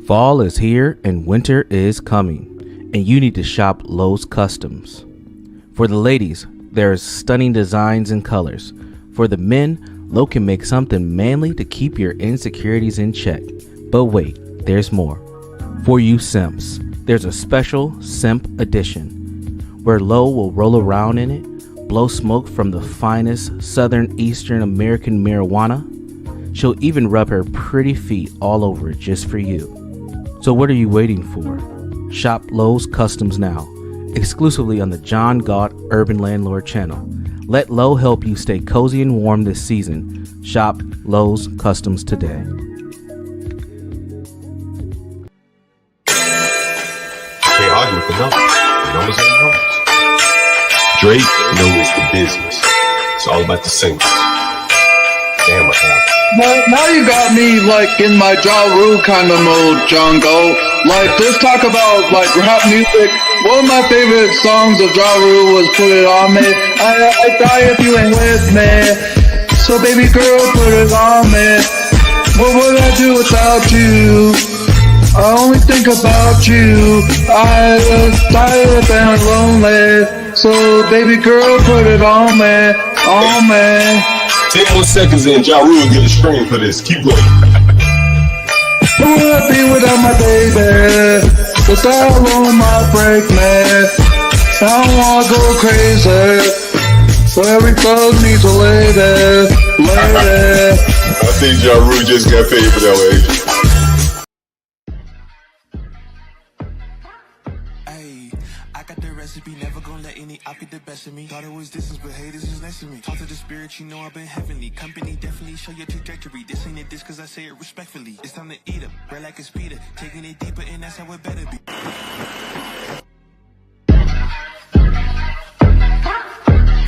Fall is here and winter is coming, and you need to shop Lowe's Customs. For the ladies, there's stunning designs and colors. For the men, Lowe can make something manly to keep your insecurities in check. But wait, there's more. For you simps, there's a special simp edition, where Lowe will roll around in it, blow smoke from the finest Southern Eastern American marijuana. She'll even rub her pretty feet all over it just for you. So what are you waiting for? Shop Lowe's Customs now, exclusively on the John Galt Urban Landlord channel. Let Lowe help you stay cozy and warm this season. Shop Lowe's Customs today. Can't argue with the numbers. The numbers are the numbers. Drake knows the business. It's all about the singles. Damn, what happened? Now you got me like in my Ja Rule kind of mode, John Galt. Like just talk about like rap music. One of my favorite songs of Ja Rule was "Put It On Me." I die if you ain't with me. So baby girl, put it on me. What would I do without you? I only think about you. I was tired and lonely. So baby girl, put it on me, on me. 10 more seconds and Ja Rule get a screen for this. Keep going. Who would I be without my baby? Without on my break, man. I don't wanna go crazy. So every club needs a lady, lady. I think Ja Rule just got paid for that way. Never gonna let any op get the best of me. Thought it was distance, but haters is next to me. Talk to the spirit, you know I've been heavenly. Company definitely show your trajectory. This ain't a diss cause I say it respectfully. It's time to eat up, bread like a speeder. Taking it deeper and that's how it better be.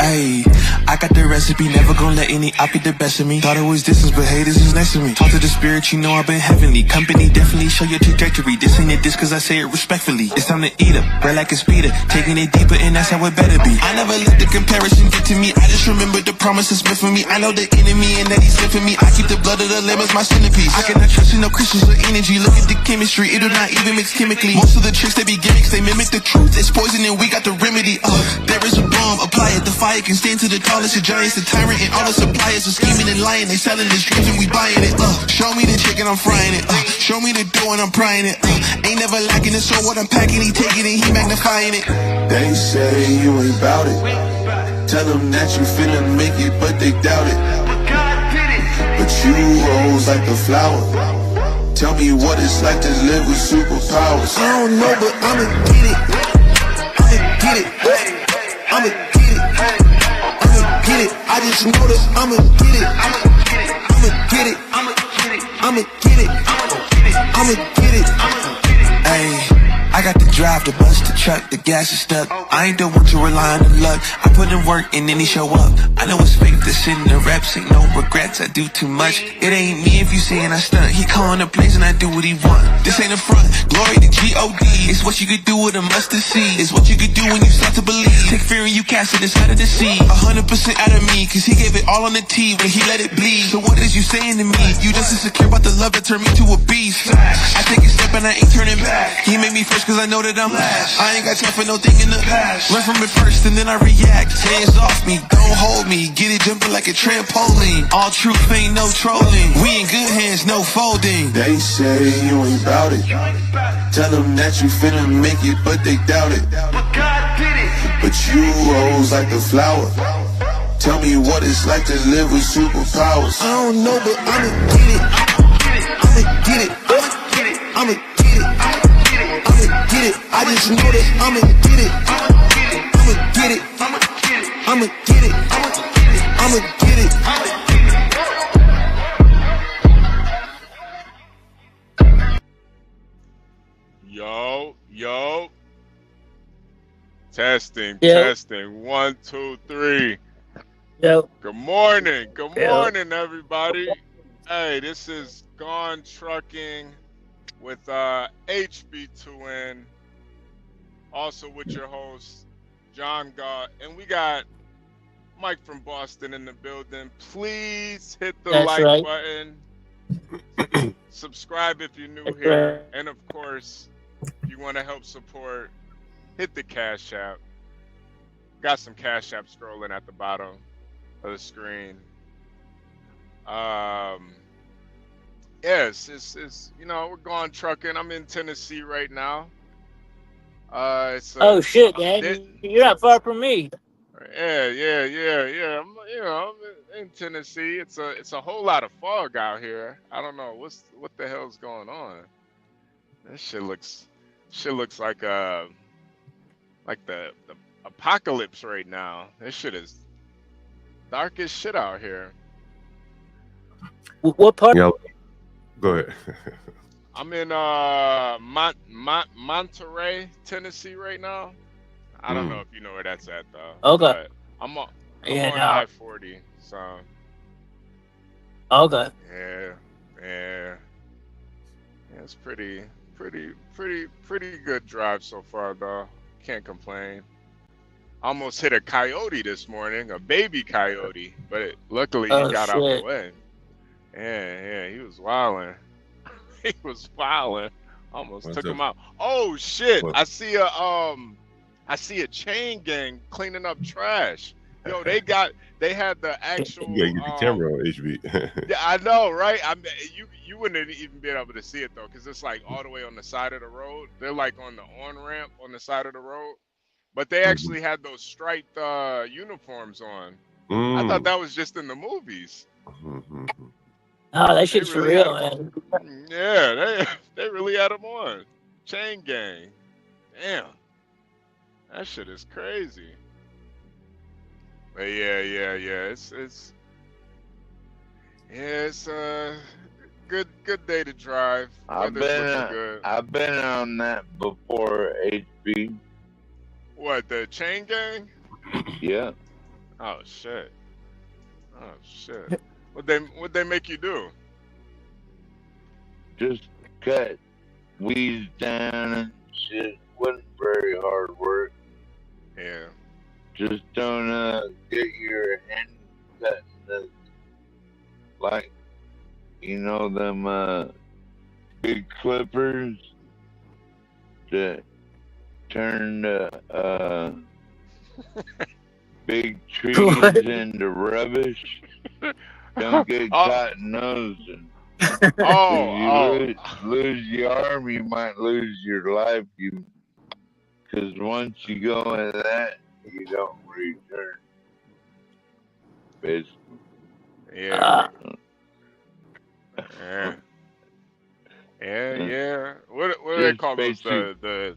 Ayy, I got the recipe, never gonna let any op get the best of me. Thought it was distance, but haters is next to me. Talk to the spirit, you know I've been heavenly. Company definitely show your trajectory. This ain't a diss cause I say it respectfully. It's time to eat up, bread like a speeder. Taking it deeper and that's how it better be. I never let the comparison get to me. I just remember the promises meant for me. I know the enemy and that he's sent for me. I keep the blood of the lamb as my centerpiece. I cannot trust in no crystals or energy. Look at the chemistry, it do not even mix chemically. Most of the tricks they be gimmicks, they mimic the truth. It's poison and we got the remedy. There is a bomb, apply it, the fire can stand to the tallest of giants, the tyrant and all the suppliers are scheming and lying. They selling this dreams and we buying it. Show me the chicken, I'm frying it. Show me the dough and I'm prying it. Ain't never lacking it, so what I'm packing, he taking it, he magnifying it. They say you ain't bout it. Tell them that you finna make it, but they doubt it. But you rose like a flower. Tell me what it's like to live with superpowers. I don't know, but I'ma get it. I'ma get it. I'ma get it. Get it. I just know that I'ma get it. I'ma get it. I'ma get it. I'ma get it. Ayy. I got the drive, the bus, the truck, the gas is stuck. I ain't the one to rely on the luck. I put in work and then he show up. I know it's fake, this in the reps, ain't no regrets, I do too much. It ain't me if you saying I stunt. He calling the plays and I do what he want. This ain't a front, glory to G-O-D. It's what you could do with a mustard seed. It's what you could do when you start to believe. Take fear and you cast it inside of the sea. 100% out of me, cause he gave it all on the T when he let it bleed. So what is you saying to me? You just insecure about the love that turned me to a beast. I take a step and I ain't turning back. He made me first cause I know that I'm last. I ain't got time for no thing in the past. Learn from it first and then I react. Hands off me, don't hold me. Get it jumping like a trampoline. All truth ain't no trolling. We in good hands, no folding. They say you ain't bout it. Tell them that you finna make it, but they doubt it. But you rose like a flower. Tell me what it's like to live with superpowers. I don't know, but I'ma get it. I'ma get it. I'ma get it. I'ma get it. I just know that I'ma get it. I'ma get it. I'ma get it. I'ma get it. Yo. Testing. 1, 2, 3. Yep. Good morning, everybody. Hey, this is Gone Trucking with HB2N, also with your host, John Galt, and we got Mike from Boston in the building. Please hit the like button. subscribe if you're new That's here, right. and of course, if you want to help support, hit the Cash App. Got some Cash App scrolling at the bottom of the screen. Yes, it's we're going trucking. I'm in Tennessee right now. It's Oh shit, it, man! You're not far from me. yeah. I'm in Tennessee. It's a whole lot of fog out here. I don't know what the hell's going on. This shit looks like the apocalypse right now. This shit is dark as shit out here. What part? Yeah, go ahead. I'm in Monterey, Tennessee right now. I don't know if you know where that's at though. Okay. But I'm on I-40, so. Okay. Yeah. It's pretty good drive so far though. Can't complain. Almost hit a coyote this morning, a baby coyote, but luckily he got out the way. Yeah, he was wilding. He was wilding. Almost took him out. Oh shit! I see a chain gang cleaning up trash. Yo, they had the actual. You gotta get the camera on HB. Yeah, I know, right? You wouldn't even be able to see it though, because it's like all the way on the side of the road. They're like on the on-ramp on the side of the road, but they actually had those striped uniforms on. I thought that was just in the movies. Oh, that shit's for real, man. Yeah, they really had them on. Chain gang. Damn. That shit is crazy. But yeah. It's a good day to drive. I've been on that before, HB. What, the chain gang? Yeah. Oh shit. What they make you do? Just cut weeds down and shit. Wasn't very hard work. Yeah. Just don't get your hand cut like them big clippers that turn big trees into rubbish. Don't get caught in those. Lose your arm, you might lose your life. Because once you go into that, you don't return. Basically. Yeah. Yeah. What do they call those? The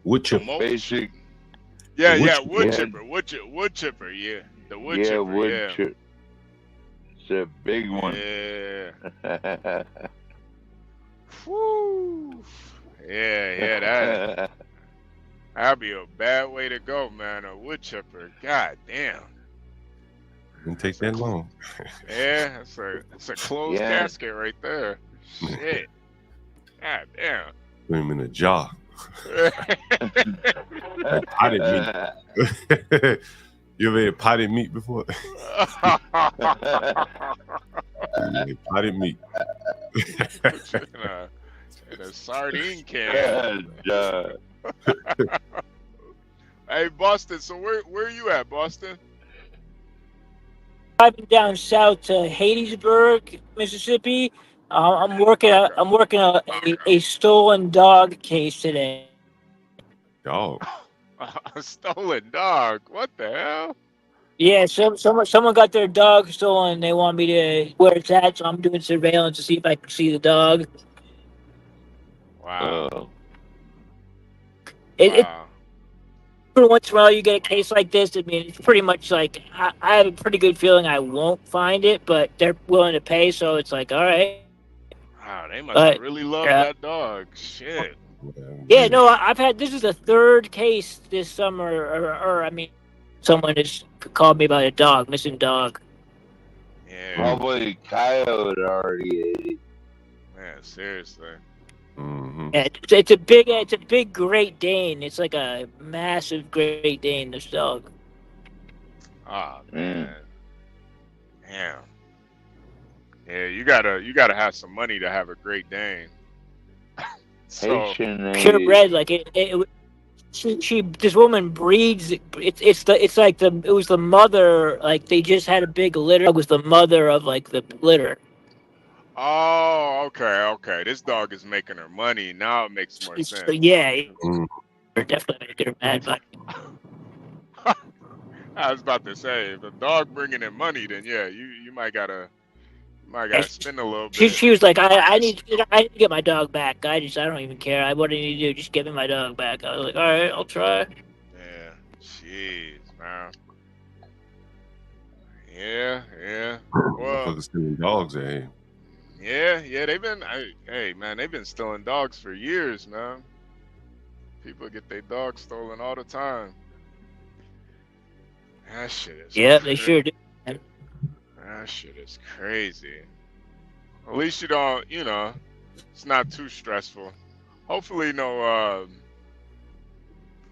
wood chipper. Basic. Yeah, wood chipper. Wood chipper. Yeah, the wood chipper. Wood chipper. It's a big one. Yeah. Woo. Yeah. That'd be a bad way to go, man. A wood chipper. God damn. Didn't take that long. Yeah, it's a closed casket right there. Shit. God damn. Put him in a jar. Potted meat. You ever had potted meat before? Potted meat. In a sardine can. Hey, Boston. So where are you at, Boston? Driving down south to Hattiesburg, Mississippi. I'm working a stolen dog case today. Dog. A stolen dog. What the hell? Yeah, someone got their dog stolen. They want me to where it's at, so I'm doing surveillance to see if I can see the dog. Wow. Every once in a while you get a case like this. I mean, it's pretty much like I have a pretty good feeling I won't find it, but they're willing to pay, so it's like, all right. Wow, they must really love that dog. Shit. Yeah, no, I've had, this is the third case this summer, or I mean, someone has called me about a dog, missing dog. Yeah. Probably coyote already ate it. Man, seriously. Mm-hmm. Yeah, it's a big Great Dane. It's like a massive Great Dane, this dog. Oh, man. Damn. Yeah, you gotta have some money to have a Great Dane. So Haitian Purebred, like she this woman breeds it's like it was the mother, like they just had a big litter. It was the mother of like the litter. oh, okay. This dog is making her money. Now it makes more So, sense. yeah, Mm. they're definitely making her mad, but I was about to say, if a dog bringing in money, then yeah, you might gotta spend a little bit. she was like, I need to get my dog back. I don't even care. What do you need to do? Just give me my dog back. I was like, all right, I'll try. Yeah, jeez, man. Yeah. Well, Motherfuckers stealing dogs, eh? yeah. Hey, man, they've been stealing dogs for years, man. People get their dogs stolen all the time. That shit is. Yeah, they sure do. That shit is crazy. At least you don't, it's not too stressful. Hopefully,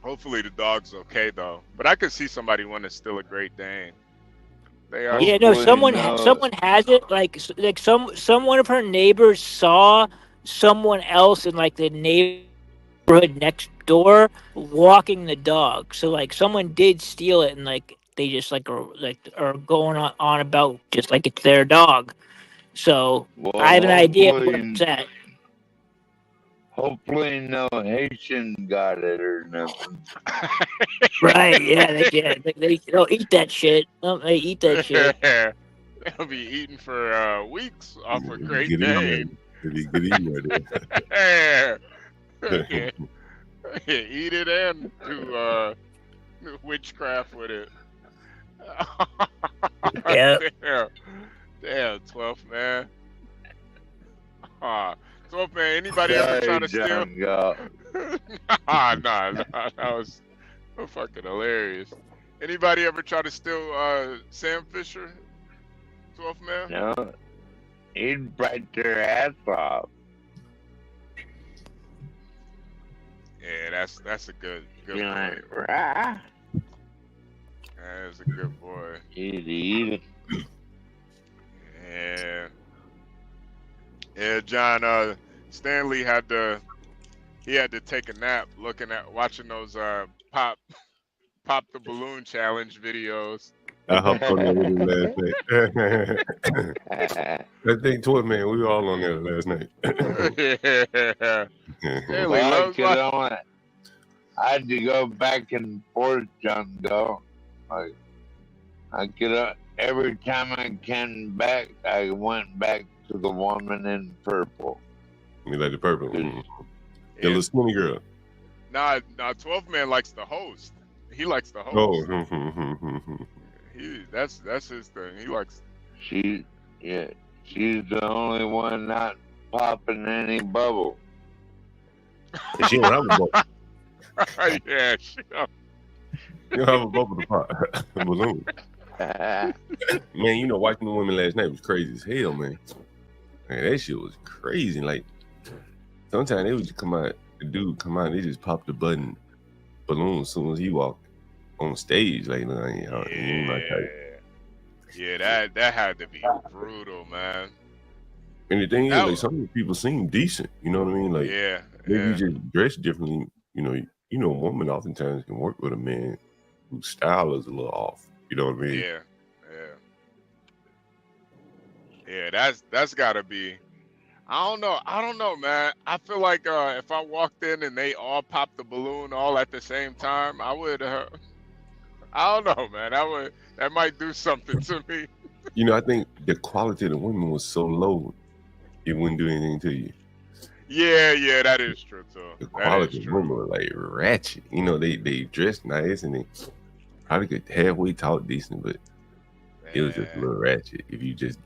hopefully the dog's okay though. But I could see somebody want to steal a Great Dane. They are. Yeah, no, Hopefully someone not. has it. Like some one of her neighbors saw someone else in like the neighborhood next door walking the dog. So like someone did steal it, and like they just are going on about just like it's their dog. So Well, I have an idea where it's at. hopefully no Haitian got it or nothing. Right? Yeah, they'll eat that shit. They eat that shit. They'll be eating for weeks off a Great Get Dane. Get in right Yeah. Eat it and do witchcraft with it. Yeah. Damn, 12th man. 12th man. Anybody ever try to steal? John Galt. Nah, that was fucking hilarious. Anybody ever try to steal Sam Fisher? 12th man. No, he'd bite their ass off. Yeah, that's a good You're boy. like, rah. That is a good boy. He'd eat it. Yeah, John. Stanley had to take a nap watching those pop the balloon challenge videos. I hopped on there with him last night. I think 12 man, we were all on there last night. Yeah. Stanley Well, loves get on it. I had to go back and forth, John Galt. Like, I get up every time I came back. I went back to the woman in purple. You like the purple? Mm. The Yeah. little skinny girl. Nah, 12 man likes the host. He likes the host. Oh. That's his thing. He likes. She's the only one not popping any bubble. She don't have a bubble. Yeah, You don't have a bubble to pop. A balloon. Man, watching the women last night was crazy as hell, man. Man, that shit was crazy. Like, sometimes they would just the dude come out, they just pop the balloon as soon as he walked on stage. Like, yeah, that had to be brutal, man. And the thing is, like, some of the people seem decent. You know what I mean? Like, maybe you just dress differently. A woman oftentimes can work with a man whose style is a little off. You know what I mean? Yeah. That's gotta be. I don't know, man. I feel like if I walked in and they all popped the balloon all at the same time, I would. I don't know, man. That might do something to me. I think the quality of the women was so low, it wouldn't do anything to you. Yeah, that is true too. The quality of the women were like ratchet. They dressed nice and they probably could halfway talk decent, but it was just a little ratchet if you just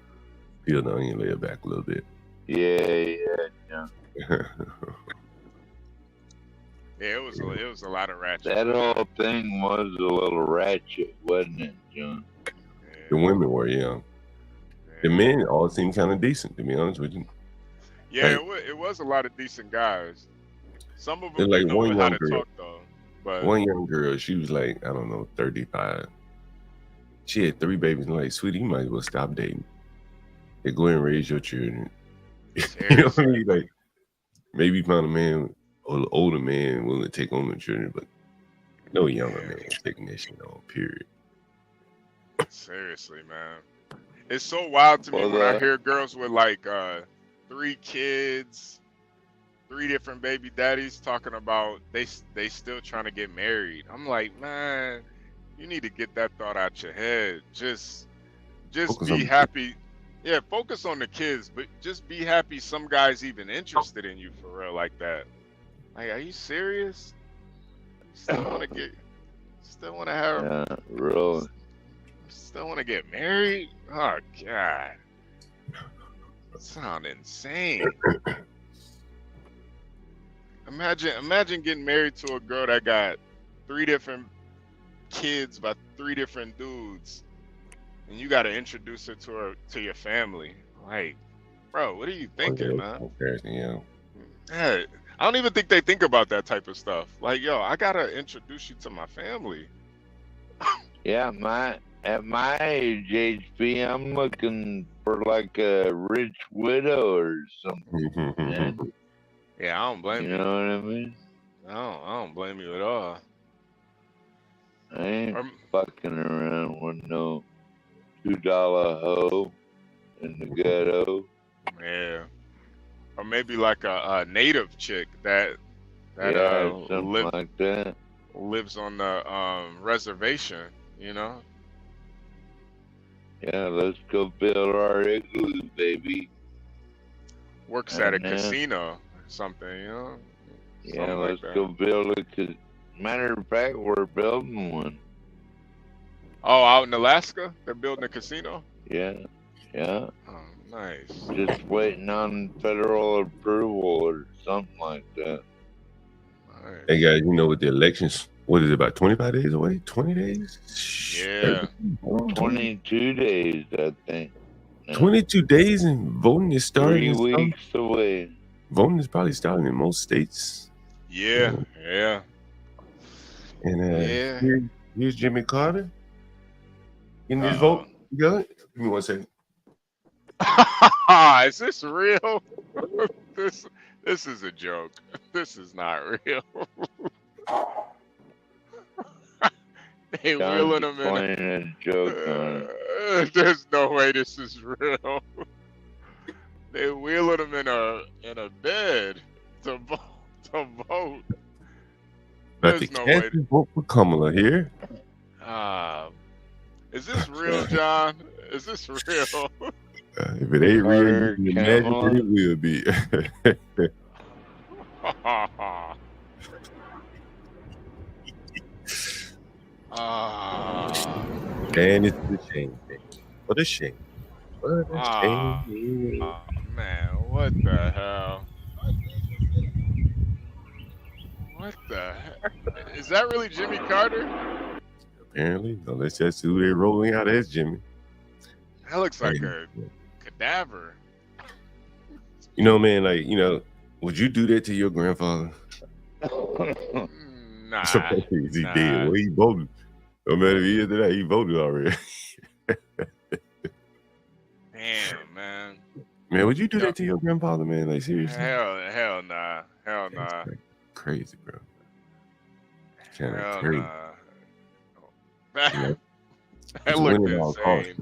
peel the onion layer back a little bit. Yeah. Yeah, it was a lot of ratchet. That whole thing was a little ratchet, wasn't it, John? Yeah. The women were, yeah. The men all seemed kind of decent, to be honest with you. Yeah, it was a lot of decent guys. Some of them like didn't one know how young to girl. talk though. But One young girl, she was like, I don't know, 35. She had 3 babies, and like, sweetie, you might as well stop dating. Hey, go ahead and raise your children. You know what I mean? Like, maybe find a man or an older man willing to take on the children, but no younger man taking that shit on, period. Seriously, man. It's so wild to me when I hear girls with like 3 kids, 3 different baby daddies talking about they still trying to get married. I'm like, man, you need to get that thought out your head. Just Focus be on happy. Yeah, focus on the kids, but just be happy some guy's even interested in you for real like that. Like, are you serious? Still want to get, still want to have, Yeah, really. still want to get married? Oh God, sound insane. Imagine getting married to a girl that got 3 different kids by 3 different dudes, and you got to introduce her to your family. Like, bro, what are you thinking, man? Yeah. Yeah, I don't even think they think about that type of stuff. Like, yo, I gotta introduce you to my family. Yeah, at my age, HB, I'm looking for like a rich widow or something. Man. Yeah, I don't blame you. You know what I mean? I don't blame you at all. I ain't fucking around with no $2 hoe in the ghetto. Yeah. Or maybe like a native chick that something like that. lives on the reservation, you know? Yeah, let's go build our igloo, baby. Works at a casino or something, you know? Yeah, Something let's like go build it. Matter of fact, we're building one. Oh, out in Alaska? They're building a casino? Yeah. Oh, nice. Just waiting on federal approval or something like that. Nice. Hey guys, you know, with the elections, what is it, about 25 days away? 20 days? Yeah. 22 days, I think. 22 days and voting is starting. 3 weeks away. Voting is probably starting in most states. Yeah. And here's Jimmy Carter. In his vote. You got it? Give me 1 second. Is this real? This is a joke. This is not real. They wheeling him in a joke. There's no way this is real. They wheeling him in a bed to vote. But the can't vote for Kamala here. Is this real, John? Is this real? If it ain't real, you can imagine what it will be. Man, it's a shame. What a shame. What a shame. Man, what the hell? What the heck? Is that really Jimmy Carter? Apparently, unless that's who they're rolling out as Jimmy. That looks like a cadaver. You know, man, like, you know, would you do that to your grandfather? Nah. He did. Well, he voted. No matter if he is today, he voted already. Damn, man. Man, would you do that to your grandfather, man? Like, seriously? Hell nah. Hell nah. Crazy, bro. Hell crazy. Nah. It's win at all costs.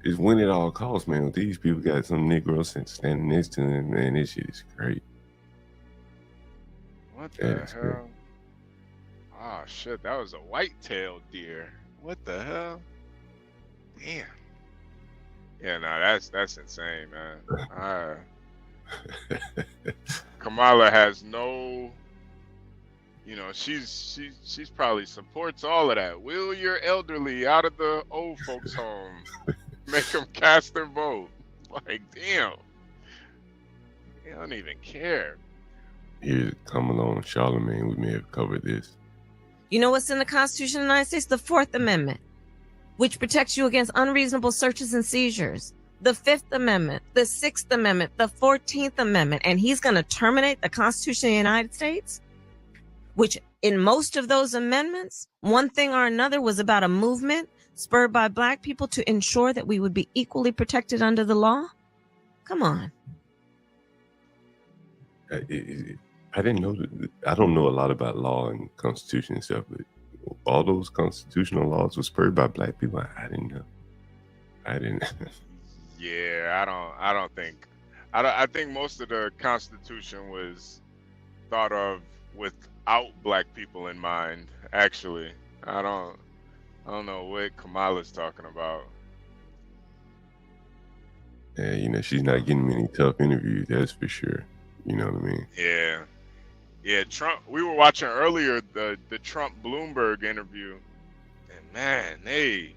It's win at all costs, man. These people got some Negro standing next to them, man. This shit is great. What the hell? Oh shit, that was a white-tailed deer. What the hell? Damn. Yeah, no, that's insane, man. Kamala has no, you know, she's probably supports all of that. Wheel your elderly out of the old folks' home. Make them cast their vote. Like, damn. They don't even care. Here's coming on Charlemagne. We may have covered this. You know what's in the Constitution of the United States? The 4th Amendment, which protects you against unreasonable searches and seizures. The 5th Amendment, the 6th Amendment, the 14th Amendment. And he's going to terminate the Constitution of the United States, which in most of those amendments, one thing or another was about a movement spurred by black people to ensure that we would be equally protected under the law? Come on. I didn't know. I don't know a lot about law and constitution and stuff, but all those constitutional laws were spurred by black people. I didn't know. I didn't. Yeah, I don't think. I think most of the Constitution was thought of without black people in mind. Actually, I don't know what Kamala's talking about. Yeah, she's not getting many tough interviews. That's for sure. You know what I mean? Yeah. Trump. We were watching earlier the Trump Bloomberg interview, and man, they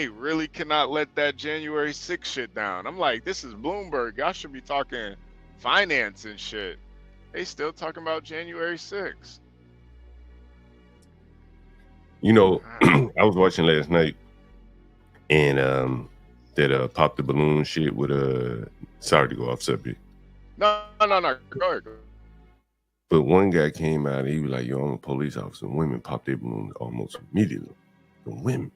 really cannot let that January 6th shit down. I'm like, this is Bloomberg. Y'all should be talking finance and shit. They still talking about January 6th. I was watching last night, and that pop the balloon shit with sorry to go off subject. No. Go ahead. But one guy came out and he was like, yo, I'm a police officer. Women pop their balloons almost immediately. The women.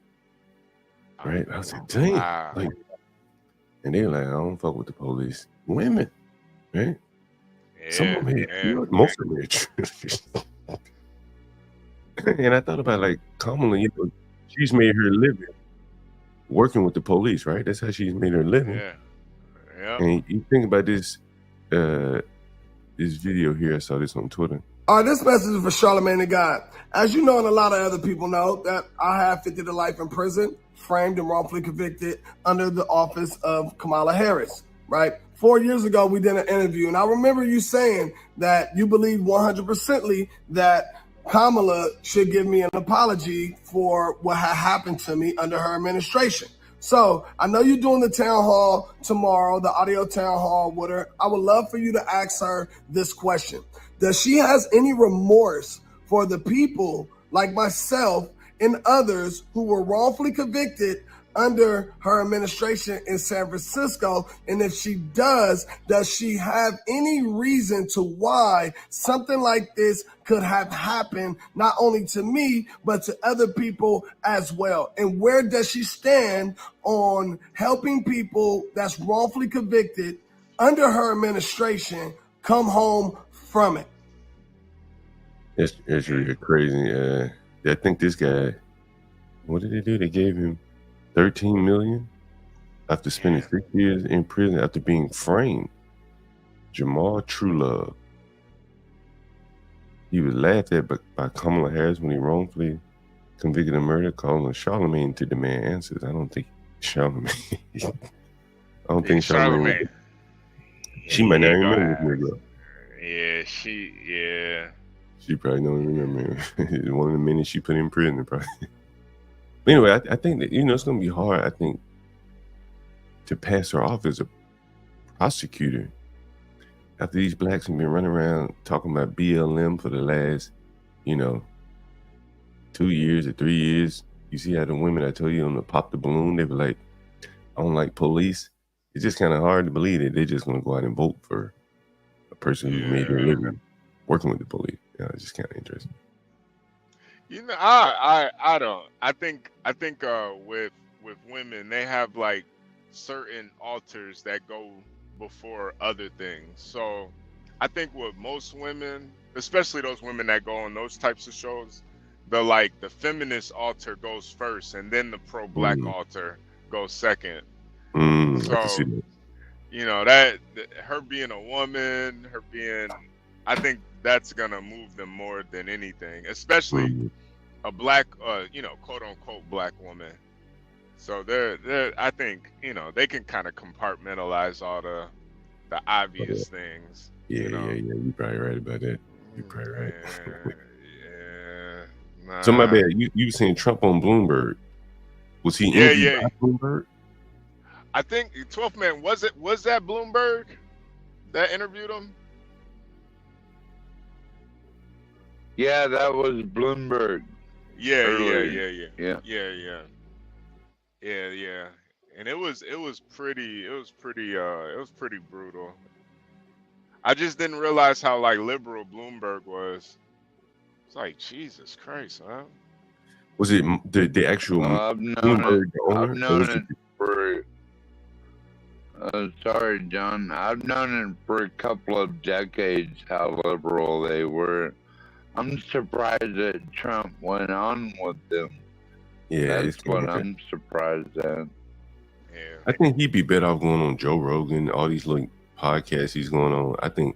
Right? I was like, dang. Wow. Like, and they were like, I don't fuck with the police. Women. Right? Some of them most of them are. And I thought about like Kamala, she's made her living working with the police, right? That's how she's made her living. Yeah. And you think about this video here. I saw this on Twitter. All right, this message is for Charlamagne the God. As you know, and a lot of other people know, that I have 50 to life in prison, framed and wrongfully convicted under the office of Kamala Harris, right? 4 years ago, we did an interview, and I remember you saying that you believe 100%ly that Kamala should give me an apology for what had happened to me under her administration. So I know you're doing the town hall tomorrow, the audio town hall with her. I would love for you to ask her this question. Does she has any remorse for the people like myself and others who were wrongfully convicted under her administration in San Francisco? And if she does she have any reason to why something like this could have happened, not only to me, but to other people as well? And where does she stand on helping people that's wrongfully convicted under her administration come home from it? It's really crazy. I think this guy, what did they do? They gave him $13 million after spending 6 years in prison after being framed. Jamal Truelove. He was laughed at by Kamala Harris when he wrongfully convicted of murder, calling Charlamagne to demand answers. I don't think Charlamagne. Charlamagne. She might not remember this nigga. Yeah, She probably don't remember. One of the minutes she put in prison, probably. But anyway, I think that, it's going to be hard, I think, to pass her off as a prosecutor after these blacks have been running around talking about BLM for the last, 2 years or 3 years. You see how the women I told you on the pop the balloon, they were like, I don't like police. It's just kind of hard to believe that they're just going to go out and vote for a person who made their living working with the police. It's just kind of interesting. I don't. I think with women, they have like certain altars that go before other things. So I think with most women, especially those women that go on those types of shows, the feminist altar goes first, and then the pro-black altar goes second. So that her being a woman, I think that's gonna move them more than anything, especially a black, quote unquote black woman. So they're I think they can kind of compartmentalize all the obvious things. Yeah. You're probably right about that. You're probably right. Nah. So my bad. You seen Trump on Bloomberg? Was he interviewed by Bloomberg? I think 12th Man was that Bloomberg that interviewed him? Yeah, that was Bloomberg. Yeah. And it was pretty brutal. I just didn't realize how liberal Bloomberg was. It's like, Jesus Christ, huh? Was it the actual I've known Bloomberg it. owner? I've known it for. Sorry, John. I've known it for a couple of decades how liberal they were. I'm surprised that Trump went on with them. Yeah, That's what I'm surprised at. Yeah. I think he'd be better off going on Joe Rogan, all these little podcasts he's going on. I think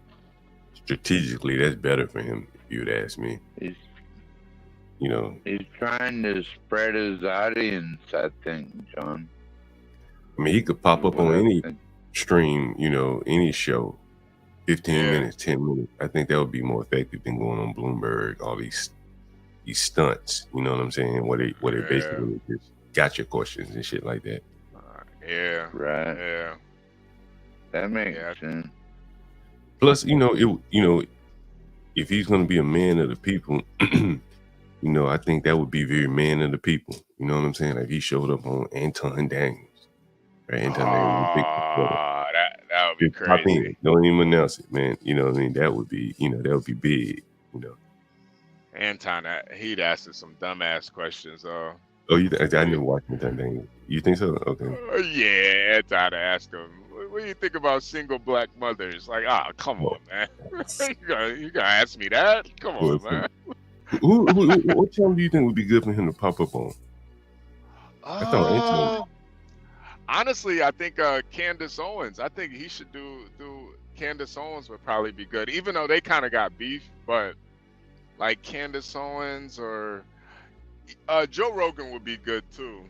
strategically that's better for him, if you'd ask me. He's trying to spread his audience, I think, John. I mean, he could pop up on any stream, any show, 15 minutes, 10 minutes. I think that would be more effective than going on Bloomberg, all these stunts, you know what I'm saying? Where they basically just gotcha questions and shit like that. Yeah. Right. Yeah. That makes sense. Plus, if he's gonna be a man of the people, I think that would be very man of the people. You know what I'm saying? Like he showed up on Anton Daniels. Right? Anton Daniels. That would be crazy. Don't even announce it, man. You know what I mean? That would be, that would be big, Anton, he'd ask us some dumbass questions, though. Oh, I never watched Anton Daniels. You think so? Okay. Yeah, Anton asked him, what do you think about single black mothers? Like, come on, man. you gonna ask me that? Come on, man. What channel do you think would be good for him to pop up on? I thought honestly, I think Candace Owens. I think he should do Candace Owens would probably be good, even though they kind of got beef. But like Candace Owens or Joe Rogan would be good too.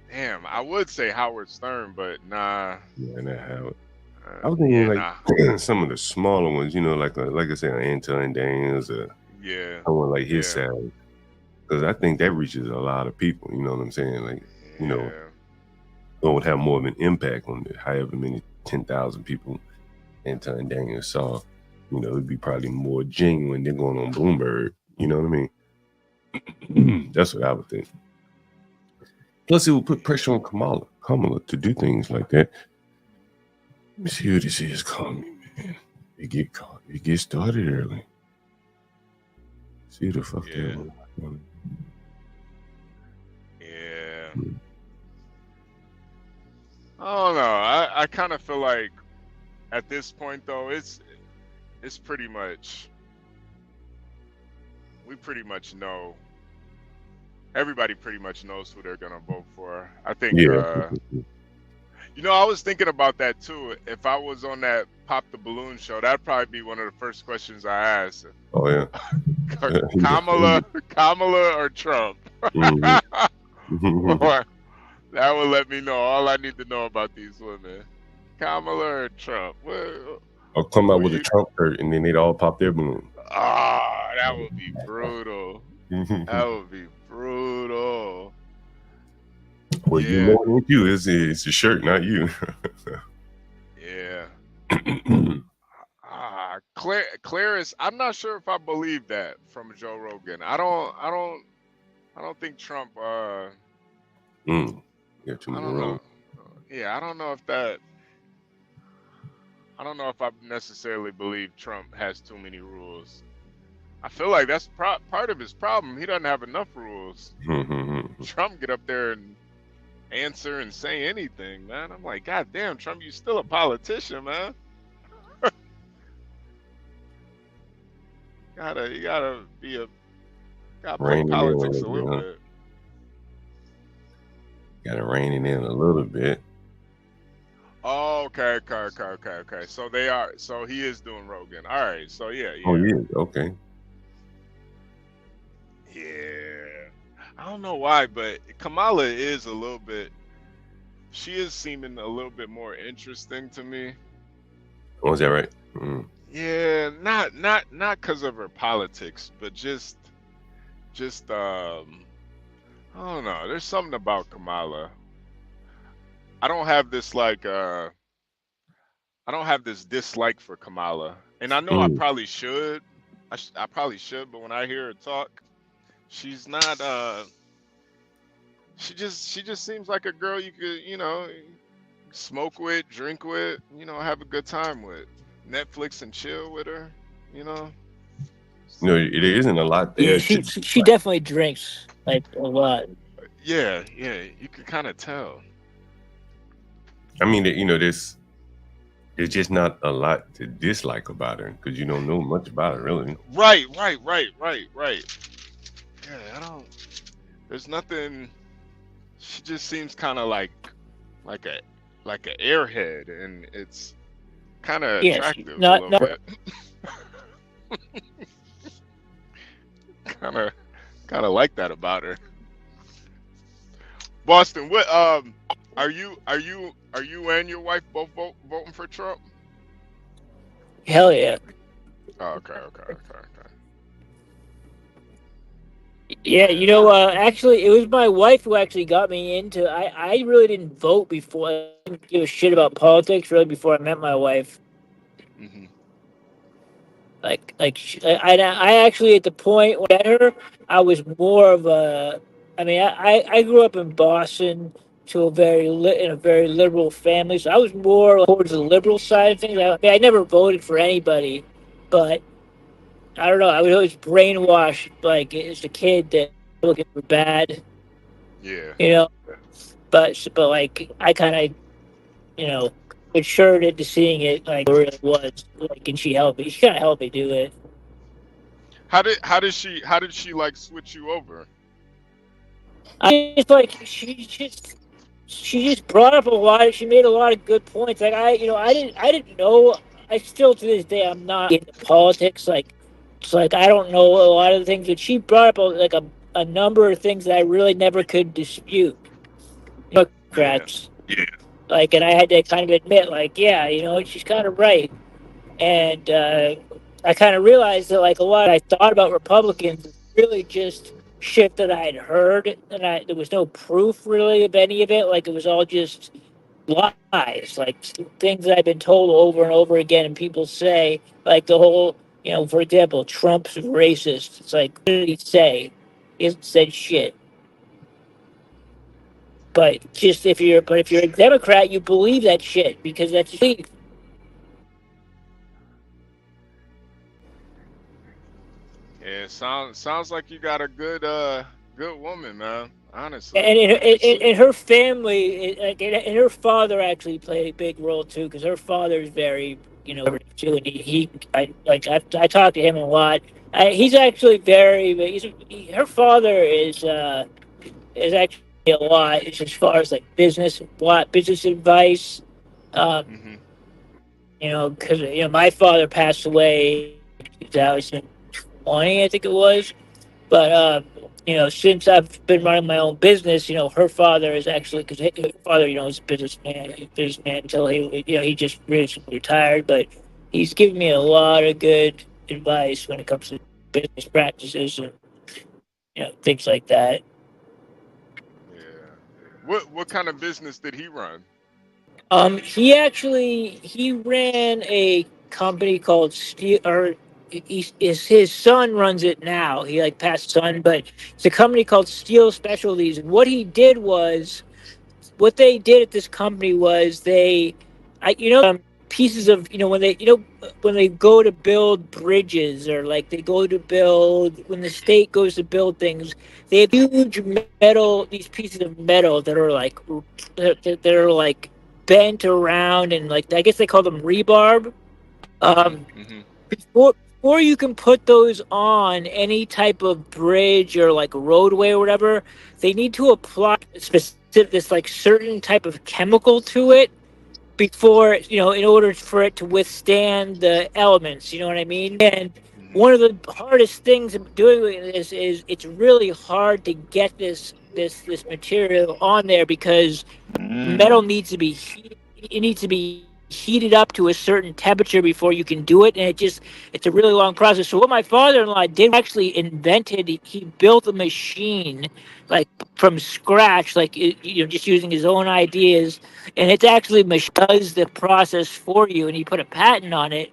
Damn, I would say Howard Stern, but nah. Yeah, not Howard. I was thinking some of the smaller ones, like I said, Anton Daniels, someone like his size, because I think that reaches a lot of people. You know what I'm saying? Like, would have more of an impact on however many 10,000 people Anton Daniels saw. It'd be probably more genuine than going on Bloomberg. You know what I mean? That's what I would think. Plus, it would put pressure on Kamala to do things like that. Let me see who this is calling me, man. You get started early. See who the fuck that was. Yeah. I don't know. I kind of feel like at this point though, it's pretty much, we pretty much know. Everybody pretty much knows who they're gonna vote for. I think. I was thinking about that too. If I was on that Pop the Balloon show, that'd probably be one of the first questions I asked. Oh yeah. Kamala or Trump? Or that would let me know all I need to know about these women. Kamala or Trump? I'll come out with a Trump shirt and then they'd all pop their balloon. That would be brutal. That would be brutal. Well, you know what you is it's a shirt, not you. Yeah. Clarice, I'm not sure if I believe that from Joe Rogan. I don't think Trump Yeah, too I many don't rules. know. Yeah, I don't know if I necessarily believe Trump has too many rules. I feel like that's part of his problem. He doesn't have enough rules. Trump get up there and answer and say anything, man. I'm like, God damn, Trump, you still a politician, man. You gotta play politics a little bit. Gotta rein it in a little bit. Oh, okay. So he is doing Rogan. All right, so yeah. Oh yeah, okay. Yeah. I don't know why, but Kamala is a little bit, she is seeming a little bit more interesting to me. Oh, is that right? Yeah, not because of her politics, but just I don't know. There's something about Kamala. I don't have this I don't have this dislike for Kamala, and I know I probably should. I probably should, but when I hear her talk, she's not. She just seems like a girl you could smoke with, drink with, have a good time with, Netflix and chill with her, You know, it isn't a lot Yeah, there she definitely drinks like a lot. Yeah, yeah, you could kind of tell. I mean, you know, there's just not a lot to dislike about her because you don't know much about her, really. Right. Yeah, I don't. There's nothing. She just seems kind of like a like an airhead, and it's kind of Yes, attractive a not little not. bit. Kind of like that about her. Boston, what are you and your wife both voting for Trump? Hell yeah. Oh, okay. Yeah, actually, it was my wife who actually got me into. I really didn't vote before. I didn't give a shit about politics really before I met my wife. Hmm. I actually at the point when I met her, I was more of a. I mean, I grew up in Boston to in a very liberal family, so I was more towards the liberal side of things. I mean, I never voted for anybody, but I don't know. I was always brainwashed, like as a kid, that Republicans were bad, Yeah. you know. But like I kind of, you know, matured into seeing it like where it was. Like, and she helped me. She kind of helped me do it. How did she like switch you over? I just like she just brought up a lot. She made a lot of good points. Like I didn't know. I still to this day I'm not into politics. Like it's like I don't know a lot of the things, but she brought up a number of things that I really never could dispute. Yeah. Democrats, like, and I had to kind of admit, like, yeah, she's kind of right. And I kind of realized that like a lot I thought about Republicans was really just shit that I had heard, and there was no proof really of any of it. Like it was all just lies, like things that I've been told over and over again, and people say like the whole, for example, Trump's racist. It's like, what did he say? He hasn't said shit. But if you're a Democrat, you believe that shit because that's your belief. Yeah, sounds like you got a good woman, man. Honestly. And in her family, and her father actually played a big role too, because her father is very, too, and I talk to him a lot. He's actually her father is actually a lot as far as like business advice. Um, Hmm. because my father passed away in 2020, I think it was. But since I've been running my own business, her father is actually because her father, is a businessman until he just recently retired. But he's given me a lot of good advice when it comes to business practices and things like that. Yeah. What kind of business did he run? He ran a company called Steel, or his son runs it now. He like passed son, but it's a company called Steel Specialties. And what they did at this company was pieces of when they go to build bridges, or like they go to build when the state goes to build things, they have huge these pieces of metal that are like bent around, and like I guess they call them rebarb. Hmm. Um, Hmm. before you can put those on any type of bridge or like roadway or whatever, they need to apply this like certain type of chemical to it before, in order for it to withstand the elements. You know what I mean? And Hmm. one of the hardest things of doing this is it's really hard to get this material on there because metal needs to be heated up to a certain temperature before you can do it, and it's a really long process. So what my father-in-law did, actually invented, he built a machine like from scratch, like just using his own ideas, and it's actually does the process for you, and he put a patent on it.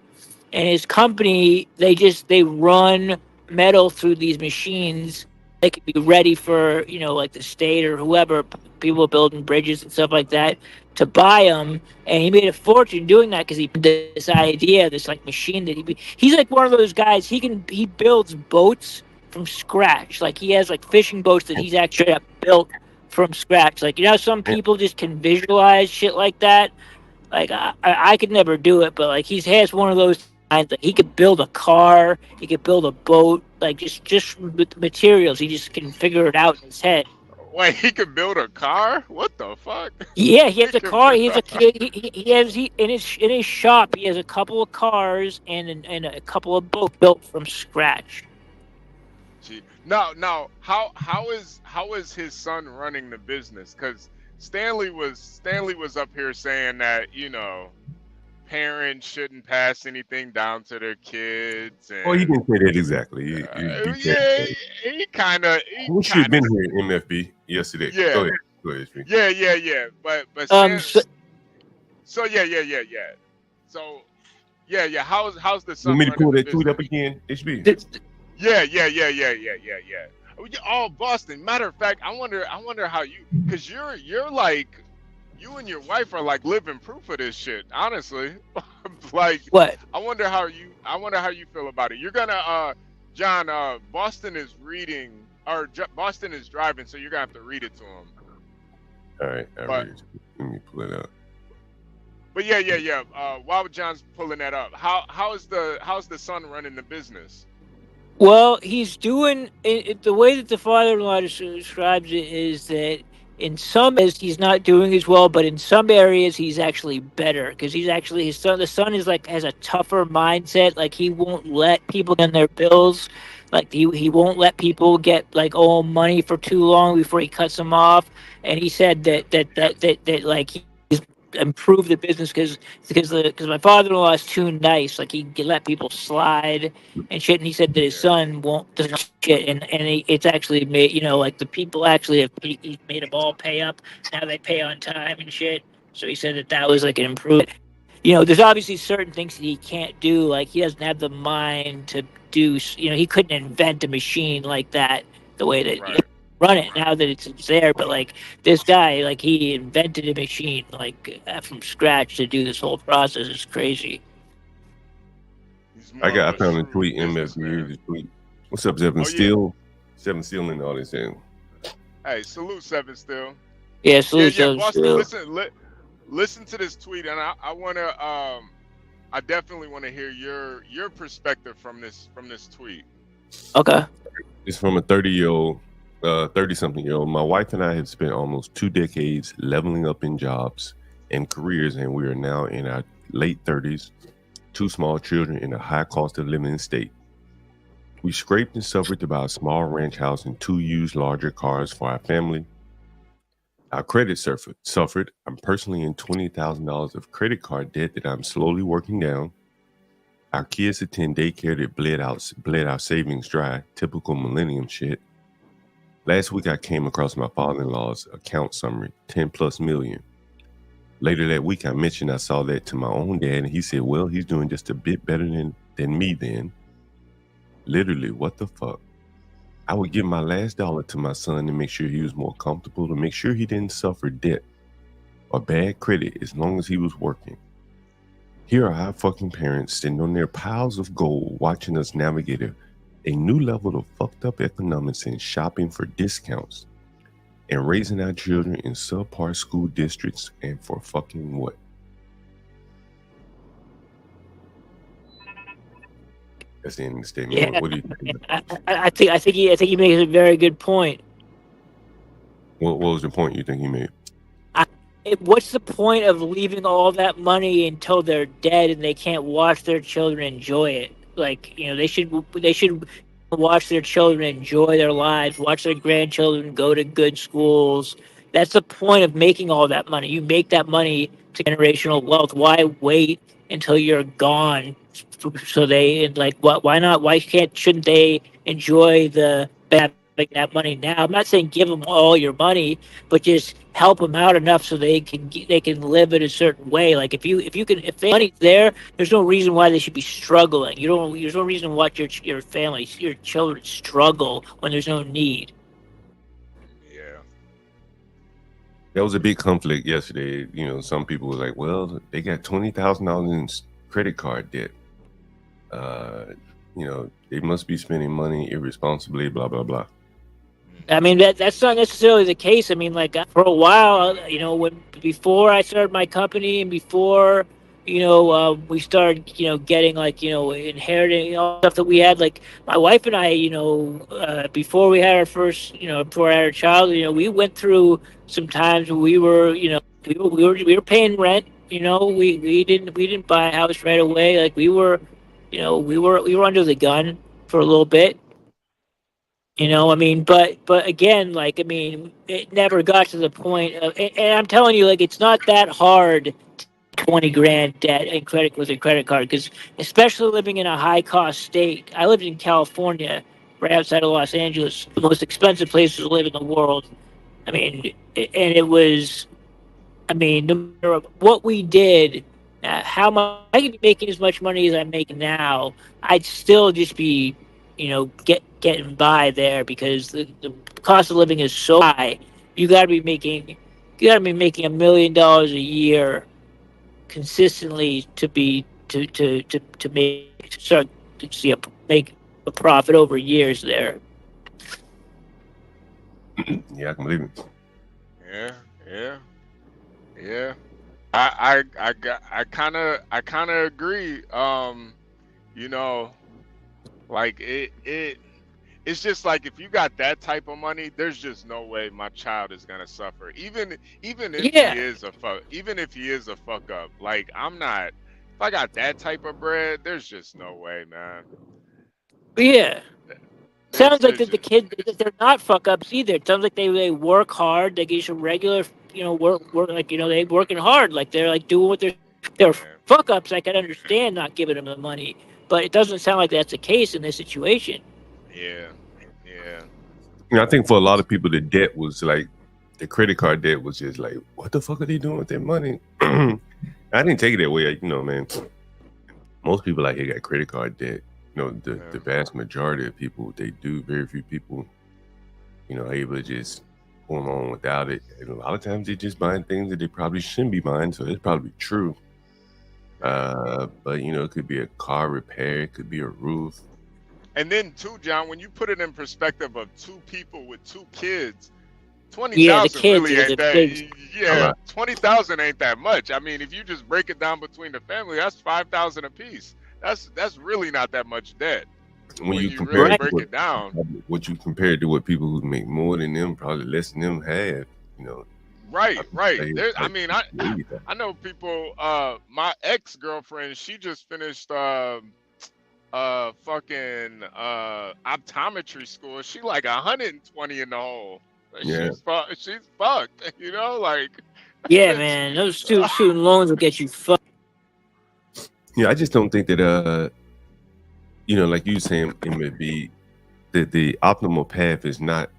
And his company, they run metal through these machines they could be ready for, like the state or whoever, people building bridges and stuff like that, to buy them. And he made a fortune doing that because he put this idea, this like machine that he's like one of those guys. He builds boats from scratch. Like he has like fishing boats that he's actually built from scratch. Like, some people just can visualize shit like that. Like I could never do it, but like he has one of those times that he could build a car, he could build a boat, like just with materials. He just can figure it out in his head. Wait, he could build a car? What the fuck? Yeah, he has a car. He has in his shop. He has a couple of cars and a couple of boats built from scratch. Gee. Now, how is his son running the business? Because Stanley was up here saying that parents shouldn't pass anything down to their kids. And, he didn't say that exactly. He kind of. We should have been here in MFB yesterday. Yeah. Go ahead, Street. Yeah. But So how's the son? You want me to pull that tweet up again, HB? Yeah. Oh, Boston. Matter of fact, I wonder how you, because you're like, you and your wife are like living proof of this shit. Honestly, like what? I wonder how you feel about it. You're gonna, John. Boston is reading, or Boston is driving, so you're gonna have to read it to him. All right, let me pull it up. But yeah. While John's pulling that up, how's the son running the business? Well, he's doing it, the way that the father-in-law describes it is that in some areas he's not doing as well, but in some areas he's actually better because he's actually the son is like has a tougher mindset. Like he won't let people get their bills. Like he won't let people get like money for too long before he cuts them off. And he said that like he's improved the business because my father-in-law is too nice. Like he can let people slide and shit. And he said that his son doesn't shit. And it's actually made like the people actually have he's made them all pay up. Now they pay on time and shit. So he said that was like an improvement. There's obviously certain things that he can't do. Like he doesn't have the mind to do. He couldn't invent a machine like that the way that. Right. Run it now that it's there, but like this guy, like he invented a machine like from scratch to do this whole process. It's crazy. I found a tweet. MSB tweet. What's up, Seven Steel? Seven Steel in the audience. Hey, salute Seven Steel. Yeah, salute Seven Steel. Listen to this tweet, and I definitely want to hear your perspective from this tweet. Okay. It's from a 30-something-year-old. My wife and I have spent almost 2 decades leveling up in jobs and careers, and we are now in our late 30s, 2 small children in a high cost of living state. We scraped and suffered to buy a small ranch house and 2 used larger cars for our family. Our credit suffered. I'm personally in $20,000 of credit card debt that I'm slowly working down. Our kids attend daycare that bled our savings dry, typical millennium shit. Last week, I came across my father-in-law's account summary, 10 plus million. Later that week, I mentioned I saw that to my own dad, and he said, well, he's doing just a bit better than me then. Literally, what the fuck? I would give my last dollar to my son to make sure he was more comfortable, to make sure he didn't suffer debt or bad credit as long as he was working. Here are our fucking parents sitting on their piles of gold watching us navigate a new level of fucked up economics and shopping for discounts and raising our children in subpar school districts and for fucking what? That's the end of the statement. Yeah, what do you think? I think he makes a very good point. What was the point you think he made? What's the point of leaving all that money until they're dead and they can't watch their children enjoy it? Like, they should watch their children enjoy their lives, watch their grandchildren go to good schools. That's the point of making all that money. You make that money to generational wealth. Why wait until you're gone? So they why not? Shouldn't they enjoy the bad making that money now. I'm not saying give them all your money, but just help them out enough so they can live in a certain way. Like if they money's there, there's no reason why they should be struggling. There's no reason to watch your family, your children struggle when there's no need. Yeah. That was a big conflict yesterday. You know, some people were like, "Well, they got $20,000 in credit card debt. You know, they must be spending money irresponsibly." Blah blah blah. I mean, that's not necessarily the case. I mean, like for a while, you know, before I started my company and before, you know, we started, you know, getting like, you know, inheriting all stuff that we had. Like my wife and I, you know, before we had our first, you know, before I had our child, you know, we went through some times where we were, you know, we were paying rent. You know, we didn't buy a house right away. Like we were, you know, we were under the gun for a little bit. You know, I mean, but again, like, I mean, it never got to the point of, and I'm telling you, like, it's not that hard, 20 grand debt and credit with a credit card, because especially living in a high cost state. I lived in California, right outside of Los Angeles, the most expensive place to live in the world. I mean, and it was, I mean, no matter what we did, how much I could be making as much money as I'm making now, I'd still just be, you know, getting by there because the cost of living is so high. You got to be making $1 million a year consistently to make to start to see make a profit over years there. Yeah, I can believe it. Yeah. I kind of agree. You know, like it's just like if you got that type of money, there's just no way my child is gonna suffer. Even if Yeah. he is a fuck up. Like I'm not. If I got that type of bread, there's just no way, man. Yeah. There's, Sounds like there's that the just, kids, they're not fuck ups either. It sounds like they work hard. They get some regular, you know, work like, you know, they working hard. Like they're like doing what they're yeah, fuck ups. I can understand not giving them the money, but it doesn't sound like that's the case in this situation. yeah. You know, I think for a lot of people, the debt was like the credit card debt was just like, what the fuck are they doing with their money? I didn't take it that way. You know, man. Most people out here got credit card debt. You know, the vast majority of people, they do. Very few people, you know, able to just go on without it. And a lot of times they're just buying things that they probably shouldn't be buying. So it's probably true. But, you know, it could be a car repair. It could be a roof. And then too, John, when you put it in perspective of two people with two kids, 20,000 Yeah, the kids really is ain't a that. big- Yeah, 20,000 ain't that much. I mean, if you just break it down between the family, that's 5,000 apiece. That's really not that much debt. When you compare really it to break it down. what you compare it to what people who make more than them, probably less than them have, you know. Right. Like, I mean, I know people. My ex-girlfriend, she just finished fucking optometry school. She like 120 in the hole. Yeah. She's fucked. You know, like. Yeah, man, those student loans will get you fucked. Yeah, I just don't think that you know, like you saying, it may be that the optimal path is not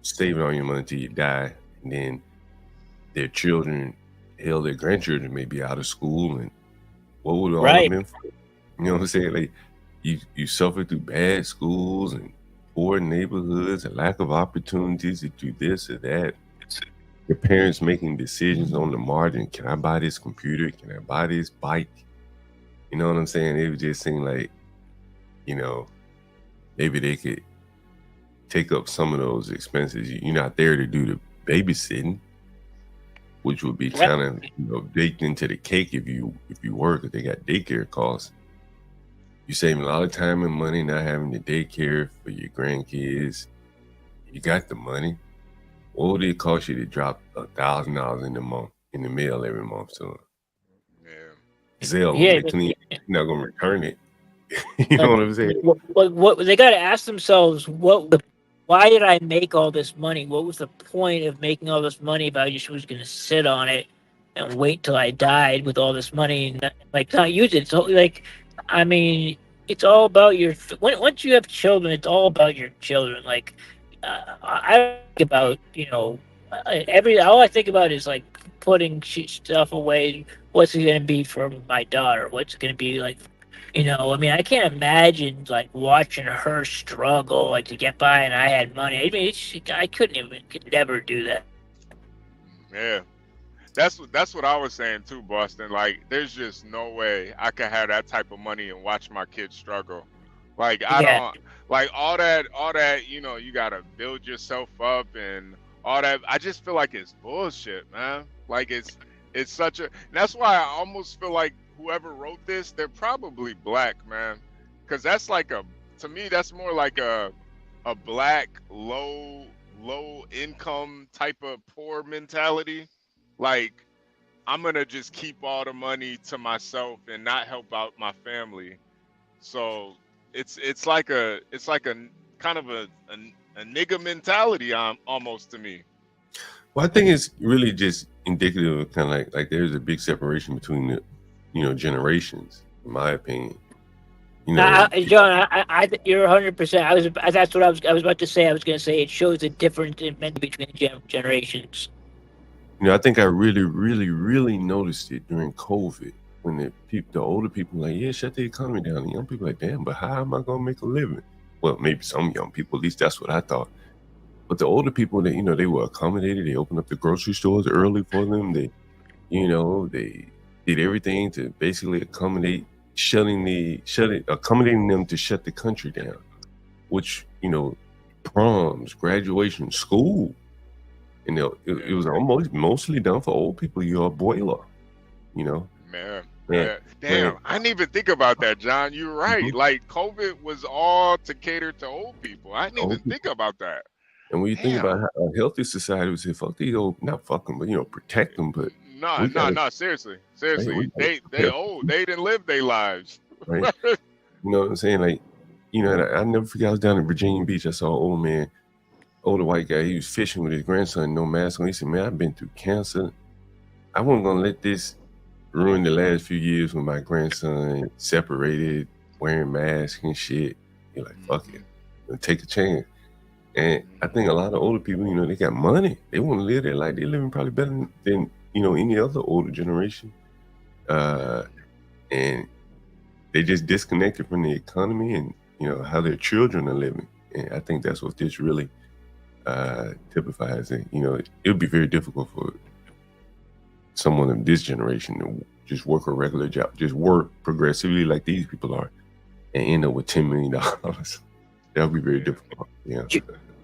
saving all your money until you die, and then their children, hell, their grandchildren may be out of school, and what would all Right. of them? You know what I'm saying? Like you suffer through bad schools and poor neighborhoods and lack of opportunities to do this or that. Your parents making decisions on the margin. Can I buy this computer? Can I buy this bike? You know what I'm saying? It would just seem like, you know, maybe they could take up some of those expenses. You're not there to do the babysitting, which would be kind of, you know, baked into the cake if you work, if they got daycare costs. You're saving a lot of time and money not having the daycare for your grandkids. You got the money. What would it cost you to drop $1,000 in the mail every month to them? Zelle, you're not gonna return it. You know what I'm saying? What they got to ask themselves? Why did I make all this money? What was the point of making all this money if I just was going to sit on it and wait till I died with all this money and not use it? So like, I mean, it's all about once you have children, it's all about your children. Like, I think about, all I think about is like putting stuff away. What's it going to be for my daughter? What's it going to be like? I mean, I can't imagine like watching her struggle like to get by, and I had money. I mean, I could never do that. Yeah. That's what I was saying too, Boston. Like, there's just no way I could have that type of money and watch my kids struggle. Like, I Yeah. don't like all that. You gotta build yourself up and all that. I just feel like it's bullshit, man. Like it's such a. And that's why I almost feel like whoever wrote this, they're probably black, man. Because that's like to me, that's more like a black low income type of poor mentality. Like, I'm gonna just keep all the money to myself and not help out my family. So it's like a kind of a nigga mentality almost to me. Well, I think it's really just indicative of kind of like there's a big separation between the generations, in my opinion. John, you're 100%. That's what I was about to say. I was going to say it shows a difference in mentality between generations. I think I really, really, really noticed it during COVID when the older people were like, yeah, shut the economy down. And young people like, damn, but how am I gonna make a living? Well, maybe some young people, at least that's what I thought. But the older people, that they were accommodated. They opened up the grocery stores early for them. They did everything to basically accommodating them to shut the country down. Which proms, graduation, school. It was almost mostly done for old people. You're a boiler, Man. Damn, I didn't even think about that, John. You're right. Mm-hmm. Like, COVID was all to cater to old people. I didn't even think about that. And when you think about how a healthy society would say, fuck these old, not fuck them, but protect them. But no, seriously. They old. They didn't live their lives. Right. You know what I'm saying? Like, I never forget. I was down in Virginia Beach. I saw an old man. Older white guy, he was fishing with his grandson, no mask on. He said, man, I've been through cancer. I wasn't going to let this ruin the last few years with my grandson separated, wearing masks and shit. You're like, fuck it. Take a chance. And I think a lot of older people, they got money. They want to live their life. They're living probably better than any other older generation. And they just disconnected from the economy and, how their children are living. And I think that's what this really typifies it. It would be very difficult for someone of this generation to just work a regular job, just work progressively like these people are, and end up with $10 million. That would be very difficult. Yeah.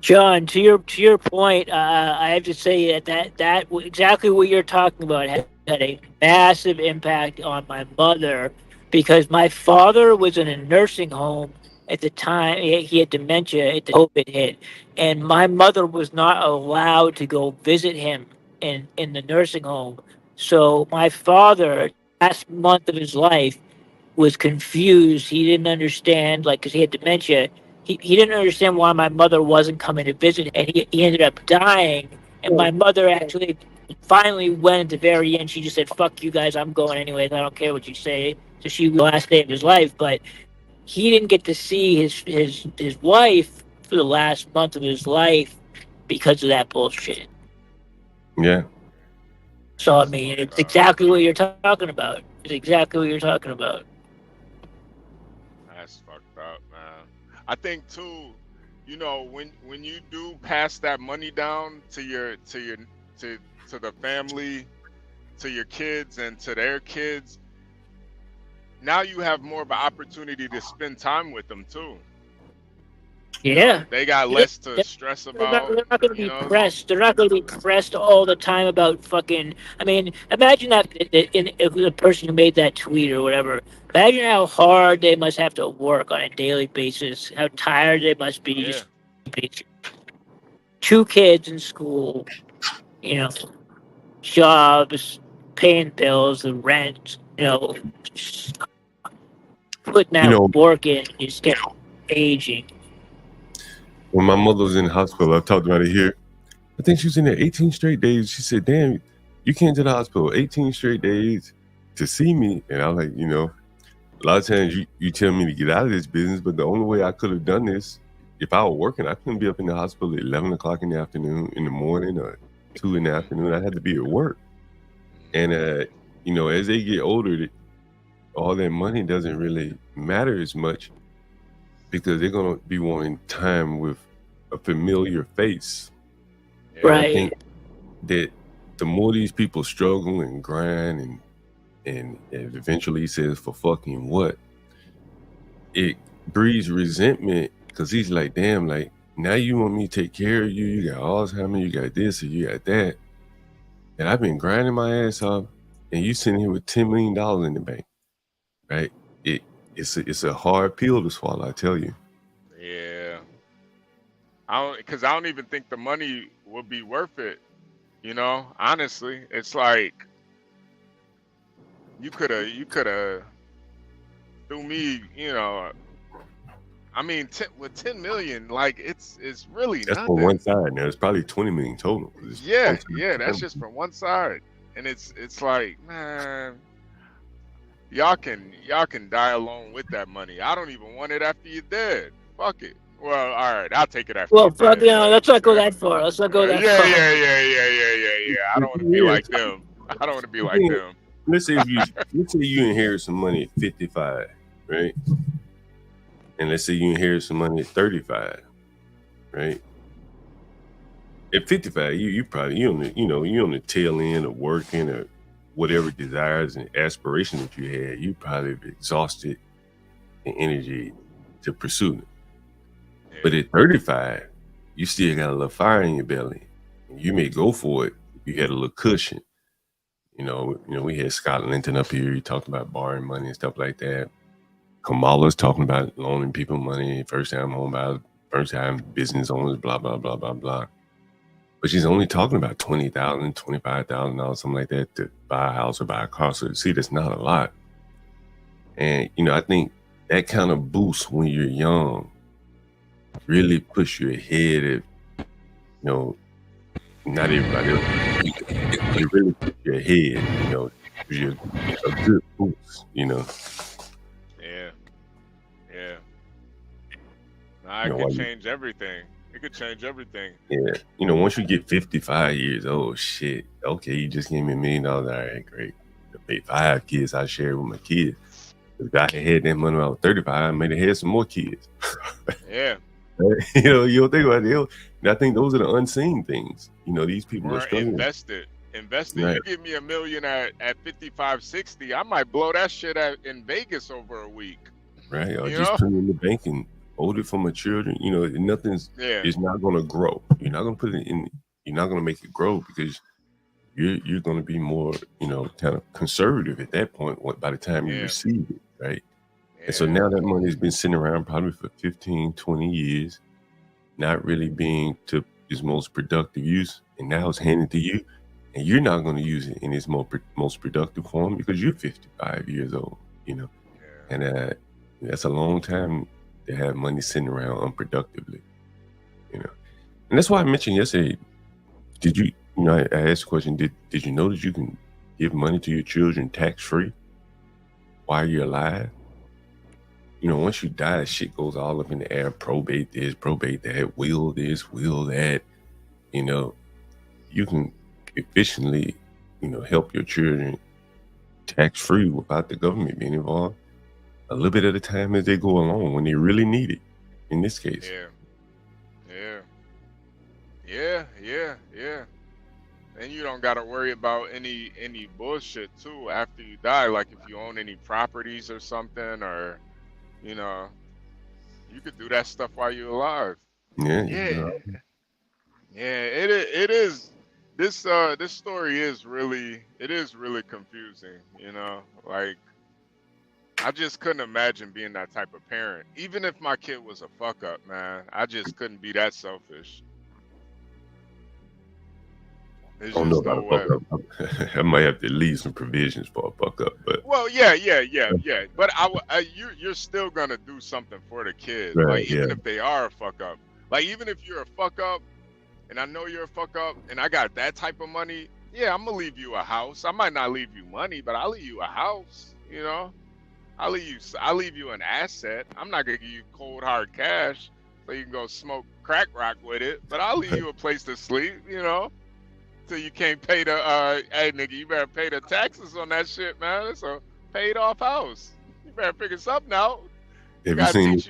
John, to your point, I have to say that exactly what you're talking about had a massive impact on my mother, because my father was in a nursing home at the time. He had dementia at the COVID hit, and my mother was not allowed to go visit him in the nursing home. So my father, last month of his life, was confused. He didn't understand, because he had dementia. He didn't understand why my mother wasn't coming to visit, and he ended up dying. And my mother actually finally went at the very end. She just said, "Fuck you guys, I'm going anyways. I don't care what you say." So she was the last day of his life, but he didn't get to see his wife for the last month of his life because of that bullshit. Yeah. So I mean, it's exactly what you're talking about. It's exactly what you're talking about. That's fucked up, man. I think too, when you do pass that money down to the family, to your kids and to their kids, now you have more of an opportunity to spend time with them too. Yeah. They got less to stress about. They're not going to be pressed. They're not going to be pressed all the time about fucking. I mean, imagine that if the person who made that tweet or whatever. Imagine how hard they must have to work on a daily basis. How tired they must be. Yeah. Just 2 kids in school. Jobs, paying bills, the rent. Putting out work in. Just getting aging. When my mother was in the hospital, I've talked about it here. I think she was in there 18 straight days. She said, damn, you came to the hospital 18 straight days to see me. And I was like, a lot of times you tell me to get out of this business, but the only way I could have done this if I were working, I couldn't be up in the hospital at 11 o'clock in the afternoon, in the morning, or 2 in the afternoon. I had to be at work. And, you know, as they get older, all that money doesn't really matter as much because they're going to be wanting time with a familiar face. And I think that the more these people struggle and grind and eventually he says, for fucking what? It breeds resentment because he's like, damn, like, now you want me to take care of you. You got Alzheimer's, you got this, or you got that. And I've been grinding my ass off, and you sitting here with $10 million in the bank, right? It's a hard pill to swallow, I tell you. Yeah. I don't even think the money would be worth it. You know, honestly, it's like you could have threw me, you know. I mean, with 10 million, like it's really That's nothing. for one side. Now it's probably 20 million total. Yeah, that's just from one side, and it's like, man, y'all can die alone with that money. I don't even want it after you're dead. Fuck it. Well, all right, I'll take it after. Well, fuck, you know, let's not go that far. Let's not go that far. Yeah. I don't want to be like them. I don't want to be like them. Let's say you inherit some money at 55, right? And let's say you inherit some money at 35, right? At 55, you probably you on the tail end of working or whatever desires and aspirations that you had. You probably have exhausted the energy to pursue it. Yeah. But at 35, you still got a little fire in your belly. You may go for it if you had a little cushion. You know, we had Scott Linton up here. He talked about borrowing money and stuff like that. Kamala's talking about loaning people money, first-time home buyers, first-time business owners, blah, blah, blah, blah, blah. But she's only talking about $20,000, $25,000, something like that to buy a house or buy a car. So, see, that's not a lot. And, you know, I think that kind of boost when you're young really push you ahead of, you know, not everybody else. It really push you ahead, you know, you're a good boost, you know. It could change everything. It could change everything. Yeah. You know, once you get 55 years old, shit, okay, you just gave me $1 million. All right, great. If I have kids, I share it with my kids. If I had that money when I was 35, I might have had some more kids. Yeah. You know, you don't think about it. I think those are the unseen things. You know, these people are struggling. Invest it. Right. You give me $1 million at 55, 60, I might blow that shit out in Vegas over a week. Right. Or just put it in the bank and hold it for my children. You know, it's not going to grow. You're not going to put it in. You're not going to make it grow because you're going to be more, you know, kind of conservative at that point by the time you receive it, right? Yeah. And so now that money has been sitting around probably for 15, 20 years, not really being to its most productive use, and now it's handed to you, and you're not going to use it in its most productive form because you're 55 years old, you know, and that's a long time to have money sitting around unproductively, you know. And that's why I mentioned yesterday, I asked the question, did you know that you can give money to your children tax-free while you're alive? You know, once you die, shit goes all up in the air, probate this, probate that, will this, will that. You know, you can efficiently, you know, help your children tax-free without the government being involved a little bit at a time as they go along when they really need it, in this case. Yeah. And you don't got to worry about any bullshit, too, after you die. Like, if you own any properties or something, or, you know, you could do that stuff while you're alive. Yeah. It is. This story is really confusing, you know, like, I just couldn't imagine being that type of parent. Even if my kid was a fuck up, man, I just couldn't be that selfish. There's just no way. I might have to leave some provisions for a fuck up, but well, yeah. But you're still gonna do something for the kid, right, like even if they are a fuck up. Like even if you're a fuck up, and I know you're a fuck up, and I got that type of money, yeah, I'm gonna leave you a house. I might not leave you money, but I'll leave you a house. You know. I'll leave you an asset. I'm not gonna give you cold hard cash. so you can go smoke crack rock with it. But I'll leave you a place to sleep, you know, till you can't pay the. Hey, nigga, you better pay the taxes on that shit, man. It's a paid off house. You better figure something out. Have you seen?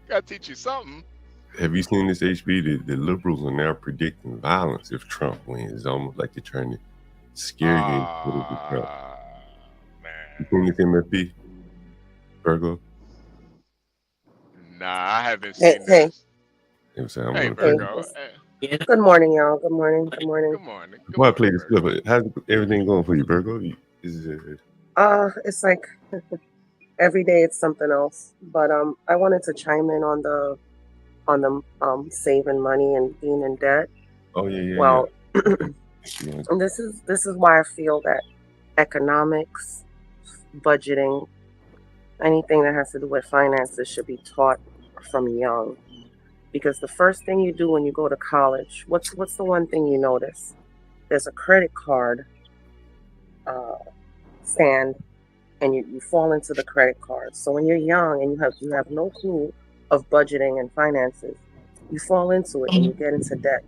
Gotta teach you something. Have you seen this HB? The liberals are now predicting violence if Trump wins. It's almost like they're trying to scare you into voting for Trump. You seen this MFP, Virgo? Nah, I haven't seen this. Hey, Virgo. Hey. Good morning, y'all. Good morning. Good morning. Good morning. Why play this clip? How's everything going for you, Virgo? It's like every day it's something else. But I wanted to chime in on the saving money and being in debt. Oh yeah. Well, and this is why I feel that economics, budgeting, anything that has to do with finances should be taught from young. Because the first thing you do when you go to college, what's the one thing you notice? There's a credit card stand, and you fall into the credit card. So when you're young and you have no clue of budgeting and finances, you fall into it and you get into debt.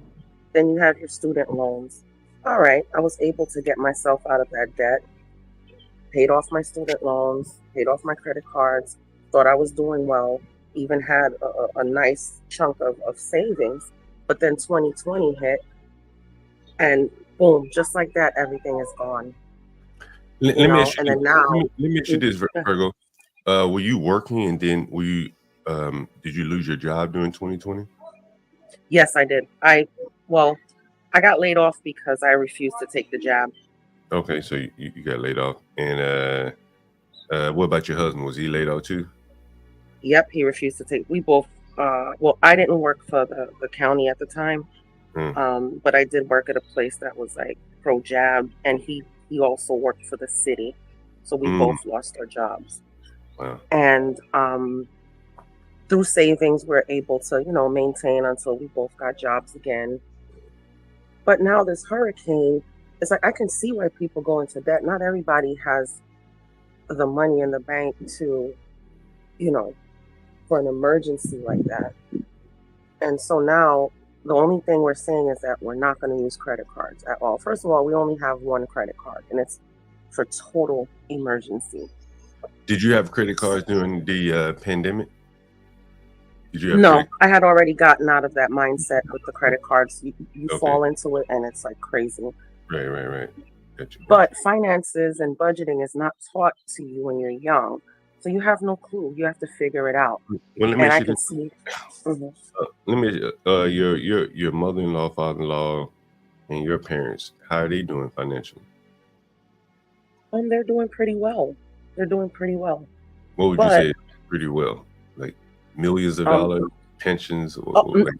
Then you have your student loans. All right, I was able to get myself out of that debt, paid off my student loans, paid off my credit cards, thought I was doing well, even had a nice chunk of savings. But then 2020 hit, and boom, just like that, everything is gone. Let me ask you this, Virgo. Were you working, and then did you lose your job during 2020? Yes, I did. I got laid off because I refused to take the jab. Okay, so you got laid off. And what about your husband? Was he laid off too? Yep, he refused to take. We both. I didn't work for the county at the time, but I did work at a place that was like pro jab, and he also worked for the city, so we both lost our jobs. Wow. And through savings, we're able to maintain until we both got jobs again. But now this hurricane, it's like I can see why people go into debt. Not everybody has the money in the bank to, for an emergency like that. And so now the only thing we're saying is that we're not going to use credit cards at all. First of all, we only have one credit card, and it's for total emergency. Did you have credit cards during the pandemic? No, I had already gotten out of that mindset with the credit cards. You fall into it, and it's like crazy. Right. Gotcha. But finances and budgeting is not taught to you when you're young, so you have no clue. You have to figure it out. Well, let me and I see can see. Let me. Your mother-in-law, father-in-law, and your parents. How are they doing financially? They're doing pretty well. What would you say? Pretty well, like millions of dollars pensions?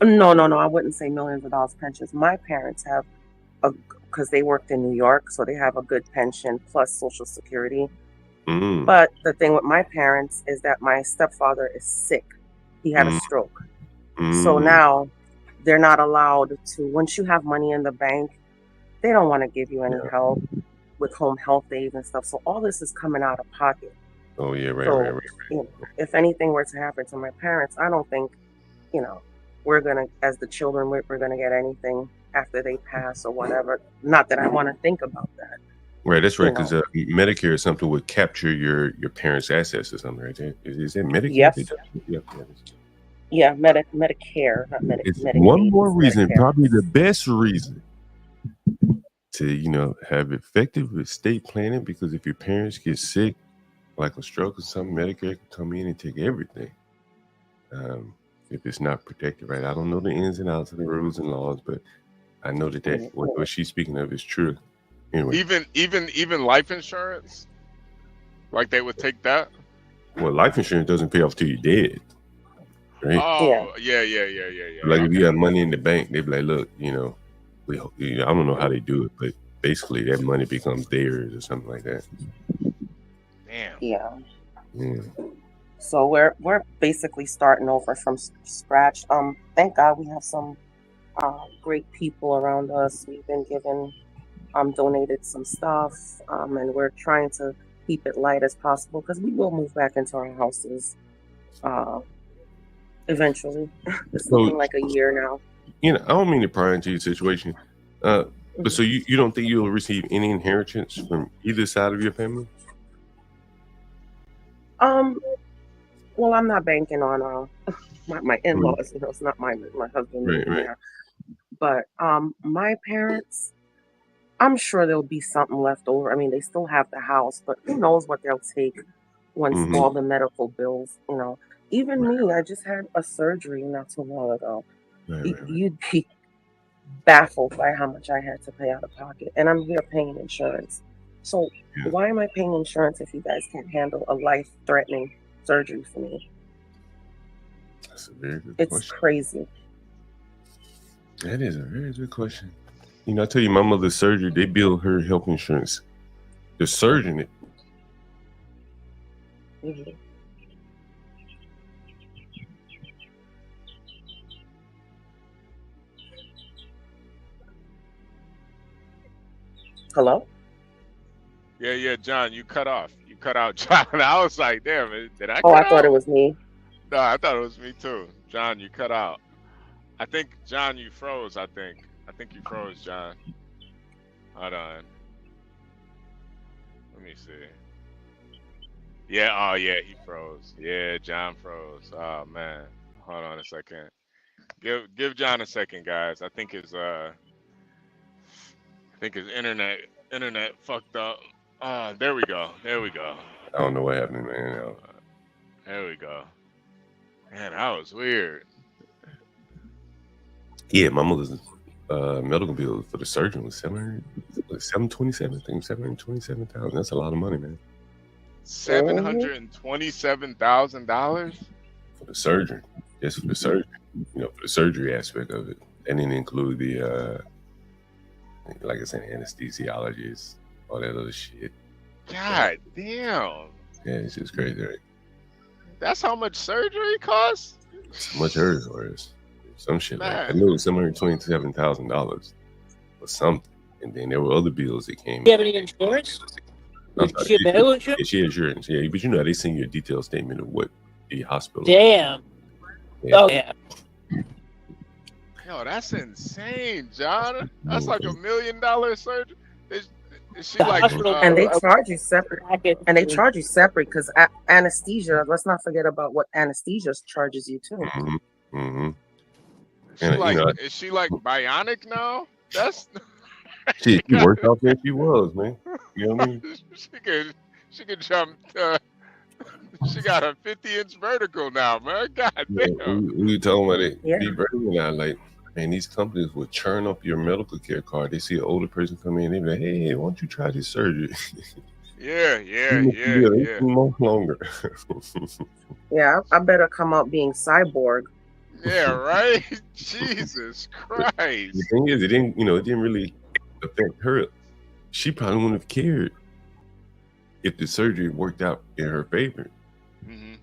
No. I wouldn't say millions of dollars pensions. My parents have because they worked in New York, so they have a good pension plus Social Security. But the thing with my parents is that my stepfather is sick. He had a stroke. So now they're not allowed to, once you have money in the bank, they don't want to give you any help with home health aides and stuff. So all this is coming out of pocket. Oh, yeah, right. If anything were to happen to my parents, I don't think, we're going to, as the children, we're going to get anything after they pass or whatever. Not that I want to think about that. Right, that's right, because Medicare is something would capture your parents' assets or something, right? Is it Medicare? Yes. Yeah, Medicare, not Medicaid. It's one more reason, Medicare. Probably the best reason to, have effective estate planning, because if your parents get sick, like a stroke or something, Medicare can come in and take everything. If it's not protected, right? I don't know the ins and outs of the rules and laws, but I know that what she's speaking of is true. Anyway. Even life insurance, like they would take that. Well, life insurance doesn't pay off till you're dead, right? Oh, yeah. Like if you have money in the bank, they be like, look, I don't know how they do it, but basically that money becomes theirs or something like that. Damn. Yeah. Yeah. So we're basically starting over from scratch. Thank God we have some great people around us. We've been given. Donated some stuff, and we're trying to keep it light as possible because we will move back into our houses Eventually, it's So, looking like a year now. I don't mean to pry into your situation, but so you don't think you'll receive any inheritance from either side of your family? Well, I'm not banking on my in-laws. It's not my husband Right, living right. there, but my parents. I'm sure there'll be something left over. I mean, they still have the house, but who knows what they'll take once Mhm. all the medical bills. Even me, I just had a surgery not too long ago. Right, right. You'd be baffled by how much I had to pay out of pocket, and I'm here paying insurance. So Yeah. why am I paying insurance if you guys can't handle a life-threatening surgery for me? That's a very good It's question. crazy. That is a very good question. I tell you, my mother's surgery, they billed her health insurance. The surgeon, Mhm. Hello? Yeah, John, you cut off. You cut out, John. I was like, damn, did I Oh, cut I thought out? it was me. No, I thought it was me too. John, you cut out. I think, John, you froze, I think. I think you froze, John. Hold on. Let me see. Yeah, oh yeah, he froze. Yeah, John froze. Oh man. Hold on a second. Give John a second, guys. I think his internet fucked up. There we go. There we go. I don't know what happened, man. There we go. Man, that was weird. Yeah, my mother's medical bill for the surgeon was $727. I think $727,000. That's a lot of money, man. $727,000 For the surgeon, just for the surgery, for the surgery aspect of it, and then include the like I said, anesthesiologists, all that other shit. God damn. Yeah, it's just crazy, right? That's how much surgery costs? How much hers was? Some shit like Man. I knew it was $727,000 or something, and then there were other bills that came. Do you have any insurance? I'm Did sorry, she have medical insurance? Yeah, she has insurance. Yeah, but they send you a detailed statement of what the hospital. Damn. Yeah. Oh yeah. Yo, that's insane, John. That's like $1 million surgery. Is she The like? hospital- And they charge you separate. And they charge you separate because anesthesia. Let's not forget about what anesthesia charges you too. Mm-hmm. Mm-hmm. Is she like? Is she like bionic now? That's. She worked out there. She was, man. You know what I mean? She could jump. She got a 50-inch vertical now, man. God damn. Yeah, we were talking about it. Be vertical now, like, man, these companies will churn up your medical care card. They see an older person come in, they be like, hey, why don't you try this surgery? Yeah. Months longer. Yeah, I better come out being cyborg. Yeah, right. Jesus Christ. The thing is, it didn't really affect her. She probably wouldn't have cared if the surgery worked out in her favor. Mm-hmm.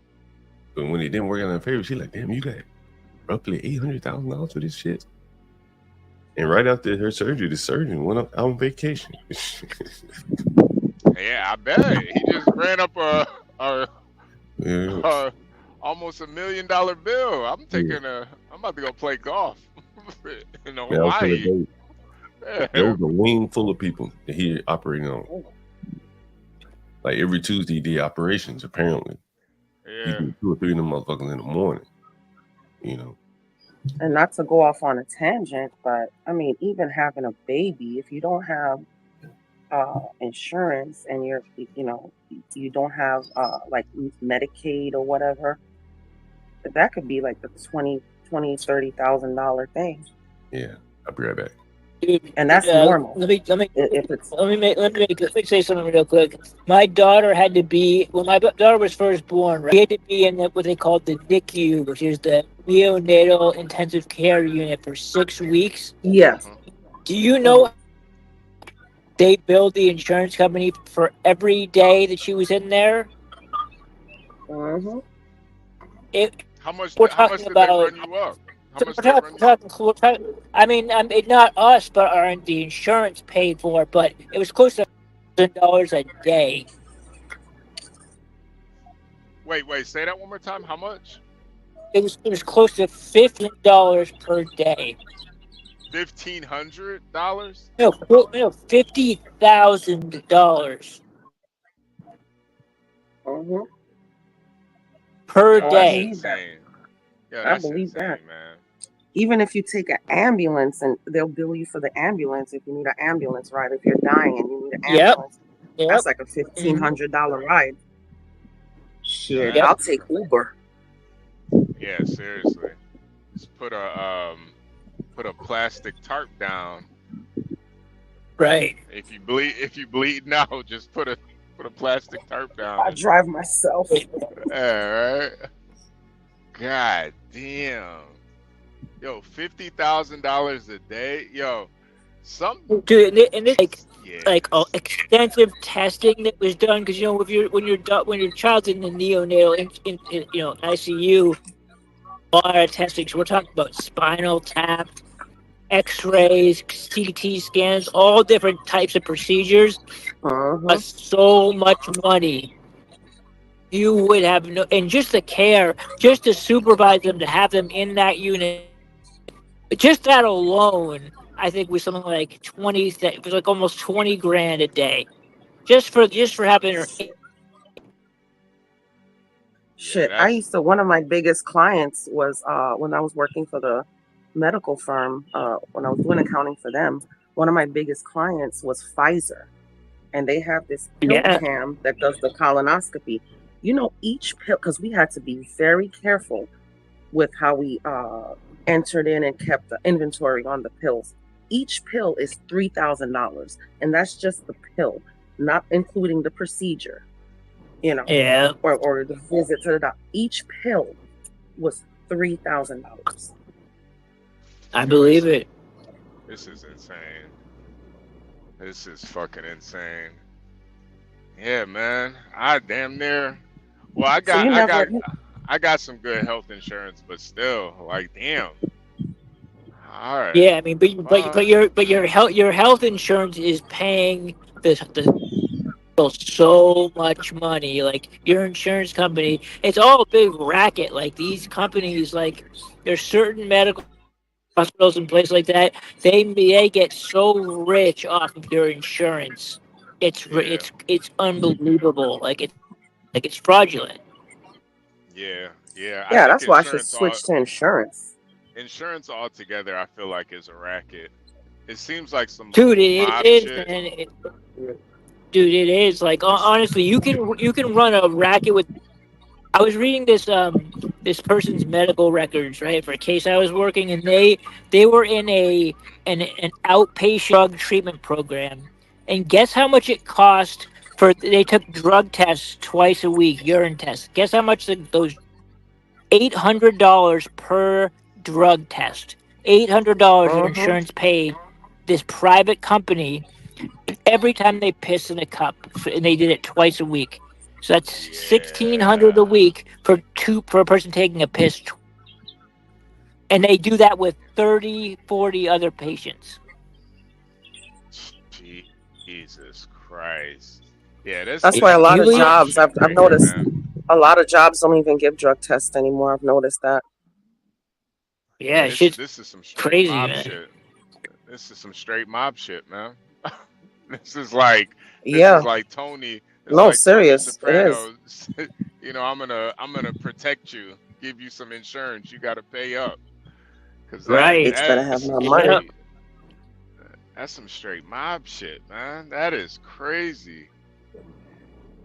But when it didn't work out in her favor, she's like, damn, you got roughly $800,000 for this shit. And right after her surgery, the surgeon went out on vacation. Yeah, I bet he just ran up a almost $1 million bill. I'm about to go play golf in Hawaii. There was a wing full of people that he operating on. Like every Tuesday, he did operations, apparently. Yeah. He did 2 or 3 of them motherfuckers in the morning. And not to go off on a tangent, but I mean, even having a baby, if you don't have insurance and you don't have like Medicaid or whatever, that could be like the $20,000-$30,000 thing. Yeah, I'll be right back. Dude, and that's normal. Let me say something real quick. My daughter had to be when my daughter was first born. Right, she had to be in what they called the NICU, which is the neonatal intensive care unit, for 6 weeks. Yes. Do you know they billed the insurance company for every day that she was in there? Mm-hmm. How much We're did talking they about. run you up? I mean, not us, but the insurance paid for, but it was close to $1,000 a day. Wait, say that one more time. How much? it was close to $50 per day. $1,500? No, $50,000 Mm-hmm. per Yo, Oh, I that's day. believe that. insane. Yo, I that's believe that. insane, man. Even if you take an ambulance and they'll bill you for the ambulance if you need an ambulance ride. If you're dying and you need an Yep, ambulance, yep, that's like a hmm $1,500 ride. Yo, Shit, that yep. I'll take Uber. yeah, seriously. Just put a plastic tarp down. Right. If you bleed now, just put a plastic tarp down I and drive myself. yeah, right. God damn. Yo, $50,000 a day. Yo, some Dude, and it's yeah. like extensive testing that was done because if you're when your child's in the neonatal in ICU, a lot of testing. So we're talking about spinal tap, X-rays, CT scans, all different types of procedures. Uh-huh. So much money you would have no, and just the care, just to supervise them, to have them in that unit. Just that alone, I think was something like 20. It was like almost 20 grand a day, just for having her. Yeah, Shit, one of my biggest clients was when I was working for the medical firm, when I was doing accounting for them, one of my biggest clients was Pfizer. And they have this pill Yeah. cam that does the colonoscopy. Each pill, because we had to be very careful with how we entered in and kept the inventory on the pills. Each pill is $3,000, and that's just the pill, not including the procedure. Yeah. Or the visit to the doctor. Each pill was $3,000. I believe it. This is insane. This is fucking insane. Yeah, man. I damn near. Well, I got some good health insurance, but still, like, damn. All right. Yeah, I mean, but your health insurance is paying the so much money. Like your insurance company, it's all a big racket. Like these companies, like there's certain medical hospitals and places like that. They get so rich off of your insurance. It's unbelievable. It's fraudulent. Yeah, yeah. I Yeah, think that's why I should switch to insurance. insurance altogether, I feel like is a racket. It seems like some Dude, it mob is, shit. man. Dude, it is. Like honestly, you can run a racket with. I was reading this person's medical records, right, for a case I was working, and they were in an outpatient drug treatment program, and guess how much it cost for they took drug tests twice a week, urine tests. Guess how much those $800 per drug test. $800 their insurance paid this private company every time they piss in a cup, and they did it twice a week. So that's $1,600 a week for a person taking a piss, and they do that with 30, 40 other patients. Jesus Christ. Yeah, that's why a lot of jobs I've noticed. Man. A lot of jobs don't even give drug tests anymore. I've noticed that. Yeah, this is some straight crazy, mob man. shit. This is some straight mob shit, man. This is like Tony. No, like serious. Tony It is. Soprano. I'm gonna protect you. Give you some insurance. You got to pay up. Cause Bitch better have my money. That's some straight mob shit, man. That is crazy.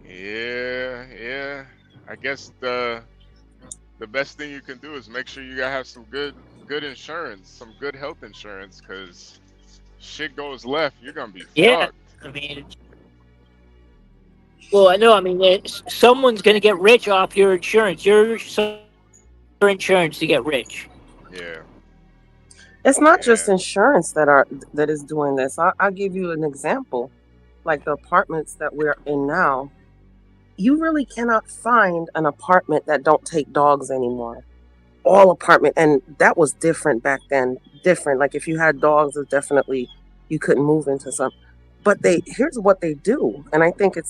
Yeah. I guess the best thing you can do is make sure you gotta have some good insurance, some good health insurance, because shit goes left, you're gonna be fucked. I mean, well, I know. I mean, someone's gonna get rich off your insurance. Your insurance to get rich. Yeah. It's not just insurance that is doing this. I'll give you an example. Like the apartments that we're in now, you really cannot find an apartment that don't take dogs anymore. All apartment, and that was different back then. Different. Like if you had dogs, it definitely you couldn't move into some. But here's what they do, and I think I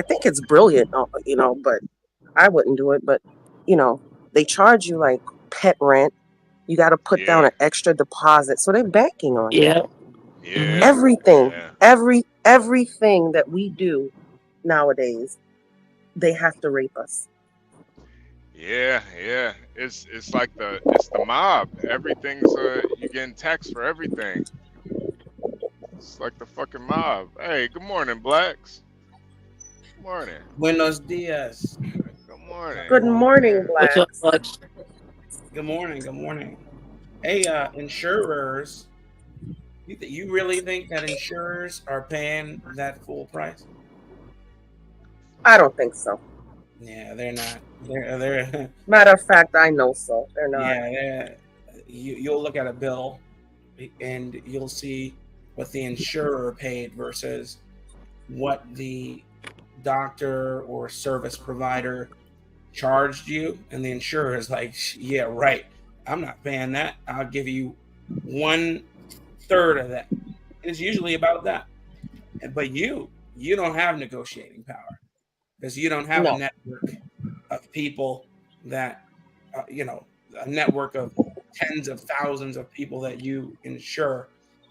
think it's brilliant. But I wouldn't do it. But They charge you like pet rent. You got to put down Yeah. an extra deposit. So they're banking on you. Yeah. Yeah. Everything, Yeah. everything that we do nowadays, they have to rape us. Yeah, yeah. It's like it's the mob. Everything's you getting taxed for everything. It's like the fucking mob. Hey, good morning, blacks. Good morning. Buenos dias. Good morning. Good morning, What's up, blacks. Flex? Good morning. Good morning. Hey, insurers. You really think that insurers are paying that full price? I don't think so. Yeah, they're not. They're Matter of fact, I know so. They're not. yeah. You'll look at a bill, and you'll see what the insurer paid versus what the doctor or service provider charged you, and the insurer is like, yeah, right, I'm not paying that. I'll give you 1/3 of that. It's usually about that. But you don't have negotiating power because you don't have a No. network of people that a network of tens of thousands of people that you insure,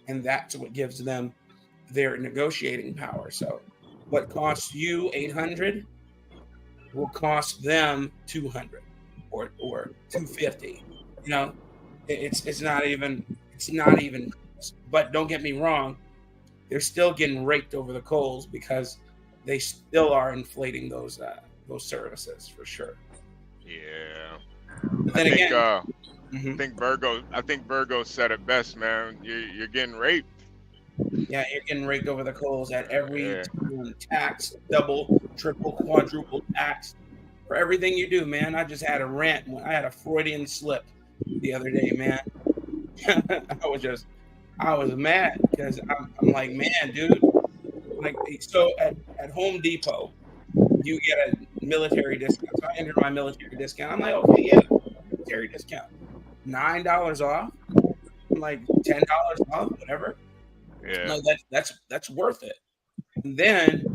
and that's what gives them their negotiating power. So what costs you 800 will cost them 200 or 250. It's not even but don't get me wrong, they're still getting raked over the coals because they still are inflating those services for sure. Yeah. But then again, I think Virgo said it best, man. You're getting raped. yeah, you're getting raked over the coals at every tax, double, triple, quadruple tax for everything you do, man. I just had a rant. I had a Freudian slip the other day, man. I was mad because I'm like, man, dude. Like, so at Home Depot, you get a military discount. So I entered my military discount. I'm like, okay, yeah, military discount. $9 off. I'm like $10 off, whatever. Yeah. Like that's worth it. And then,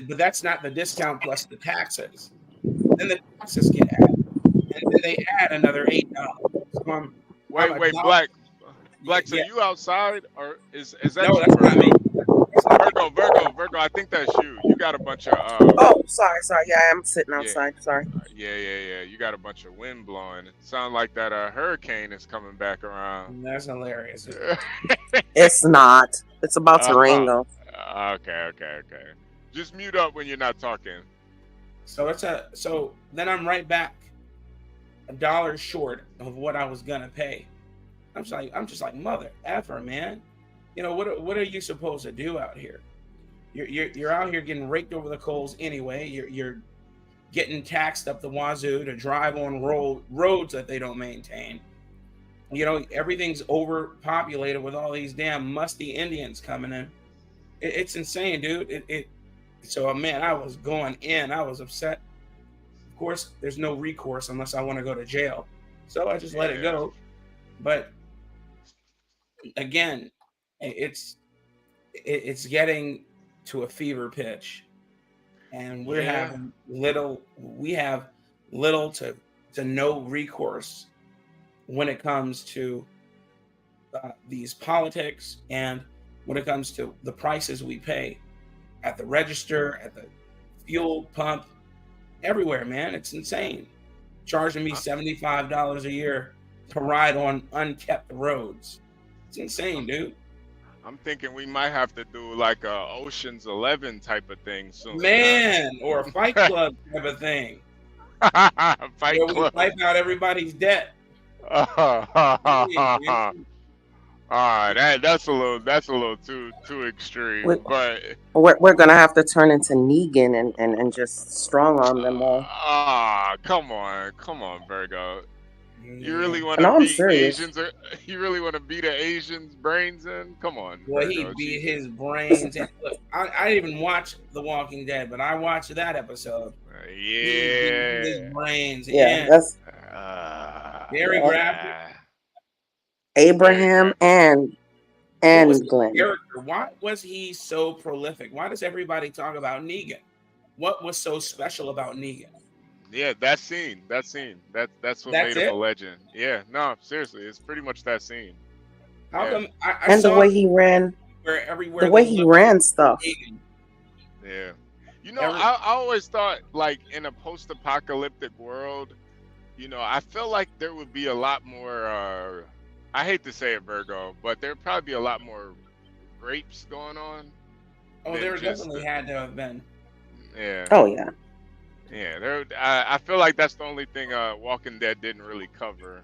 but that's not the discount plus the taxes. Then the taxes get added, and then they add another $8. So Wait, Blacks, are you outside or is that no? you, That's not me. Virgo, I think that's you. You got a bunch of Oh, sorry. Yeah, I'm sitting outside. Sorry. Yeah. You got a bunch of wind blowing. It sounds like that hurricane is coming back around. That's hilarious. It's not. It's about to rain though. Okay. Just mute up when you're not talking. So then I'm right back $1 short of what I was gonna pay. I'm just like mother effer, man. What are you supposed to do out here? You're out here getting raked over the coals anyway. You're getting taxed up the wazoo to drive on roads that they don't maintain. Everything's overpopulated with all these damn musty Indians coming in. It's insane, dude. So man, I was going in. I was upset. Of course, there's no recourse unless I want to go to jail. So I just let it go. But again, it's getting to a fever pitch, and we have little to no recourse when it comes to these politics and when it comes to the prices we pay at the register, at the fuel pump, everywhere, man. It's insane. Charging me $75 a year to ride on unkept roads. It's insane, dude. I'm thinking we might have to do like a Ocean's 11 type of thing soon. Man, or a Fight Club type of thing. Fight Club. We wipe out everybody's debt. That's a little too extreme. But we're gonna have to turn into Negan and just strong arm them all. Come on, Virgo. You really want No, to I'm beat serious. Asians? You really want to beat the Asians' brains in? Come on. Well, Virgo. he beat his brains. And look, I didn't even watch The Walking Dead, but I watched that episode. He beat his brains. Yeah, in. that's very graphic. Abraham and Glenn. Character. Why was he so prolific? Why does everybody talk about Negan? What was so special about Negan? Yeah, that scene. That's what That's made him a it. legend. Yeah, no, seriously, it's pretty much that scene. How Yeah, come I And the saw way he ran, where the everywhere way they he look, ran stuff. Negan, yeah. You know, every I always thought like in a post-apocalyptic world, I feel like there would be a lot more. I hate to say it, Virgo, but there'd probably be a lot more rapes going on oh, than there just definitely had to have been. yeah, Oh yeah. yeah. I feel like that's the only thing Walking Dead didn't really cover.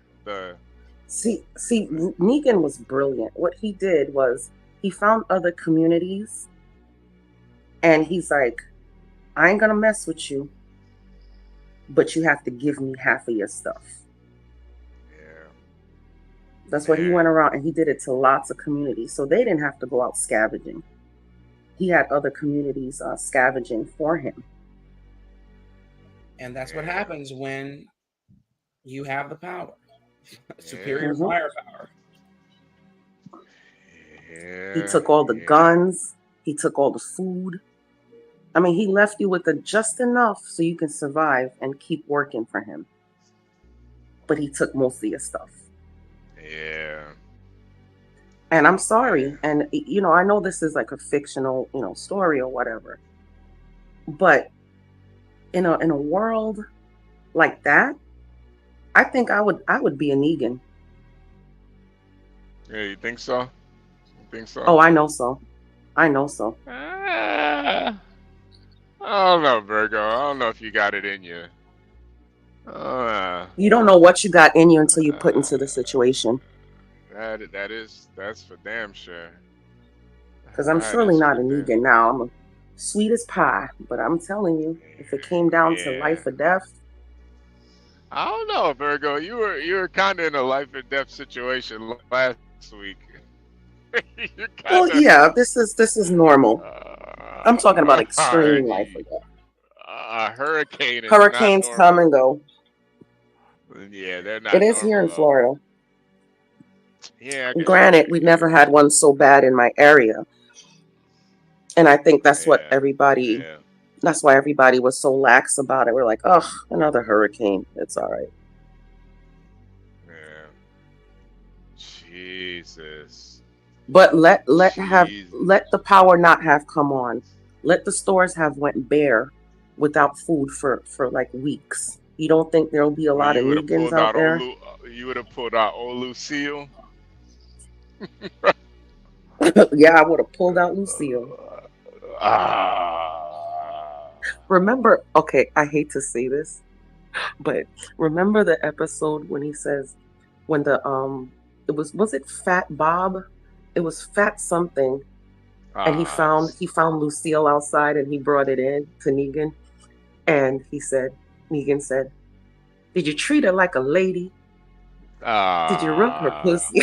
See, Negan was brilliant. What he did was he found other communities, and he's like, I ain't gonna mess with you, but you have to give me half of your stuff. Yeah, That's what he man. went around, and he did it to lots of communities, so they didn't have to go out scavenging. He had other communities scavenging for him. And that's what Yeah. happens when you have the power. Superior Mhm. firepower. Yeah. He took all the guns. He took all the food. I mean, he left you with just enough so you can survive and keep working for him. But he took most of your stuff. Yeah. And I'm sorry. And, I know this is like a fictional, story or whatever. But in a world like that, I think I would be a Negan. Yeah, you think so? You think so? Oh, I know so. I know so. I don't know, Virgo. I don't know if you got it in you. You don't know what you got in you until you put into the situation. That's for damn sure. Because I'm That surely is not for a damn. Negan now. I'm a sweet as pie. But I'm telling you, if it came down to Yeah. life or death, I don't know, Virgo. You were kind of in a life or death situation last week. You're well, kind of. yeah, this is normal. I'm talking about extreme life or death. A hurricane is not Hurricanes come normal. and go. Yeah, they're It not is here normal in though. Florida. Yeah, I guess Granted, we never had one so bad in my area. And I think that's what yeah. that's why everybody was so lax about it. We're like, oh, another hurricane. It's all right. Yeah. Jesus. But let the power not have come on. Let the stores have went bare without food for like weeks. You don't think there'll be a Well, lot of you would have Negans pulled out out there? You would have pulled out old Lucille. Yeah, I would have pulled out Lucille. Remember, okay, I hate to say this, but remember the episode when he says when the was it Fat Bob? It was Fat something, and he found Lucille outside and he brought it in to Negan, and Negan said, "Did you treat her like a lady? Did you rub her pussy?"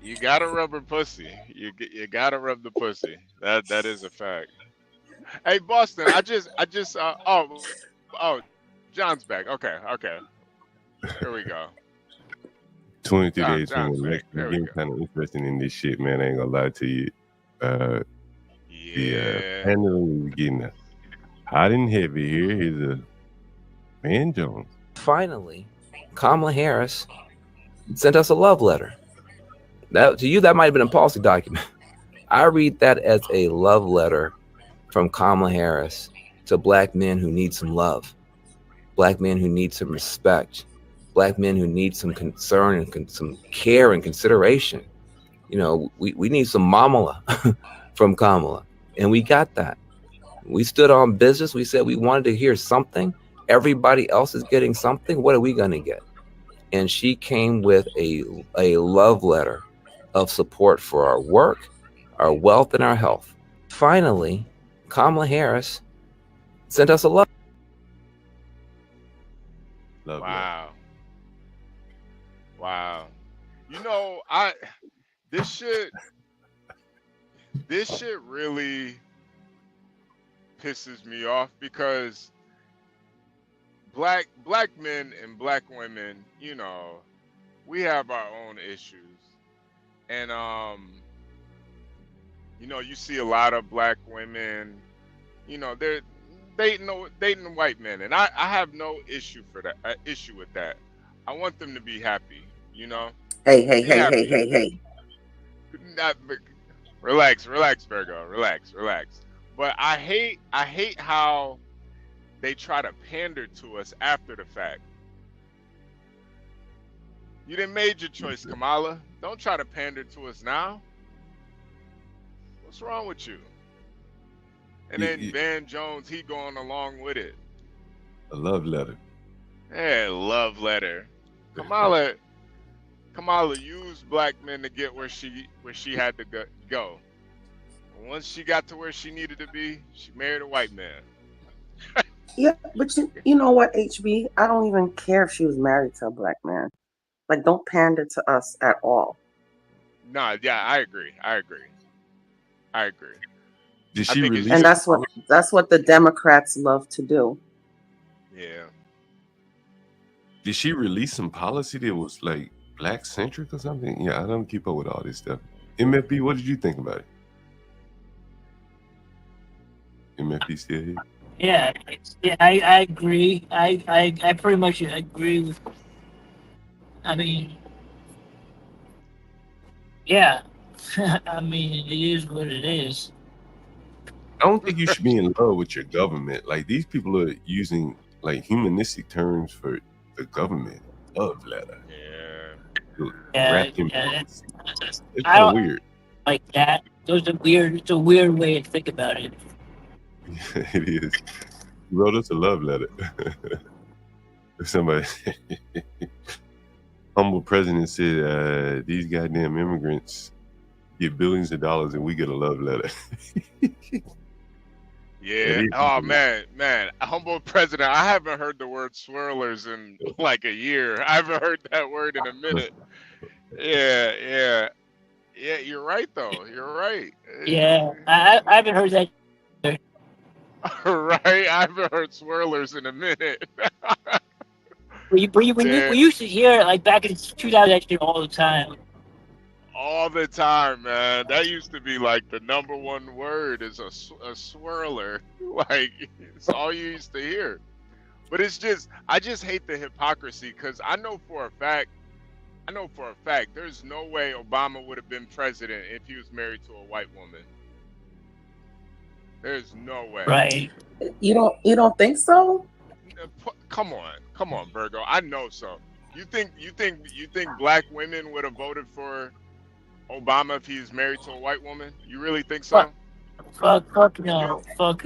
You gotta rub her pussy. You gotta rub the pussy. That is a fact. Hey, Boston. I just oh, John's back. Okay. Here we go. 23 days John's from back. There we getting go. kind of interesting in this shit, man. I ain't gonna lie to you. The Yeah. handling is getting hot and heavy here. Here's a Man Jones. Finally, Kamala Harris sent us a love letter. That to you, that might have been a policy document. I read that as a love letter from Kamala Harris to black men who need some love, black men who need some respect, black men who need some concern and some care and consideration. We need some mamala from Kamala, and we got that. We stood on business. We said we wanted to hear something. Everybody else is getting something. What are we going to get? And she came with a love letter of support for our work, our wealth, and our health. Finally, Kamala Harris sent us a love. Wow. This shit really pisses me off because black men and black women, we have our own issues. And you see a lot of black women, dating white men, and I have no issue for that. Issue with that. I want them to be happy. You know. Hey, Be happy. Not, relax, Virgo. Relax. But I hate how they try to pander to us after the fact. You done made your choice, Kamala. Don't try to pander to us now. What's wrong with you? And then Van Jones, he going along with it. A love letter. Yeah, love letter. Kamala used black men to get where she had to go. And once she got to where she needed to be, she married a white man. Yeah, but you know what, HB? I don't even care if she was married to a black man. Like, don't pander to us at all. Nah, yeah, I agree. Did she release? And that's what the Democrats love to do. Yeah. Did she release some policy that was like black centric or something? Yeah, I don't keep up with all this stuff. MFB, what did you think about it? MFB still here? Yeah, I agree. I pretty much agree with. I mean, yeah. I mean, it is what it is. I don't think you should be in love with your government. Like, these people are using like humanistic terms for the government. Love letter. Yeah, it's I so don't weird. like that. It's a weird way to think about it. It is. He wrote us a love letter. Somebody, humble president said, these goddamn immigrants get billions of dollars and we get a love letter. Yeah. Oh man. Humble president. I haven't heard the word swirlers in like a year. I haven't heard that word in a minute. Yeah. You're right though. You're right. Yeah, I haven't heard that. Right. I haven't heard swirlers in a minute. We used to hear it like back in 2000 all the time. All the time, man. That used to be like the number one word is a swirler. Like, it's all you used to hear. But I just hate the hypocrisy because I know for a fact, there's no way Obama would have been president if he was married to a white woman. There's no way. Right. You don't think so? Come on, Virgo. I know so. You think black women would have voted for Obama if he was married to a white woman? You really think so? Fuck no. I thought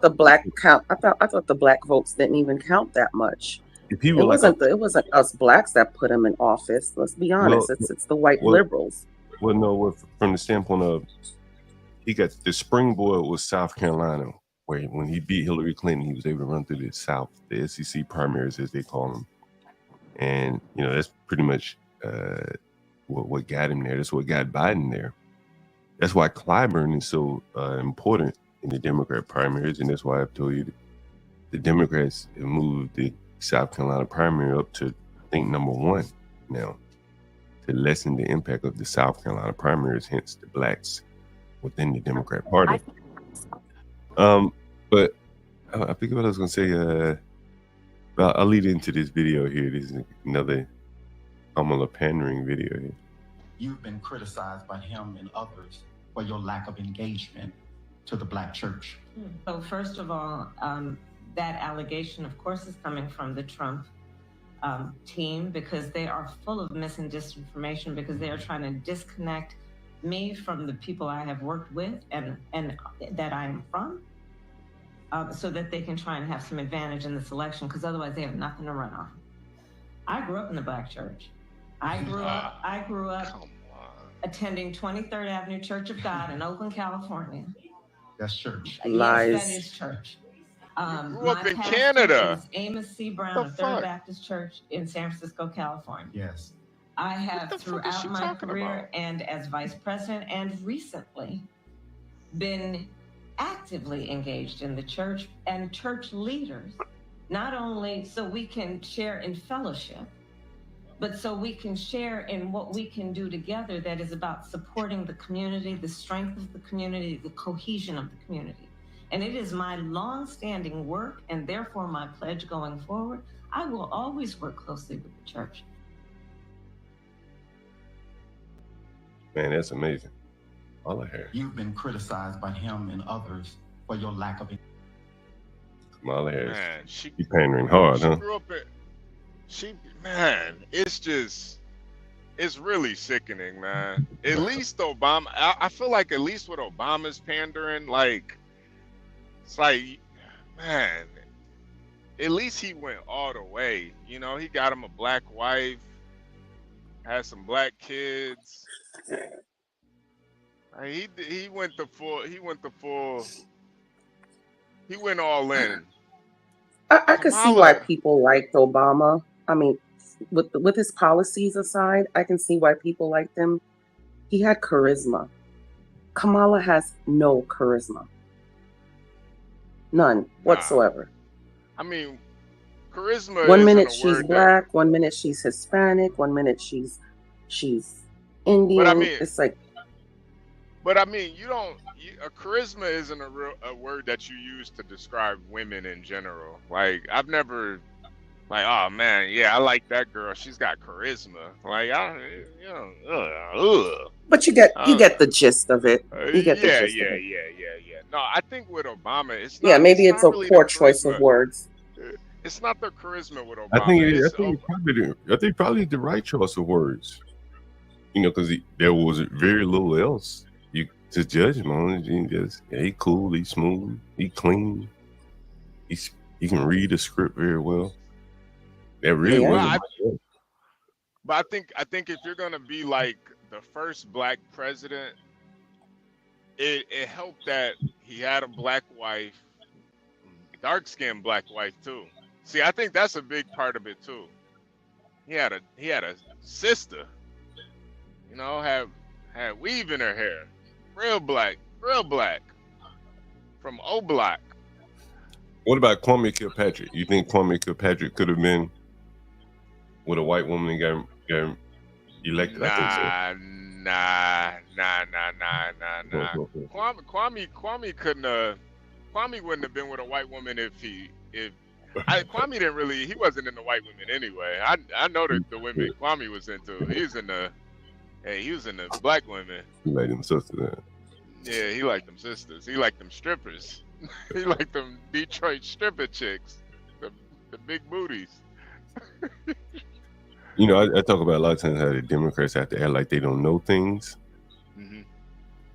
the black votes didn't even count that much. It wasn't us blacks that put him in office. Let's be honest. It's the white liberals. Well, no, from the standpoint of he got the springboard was South Carolina, where when he beat Hillary Clinton, he was able to run through the South, the SEC primaries as they call them, and that's pretty much what got him there. That's what got Biden there. That's why Clyburn is so important in the Democrat primaries, and that's why I've told you the Democrats have moved the South Carolina primary up to, I think, number 1 now, to lessen the impact of the South Carolina primaries, hence the blacks within the Democrat Party. But I think what I was going to say, I'll lead into this video here. This is another Kamala pandering video here. You've been criticized by him and others for your lack of engagement to the black church. So first of all, that allegation, of course, is coming from the Trump team because they are full of mis and disinformation because they are trying to disconnect me from the people I have worked with and that I am from so that they can try and have some advantage in this election because otherwise they have nothing to run on. I grew up in the black church. I grew up attending 23rd Avenue Church of God in Oakland, California. That's church. Lies. Yes, that is church. Grew up in Canada. Is Amos C. Brown of Third Baptist Church in San Francisco, California. Yes. I have throughout my career and as vice president and recently been actively engaged in the church and church leaders, not only so we can share in fellowship, but so we can share in what we can do together that is about supporting the community, the strength of the community, the cohesion of the community. And it is my long-standing work and therefore my pledge going forward. I will always work closely with the church. Man, that's amazing. All I hear. You've been criticized by him and others for your lack of. Kamala Harris. Man, she pandering hard, she huh? grew up man, it's really sickening, man. At least Obama, I feel like at least with Obama's pandering, like, it's like, man, at least he went all the way. You know, he got him a black wife, had some black kids. He went all in. I could see why people liked Obama. I mean, with his policies aside, I can see why people liked him. He had charisma. Kamala has no charisma. None whatsoever. I mean, charisma. One minute she's black, 1 minute she's Hispanic, 1 minute she's Indian. But I mean, it's like. But I mean, a charisma isn't a word that you use to describe women in general. Like, I've never, like, oh man, yeah, I like that girl. She's got charisma. Like, But you get the gist of it. You get the yeah. gist of it. No, I think with Obama, it's not. Yeah, maybe it's a really poor the choice of charisma. words. It's not the charisma with Obama. I think probably the right choice of words. You know, because there was very little else to judge him on. He cool, he smooth, he clean. He can read the script very well. That really wasn't. But I think if you're gonna be like the first black president, it helped that he had a black wife, dark-skinned black wife too. See, I think that's a big part of it too. He had a sister, you know, had weave in her hair, real black, from O Block. What about Kwame Kilpatrick? You think Kwame Kilpatrick could have been with a white woman and got elected? Nah. Kwame couldn't have. Kwame wouldn't have been with a white woman if Kwame didn't really. He wasn't into white women anyway. I know that the women Kwame was into. He was into black women. He liked them sisters. Yeah, he liked them sisters. He liked them strippers. He liked them Detroit stripper chicks, the big booties. You know, I talk about a lot of times how the Democrats have to act like they don't know things. Mm-hmm.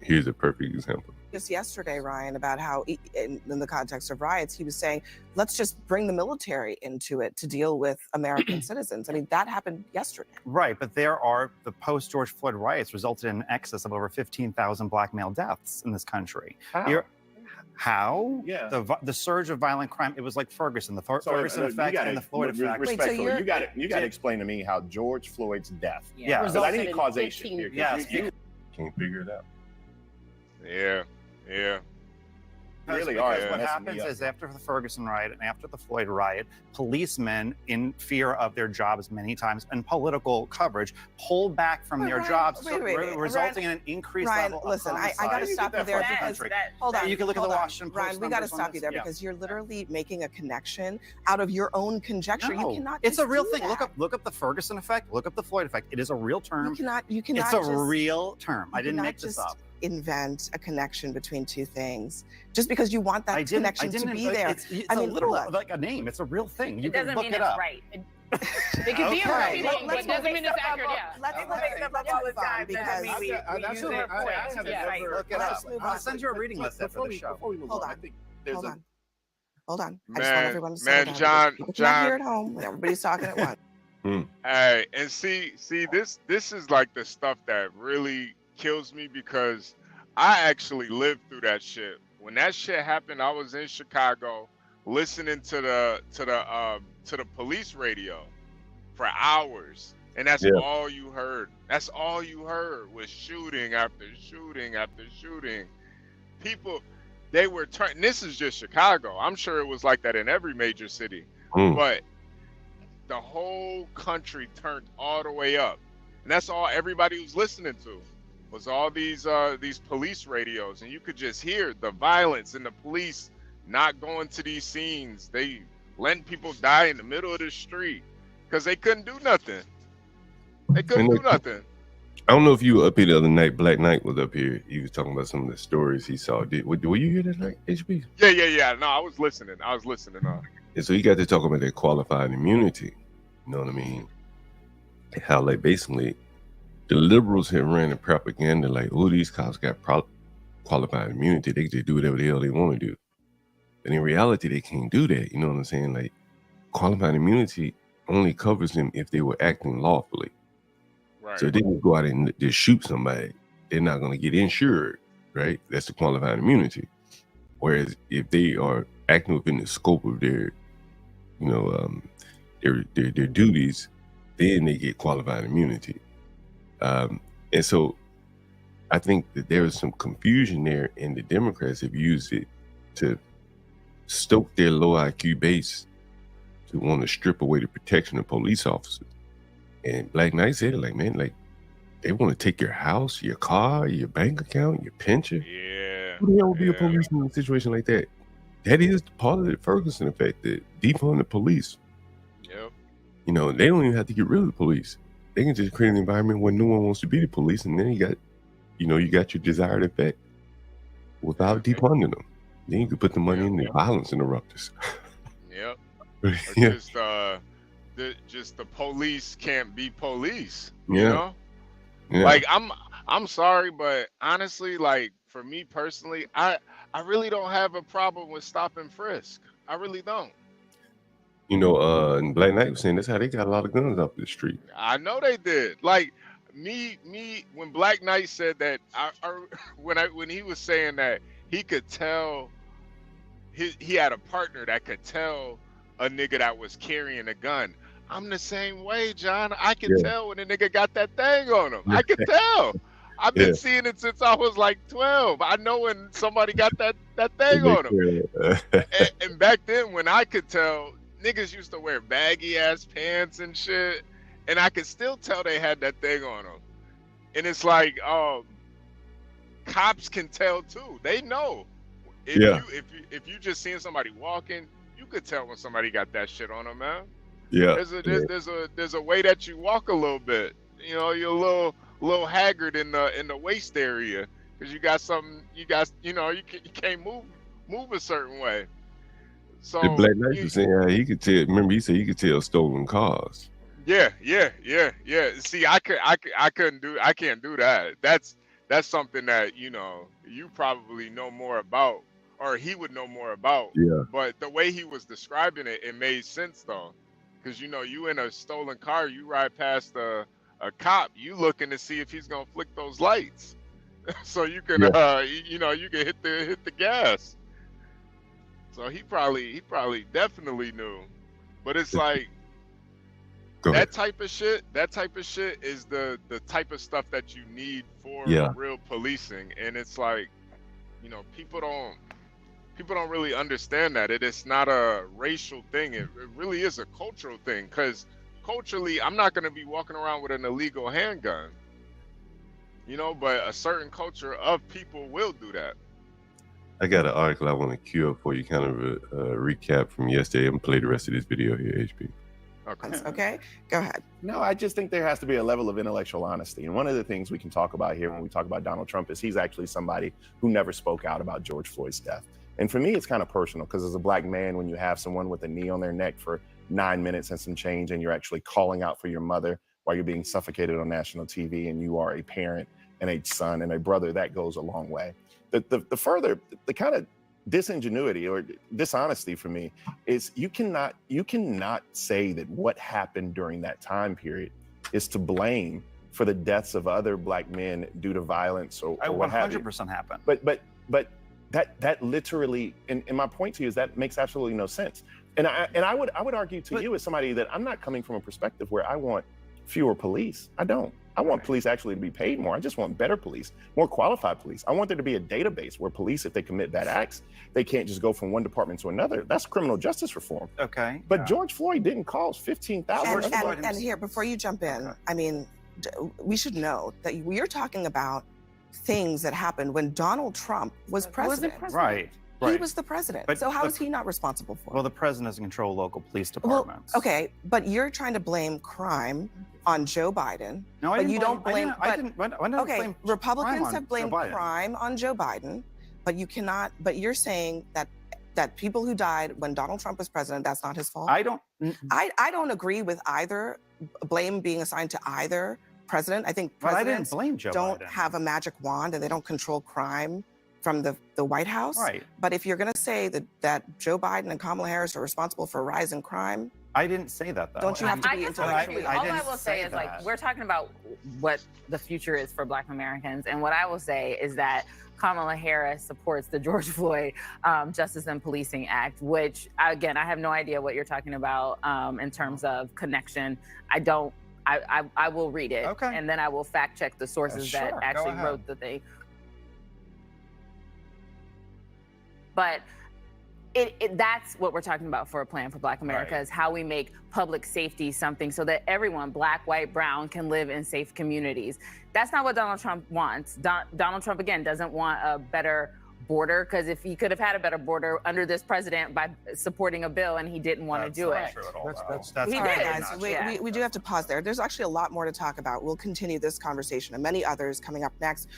Here's a perfect example. Just yesterday, Ryan, about how in the context of riots, he was saying, let's just bring the military into it to deal with American citizens. I mean, that happened yesterday. Right, but the post-George Floyd riots resulted in an excess of over 15,000 black male deaths in this country. How? Yeah. The surge of violent crime, it was like Ferguson, the Ferguson effect and the Floyd effect. Respectfully, you got to explain to me how George Floyd's death. Yeah. Because I need causation here. Yes. Can't figure it out. Yeah. Really because what happens is after the Ferguson riot and after the Floyd riot, policemen, in fear of their jobs many times and political coverage, pull back from their jobs, resulting in an increased level of listen, I got to stop you there because hold on. You can look at the Washington Post. Ryan, we got to stop you there because you're literally making a connection out of your own conjecture. No, you cannot. It's a real thing. That. Look up the Ferguson effect. Look up the Floyd effect. It is a real term. You cannot. It's a real term. I didn't make this up. Invent a connection between two things just because you want that connection to be there. It's like a name. It's a real thing. You can look it up. Right. It could be a right thing, but it doesn't mean it's accurate. Let's make stuff up all the time because look it up. I'll send you a reading list after the show. Hold on. I just want Man, everyone to settle down. People cannot hear at home when everybody's talking at once. Hey, and see, this is like the stuff that really kills me because I actually lived through that shit. When that shit happened, I was in Chicago listening to the police radio for hours, and that's all you heard. That's all you heard was shooting after shooting after shooting. People, they were turning. This is just Chicago. I'm sure it was like that in every major city, but the whole country turned all the way up, and that's all everybody was listening to. was all these police radios, and you could just hear the violence and the police not going to these scenes. They letting people die in the middle of the street because they couldn't do nothing. They couldn't do nothing. I don't know if you were up here the other night. Black Knight was up here. He was talking about some of the stories he saw. Were you here that night, HB? Yeah. No, I was listening. And so he got to talk about that qualified immunity. You know what I mean? How like basically the liberals had ran the propaganda like, oh, these cops got qualified immunity. They can just do whatever the hell they want to do. But in reality, they can't do that. You know what I'm saying? Like qualified immunity only covers them if they were acting lawfully. Right. So if they would go out and just shoot somebody, they're not going to get insured, right? That's the qualified immunity. Whereas if they are acting within the scope of their, you know, their duties, then they get qualified immunity. And so I think that there is some confusion there, and the Democrats have used it to stoke their low IQ base to want to strip away the protection of police officers. And Black Knight said it like, man, like they want to take your house, your car, your bank account, your pension. Yeah. Who the hell would be a policeman in a situation like that? That is part of the Ferguson effect, that defund the police. Yep. You know, they don't even have to get rid of the police. They can just create an environment where no one wants to be the police, and then you got your desired effect without defunding them. Then you can put the money in the violence interrupters. Yep. Yeah. Just the police can't be police. Yeah. You know? Yeah. Like I'm sorry, but honestly, like for me personally, I really don't have a problem with stop and frisk. I really don't. You know, and Black Knight was saying that's how they got a lot of guns off the street. I know they did. Like me when Black Knight said that, when he was saying that he could tell he had a partner that could tell a nigga that was carrying a gun. I'm the same way, John. I can tell when a nigga got that thing on him. I can tell. I've been seeing it since I was like 12. I know when somebody got that thing on him. And back then, when I could tell, niggas used to wear baggy ass pants and shit, and I could still tell they had that thing on them. And it's like, cops can tell too. They know. If you just seeing somebody walking, you could tell when somebody got that shit on them, man. Yeah. There's a way that you walk a little bit. You know, you're a little haggard in the waist area because you got something. You can't move a certain way. So the Black Knight was saying he could tell. Remember, he said he could tell stolen cars. Yeah. See, I can't do that. That's something that you probably know more about, or he would know more about. Yeah. But the way he was describing it, it made sense though, because you in a stolen car, you ride past a cop, you looking to see if he's gonna flick those lights, so you can you can hit the gas. So he probably definitely knew, but it's like that type of shit is the type of stuff that you need for real policing, and it's like people don't really understand that it's not a racial thing. It really is a cultural thing, because culturally, I'm not going to be walking around with an illegal handgun, but a certain culture of people will do that. I got an article I want to cue up for you, kind of a recap from yesterday. I'm going to play the rest of this video here, HB. Okay, go ahead. No, I just think there has to be a level of intellectual honesty. And one of the things we can talk about here when we talk about Donald Trump is he's actually somebody who never spoke out about George Floyd's death. And for me, it's kind of personal, because as a Black man, when you have someone with a knee on their neck for 9 minutes and some change, and you're actually calling out for your mother while you're being suffocated on national TV, and you are a parent and a son and a brother, that goes a long way. The kind of disingenuity or dishonesty for me is you cannot say that what happened during that time period is to blame for the deaths of other Black men due to violence or what have you. 100% happened. But that literally, and my point to you is that makes absolutely no sense. And I would argue to you as somebody that I'm not coming from a perspective where I want fewer police. I don't. I want police actually to be paid more. I just want better police, more qualified police. I want there to be a database where police, if they commit bad acts, they can't just go from one department to another. That's criminal justice reform. Okay. But George Floyd didn't cause 15,000. And here, before you jump in, I mean, we should know that you're talking about things that happened when Donald Trump was president. Right. He Right. was the president. But so how the- is he not responsible for it? Well, the president doesn't control local police Well, departments. okay, but you're trying to blame crime on Joe Biden. No, I but didn't you don't blame. I didn't blame Okay, crime Republicans on have blamed Joe Biden. crime on Joe Biden, but you cannot. But you're saying that people who died when Donald Trump was president, that's not his fault. I don't. I don't agree with either blame being assigned to either president. I think Well, I didn't presidents blame Joe don't Biden. have a magic wand and they don't control crime from the White House. Right. But if you're going to say that Joe Biden and Kamala Harris are responsible for a rise in crime, I didn't say that though. don't you have to I be just intellectually? all I didn't will say is like we're talking about what the future is for Black Americans, and what I will say is that Kamala Harris supports the George Floyd Justice and Policing Act, which again I have no idea what you're talking about in terms of connection. I don't. I will read it, and then I will fact check the sources Sure, that go actually ahead. wrote the thing. But that's what we're talking about for a plan for Black America is how we make public safety something so that everyone, Black, white, brown, can live in safe communities. That's not what Donald Trump wants. Donald Trump, again, doesn't want a better border, because if he could have had a better border under this president by supporting a bill, and he didn't want to do it. That's All He right, did. guys, we do have to pause there. There's actually a lot more to talk about. We'll continue this conversation and many others coming up next.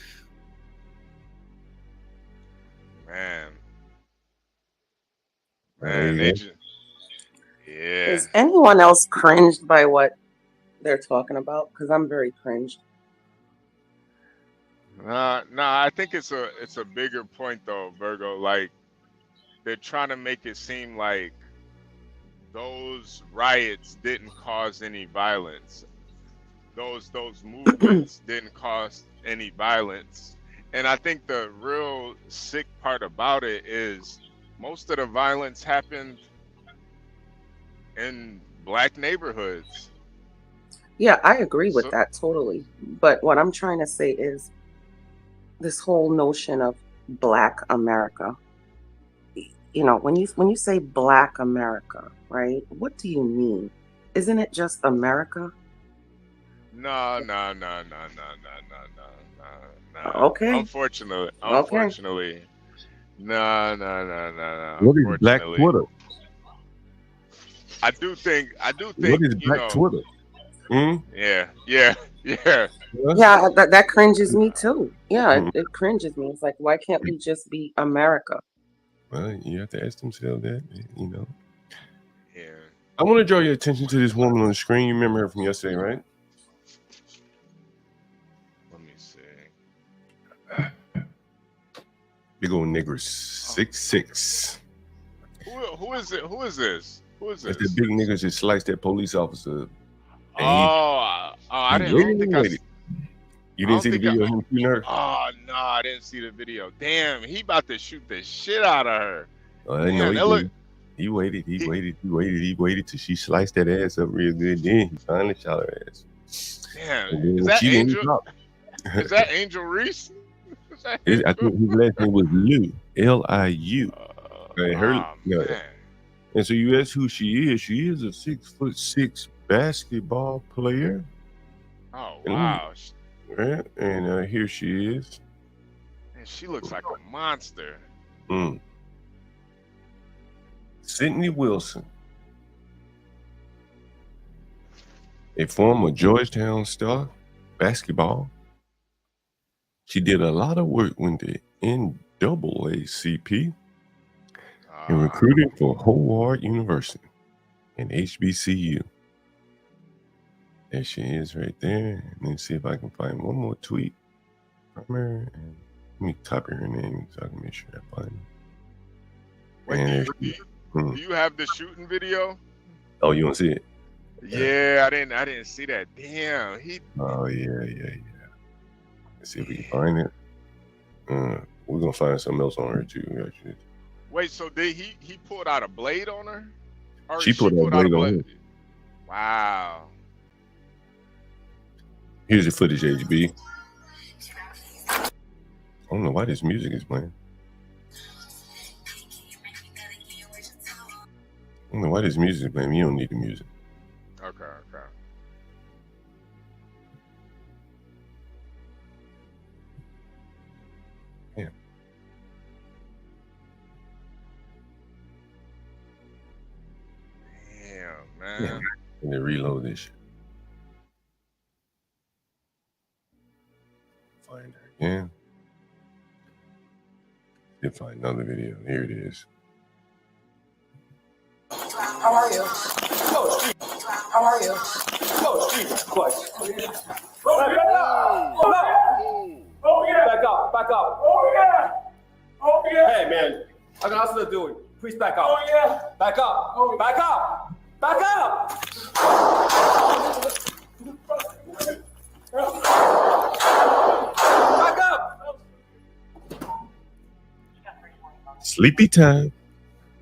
Man, There you they go. just, yeah. Is anyone else cringed by what they're talking about? Because I'm very cringed. No, I think it's a bigger point though, Virgo. Like they're trying to make it seem like those riots didn't cause any violence. Those movements didn't cause any violence. And I think the real sick part about it is most of the violence happened in Black neighborhoods. Yeah, I agree with So- that totally. But what I'm trying to say is this whole notion of Black America. You know, when you say Black America, right? What do you mean? Isn't it just America? No. Okay. Unfortunately. No. What is Black Unfortunately. Twitter? I do think What is you Black know, Twitter? Hmm? Yeah. Yeah, that cringes me too. Yeah, it cringes me. It's like, why can't we just be America? Well, you have to ask themselves that, you know. Yeah. I want to draw your attention to this woman on the screen. You remember her from yesterday, right? Let me see. Big old nigger 6'6". Who is it? Who is this? Who is That's this? the big niggas that sliced that police officer. And I he don't think I. waited. You didn't see the video of him shooting her? Oh no, I didn't see the video. Damn, he about to shoot the shit out of her. I didn't know Damn, he that look. did. He waited till she sliced that ass up real good. Then he finally shot her ass. Damn, And then is that she didn't Angel? drop. Is that Angel Reese? Is that I think his last name was Liu. Liu. man. And so you ask who she is. She is a 6'6" basketball player. Oh And wow, Right? And here she is. man, she looks like a monster. Sydney Wilson, a former Georgetown star basketball. She did a lot of work with the NAACP and recruited for Howard University and HBCU. There she is right there. Let me see if I can find one more tweet from her. And let me copy her name so I can make sure I find it. And there she is. Do you have the shooting video? Oh, you want to see it? Yeah, I didn't see that. Damn, he. Oh, yeah. Let's see if we can find it. We're going to find something else on her, too. Actually. Wait, so did he pulled out a blade on her? Or She pulled out a blade on her. Wow. Here's the footage, HB. I don't know why this music is playing. I don't know why this music is playing. You don't need the music. Okay. man. And then reload this shit. Find her again. Then find another video. Here it is. How are you? Coach, how are you? Coach, Jesus Christ. Back up! Oh, yeah. Back up, back up. Oh, yeah. Oh, yeah. Hey, man. I can also do it. Please back up. Oh, yeah. Back up. Oh, back up. Back up. Back up. Sleepy time.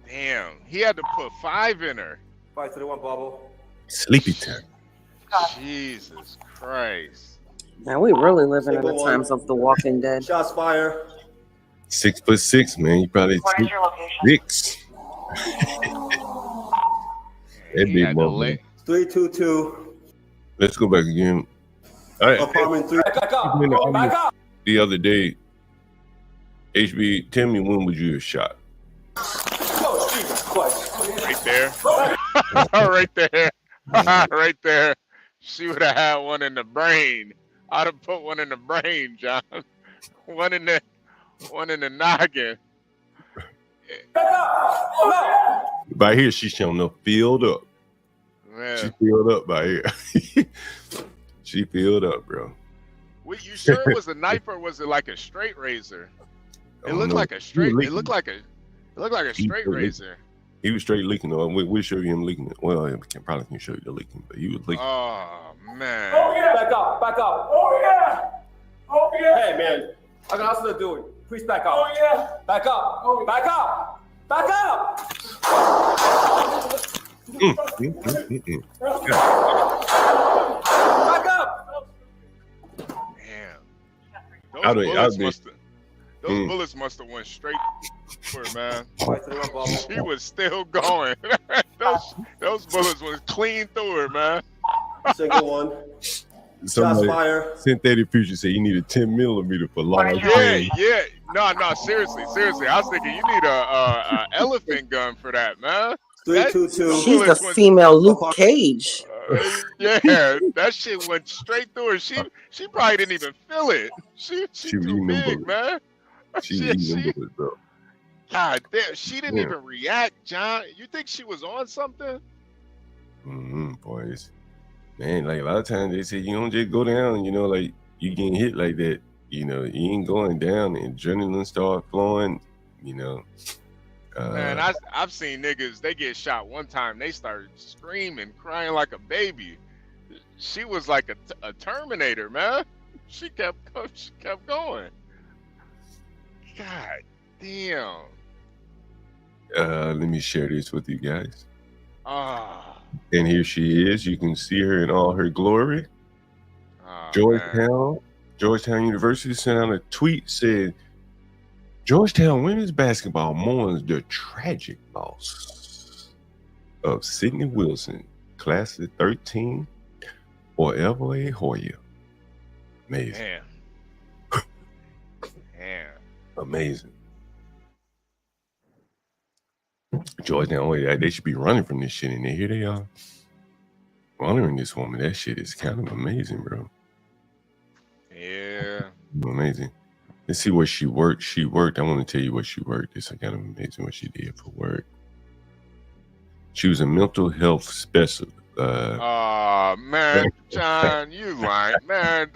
Damn, he had to put 5 in her. 531 bubble. Sleepy time. Jesus Christ. Now we really living in the times of The Walking Dead. Shots fire. 6'6", man. You probably 6'6". That big boy. 322. Let's go back again. All right. Apartment 3. Back up. Back up. The other day, HB, tell me when would you have shot? Oh, Jesus Christ. Right there. Right there. Right there. She would have had one in the brain. I'd have put one in the brain, John. One in the noggin. By here, she's showing up filled up. Man. She filled up by here. She filled up, bro. Wait, you sure it was a knife or was it like a straight razor? It looked like a straight. It looked like a straight razor. He was straight leaking. We'll show you him leaking. Well, I probably can show you the leaking, but he was leaking. Oh man. Oh yeah. Back up. Back up. Oh yeah. Oh yeah. Hey man, I can also do it. Please back up. Oh yeah. Back up. Oh, back up. Back up. Back up. Damn. Those bullets must have went straight for her, man. She was still going. those bullets went clean through her, man. Single one. Shots fire. Synthetic Future said you need a 10 millimeter for long range. Yeah. No, seriously. I was thinking you need a elephant gun for that, man. 322. She's the female Luke Cage. Yeah, that shit went straight through her. She probably didn't even feel it. She too big, man. She was eating bullets, bro. God damn, she didn't even react, John. You think she was on something? Boys. Man, like a lot of times they say you don't just go down, like you getting hit like that, you ain't going down, and adrenaline start flowing, Man, I've seen niggas, they get shot one time, they started screaming, crying like a baby. She was like a Terminator, man. She kept going. God damn. Let me share this with you guys. And here she is. You can see her in all her glory. Georgetown University sent out a tweet, said, Georgetown women's basketball mourns the tragic loss of Sydney Wilson, class of 13, forever a Hoya. Amazing. Damn. Amazing. Georgetown, they should be running from this shit, and here they are honoring this woman. That shit is kind of amazing, bro. Yeah. Amazing. Let's see where she worked. I want to tell you what she worked. It's kind of amazing what she did for work. She was a mental health specialist. Man, John, you lying. Man,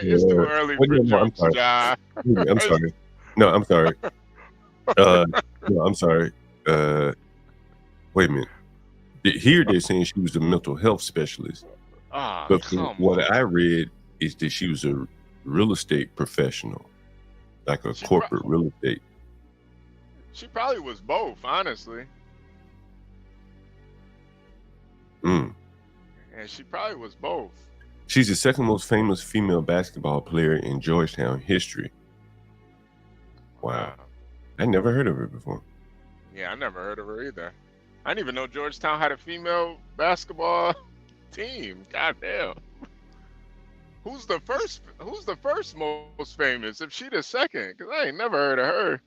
it's too early for jokes, John. I'm sorry. No, I'm sorry. I'm sorry. Wait a minute. Here they're saying she was a mental health specialist. But what I read is that she was a real estate professional, like a corporate real estate. She probably was both, honestly. And she probably was both. She's the second most famous female basketball player in Georgetown history. Wow. I never heard of her before. Yeah, I never heard of her either. I didn't even know Georgetown had a female basketball team. God damn. Who's the first most famous? If she the second, because I ain't never heard of her.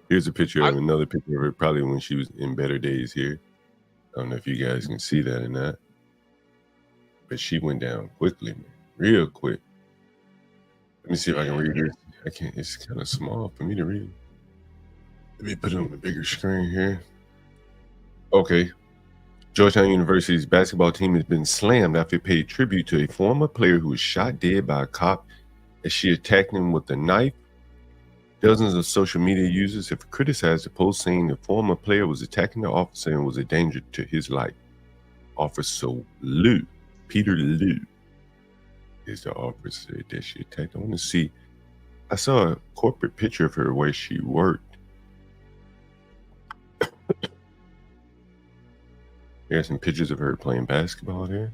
Here's a picture of another picture of her, probably when she was in better days here. I don't know if you guys can see that or not, but she went down quickly, man, real quick. Let me see if I can read this. I can't. It's kind of small for me to read. Let me put it on the bigger screen here. Okay. Georgetown University's basketball team has been slammed after it paid tribute to a former player who was shot dead by a cop as she attacked him with a knife. Dozens of social media users have criticized the post, saying the former player was attacking the officer and was a danger to his life. Officer Liu, Peter Liu, is the officer that she attacked. I want to see. I saw a corporate picture of her where she worked. There's some pictures of her playing basketball there.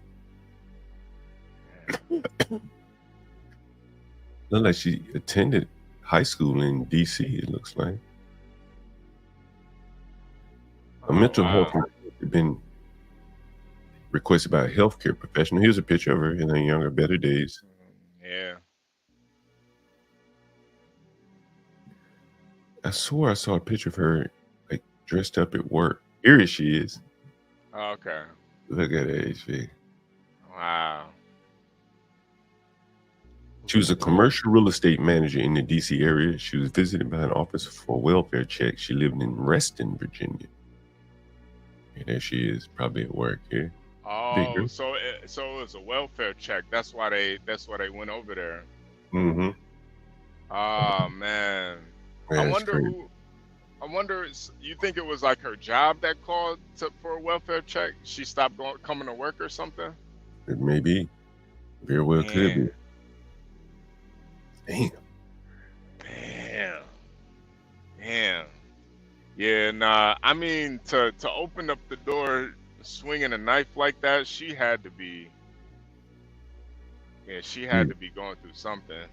Looked like she attended high school in D.C., it looks like. A mental health has been requested by a healthcare professional. Here's a picture of her in her younger, better days. Yeah. I swore I saw a picture of her like dressed up at work. Here she is. Okay. Look at her, HB. Wow. She was a commercial real estate manager in the D.C. area. She was visited by an officer for a welfare check. She lived in Reston, Virginia. And there she is, probably at work here. Oh, so it was a welfare check. That's why they went over there. Mm-hmm. Oh man. Yeah, I wonder. You think it was like her job that called for a welfare check? She stopped coming to work or something? It may be. Very well could be. Damn. Yeah, nah. I mean, to open up the door swinging a knife like that, she had to be. Yeah, she had to be going through something.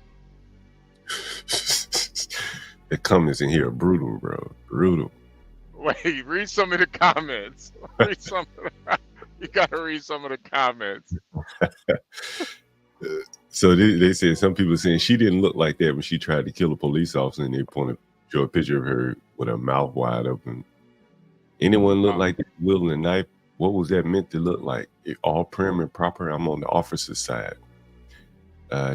The comments in here are brutal, bro. Brutal. Wait, read some of the comments. You gotta read some of the comments. So they said some people saying she didn't look like that when she tried to kill a police officer, and they show a picture of her with her mouth wide open. Anyone look like that wielding a knife? What was that meant to look like? All prim and proper. I'm on the officer's side.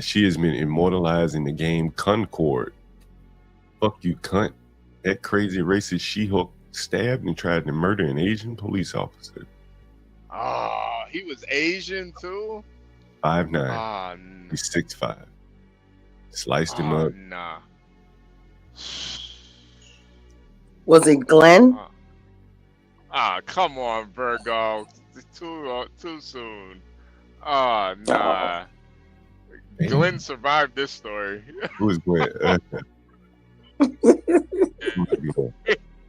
She has been immortalized in the game Concord. Fuck you, cunt. That crazy racist She-Hulk stabbed and tried to murder an Asian police officer. Oh, he was Asian too? 5'9". He's 6'5". Sliced him up. Nah. Was it Glenn? Come on, Virgo. Too soon. Nah. Glenn survived this story. Who's Glenn?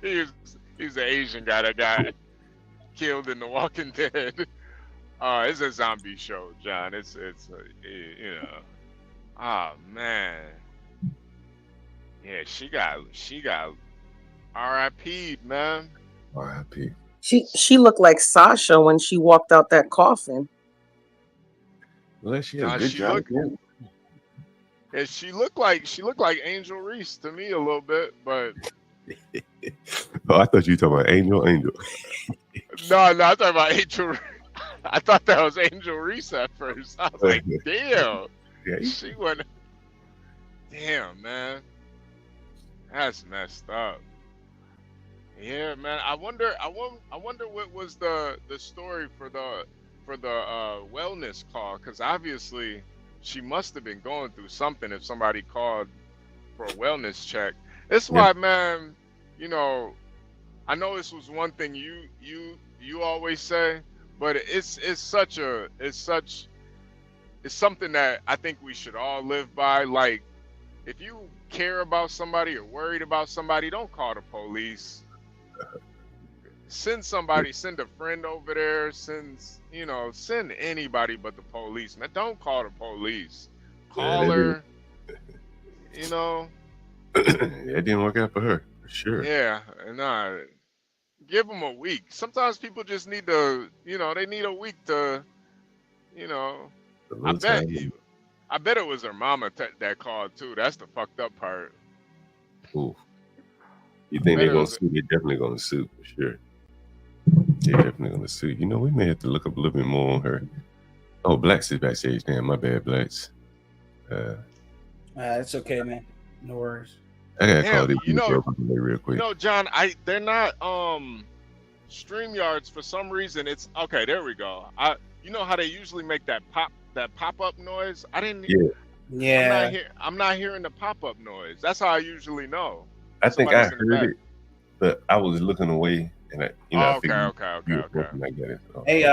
He's an Asian guy that got killed in The Walking Dead. It's a zombie show, John. It's you know. Oh man. Yeah, she got RIP'd, man. RIP. She looked like Sasha when she walked out that coffin. Well, she had a good job. Yeah, she looked like Angel Reese to me a little bit, but Oh, I thought you were talking about Angel. no, I'm talking about Angel. I thought that was Angel Reese at first. I was like, damn. Yeah. She went. Damn, man. That's messed up. Yeah, man. I wonder what was the story for the wellness call, because obviously she must have been going through something if somebody called for a wellness check. That's why, man, you know, I know this was one thing you always say, but it's something that I think we should all live by. Like, if you care about somebody or worried about somebody, don't call the police. Send a friend over there, send anybody but the police, man. Don't call the police. Call her, you know. It didn't work out for her, for sure. Yeah, give them a week. Sometimes people just need to, they need a week to, I bet it was her mama that called too. That's the fucked up part. Ooh. You think they're gonna sue? They're definitely gonna sue for sure. Yeah, definitely gonna see. You know, we may have to look up a little bit more on her. Oh, Blacks is backstage. Damn, my bad, Blacks. It's okay, man. No worries. I gotta Damn, call this you know, real quick. John, they're not StreamYards for some reason. It's okay. There we go. You know how they usually make that pop up noise? I didn't. Yeah. I'm not hearing the pop up noise. That's how I usually know. I think I Somebody's in the heard it, but I was looking away, and I figured okay. I get it. Hey,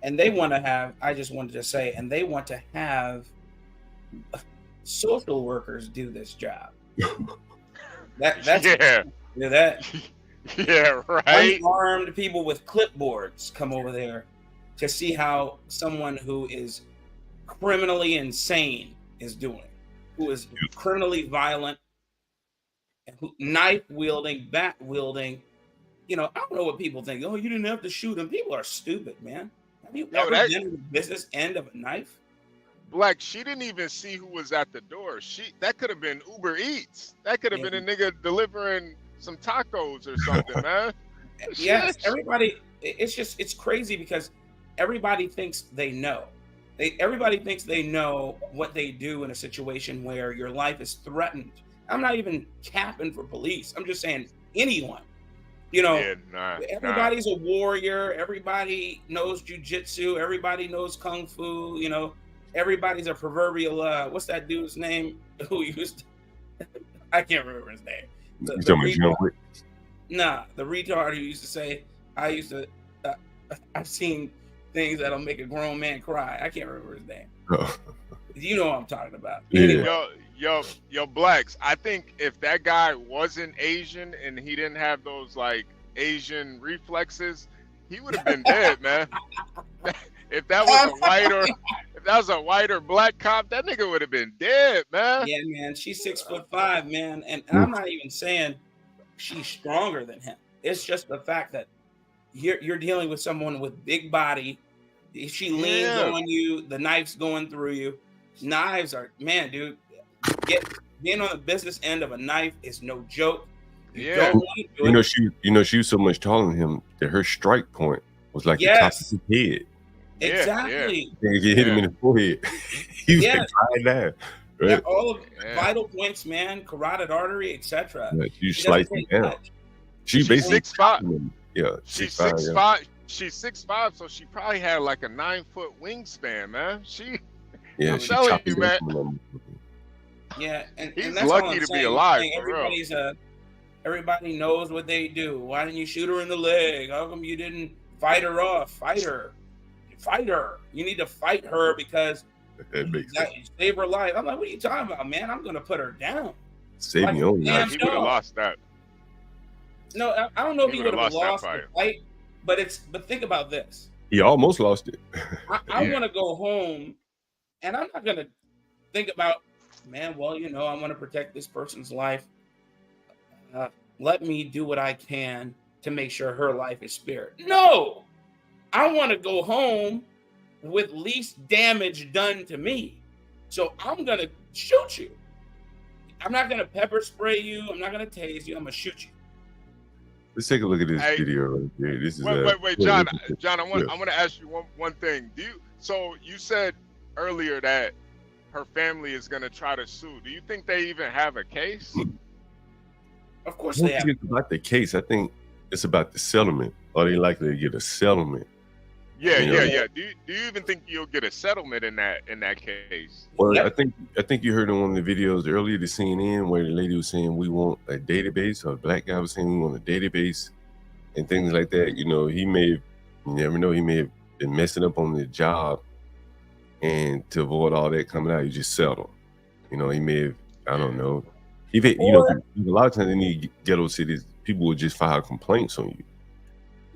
and they want to have. I just wanted to say, and they want to have social workers do this job. That's yeah. That. Yeah, right. Unarmed people with clipboards come over there to see how someone who is criminally insane is doing, who is criminally violent, knife wielding, bat wielding. You know, I don't know what people think. Oh, you didn't have to shoot him. People are stupid, man. Have you ever been to the business end of a knife? Black, she didn't even see who was at the door. That could have been Uber Eats. That could have been a nigga delivering some tacos or something, man. Yes, everybody. It's crazy because everybody thinks they know. Everybody thinks they know what they do in a situation where your life is threatened. I'm not even capping for police. I'm just saying anyone. You know, everybody's a warrior. Everybody knows jujitsu. Everybody knows kung fu. You know, everybody's a proverbial. What's that dude's name? Who used? I can't remember his name. The retard who used to say, I've seen things that'll make a grown man cry. I can't remember his name. Oh. You know what I'm talking about. Yeah. Anyway. Yo, Blacks, I think if that guy wasn't Asian and he didn't have those like Asian reflexes, he would have been dead, man. If that was a white or black cop, that nigga would have been dead, man. Yeah, man. She's 6'5", man, and I'm not even saying she's stronger than him. It's just the fact that you're dealing with someone with big body. If she leans on you, the knife's going through you. Knives are, man, dude. Being on the business end of a knife is no joke. She was so much taller than him that her strike point was like the top of his head. Exactly. You hit him in the forehead. He was tied down. Right? Yeah, all of vital points, man, carotid artery, etc. Yeah, you sliced him down. She's basically 6'5". Yeah, she's 6'5". She's 6'5", so she probably had like a 9-foot wingspan, man. I'm telling you, man. Yeah, and he's that's lucky to be alive. Everybody knows what they do. Why didn't you shoot her in the leg? How come you didn't fight her off? Fight her. You need to fight her because save her life. I'm like, what are you talking about, man? I'm gonna put her down. Save me own life. He would have lost that. No, I don't know if he would have lost the fight, but think about this. He almost lost it. I want to go home, and I'm not gonna think about, man. Well, I want to protect this person's life. Let me do what I can to make sure her life is spared. No, I want to go home with least damage done to me. So I'm going to shoot you. I'm not going to pepper spray you. I'm not going to tase you. I'm going to shoot you. Let's take a look at this video right here. This is wait, John. John, I want to ask you one thing. So you said earlier that her family is going to try to sue. Do you think they even have a case? Of course they have. It's about the case. I think it's about the settlement. Are they likely to get a settlement? Yeah. Do you even think you'll get a settlement in that case? Well, I think you heard in one of the videos earlier to CNN where the lady was saying we want a database, or a black guy was saying we want a database and things like that. He may have, you never know, he may have been messing up on the job, and to avoid all that coming out, you just settle. He may have, I don't know. A lot of times in these ghetto cities, people will just file complaints on you.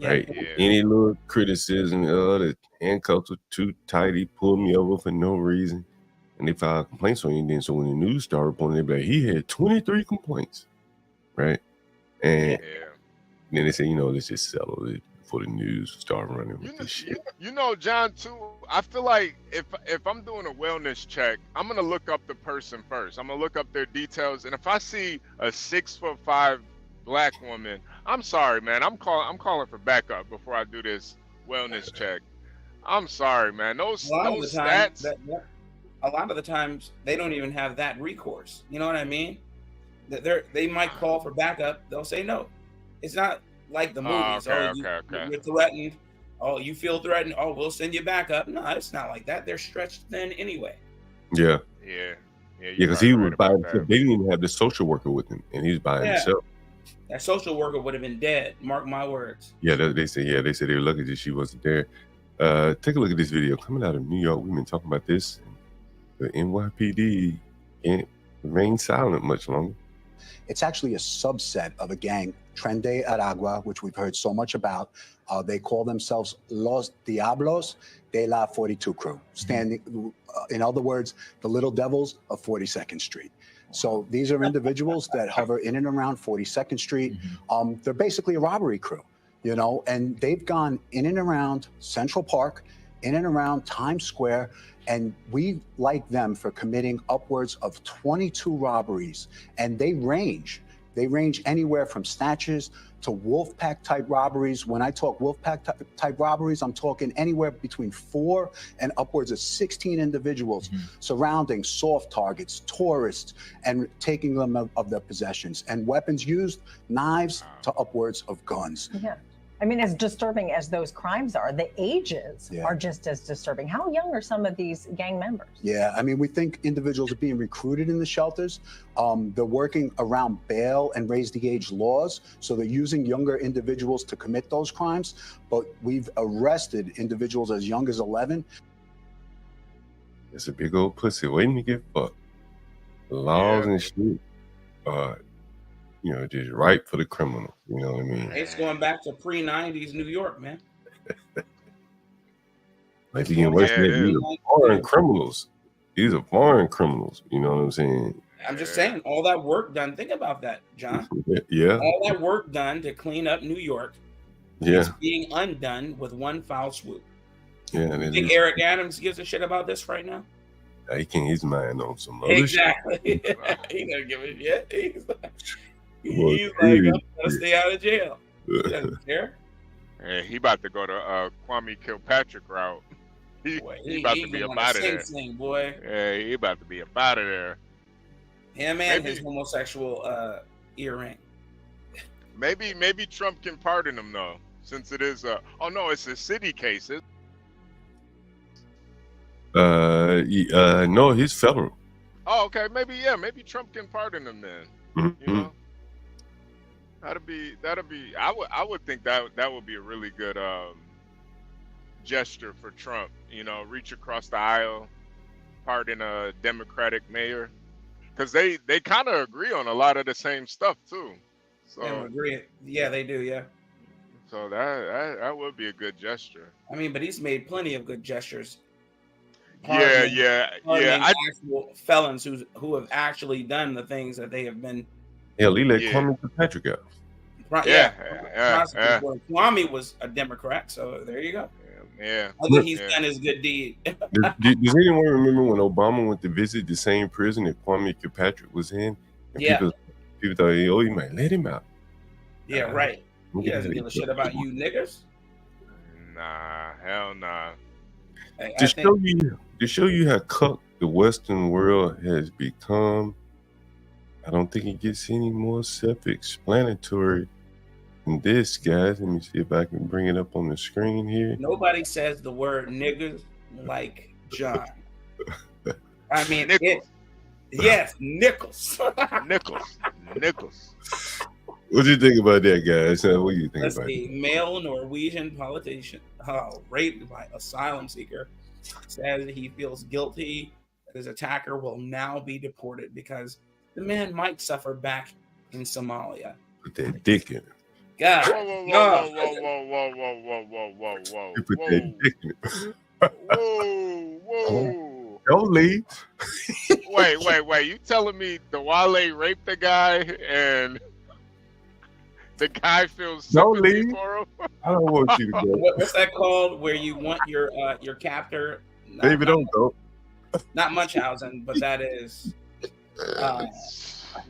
Right? Yeah. Any little criticism, the handcuffs were too tight, he pulled me over for no reason, and they file complaints on you. And then so when the news started reporting, they'd be like, he had 23 complaints, right? And then they say, let's just settle it before the news start running with this shit. John, too, I feel like if I'm doing a wellness check, I'm gonna look up the person first. I'm gonna look up their details, and if I see a 6'5" black woman. I'm sorry, man. I'm calling for backup before I do this wellness check. I'm sorry, man. Those A lot of the time, stats. a lot of the times they don't even have that recourse. You know what I mean? They might call for backup. They'll say no. It's not like the movies. Okay. You're threatened. Oh, you feel threatened. Oh, we'll send you backup. No, it's not like that. They're stretched thin anyway. Yeah. Yeah. Because he was by himself. They didn't even have the social worker with him, and he's by himself. That social worker would have been dead. Mark my words. Yeah, they said they were lucky that she wasn't there. Take a look at this video coming out of New York. We've been talking about this. The NYPD can't remain silent much longer. It's actually a subset of a gang, Tren de Aragua, which we've heard so much about. They call themselves Los Diablos de la 42 crew, standing, in other words, the little devils of 42nd Street. So these are individuals that hover in and around 42nd Street. They're basically a robbery crew, you know, and they've gone in and around Central Park, in and around Times Square, and we like them for committing upwards of 22 robberies. And they range anywhere from snatches to wolf pack type robberies. When I talk wolf pack type robberies, I'm talking anywhere between 4 and upwards of 16 individuals surrounding soft targets, tourists, and taking them of their possessions. And weapons used, knives to upwards of guns. Yeah. I mean, as disturbing as those crimes are, the ages are just as disturbing. How young are some of these gang members? Yeah, I mean, we think individuals are being recruited in the shelters. They're working around bail and raise the age laws. So they're using younger individuals to commit those crimes. But we've arrested individuals as young as 11. It's a big old pussy waiting to get fucked. The laws and shit are, you know, just right for the criminal. You know what I mean? It's going back to pre-90s New York, man. Like getting worse than that. These are foreign criminals. These are foreign criminals. You know what I'm saying? I'm just saying, all that work done. Think about that, John. Yeah. All that work done to clean up New York. Yeah. It's being undone with one foul swoop. Yeah. You think Eric Adams gives a shit about this right now? He can't. He's mind on some other Exactly. shit. He doesn't give a shit. He's like, Boy, I'm gonna stay out of jail. He doesn't care. Yeah, he about to go to Kwame Kilpatrick route. He about to be up out of there. Boy. Yeah, he about to be up out of there. Him and his homosexual earring. Maybe Trump can pardon him though, since it is oh no, it's a city case. No, he's federal. Oh, okay, maybe Trump can pardon him then. You know, that'd be. I would think that would be a really good gesture for Trump. You know, reach across the aisle, pardon a Democratic mayor, because they kind of agree on a lot of the same stuff too. So They agree. Yeah, they do. Yeah. So that would be a good gesture. I mean, but he's made plenty of good gestures. Yeah. Actual felons who have actually done the things that they have been. Hell, he let Kwame Kilpatrick out. Right, yeah. Kwame was a Democrat, so there you go. Yeah. I think he's done his good deed. Does anyone remember when Obama went to visit the same prison that Kwame Kilpatrick was in? And people thought, oh, you might let him out. Yeah, right. He doesn't give a shit about you niggers. Nah, hell nah. To show you how cucked the Western world has become, I don't think it gets any more self-explanatory than this, guys. Let me see if I can bring it up on the screen here. Nobody says the word niggers like John. I mean, Nichols. Yes, Nichols. Nichols. What do you think about that, guys? What do you think Let's about see. it? Male Norwegian politician raped by asylum seeker says he feels guilty that his attacker will now be deported because the man might suffer back in Somalia. Put that dick in it. God. Whoa. You put that dick in it. Whoa. Don't leave. Wait. You telling me the Wale raped the guy and the guy feels sympathy for him? I don't want you to go. What's that called? Where you want your captor? Baby, don't go. Not Munchausen, but that is.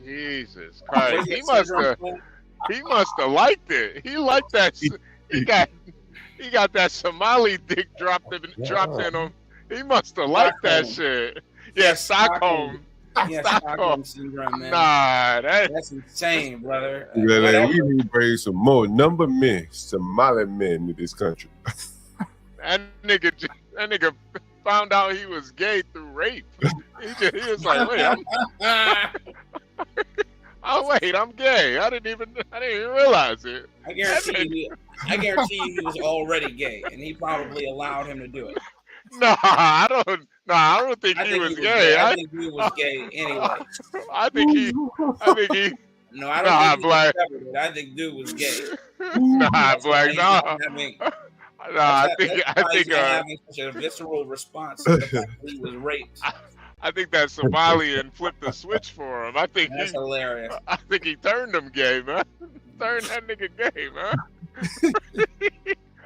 Jesus Christ! He must have liked it. He liked that. He got that Somali dick dropped in him. He must have liked that shit. Yeah, Stockholm. Yeah, Stockholm syndrome, man. Nah, that's insane, brother. We need to bring some more number men, Somali men to this country. That nigga found out he was gay through rape. He was like, wait, I'm gay. I didn't even realize it. I guarantee you he was already gay, and he probably allowed him to do it. I don't think he was gay. I think he was gay anyway. I think he. No, I don't think Black. I think dude was gay. Black. I think having such a visceral response to the fact that he was raped. I think that Somalian flipped the switch for him. That's hilarious. I think he turned him gay, man. Turned that nigga gay, man.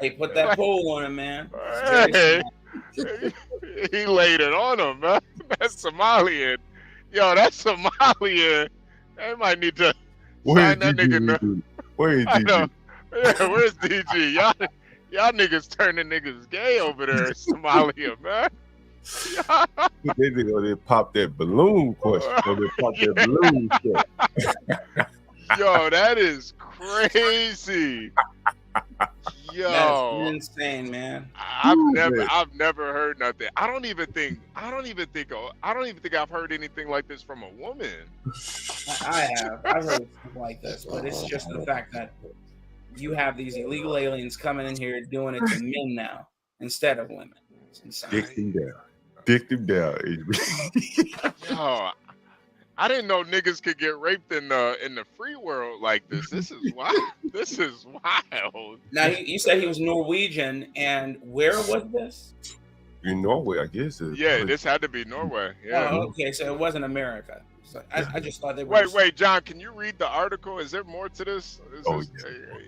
Hey, put that pole on him, man. Hey, he laid it on him, man. That's Somalian. Yo, that's Somalian. They might need to sign that nigga. Where is DG? Yeah, where's DG? Y'all niggas turning niggas gay over there in Somalia, man. They did pop that balloon question. They pop that balloon shit. Yo, that is crazy. Yo, that's insane, man. I've never heard nothing. I don't even think I've heard anything like this from a woman. I have. I've heard something like this, but it's just the fact that you have these illegal aliens coming in here doing it to men now instead of women. It's insane. Dick them down. Yo, I didn't know niggas could get raped in the free world like this. This is wild. This is wild. Now you said he was Norwegian, and where was this? In Norway, I guess. Yeah, this had to be Norway. Yeah. Oh, okay, so it wasn't America. So I just thought they were. Wait, John, can you read the article? Is there more to this?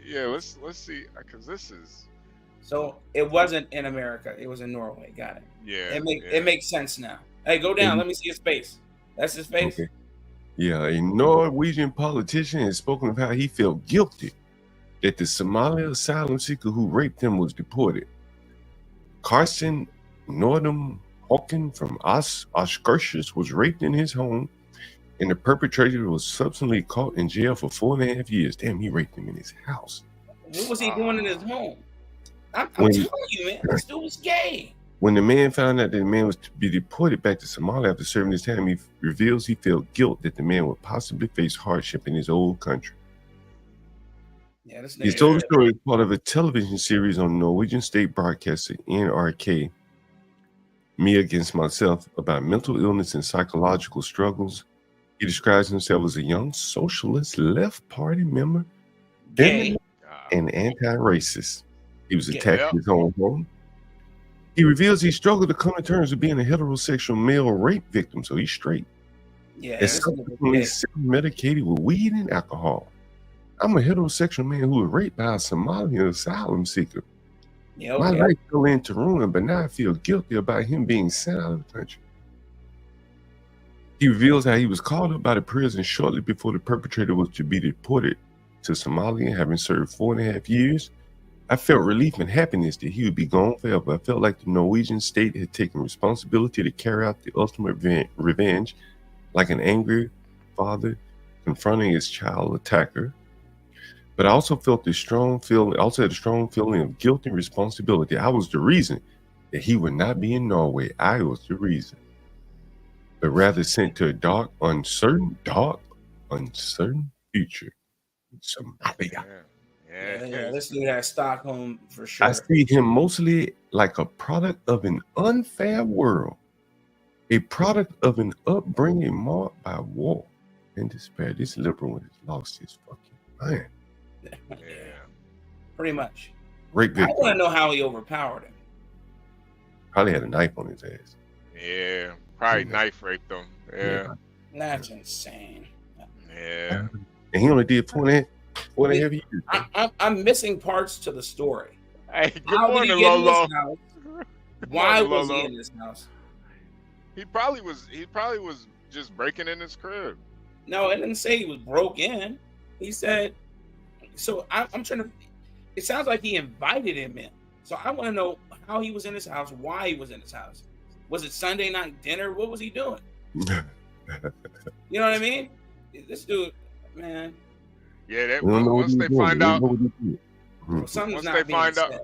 Yeah, let's see, because this is. So it wasn't in America. It was in Norway. Got it. Yeah. It makes sense now. Hey, go down. Let me see his face. That's his face. Okay. Yeah, a Norwegian politician has spoken of how he felt guilty that the Somali asylum seeker who raped him was deported. Carsten Nordum Håken from Askershus was raped in his home, and the perpetrator was subsequently caught in jail for 4.5 years. Damn, he raped him in his house. What was he doing in his home? I'm telling you, man, this dude was gay. When the man found out that the man was to be deported back to Somalia after serving his time, he reveals he felt guilt that the man would possibly face hardship in his old country. Yeah, this he told the story as part of a television series on Norwegian state broadcaster NRK, Me Against Myself, about mental illness and psychological struggles. He describes himself as a young socialist left party member and anti-racist. He was attacked in his own home. He reveals he struggled to come to terms with being a heterosexual male rape victim, so he's straight. Yeah, and subsequently self-medicated with weed and alcohol. I'm a heterosexual man who was raped by a Somalian asylum seeker. Yeah, my life fell into ruin, but now I feel guilty about him being sent out of the country. He reveals how he was called up by the prison shortly before the perpetrator was to be deported to Somalia, having served 4.5 years. I felt relief and happiness that he would be gone forever. I felt like the Norwegian state had taken responsibility to carry out the ultimate revenge, like an angry father confronting his child attacker. But I also felt had a strong feeling of guilt and responsibility. I was the reason that he would not be in Norway. I was the reason. But rather sent to a dark, uncertain future in Somalia. Yeah, this dude has Stockholm for sure. I see him mostly like a product of an unfair world, a product of an upbringing marked by war and despair. This liberal has lost his fucking mind. Yeah, pretty much. Rape victim. I want to know how he overpowered him. Probably had a knife on his ass. Yeah, probably knife raped him. Yeah. That's insane. Yeah. And he only did 4.5 years. I'm missing parts to the story. Hey, good How morning, did he get in Lolo. this house? Why was he in this house? He probably was just breaking in his crib. No, it didn't say he was broke in. He said So I'm trying to. It sounds like he invited him in. So I want to know how he was in his house, why he was in his house. Was it Sunday night dinner? What was he doing? You know what I mean? This dude, man. Yeah, We don't know what once he's they doing. find We don't out, know what he's doing. Something's once not they being find out, said.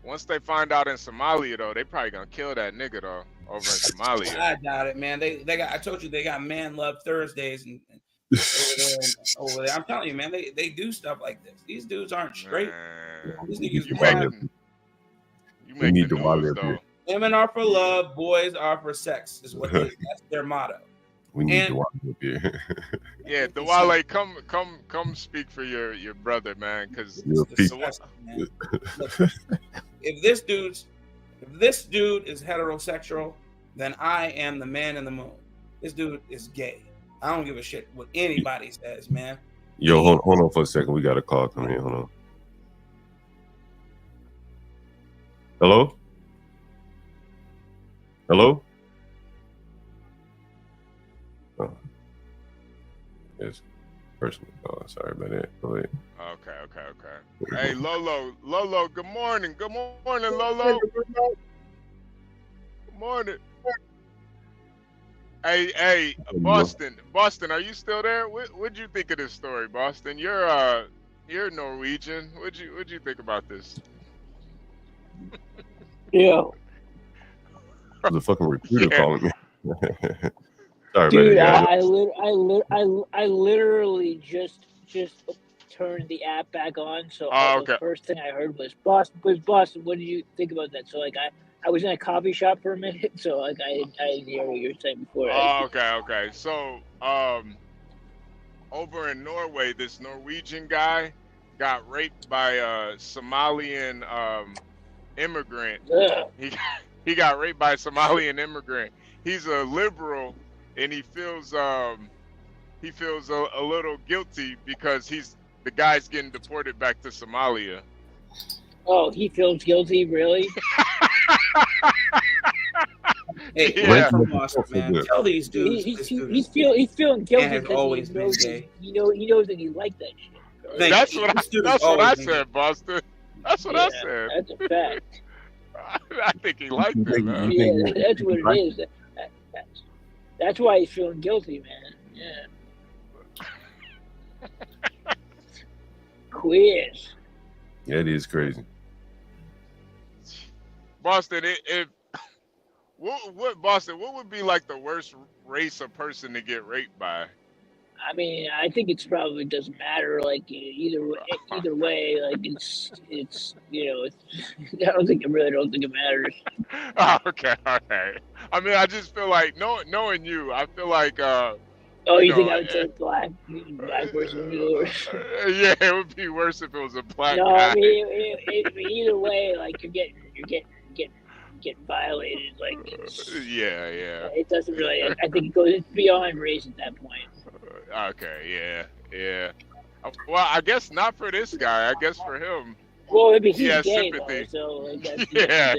once they find out in Somalia though, they probably gonna kill that nigga though over in Somalia. I doubt it, man. They got. I told you they got Man Love Thursdays and over there. I'm telling you, man. They do stuff like this. These dudes aren't straight. These niggas You We make need the the Wale news up here. though. women are for love, boys are for sex. Is what that's their motto. We need And- the Wale up here. Yeah, Dewale, come speak for your brother, man, because Disgusting, man. Look, if this dude is heterosexual, then I am the man in the moon. This dude is gay. I don't give a shit what anybody says, man. Yo, hold on for a second. We got a call coming in. Hold on. Hello? Hello? Oh. Yes. Personal call. Sorry about that. Go ahead. Okay. Hey, Lolo, good morning. Good morning, Lolo. Good morning. Hey, Boston, are you still there? What'd you think of this story, Boston? You're Norwegian. What'd you think about this? Yeah. The fucking recruiter calling me. Sorry Dude, about that. I literally just turned the app back on. So the first thing I heard was Boston. What did you think about that? So like I was in a coffee shop for a minute, so like I didn't hear what you were saying before. Okay. So over in Norway, this Norwegian guy got raped by a Somalian immigrant. Ugh. He got raped by a Somalian immigrant. He's a liberal, and he feels a little guilty because the guy's getting deported back to Somalia. Oh, he feels guilty, really? Hey, Yeah. from Boston, man. Tell these dudes. He's feeling guilty has because always he been knows gay. he knows that he liked that shit. That's what I said, Boston. That's what I said. That's a fact. I think he liked it, man. Yeah, that's what it is. That's why he's feeling guilty, man. Yeah. Quiz. Yeah, it is crazy. Boston, what would be like the worst race of person to get raped by? I mean, I think it's probably doesn't matter. Like either way, like it's I really don't think it matters. Oh, okay, all right. I mean, I just feel like knowing you, I feel like you think I would take black person? Yeah, it would be worse if it was a black No, guy. I mean, either way, like you're getting violated. Like Yeah. it doesn't really. I think it's beyond race at that point. Okay, yeah. Well, I guess not for this guy. I guess for him. Well, maybe he he's has gay, sympathy. though, so like that's Yeah,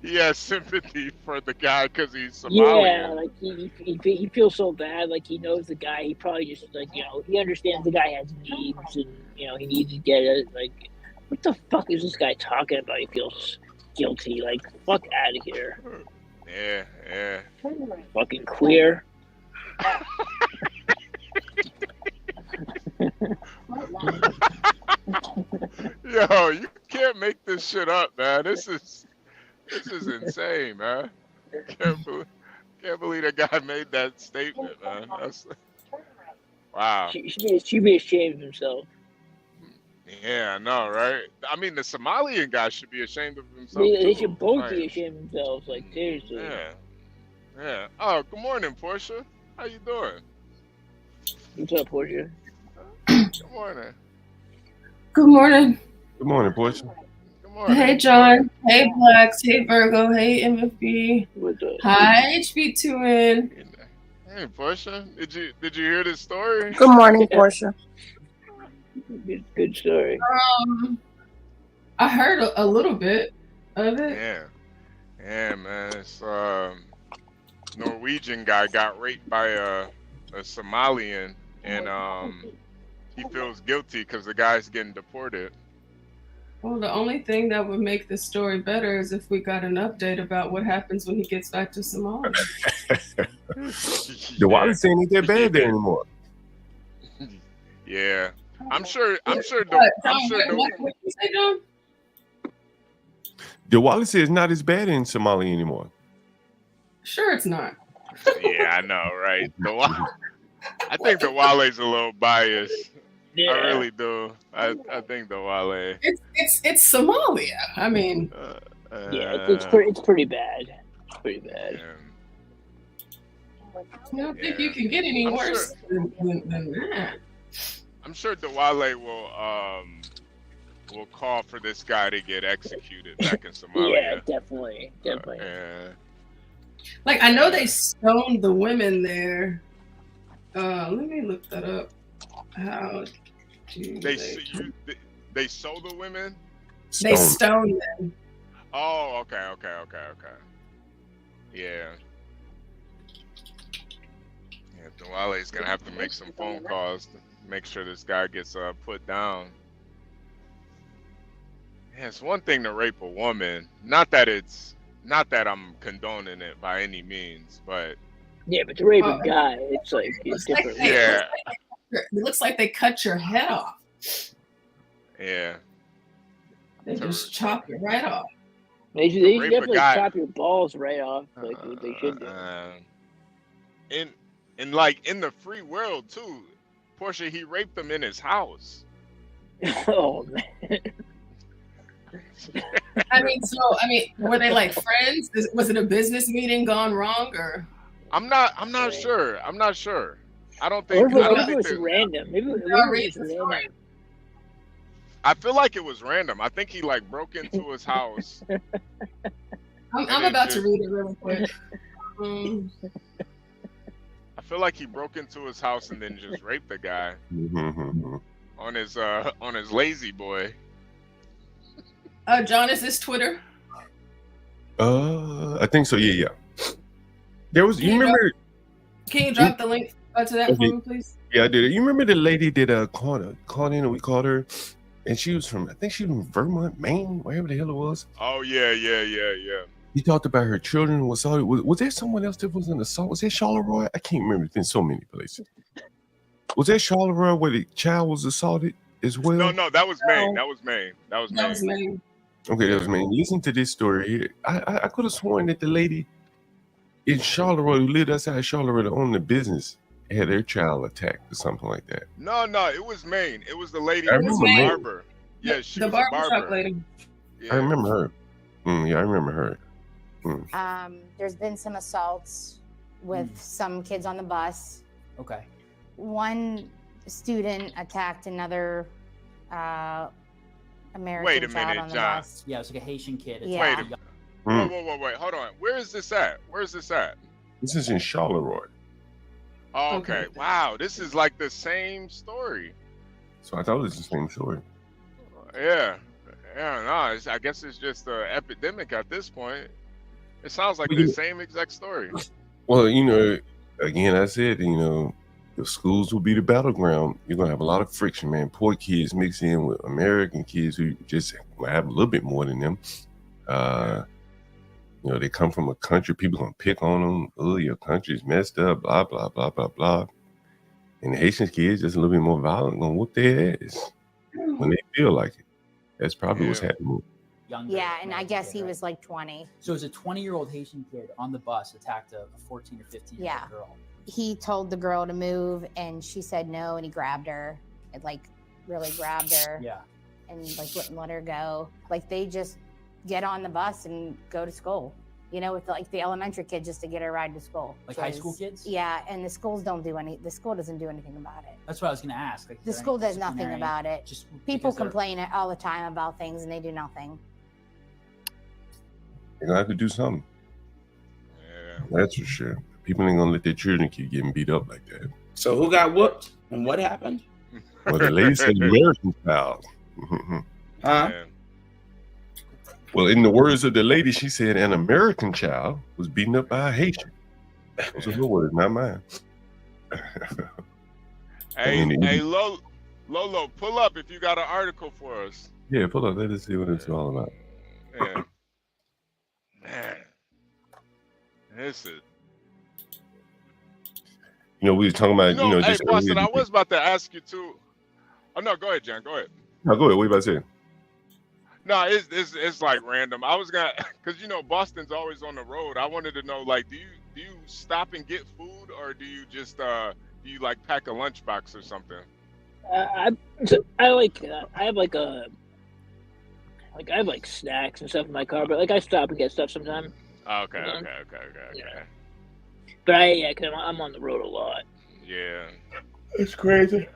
he has sympathy for the guy because he's Somalian. Yeah, like he feels so bad. Like he knows the guy. He probably just he understands the guy has needs, and he needs to get it. Like, what the fuck is this guy talking about? He feels guilty. Like, fuck out of here. Yeah. Fucking queer. Yo, you can't make this shit up, man. This is insane, man. Can't believe that guy made that statement, man. That's wow. Should be ashamed of himself. Yeah, I know, right? I mean, the Somalian guy should be ashamed of himself. They too. should both Like, be ashamed of themselves. Like, seriously. Yeah. Oh, good morning, Porsha. How you doing? What's up, Porsha? Good morning. Good morning. Good morning, Porsha. Good morning. Hey, John. Hey, Blacks. Hey, Virgo. Hey, MFB. Hi, HB2N. Hey, Porsha. Did you hear this story? Good morning, Porsha. Good story. I heard a little bit of it. Yeah, man. This Norwegian guy got raped by a Somalian, and he feels guilty because the guy's getting deported. Well, the only thing that would make the story better is if we got an update about what happens when he gets back to Somalia. The Wallace ain't that bad there anymore. Yeah, I'm sure. What you say, John? The Wallace is not as bad in Somalia anymore. Sure, it's not. Yeah, I know, right? I think the Wale's a little biased. Yeah. I really do. I think the Wale. It's Somalia. I mean, Yeah, it's pretty bad. It's pretty bad. I don't think you can get any worse than that. I'm sure the Wale will call for this guy to get executed back in Somalia. Yeah, definitely. Like, I know they stoned the women there. Let me look that up. How do they sold the women? They stoned them. Oh, okay. Yeah. Yeah, Dwale's gonna have to make some phone calls to make sure this guy gets put down. Yeah, it's one thing to rape a woman. Not that I'm condoning it by any means, but yeah, but to rape a guy, it's like it's different. It looks like they cut your head off. Yeah. They just chop you right off. They should definitely chop your balls right off, like what they should do. And like in the free world too, Porsha, he raped them in his house. Oh man. I mean, were they like friends? Was it a business meeting gone wrong, or? I'm not sure. I don't think. Maybe it was random. Maybe it was random. I feel like it was random. I think he like broke into his house. I'm about to read it really quick. I feel like he broke into his house and then just raped the guy on his lazy boy. John, is this Twitter? I think so. Yeah. There was. You remember? Can you drop the link to that for me, please? Yeah, I did. You remember the lady that called in and we called her, and she was from, I think she was from Vermont, Maine, wherever the hell it was. Oh yeah. He talked about her children was assaulted. Was there someone else that was an assault? Was it Charleroi? I can't remember. It's been so many places. Was that Charleroi where the child was assaulted as well? No, that was Maine. That was Maine. Okay, that was Maine. Listen to this story here. I could have sworn that the lady in Charleroi who lived outside Charleroi to own the business had their child attacked or something like that. No, it was Maine. It was the lady I who was remember a Maine. barber. Yeah, she the was a barbershop barber. lady. Yeah. I remember her. Yeah, I remember her. There's been some assaults with some kids on the bus. Okay. One student attacked another American Wait a child minute, on the John. bus. Yeah, it's like a Haitian kid. It's Yeah. Wait, hold on. Where is this at? This is in Charleroi. Oh, okay. Wow, this is like the same story. So I thought it was the same story. Yeah, no, I guess it's just an epidemic at this point. It sounds like Well, the you- same exact story. Well, again, I said, the schools will be the battleground. You're going to have a lot of friction, man. Poor kids mixed in with American kids who just have a little bit more than them. They come from a country, people going to pick on them. Oh, your country's messed up, blah, blah, blah, blah, blah. And the Haitian kids just a little bit more violent, going to whoop their ass when they feel like it. That's probably what's happening. Yeah, and I guess he was like 20. So it was a 20-year-old Haitian kid on the bus attacked a 14 or 15-year-old girl. He told the girl to move, and she said no, and he grabbed her, and really grabbed her. Yeah. And wouldn't let her go. They just get on the bus and go to school. With the elementary kids just to get her ride to school. Like high school kids? Yeah, and the school doesn't do anything about it. That's what I was going to ask. The school does nothing about it. People because they're- complain all the time about things, and they do nothing. They're going to have to do something. That's for sure. People ain't going to let their children keep getting beat up like that. So who got whooped and what happened? Well, the lady said American child. Huh? Well, in the words of the lady, she said an American child was beaten up by a Haitian. Those are her words, not mine. Hey, Lolo, pull up if you got an article for us. Yeah, pull up. Let us see what it's all about. Yeah. Man. This is. You know, we was talking about, Hey, just Boston, earlier. I was about to ask you too. Oh no, go ahead, Jan. Go ahead. No, go ahead. What you about to say? No, it's like random. I was gonna, cause Boston's always on the road. I wanted to know, like, do you stop and get food, or do you just do you like pack a lunchbox or something? I have like snacks and stuff in my car, but like I stop and get stuff sometimes. Okay. Yeah. But cause I'm on the road a lot. Yeah. It's crazy.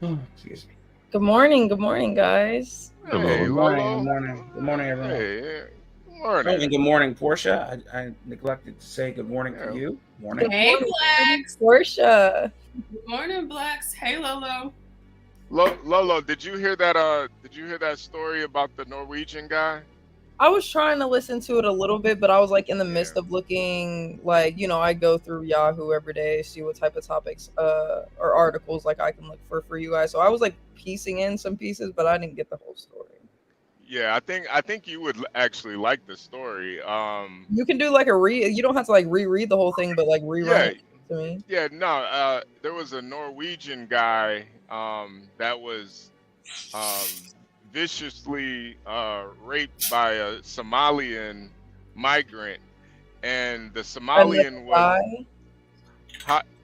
Oh, excuse me. Good morning, guys. Hey, Good morning, everyone. Hey, good morning. Oh, and good morning, Porsha. I neglected to say good morning to you. Morning. Hey, Blacks. Porsha. Good morning, Blacks. Hey, Lolo. Lolo, did you hear that? Did you hear that story about the Norwegian guy? I was trying to listen to it a little bit, but I was like in the midst of looking, like, I go through Yahoo every day, see what type of topics or articles like I can look for you guys. So I was like piecing in some pieces, but I didn't get the whole story. Yeah, I think you would actually like the story. You can do like you don't have to like reread the whole thing, but like rewrite it to me. Yeah, no, there was a Norwegian guy that was viciously raped by a Somalian migrant, and the Somalian was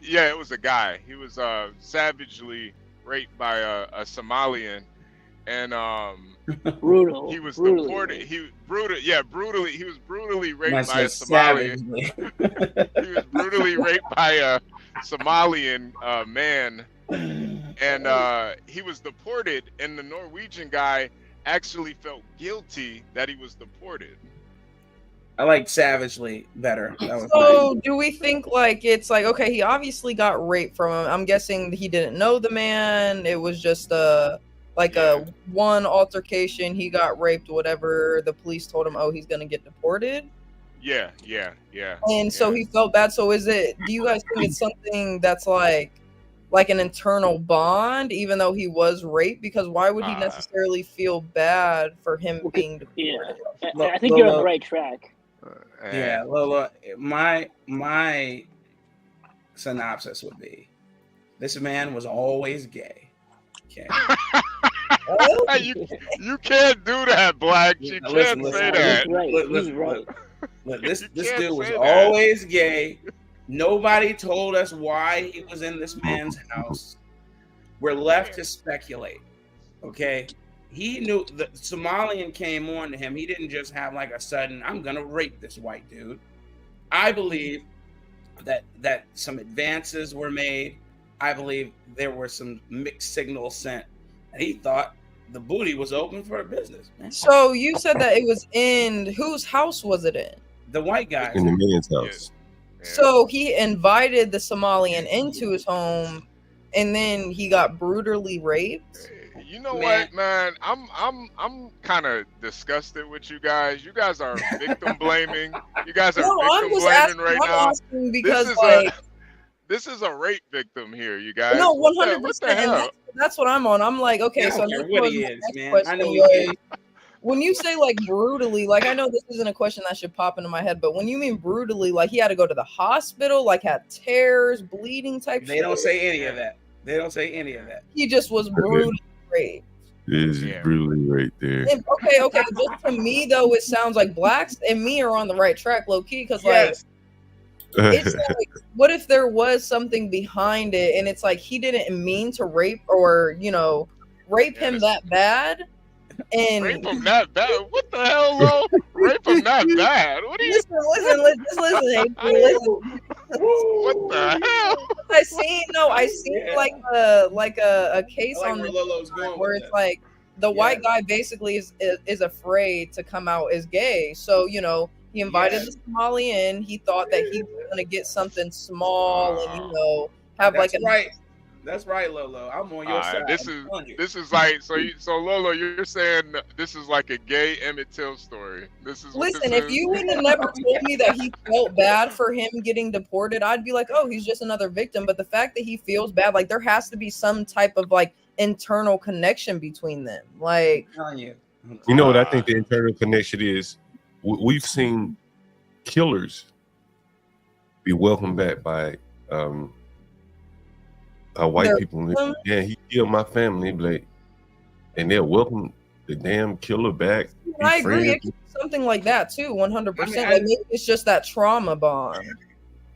it was a guy. He was savagely raped by a Somalian, and brutal. He was brutally deported. He was brutally raped by a Savagely. Somalian. He was brutally raped by a Somalian man, and he was deported. And the Norwegian guy actually felt guilty that he was deported. I like savagely better. That was So do we think like it's like, okay, he obviously got raped from him. I'm guessing he didn't know the man. It was just a one altercation. He got raped, whatever. The police told him, oh, he's gonna get deported. Yeah. And so he felt bad. So do you guys think it's something that's like an internal bond, even though he was raped? Because why would he necessarily feel bad for him being deported? Yeah, I think you're on the right track. Yeah, Lola, my synopsis would be, this man was always gay. Okay. You can't do that, Black. You can't say that. This dude was always gay. Nobody told us why he was in this man's house. We're left to speculate. Okay. He knew the Somalian came on to him. He didn't just have like a sudden, I'm gonna rape this white dude. I believe that some advances were made. I believe there were some mixed signals sent. And he thought the booty was open for business, man. So you said that it was in whose house was it in? The white guy. In the man's house. So he invited the Somalian into his home, and then he got brutally raped. You know what, man? I'm kind of disgusted with you guys. You guys are victim blaming. You guys are victim blaming right now. Because this is a rape victim here, you guys. No, 100%. What the hell? That's what I'm on. I'm like, okay, so what he is, man. I know when you say like brutally, like I know this isn't a question that should pop into my head, but when you mean brutally, like he had to go to the hospital, like had tears, bleeding type. They don't say any of that. They don't say any of that. He just was brutally raped. This is brutally right there. And, okay. Just to me though, it sounds like Blacks and me are on the right track, low key, because like it's like, what if there was something behind it, and it's like he didn't mean to rape or rape him that bad. And rape him that bad? What the hell, Lo? Rape him that bad? What are you? Listen. What the hell? I seen like a case on the where it's like the white guy basically is afraid to come out as gay. So he invited the Somali in. He thought that he was gonna get something small and have That's like a right. That's right, Lolo. I'm on your side. This is like so Lolo, you're saying this is like a gay Emmett Till story. This is what Listen, this if is? you would have never told me that he felt bad for him getting deported, I'd be like, oh, he's just another victim. But the fact that he feels bad, like there has to be some type of like internal connection between them. Like, You know what I think the internal connection is? We've seen killers be welcomed back by white They're- people. Yeah, he killed my family, like, and they'll welcome the damn killer back. be I agree. friends It could be something like that too, 100%. I mean, Like maybe it's just that trauma bond.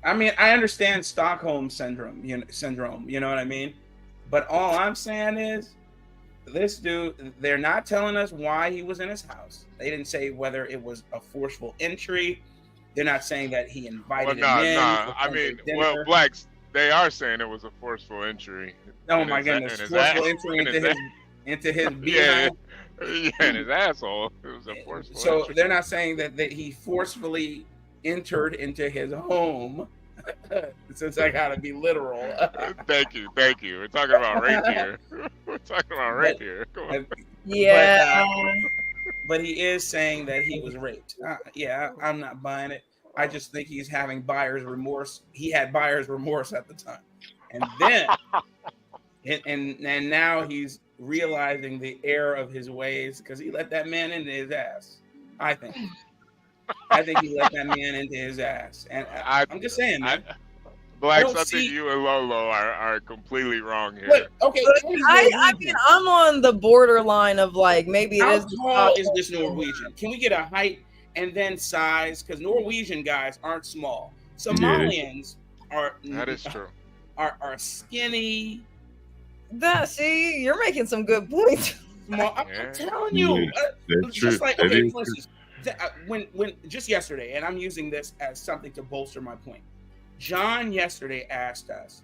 I mean, I understand Stockholm syndrome. You know what I mean? But all I'm saying is, this dude, they're not telling us why he was in his house. They didn't say whether it was a forceful entry. They're not saying that he invited him in. I mean, well, blacks, they are saying it was a forceful entry. Oh my goodness, forceful entry into his behind. Yeah, in his asshole. It was a forceful So entry. they're not saying that he forcefully entered into his home. Since I gotta be literal. Thank you. We're talking about rape here. We're talking about rape here. Come on. Yeah. But he is saying that he was raped. Yeah, I'm not buying it. I just think he's having buyer's remorse. He had buyer's remorse at the time, and then, and now he's realizing the error of his ways because he let that man into his ass. I think he let that man into his ass, and I'm just saying, man. Blacks, I think you and Lolo are completely wrong here. But, okay, I mean, I'm on the borderline of like maybe it how is. tall is this Norwegian? Can we get a height and then size? Because Norwegian guys aren't small. Somalians are. That is true. Are skinny. See, you're making some good points. I'm telling you, That's just true. like That okay, is for instance, when just yesterday, and I'm using this as something to bolster my point. John yesterday asked us,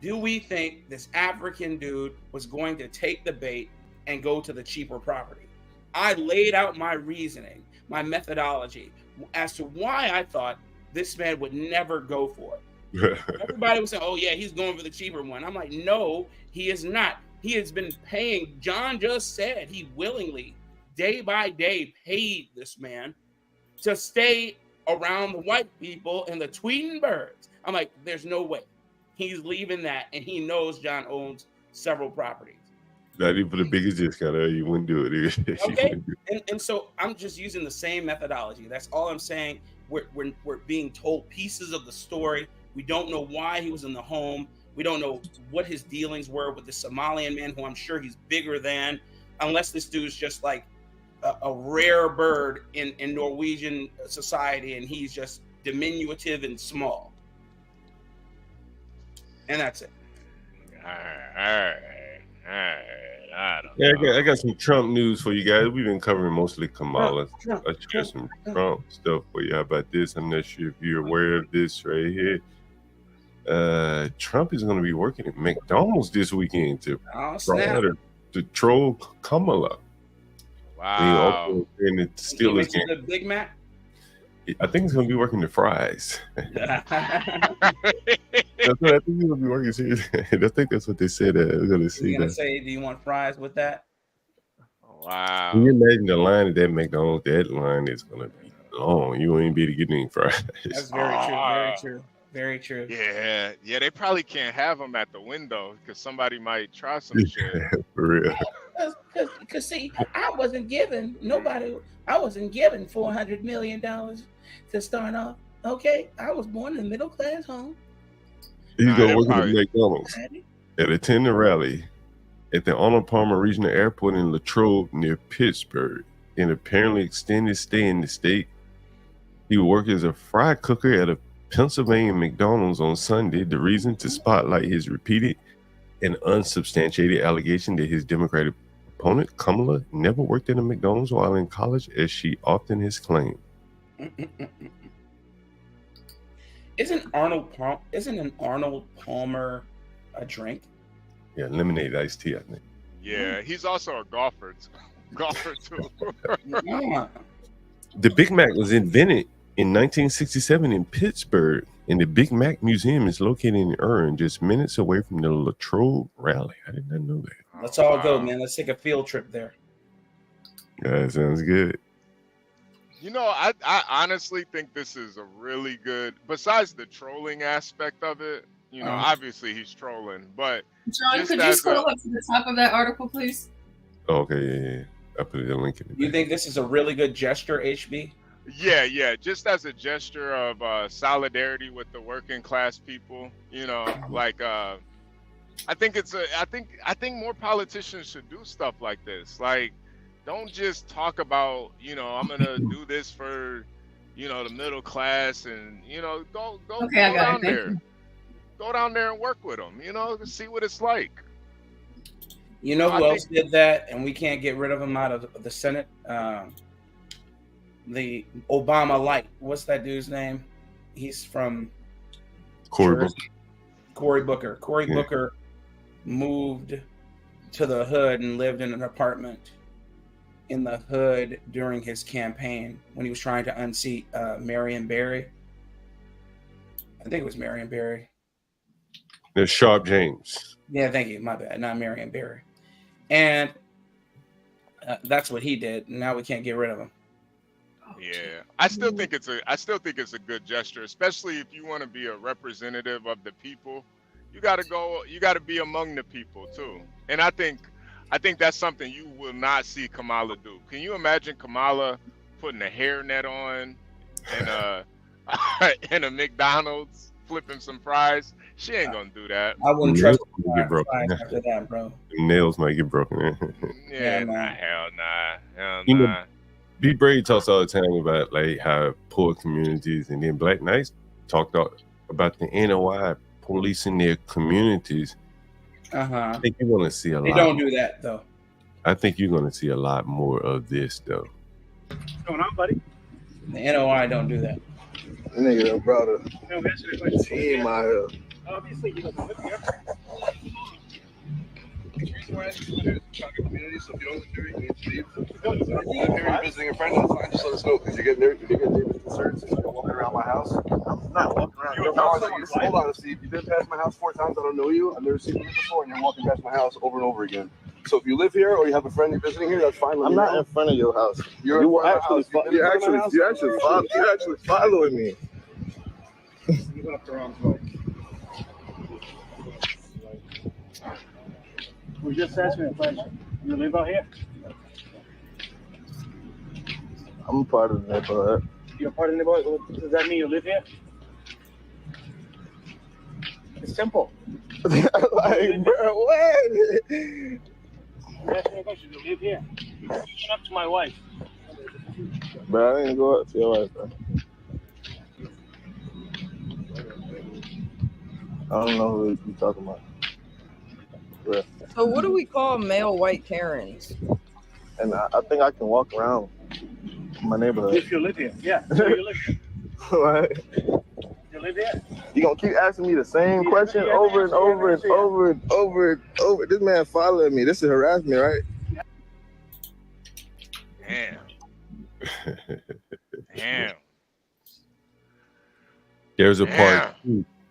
do we think this African dude was going to take the bait and go to the cheaper property? I laid out my reasoning, my methodology as to why I thought this man would never go for it. Everybody was saying, oh yeah, he's going for the cheaper one. I'm like, no, he is not. He has been paying. John just said he willingly, day by day, paid this man to stay around the white people and the tweeting birds. I'm like, there's no way. He's leaving that, and he knows John owns several properties. Not even for the biggest discount, you wouldn't do it. Okay, and so I'm just using the same methodology. That's all I'm saying. We're being told pieces of the story. We don't know why he was in the home. We don't know what his dealings were with the Somalian man, who I'm sure he's bigger than, unless this dude's just like a rare bird in Norwegian society, and he's just diminutive and small. And that's it. All right. I don't know. Yeah, I got some Trump news for you guys. We've been covering mostly Kamala. Trump. I got some Trump stuff for you. How about this? I'm not sure if you're aware of this right here. Trump is going to be working at McDonald's this weekend to troll Kamala. Wow. And it's still the Big Mac. I think he's going to be working the fries. That's what I think he's going to be working. I think that's what they said. We're going to see. You're going to say, do you want fries with that? Wow. Can you imagine the line at that McDonald's? That line is going to be long. You won't even be able to get any fries. That's very true. Very true. Very true. Yeah, they probably can't have them at the window because somebody might try some shit. For real. Because see, I wasn't given $400 million to start off. Okay, I was born in a middle class home. He's going to work at McDonald's at a tender rally at the Arnold Palmer Regional Airport in Latrobe near Pittsburgh. An apparently extended stay in the state. He would work as a fry cooker at a Pennsylvania McDonald's on Sunday. The reason to spotlight his repeated and unsubstantiated allegation that his Democratic opponent, Kamala, never worked at a McDonald's while in college, as she often has claimed. Isn't an Arnold Palmer a drink? Yeah, lemonade iced tea, I think. Yeah, he's also a golfer too. The Big Mac was invented In 1967 in Pittsburgh, and the Big Mac Museum is located in Earn, just minutes away from the Latrobe Rally. I did not know that. Let's all go, man. Let's take a field trip there. That sounds good. You know, I honestly think this is a really good, besides the trolling aspect of it, you know, obviously he's trolling, but John, could you scroll up to the top of that article, please? Okay, yeah. I put a link in it. You think this is a really good gesture, HB? Yeah, just as a gesture of solidarity with the working class people, you know, like I think more politicians should do stuff like this. Like, don't just talk about, you know, I'm gonna do this for, you know, the middle class, and you know, go down there, go down there and work with them, you know, to see what it's like. You know who else did that, and we can't get rid of him out of the Senate? The Obama light. What's that dude's name? He's from Cory Booker. Cory Booker. Cory Booker moved to the hood and lived in an apartment in the hood during his campaign when he was trying to unseat Marion Barry. I think it was Marion Barry. There's Sharp James. Yeah, thank you. My bad. Not Marion Barry. And that's what he did. Now we can't get rid of him. Yeah, I still think it's a good gesture, especially if you want to be a representative of the people. You got to be among the people too. And I think that's something you will not see Kamala do. Can you imagine Kamala putting a hairnet on and in a McDonald's flipping some fries? She ain't gonna do that. I wouldn't trust her get broken after that, bro. Nails might get broken. Hell nah. You know, B. Brady talks all the time about like how poor communities, and then Black Knights talked about the NOI policing their communities. I think you're gonna see a lot. They don't do that though. I think you're gonna see a lot more of this though. What's going on, buddy? The NOI don't do that. Nigga, brother. Team out here. Obviously, you don't live here. Community, so if you don't live here, you need to leave. If you live here, you're visiting a friend, that's fine. Just let us know, because you get neighbors concerned since you're walking around my house. I'm not walking around your house. Hold on, Steve. You've been past my house 4 times. I don't know you. I've never seen you before, and you're walking past my house over and over again. So if you live here or you have a friend you're visiting here, that's fine. I'm not in front of your house. You're actually following me. You went up the wrong way. We're just asking a question. You live out here? I'm part of the neighborhood. You're part of the neighborhood? Does that mean you live here? It's simple. Like, bro, what? I'm asking a question. You live here? You're up to my wife. Bro, I didn't go up to your wife, bro. I don't know who you're talking about. Yeah. So what do we call male white Karens? And I think I can walk around my neighborhood. If you live here, yeah. So you live here. Right. You live here? You gonna keep asking me the same question over and over and over and over and over. This man following me. This is harassment, right? Damn. There's a part.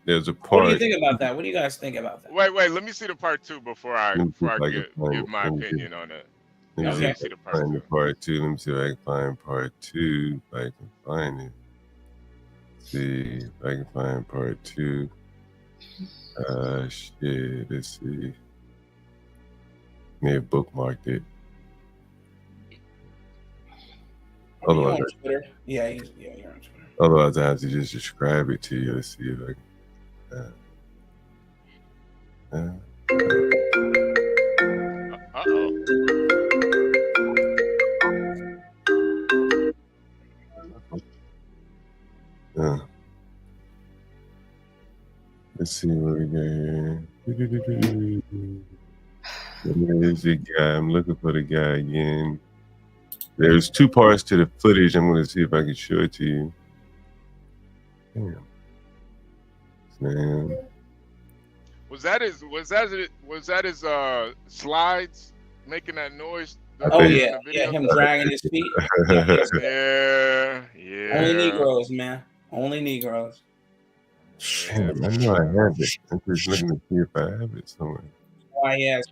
There's a part. What do you think about that? What do you guys think about that? Wait. Let me see the part 2 before I give my opinion on it. Let me see the part 2. Let me see if I can find part 2. If I can find it. See if I can find part 2. Shit. Let's see. May have bookmarked it. Otherwise, on Twitter? Yeah, you're on Twitter. Otherwise, I have to just describe it to you. Let's see if I can. Let's see what we got here. There's the guy. I'm looking for the guy again. There's 2 parts to the footage. I'm going to see if I can show it to you. Damn. Was that his slides making that noise Oh yeah, him dragging his feet. Yeah, yeah. Only Negroes, man. Only Negroes. Damn, I know I have it. I'm just looking to see if I have it somewhere. Why he has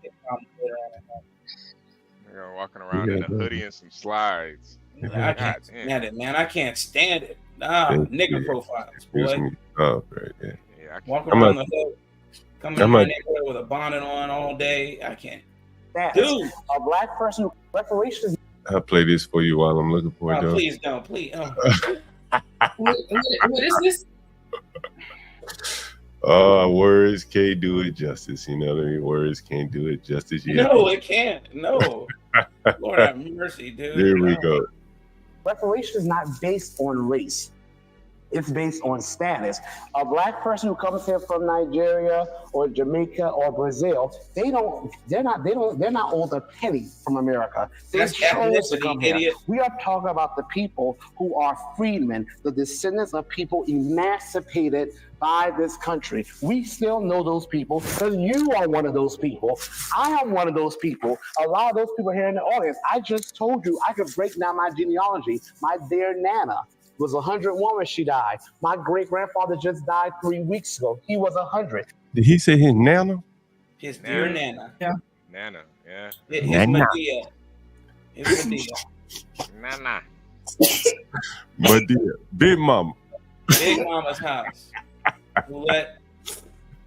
They're walking around in a hoodie and some slides. I can't stand it, man. I can't stand it. Nigger profiles, boy. Oh, right, yeah. Walking around the hood, coming in my neighborhood with a bonnet on all day. I can't. Dude, a black person reparations. I'll play this for you while I'm looking for it, though. Please don't, please. What is this? Words can't do it justice. You know what I mean? Words can't do it justice. No, it can't. No. Lord have mercy, dude. There we go. Reparations is not based on race. It's based on status. A black person who comes here from Nigeria or Jamaica or Brazil, they're not owed a penny from America. They chose to come here. We are talking about the people who are freedmen, the descendants of people emancipated by this country. We still know those people because you are one of those people. I am one of those people. A lot of those people here in the audience, I just told you I could break down my genealogy. My dear Nana was 101 when she died. My great-grandfather just died 3 weeks ago. He was 100. Did he say his Nana? His dear Nana. Yeah. Nana, yeah. His Nana. Medea. His Medea. Nana. Medea. Big Mama. Big Mama's house.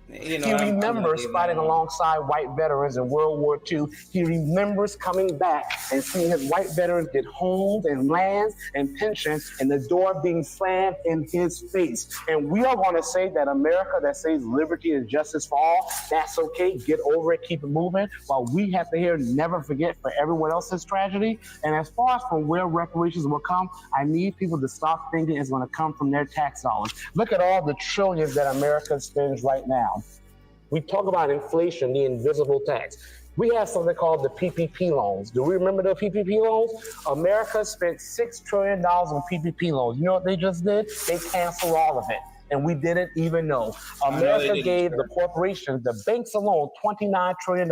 He remembers fighting alongside white veterans in World War II. He remembers coming back and seeing his white veterans get homes and lands and pensions and the door being slammed in his face. And we are going to say that America that says liberty and justice for all, that's okay. Get over it. Keep it moving. While we have to hear never forget for everyone else's tragedy. And as far as from where reparations will come, I need people to stop thinking it's going to come from their tax dollars. Look at all the trillions that America spends right now. We talk about inflation, the invisible tax. We have something called the PPP loans. Do we remember the PPP loans? America spent $6 trillion on PPP loans. You know what they just did? They canceled all of it. And we didn't even know. America gave the corporations, the banks alone, $29 trillion.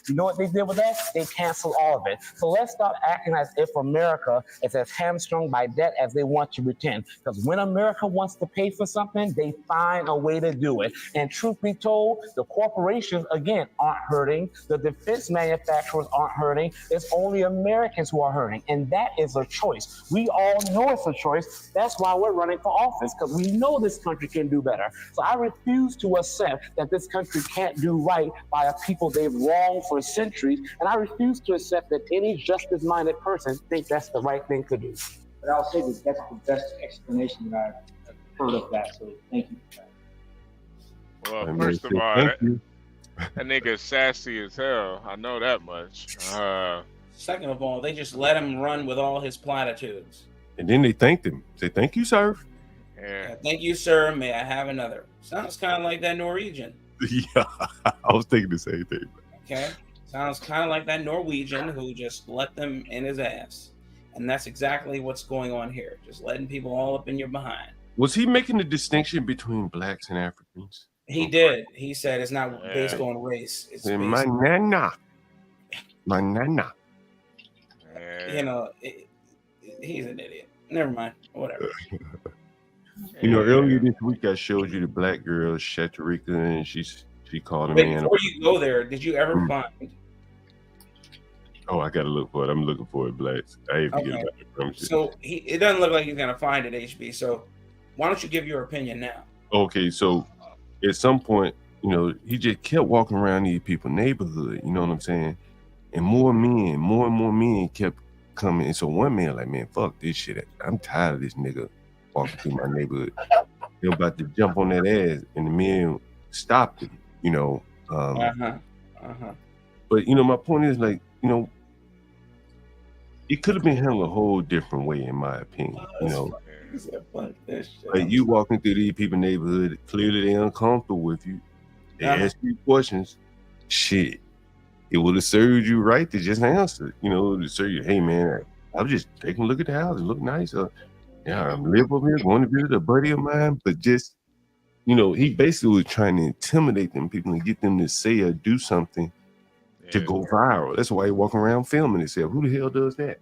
You know what they did with that? They canceled all of it. So let's stop acting as if America is as hamstrung by debt as they want to pretend. Because when America wants to pay for something, they find a way to do it. And truth be told, the corporations, again, aren't hurting. The defense manufacturers aren't hurting. It's only Americans who are hurting. And that is a choice. We all know it's a choice. That's why we're running for office, because we know this country can do better. So I refuse to accept that this country can't do right by a people they've wronged for centuries, and I refuse to accept that any justice-minded person thinks that's the right thing to do. But I'll say that that's the best explanation that I've heard of that, so thank you for that. Well, first of all, that nigga sassy as hell. I know that much. Second of all, they just let him run with all his platitudes. And then they thanked him. Say, thank you, sir. Yeah. Thank you, sir. May I have another? Sounds kind of like that Norwegian. Yeah, I was thinking the same thing. Okay. Sounds kind of like that Norwegian who just let them in his ass. And that's exactly what's going on here. Just letting people all up in your behind. Was he making the distinction between blacks and Africans? He did. He said it's not based on race. It's based my nana. My nana. You know, he's an idiot. Never mind. Whatever. You know, earlier this week I showed you the black girl, Shatarika, and she called a Wait, man. before you go there, did you ever find? Oh, I gotta look for it. I'm looking for it, blacks. I hate to get about it. Promise you. So it doesn't look like he's gonna find it, HB. So why don't you give your opinion now? Okay, so at some point, you know, he just kept walking around these people's neighborhood. You know what I'm saying? And more and more men kept coming. And so one man like, man, fuck this shit. I'm tired of this nigga walking through my neighborhood. They're about to jump on that ass, and the men stopped him, you know. But, you know, my point is, like, you know, it could have been handled a whole different way, in my opinion, you know. Like, you walking through these people's neighborhood, clearly they're uncomfortable with you. They ask you questions. Shit. It would have served you right to just answer, you know, to serve you, hey, man, I was just taking a look at the house. It looked nice. Yeah, I'm live over here, going to visit a buddy of mine, but just, you know, he basically was trying to intimidate them people and get them to say or do something to go viral. That's why he walking around filming himself. Who the hell does that?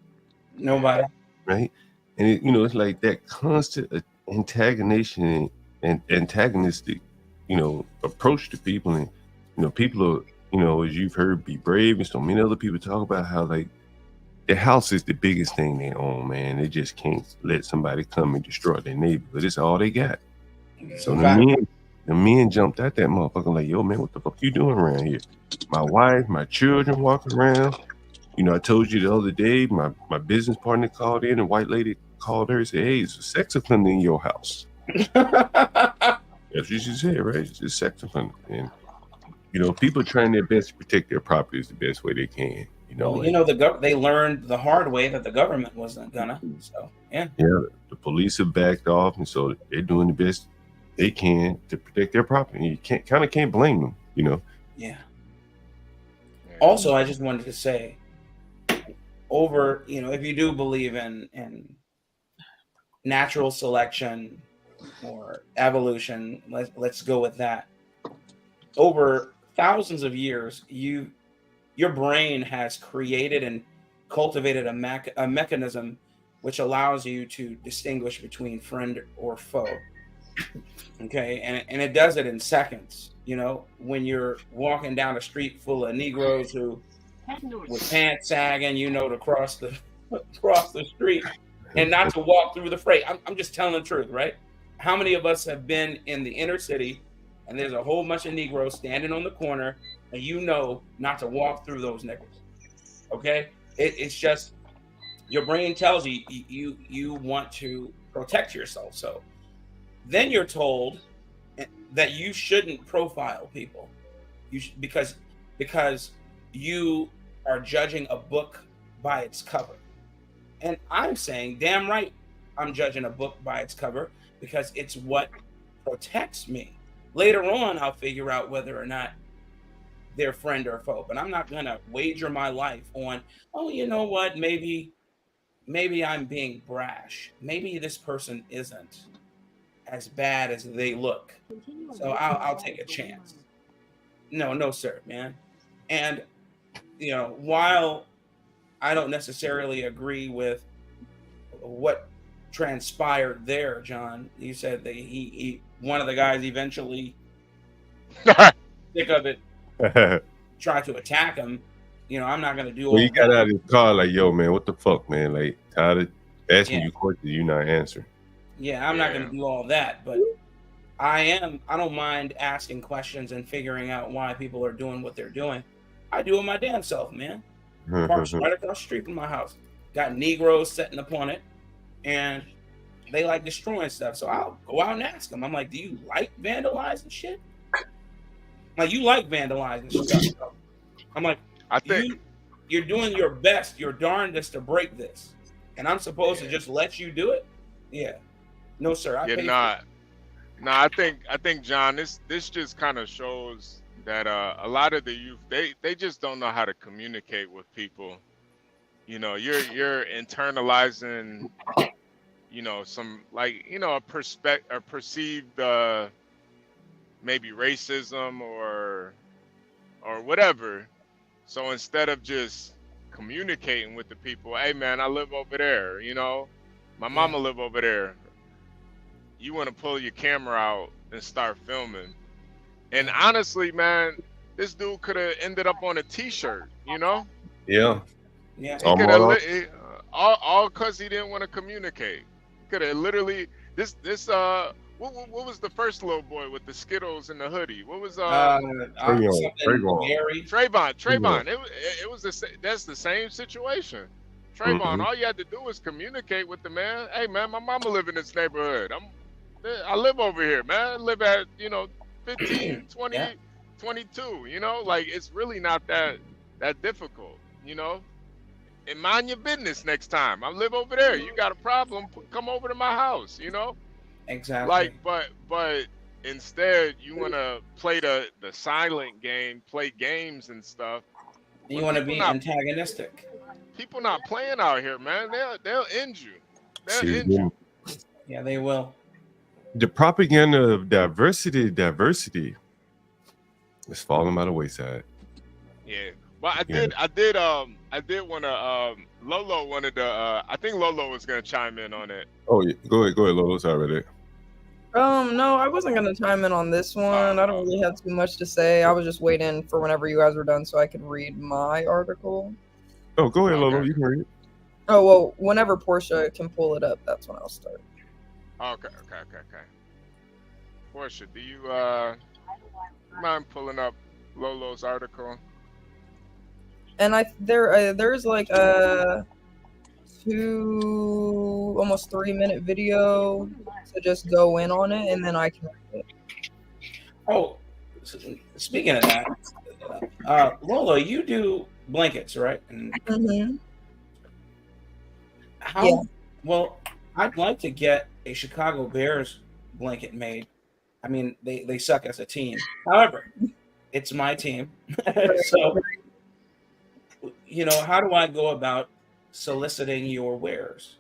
Nobody. Right? And it's like that constant antagonistic, approach to people. And people are, as you've heard, be brave, and so many other people talk about how like their house is the biggest thing they own, man. They just can't let somebody come and destroy their neighborhood. It's all they got. So the men jumped at that motherfucker like, yo, man, what the fuck you doing around here? My wife, my children walking around. I told you the other day, my business partner called in, and a white lady called her and said, hey, it's a sex offender in your house. That's what she said, right? It's a sex offender. And, people trying their best to protect their properties the best way they can. They learned the hard way that the government wasn't gonna. So, yeah. Yeah, the police have backed off, and so they're doing the best they can to protect their property. You can't blame them, Yeah. Also, I just wanted to say, if you do believe in natural selection or evolution, let's go with that. Over thousands of years, your brain has created and cultivated a mechanism which allows you to distinguish between friend or foe. Okay, and it does it in seconds. When you're walking down a street full of Negroes who with pants sagging, to cross the street and not to walk through the freight. I'm just telling the truth, right? How many of us have been in the inner city and there's a whole bunch of Negroes standing on the corner and not to walk through those Negroes? Okay, it's just your brain tells you you want to protect yourself. So then you're told that you shouldn't profile people, because you are judging a book by its cover. And I'm saying, damn right, I'm judging a book by its cover because it's what protects me. Later on, I'll figure out whether or not they're friend or foe, but I'm not gonna wager my life on, oh, you know what, maybe I'm being brash. Maybe this person isn't as bad as they look. So I'll take a chance. No, sir, man. And while I don't necessarily agree with what transpired there, John, you said that he one of the guys eventually sick of it tried to attack him. I'm not gonna do all he got out of his car like, yo, man, what the fuck, man? Like, tired of asking you questions, you not answering. Yeah, I'm not gonna do all that, but I don't mind asking questions and figuring out why people are doing what they're doing. I do it my damn self, man. Parks right across the street from my house. Got Negroes sitting upon it, and they like destroying stuff. So I'll go out and ask them. I'm like, do you like vandalizing shit? Like, you like vandalizing stuff. I'm like, I think you're doing your best, your darndest to break this, and I'm supposed to just let you do it? Yeah. No, sir. I think, John, this just kind of shows that a lot of the youth, they just don't know how to communicate with people. You're internalizing, some a perceived maybe racism or whatever. So instead of just communicating with the people, hey man, I live over there, my mama live over there. You want to pull your camera out and start filming. And honestly, man, this dude could have ended up on a t-shirt, Yeah. Yeah. All because he didn't want to communicate. Could have literally what was the first little boy with the Skittles and the hoodie? What was Trayvon. Trayvon. It was that's the same situation. Trayvon, all you had to do was communicate with the man. Hey man, my mama live in this neighborhood. I live over here, man. I live at 15, 20, yeah. 22. Like, it's really not that difficult. And mind your business next time. I live over there. You got a problem? Come over to my house. Exactly. Like, but instead you want to play the silent game, play games and stuff. You want to be antagonistic. People not playing out here, man. They'll end you. They'll end you. Yeah, they will. The propaganda of diversity is falling by the wayside. Yeah. But I did want to. Lolo wanted to. I think Lolo was gonna chime in on it. Oh yeah, go ahead, Lolo. Sorry about that. No, I wasn't gonna chime in on this one. I don't really have too much to say. I was just waiting for whenever you guys were done so I could read my article. Oh, go ahead, Lolo. You can read it. Oh well, whenever Porsha can pull it up, that's when I'll start. Okay. Porsha, do you mind pulling up Lolo's article? And there's like a 2 almost 3-minute video to just go in on it, and then I can read it. Oh, speaking of that, Lola, you do blankets, right? And how? Well, I'd like to get a Chicago Bears blanket made. I mean, they suck as a team. However, it's my team, so how do I go about soliciting your wares?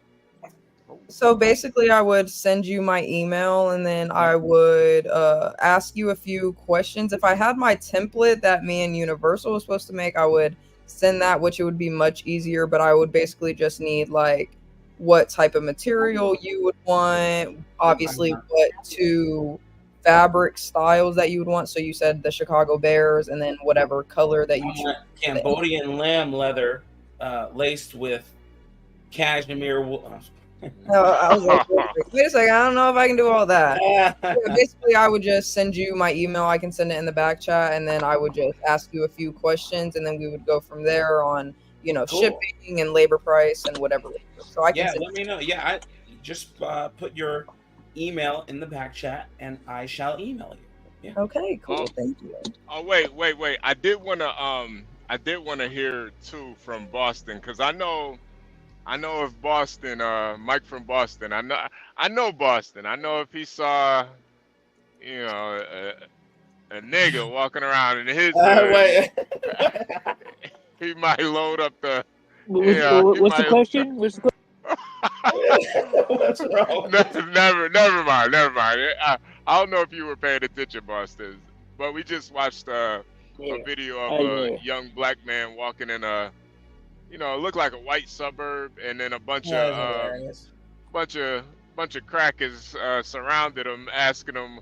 So basically, I would send you my email, and then I would ask you a few questions. If I had my template that me and Universal was supposed to make, I would send that, which it would be much easier. But I would basically just need like what type of material you would want, obviously what 2 fabric styles that you would want. So you said the Chicago Bears, and then whatever color that you choose. Cambodian lamb leather laced with cashmere wool. I was like, wait a second, I don't know if I can do all that. Basically, I would just send you my email. I can send it in the back chat, and then I would just ask you a few questions, and then we would go from there on, cool. Shipping and labor price and whatever. So I can let me know. Yeah, I just put your email in the back chat, and I shall email you. Yeah. Okay, cool. Thank you. Oh wait. I did wanna hear too from Boston, because I know if Boston, Mike from Boston, I know Boston. I know if he saw, a nigga walking around in his hood, he might load up the. What's the question? What's wrong? Never mind. I don't know if you were paying attention, Boston, but we just watched a video of a young black man walking in a, it looked like a white suburb, and then a bunch of crackers surrounded him, asking him,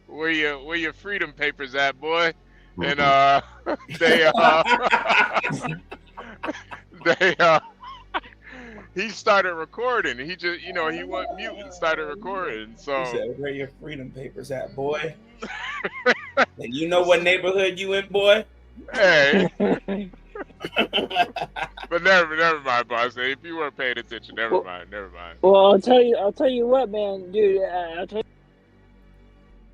where your freedom papers at, boy? And he started recording. He just, he went mute and started recording. So he said, "Where your freedom papers at, boy?" And you know what neighborhood you in, boy? Hey. But never mind, boss. If you weren't paying attention, never mind. Well, I'll tell you what, man, dude. I'll tell you,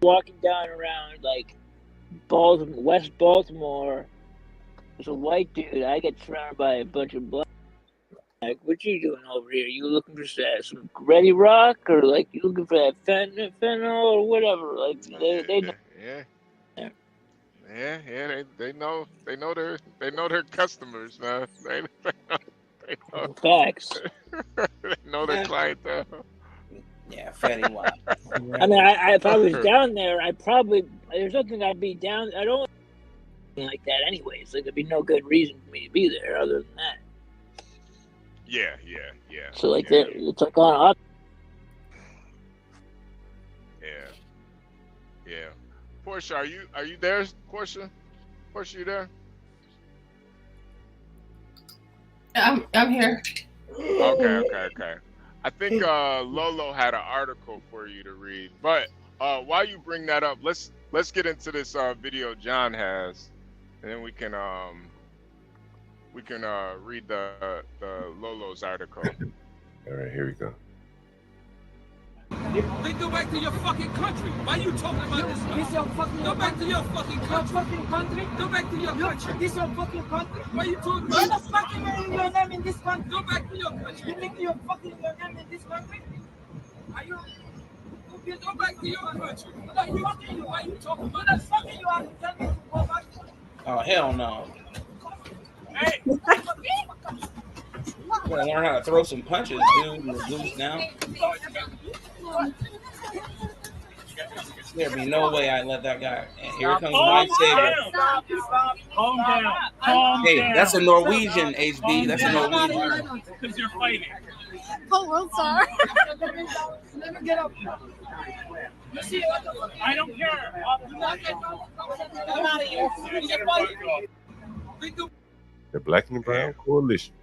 walking down around like Baltimore, West Baltimore, there's a white dude. I get surrounded by a bunch of black. Like, what you doing over here? You looking for some Ready Rock, or like you looking for that fentanyl or whatever? Like they know. Yeah. They know their customers, man. They know. Facts. They know their clientele. Yeah, Fatty Wap. I mean, if I was down there, there's nothing I'd be down. I don't like that anyways. Like, there'd be no good reason for me to be there other than that. Yeah. So like that, it's like on up. Yeah. Porsha, are you there? Porsha, you there? I'm here. Okay. I think Lolo had an article for you to read, but while you bring that up, let's get into this video John has, and then we can read the Lolo's article. All right, here we go. Then go back to your fucking country. Why are you talking about this? Go back to your fucking country. Go back to your country. This your fucking country. Why are you talking about? You're not fucking wearing your name in this country. Go back to your country. You think you're fucking your name in this country? Are you? Okay, go back to your country. Why are you talking about that? Fucking you are telling me to go back. Oh hell no. Hey. You gotta learn how to throw some punches, dude. You're loose now. There'd be no way I'd let that guy. And here comes my savior. Calm down. Calm Hey, down. that's a Norwegian, HB. That's a Norwegian. Because you're fighting. Oh, world star. Never get up. You see, I don't care. I'm out of here. You're fighting. The Black and Brown Coalition.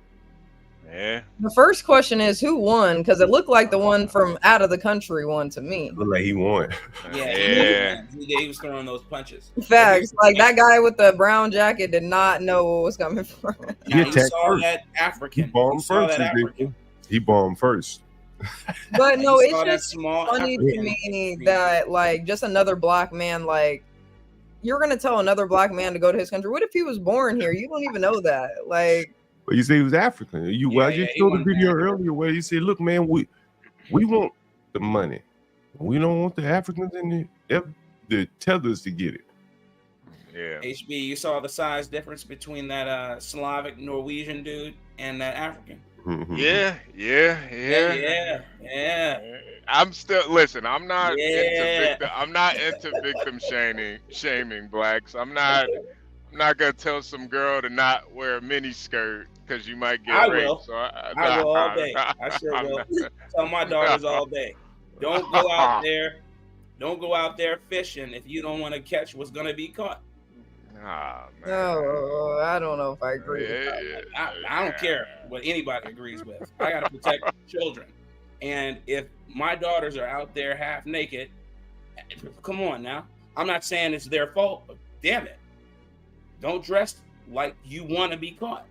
Yeah. The first question is who won? Because it looked like the one from out of the country won to me. Looked like he won. Yeah. He was throwing those punches. Facts. Like that guy with the brown jacket did not know what was coming from. He saw that African. He bombed first. He bombed first. But no, He it's saw that just small funny to African. me that like just another black man, like you're gonna tell another black man to go to his country. What if he was born here? You don't even know that. Like, But you say he was African. I just showed the video earlier where you said, "Look, man, we want the money. We don't want the Africans in the tethers to get it." Yeah. HB, you saw the size difference between that Slavic Norwegian dude and that African. Yeah. I'm still I'm not into victim shaming blacks. I'm not gonna tell some girl to not wear a mini skirt because you might get raped. Will. So I will all day. I sure will. Tell my daughters all day. Don't go out there. Don't go out there fishing if you don't want to catch what's gonna be caught. no, I don't know if I agree. With that. I don't care what anybody agrees with. I gotta protect children. And if my daughters are out there half naked, come on now. I'm not saying it's their fault, but damn it. Don't dress like you want to be caught.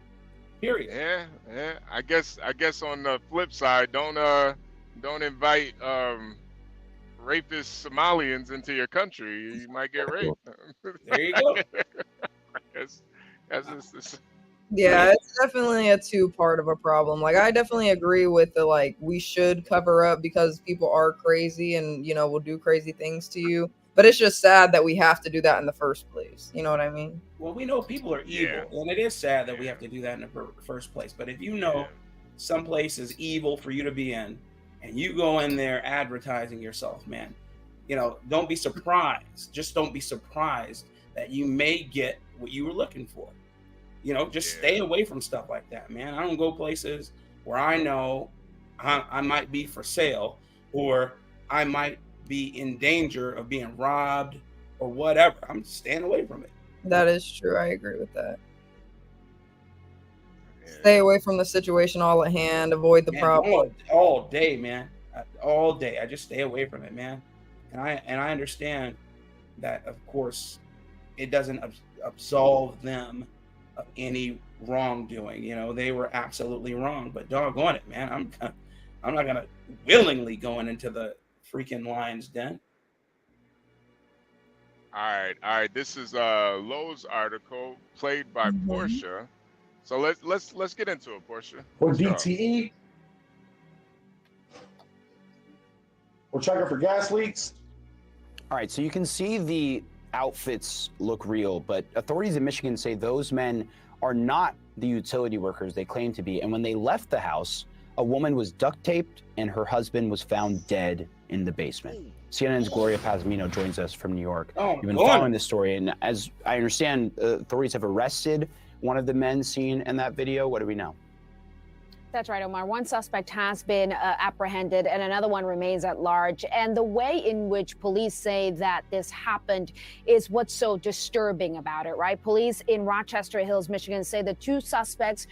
Period. Yeah. I guess on the flip side, don't invite rapist Somalians into your country. You might get raped. There you go. Yeah, it's definitely a two-part of a problem. Like, I definitely agree with the, like, we should cover up because people are crazy and, you know, will do crazy things to you. But it's just sad that we have to do that in the first place. You know what I mean? Well, we know people are evil, and it is sad that we have to do that in the first place. But if you know some place is evil for you to be in, and you go in there advertising yourself, man, you know, don't be surprised. Just don't be surprised that you may get what you were looking for. You know, just stay away from stuff like that, man. I don't go places where I know I might be for sale or I might be in danger of being robbed or whatever. I'm staying away from it. That is true. I agree with that. Stay away from the situation all at hand. Avoid the problem. All day, man. All day. I just stay away from it, man. And I understand that, of course, it doesn't absolve them of any wrongdoing. You know, they were absolutely wrong. But doggone it, man, I'm not gonna willingly going into the freaking lion's den. All right. This is Lowe's article played by Porsha. So let's get into it, Porsha. Or DTE. We're checking for gas leaks. All right, so you can see the outfits look real, but authorities in Michigan say those men are not the utility workers they claim to be. And when they left the house, a woman was duct taped and her husband was found dead in the basement. CNN's Gloria Pazmino joins us from New York. You've been following this story, and as I understand, authorities have arrested one of the men seen in that video. What do we know? That's right, Omar. One suspect has been apprehended and another one remains at large. And the way in which police say that this happened is what's so disturbing about it, right? Police in Rochester Hills, Michigan say the two suspects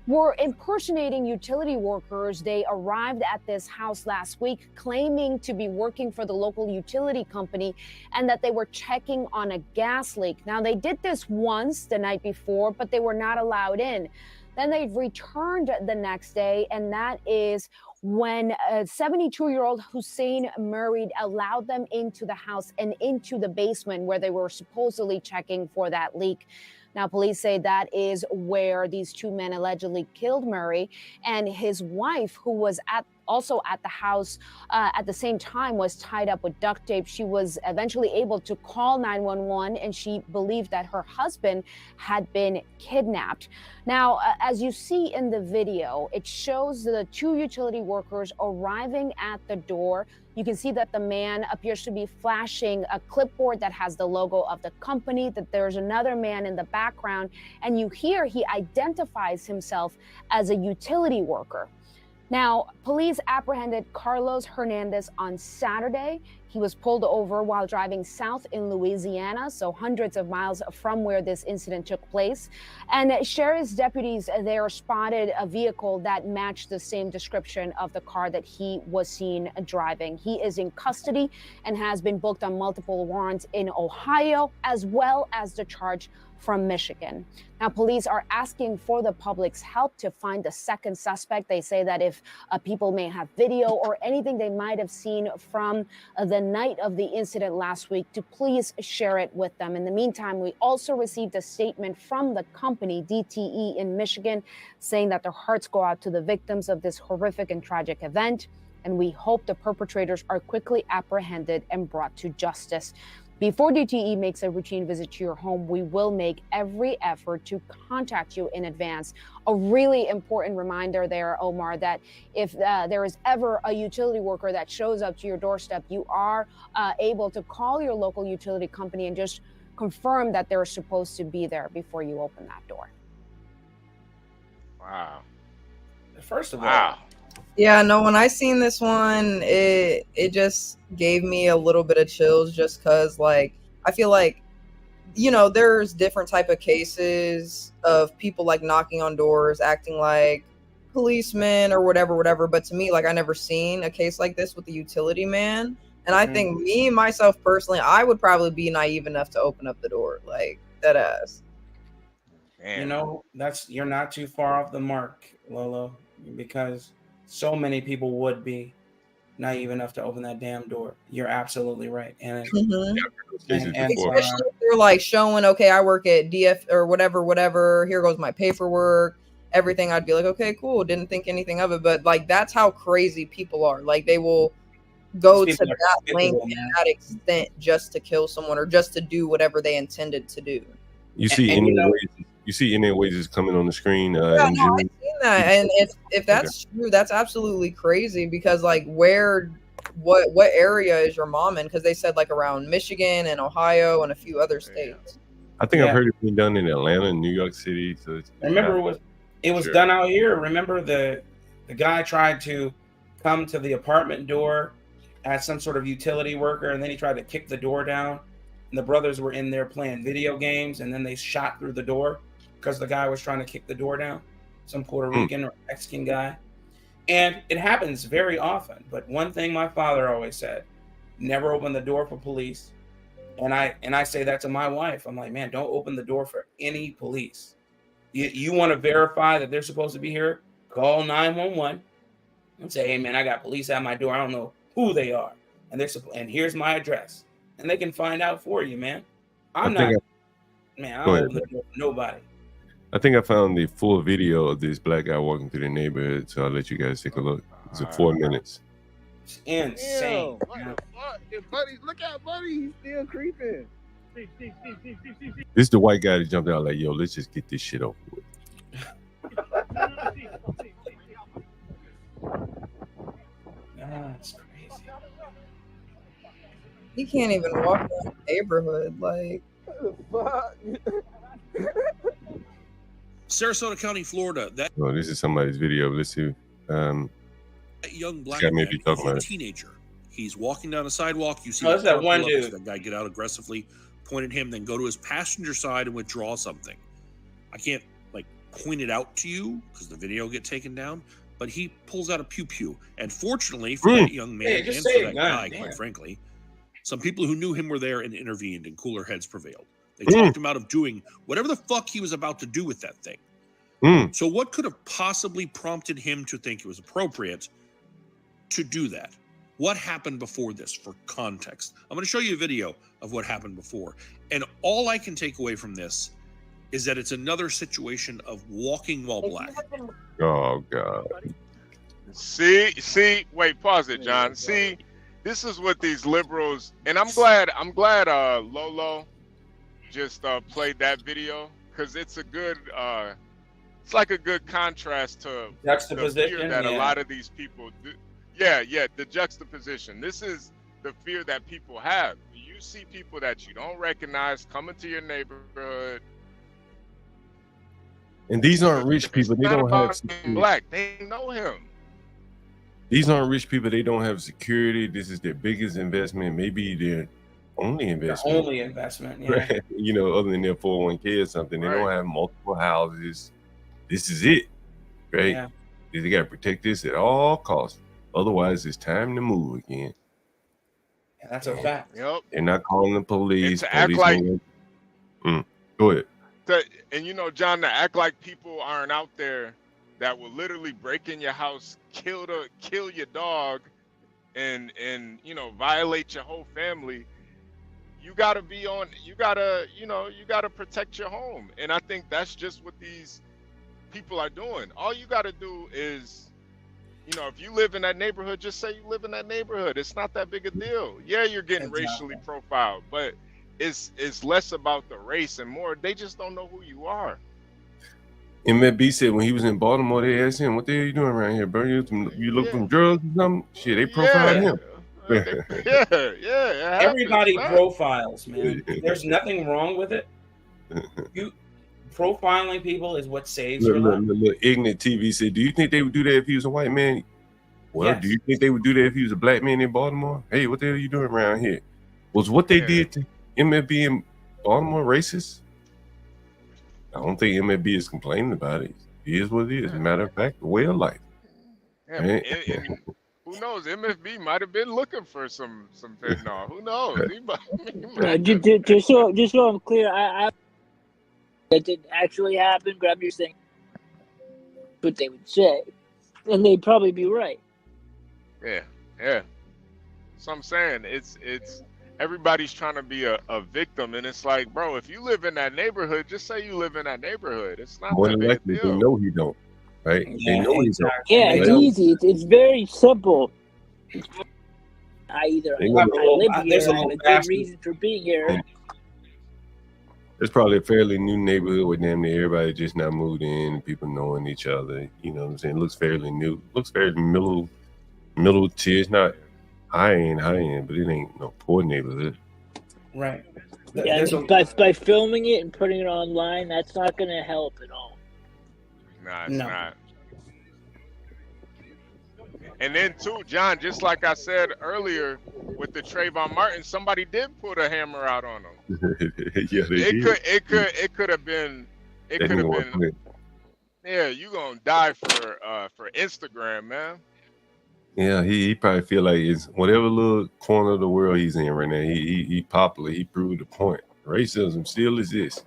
were impersonating utility workers. They arrived at this house last week claiming to be working for the local utility company and that they were checking on a gas leak. Now, they did this once the night before, but they were not allowed in. Then they returned the next day, and that is when a 72-year-old Hussein Murray allowed them into the house and into the basement where they were supposedly checking for that leak. Now, police say that is where these two men allegedly killed Murray, and his wife, who was also at the house at the same time was tied up with duct tape. She was eventually able to call 911, and she believed that her husband had been kidnapped. Now, as you see in the video, it shows the two utility workers arriving at the door. You can see that the man appears to be flashing a clipboard that has the logo of the company, that there's another man in the background, and you hear he identifies himself as a utility worker. Now, police apprehended Carlos Hernandez on Saturday. He was pulled over while driving south in Louisiana, so hundreds of miles from where this incident took place. And sheriff's deputies there spotted a vehicle that matched the same description of the car that he was seen driving. He is in custody and has been booked on multiple warrants in Ohio, as well as the charge from Michigan. Now, police are asking for the public's help to find the second suspect. They say that if people may have video or anything they might have seen from the night of the incident last week, to please share it with them. In the meantime, we also received a statement from the company, DTE in Michigan, saying that their hearts go out to the victims of this horrific and tragic event, and we hope the perpetrators are quickly apprehended and brought to justice. Before DTE makes a routine visit to your home, we will make every effort to contact you in advance. A really important reminder there, Omar, that if there is ever a utility worker that shows up to your doorstep, you are able to call your local utility company and just confirm that they're supposed to be there before you open that door. Wow. First of all, wow. Yeah, no, when I seen this one, it just gave me a little bit of chills, just because, like, I feel like, you know, there's different type of cases of people like knocking on doors, acting like policemen or whatever. But to me, like, I never seen a case like this with the utility man. And I think myself personally, I would probably be naive enough to open up the door, like, that ass. You know, you're not too far off the mark, Lolo, because so many people would be naive enough to open that damn door. You're absolutely right. And especially if they're like showing, okay, I work at DF or whatever. Here goes my paperwork, everything. I'd be like, okay, cool. Didn't think anything of it. But like, that's how crazy people are. Like, they will go to that length and that extent just to kill someone or just to do whatever they intended to do. You see any ways it's coming on the screen. Yeah, no, I've seen that, and if that's true, that's absolutely crazy. Because like, what area is your mom in? Because they said like around Michigan and Ohio and a few other states. I think I've heard it being done in Atlanta and New York City. So remember, it was done out here. Remember the guy tried to come to the apartment door as some sort of utility worker, and then he tried to kick the door down. And the brothers were in there playing video games, and then they shot through the door because the guy was trying to kick the door down, some Puerto Rican or Mexican guy. And it happens very often. But one thing my father always said, never open the door for police. And I say that to my wife. I'm like, man, don't open the door for any police. You want to verify that they're supposed to be here? Call 911 and say, hey, man, I got police at my door. I don't know who they are. And here's my address. And they can find out for you, man. I don't open the door for nobody. I think I found the full video of this black guy walking through the neighborhood, so I'll let you guys take a look. It's 4 minutes. It's insane. What the fuck? Buddy, look at Buddy. He's still creeping. This is the white guy that jumped out like, yo, let's just get this shit over with. That's crazy. He can't even walk around the neighborhood. Like, what the fuck? Sarasota County, Florida. That this is somebody's video. Let's see. Young black man, maybe talking about a teenager. He's walking down a sidewalk. You see that's that one dude. That guy get out aggressively, point at him, then go to his passenger side and withdraw something. I can't like point it out to you because the video will get taken down. But he pulls out a pew-pew, and fortunately for that young man and for that guy, quite frankly, some people who knew him were there and intervened, and cooler heads prevailed. They talked him out of doing whatever the fuck he was about to do with that thing. So what could have possibly prompted him to think it was appropriate to do that? What happened before this for context? I'm going to show you a video of what happened before. And all I can take away from this is that it's another situation of walking while black. Oh, God. See, wait, pause it, John. See, this is what these liberals, and I'm glad Lolo just played that video, because it's a good it's like a good contrast to the fear that a lot of these people do. Yeah, the juxtaposition. This is the fear that people have. You see people that you don't recognize coming to your neighborhood. And these aren't rich people. They don't have security. Black. They know him. These aren't rich people. They don't have security. This is their biggest investment. Maybe their only investment. Only investment, yeah. Right? You know, other than their 401k or something. They don't have multiple houses. This is it, right? Yeah. They got to protect this at all costs. Otherwise, it's time to move again. Yeah, that's a fact. Yep. They're not calling the police. And to act like, go ahead. And you know, John, to act like people aren't out there that will literally break in your house, kill your dog, and you know, violate your whole family. You gotta protect your home. And I think that's just what these people are doing. All you gotta do is, you know, if you live in that neighborhood, just say you live in that neighborhood. It's not that big a deal. Yeah, you're getting racially profiled, but it's less about the race and more, they just don't know who you are. MFB said when he was in Baltimore, they asked him, "What the hell are you doing around here, bro? You look from drugs or something?" Shit, they profiled him. Yeah. Everybody profiles, man. There's nothing wrong with it. You profiling people is what saves your life. Look, Ignorant TV said, "Do you think they would do that if he was a white man?" Well, Yes. do you think they would do that if he was a black man in Baltimore? Hey, what the hell are you doing around here? Was what they did to MFB in Baltimore racist? I don't think MFB is complaining about it. It is what it is. Matter of fact, the way of life. Yeah, Right? and who knows? MFB might have been looking for some fentanyl. Who knows? He might Just so I'm clear, I that didn't actually happen, but I'm just saying what they would say, and they'd probably be right. Yeah. So I'm saying it's everybody's trying to be a victim, and it's like, bro, if you live in that neighborhood, just say you live in that neighborhood. It's not More that than big a likely, they deal. know he don't. Right? They know he don't. Yeah, it's Right? easy. It's very simple. I either They I know. live here, There's a I have a little good bastard. reason for being here. It's probably a fairly new neighborhood with damn near everybody just now moved in, people knowing each other. You know what I'm saying? It looks fairly new. Looks fairly middle tier. It's not high end, but it ain't no poor neighborhood. Right. Yeah, by filming it and putting it online, that's not going to help at all. Nah, it's not. And then too, John, just like I said earlier with the Trayvon Martin, somebody did put a hammer out on him. Yeah, they did. It could have been. It They could have didn't been. want it. Yeah, you gonna die for Instagram, man. Yeah, he probably feel like it's whatever little corner of the world he's in right now. He popular. He proved the point. Racism still exists.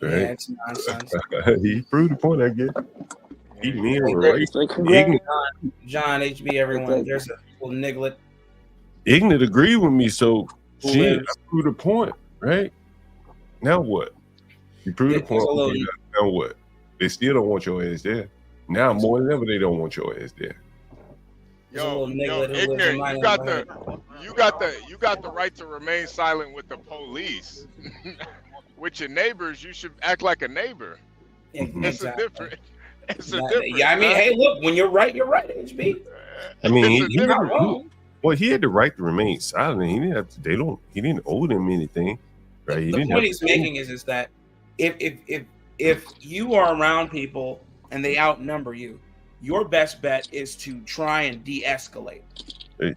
Right? Yeah, it's nonsense. He proved the point, I guess. He men were There's- racist. Ignorant, John, HB, everyone. There's a little niglet. Ignorant agreed with me, so Who shit, is? I proved the point, right? Now what? You proved the There's point. a little- Now what? They still don't want your ass there. Now more than ever, they don't want your ass there. Yo, nigga that lives in ignorant. my You got neighborhood. you got the right to remain silent with the police. With your neighbors, you should act like a neighbor. It's a different. It's a different. Yeah, I mean, hey, look, when you're right, HB. I mean, It's not wrong. he had the right to remain silent. He didn't have to. He didn't owe them anything, right? He The didn't point have he's to- making is that if you are around people and they outnumber you, your best bet is to try and de-escalate,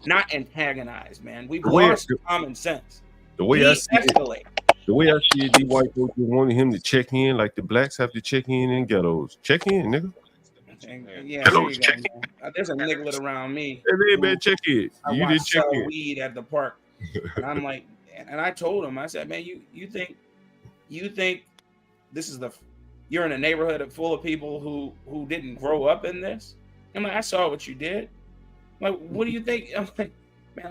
not antagonize. Man, we've The way I lost feel- common sense. The way I see it, De-escalate. the way I see it, these white folks just wanted him to check in, like the blacks have to check in ghettos. Check in, nigga. Yeah, there you go, man. There's a niglet around me. Hey, man, check it. I You watched didn't check sell in. weed at the park, and I'm like, and I told him, I said, man, you think this is you're in a neighborhood full of people who didn't grow up in this? I'm like, I saw what you did. I'm like, what do you think? I'm like,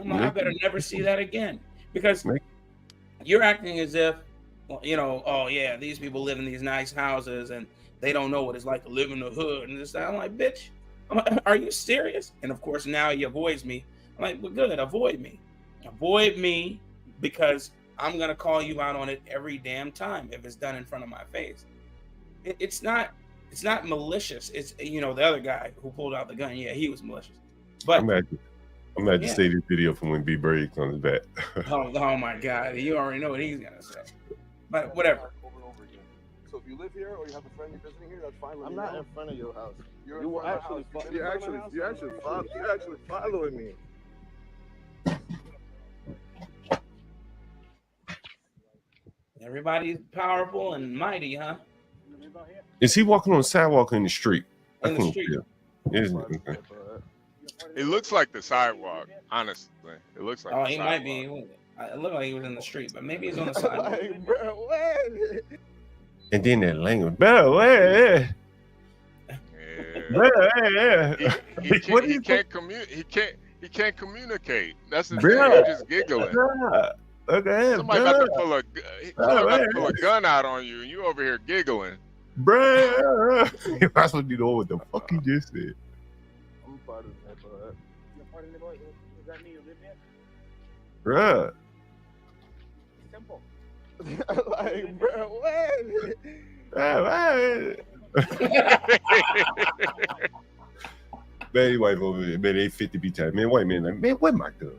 man, I better never see that again, because you're acting as if, well, you know, oh yeah, these people live in these nice houses and they don't know what it's like to live in the hood and this. I'm like, bitch, I'm like, are you serious? And of course, now he avoids me. I'm like, well, good, avoid me. Avoid me because I'm going to call you out on it every damn time if it's done in front of my face. It's not malicious. It's, you know, the other guy who pulled out the gun. Yeah, he was malicious. But I'm going to say this video from when B Bird comes back. oh my God. You already know what he's going to say. But whatever. So if you live here or you have a friend you're visiting here, that's fine with me. I'm not in front of your house. You're actually following me. Everybody's powerful and mighty, huh? Is he walking on the sidewalk or in the street? In the street. Okay. It looks like the sidewalk, honestly. It looks like the he sidewalk. might be. It looked like he was in the street, but maybe he's on the sidewalk. Like, bro, what? And then that language, bro, what? He can't communicate. That's the thing. He's just giggling. Okay. Somebody about to pull a gun out on you, and you over here giggling. Bruh. That's what you know what the fuck he just said. I'm part of the neighborhood. You're part of the neighborhood? Does that mean you live here? Bruh. Simple. Like, bro, what? Man, white over there, man, they 50 be time. Man, white man, like, man, where's my gun?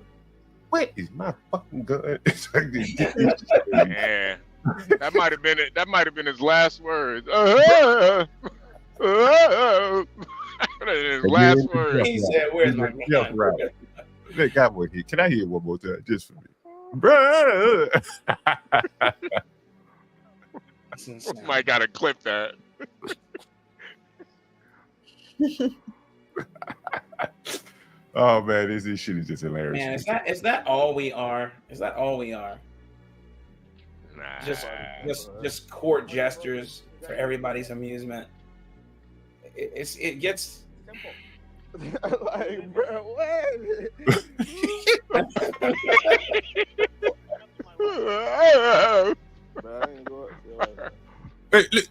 Where is my fucking gun? It's like this. Yeah. That might have been it. That might have been his last words. His last words. He said, "Where's my gun?" Right. They got one here. Can I hear it one more time, just for me, bro? Might gotta clip that. Oh man, this shit is just hilarious. Man, is that all we are? Is that all we are? Nah. Just court gestures for everybody's amusement. It gets simple. Like, bro, what?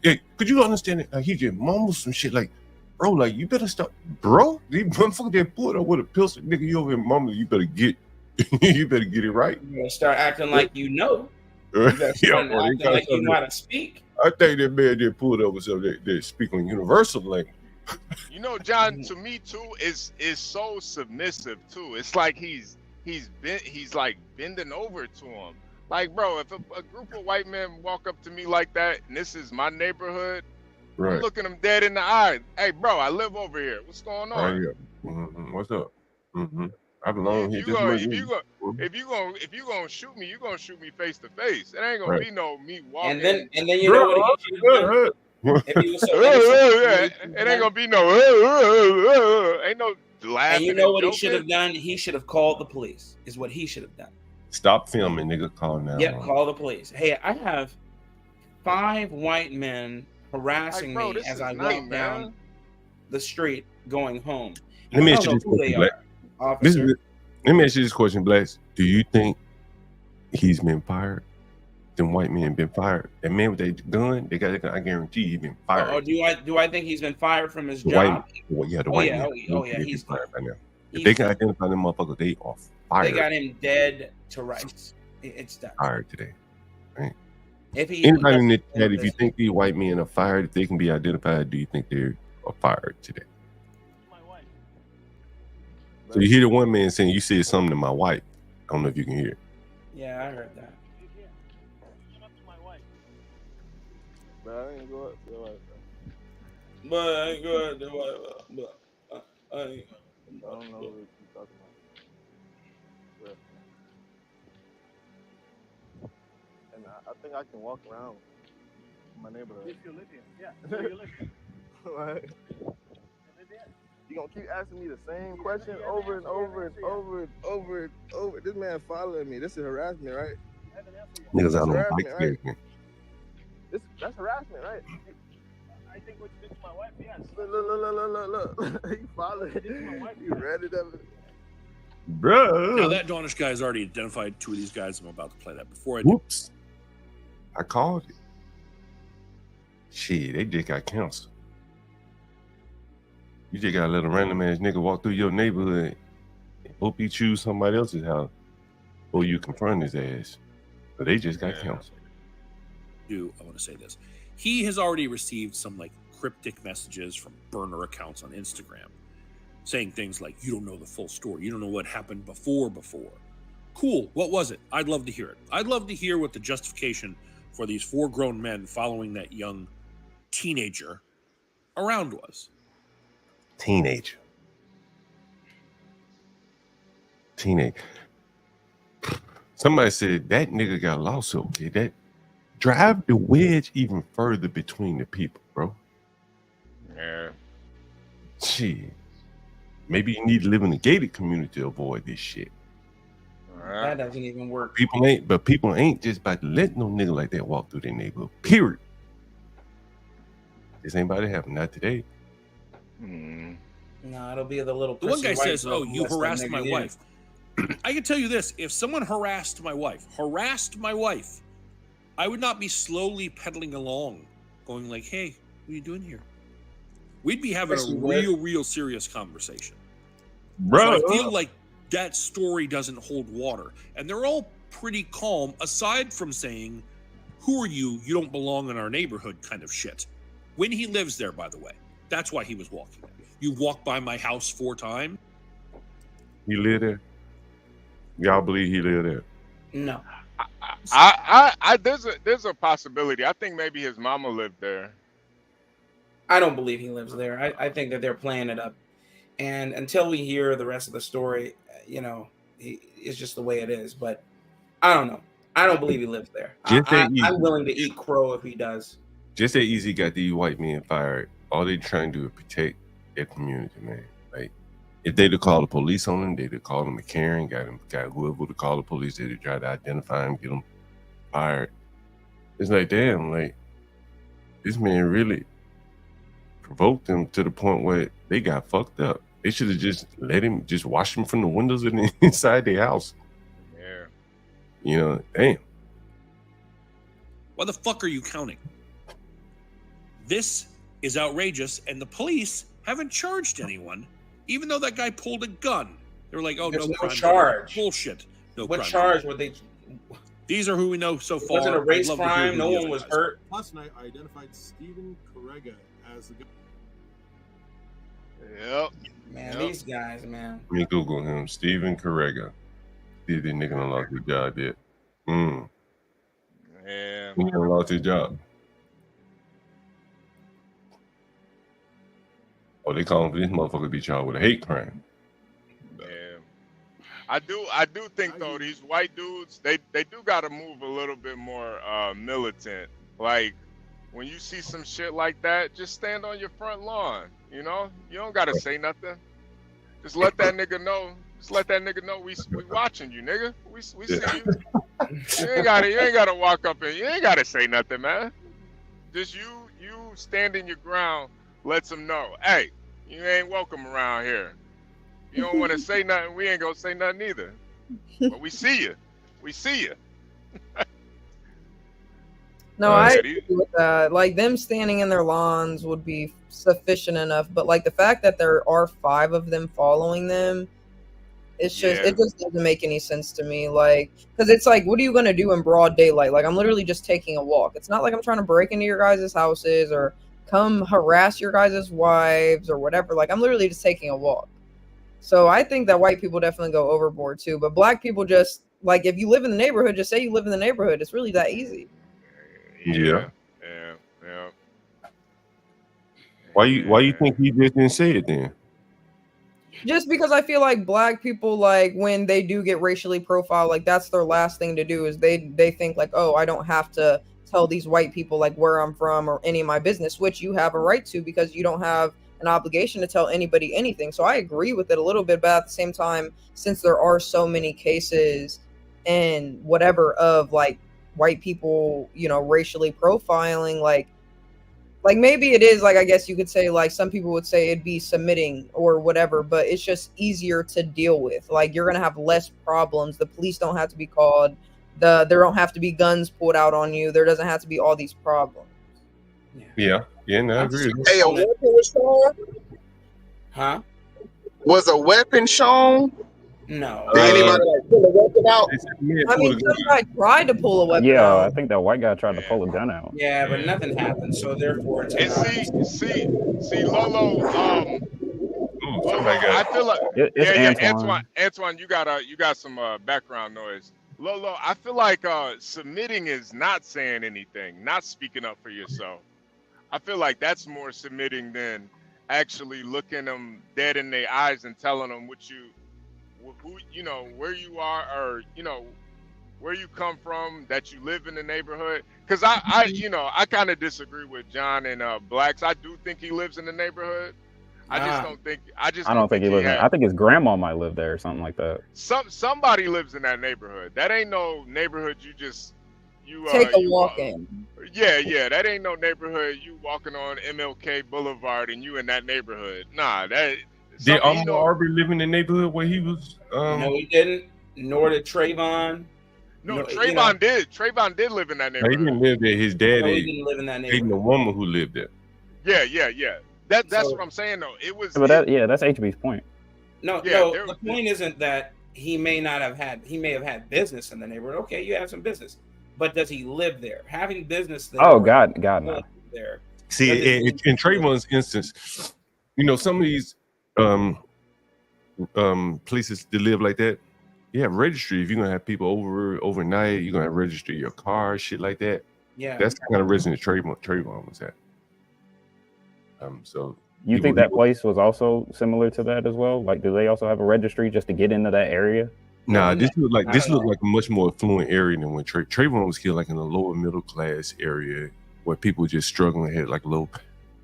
Hey, could you understand it? Like, he just mumbles some shit like, bro, like, you better stop, bro. These motherfuckers that pulled up with a pistol, nigga, you over here mumbling, you better get it right. You gotta start acting like you know. You gotta start acting like you know how to speak. I think that man that pulled up with something that speak on universal language. You know, John, to me too, is so submissive too. It's like he's like bending over to him. Like, bro, if a group of white men walk up to me like that, and this is my neighborhood, right. I'm looking them dead in the eye. Hey, bro, I live over here. What's going on? Right, yeah. What's up? I belong here. If you gonna shoot me, you gonna shoot me face to face. It ain't gonna be no me walking. And then you know what he should have done? It ain't gonna be no ain't no laughing. And you know what he should have done? He should have called the police. Is what he should have done. Stop filming, nigga. Call now. Yep, call the police. Hey, I have 5 white men harassing me as I walk down the street going home. Let me ask you this question, Black. Let me ask you this question, Blacks. Do you think he's been fired? Them white men been fired. That man with that gun, they got. I guarantee he's been fired. Oh, do I think he's been fired from his job? The white man. He's fired by now. If they can identify them motherfuckers, they are fired. They got him dead to rights. It's done. Fired today. Right? Anybody in the chat, if you think these white men are fired, if they can be identified, do you think they are fired today? So you hear the one man saying, "You said something to my wife." I don't know if you can hear. Yeah, I heard that. But I ain't go up to your wife. But I ain't go up to your wife. I don't know what you're talking about. And I think I can walk around my neighborhood. If you live here, yeah. Where you live here? Like, you gonna keep asking me the same question over and over and over and over and over. This man following me. This is harassment, right? Niggas out on bikes, right? That's harassment, right? I think what you did to my wife, yes. Look. You followed it. You read it up. Bro. Now that Dawnish guy has already identified 2 of these guys. I'm about to play that before I do. Whoops. I called it. Shit, they just got canceled. You just gotta let a random ass nigga walk through your neighborhood. Hope you choose somebody else's house, or you confront his ass. But they just got counsel. I want to say this. He has already received some like cryptic messages from burner accounts on Instagram saying things like, you don't know the full story. You don't know what happened before. Cool. What was it? I'd love to hear it. I'd love to hear what the justification for these 4 grown men following that young teenager around was. Teenage. Somebody said that nigga got a lawsuit. Okay, that drive the wedge even further between the people, bro. Yeah. Shit. Maybe you need to live in a gated community to avoid this shit. That doesn't even work. People ain't just about to let no nigga like that walk through their neighborhood. Period. This ain't about to happen. Not today. No, it'll be the little. The one guy prissy white says, girl "Oh, who you lets that harassed nigga my in." wife." I can tell you this: if someone harassed my wife, I would not be slowly pedaling along, going like, "Hey, what are you doing here?" We'd be having Yes, a you would. real serious conversation. Bro, So I feel like that story doesn't hold water, and they're all pretty calm, aside from saying, "Who are you? You don't belong in our neighborhood," kind of shit. When he lives there, by the way, that's why he was walking there. You walked by my house 4 times. He live there? Y'all believe he live there? No. There's a possibility. I think maybe his mama lived there. I don't believe he lives there. I think that they're playing it up. And until we hear the rest of the story, it's just the way it is. But I don't know. I don't believe he lives there. I'm willing to eat crow if he does. Just that easy got these white men fired. All they trying to do is protect their community, man. Like, if they'd have called the police on him, they'd have called him a Karen, got whoever to call the police, they'd have tried to identify him, get him fired. It's like, damn, like, this man really provoked them to the point where they got fucked up. They should have just let him, just wash him from the windows and inside their house. Yeah. You know, damn. Why the fuck are you counting? This is outrageous, and the police haven't charged anyone, even though that guy pulled a gun. They were like, "Oh, There's no no crime, charge. bullshit." No What crime. charge would they? These are who we know so It far. wasn't a race I'd love to hear crime. who No the one other was guys are. hurt. Last night, I identified Stephen Correga as the guy. Yep. Man, these guys, man. Let me Google him. Stephen Correga. See if this nigga done lost his job yet. Yeah. He done lost his job. Oh, they call him for this motherfucker to be charged with a hate crime. Yeah. I do think though these white dudes they do gotta move a little bit more militant. Like when you see some shit like that, just stand on your front lawn. You know, you don't gotta say nothing. Just let that nigga know. Just let that nigga know we watching you, nigga. We see you. You ain't gotta walk up and you ain't gotta say nothing, man. Just you standing your ground lets them know, hey, you ain't welcome around here. You don't want to say nothing, we ain't gonna say nothing either. But we see you. We see you. No, I agree with that. Like, them standing in their lawns would be sufficient enough, but like the fact that there are 5 of them following them, it's just it just doesn't make any sense to me. Like, because it's like, what are you gonna do in broad daylight? Like, I'm literally just taking a walk. It's not like I'm trying to break into your guys' houses or come harass your guys' wives or whatever. Like, I'm literally just taking a walk. So I think that white people definitely go overboard too, but black people just, like, if you live in the neighborhood, just say you live in the neighborhood. It's really that easy. Yeah. Yeah. Why you think he just didn't say it then? Just because I feel like black people, like, when they do get racially profiled, like, that's their last thing to do is they think like, oh, I don't have to tell these white people like where I'm from or any of my business, which you have a right to because you don't have an obligation to tell anybody anything. So I agree with it a little bit, but at the same time, since there are so many cases and whatever of like white people, you know, racially profiling, like maybe it is, like, I guess you could say, like, some people would say it'd be submitting or whatever, but it's just easier to deal with. Like, you're gonna have less problems. The police don't have to be called. There don't have to be guns pulled out on you. There doesn't have to be all these problems. Yeah, no, I agree. Hey, a walking with Sean? Huh? Was a weapon shown? No. Did anybody like pull a weapon out? I mean, some guy tried to pull a weapon Yeah, out. I think that white guy tried to pull a gun out. Yeah, but nothing happened, so therefore it's And see, Lolo, I feel like it's Antoine, you got some background noise. Lolo, I feel like submitting is not saying anything, not speaking up for yourself. I feel like that's more submitting than actually looking them dead in their eyes and telling them who you know, where you are, or you know, where you come from, that you live in the neighborhood. Because I kind of disagree with John and Blacks. I do think he lives in the neighborhood. I don't think he lives in. I think his grandma might live there or something like that. Somebody lives in that neighborhood. That ain't no neighborhood you take a walk in. Yeah, that ain't no neighborhood you walking on MLK Boulevard and you in that neighborhood. Nah, that. Did Arbery live in the neighborhood where he was? No, he didn't. Nor did Trayvon. No, Trayvon did. Trayvon did live in that neighborhood. He didn't live there. His dad he didn't live in that neighborhood. dating a woman who lived there. Yeah. That's what I'm saying though. It was. But that's HB's point. No, the point isn't that he may have had business in the neighborhood. Okay, you have some business, but does he live there? Having business there. Oh God, no. There. See, in Trayvon's instance, you know, some of these places that live like that, you have registry. If you're gonna have people overnight, you're gonna register your car, shit like that. Yeah, that's the kind of residence Trayvon was at. So you think that place was also similar to that as well? Like, do they also have a registry just to get into that area? Nah, this looked like a much more affluent area than when Trayvon was here, like in a lower middle class area where people were just struggling, had like a little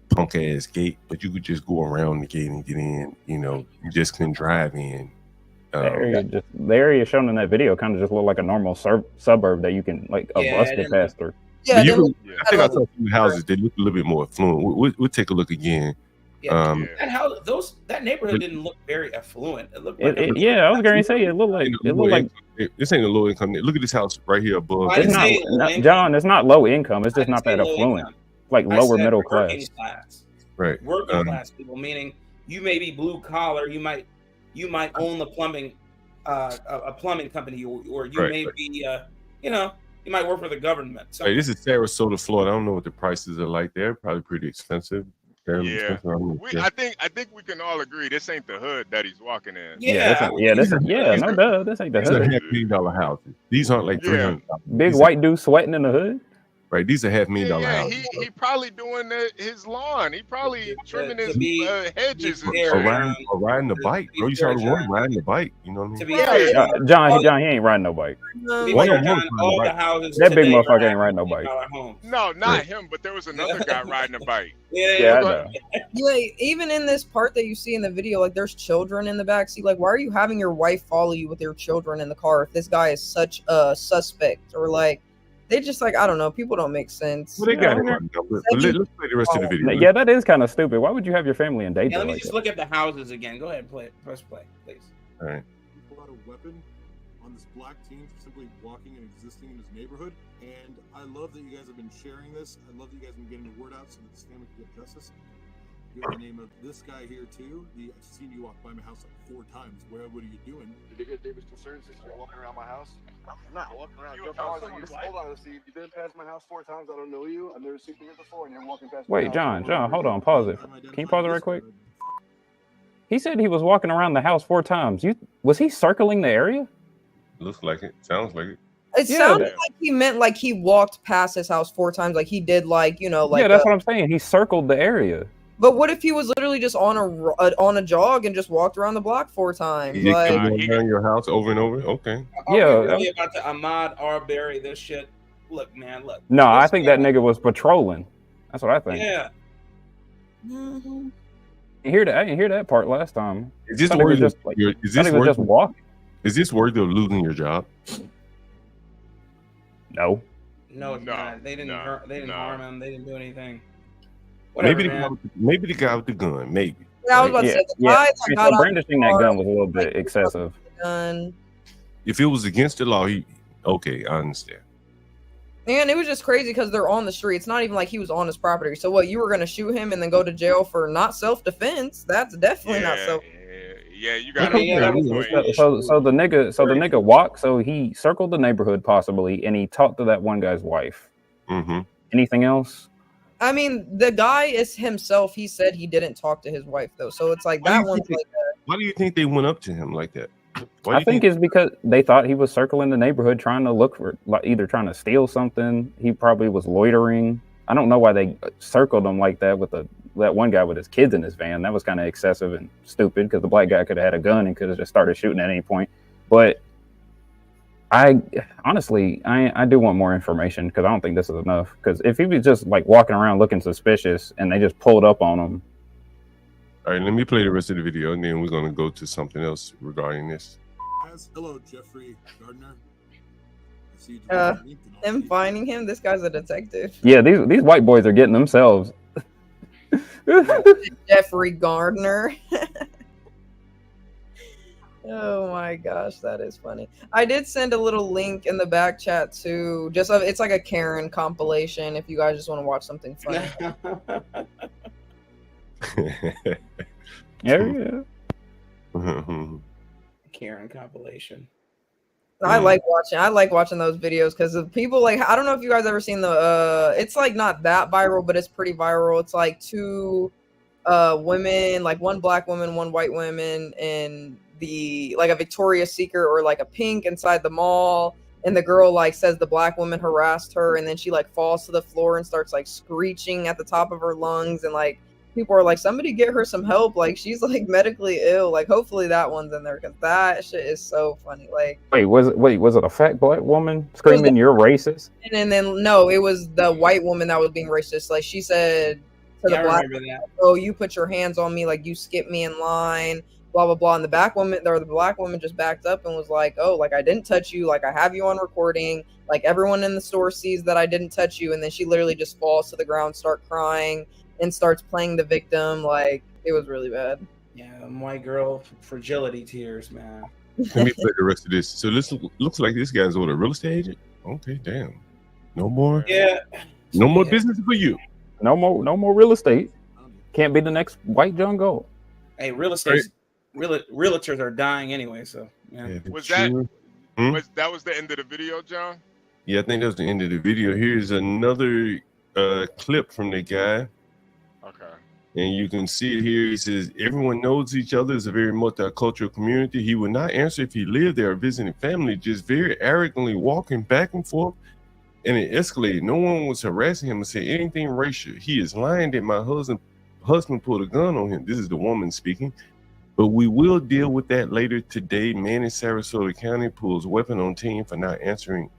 punk ass gate, but you could just go around the gate and get in. You know, you just couldn't drive in. The area shown in that video kind of just looked like a normal suburb that you can bus get past through. Yeah, I think I saw some houses that look a little bit more affluent. We'll take a look again. Yeah, that neighborhood didn't look very affluent. It looked like I was going to say it looked like this ain't a low income. Look at this house right here above. It's not, John. It's not low income. It's just not that affluent. Like lower middle class. Right. Working class people, meaning you may be blue collar. You might own the plumbing, a plumbing company, or you may be, you might work for the government. Hey, this is Sarasota, Florida. I don't know what the prices are like there. Probably pretty expensive. Yeah, I think we can all agree this ain't the hood that he's walking in. No duh, this ain't the hood. These are $500,000 houses. These aren't like $300,000. Big white dude sweating in the hood. Right, these are $500,000 houses. He probably doing his lawn. He probably trimming his hedges and or riding the bike. Bro, you saw the one riding the bike. You know what I mean? John, he ain't riding no bike. That big motherfucker ain't riding no bike. No, not him, but there was another guy riding a bike. Yeah, I know. Yeah, even in this part that you see in the video, like there's children in the backseat. Like, why are you having your wife follow you with your children in the car if this guy is such a suspect? Or like, they just like, I don't know. People don't make sense. Well, they got it. Let's play the rest of the video. Yeah, that is kind of stupid. Why would you have your family in danger? Yeah, let me just look at the houses again. Go ahead, press play, please. All right. He pulled out a weapon on this black teen for simply walking and existing in his neighborhood. And I love that you guys have been sharing this. I love that you guys have been getting the word out so that this family can get justice. You have the name of this guy here too. I've seen you walk by my house like 4 times. What are you doing? Did you get David's concerns since you're walking around my house? I'm not walking around your house. Hold on, see, you've been past my house 4 times. I don't know you. I've never seen you here before, and you're walking past. Wait, John, hold on, pause it. Can you pause it right quick? He said he was walking around the house 4 times. Was he circling the area? Looks like it. Sounds like it. It sounded like he meant like he walked past his house 4 times, like he did, like yeah, that's what I'm saying. He circled the area. But what if he was literally just on a jog and just walked around the block 4 times? He kept around your house over and over. Okay. Yeah. About the Ahmaud Arbery, this shit. Look, man, look. No, I think that nigga was patrolling. That's what I think. Yeah. I didn't hear that part last time. Is this worthy just walking? Is this worthy of losing your job? No. No, it's not. They didn't harm him. They didn't do anything. Whatever, maybe the guy with the gun. Maybe. Yeah, I was about to say the guy that got brandishing that gun was a little bit excessive. If it was against the law, okay, I understand. And it was just crazy because they're on the street. It's not even like he was on his property. So what, you were gonna shoot him and then go to jail for not self-defense? That's definitely not self. Yeah, you got So the nigga walked. So he circled the neighborhood possibly, and he talked to that one guy's wife. Mm-hmm. Anything else? I mean, the guy is himself. He said he didn't talk to his wife though, so it's like that one's like. Why do you think they went up to him like that? I think it's because they thought he was circling the neighborhood trying to look for, like, either trying to steal something. He probably was loitering. I don't know why they circled him like that with that one guy with his kids in his van. That was kind of excessive and stupid because the black guy could have had a gun and could have just started shooting at any point. But I honestly do want more information because I don't think this is enough. Because if he was just like walking around looking suspicious and they just pulled up on him. All right, let me play the rest of the video and then we're going to go to something else regarding this. Hello, Jeffrey Gardner. Them finding him. This guy's a detective. Yeah, these white boys are getting themselves. Jeffrey Gardner. Oh my gosh, that is funny. I did send a little link in the back chat too. Just it's like a Karen compilation. If you guys just want to watch something funny. Yeah. Karen compilation. I like watching those videos because the people, like, I don't know if you guys ever seen the it's like not that viral, but it's pretty viral. It's like two women, like one black woman, one white woman, and the like a Victoria's Secret or like a Pink inside the mall, and the girl like says the black woman harassed her, and then she like falls to the floor and starts like screeching at the top of her lungs, and like people are like, somebody get her some help, like she's like medically ill. Like hopefully that one's in there because that shit is so funny. Like was it a fat black woman screaming you're racist? And then no, it was the white woman that was being racist. Like she said to the black, oh, you put your hands on me, like you skipped me in line, blah blah blah. And the black woman just backed up and was like, oh, like I didn't touch you, like I have you on recording, like everyone in the store sees that I didn't touch you. And then she literally just falls to the ground, start crying, and starts playing the victim. Like it was really bad. Yeah, white girl fragility tears, man. Let me play the rest of this. So this looks like this guy's what, a real estate agent? Okay, damn. No more. Yeah. No more business for you. No more real estate. Can't be the next white John Galt. Hey, real estate. Realtors are dying anyway. So yeah. Was that the end of the video, John? Yeah, I think that was the end of the video. Here's another clip from the guy. Okay. And you can see it here. He says, everyone knows each other. It's a very multicultural community. He would not answer if he lived there or visiting family, just very arrogantly walking back and forth. And it escalated. No one was harassing him and said anything racial. He is lying that my husband pulled a gun on him. This is the woman speaking. But we will deal with that later today. Man in Sarasota County pulls weapon on teen for not answering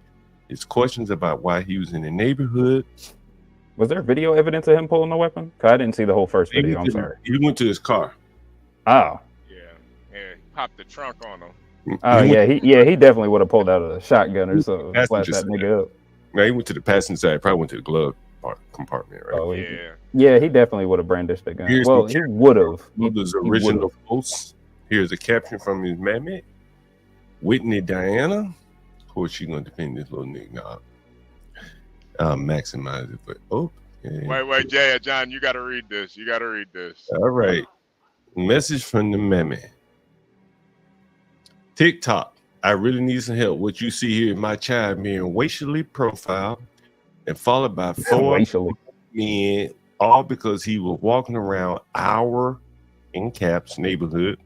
his questions about why he was in the neighborhood. Was there video evidence of him pulling the weapon? Cause I didn't see the whole first video. I'm sorry. He went to his car. Oh. Yeah, he popped the trunk on him. Oh he definitely would have pulled out a shotgun or something. Slash that nigga up. No, he went to the passenger side. Probably went to the glove compartment, right? Oh, yeah, he definitely would have brandished the gun. He would have. Mother's original post. Here's a caption from his mammy. Whitney Diana. Of course, she's gonna defend this little nigga. Nah. Maximize it, but wait, Jay, John, you gotta read this. All right. Message from the mammy. TikTok. I really need some help. What you see here is my child being racially profiled and followed by 4 men, all because he was walking around our, in caps, neighborhood.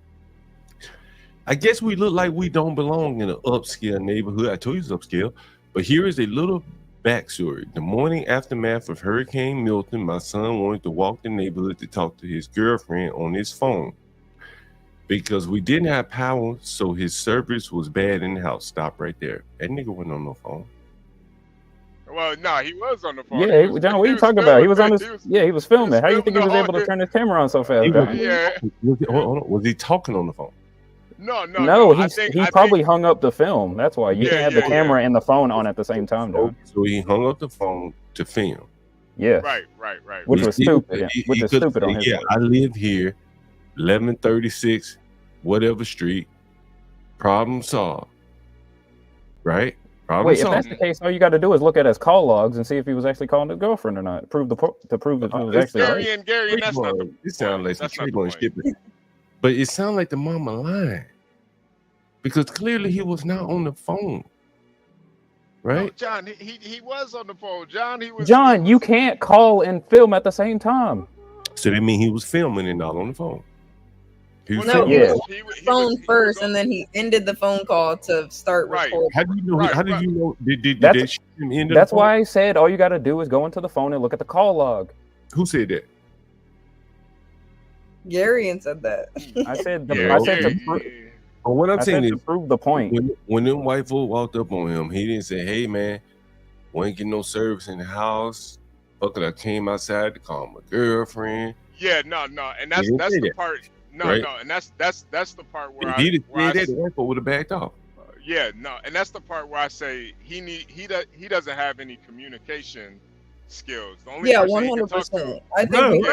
I guess we look like we don't belong in an upscale neighborhood. I told you it's upscale, but here is a little backstory. The morning aftermath of Hurricane Milton, my son wanted to walk the neighborhood to talk to his girlfriend on his phone. Because we didn't have power, so his service was bad in the house. Stop right there. That nigga wasn't on no phone. Well, no, he was on the phone. Yeah, John, what are you talking about? He was on his. He was filming. How do you think he was able to turn his camera on so fast? Was he talking on the phone? No. He probably hung up the film. That's why you can't have the camera and the phone on at the same time, John. So he hung up the phone to film. Yeah. Right. Which was stupid. Which is stupid on his part. I live here, 1136, whatever street. Problem solved. Right? Probably Wait, if that's the case, all you got to do is look at his call logs and see if he was actually calling his girlfriend or not. Prove that he was actually right. Gary, and that's not the It sounds like some trick on shipping. But it sounds like the mama lying. Because clearly he was not on the phone. Right? No, John, he was on the phone. John, You can't call and film at the same time. So that means he was filming and not on the phone. He was on the phone first, and then he ended the phone call to start recording. How do you know? How did you know? Did That's, him end that's why I said all you got to do is go into the phone and look at the call log. Who said that? Garian said that. I said But what I'm saying is, to prove the point. When them white folk walked up on him, he didn't say, "Hey man, we ain't getting no service in the house." Fuck it, I came outside to call my girlfriend. Yeah, no, and that's the part. No, right? no, and that's the part where he didn't say that. The white folk would have backed off. Yeah, no, and that's the part where I say he doesn't have any communication skills. The only 100%. I think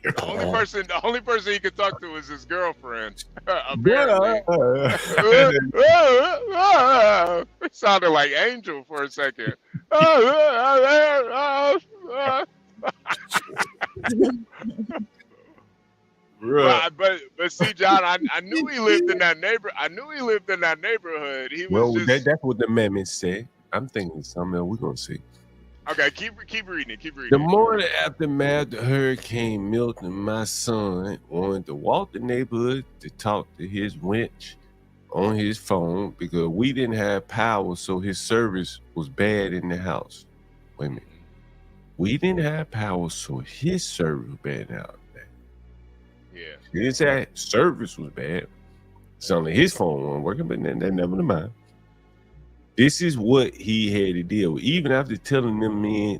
the only person he could talk to is his girlfriend. Apparently, it sounded like Angel for a second. But see, John, I knew he lived in that neighborhood. He was that's what the amendment said. I'm thinking something else we're gonna see. Okay, keep reading it. The morning aftermath of Hurricane Milton, my son wanted to walk the neighborhood to talk to his wench on his phone because we didn't have power, so his service was bad in the house. Wait a minute. We didn't have power, so his service was bad in the house. Yeah. He didn't say service was bad. Sounded like his phone wasn't working, but that never mind. This is what he had to deal with. Even after telling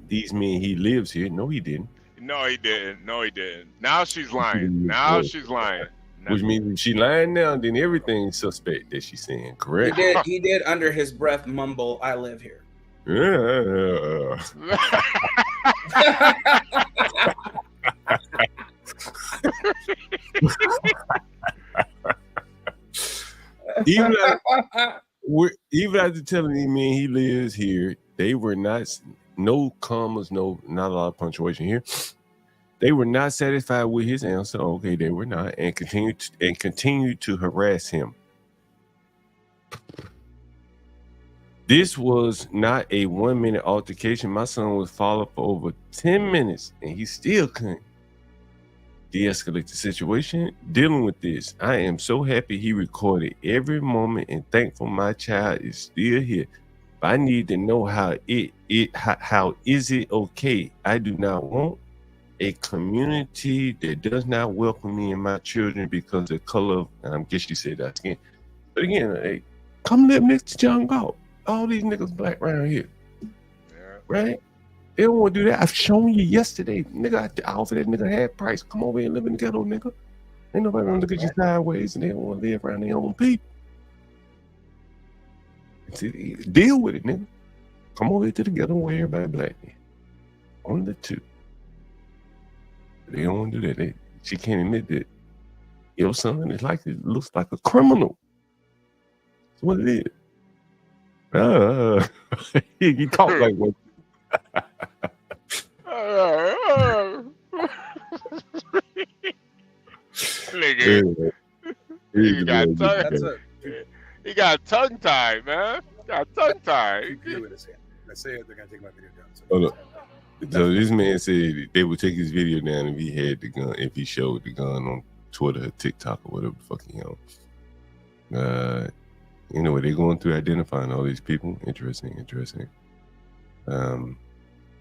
these men he lives here. No, he didn't. No, he didn't. Now she's lying. Which means if she lying now, then everything's suspect that she's saying, correct? He did under his breath mumble, "I live here." Even after telling him he lives here, they were not, no commas, not a lot of punctuation here. They were not satisfied with his answer. Okay, they were not, and continued to harass him. This was not a 1 minute altercation. My son was followed for over 10 minutes, and he still couldn't de-escalate the situation. Dealing with this, I am so happy he recorded every moment and thankful my child is still here. But I need to know how is it okay? I do not want a community that does not welcome me and my children because of the color of, and I guess you said that again. But again, hey, come live next to John Galt. All these niggas black around here. Right? They don't want to do that. I've shown you yesterday. Nigga, I offered that nigga half price. Come over here and live in the ghetto, nigga. Ain't nobody gonna look at you sideways and they don't want to live around their own people. See, deal with it, nigga. Come over here to the ghetto where everybody black. Only the two. They don't want to do that. She can't admit that your son is like, it looks like a criminal. That's what it is. He talk like one. Nigga, he got tongue tied, man. Got tongue tied. I say they're gonna take my video down. Hold up. So this man said they would take his video down if he had the gun, if he showed the gun on Twitter or TikTok or whatever the fuck he on. You know what they're going through identifying all these people. Interesting.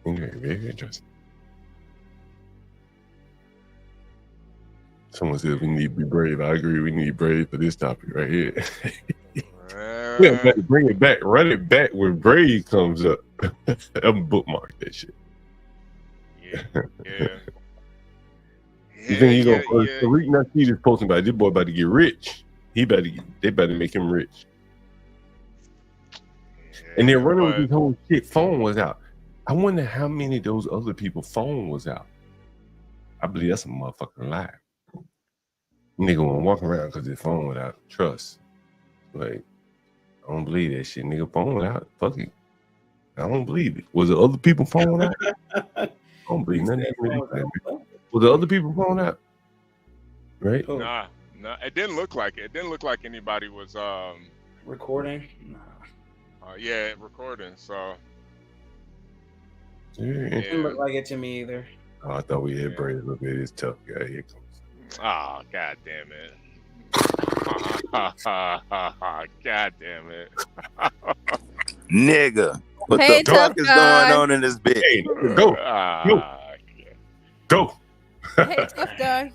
Very interesting. Someone said we need to be brave. I agree. We need to be brave for this topic right here. Yeah, bring it back. Run it back when Brave comes up. I'm bookmark that shit. Yeah. You think he gonna? Tariq Nasheed is posting about this boy about to get rich. They about to make him rich. And they're running with this whole shit. Phone was out. I wonder how many of those other people phone was out. I believe that's a motherfucking lie. Nigga won't walk around because his phone without trust. Like, I don't believe that shit, nigga. Phone out. Fuck it. I don't believe it. Was it other people phone out? I don't believe nothing. Was the other people phone out? Right? Nah, it didn't look like it. It didn't look like anybody was recording. Yeah, recording. So Yeah. It didn't look like it to me either. Oh, I thought we had Brady. Look at this tough guy. Here comes. Oh, god damn it. God damn it. Nigga, what Hey, the fuck tough is guy. going on in this bitch? Hey, go. Go. Hey, tough guy.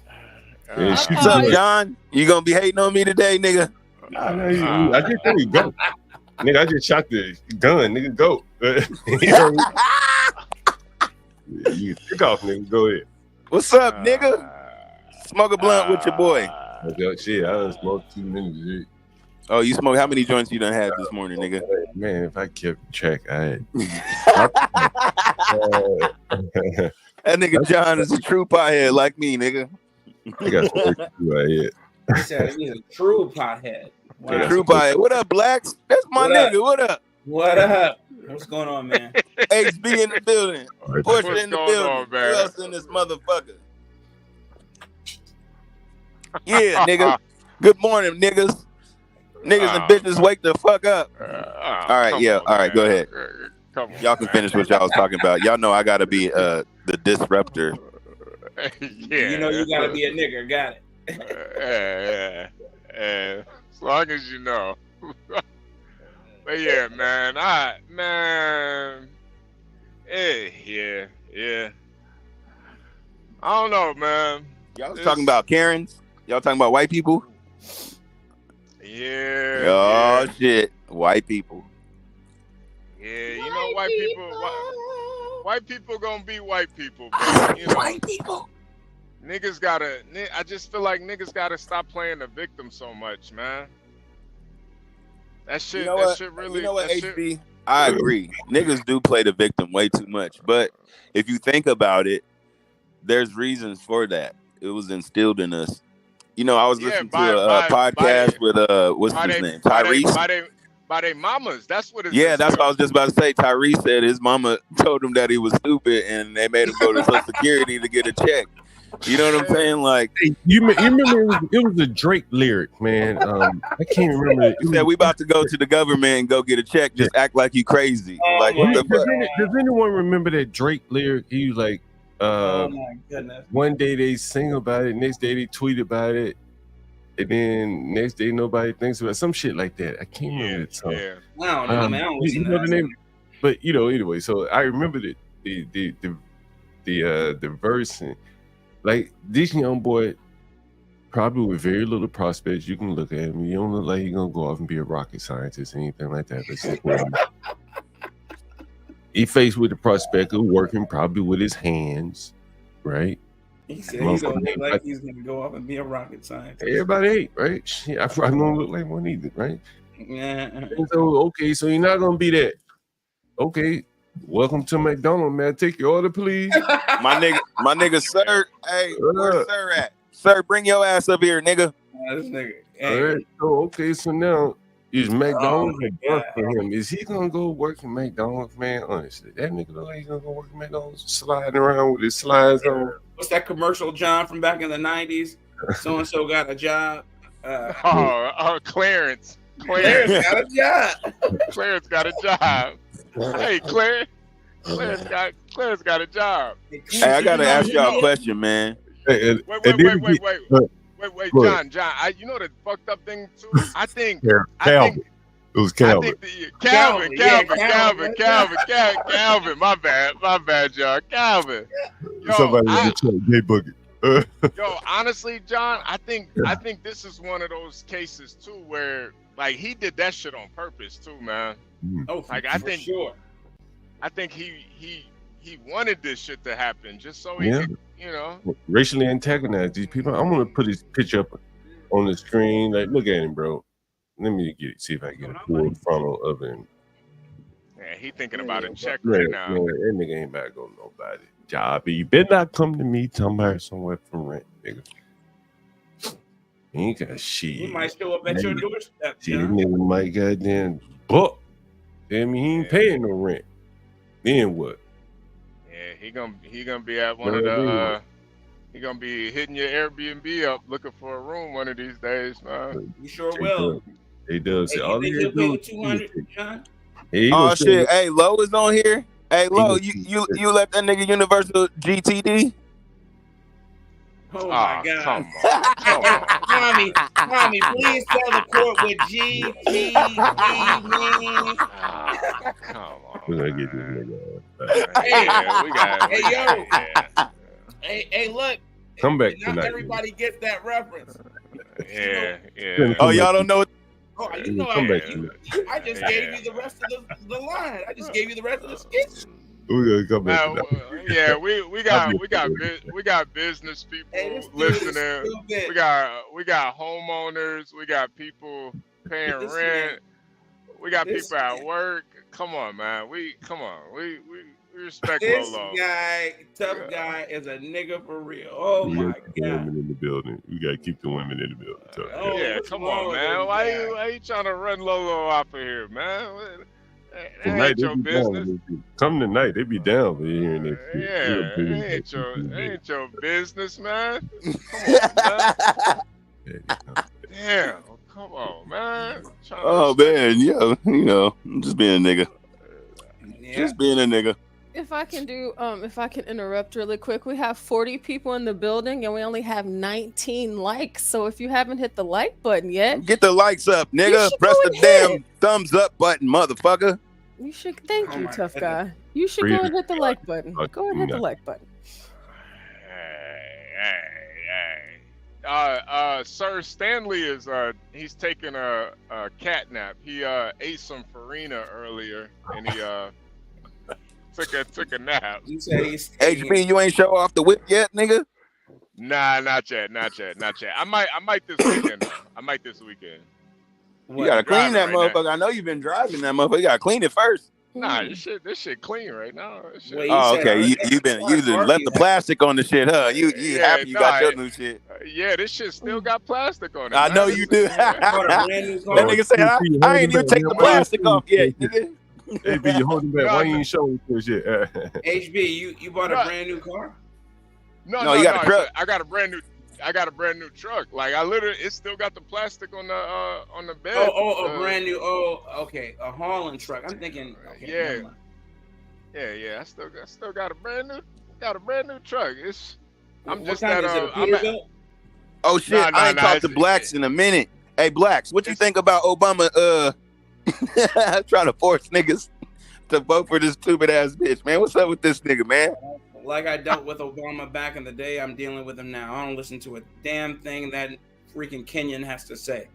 What's up, John? You gonna be hating on me today, nigga? I just told you go. Nigga, I just shot the gun. Nigga, go. You kick off, nigga. Go ahead. What's up, nigga? Smoke a blunt with your boy. Shit, I done smoked 2 minutes. Oh, you smoke? How many joints you done had this morning, nigga? Man, if I kept track, I had. That nigga John is a true pothead like me, nigga. I got some work to do out here. He said he's a true pothead. A true pothead. What up, Blacks? That's my nigga. What up? What up? What's going on, man? HB in the building. Porsha in the going building. on, Who man? else in this motherfucker? Yeah, nigga. Good morning, niggas. Niggas and bitches, wake the fuck up. All right, yeah. All right, go ahead. Y'all can finish what y'all was talking about. Y'all know I gotta be the disruptor. Yeah. You know you gotta be a nigga. Got it. Yeah. As long as you know. But yeah, man. Yeah. I don't know, man. Y'all was talking about Karens? Y'all talking about white people? Yeah. Oh shit, white people. Yeah, you know, white people gonna be white people, but you know, white people. Niggas gotta. I just feel like niggas gotta stop playing the victim so much, man. That shit. You know that what? shit really. You know what, that shit- HB? I agree. Niggas do play the victim way too much. But if you think about it, there's reasons for that. It was instilled in us. You know, I was listening to a podcast with what's his name? Tyrese. By their mamas. That's what it is. Yeah, that's what I was just about to say. Tyrese said his mama told him that he was stupid and they made him go to Social Security to get a check. You know what I'm saying? Like, Hey, you remember it was a Drake lyric, man. I can't remember. he said, we about to go to the government and go get a check. Just act like you crazy. Like, what the fuck? Does anyone remember that Drake lyric? He was like, Oh my goodness. one day they sing about it, next day they tweet about it, and then next day nobody thinks about it. Some shit like that. I can't remember the song. I don't know, man. I don't listen You to know that. the name, but you know, anyway. So I remember the verse, and like this young boy, probably with very little prospects. You can look at him. You don't look like he's gonna go off and be a rocket scientist or anything like that. But he faced with the prospect of working probably with his hands, right? He said he's gonna look like he's gonna go off and be a rocket scientist. Everybody ain't, right? Shit, I probably don't look like one either, right? Yeah. And so, okay, so you're not gonna be that. Okay, welcome to McDonald's, man. Take your order, please. My nigga, sir. Hey, where's sir at? Sir, bring your ass up here, nigga. This nigga. All right, so okay, so now is McDonald's a work for him? Is he gonna go work in McDonald's, man? Honestly, that nigga look like he's gonna go work in McDonald's, sliding around with his slides on. What's that commercial, John, from back in the 90s? So and so got a job. Clarence. Clarence got a job. Clarence got a job. Hey, Clarence got a job. Hey, I gotta ask y'all a question, man. Wait, John. You know the fucked up thing too? I think Calvin. It was Calvin. Calvin. My bad, John. Calvin. Yo, Somebody in the chat, gay bucket. Yo, honestly, John, I think this is one of those cases too where like he did that shit on purpose too, man. Oh, like I think he wanted this shit to happen just so he could, you know, racially antagonize these people. I'm gonna put his picture up on the screen. Like, look at him, bro. Let me see if I can get a full frontal of him. Yeah, he thinking about a check right now. Man, that nigga ain't about to go to nobody job. You better not come to me talking about somewhere from rent, nigga. He ain't got shit. He might show up at your doorstep. See, this nigga might goddamn book. Tell me he ain't paying no rent. Then what? Yeah, he gonna be at one of the he gonna be hitting your Airbnb up looking for a room one of these days, man. You sure will. He does. Hey, All you he think he'll do pay 200, John? Oh shit! Hey, Low is on here. Hey, Low, you let that nigga Universal GTD? Oh my God! Mommy, please tell the court what GTD means. Come on. We're gonna get this nigga. Hey, look. Come back Not tonight. everybody gets that reference. Yeah. Oh, y'all don't know. Oh, you know Come back I just gave you the rest of the line. I just gave you the rest of the sketch. We're gonna come back tonight. Yeah, we got business people listening. We got homeowners. We got people paying rent. We got people at work. Come on, man. We respect This Lolo. guy, tough guy, is a nigga for real. Oh We my gotta keep the women in the building. We gotta keep the women in the building. So, Yeah, come on, man. Why you trying to run Lolo off of here, man? That tonight ain't they your be business. down. Come tonight, they be down for hearing this shit. Yeah, ain't your business, man. Damn, come on, man. Oh man, yeah, I'm just being a nigga. Just being a nigga. If I can interrupt really quick, we have 40 people in the building and we only have 19 likes. So if you haven't hit the like button yet, Get the likes up, nigga. Press the damn thumbs up button, motherfucker. you should. Thank you, tough guy. You should go and hit the like button. Go and hit the like button. Sir Stanley is he's taking a cat nap. He ate some farina earlier and he took a nap. You said he's HB, you ain't show off the whip yet, nigga? Nah, not yet. I might this weekend though. You gotta clean that motherfucker. I know you've been driving that motherfucker. You gotta clean it first. Nah, this shit clean right now. Oh, okay. You left the plastic on the shit, huh? You happy you got your new shit? Yeah, this shit still got plastic on it. I know you do. That nigga said I ain't even take the plastic off yet, nigga. Hey, B, you holding back? Why you ain't showing this shit? HB, you bought a brand new car? No, you got a truck. I got a brand new truck. Like I literally, it still got the plastic on the bed. A brand new. Oh, okay, a hauling truck. I'm thinking. Okay, yeah. I still got a brand new truck. I'm just kind that. is it, Peterbilt? Oh shit! I ain't talked to Blacks in a minute. Hey, Blacks, what you think about Obama? Trying to force niggas to vote for this stupid ass bitch, man. What's up with this nigga, man? Like I dealt with Obama back in the day, I'm dealing with him now. I don't listen to a damn thing that freaking Kenyan has to say,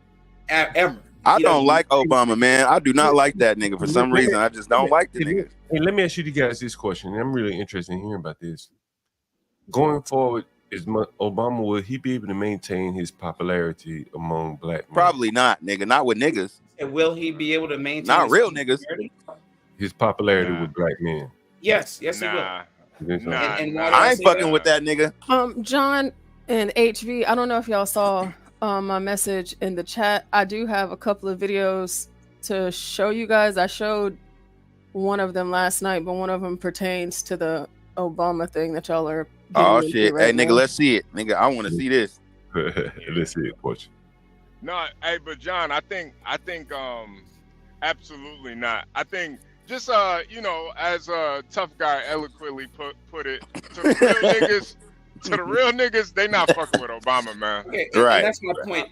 ever. I don't like Obama, man. I do not like that nigga for some reason. I just don't like the nigga. Hey, let me ask you guys this question. I'm really interested in hearing about this. Going forward, Obama, will he be able to maintain his popularity among black men? Probably not, nigga. Not with niggas. And will he be able to maintain not real niggas? His popularity with black men? Yes, he will. And I ain't fucking with that nigga. John and HB, I don't know if y'all saw my message in the chat. I do have a couple of videos to show you guys. I showed one of them last night, but one of them pertains to the Obama thing that y'all are. Oh shit! Hey nigga, let's see it, nigga. I want to see this. Let's see it, Porsha. No, hey, but John, I think, absolutely not. I think just as a tough guy eloquently put it, to the real niggas, they not fucking with Obama, man. Okay, right. That's my point.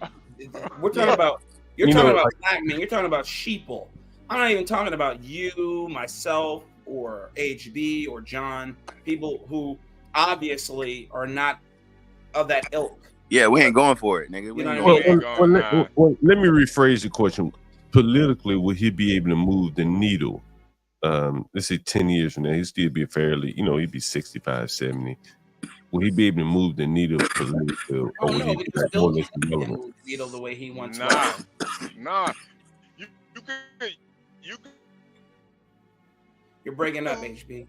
We're talking about talking about black men. You're talking about sheeple. I'm not even talking about you, myself, or HB or John. People who obviously are not of that ilk. Yeah, we ain't going for it, nigga. Let me rephrase the question. Politically, will he be able to move the needle? Let's say 10 years from now, he'll still be fairly, he'd be 65, 70. Will he be able to move the needle politically? Or will he be like more or less irrelevant? Move the needle the way he wants. Nah. You're breaking up, HB.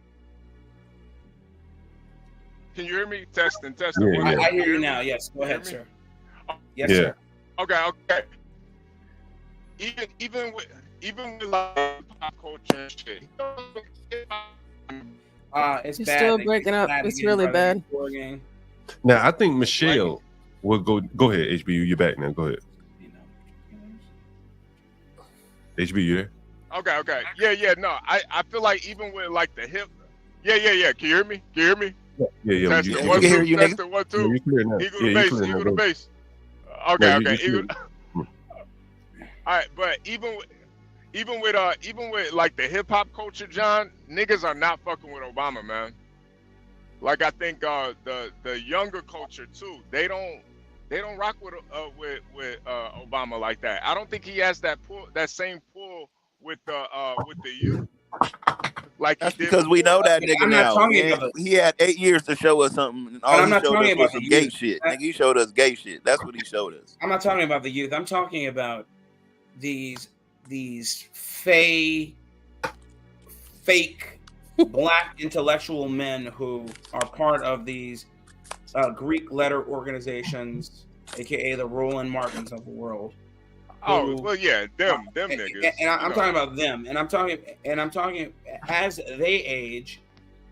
Can you hear me? Testing. Yeah. I hear you now. Yes, go ahead, sir. Yes, sir. Okay. Even with like pop culture and shit. It's You're bad. still breaking up. It's really bad. Now I think Michelle will go. Go ahead, HBU. You're back now. Go ahead. HB, you there? Okay. Yeah. No, I feel like even with like the hip. Yeah. Can you hear me? Yeah. Test You it, can 1 hear 2. you, Test nigga. it, 1 2. Yeah, you clear now. Eagle Yeah, to you base. clear now, Eagle to bro. base. No, Okay. you Eagle. clear. All right, but even with like the hip hop culture, John, niggas are not fucking with Obama, man. Like I think the younger culture too, they don't rock with Obama like that. I don't think he has that same pull with the youth. Like that's he did because we know that I'm nigga not now. talking about He had 8 years to show us something, and all I'm he not showed talking us was about the some gay youth. shit. Nigga, he showed us gay shit. That's what he showed us. I'm not talking about the youth. I'm talking about these fake black intellectual men who are part of these Greek letter organizations, aka the Roland Martins of the world. Oh well, yeah, them niggas. And I'm talking about them, and I'm talking as they age,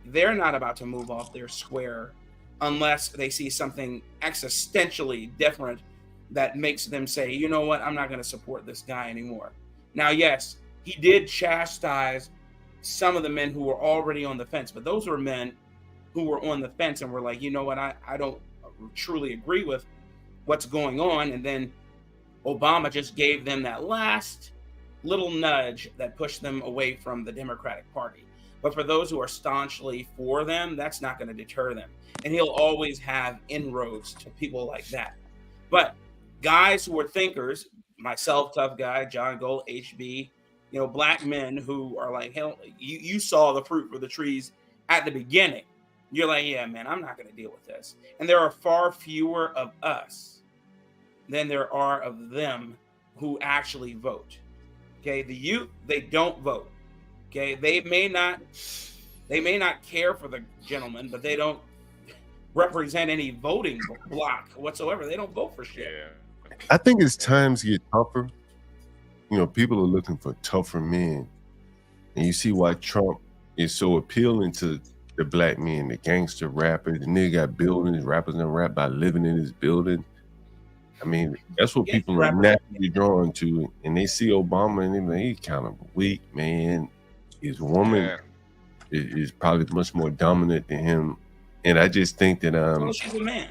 they're not about to move off their square unless they see something existentially different that makes them say, you know what, I'm not going to support this guy anymore. Now, yes, he did chastise some of the men who were already on the fence, but those were men who were on the fence and were like, you know what, I don't truly agree with what's going on. And then Obama just gave them that last little nudge that pushed them away from the Democratic Party. But for those who are staunchly for them, that's not going to deter them. And he'll always have inroads to people like that. But guys who are thinkers, myself, Tough Guy, John Galt, HB, black men who are like, hell, you saw the fruit for the trees at the beginning. You're like, yeah, man, I'm not going to deal with this. And there are far fewer of us than there are of them who actually vote. Okay, the youth, they don't vote. Okay, they may not care for the gentleman, but they don't represent any voting block whatsoever. They don't vote for shit. I think as times get tougher, people are looking for tougher men, and you see why Trump is so appealing to the black men, the gangster rapper. The nigga got buildings, rappers and rap by living in his building. I mean, that's what people are naturally drawn to, and they see Obama and they he's kind of weak, man. His woman is probably much more dominant than him, and I just think that she's a man.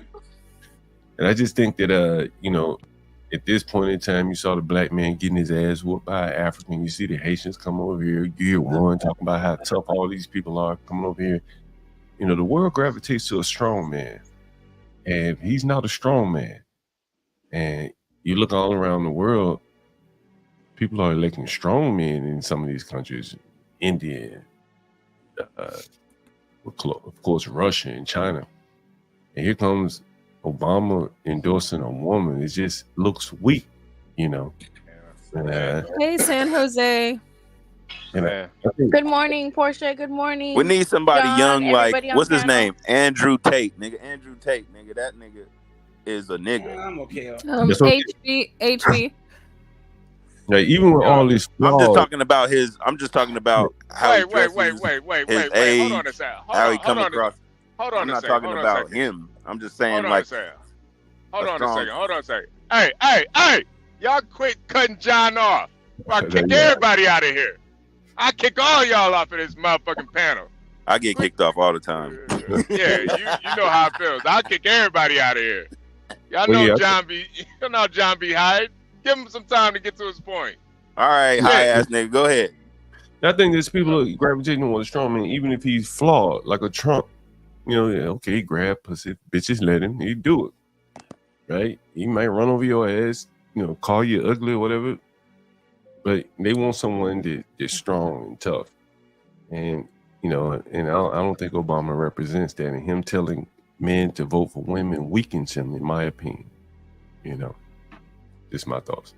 And I just think that at this point in time, you saw the black man getting his ass whooped by an African. You see the Haitians come over here. You hear one talking about how tough all these people are coming over here. The world gravitates to a strong man, and he's not a strong man. And you look all around the world, people are electing strong men in some of these countries, India, of course, Russia and China. And here comes Obama endorsing a woman. It just looks weak, Hey, San Jose. Good morning, Porsha. Good morning. We need somebody John, young, like, everybody on what's his panel. name? Andrew Tate, nigga. Andrew Tate, nigga. That nigga is a nigga. I'm okay. HB. Like, even with all these flaws, I'm just talking about how he dresses, wait. his Hold age, on a second. how he comes across. Hold on I'm a not second. talking about him. I'm just saying, like, Hold on a second. Hey. Y'all quit cutting John off. I kick everybody out of here. I kick all y'all off of this motherfucking panel. I get kicked off all the time. Yeah, you know how it feels. I'll kick everybody out of here. Y'all know John B. Hyde. Give him some time to get to his point. All right, high ass nigga, go ahead. I think there's people are gravitating towards a strong man, even if he's flawed, like a Trump. Okay, grab pussy, bitches let him. He do it, right? He might run over your ass, call you ugly or whatever. But they want someone that's strong and tough, and and I don't think Obama represents that. And him telling men to vote for women weakens him, in my opinion. Just my thoughts.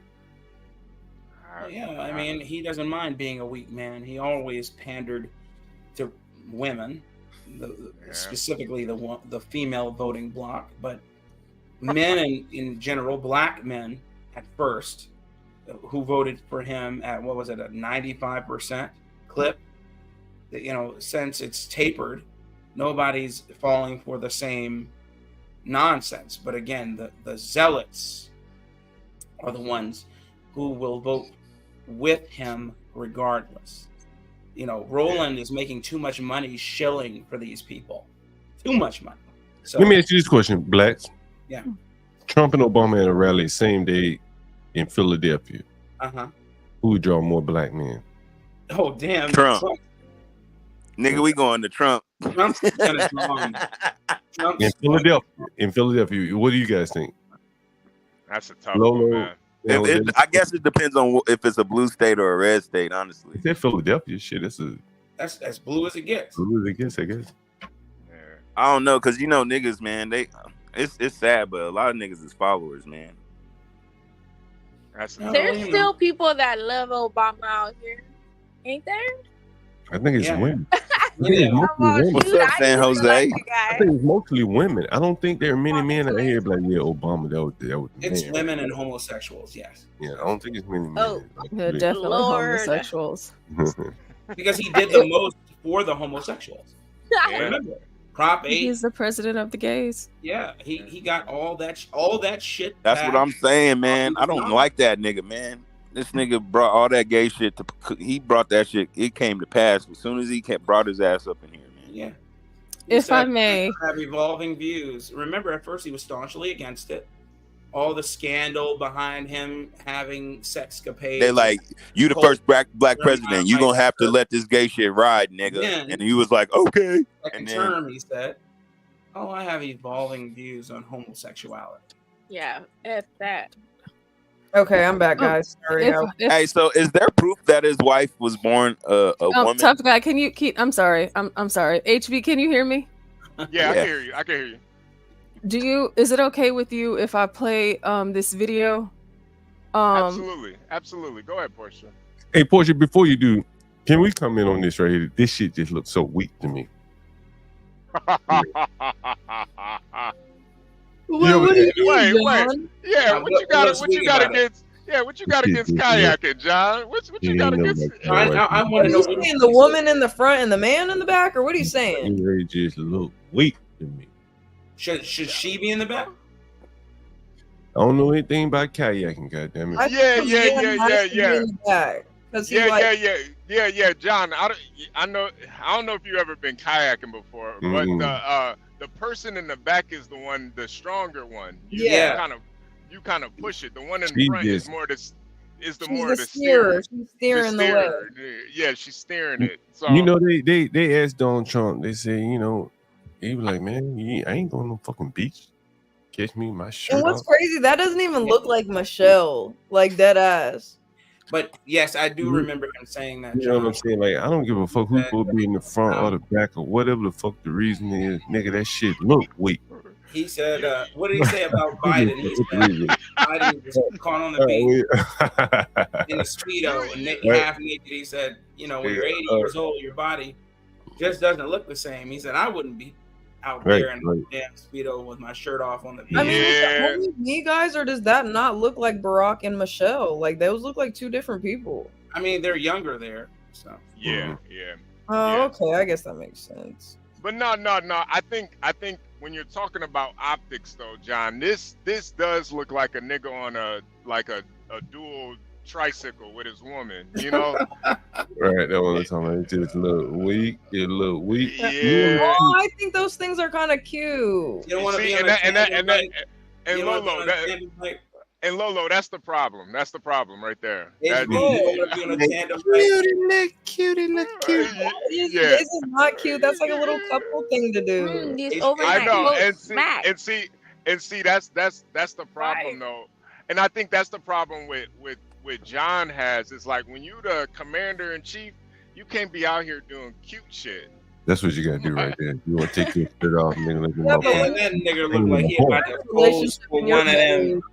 Yeah, I mean, he doesn't mind being a weak man. He always pandered to women, specifically the female voting bloc. But men in general, black men, at first, who voted for him at, what was it, a 95% clip. You know, since it's tapered, nobody's falling for the same nonsense. But again, the zealots are the ones who will vote with him regardless. You know, Roland is making too much money shilling for these people. Too much money. So, let me ask you this question, Blacks. Yeah. Trump and Obama at a rally same day in Philadelphia. Uh-huh. Who would draw more black men? Oh, damn. Trump. Nigga, we going to Trump. Trump's gonna draw him. In Philadelphia, what do you guys think? That's a tough one, man. I guess it depends on if it's a blue state or a red state, honestly. It's in Philadelphia, shit. That's as blue as it gets. Blue as it gets, I guess. I don't know, cause you know niggas, man. It's sad, but a lot of niggas is followers, man. There's still people that love Obama out here, ain't there? I think it's women. What's up, San Jose? I think it's mostly women. I don't think there are many men out here like, yeah, Obama. That was It's women and homosexuals, yes. Yeah, I don't think it's many men. Oh, yeah, definitely homosexuals. Because he did the most for the homosexuals. Remember, Prop 8. He's the president of the gays. Yeah, he got all that shit. That's what I'm saying, man. I don't like that nigga, man. This nigga brought all that gay shit he brought that shit. It came to pass as soon as he brought his ass up in here, man. Yeah. If I may have evolving views. Remember, at first he was staunchly against it. All the scandal behind him having sexcapades. They like, you the first black president. You gonna have to let this gay shit ride, nigga. Yeah. And he was like, okay. Second term, he said, "Oh, I have evolving views on homosexuality." Yeah, F that. Okay, I'm back, guys. Sorry. Hey, so is there proof that his wife was born a woman? Tough guy, can you keep? I'm sorry. I'm sorry. HB, can you hear me? Yeah, I can hear you. I can hear you. Is it okay with you if I play this video? Absolutely. Go ahead, Porsha. Hey, Porsha, before you do, can we comment on this right here? This shit just looks so weak to me. Wait. Yeah, what you got against kayaking, John? What you got against? I want to know. Are you saying the woman in the front and the man in the back, or what are you saying? They just look weak to me. Should she be in the back? I don't know anything about kayaking, goddammit. Yeah, John. I don't know if you ever been kayaking before, but the person in the back is the stronger one. You kind of push it. The one in the front is more the steerer. She's steering the way. Yeah, she's steering it. So you know, they asked Donald Trump. They said, you know, he was like, man, I ain't going to no fucking beach. Catch me my shirt. And what's crazy? That doesn't even look like Michelle, like dead ass. But yes, I do remember him saying that. You know what I'm saying? Like, I don't give a fuck who's going to be in the front or the back or whatever the fuck the reason is. Nigga, that shit look weak. He said, what did he say about Biden? He said Biden was caught on the beach in a Speedo and half naked. He said, you know, when you're 80 years old, your body just doesn't look the same. He said, I wouldn't be out there in a damn Speedo with my shirt off on the beach. I mean, is that only me, guys, or does that not look like Barack and Michelle? Like, those look like two different people. I mean, they're younger there, so. Yeah. Oh, okay. I guess that makes sense. But no. I think when you're talking about optics, though, John, this does look like a nigga on a dual tricycle with his woman, you know. Right, that one was talking about. It just look weak. It look weak. Yeah. Oh, I think those things are kind of cute. You don't want to be on and Lolo, that's the problem. That's the problem right there. Cutie look cute. Yeah. This is not cute. That's like a little couple thing to do. I know, and see, that's the problem though, and I think that's the problem with John has. It's like when you the commander in chief, you can't be out here doing cute shit. That's what you gotta do right there. You want to take your shirt off, nigga. But when that nigga look like he about to pose for one of them.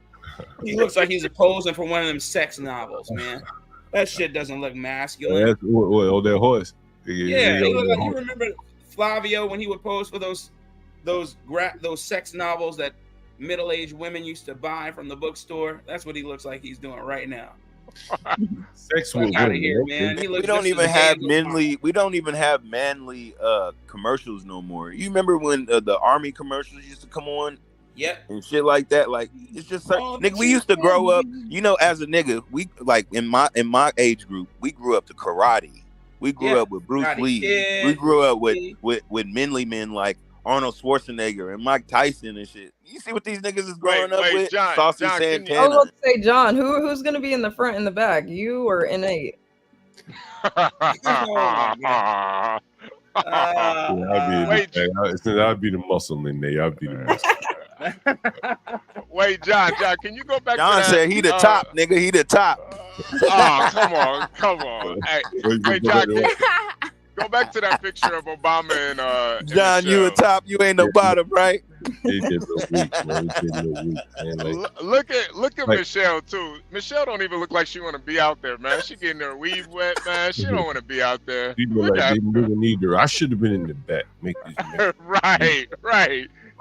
He looks like he's posing for one of them sex novels, man. That shit doesn't look masculine. That's what that horse. Yeah, he look like, you remember Flavio when he would pose for those sex novels that middle-aged women used to buy from the bookstore. That's what he looks like he's doing right now. Sex Fuck with out of women. here, man. He We looks don't just even as have gay as manly. We don't even have manly commercials no more. You remember when the army commercials used to come on? Yep. And shit like that. Like it's just nigga. We used to grow up. You know, as a nigga, we like in my age group, we grew up to karate. We grew up with Bruce Karate Lee. Kid, We grew up Bruce with manly men like Arnold Schwarzenegger and Mike Tyson and shit. You see what these niggas is growing up with? John, Saucy John, Santana. I was about to say, John, who's gonna be in the front and the back? You or Innate? I'll be the muscle in there. I'll be the muscle. Wait, John, can you go back John to that? said he the top, nigga. He the top. Oh, come on. Hey, John, go back to that picture of Obama and John, you a top, you ain't no bottom, right? Look at Michelle too. Michelle don't even look like she want to be out there, man. She getting her weave wet, man. She don't want to be out there. People like they nigga need her. I should have been in the back. Make this right.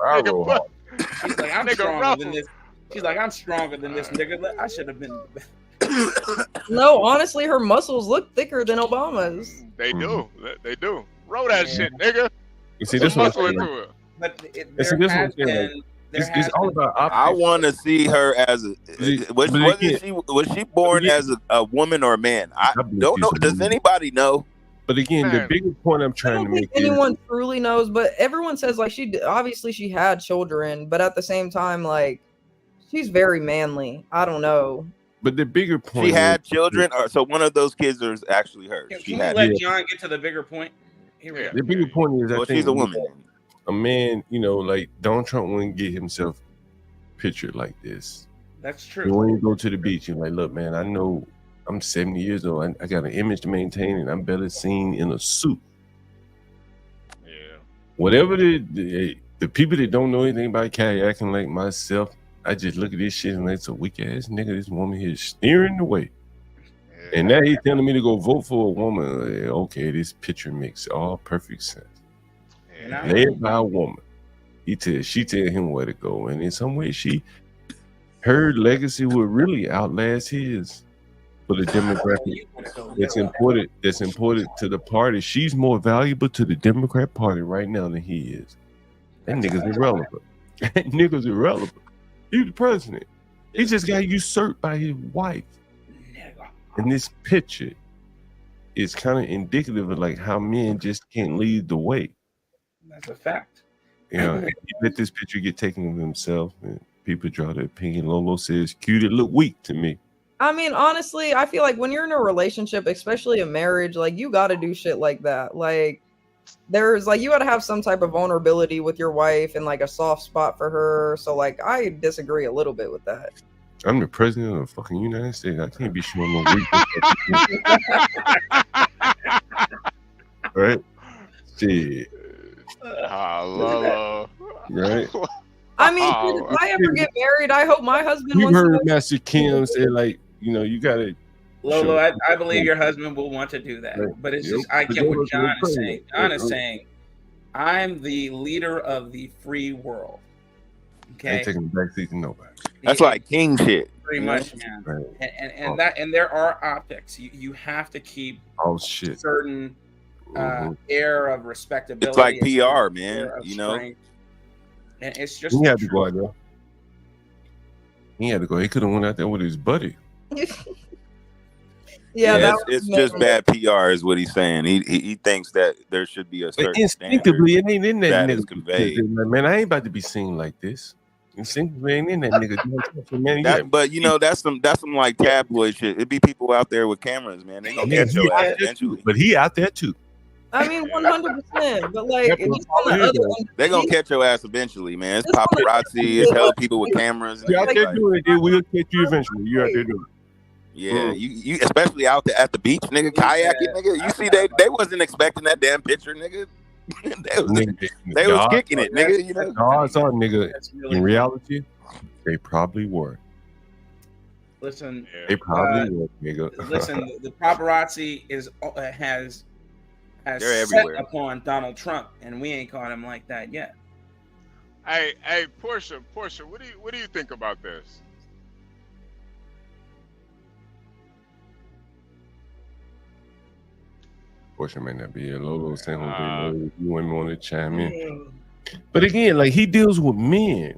I roll hard. She's like, I'm stronger than this. She's like, I'm stronger than this nigga. I should have been. No, honestly, her muscles look thicker than Obama's. They do. They do. Roll that shit, nigga. You see, Put this some one's muscle into it. But it's all about optics. I want to see her as a. Was she born as a woman or a man? I don't know. Does anybody know? But again, the bigger point I'm trying to make is anyone truly knows, but everyone says like she had children, but at the same time, like she's very manly. I don't know. But the bigger point, she had children, or so one of those kids is actually hers. Can we let John get to the bigger point? Here we go. The bigger point is, I think she's a woman. A man, like Donald Trump wouldn't get himself pictured like this. That's true. When you go to the beach, you're like, look, man, I know I'm 70 years old. I got an image to maintain, and I'm better seen in a suit. Yeah. Whatever the people that don't know anything about kayaking like myself, I just look at this shit and it's a weak ass nigga. This woman here is steering the way. Yeah. And now he's telling me to go vote for a woman. Okay, this picture makes all perfect sense. Yeah. Led by a woman. She tell him where to go. And in some way, her legacy will really outlast his. For the demographic that's important to the party. She's more valuable to the Democrat Party right now than he is. That nigga's irrelevant. That nigga's irrelevant. He's the president. He just got usurped by his wife. And this picture is kind of indicative of like how men just can't lead the way. That's a fact. He let this picture get taken of himself and people draw their opinion. Lolo says, cute, it look weak to me. I mean, honestly, I feel like when you're in a relationship, especially a marriage, like you got to do shit like that. Like there's like, you got to have some type of vulnerability with your wife and like a soft spot for her. So like, I disagree a little bit with that. I'm the president of the fucking United States. I can't be showing no weakness. Right? Shit. Hello. Right? I mean, if I ever get married, I hope my husband You wants heard to. Master Kim say, like, you got to. Lolo, I believe your husband will want to do that. Right. But it's just, I get what John is saying. John is saying, I'm the leader of the free world. Okay. I ain't taking the backseat to nobody. That's like king shit. Pretty much, man. Right. And there are optics. You have to keep certain air of respectability. It's like PR, man. And it's just he had to go out there. He had to go. He could have went out there with his buddy. It's just bad PR, is what he's saying. He thinks that there should be a certain instinctively, it ain't in that nigga. Is conveyed. Man, I ain't about to be seen like this. Instinctively, ain't in that nigga. Man, but that's some like tabloid shit. It'd be people out there with cameras, man. They gonna catch your ass eventually. But he out there too. I mean, 100%. But like, they're gonna catch your ass eventually, man. It's paparazzi. It's hella people with cameras. You out there doing it, then we'll catch you eventually. You out there doing it. Yeah, you especially out there at the beach, nigga, kayaking, nigga. You see, they wasn't expecting that damn picture, nigga. they was kicking it, nigga. You know, odds are, nigga. In reality, they probably were. Listen, they probably were, nigga. Listen, the paparazzi has they're set everywhere upon Donald Trump, and we ain't caught him like that yet. Hey, Porsha, what do you think about this? Porsha may not be here. Lolo, San Jose, you wouldn't want to chime in. But again, like he deals with men,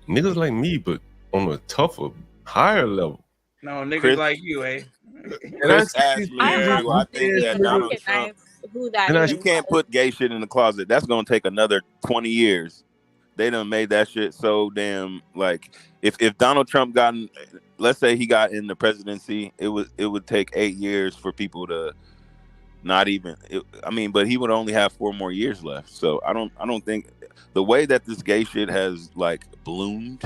niggas like me, but on a tougher, higher level. No, niggas Chris- like you, eh? Chris asked me, I do I think that Donald Trump? Who that is. You can't put gay shit in the closet. That's gonna take another 20 years. They done made that shit so damn like if Donald Trump let's say he got in the presidency, it would take 8 years for people to not even. But he would only have 4 more years left. So I don't think the way that this gay shit has like bloomed.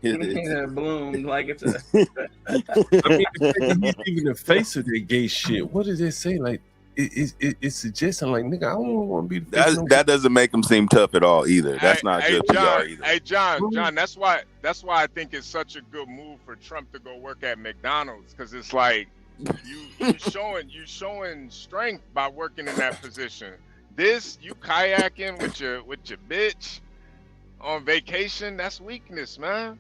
Bloomed like it's a. I mean, he's even the face of that gay shit. What does it say? Like it's suggesting like nigga, I don't want to be the face. That doesn't make him seem tough at all either. That's not good PR either. Hey John, that's why I think it's such a good move for Trump to go work at McDonald's, because it's like you showing strength by working in that position. This you kayaking with your bitch on vacation, that's weakness, man.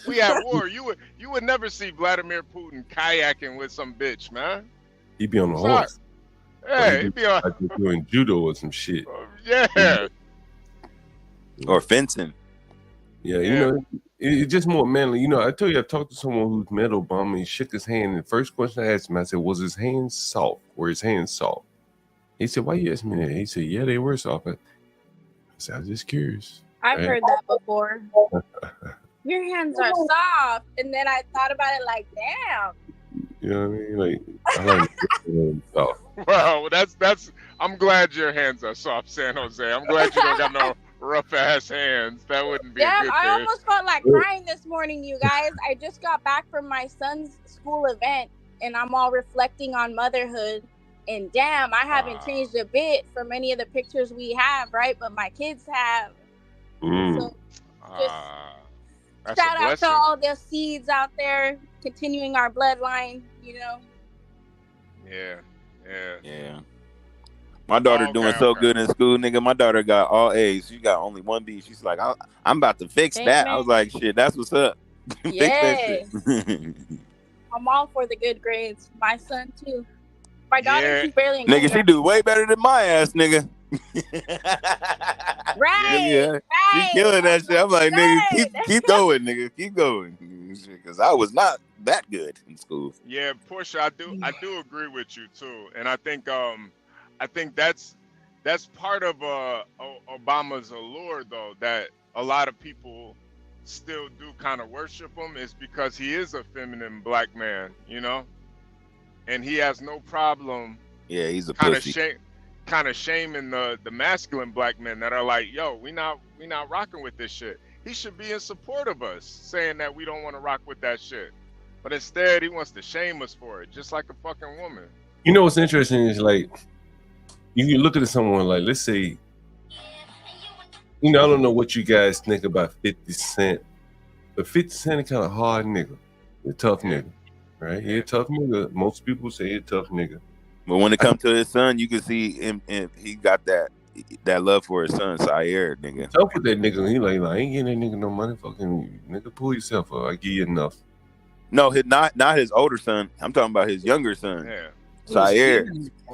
We at war. You would never see Vladimir Putin kayaking with some bitch, man. He'd be on the horse. Yeah, he'd be on like doing judo or some shit. Yeah. Or fencing. Yeah, you know, it's just more manly. You know, I told you I talked to someone who's met Obama. He shook his hand, and the first question I asked him, I said, "Was his hands soft? Were his hands soft?" He said, "Why you asking me that?" He said, "Yeah, they were soft." I said, "I was just curious." I've heard that before. Your hands are soft, and then I thought about it like, damn. You know what I mean? Like, I like hands soft. Well, that's. I'm glad your hands are soft, San Jose. I'm glad you don't got no rough ass hands. That wouldn't be a good I thing. almost felt like crying this morning, you guys. I just got back from my son's school event, and I'm all reflecting on motherhood. And damn, I haven't changed a bit from any of the pictures we have, right? But my kids have. So just shout out to all the seeds out there, continuing our bloodline, you know. Yeah. My daughter doing so good in school, nigga. My daughter got all A's. She got only 1 B. She's like, I'm about to fix that. I was like, shit, that's what's up. Fix that shit. I'm all for the good grades. My son too. My daughter, she's barely in nigga, she do way better than my ass, nigga. Right. She killing that shit. I'm like, nigga, keep going, nigga. Keep going. Because I was not that good in school. Yeah, Porsha, I do agree with you too. And I think that's part of Obama's allure, though, that a lot of people still do kind of worship him, is because he is a feminine black man, you know, and he has no problem. Yeah, he's a pussy. Kind of shaming the masculine black men that are like, yo, we not rocking with this shit. He should be in support of us, saying that we don't want to rock with that shit. But instead, he wants to shame us for it, just like a fucking woman. You know what's interesting is like, you can look at someone like, let's say, you know, I don't know what you guys think about 50 Cent, but 50 Cent is kind of hard nigga. He's a tough nigga, right? He's a tough nigga. Most people say he's a tough nigga. But when it comes to his son, you can see him, and he got that love for his son, Sire, nigga. Tough with that nigga. He like, I ain't getting that nigga no money. Fucking nigga, pull yourself up. I give you enough. No, not his older son. I'm talking about his younger son. Yeah. Sire.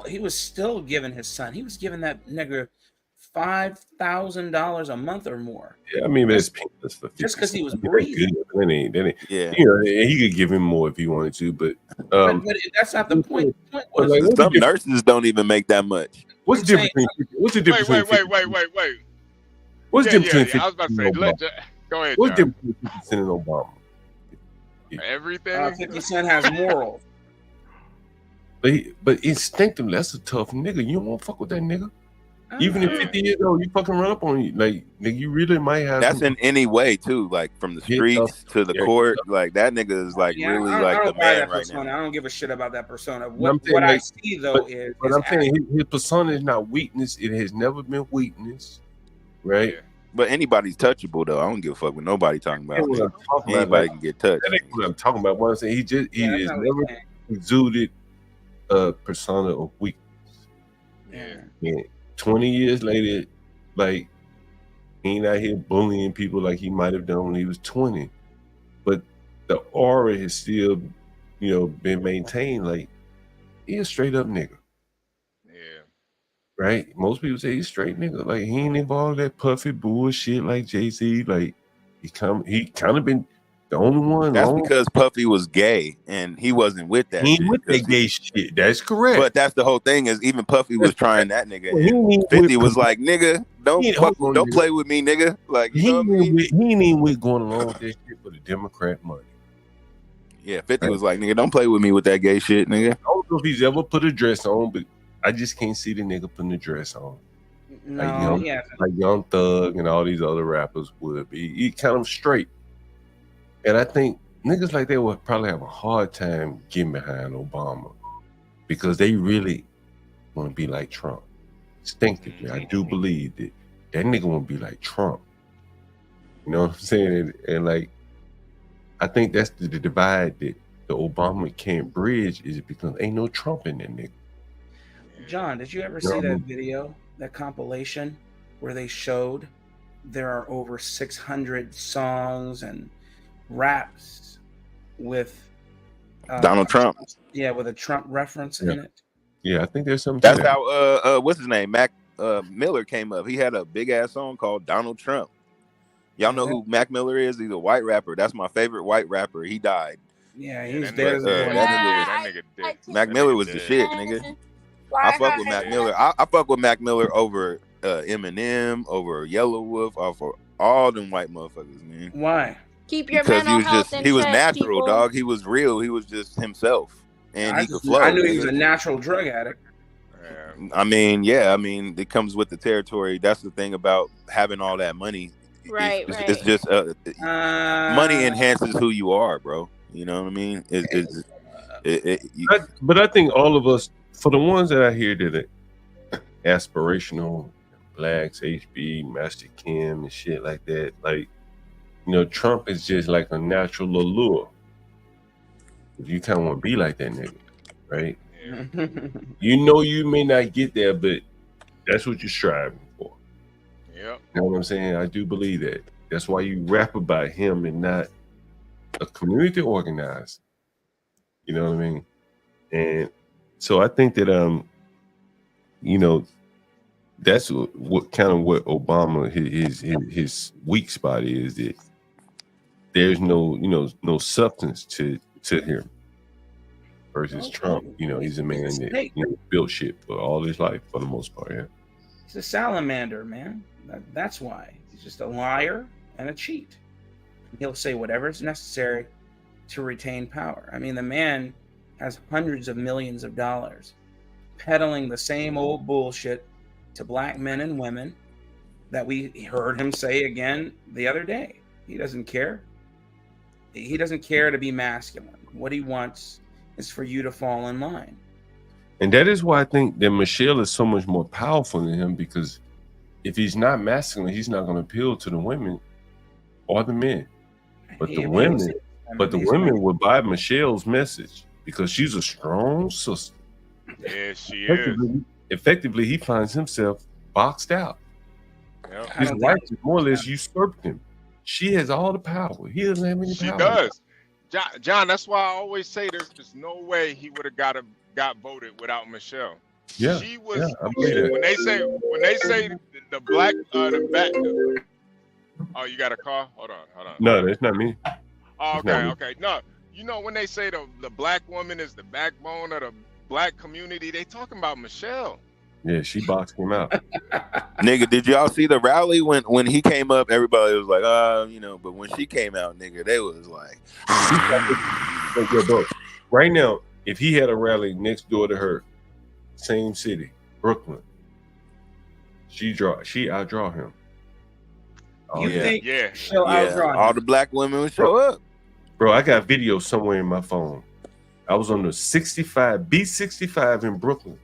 He was still giving his son. He was giving that nigga $5,000 a month or more. Yeah, I mean, it's peanuts for 50 just because he was Cent. breathing. That ain't. Yeah. You know, he could give him more if he wanted to, but but that's not the point. The point was, like, some nurses don't even make that much. What's the difference? What's the difference? Wait. What's the difference between I was about to say, go ahead. What's the difference between 50 Cent and Obama? Everything. 50 Cent has morals. But instinctively, that's a tough nigga. You don't want to fuck with that nigga. Even at 50 years old, you fucking run up on you. Like, nigga, you really might have. That's in any way too, like from the streets to the court. Like that nigga is like really like the man right now. I don't give a shit about that persona. What I see though is. But I'm saying his persona is not weakness. It has never been weakness, right? Yeah. But anybody's touchable though. I don't give a fuck what nobody talking about. Anybody can get touched. That ain't what I'm talking about. What I'm saying, he has never exuded a persona of weakness. Yeah. Yeah. 20 years later, like He ain't out here bullying people like he might have done when he was 20. But the aura has still, been maintained. Like, he a straight up nigga. Yeah. Right? Most people say he's straight nigga. Like, he ain't involved in that puffy bullshit like Jay-Z. Like, he kind of been the only one. That's because Puffy was gay and he wasn't with that He shit. with that gay shit. That's correct. But that's the whole thing is even Puffy was trying that nigga. And 50 was like, nigga, don't play with me, nigga. Like, you know what I mean? He ain't even with going along with that shit for the Democrat money. Yeah, 50 was like, nigga, don't play with me with that gay shit, nigga. I don't know if he's ever put a dress on, but I just can't see the nigga putting a dress on. No, like Young Thug and all these other rappers would be. He kind of straight. And I think niggas like that would probably have a hard time getting behind Obama because they really want to be like Trump. Instinctively, I do believe that nigga want to be like Trump. You know what I'm saying? And like, I think that's the divide that the Obama can't bridge is because ain't no Trump in that nigga. John, did you ever see that video, that compilation where they showed there are over 600 songs and raps with Donald Trump? Yeah, with a Trump reference in it. Yeah, I think there's something. That's how what's his name? Mac Miller came up. He had a big ass song called Donald Trump. Y'all know who Mac Miller is? He's a white rapper. That's my favorite white rapper. He died. Yeah, he was there. Mac Miller was the shit, nigga. I fuck with Mac Miller. I fuck with Mac Miller over Eminem, over Yellow Wolf, over all them white motherfuckers, man. Why? Keep your Because mental health in he was check, natural, people. dog. He was real. He was just himself, and he could flow. I knew he was a natural drug addict. I mean, yeah. I mean, it comes with the territory. That's the thing about having all that money. Right, It's just money enhances who you are, bro. You know what I mean? But I think all of us, for the ones that I hear that are aspirational, blacks, HB, Master Kim, and shit like that, like, Trump is just like a natural allure. You kind of want to be like that nigga, right? You may not get there, but that's what you're striving for. Yep. You know what I'm saying? I do believe that. That's why you rap about him and not a community organizer. You know what I mean? And so I think that that's what Obama his weak spot is, that there's no substance to him. Versus Trump, he's a man that built shit for all his life for the most part. Yeah. He's a salamander, man. That's why. He's just a liar and a cheat. He'll say whatever is necessary to retain power. I mean, the man has hundreds of millions of dollars peddling the same old bullshit to black men and women that we heard him say again the other day. He doesn't care. He doesn't care to be masculine. What he wants is for you to fall in line. And that is why I think that Michelle is so much more powerful than him, because if he's not masculine, he's not going to appeal to the women or the men. But the women would buy Michelle's message because she's a strong sister. Yeah, she is. Effectively, he finds himself boxed out. Yep. His wife is more or less usurped him. She has all the power. He doesn't have any power. She does. John, that's why I always say there's just no way he would have got voted without Michelle. Yeah, she was. Yeah, I believe that. When they say the black the back. Oh, you got a call? Hold on. No, that's not me. Oh, okay. No, when they say the black woman is the backbone of the black community, they talking about Michelle. Yeah, she boxed him out. Nigga, did y'all see the rally when he came up? Everybody was like, but when she came out, nigga, they was like, right now, if he had a rally next door to her, same city, Brooklyn, she outdraw him. You think she'll outdraw him? All the black women would show up. Bro, I got video somewhere in my phone. I was on the B65 in Brooklyn.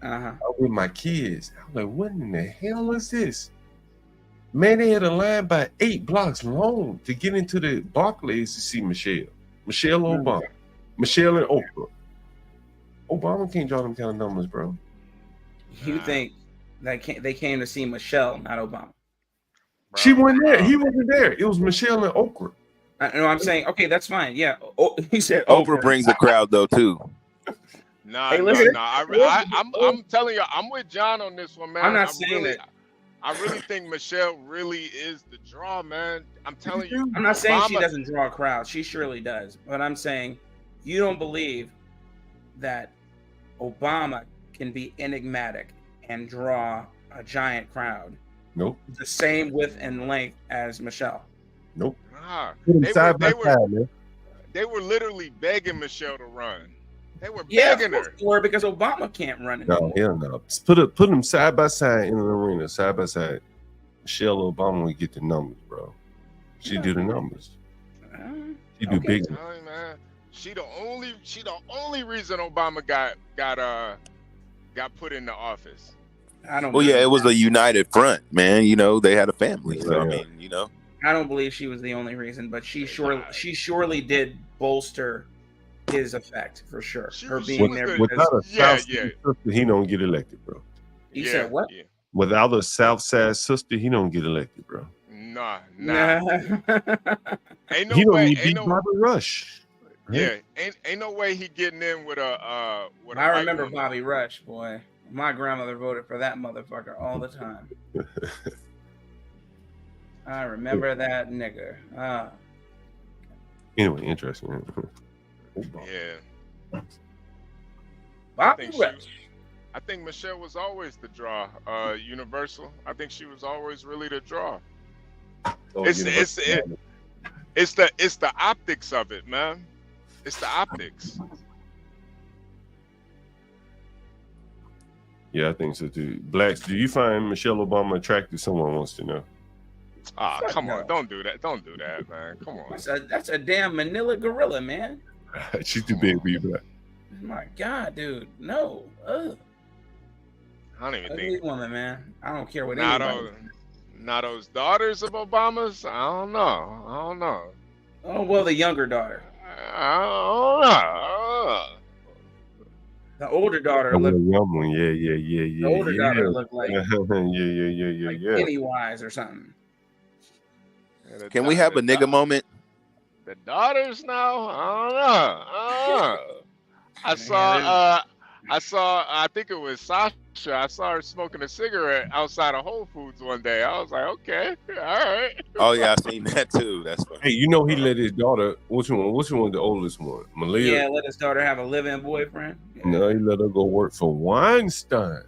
I was with my kids. I was like, what in the hell is this? Man, they had a line by 8 blocks long to get into the Barclays to see Michelle Obama. Michelle and Oprah. Obama can't draw them kind of numbers, bro. You think they came to see Michelle, not Obama? She wasn't there. He wasn't there. It was Michelle and Oprah. No, I'm saying, okay, that's fine. Yeah. He said Oprah brings a crowd though too. Nah, Hey, nah, listen. nah. I'm telling you, I'm with John on this one, man. I'm not saying that. I really think Michelle really is the draw, man. I'm telling you. I'm not saying she Obama- doesn't draw a crowd. She surely does. But I'm saying you don't believe that Obama can be enigmatic and draw a giant crowd. Nope. The same width and length as Michelle. Nope. Nah, Put them side by side, man. they were literally begging Michelle to run. They were Yeah, begging her. or because Obama can't run anymore. No, hell no. Just put them side by side in an arena, side by side. Michelle Obama would get the numbers, bro. She do the numbers. She do big. I'm telling you, man. She the only reason Obama got put in the office. I don't. Well, yeah, it was a united front, man. You know, they had a family. So I mean, you know. I don't believe she was the only reason, but she surely did bolster his effect for sure. Her being there. Without a South Side sister, he don't get elected, bro. You said what? Yeah. Without a South Side sister, he don't get elected, bro. Nah. Ain't no He don't way. need Ain't beat no. Bobby Rush. Yeah, ain't no way he getting in with a. With a I white remember woman. Bobby Rush, boy. My grandmother voted for that motherfucker all the time. I remember that nigga. Anyway, interesting. Yeah. Bobby Rush. I think Michelle was always the draw. Universal. I think she was always really the draw. It's the optics of it, man. It's the optics. Yeah, I think so too. Blacks, do you find Michelle Obama attractive? Someone wants to know. Ah, come on, don't do that. Don't do that, man. Come on. That's a damn Manila gorilla, man. She's too big for you, Black. My God, dude. No. Ugh. I don't even Ugly think. woman, man. I don't care what Not anybody. those daughters of Obama's. I don't know. Oh well, the younger daughter. I don't know. The older daughter Oh, looked. young one. Yeah. The older daughter looked like yeah. Pennywise or something. Can we have a nigga moment? The daughters now? I don't know. I saw. I think it was Sasha. I saw her smoking a cigarette outside of Whole Foods one day. I was like, okay, all right. Oh yeah, I seen that too. That's funny. Hey, you know he let his daughter. Which one? Which one? The oldest one, Malia. Yeah, let his daughter have a live-in boyfriend. No, he let her go work for Weinstein.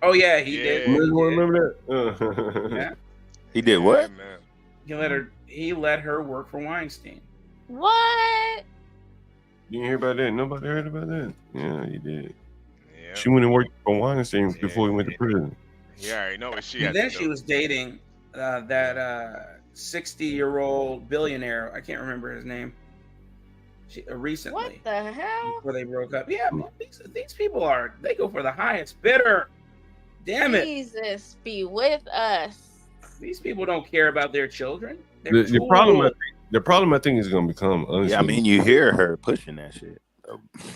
Oh yeah, he did. Remember that? Yeah. He did what? Man. He let her work for Weinstein. What? You didn't hear about that? Nobody heard about that? Yeah, he did. Yeah. She went and worked for Weinstein before he went to prison. Yeah, I know what she And had then to she do. was dating that 60-year-old billionaire. I can't remember his name. Recently. What the hell? Before they broke up. Yeah, man, these people they go for the highest bidder. Damn it. Jesus be with us. These people don't care about their children. The problem I think is going to become. Honestly, Yeah, I mean, you hear her pushing that shit.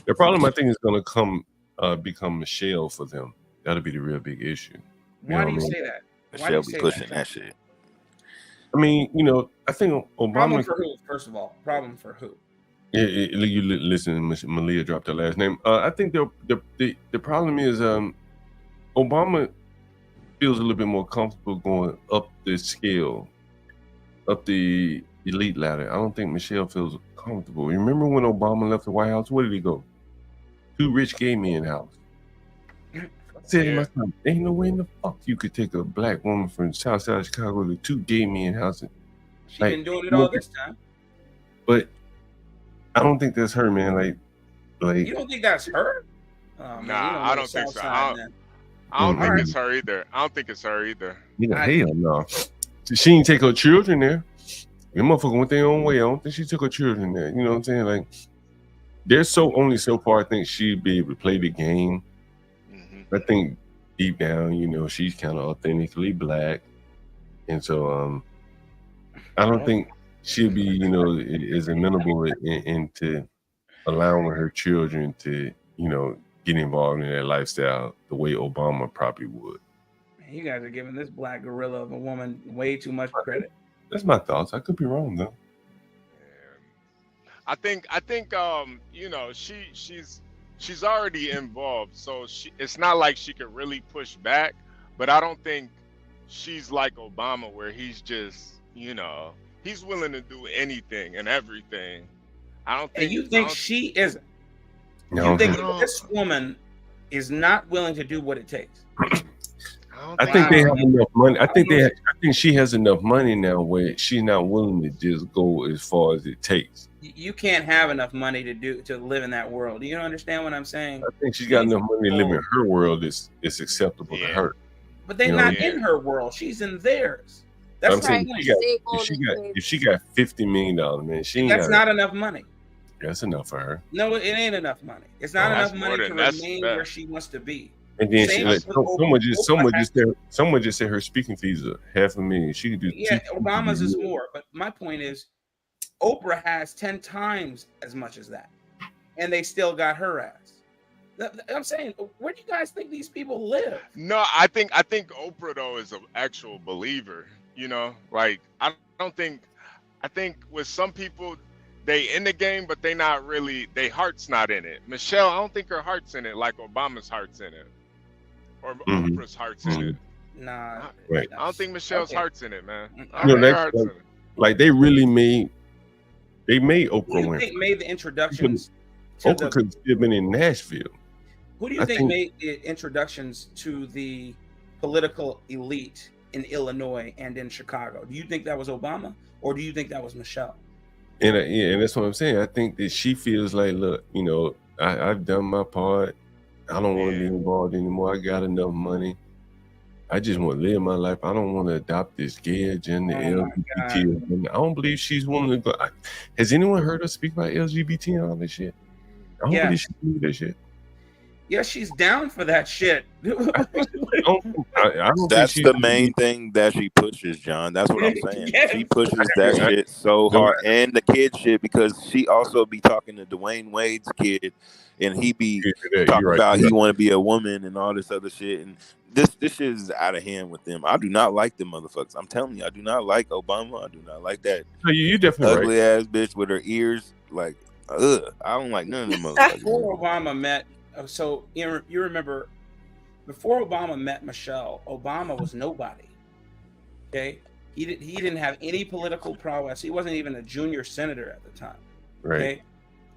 The problem I think is going to become Michelle for them. That'll be the real big issue. Why do you say that? Michelle be pushing that shit. I mean, I think Obama. Problem for who? First of all, problem for who? Yeah, you listen. Malia dropped her last name. I think the problem is Obama feels a little bit more comfortable going up the scale, up the elite ladder. I don't think Michelle feels comfortable. Remember when Obama left the White House? Where did he go? Two rich gay men house. I said to myself, ain't no way in the fuck you could take a black woman from South Side of Chicago to two gay men houses. She's been doing it all this time. But I don't think that's her, man. Like You don't think that's her? Oh, man, Nah, I don't think so. I don't think it's her either. I don't think it's her either. Hell no. She didn't take her children there. The motherfucker went their own way. I don't think she took her children there. You know what I'm saying? Like, there's only so far I think she'd be able to play the game. I think deep down, she's kind of authentically black. And so I don't think she'll be, as amenable into allowing her children to, get involved in that lifestyle the way Obama probably would. You guys are giving this black gorilla of a woman way too much credit. That's my thoughts. I could be wrong though. I think you know, she's already involved, so it's not like she could really push back. But I don't think she's like Obama, where he's just, you know, he's willing to do anything and everything. I don't think. And you think she isn't? No. You think this woman is not willing to do what it takes? I think they have enough money. I think she has enough money now where she's not willing to just go as far as it takes. You can't have enough money to live in that world. Do you understand what I'm saying? I think she's got enough money to live in her world. It's acceptable to her. But they're not in her world. She's in theirs. That's I'm saying if she got $50 million, man, that's not enough money. That's enough for her. No, it ain't enough money. It's not enough money to remain where she wants to be. And then someone just said her speaking fees are $500,000. She could do Obama's is more. But my point is, Oprah has 10 times as much as that, and they still got her ass. I'm saying, where do you guys think these people live? No, I think Oprah though is an actual believer. You know, like I think with some people, they in the game, but they not really. Their heart's not in it. Michelle, I don't think her heart's in it like Obama's heart's in it, or Oprah's heart's in it. Nah, right. I don't think Michelle's heart's in it, man. Like they really made Oprah Who do you win. think made the introductions? Oprah could have been in Nashville. Who do you think made the introductions to the political elite in Illinois and in Chicago? Do you think that was Obama, or do you think that was Michelle? And and that's what I'm saying. I think that she feels like, look, you know, I've done my part. I don't want to be involved anymore. I got enough money. I just want to live my life. I don't want to adopt this gay agenda, LGBT. And I don't believe she's willing to go. Has anyone heard her speak about LGBT and all this shit? I don't believe she do that shit. Yeah, she's down for that shit. That's the main thing that she pushes, John. That's what I'm saying. Yes. She pushes that shit so hard, and the kid shit, because she also be talking to Dwayne Wade's kid, and he be talking about he want to be a woman and all this other shit. And this shit is out of hand with them. I do not like them motherfuckers. I'm telling you, I do not like Obama. I do not like that you definitely ugly ass bitch with her ears. Like, I don't like none of them motherfuckers. Before Obama met, so you remember, before Obama met Michelle, Obama was nobody. Okay, he didn't have any political prowess. He wasn't even a junior senator at the time. Right. Okay,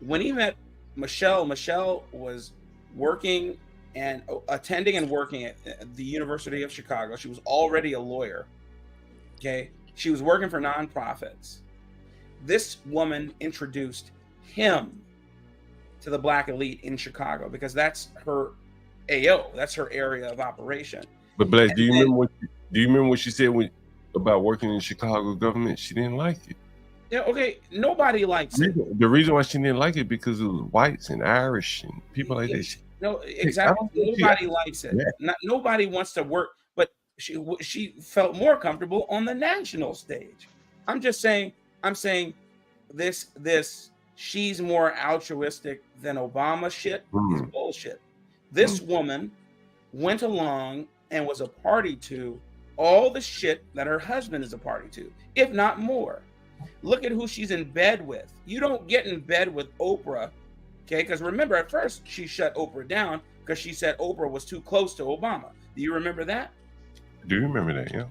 when he met Michelle was working and attending and working at the University of Chicago. She was already a lawyer. Okay, she was working for nonprofits. This woman introduced him to the black elite in Chicago because that's her AO. That's her area of operation. But Black, do you remember what she said about working in Chicago government? She didn't like it. Yeah, okay. Nobody likes it. The reason why she didn't like it because it was whites and Irish and people like that. No, exactly. Nobody likes it. Yeah. Nobody wants to work, but she felt more comfortable on the national stage. I'm saying this. She's more altruistic than Obama shit. Is bullshit. This woman went along and was a party to all the shit that her husband is a party to, if not more. Look at who she's in bed with. You don't get in bed with Oprah, okay? Because remember, at first she shut Oprah down because she said Oprah was too close to Obama. Do you remember that? Do you remember that? Yeah.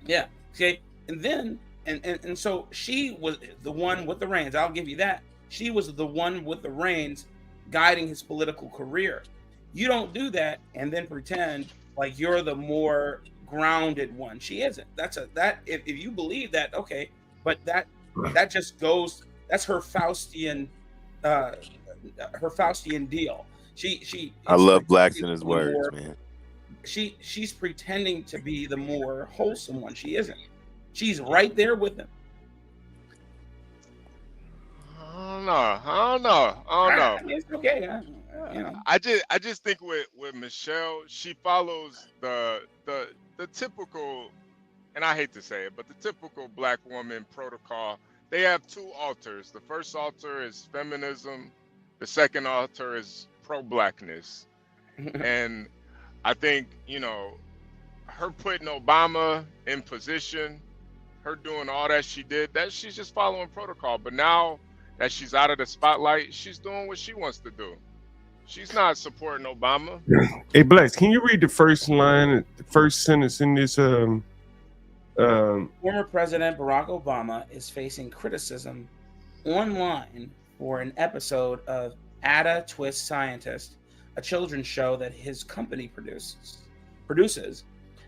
Yeah. Okay. And then and so she was the one with the reins. I'll give you that. She was the one with the reins guiding his political career. You don't do that and then pretend like you're the more grounded one. She isn't. If you believe that, okay, but that just goes. That's her Faustian deal. I love blacks in his words, man. She's pretending to be the more wholesome one. She isn't. She's right there with him. I don't know. It's okay. I just think with Michelle, she follows the typical, and I hate to say it, but the typical black woman protocol. They have two altars. The first altar is feminism. The second altar is pro-blackness. And I think, her putting Obama in position, her doing all that she did, that she's just following protocol. But now that she's out of the spotlight, she's doing what she wants to do. She's not supporting Obama. Hey, Blacks, can you read the first line, the first sentence in this? Former President Barack Obama is facing criticism online for an episode of Ada Twist Scientist, a children's show that his company produces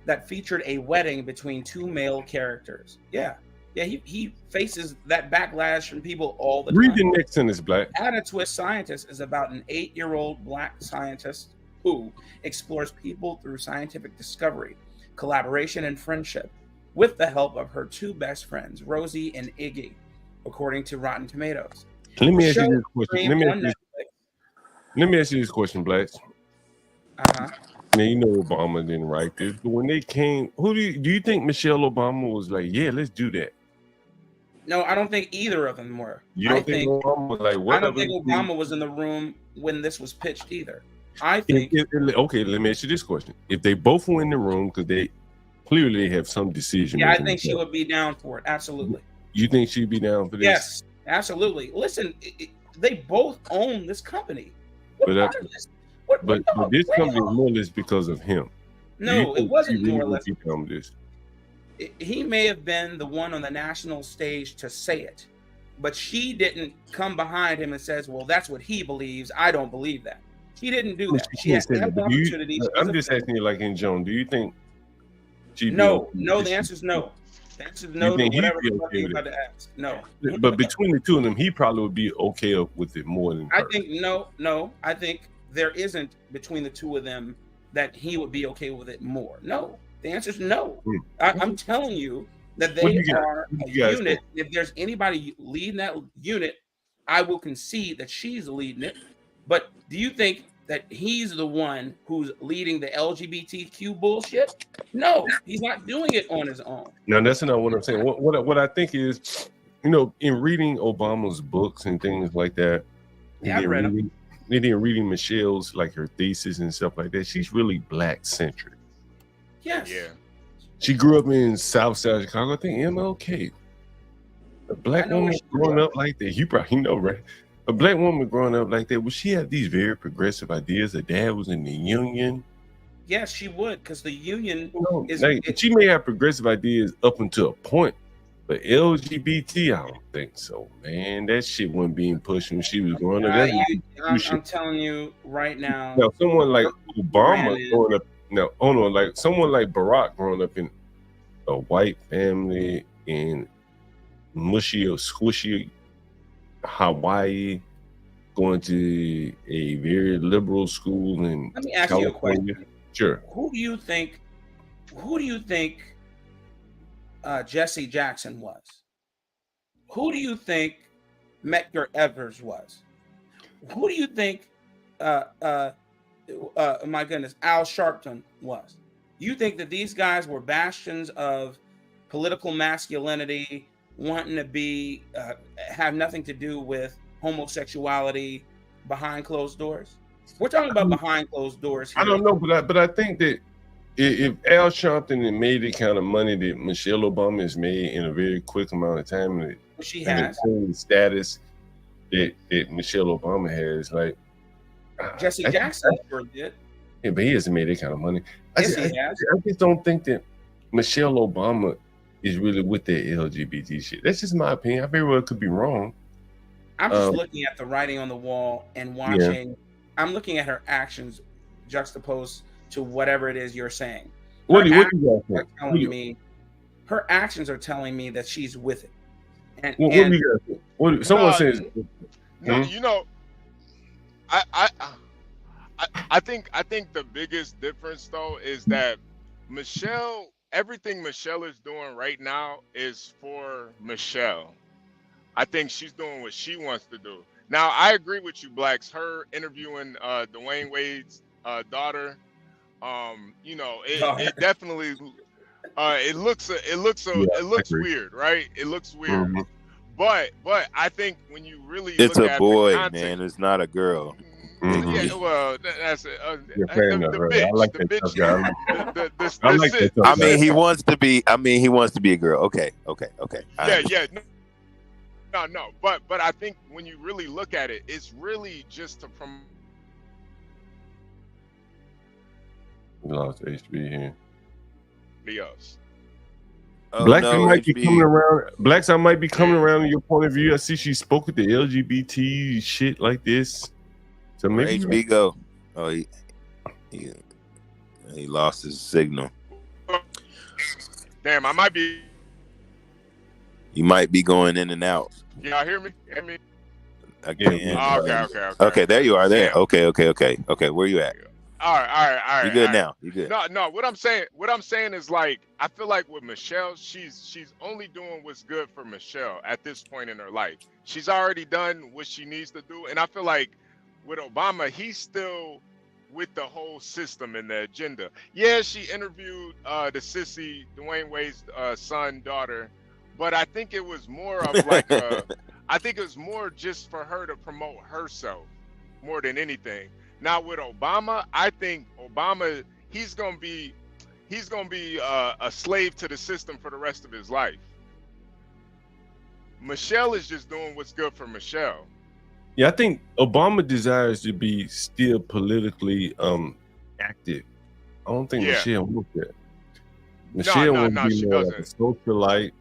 that featured a wedding between two male characters. Yeah, he faces that backlash from people all the time. Read the next sentence, Black. Ada Twist Scientist is about an 8-year-old Black scientist who explores people through scientific discovery, collaboration, and friendship with the help of her two best friends, Rosie and Iggy, according to Rotten Tomatoes. Let me ask you this question. Let me ask you this question, Blacks. Now, you know Obama didn't write this, but when they came, do you think Michelle Obama was like, yeah, let's do that? No, I don't think either of them were. You don't think Obama was like, I don't think Obama was in the room when this was pitched either. I think. Okay, let me ask you this question. If they both were in the room, because they clearly have some decision. Yeah, I think she would be down for it. Absolutely. You think she'd be down for this? Yes, absolutely. Listen, they both own this company. But this company is more or less because of him. No, it wasn't more or less. This? He may have been the one on the national stage to say it, but she didn't come behind him and says, well, that's what he believes. I don't believe that. She didn't do that. She had the opportunity. I'm just asking you, like in Joan, do you think she'd No, the answer is no. The answer is no to whatever you're about to ask. No. But between the two of them, he probably would be okay with it more than her. I think no. I think there isn't between the two of them that he would be okay with it more. No. The answer is no. I'm telling you that they are a unit. If there's anybody leading that unit, I will concede that she's leading it. But do you think that he's the one who's leading the LGBTQ bullshit? No, he's not doing it on his own. No, that's not what I'm saying. What I think is, in reading Obama's books and things like that, I read them. And then reading Michelle's, like her thesis and stuff like that, she's really Black centric. Yes. Yeah. She grew up in Southside Chicago. I think MLK. A Black woman growing up like that, you probably know, right? A Black woman growing up like that, would she have these very progressive ideas? Her dad was in the union. Yes, she would, because the union is. She may have progressive ideas up until a point, but LGBT, I don't think so, man. That shit wasn't being pushed when she was growing up. I'm telling you right now. Now, someone like Obama growing up. Now, like someone like Barack growing up in a white family in mushy or squishy Hawaii, going to a very liberal school in Let me ask California. You a question. Sure. Who do you think Jesse Jackson was? Who do you think Medgar Evers was? Who do you think my goodness, Al Sharpton was? You think that these guys were bastions of political masculinity, wanting to be have nothing to do with homosexuality behind closed doors? We're talking about behind closed doors here. I don't know, but I think that if Al Sharpton had made the kind of money that Michelle Obama has made in a very quick amount of time, and the status that Michelle Obama has, like Jesse Jackson sure did. Yeah, but he hasn't made that kind of money. I just don't think that Michelle Obama is really with that LGBT shit. That's just my opinion. I very well could be wrong. I'm just looking at the writing on the wall and watching. Yeah. I'm looking at her actions juxtaposed to whatever it is you're saying. What do you guys think? Her actions are telling me that she's with it. And, what do you guys think? Someone says, I think the biggest difference though is that everything Michelle is doing right now is for Michelle. I think she's doing what she wants to do. Now, I agree with you, Blacks. Her interviewing Dwayne Wade's daughter, it definitely it looks weird, right? It looks weird. Mm-hmm. But I think when you really it's look a at boy, the context, man. It's not a girl. Yeah, well, that's You're fair enough, the bro. I bitch, like the that bitch. tough guy. I like that tough I guy. mean, he wants to be. I mean, he wants to be a girl. Okay. Yeah. No. But I think when you really look at it, it's really just to promote. We lost HB here. Else. Oh, Blacks, no, I might be HB. coming around. Blacks, I might be coming around in your point of view. I see she spoke with the LGBT shit like this. So Where maybe HB go? Oh, he lost his signal. Damn, I might be. You might be going in and out. Y'all hear me? Hear me? Again. Okay. There you are. There. Damn. Okay. Where you at? All right. You good now? You good? No. What I'm saying is, like, I feel like with Michelle, she's only doing what's good for Michelle at this point in her life. She's already done what she needs to do, and I feel like with Obama, he's still with the whole system and the agenda. Yeah, she interviewed the sissy Dwayne Wade's daughter, but I think it was more of like I think it was more just for her to promote herself more than anything. Now with Obama, I think Obama, he's gonna be a slave to the system for the rest of his life. Michelle is just doing what's good for Michelle. Yeah, I think Obama desires to be still politically active. I don't think Michelle wants that. Michelle wants to be more like a socialite.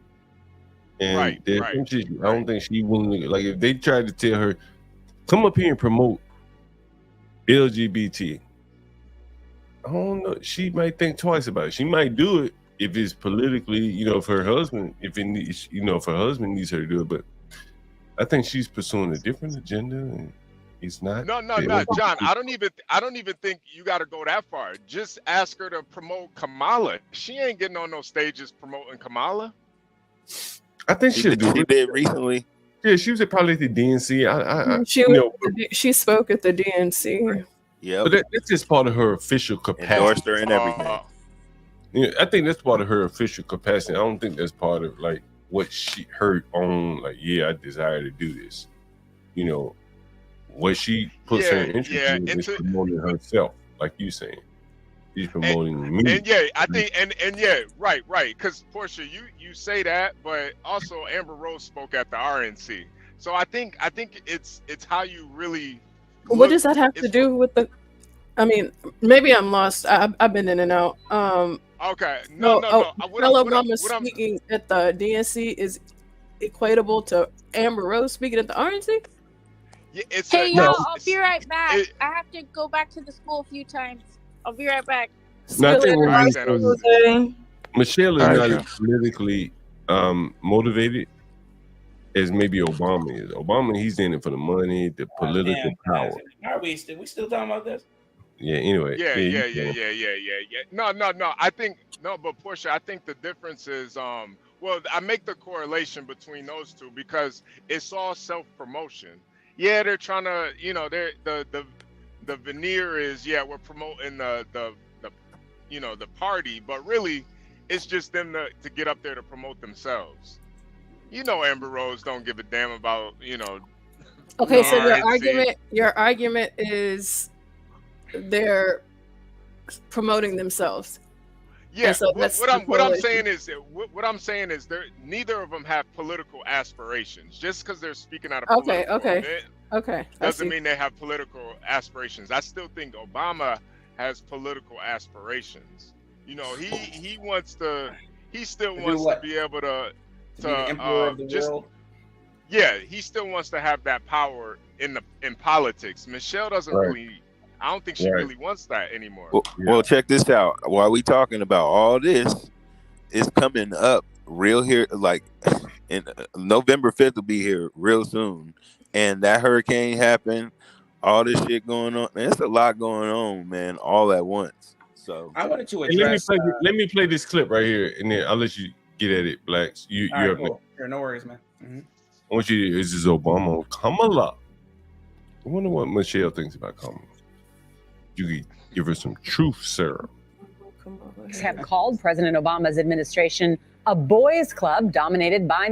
And right. I don't think she willing to, like, if they tried to tell her, come up here and promote LGBT, I don't know. She might think twice about it. She might do it if it's politically, if her husband, if it needs, if her husband needs her to do it. But I think she's pursuing a different agenda, and it's not. No, John. I don't even think you got to go that far. Just ask her to promote Kamala. She ain't getting on those stages promoting Kamala. I think she'll do it. She did recently. Yeah, she was probably at the DNC. She spoke at the DNC. Yeah, but that's just part of her official capacity. Endorsed her and everything. Yeah, I think that's part of her official capacity. I don't think that's part of like what she her own. Like, yeah, I desire to do this. What she puts her interest in is promoting herself, like you saying. She's promoting me. And I think right. Because Porsha, you say that, but also Amber Rose spoke at the RNC. So I think it's how you really. What does that have to do with the? I mean, maybe I'm lost. I've been in and out. Okay. No. Obama speaking at the DNC is equatable to Amber Rose speaking at the RNC. Yeah, hey y'all, I'll be right back. I have to go back to the school a few times. I'll be right back. Michelle is not as politically motivated as maybe Obama is. Obama, he's in it for the money, the political power. Are we still talking about this? Yeah. Anyway. Yeah. No. I think but Porsha, I think the difference is well, I make the correlation between those two because it's all self-promotion. Yeah, they're trying to, they're the veneer is we're promoting the party, but really it's just them to get up there to promote themselves. Amber Rose don't give a damn about Okay, so your argument is they're promoting themselves. Yeah, so what I'm saying is neither of them have political aspirations. Just because they're speaking out of political event, doesn't mean they have political aspirations. I still think Obama has political aspirations. He still wants to be able to be the emperor of the world. Yeah, he still wants to have that power in politics. Michelle doesn't really. I don't think she really wants that anymore. Well, check this out. While we talking about all this, it's coming up real here. Like in November 5th will be here real soon, and that hurricane happened. All this shit going on. Man, it's a lot going on, man, all at once. So I wanted to address. Let me play this clip right here, and then I'll let you get at it, Blacks. You right, cool. Sure, no worries, man. Mm-hmm. I want you to. This is Obama on Kamala. I wonder what Michelle thinks about Kamala. You could give her some truth, sir. Have called President Obama's administration a boys' club dominated by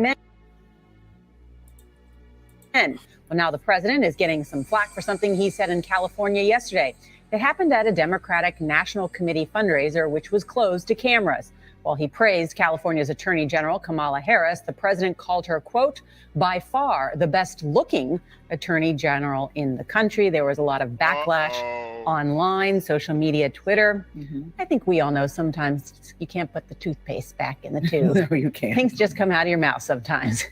men. Well, now the president is getting some flack for something he said in California yesterday. It happened at a Democratic National Committee fundraiser, which was closed to cameras. While he praised California's Attorney General Kamala Harris, the president called her, quote, by far the best looking Attorney General in the country. There was a lot of backlash online, social media, Twitter. I think we all know sometimes you can't put the toothpaste back in the tube. No, you can't. Things just come out of your mouth sometimes.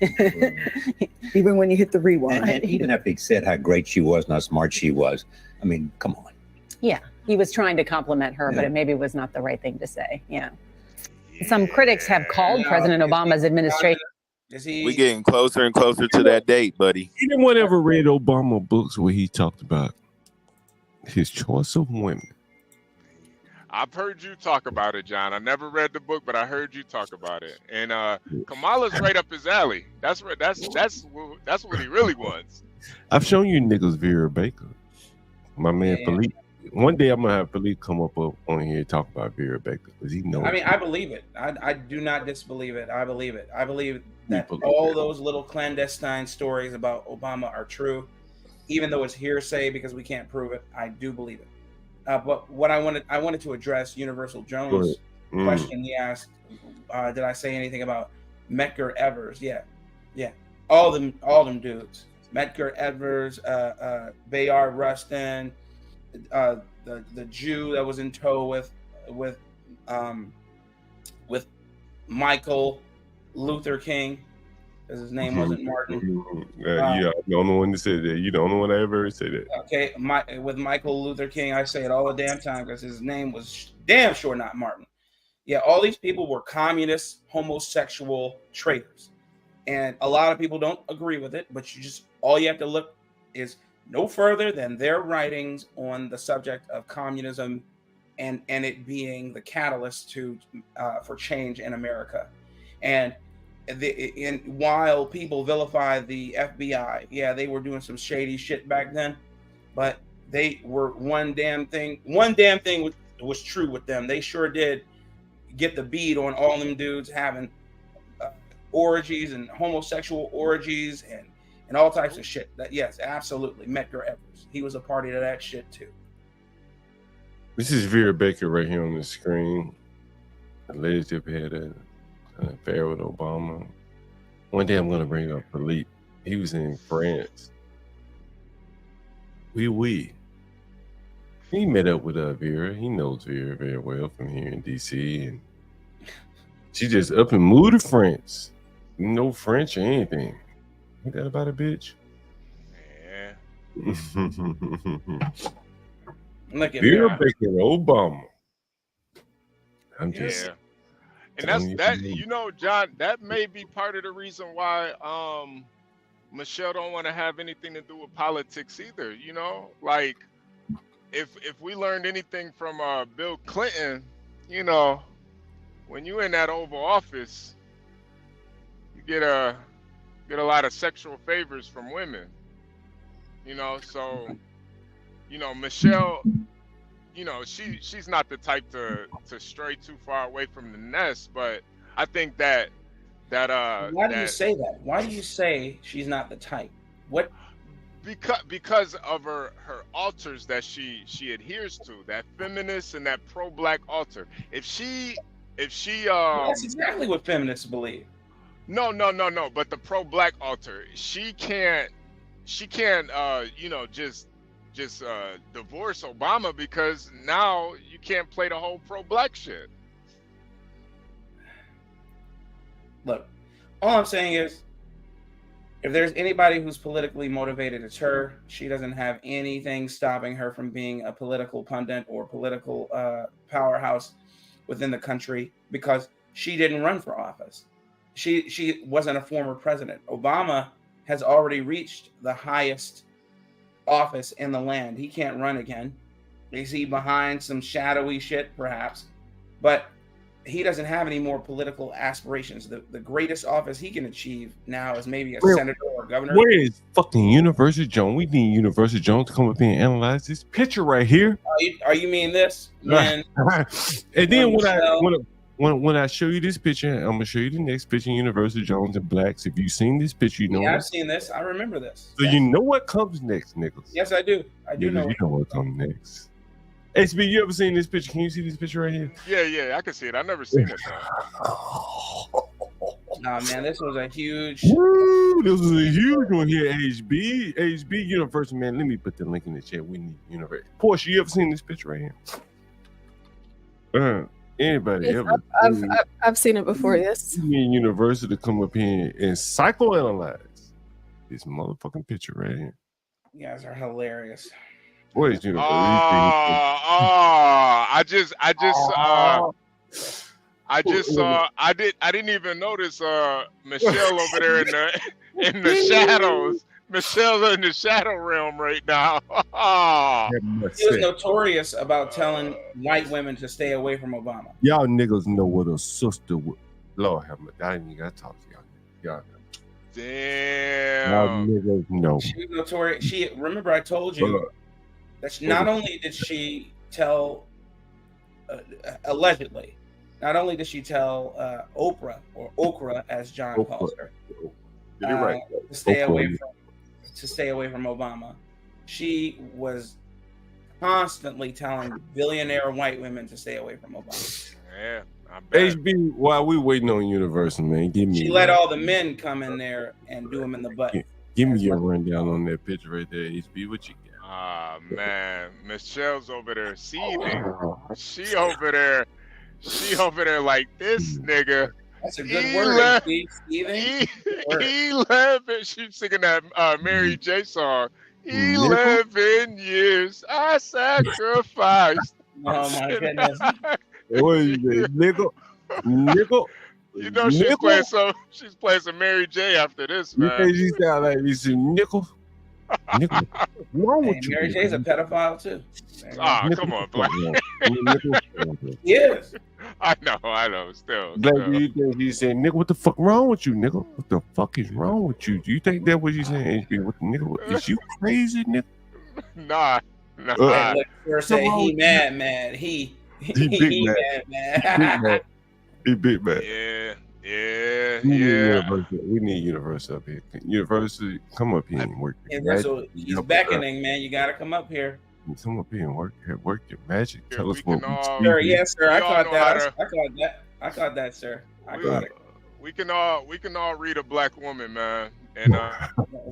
Even when you hit the rewind. And even after he said how great she was and how smart she was, I mean, come on. Yeah, he was trying to compliment her, but it maybe was not the right thing to say. Yeah. Some critics have called President Obama's administration. We getting closer and closer to that date, buddy. Anyone ever read Obama books where he talked about his choice of women? I've heard you talk about it, John. I never read the book, but I heard you talk about it. And Kamala's right up his alley. That's what he really wants. I've shown you niggas Vera Baker. My man Philippe. One day I'm gonna have Philippe come up on here and talk about Vera Baker because he knows. I mean, I believe it. I do not disbelieve it. I believe it. I believe that all those little clandestine stories about Obama are true, even though it's hearsay because we can't prove it. I do believe it. But what I wanted to address Universal Jones' question. He asked, "Did I say anything about Medgar Evers?" Yeah, all them dudes. Medgar Evers, Bayard Rustin. The Jew that was in tow with Michael Luther King, because his name wasn't Martin. Yeah, I'm the only one that said that. You're the only one I ever said that. Okay, with Michael Luther King, I say it all the damn time because his name was damn sure not Martin. Yeah, all these people were communist, homosexual traitors, and a lot of people don't agree with it. But all you have to look is no further than their writings on the subject of communism and it being the catalyst for change in America. And while people vilify the FBI, yeah, they were doing some shady shit back then, but they were one damn thing was true with them. They sure did get the bead on all them dudes having orgies and homosexual orgies and all types of shit. That, yes, absolutely. Medgar Evers. He was a party to that shit too. This is Vera Baker right here on the screen. Alleged to have had an affair with Obama. One day I'm going to bring up Philippe. He was in France. Oui. He met up with Vera. He knows Vera very well from here in D.C. And she just up and moved to France. No French or anything. Ain't that about a bitch? Yeah. Look at Vera Baker, Obama. I'm just. Yeah. And that's that. You know, John. That may be part of the reason why Michelle don't want to have anything to do with politics either. You know, like if we learned anything from Bill Clinton, you know, when you in that Oval Office, you get a lot of sexual favors from women, you know. So, you know, Michelle, you know, she's not the type to stray too far away from the nest. But I think that why do you say that? Why do you say she's not the type? What? Because of her altars that she adheres to, that feminist and that pro-black altar. If she that's exactly what feminists believe. No. But the pro-black altar, she can't, you know, just divorce Obama because now you can't play the whole pro-black shit. Look, all I'm saying is, if there's anybody who's politically motivated, it's her. She doesn't have anything stopping her from being a political pundit or political powerhouse within the country because she didn't run for office. She wasn't a former president. Obama has already reached the highest office in the land. He can't run again. Is he behind some shadowy shit? Perhaps. But he doesn't have any more political aspirations. The greatest office he can achieve now is maybe a senator or governor. Where is fucking Universal Jones? We need Universal Jones to come up here and analyze this picture right here. Are you mean this? Man, and then when I show you this picture, I'm gonna show you the next picture. Universal Jones and Blacks. If you've seen this picture, you know. Yeah, I've seen this. I remember this. So you know what comes next, Nichols. Yes, I do. I do know. You know what comes next. HB, you ever seen this picture? Can you see this picture right here? Yeah, I can see it. I've never seen it though. Nah, man, this was a huge. Woo, this was a huge one here, HB Universal, man. Let me put the link in the chat. We need Universal. Porsche, you ever seen this picture right here? Anybody ever? I've seen it before. Yes. You need Universal to come up here and psychoanalyze this motherfucking picture right here. You guys are hilarious. What is Universal? I didn't even notice Michelle over there in the shadows. Michelle's in the shadow realm right now. He was notorious about telling white women to stay away from Obama. Y'all niggas know what a sister would. Lord have mercy. I ain't even gotta talk to y'all. Damn. Y'all niggas know. She was notorious. Remember I told you that not only did she tell allegedly, not only did she tell Oprah or Okra as John calls her, You're right. to stay away from Obama, she was constantly telling billionaire white women to stay away from Obama. Yeah, I bet. HB, while we waiting on Universal, man, She let all the men come in there and do them in the butt. Give me your rundown on that picture right there, HB. What you got? Ah, man, Michelle's over there seething. She over there like this nigga. That's a good word, Stephen. 11. She's singing that Mary J song. 11 years I sacrificed. Oh my goodness. What is it, nickel? You know she's playing some Mary J after this, man. You think she sound like you see nickel? Nickel. What's wrong with you? Mary J's a pedophile too. Come on, Black. Yes. I know. Still. Black, do you think he's saying, nigga, what the fuck wrong with you, nigga? What the fuck is wrong with you? Do you think that's what he's saying, HB? What the nigga? Is you crazy, nigga? Nah. Look, say he mad. He big mad. He big mad. Yeah. We need Universal up here. Universal, come up here and work. He's beckoning, man. You gotta come up here. Come up here and work your magic. Yeah, Tell us what Sir, yes, sir. I caught that. I caught that, sir. I got it. We can all read a black woman, man, and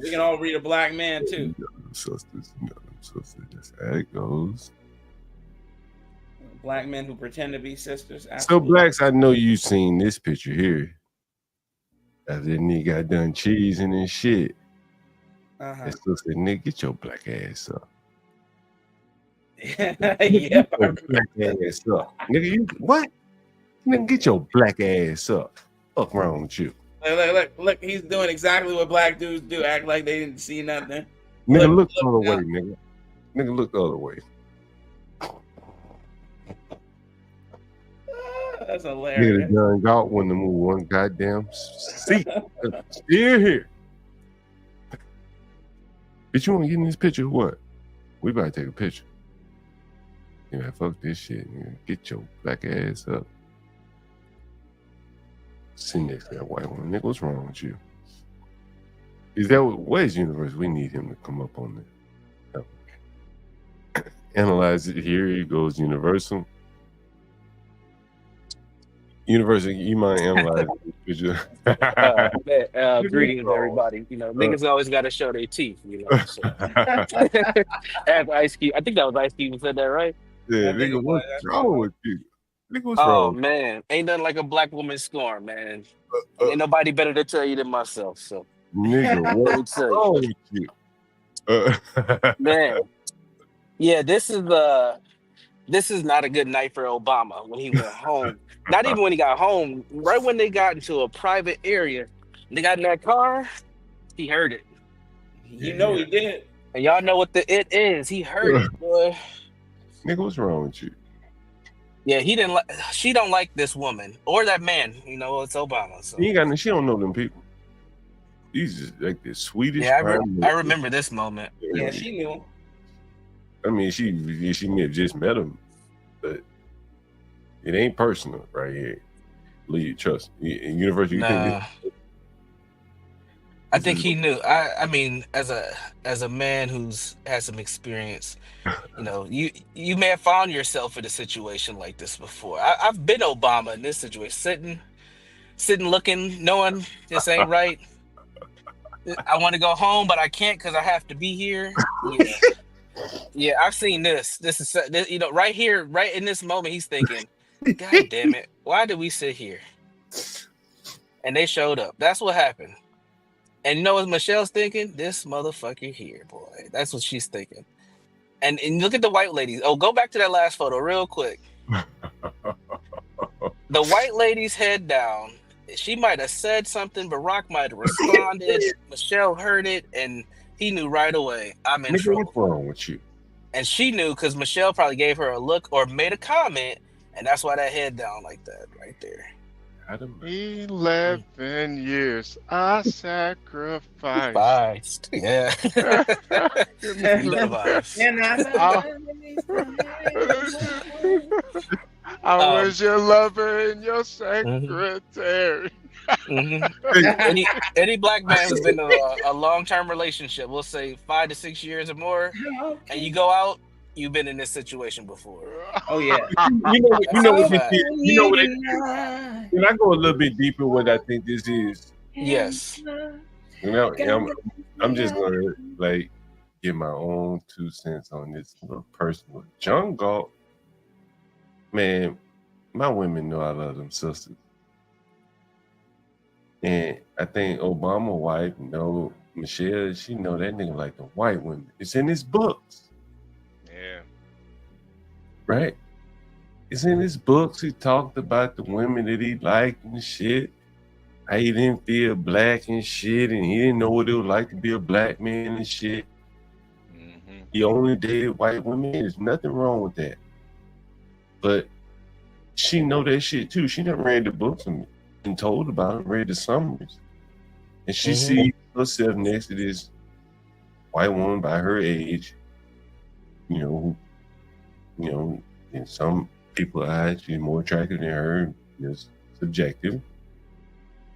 we can all read a black man too. Sisters, that's how it goes. Black men who pretend to be sisters. Absolutely. So Blacks, I know you seen this picture here. After that nigga got done cheesing and shit. That sister, nigga, get your black ass up. Yeah, black ass up. Nigga, you what? Nigga, get your black ass up. What's wrong with you? Look, he's doing exactly what black dudes do. Act like they didn't see nothing. Nigga, look the other way, nigga. Nigga, look the other way. That's hilarious. Nigga done Galt when the move one goddamn seat. Still here. Bitch, you want to get in this picture or what? We about to take a picture. Yeah, fuck this shit. Nigga. Get your black ass up. Sit next to that white one. Nigga, what's wrong with you? Is that what is Universe? We need him to come up on it. Analyze it. Here he goes, Universal. Universal, you mind analyzing this picture? Greetings, everybody. You know, niggas always got to show their teeth. You know, so. As Ice Cube, I think that was Ice Cube who said that, right? Yeah, nigga, what's wrong with you? Nigga, what's wrong? Oh man, ain't nothing like a black woman scorn, man. Ain't nobody better to tell you than myself. So, nigga, what's wrong with you? Man, yeah, this is not a good night for Obama when he went home. Not even when he got home. Right when they got into a private area, they got in that car. He heard it. You know he did. And y'all know what the it is. He heard it, boy. Nigga, what's wrong with you? Yeah, he didn't like. She don't like this woman or that man. You know, it's Obama. So She don't know them people. He's just like the sweetest. Yeah, I remember this moment. Yeah, she knew. I mean, she may have just met him, but it ain't personal right here. Believe, trust. In university, you Nah. think I think he knew. I mean, as a man who's had some experience, you know, you may have found yourself in a situation like this before. I've been Obama in this situation, sitting looking, knowing this ain't right. I want to go home, but I can't because I have to be here. Yeah, yeah, I've seen this. This is you know, right here, right in this moment, he's thinking, "God damn it, why did we sit here?" And they showed up. That's what happened. And you know what Michelle's thinking? This motherfucker here, boy. That's what she's thinking. And look at the white ladies. Oh, go back to that last photo real quick. The white lady's head down. She might have said something. Barack might have responded. Michelle heard it, and he knew right away. I'm in Nigga, trouble. what's wrong with you? And she knew because Michelle probably gave her a look or made a comment, and that's why that head down like that right there. 11 years I sacrificed. Yeah. I was your lover and your secretary. Any black man who's been in a long-term relationship, we'll say 5 to 6 years or more, and you go out, you've been in this situation before. Oh yeah. You know what this is. You know what it is. When I go a little bit deeper, what I think this is. Yes. You know, I'm just gonna like get my own 2 cents on this little personal. John Galt, man, my women know I love them sisters. And I think Obama wife know Michelle, she know that nigga like the white women. It's in his books. Yeah. Right? It's in his books. He talked about the women that he liked and shit. How he didn't feel black and shit, and he didn't know what it was like to be a black man and shit. Mm-hmm. He only dated white women. There's nothing wrong with that. But she know that shit too. She done read the books and told about it, read the summaries. And she sees herself next to this white woman by her age, you know, in some people's eyes, she's more attractive than her. It's subjective.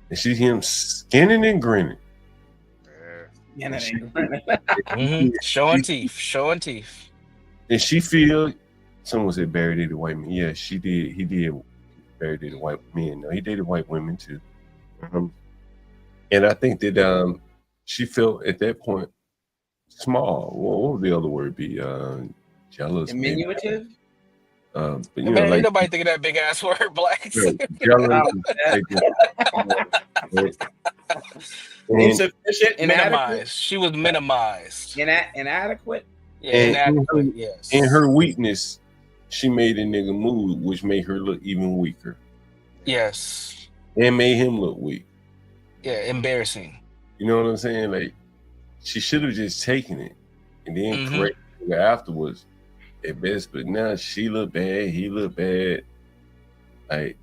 And she him skinning and grinning. Showing teeth. And she feel, someone said Barry dated white men. Yeah, she did. He did. Barry dated white men. No, he dated white women too. And I think that she felt at that point small. Well, what would the other word be? Jealous. Diminutive? But you Man, know, ain't like nobody thinking that big ass word, blacks. jealous. Insufficient, Minimized. She was minimized. Inadequate. Yeah, inadequate. Yes. And her weakness, she made a nigga move, which made her look even weaker. Yes. And made him look weak. Yeah, embarrassing. You know what I'm saying? Like, she should have just taken it and then corrected it afterwards at best. But now she look bad, he look bad. Like,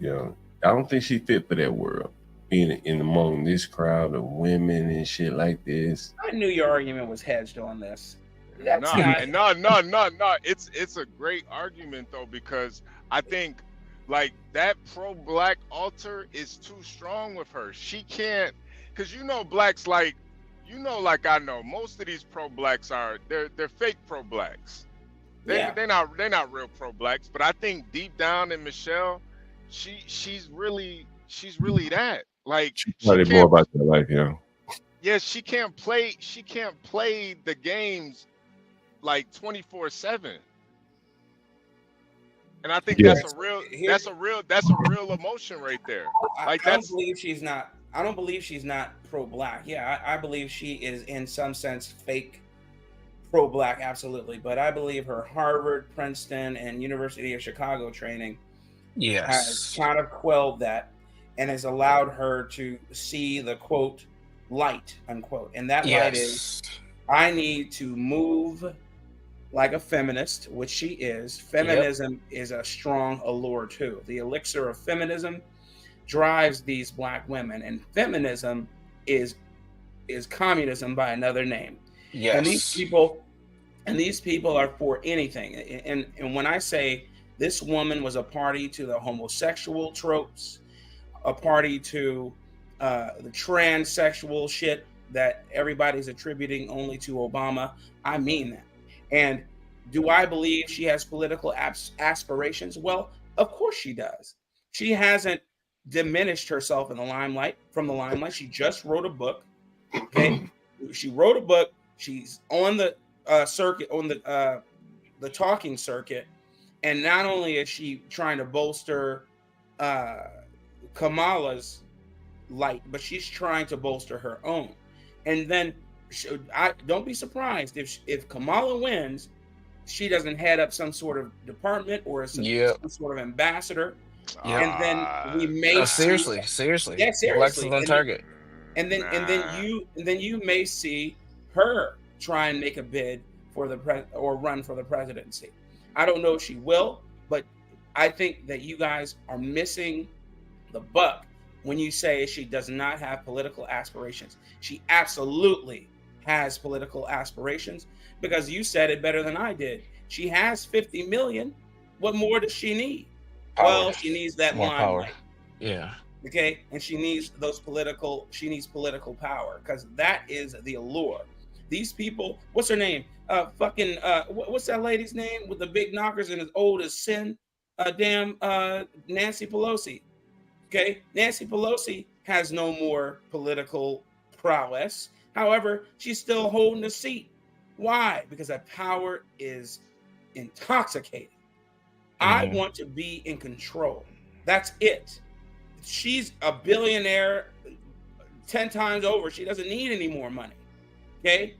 you know, I don't think she fit for that world. Being in among this crowd of women and shit like this. I knew your argument was hedged on this. No. It's a great argument though, because I think like that pro-black altar is too strong with her. She can't, because you know blacks like, you know, like I know most of these pro-blacks are they're fake pro-blacks. They're not real pro-blacks, but I think deep down in Michelle, she's really that. Like She probably more about that life, yeah. Yeah, she can't play the games like 24/7. And I think that's a real emotion right there. Like I don't believe she's not pro-black. Yeah, I believe she is in some sense fake pro-black, absolutely. But I believe her Harvard, Princeton, and University of Chicago training has kind of quelled that and has allowed her to see the quote light, unquote. And that light is, I need to move like a feminist, which she is. Feminism is a strong allure too. The elixir of feminism drives these black women, and feminism is communism by another name. Yes. And these people are for anything. And when I say This woman was a party to the homosexual tropes, a party to the transsexual shit that everybody's attributing only to Obama. I mean that. And do I believe she has political aspirations? Well, of course she does. She hasn't diminished herself in the limelight. From the limelight, she just wrote a book. Okay, she wrote a book. She's on the circuit, on the talking circuit, and not only is she trying to bolster Kamala's light, but she's trying to bolster her own. And then I don't be surprised if Kamala wins, she doesn't head up some sort of department or some sort of ambassador. And then we may seriously. Yeah, seriously. Alexa's on target. And then you may see her try and make a bid for the run for the presidency. I don't know if she will, but I think that you guys are missing the buck when you say she does not have political aspirations. She absolutely has political aspirations, because you said it better than I did. She has 50 million. What more does she need? Power. Well, she needs that More power. limelight. Yeah. Okay, and she needs political power, because that is the allure. These people, what's her name? What's that lady's name with the big knockers and as old as sin? Nancy Pelosi. Okay, Nancy Pelosi has no more political prowess. However, she's still holding the seat. Why? Because that power is intoxicating. I want to be in control. That's it. She's a billionaire 10 times over. She doesn't need any more money. Okay?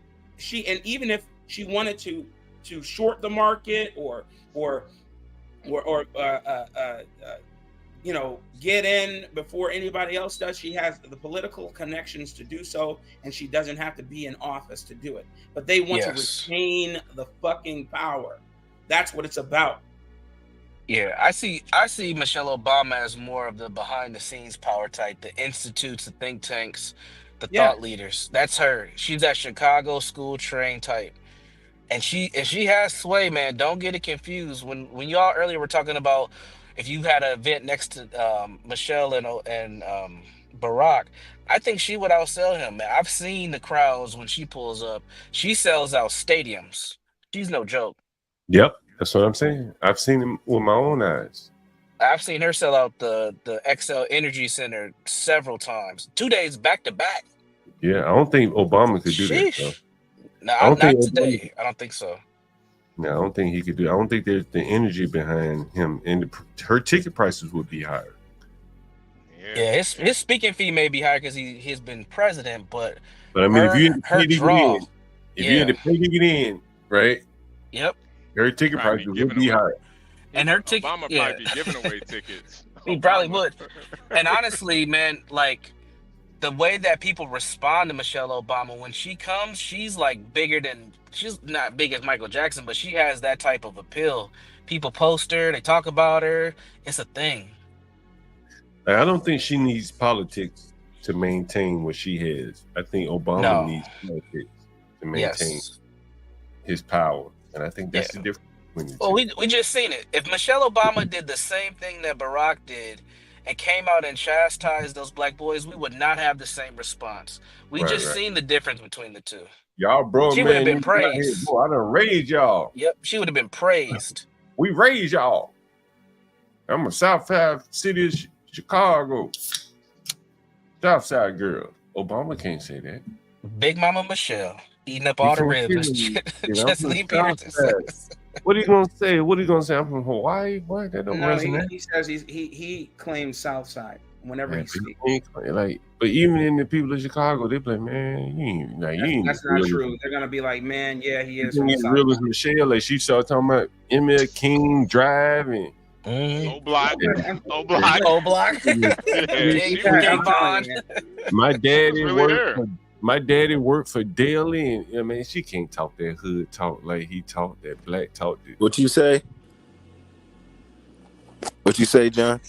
And even if she wanted to short the market or get in before anybody else does, she has the political connections to do so, and she doesn't have to be in office to do it. But they want to retain the fucking power. That's what it's about. Yeah, I see Michelle Obama as more of the behind the scenes power type, the institutes, the think tanks, the thought leaders. That's her. She's that Chicago school trained type. And she has sway, man. Don't get it confused. When y'all earlier were talking about if you had an event next to Michelle and Barack, I think she would outsell him, man. I've seen the crowds when she pulls up. She sells out stadiums. She's no joke. Yep, that's what I'm saying. I've seen him with my own eyes. I've seen her sell out the XL Energy Center several times, 2 days back to back. Yeah, I don't think Obama could do that. Though. No, not today. I don't think so. No, I don't think he could do it. I don't think there's the energy behind him, and her ticket prices would be higher. Yeah, his speaking fee may be higher because he's been president, but I mean, if you had to pay to get in, right? Yep. Her ticket prices would be higher. And her ticket, Obama probably be giving away tickets. He probably would. And honestly, man, like the way that people respond to Michelle Obama when she comes, she's like she's not big as Michael Jackson, but she has that type of appeal. People post her, they talk about her. It's a thing. I don't think she needs politics to maintain what she has. I think Obama needs politics to maintain his power. And I think that's the difference between the two. Well, we just seen it. If Michelle Obama did the same thing that Barack did and came out and chastised those black boys, we would not have the same response. We seen the difference between the two. Y'all, bro, she would have been praised. Boy, I done raised y'all. Yep, she would have been praised. We raised y'all. I'm a Southside city of Chicago. Southside girl. Obama can't say that. Big Mama Michelle eating up all the ribs. Just leave What are you gonna say? I'm from Hawaii. What? That don't resonate. He says he claims Southside whenever he speaks. But even in the people of Chicago, they be like, man, you ain't. That's not true. They're gonna be like, man, yeah, he is. Real as Michelle, like she started talking about ML King Drive and. Old block. My daddy worked for Daily, and I mean, she can't talk that hood talk like he talked that black talk. What you say? What you say, John?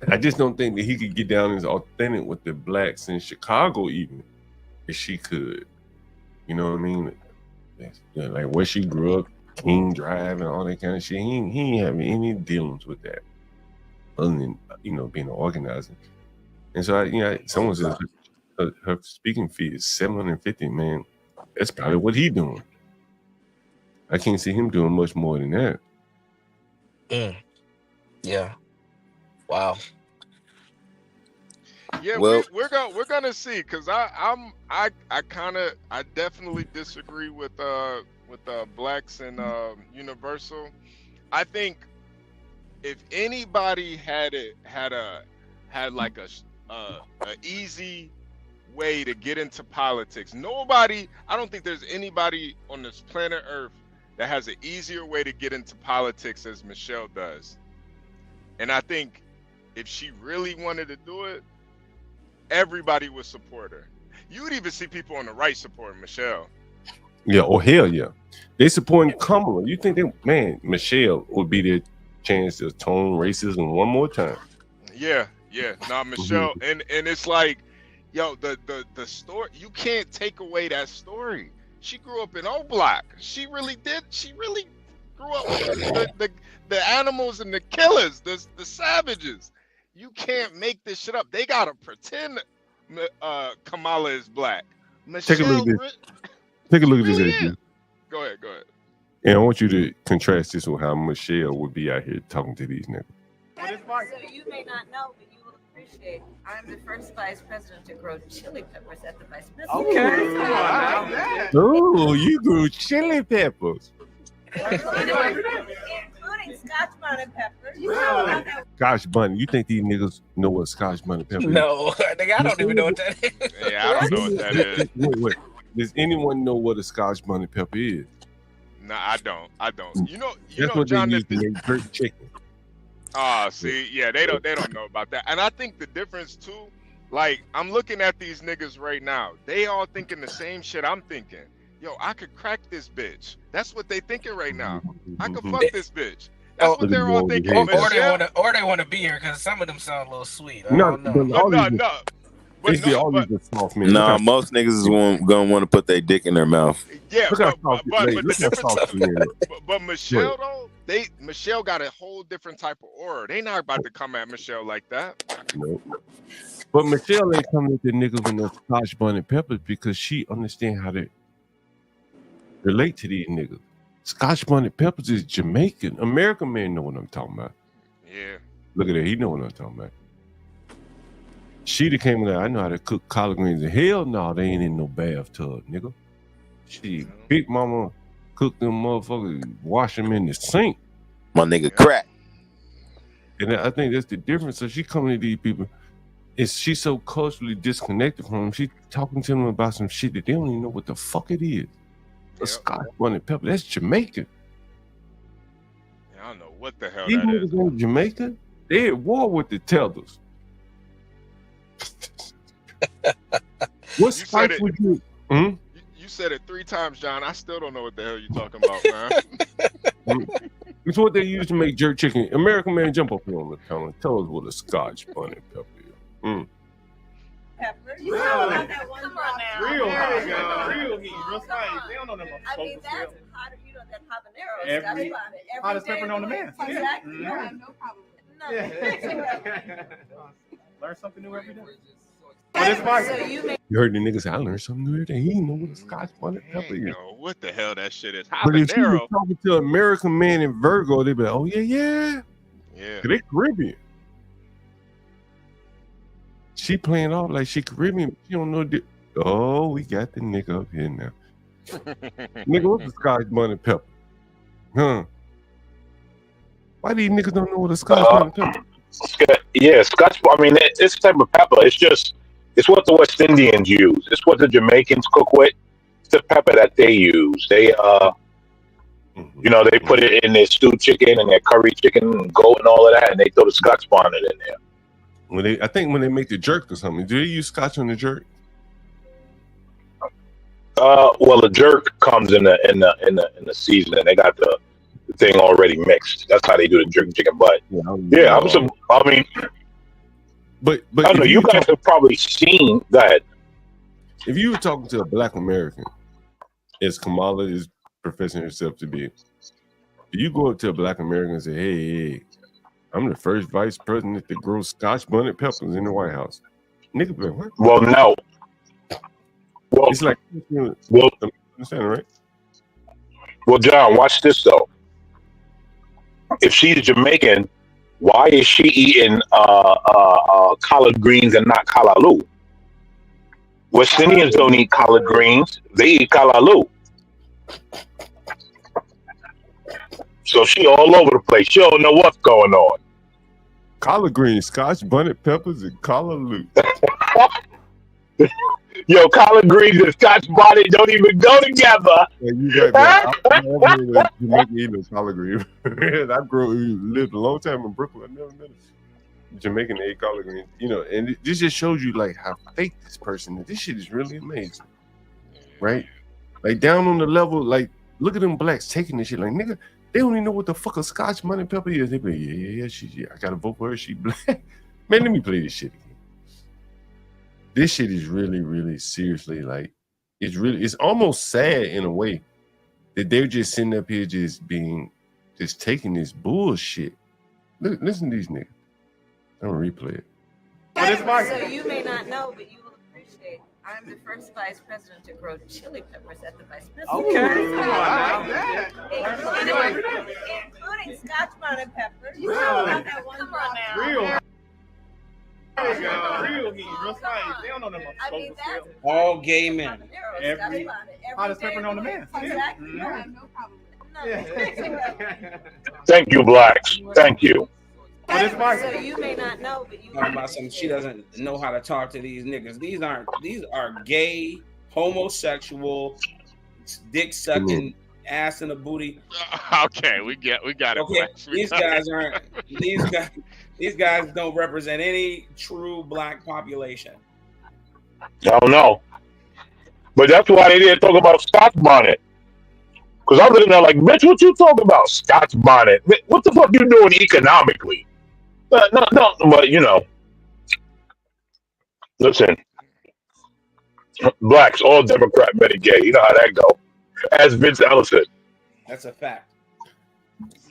I just don't think that he could get down as authentic with the blacks in Chicago, even if she could. You know what I mean? Like where she grew up, King Drive and all that kind of shit. He ain't having any dealings with that, other than being an organizer. And so someone says her speaking fee is $750. Man, that's probably what he doing. I can't see him doing much more than that. Yeah. Wow. Yeah, Well- we're gonna see, because I definitely disagree with Blacks and Universal. I think if anybody had like a easy way to get into politics, I don't think there's anybody on this planet Earth that has an easier way to get into politics as Michelle does. And I think if she really wanted to do it, everybody would support her. You would even see people on the right supporting Michelle. Yeah, oh hell yeah. They supporting Kamala. You think Michelle would be their chance to tone racism one more time? Yeah. Nah, Michelle, and it's like, yo, the story, you can't take away that story. She grew up in O-Block. She really did. She really grew up with the animals and the killers, the savages. You can't make this shit up. They gotta pretend Kamala is black. Michelle, Take a look at this. Take a look at this. AJ. Go ahead. And I want you to contrast this with how Michelle would be out here talking to these niggas. So you may not know, but you will appreciate. I'm the first vice president to grow chili peppers at the vice president. Okay. Oh, you grew chili peppers. Including Scotch bonnet peppers. Scotch bunny. You think these niggas know what Scotch bunny pepper is? No, I don't even know what that is. Yeah, I don't know what that is. Wait. Does anyone know what a Scotch bunny pepper is? Nah, I don't. You know, That's what John. they use to make jerk chicken. See, yeah, they don't know about that. And I think the difference too, like, I'm looking at these niggas right now. They all thinking the same shit I'm thinking. Yo, I could crack this bitch. That's what they thinking right now. I could fuck this bitch. That's what they're all thinking. Or they want to be here, because some of them sound a little sweet. I don't know. No. Nah, most niggas is gonna want to put their dick in their mouth. Yeah, but Michelle though, Michelle got a whole different type of aura. They not about to come at Michelle like that. Nope. But Michelle ain't coming at the niggas with no Scotch bunny peppers because she understand how to relate to these niggas. Scotch bunny peppers is Jamaican. American man know what I'm talking about. Yeah. Look at that. He know what I'm talking about. She that came in there, I know how to cook collard greens. And hell no, they ain't in no bathtub, nigga. She, Big Mama cooked them motherfuckers, wash them in the sink. My nigga crack. And I think that's the difference. So she coming to these people, she's so culturally disconnected from them. She talking to them about some shit that they don't even know what the fuck it is. A Scotch bunny pepper, that's Jamaican. Yeah, I don't know what the hell These that is. niggas in Jamaica, they at war with the tethers. What spice would you? You said it 3 times, John. I still don't know what the hell you're talking about, man. It's what they use to make jerk chicken. American man, jump up here on the counter. Tell us what a Scotch bunny pepper is. Pepper. You know about that one now. Real heat, real spice. They don't know them. I mean, that's hotter, that habanero. Every Scotch bonnet. hottest pepper known to man. Exactly. Yeah. You don't have no problem with it. Learn something new every day. But it's fine. You heard the niggas say, I learned something new today. He didn't know what a Scotch bonnet pepper is. Yo, what the hell that shit is? But if you Habanero. was talking to American man in Virgo, they'd be like, oh, yeah. Yeah. They Caribbean. She playing off like she Caribbean. She don't know. Oh, we got the nigga up here now. Nigga, what's a Scotch bonnet pepper? Huh? Why these niggas don't know what a Scotch bonnet pepper is? Yeah, Scotch. I mean, it's a type of pepper. It's what the West Indians use. It's what the Jamaicans cook with. It's the pepper that they use. They they put it in their stewed chicken and their curry chicken and goat and all of that, and they throw the Scotch bonnet in there. I think when they make the jerk or something, do they use Scotch on the jerk? Well, the jerk comes in the seasoning. They got the thing already mixed. That's how they do the jerk chicken. But yeah, But I don't know. You guys have probably seen that. If you were talking to a black American, as Kamala is professing herself to be. Do you go up to a black American and say, hey, I'm the first vice president to grow Scotch bonnet peppers in the White House? Nigga, be like, what? Well, no. Well, it's like, well, understand, right? Well, John, watch this though. If she's Jamaican, why is she eating collard greens and not callaloo? West Indians don't eat collard greens; they eat callaloo. So she all over the place. She don't know what's going on. Collard greens, Scotch bonnet peppers, and callaloo. Yo, collard greens and Scotch bonnet don't even go together. Yeah, you got that. I've never heard of Jamaican eating collard greens. I lived a long time in Brooklyn. I never met a Jamaican ate collard greens. You know, and this just shows you like how fake this person is. This shit is really amazing, right? Like down on the level, like look at them blacks taking this shit. Like nigga, they don't even know what the fuck a Scotch bonnet pepper is. They be like, yeah, I gotta vote for her. She black. Man, let me play this shit again. This shit is really, really seriously like it's almost sad in a way that they're just sitting up here just taking this bullshit. Listen to these niggas. I'm gonna replay it. So you may not know, but you will appreciate. I'm the first vice president to grow chili peppers at the vice president. Okay. Including Scotch bonnet peppers. Real. Come on now. Real. All gay men. How does pepper on the man? Exactly. You have no problem. Thank you, blacks. Thank you. So you may not know, but you Talking about some, she doesn't know how to talk to these niggas. These are gay, homosexual, dick sucking, ass in the booty. Okay, we got it. Okay, these guys don't represent any true black population. I don't know. But that's why they didn't talk about Scotch bonnet. Because I'm looking at like, bitch, what you talking about? Scotch bonnet. What the fuck you doing economically? No, but you know. Listen. Blacks, all Democrat, many gay. You know how that go. As Vince Ellison. That's a fact.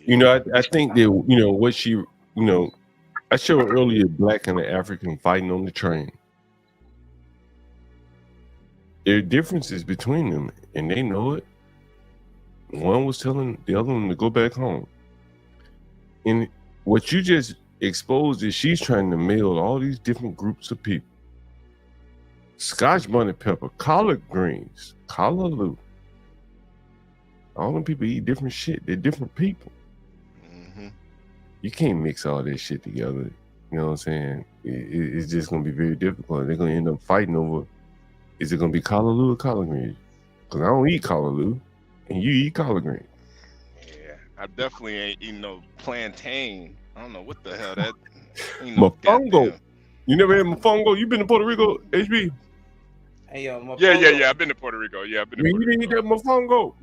You know, I think that, you know, what she, you know, I showed earlier black and the African fighting on the train. There are differences between them, and they know it. One was telling the other one to go back home. And what you just exposed is she's trying to mail all these different groups of people. Scotch bonnet pepper, collard greens, callaloo. All them people eat different shit. They're different people. Mm-hmm. You can't mix all that shit together. You know what I'm saying? It's just going to be very difficult. They're going to end up fighting over, is it going to be callaloo or collard greens? Because I don't eat callaloo, and you eat collard greens. Yeah, I definitely ain't eating no plantain. I don't know what the hell that. Ain't no Mofongo. You never had mofongo? You been to Puerto Rico, HB? Hey, yo, Yeah. I've been to Puerto Rico. Yeah, I've been to Puerto You didn't eat that mofongo.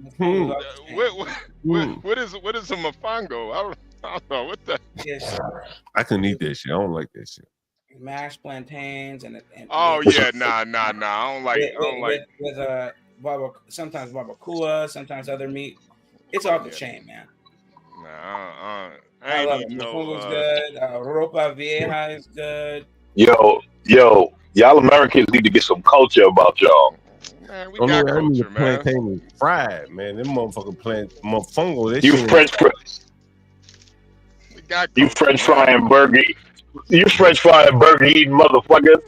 What is a mofongo? I don't know what the. Yes. I couldn't eat that shit. I don't like that shit. Mashed plantains and Oh yeah, nah. I don't like. With sometimes barbacoa, sometimes other meat. It's off the chain, man. Nah, I love it. Mofongo's good. Ropa Vieja is good. Yo, y'all Americans need to get some culture about y'all. Man, we got culture, man. Plantain is fried, man. Them motherfucking mofongo. You French frying burger. You French frying burger eating motherfuckers.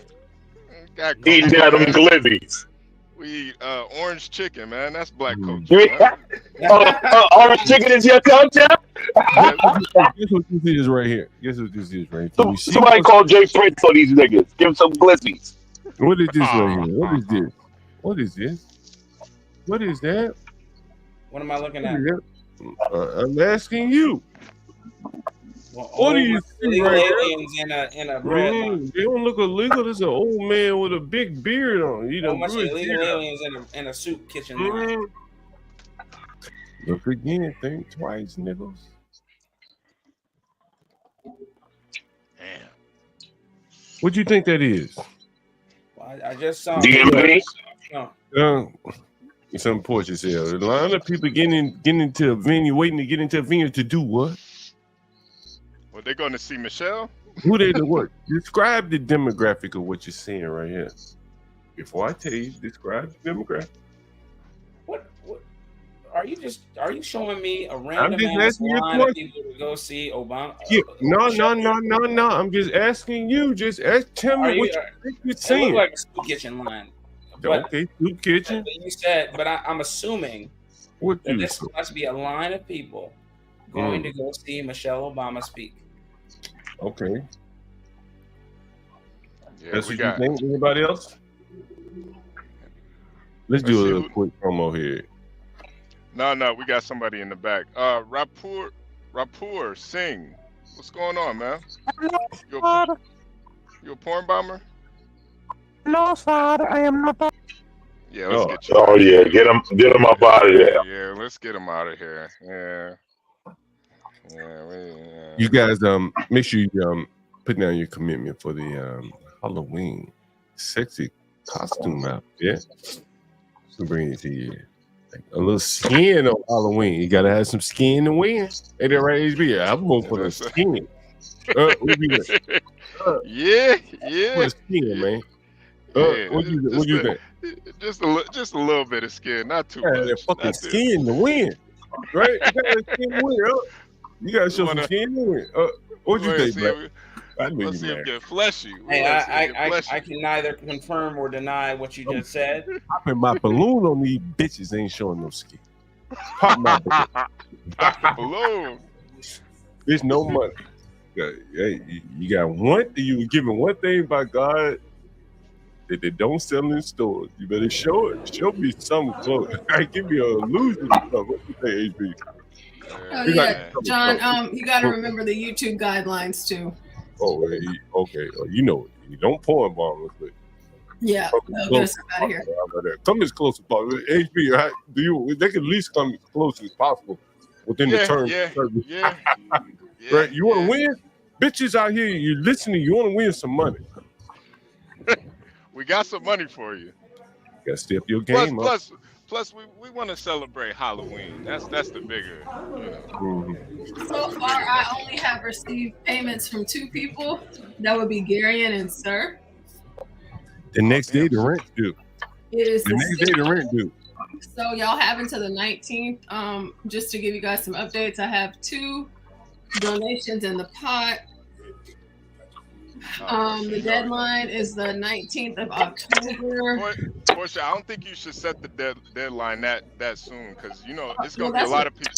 Eating down them glizzies. We eat orange chicken, man. That's black culture. Orange chicken is your culture? Guess what this is right here? Somebody call Jay Prince for these niggas. Give him some glizzies. What is this right here? What is that? What am I looking at? I'm asking you. Well, what do you see right aliens in a bread. They don't look illegal. There's an old man with a big beard on. You know, illegal aliens in a soup kitchen. Look again. Think twice, niggas. Damn. What do you think that is? Well, I just saw DMV. Some Porsche sales. A lot of people getting into a venue, waiting to get into a venue to do what? Well, they're going to see Michelle. Who they to what? Describe the demographic of what you're seeing right here. Before I tell you, describe the demographic. What are you showing me a random just ass asking you a line of question. people to go see Obama? Yeah. No. I'm just asking you. Tell me what you're saying. It looked like a soup kitchen line. But, Okay, soup kitchen. You said, but I'm assuming that this must be a line of people going to go see Michelle Obama speak. Okay. Yeah, That's we what got. you think. Anybody else? Let's do a little quick promo here. No, we got somebody in the back. Rapport Singh. What's going on, man? You a porn bomber? No, sir, I am not. Yeah, let's get you. Oh yeah, get him up out of there. Yeah, let's get him out of here. Yeah. You guys, make sure you put down your commitment for the Halloween sexy costume out. Yeah, so bring it to you. Like a little skin on Halloween. You gotta have some skin to win. Ain't that right, HB? I'm going for the skin. Yeah. For the skin, man. What you think? Just a little bit of skin, not too much. That fucking skin to win, right? You gotta skin to win. You gotta show some skin to win. What you think, man? Let's see him get fleshy. Hey, I can neither confirm or deny what you just said. Popping my balloon on these bitches ain't showing no skin. Pop my balloon. Pop the balloon. There's no money. You got one. You were given one thing by God that they don't sell in stores. You better show it. Show me something close. Give me an illusion of something. What you think, HB? Oh, yeah, John. You got to remember the YouTube guidelines too. Oh, okay. You know it. You don't porn bomb. But yeah, get us out of here. Come as close as possible. HB, they can at least come as close as possible within the term. Yeah. Right? You want to win? Bitches out here, you listening, you want to win some money. We got some money for you. You got to step your game up. Plus, we want to celebrate Halloween. That's the bigger. So far, I only have received payments from 2 people. That would be Garion and Sir. The next day, the rent due. It is the next day, the rent due. So y'all have until the 19th. Just to give you guys some updates, I have 2 donations in the pot. The deadline is the 19th of October. Porsha, I don't think you should set the deadline that soon, because it's gonna be a lot of people.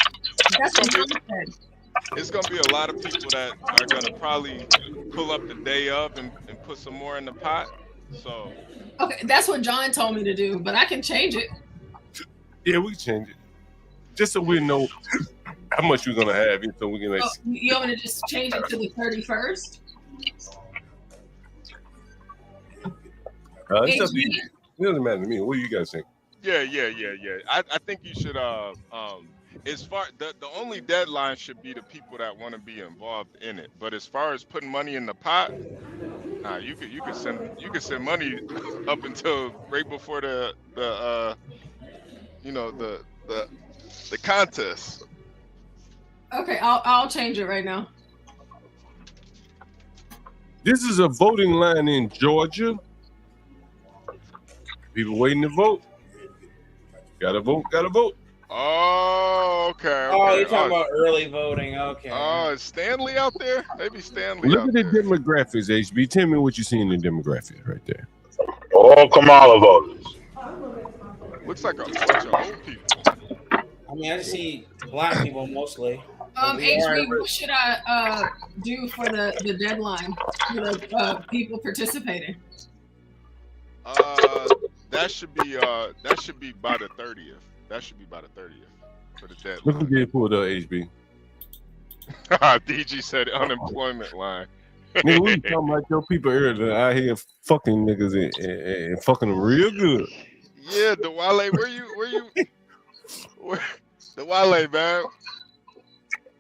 It's gonna be a lot of people that are gonna probably pull up the day of and put some more in the pot. So. Okay, that's what John told me to do, but I can change it. Yeah, we can change it, just so we know how much we're gonna have, so we can. You want me to just change it to the 31st? It doesn't matter to me. What do you guys think? Yeah. I think you should. As far the only deadline should be the people that want to be involved in it. But as far as putting money in the pot, nah, you could send money up until right before the contest. Okay, I'll change it right now. This is a voting line in Georgia. People waiting to vote. Gotta vote. Oh, okay. Oh, you're talking about early voting. Okay. Oh, is Stanley out there? Maybe Stanley. Look at the demographics, HB. Tell me what you see in the demographics right there. All Kamala voters. Looks like a bunch of old people. I mean, I see black people mostly. HB, what should I do for the deadline for the people participating? That should be by the 30th. That should be by the 30th for the deadline. Look who get pulled up, HB. DG said unemployment line. Nigga, we talking about your people earlier out here fucking niggas and fucking them real good. Yeah, the Wale, where you the Wale, man.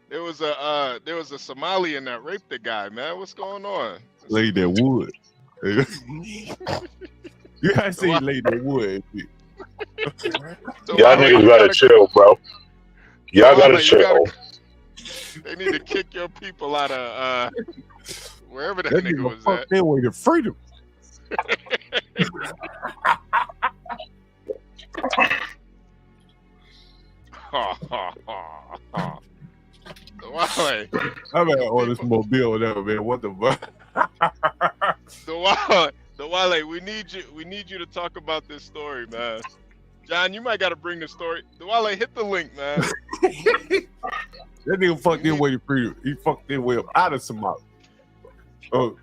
There was a Somalian that raped the guy, man. What's going on? Laid that wood. You gotta say laid that wood. Y'all niggas gotta chill, bro. Y'all gotta chill. They need to kick your people out of wherever that That nigga nigga was fuck at. their way to freedom. Wale. I'm gonna order some more beer or whatever, man. What the fuck? The Wale, we need you to talk about this story, man. John, you might gotta bring the story. The Wale, hit the link, man. That nigga fucked their way to freedom. He fucked their way up out of Somalia. Oh,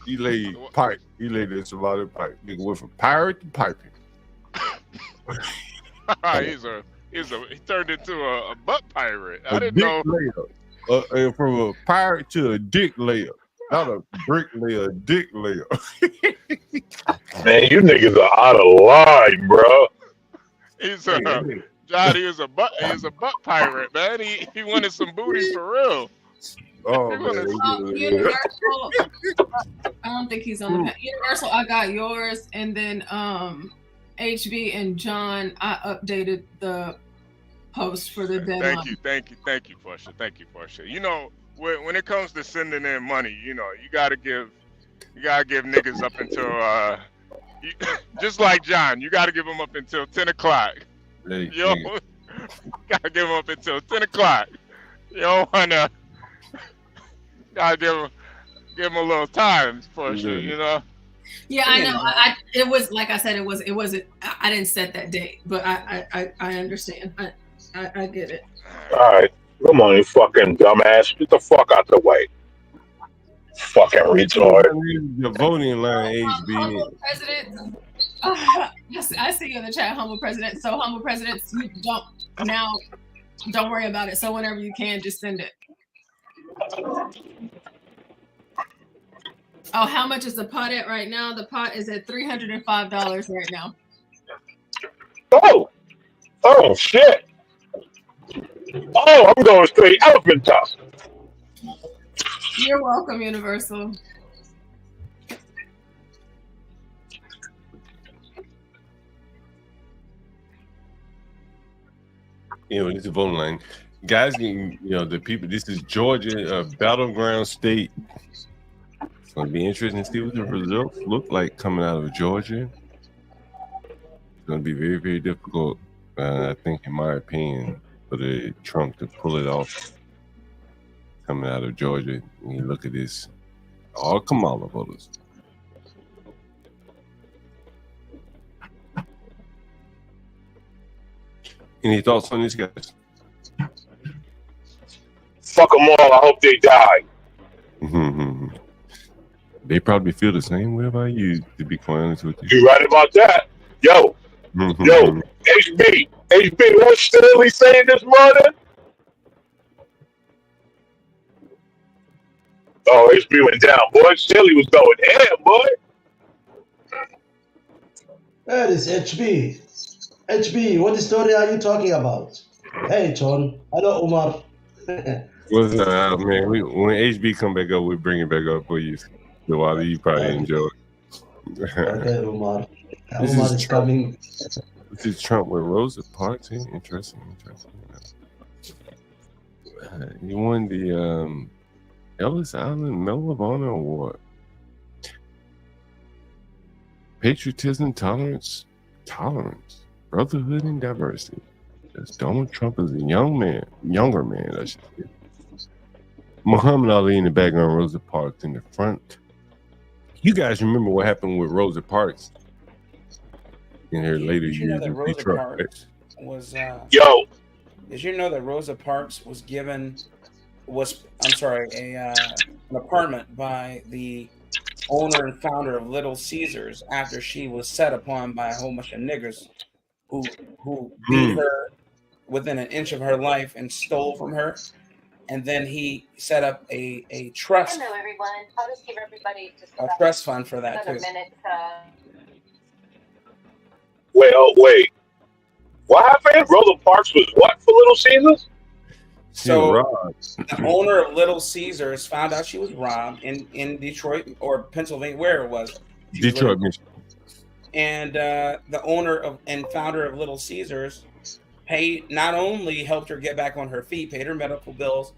he laid pipe. He laid in Somalia pipe. Nigga went from pirate to piping. He turned into a butt pirate. I didn't know. From a pirate to a dick layer. Not a brick layer, a dick layer. Man, you niggas are out of line, bro. John, he was a butt pirate, man. He wanted some booty for real. Oh, man. Universal. I don't think he's on the map. Universal, I got yours, and then HB and John, I updated the post for the deadline. Thank you, Porsha. Thank you, Porsha. You know, when it comes to sending in money, you know, you gotta give niggas up until just like John, you gotta give them up until 10 o'clock. Hey, gotta give them up until 10 o'clock. You don't wanna gotta give them a little time, Porsha. You know. Yeah, I know. It was like I said. It wasn't. I didn't set that date, but I understand. I get it. All right, come on, you fucking dumbass. Get the fuck out the way. Fucking retard. Your voting line, HB. Humble President. I see you in the chat, Humble President. So, Humble President, you don't worry about it. So, whenever you can, just send it. Oh, how much is the pot at right now? The pot is at $305 right now. Oh shit. Oh, I'm going straight elephant top. You're welcome, Universal. You know, this is voting line. Guys, you know, the people, this is Georgia, battleground state. It's going to be interesting to see what the results look like coming out of Georgia. It's going to be very, very difficult, I think, in my opinion, for the Trump to pull it off coming out of Georgia. When you look at this, all Kamala voters. Any thoughts on these guys? Fuck them all. I hope they die. They probably feel the same way about you, to be quite honest with you. You right about that. Yo, HB, what's Stanley saying this morning? Oh, HB went down, boy. Stanley was going ham, boy. That is HB. HB, what story are you talking about? Hey, John. Hello, Umar. What's up, man? When HB come back up, we'll bring it back up for you. So while you probably enjoy it. Okay, Umar. Umar is coming. This is Trump with Rosa Parks. Interesting. He won the Ellis Island Medal of Honor Award. Patriotism, tolerance, brotherhood, and diversity. As Donald Trump is a younger man, I should say. Muhammad Ali in the background, Rosa Parks in the front. You guys remember what happened with Rosa Parks in her later years in Detroit? Did you know that Rosa Parks was given an apartment by the owner and founder of Little Caesars after she was set upon by a whole bunch of niggers who beat her within an inch of her life and stole from her. And then he set up a trust. Hello, everyone. I'll just give everybody just a trust fund for that another too. minute. Wait. What happened? Rosa Parks was what for Little Caesars? So the owner of Little Caesars found out she was robbed in Detroit or Pennsylvania, where it was. Detroit, Michigan. and the owner of and founder of Little Caesars not only helped her get back on her feet, paid her medical bills,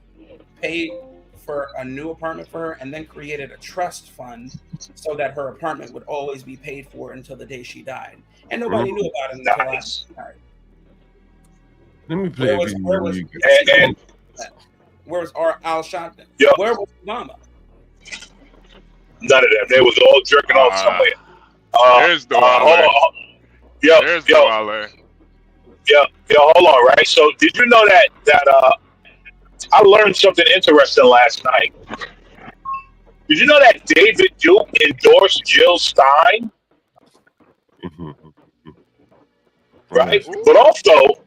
paid for a new apartment for her, and then created a trust fund so that her apartment would always be paid for until the day she died. And nobody knew about it until after she died. Let me play Where was Al Sharpton? Yep. Where was Obama? None of them. They was all jerking off somewhere. There's the Wale. There's the Wale. Yo, hold on, right? So did you know that I learned something interesting last night. Did you know that David Duke endorsed Jill Stein? Right? But also,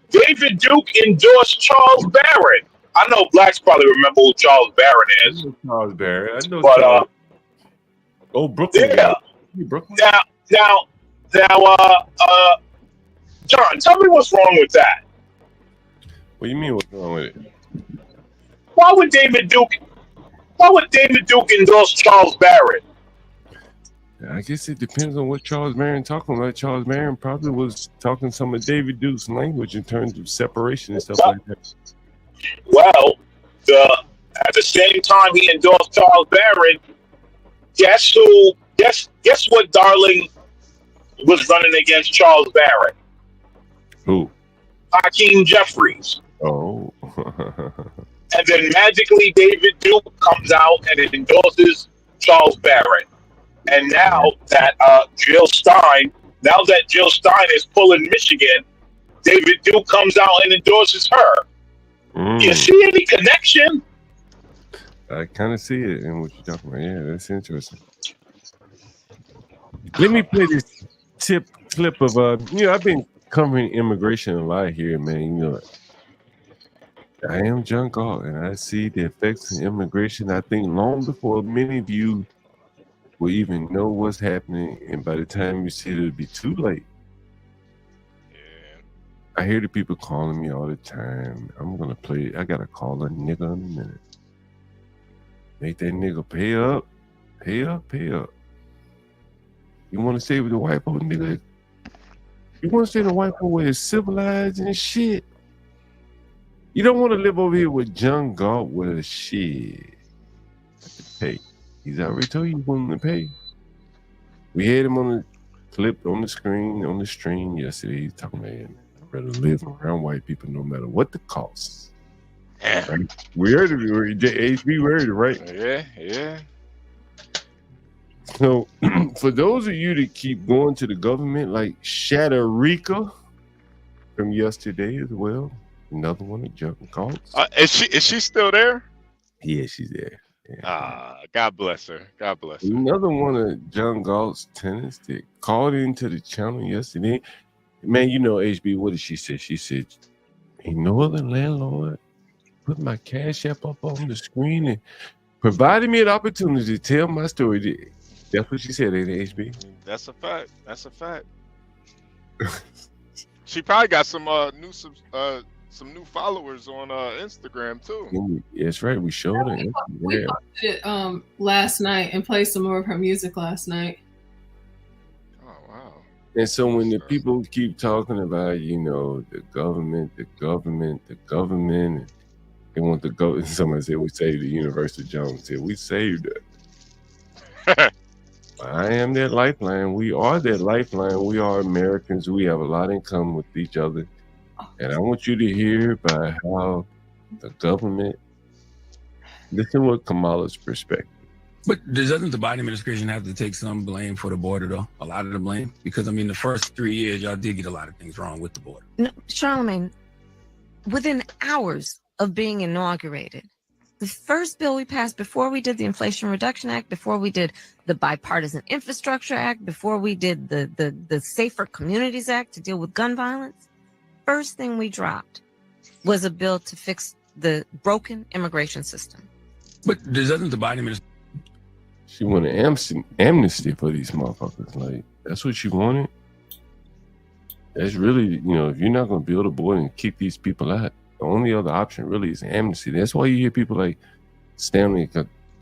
David Duke endorsed Charles Barron. I know blacks probably remember who Charles Barron is. Charles Barron. I know but, Charles. Brooklyn. Yeah. Brooklyn. Now, John, tell me what's wrong with that. What do you mean what's wrong with it? Why would David Duke endorse Charles Barron? I guess it depends on what Charles Barron talking about. Charles Barron probably was talking some of David Duke's language in terms of separation and stuff like that. Well, at the same time he endorsed Charles Barron, guess what Darling was running against Charles Barron? Who? Hakeem Jeffries. Oh. And then magically David Duke comes out and endorses Charles Barron. And now that Jill Stein is pulling Michigan, David Duke comes out and endorses her. You see any connection? I kind of see it in what you're talking about. Yeah, that's interesting. Let me play this clip of I've been covering immigration a lot here, man. I am John Galt, and I see the effects of immigration. I think long before many of you will even know what's happening, and by the time you see it, it'll be too late. I hear the people calling me all the time. I'm gonna play. I gotta call a nigga in a minute. Make that nigga pay up, pay up, pay up. You want to stay with the white boy nigga? You want to stay in the white boy where it's civilized and shit? You don't want to live over here with John Galt with a shit. Hey, he's already told you he's willing to pay. We had him on the clip on the screen, on the stream yesterday. He's talking about, I'd rather live around white people no matter what the cost. Right? We heard it. HB heard it, right? Yeah. So, for those of you that keep going to the government, like Shatterika from yesterday as well, another one of John Galt's. Is she still there? Yeah, she's there. Yeah. God bless her. God bless her. Another one of John Galt's tenants that called into the channel yesterday. Man, HB, what did she say? She said, ain't no other landlord put my cash app up on the screen and provided me an opportunity to tell my story. That's what she said, ain't it, HB? That's a fact. She probably got some new followers on Instagram too. That's right. We showed her. We posted it last night and played some more of her music last night. Oh wow! And so when the people keep talking about, the government, and they want to go. Somebody said we saved the Universal Jones. Said we saved it. I am that lifeline. We are that lifeline. We are Americans. We have a lot in common with each other. And I want you to hear about how the government, listen with Kamala's perspective. But doesn't the Biden administration have to take some blame for the border, though? A lot of the blame? Because, the first 3 years, y'all did get a lot of things wrong with the border. No, Charlamagne, within hours of being inaugurated, the first bill we passed before we did the Inflation Reduction Act, before we did the Bipartisan Infrastructure Act, before we did the Safer Communities Act to deal with gun violence, first thing we dropped was a bill to fix the broken immigration system. But doesn't the Biden administration... She wanted amnesty for these motherfuckers. Like, that's what she wanted. That's really, if you're not going to build a border and kick these people out, the only other option really is amnesty. That's why you hear people like Stanley,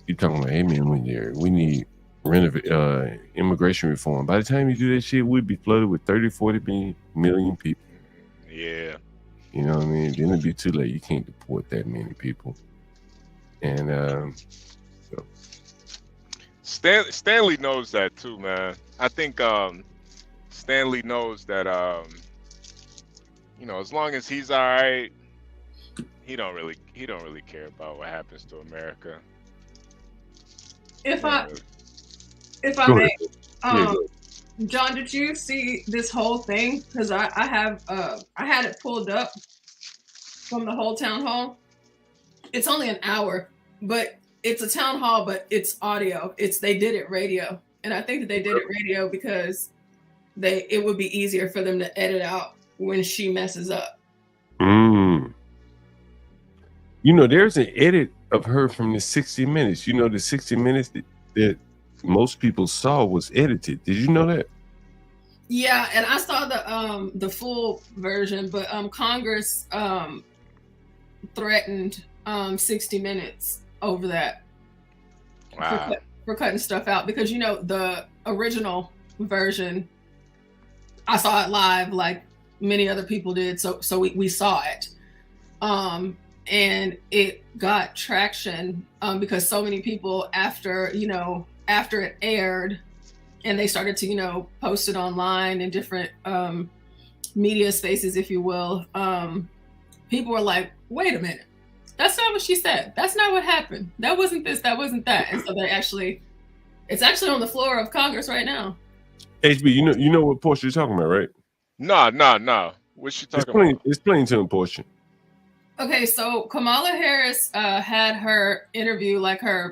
you talking about, hey man, we need immigration reform. By the time you do that shit, we'd be flooded with 30, 40 million people. Yeah. You know what I mean? Then it'd be too late. You can't deport that many people. And so Stanley knows that too, man. I think Stanley knows that as long as he's all right, he don't really care about what happens to America. If I Go may, ahead. Yeah, go John, did you see this whole thing? Because I had it pulled up from the whole town hall. It's only an hour, but it's a town hall, but it's audio. They did it radio, and I think that they did it radio because it would be easier for them to edit out when she messes up. There's an edit of her from the 60 Minutes. The 60 Minutes that most people saw was edited. Did you know that? Yeah, and I saw the full version, but Congress threatened 60 Minutes over that. Wow. For cutting stuff out because the original version, I saw it live like many other people did, so we saw it. And it got traction because so many people after it aired and they started to post it online in different media spaces, if you will, people were like, wait a minute, that's not what she said, that's not what happened, that wasn't this, that wasn't that. And so it's actually on the floor of Congress right now. HB, you know what Porsha you're talking about, right? No. What's she talking about? It's plain to Porsha. Okay, so Kamala Harris had her interview, like I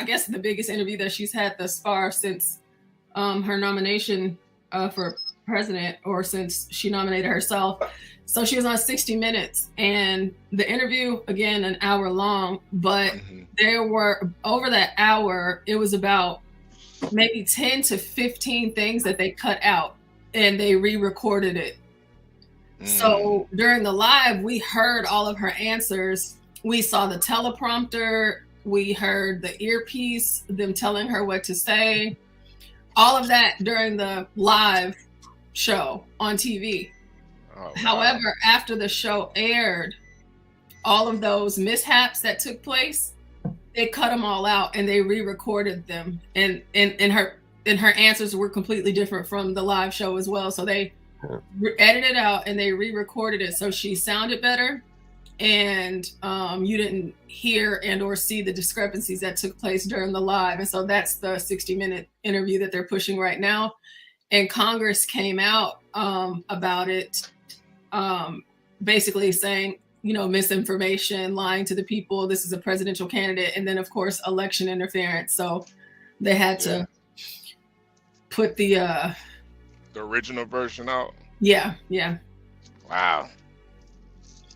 guess the biggest interview that she's had thus far since her nomination for president, or since she nominated herself. So she was on 60 Minutes, and the interview, again, an hour long, but there were, over that hour, it was about maybe 10 to 15 things that they cut out, and they re-recorded it. So during the live, we heard all of her answers. We saw the teleprompter. We heard the earpiece, them telling her what to say. All of that during the live show on TV. Oh, wow. However, after the show aired, all of those mishaps that took place, they cut them all out and they re-recorded them. And her answers were completely different from the live show as well. So they edited it out and they re-recorded it so she sounded better, and you didn't hear and or see the discrepancies that took place during the live. And so that's the 60-minute interview that they're pushing right now. And Congress came out about it, basically saying, misinformation, lying to the people, this is a presidential candidate, and then of course election interference. So they had to put the original version out. Yeah. Wow.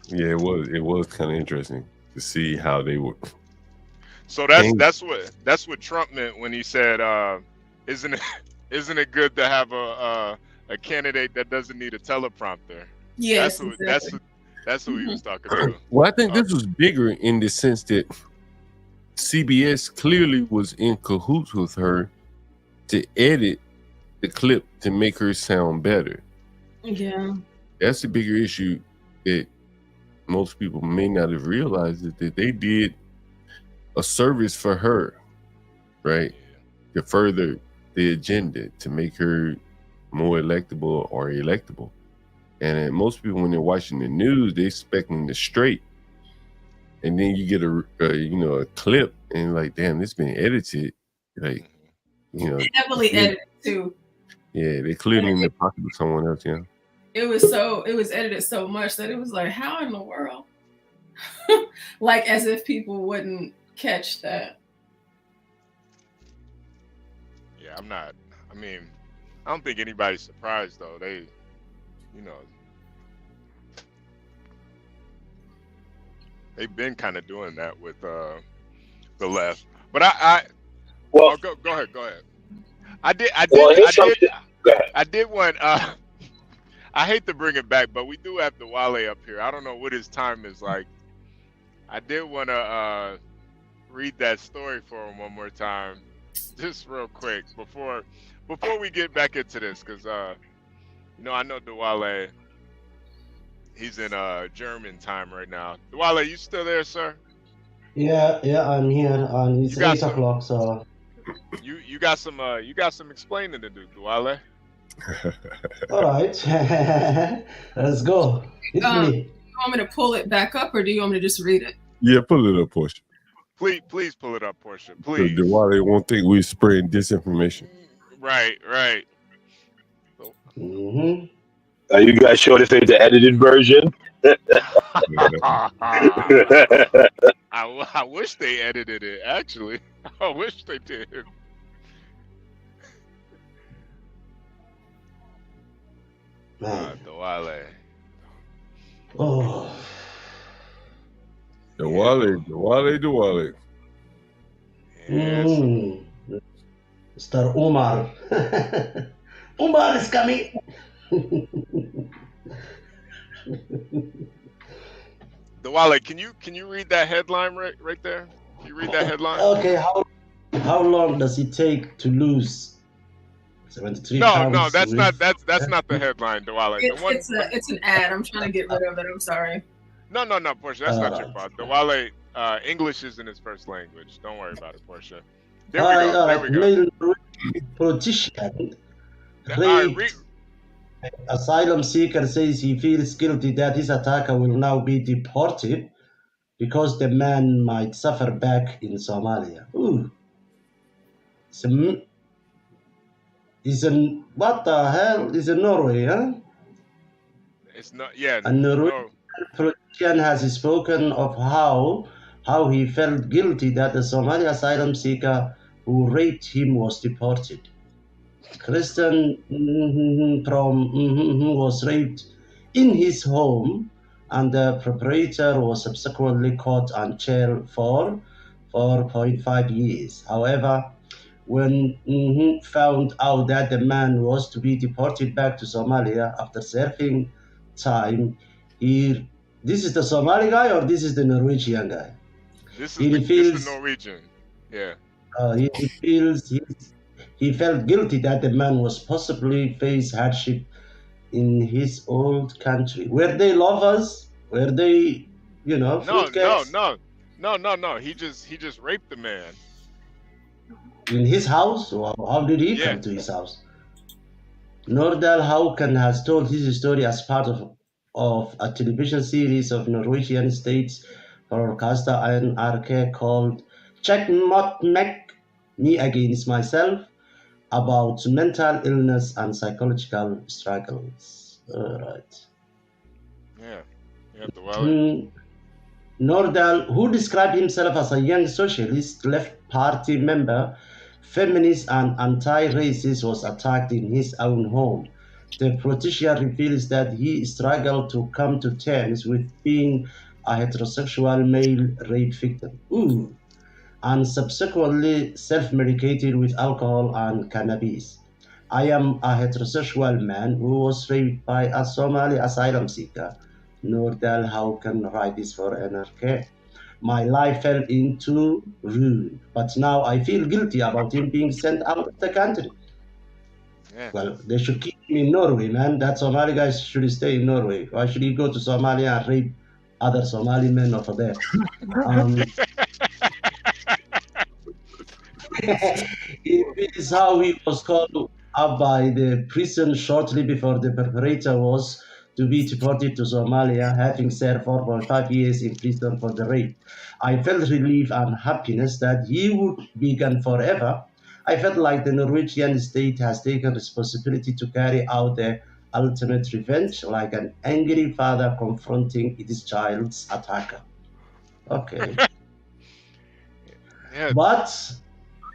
Yeah, it was kind of interesting to see how they would. So that's what Trump meant when he said, isn't it good to have a candidate that doesn't need a teleprompter? Yes, that's what he was talking about. Well, I think this was bigger in the sense that CBS clearly was in cahoots with her to edit the clip to make her sound better. Yeah. That's a bigger issue that most people may not have realized, is that they did a service for her, right? To further the agenda, to make her more electable or electable. And most people, when they're watching the news, they're expecting the straight. And then you get a clip and like, damn, this been edited. Like, heavily edited too. Yeah, they clearly in the pocket of someone else, yeah. It was edited so much that it was like, how in the world? Like, as if people wouldn't catch that. Yeah, I don't think anybody's surprised though. They've been kind of doing that with the left. But go ahead. I did one. I hate to bring it back, but we do have the Wale up here. I don't know what his time is like. I did want to read that story for him one more time. just real quick before we get back into this, because I know Dwale, he's in German time right now. Dwale, you still there, sir? Yeah, I'm here, and it's 8 o'clock, so. You got some explaining to do, Dwale. All right, let's go. Hit me. You want me to pull it back up, or do you want me to just read it? Yeah, pull it up, Porsha. Please pull it up, Porsha. Please. Why they won't think we're spreading disinformation. Right. Mm-hmm. Are you guys sure this ain't the edited version? I wish they edited it, actually. I wish they did. Dwale. Oh. Dwale. Mr. Umar. Umar is coming. Dwale, can you read that headline right there? Can you read that headline? Okay, how long does it take to lose 73 pounds? No, that's not the headline, Dwale. It's an ad. I'm trying to get rid of it. I'm sorry. No, Porsha, that's not your fault. Dwale, English isn't his first language. Don't worry about it, Porsha. There we go. Male politician raped asylum seeker says he feels guilty that his attacker will now be deported because the man might suffer back in Somalia. Ooh. What the hell is in Norway, huh? It's not, yeah. A Norwegian politician has spoken of how he felt guilty that the Somali asylum seeker who raped him was deported. Christian was raped in his home, and the perpetrator was subsequently caught and jailed for 4.5 years. However, when found out that the man was to be deported back to Somalia after serving time, this is the Somali guy or this is the Norwegian guy? This is the Norwegian. Yeah. He felt guilty that the man was possibly face hardship in his old country. Were they lovers? Were they, No. He just raped the man. In his house? How did he come to his house? Nordal Hauken has told his story as part of a television series of Norwegian states broadcaster NRK called Check Mot Mek Me Against Myself, about mental illness and psychological struggles. All right. Yeah. You have to well. Nordal, who described himself as a young socialist, left party member, feminist and anti-racist, was attacked in his own home. The politician reveals that he struggled to come to terms with being a heterosexual male rape victim. And subsequently self-medicated with alcohol and cannabis. I am a heterosexual man who was raped by a Somali asylum seeker. Nordal Hauken writes for NRK. My life fell into ruin, but now I feel guilty about him being sent out of the country. Yeah. Well, they should keep him in Norway, man. That Somali guy should stay in Norway. Why should he go to Somalia and rape other Somali men over there? It is how he was called up by the prison shortly before the perpetrator was to be deported to Somalia, having served 4.5 years in prison for the rape. I felt relief and happiness that he would be gone forever. I felt like the Norwegian state has taken responsibility to carry out the ultimate revenge, like an angry father confronting his child's attacker. Okay. Yeah. But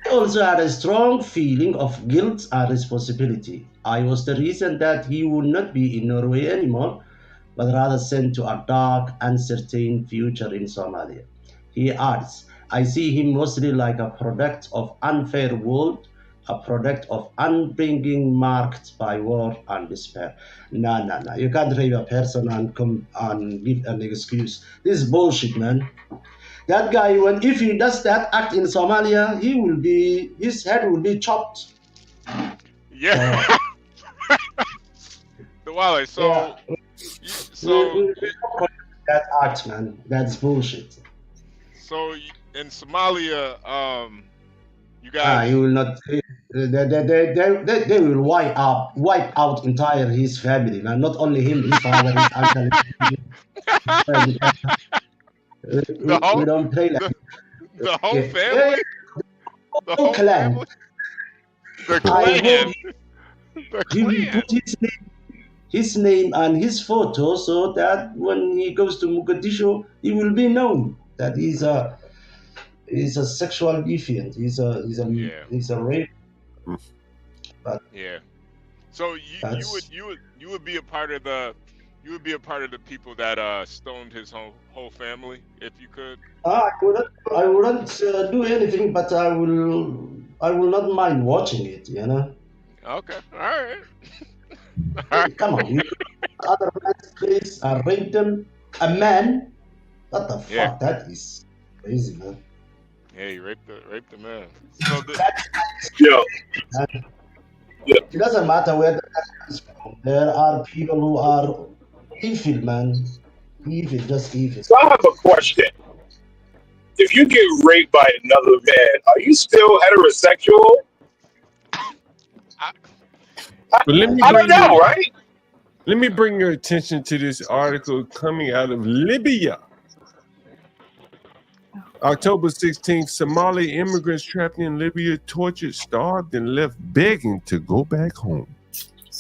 I also had a strong feeling of guilt and responsibility. I was the reason that he would not be in Norway anymore, but rather sent to a dark, uncertain future in Somalia. He adds, I see him mostly like a product of unfair world, a product of upbringing marked by war and despair. No. You can't rape a person and come and give an excuse. This is bullshit, man. That guy, if he does that act in Somalia, his head will be chopped. Yeah. The Wale. So, that act, man, that's bullshit. So in Somalia, you guys. You will not. They will wipe out entire his family, man. Not only him, his father, his uncle. We don't play like the whole family. The whole clan. The clan. He will put his name and his photo so that when he goes to Mogadishu, he will be known that he's a sexual deviant. He's a rape. But yeah. So you would be a part of the people that stoned his whole family if you could. I wouldn't do anything, but I will not mind watching it. You know. Okay. All right. Come on, you other man's place and rape them. A man? What the fuck? That is crazy, man. Yeah, you raped the man. So It doesn't matter where the man comes from. There are people who are evil, man. Evil, just evil. So I have a question. If you get raped by another man, are you still heterosexual? But I don't know, right? Let me bring your attention to this article coming out of Libya. October 16th, Somali immigrants trapped in Libya, tortured, starved, and left begging to go back home.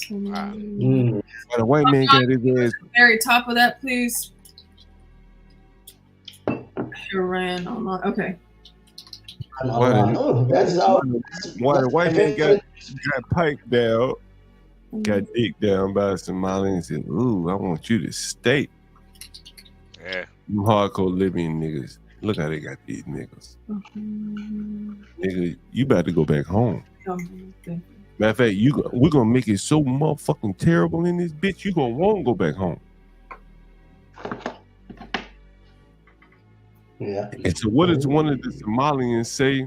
The white man got his ass. Very top of that, please. Iran online. Okay. Why the white man got piped down, got dicked down by a Somali and said, "Ooh, I want you to stay." Yeah. Them hardcore Libyan niggas. Look how they got these niggas. Nigga, you about to go back home. Matter of fact, we're gonna make it so motherfucking terrible in this bitch, you gonna want to go back home. Yeah. And so what does one of the Somalians say?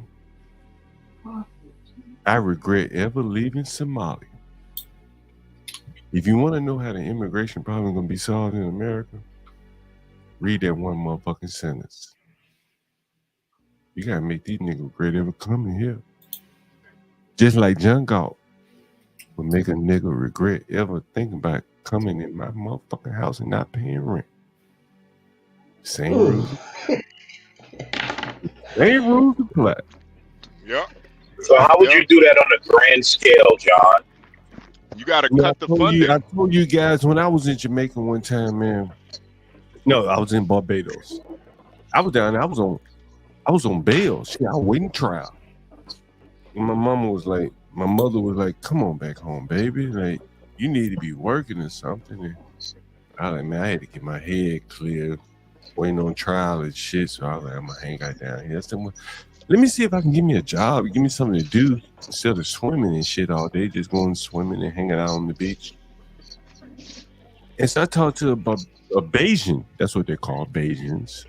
I regret ever leaving Somalia. If you want to know how the immigration problem is gonna be solved in America, read that one motherfucking sentence. You gotta make these niggas regret ever coming here. Just like John Galt would make a nigga regret ever thinking about coming in my motherfucking house and not paying rent. Same rules. Same rules apply. Yep. So how would you do that on a grand scale, John? You gotta cut the funding. I told you guys when I was in Jamaica one time, man. No, I was in Barbados. I was down there. I was on bail. Shit, I was waiting trial. And my mother was like, come on back home, baby. Like, you need to be working or something. And I was like, man, I had to get my head clear, waiting on trial and shit. So I was like, I'm gonna hang out down here. I said, well, let me see if I can give me a job, give me something to do instead of swimming and shit all day, just going swimming and hanging out on the beach. And so I talked to a Bayesian. That's what they're called, Bayesians.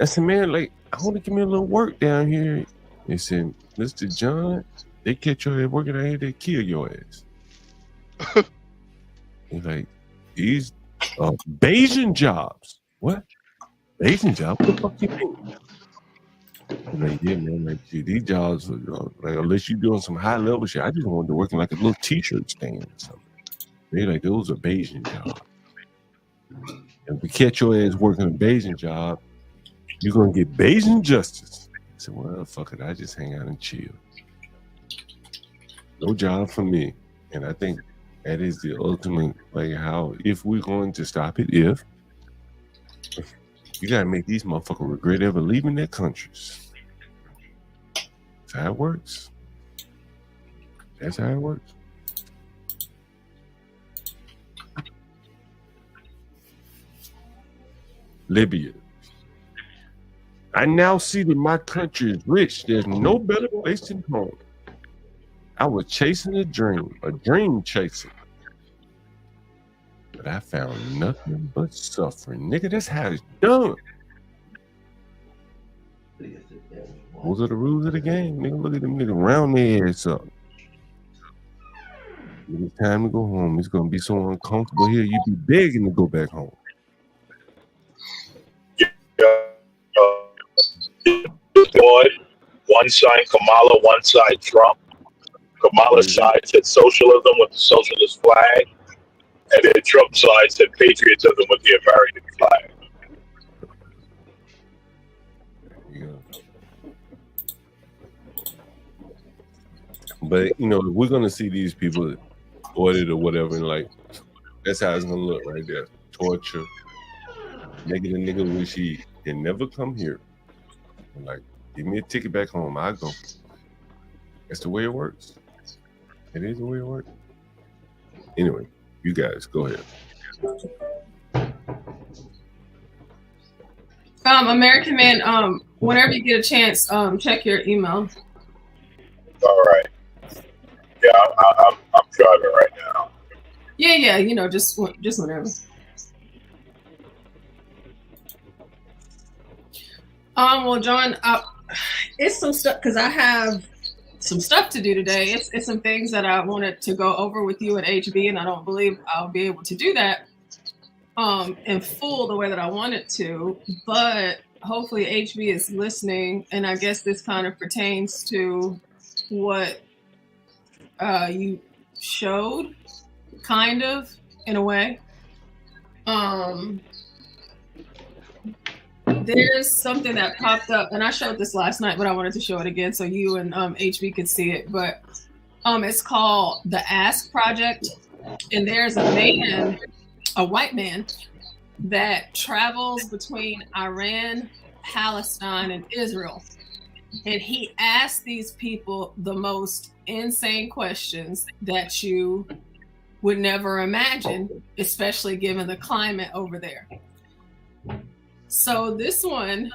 I said, man, like, I want to give me a little work down here. They said, Mr. John, they catch your ass working out here, they kill your ass. He's like, these Bayesian jobs. What? Bayesian job? What the fuck you mean? I'm like, yeah, man, like, gee, these jobs, like, unless you're doing some high level shit, I just wanted to work in like a little t-shirt stand or something. They like, those are Bayesian jobs. And if we catch your ass working a Bayesian job, you're gonna get Bayesian justice. I said, well, fuck it, I just hang out and chill. No job for me. And I think that is the ultimate, like, how, if we're going to stop it, you gotta make these motherfuckers regret ever leaving their countries. That's how it works. That's how it works. Libya. I now see that my country is rich. There's no better place than home. I was chasing a dream chaser. But I found nothing but suffering. Nigga, that's how it's done. Those are the rules of the game, nigga. Look at them niggas round their ass up. When it's time to go home, it's gonna be so uncomfortable here. You be begging to go back home. One side Kamala, one side Trump. Kamala's side said socialism with the socialist flag, and then Trump's side said patriotism with the American flag. But you know, we're gonna see these people ordered or whatever, and like that's how it's gonna look right there. Torture, making a nigga wish he can never come here. And like, give me a ticket back home, I go. That's the way it works. It is the way it works. Anyway, you guys go ahead. American Man, whenever you get a chance, check your email. All right. Yeah, I'm driving right now. Yeah, you know, just whenever. Well, John, it's some stuff because I have some stuff to do today. It's some things that I wanted to go over with you at HB, and I don't believe I'll be able to do that in full the way that I wanted to. But hopefully HB is listening, and I guess this kind of pertains to what you showed, kind of, in a way. There's something that popped up, and I showed this last night, but I wanted to show it again so you and HB could see it. But it's called the Ask Project, and there's a man, a white man, that travels between Iran, Palestine, and Israel. And he asks these people the most insane questions that you would never imagine, especially given the climate over there. So this one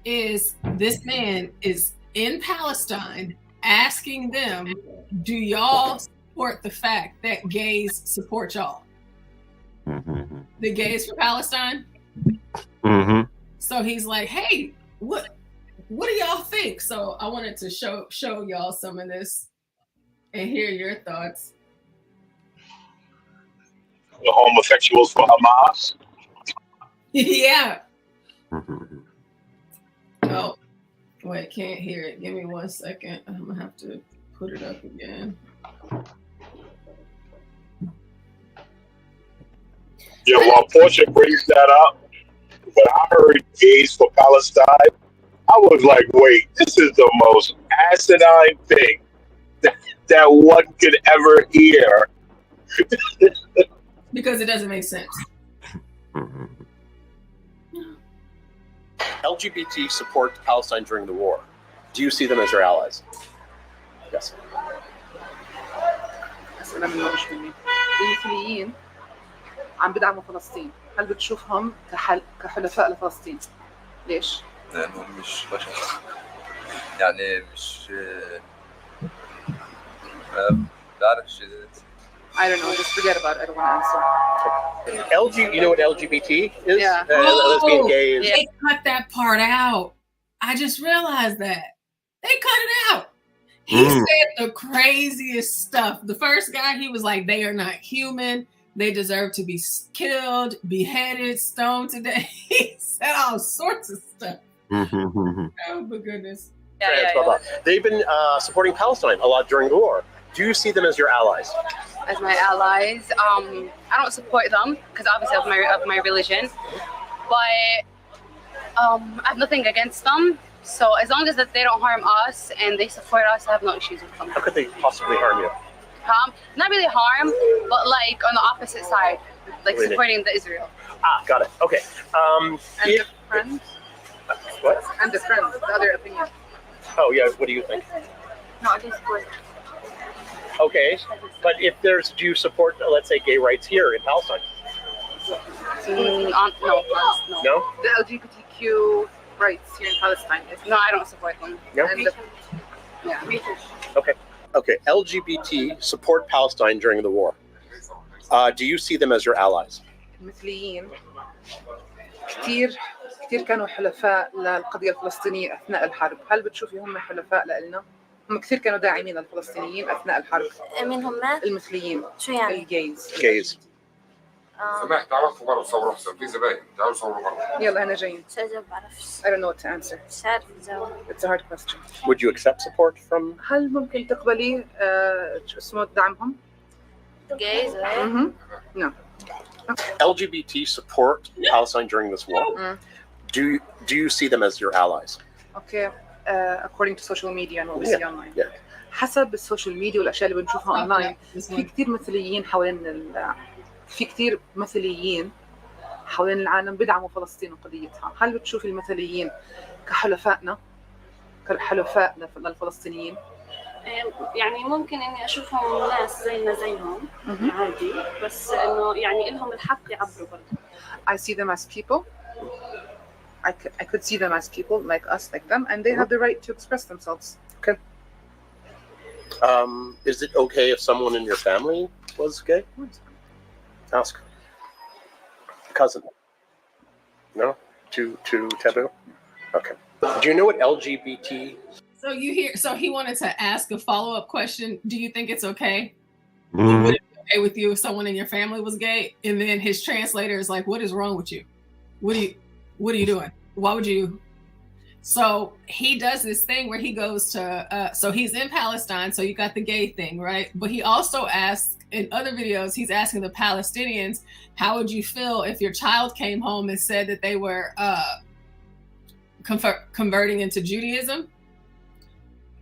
is, this man is in Palestine asking them, do y'all support the fact that gays support y'all? The gays for Palestine? So he's like, hey, what do y'all think? So I wanted to show y'all some of this and hear your thoughts. The homosexuals for Hamas? Yeah. Oh, wait, can't hear it. Give me 1 second. I'm gonna have to put it up again. Yeah, while Porsha brings that up, when I heard gays for Palestine, I was like, wait, this is the most asinine thing that one could ever hear. Because it doesn't make sense. LGBT support Palestine during the war. Do you see them as your allies? Yes. أسئلة من مش مني. المثليين عم بدعموا فلسطين، هل بتشوفهم كحلفاء لفلسطين؟ ليش؟ لأنهم مش بشر. يعني مش بعرفش. I don't know. Just forget about it. I don't want to answer. You know what LGBT is? Yeah. Lesbian, gay is. They cut that part out. I just realized that. They cut it out. He said the craziest stuff. The first guy, he was like, they are not human. They deserve to be killed, beheaded, stoned to death. He said all sorts of stuff. Oh, my goodness. They've been supporting Palestine a lot during the war. Do you see them as your allies? As my allies, I don't support them because obviously of my religion, but I have nothing against them. So as long as that they don't harm us and they support us, I have no issues with them. How could they possibly harm you? Not really harm, but like on the opposite side, like Really? supporting the Israel. Ah, got it. Okay. And the friends. What? And the friends. The other opinion. Oh, yeah. What do you think? No, I don't support. Okay. But if do you support, let's say, gay rights here in Palestine? No. No? The LGBTQ rights here in Palestine. No, I don't support them. No? Yeah. Okay. LGBT support Palestine during the war. Do you see them as your allies? مثليين كتير كثير كانوا حلفاء للقضية الفلسطينية أثناء الحرب، هل بتشوفي هم حلفاء لنا؟ هم كثير كانوا داعمين للفلسطينيين أثناء الحرب. مين هم؟ المثليين. شو يعني؟ الجيز. سماح تعرفوا برا صوروا احسن في زباين تعالوا صوروا برا. يلا أنا جايين. شو أجاوب؟ بعرفش. I don't know what to answer. مش عارف أجاوب. It's a hard question. Would you accept support from? هل ممكن تقبلي شو اسمه دعمهم؟ Gays, No. LGBT support Palestine during this war. Do you see them as your allies? Okay. According to social media and what we see online. Yeah. حسب السوشيال ميديا والاشياء اللي بنشوفها اونلاين في كثير مثليين في كثير مثليين حوالين العالم بدعموا فلسطين وقضيتها. هل بتشوفي المثليين كحلفائنا كحلفاء للفلسطينيين؟ يعني ممكن اني اشوفهم ناس زينا زيهم عادي، بس انه يعني لهم الحق يعبروا برضه. I see them as people. I could see them as people like us, like them, and they have the right to express themselves. Okay. Is it okay if someone in your family was gay? Ask. Cousin. No? Too taboo? Okay. Do you know what LGBT? So he wanted to ask a follow-up question. Do you think it's okay? Would it be okay with you if someone in your family was gay? And then his translator is like, what is wrong with you? What are you doing? Why would you? So he does this thing where he goes to, so he's in Palestine, so you got the gay thing, right? But he also asks, in other videos, he's asking the Palestinians, how would you feel if your child came home and said that they were converting into Judaism?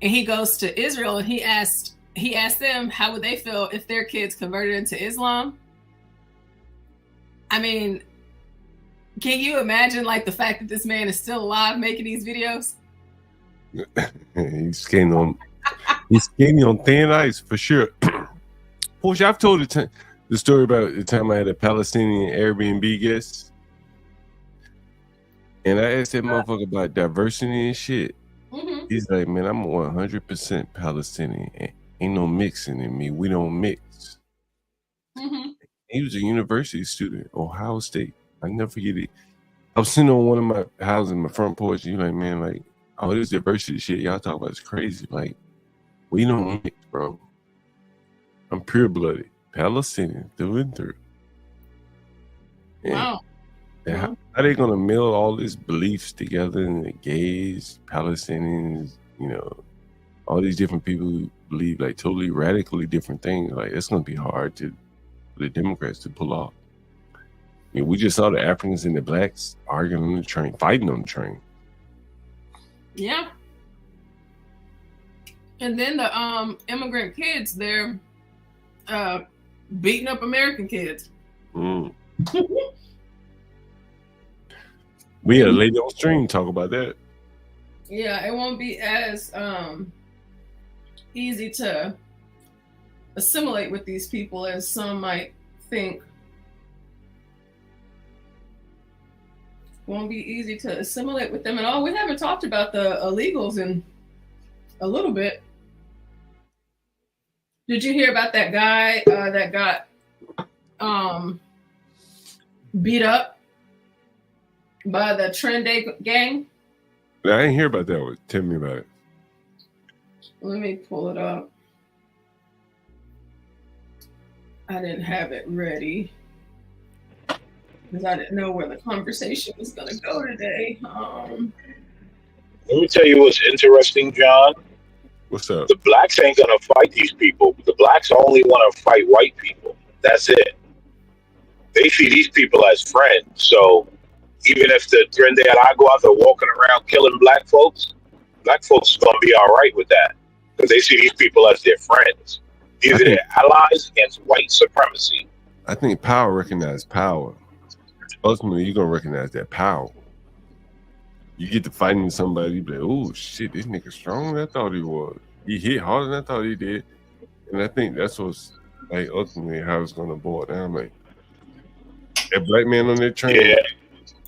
And he goes to Israel and he asked them, how would they feel if their kids converted into Islam? I mean, can you imagine like the fact that this man is still alive making these videos? He's skating on thin ice for sure. Porsha, I've told the story about the time I had a Palestinian Airbnb guest, and I asked that motherfucker about diversity and shit. He's like, man, I'm 100% Palestinian. Ain't no mixing in me. We don't mix. He was a university student, Ohio State. I never forget it. I was sitting on one of my houses in my front porch, and you're like, man, like, all this diversity shit y'all talk about is crazy. Like, we don't mix, bro. I'm pure-blooded Palestinian through and through. And wow. How are they gonna meld all these beliefs together? And the gays, Palestinians, you know, all these different people who believe like totally radically different things. Like, it's gonna be hard for the Democrats to pull off. I mean, we just saw the Africans and the blacks arguing on the train, fighting on the train. Yeah. And then the immigrant kids, they're beating up American kids. We had a lady on stream talk about that. Yeah, it won't be as easy to assimilate with these people as some might think. Won't be easy to assimilate with them at all. We haven't talked about the illegals in a little bit. Did you hear about that guy that got beat up by the Trendy gang? I didn't hear about that one. Tell me about it. Let me pull it up. I didn't have it ready because I didn't know where the conversation was going to go today. Let me tell you what's interesting, John. What's up? The blacks ain't gonna fight these people. The blacks only want to fight white people. That's it. They see these people as friends. So even if the Trende Araguas are walking around killing black folks are gonna be all right with that because they see these people as their friends. These are their allies against white supremacy. I think power recognizes power. Ultimately, you're gonna recognize that power. You get to fighting with somebody, you be like, oh shit, this nigga stronger than I thought he was. He hit harder than I thought he did. And I think that's what's like ultimately how it's gonna boil down. Like that black man on that train,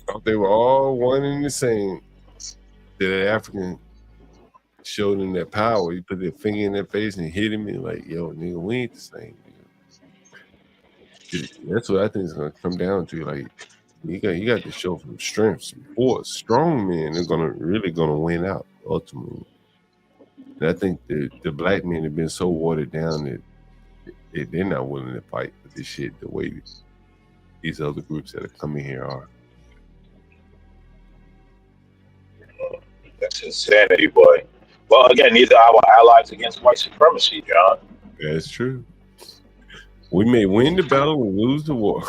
thought they were all one and the same. That African showed them that power. He put their finger in their face and hit him and like, yo, nigga, we ain't the same. Nigga. That's what I think is gonna come down to. Like, You got to show some strength, some force. Strong men are really gonna win out ultimately. And I think the black men have been so watered down that they're not willing to fight for this shit the way these other groups that are coming here are. That's insanity, boy. Well, again, these are our allies against white supremacy, John. That's true. We may win the battle or lose the war.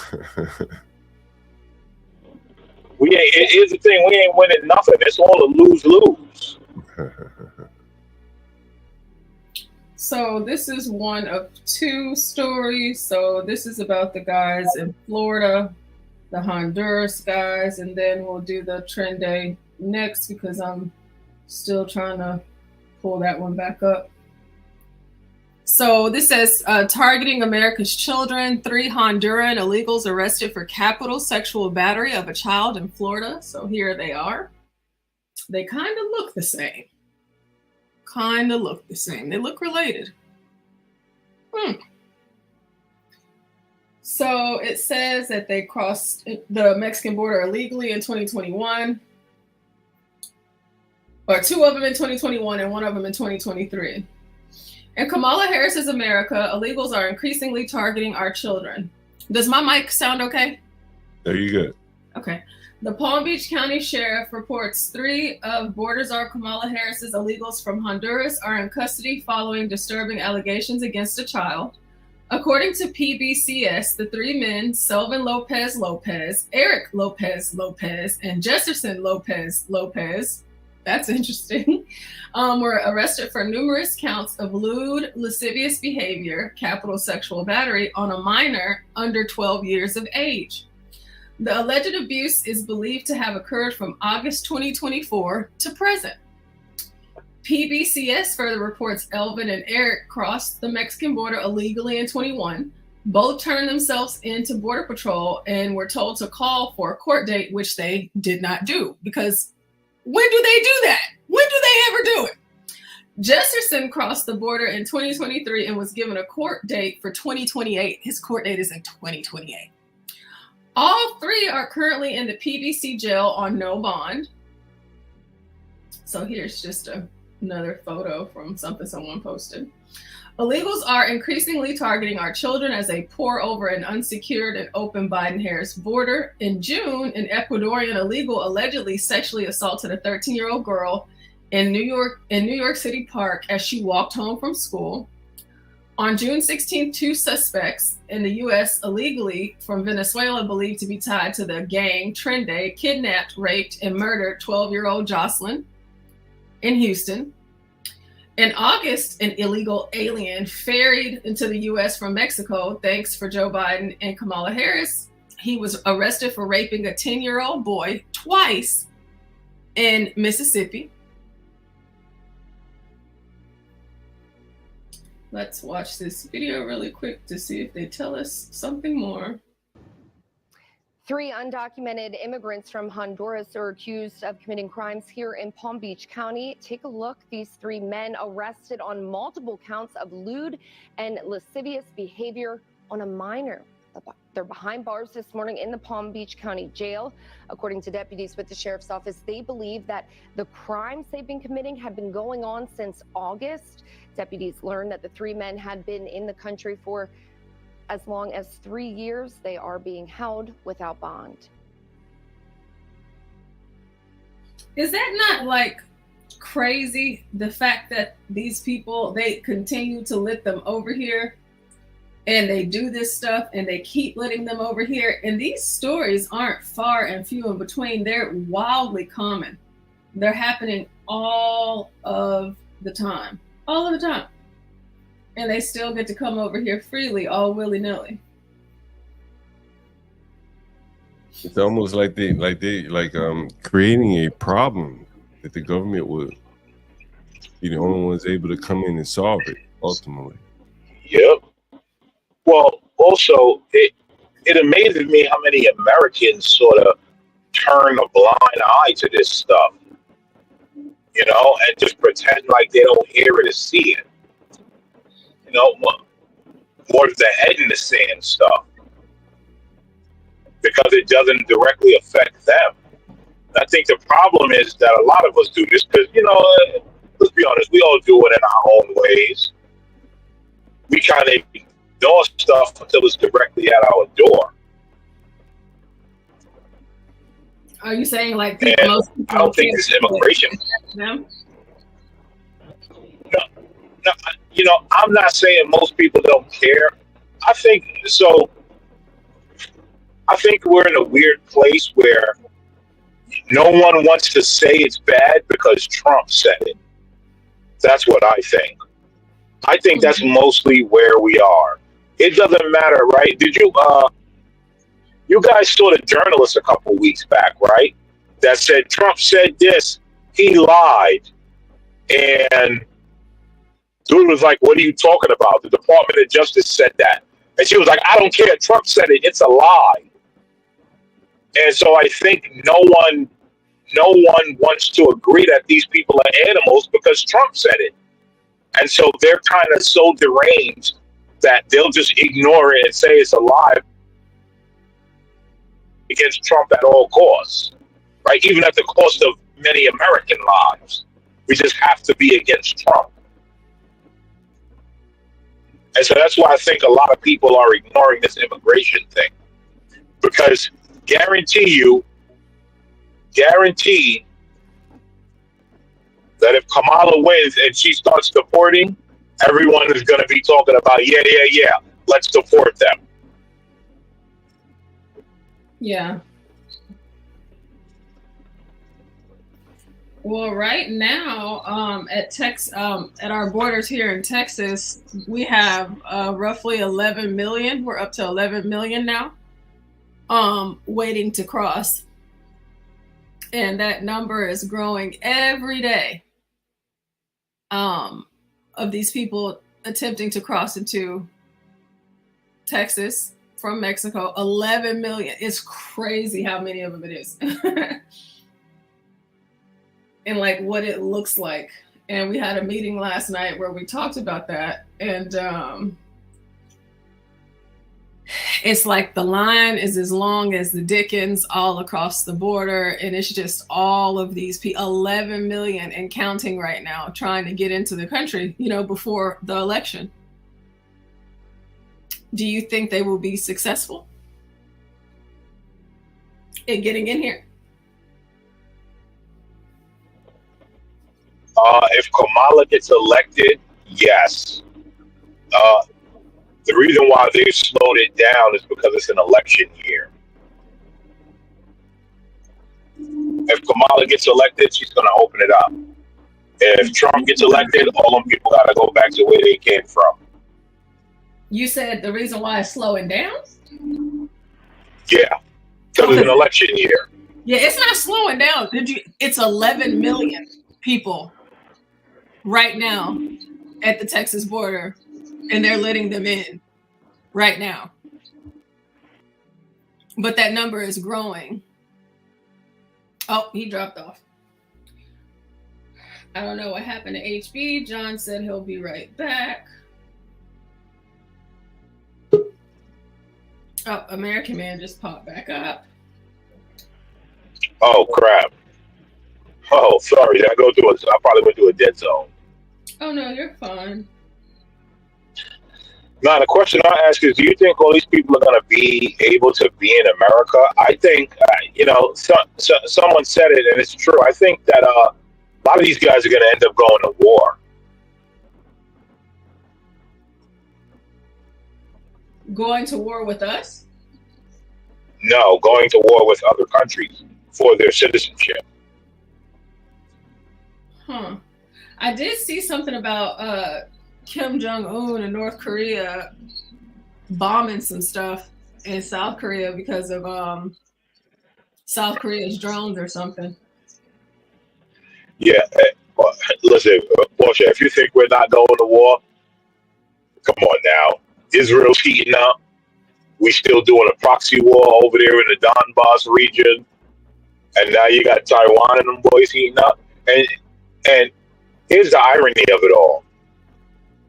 Here's the thing: we ain't winning nothing. It's all a lose-lose. So this is one of two stories. So this is about the guys in Florida, the Honduras guys, and then we'll do the trend day next because I'm still trying to pull that one back up. So this says, targeting America's children, 3 Honduran illegals arrested for capital sexual battery of a child in Florida. So here they are. They kind of look the same. They look related. So it says that they crossed the Mexican border illegally in 2021. Or 2 of them in 2021 and 1 of them in 2023. In Kamala Harris's America, illegals are increasingly targeting our children. Does my mic sound okay? There you go. Okay. The Palm Beach County Sheriff reports 3 of Border Czar Kamala Harris's illegals from Honduras are in custody following disturbing allegations against a child. According to PBCS, the 3 men, Selvin Lopez Lopez, Eric Lopez Lopez, and Jefferson Lopez Lopez, that's interesting, were arrested for numerous counts of lewd, lascivious behavior, capital sexual battery, on a minor under 12 years of age. The alleged abuse is believed to have occurred from August 2024 to present. PBCS further reports Elvin and Eric crossed the Mexican border illegally in 21. Both turned themselves into Border Patrol and were told to call for a court date, which they did not do. Because when do they do that? When do they ever do it? Jefferson crossed the border in 2023 and was given a court date for 2028. His court date is in 2028. All 3 are currently in the PBC jail on no bond. So here's just another photo from something someone posted. Illegals are increasingly targeting our children as they pour over an unsecured and open Biden-Harris border. In June, an Ecuadorian illegal allegedly sexually assaulted a 13-year-old girl in New York City Park as she walked home from school. On June 16, 2 suspects in the U.S. illegally from Venezuela believed to be tied to the gang Trend Day kidnapped, raped, and murdered 12-year-old Jocelyn in Houston. In August, an illegal alien ferried into the U.S. from Mexico, thanks for Joe Biden and Kamala Harris. He was arrested for raping a 10-year-old boy twice in Mississippi. Let's watch this video really quick to see if they tell us something more. 3 undocumented immigrants from Honduras are accused of committing crimes here in Palm Beach County. Take a look. These 3 men arrested on multiple counts of lewd and lascivious behavior on a minor. They're behind bars this morning in the Palm Beach County Jail. According to deputies with the sheriff's office, they believe that the crimes they've been committing have been going on since August. Deputies learned that the 3 men had been in the country for as long as 3 years. They are being held without bond. Is that not like crazy? The fact that these people, they continue to let them over here and they do this stuff and they keep letting them over here. And these stories aren't far and few in between. They're wildly common. They're happening all of the time. All of the time. And they still get to come over here freely, all willy-nilly. It's almost like they creating a problem that the government would be the only ones able to come in and solve it ultimately. Yep. Well, also it amazes me how many Americans sort of turn a blind eye to this stuff, you know, and just pretend like they don't hear it or see it. You know, more of the head in the sand stuff. because it doesn't directly affect them. I think the problem is that a lot of us do this because, you know, let's be honest, we all do it in our own ways. We kind of ignore stuff until it's directly at our door. Are you saying like And most people I don't think this immigration. them? No, you know, I'm not saying most people don't care. I think so. I think we're in a weird place where no one wants to say it's bad because Trump said it. That's what I think. I think that's mostly where we are. It doesn't matter, right? Did you you guys saw the journalist a couple weeks back, right? That said Trump said this, he lied. And dude was like, what are you talking about? The Department of Justice said that. And she was like, I don't care. Trump said it. It's a lie. And so I think no one wants to agree that these people are animals because Trump said it. And so they're kind of so deranged that they'll just ignore it and say it's a lie against Trump at all costs, right? Even at the cost of many American lives. We just have to be against Trump. And so that's why I think a lot of people are ignoring this immigration thing. Because guarantee that if Kamala wins and she starts deporting, everyone is going to be talking about, yeah, let's deport them. Yeah. Well, right now, at our borders here in Texas, we have roughly 11 million. We're up to 11 million now, waiting to cross. And that number is growing every day, of these people attempting to cross into Texas from Mexico. 11 million. It's crazy how many of them it is. And like what it looks like. And we had a meeting last night where we talked about that. And it's like the line is as long as the Dickens all across the border. And it's just all of these people, 11 million and counting right now, trying to get into the country, you know, before the election. Do you think they will be successful in getting in here? If Kamala gets elected, yes. The reason why they've slowed it down is because it's an election year. If Kamala gets elected, she's going to open it up. If Trump gets elected, all them people got to go back to where they came from. You said the reason why it's slowing down? Yeah, because it's an election year. Yeah, it's not slowing down. It's 11 million people right now at the Texas border, and they're letting them in right now. But that number is growing. Oh, he dropped off. I don't know what happened to HB. John said he'll be right back. Oh, American Man just popped back up. Oh, crap. Oh, sorry. I probably went through a dead zone. Oh, no, you're fine. Now, the question I ask is, do you think all these people are going to be able to be in America? I think, someone said it, and it's true. I think that a lot of these guys are going to end up going to war. Going to war with us? No, going to war with other countries for their citizenship. Huh. I did see something about Kim Jong-un in North Korea bombing some stuff in South Korea because of South Korea's drones or something. Yeah. Listen, Porsha, if you think we're not going to war, come on now. Israel's heating up. We still doing a proxy war over there in the Donbass region. And now you got Taiwan and them boys heating up. And here's the irony of it all.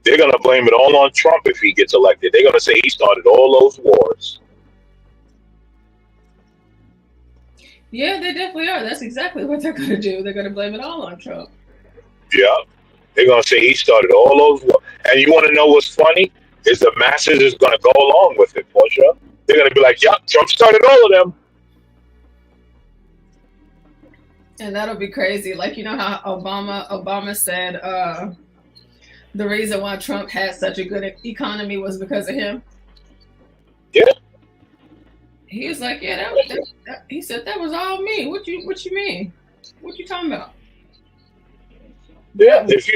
They're going to blame it all on Trump if he gets elected. They're going to say he started all those wars. Yeah, they definitely are. That's exactly what they're going to do. They're going to blame it all on Trump. Yeah. They're going to say he started all those. And you want to know what's funny? Is the masses is going to go along with it, Porsha. They're going to be like, yep, Trump started all of them. And that'll be crazy. Like, you know how Obama said the reason why Trump had such a good economy was because of him? Yeah. He was like, yeah, he said that was all me. What you mean? What you talking about? Yeah, if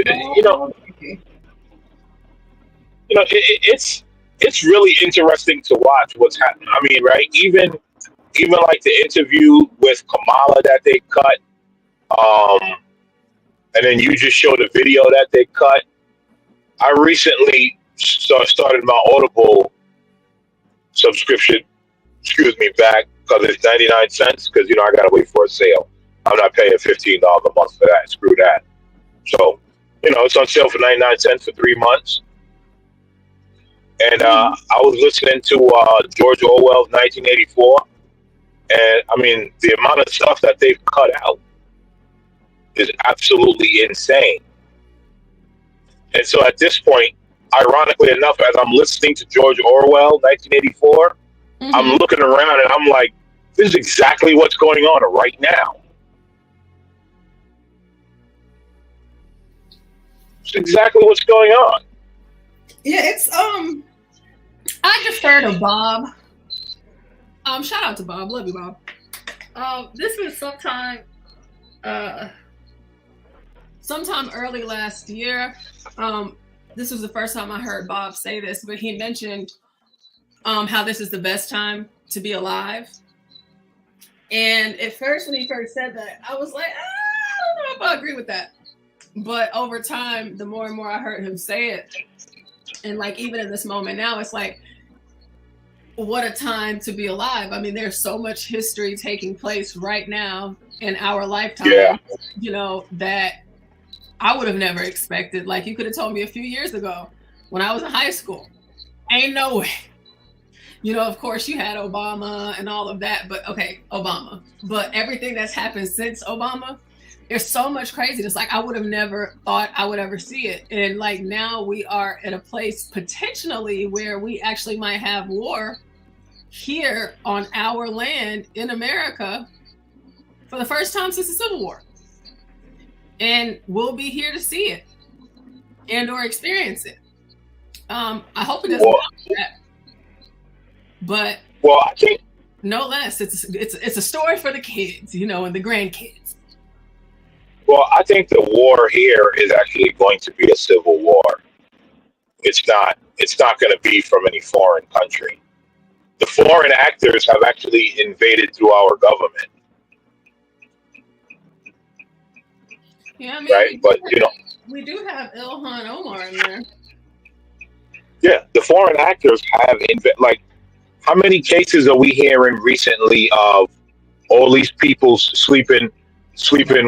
it's really interesting to watch what's happening. I mean, right? Even like the interview with Kamala that they cut, and then you just showed a video that they cut. I recently started my Audible subscription. Back because it's 99 cents. Because I gotta wait for a sale. I'm not paying $15 a month for that. Screw that. So, it's on sale for 99 cents for 3 months. And I was listening to George Orwell's 1984. And, I mean, the amount of stuff that they've cut out is absolutely insane. And so at this point, ironically enough, as I'm listening to George Orwell, 1984, I'm looking around and I'm like, this is exactly what's going on right now. It's exactly what's going on. Yeah, it's I just heard of Bob. Shout out to Bob. Love you, Bob. This was sometime early last year. This was the first time I heard Bob say this, but he mentioned how this is the best time to be alive. And at first, when he first said that, I was like, I don't know if I agree with that. But over time, the more and more I heard him say it, and like even in this moment now, it's like, what a time to be alive. I mean, there's so much history taking place right now in our lifetime, that I would have never expected. Like, you could have told me a few years ago when I was in high school. Ain't no way. Of course, you had Obama and all of that, but okay, Obama. But everything that's happened since Obama, there's so much craziness. Like, I would have never thought I would ever see it. And like now we are at a place potentially where we actually might have war here on our land in America for the first time since the Civil War. And we'll be here to see it and or experience it. I hope it doesn't happen that. But I think no less. It's a story for the kids, and the grandkids. Well, I think the war here is actually going to be a civil war. It's not going to be from any foreign country. The foreign actors have actually invaded through our government. Yeah, I mean, right? But we do have Ilhan Omar in there. Yeah, the foreign actors have like, how many cases are we hearing recently of all these people sleeping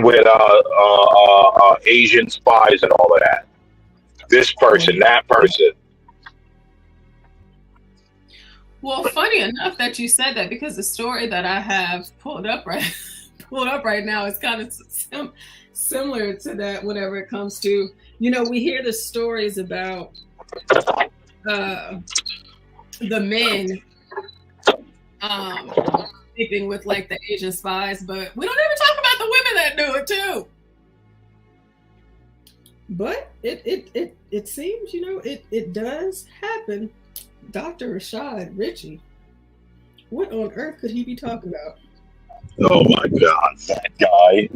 with Asian spies and all of that? This person, that person. Well, funny enough that you said that, because the story that I have pulled up right now is kind of similar to that. Whenever it comes to, we hear the stories about the men sleeping with like the Asian spies, but we don't ever talk about the women that do it too. But it seems, it does happen. Dr. Rashad Richey, what on earth could he be talking about? Oh my God, that guy.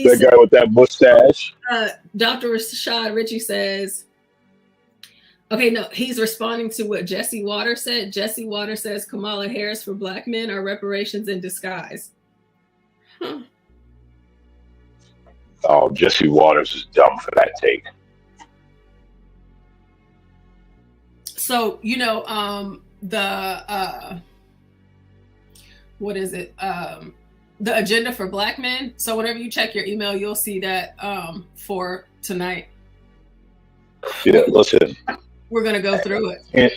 That guy with that mustache. Dr. Rashad Richey says, okay, no, he's responding to what Jesse Waters said. Jesse Waters says Kamala Harris for Black men are reparations in disguise. Huh. Oh, Jesse Waters is dumb for that take. So, what is it? The agenda for Black men. So whenever you check your email, you'll see that for tonight. Yeah, listen. We're going to go through it.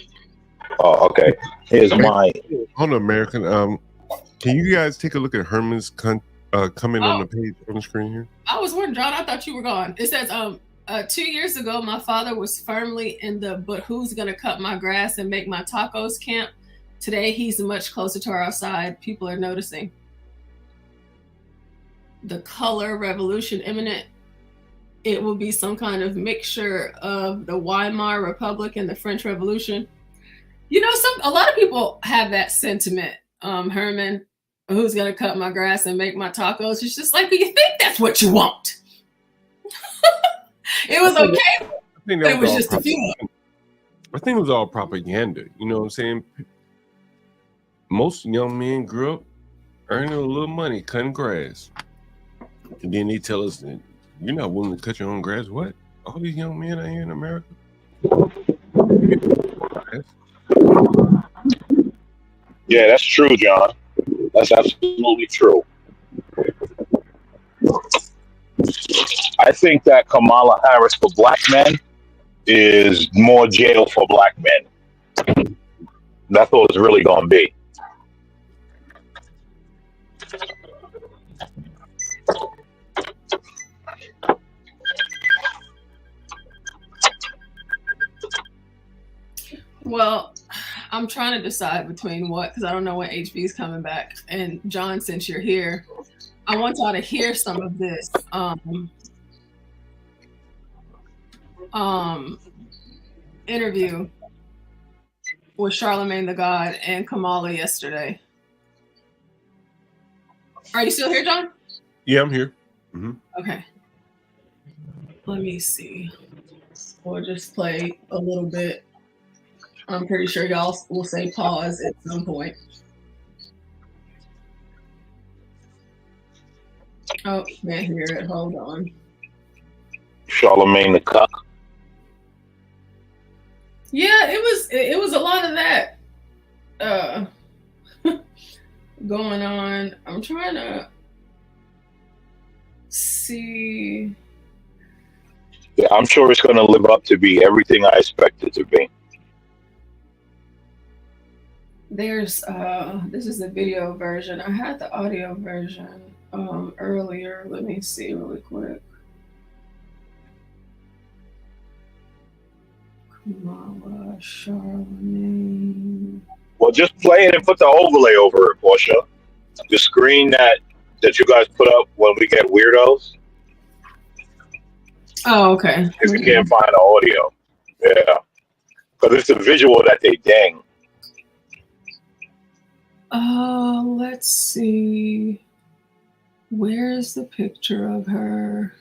Oh, okay. Here's my. Hold on, American. Can you guys take a look at Herman's comment on the page on the screen here? I was wondering, John, I thought you were gone. It says, 2 years ago, my father was firmly in the "but who's gonna cut my grass and make my tacos" camp. Today, he's much closer to our side. People are noticing. The color revolution imminent. It will be some kind of mixture of the Weimar Republic and the French Revolution. You know, a lot of people have that sentiment. Herman, who's gonna cut my grass and make my tacos? It's just like, do you think that's what you want? It was okay, but it was just a few. I think it was all propaganda. You know what I'm saying? Most young men grew up earning a little money cutting grass, and then they tell us that you're not willing to cut your own grass. What? All these young men out here in America? Yeah, that's true, John. That's absolutely true. I think that Kamala Harris for black men is more jail for black men. That's what it's really going to be. Well, I'm trying to decide between what, because I don't know when HB is coming back. And John, since you're here, I want y'all to hear some of this interview with Charlemagne the God and Kamala yesterday. Are you still here, John? Yeah, I'm here. Mm-hmm. Okay. Let me see. We'll just play a little bit. I'm pretty sure y'all will say pause at some point. Oh, can't hear it. Hold on. Charlemagne the cuck. Yeah, it was a lot of that going on. I'm trying to see. Yeah, I'm sure it's going to live up to be everything I expect it to be. There's this is the video version. I had the audio version earlier. Let me see really quick. Kamala, Charlemagne. Well, just play it and put the overlay over it, Porsha. The screen that you guys put up when we get weirdos. Oh, okay. If you can't find the audio. Yeah. Because it's a visual that they dang. Let's see. Where's the picture of her?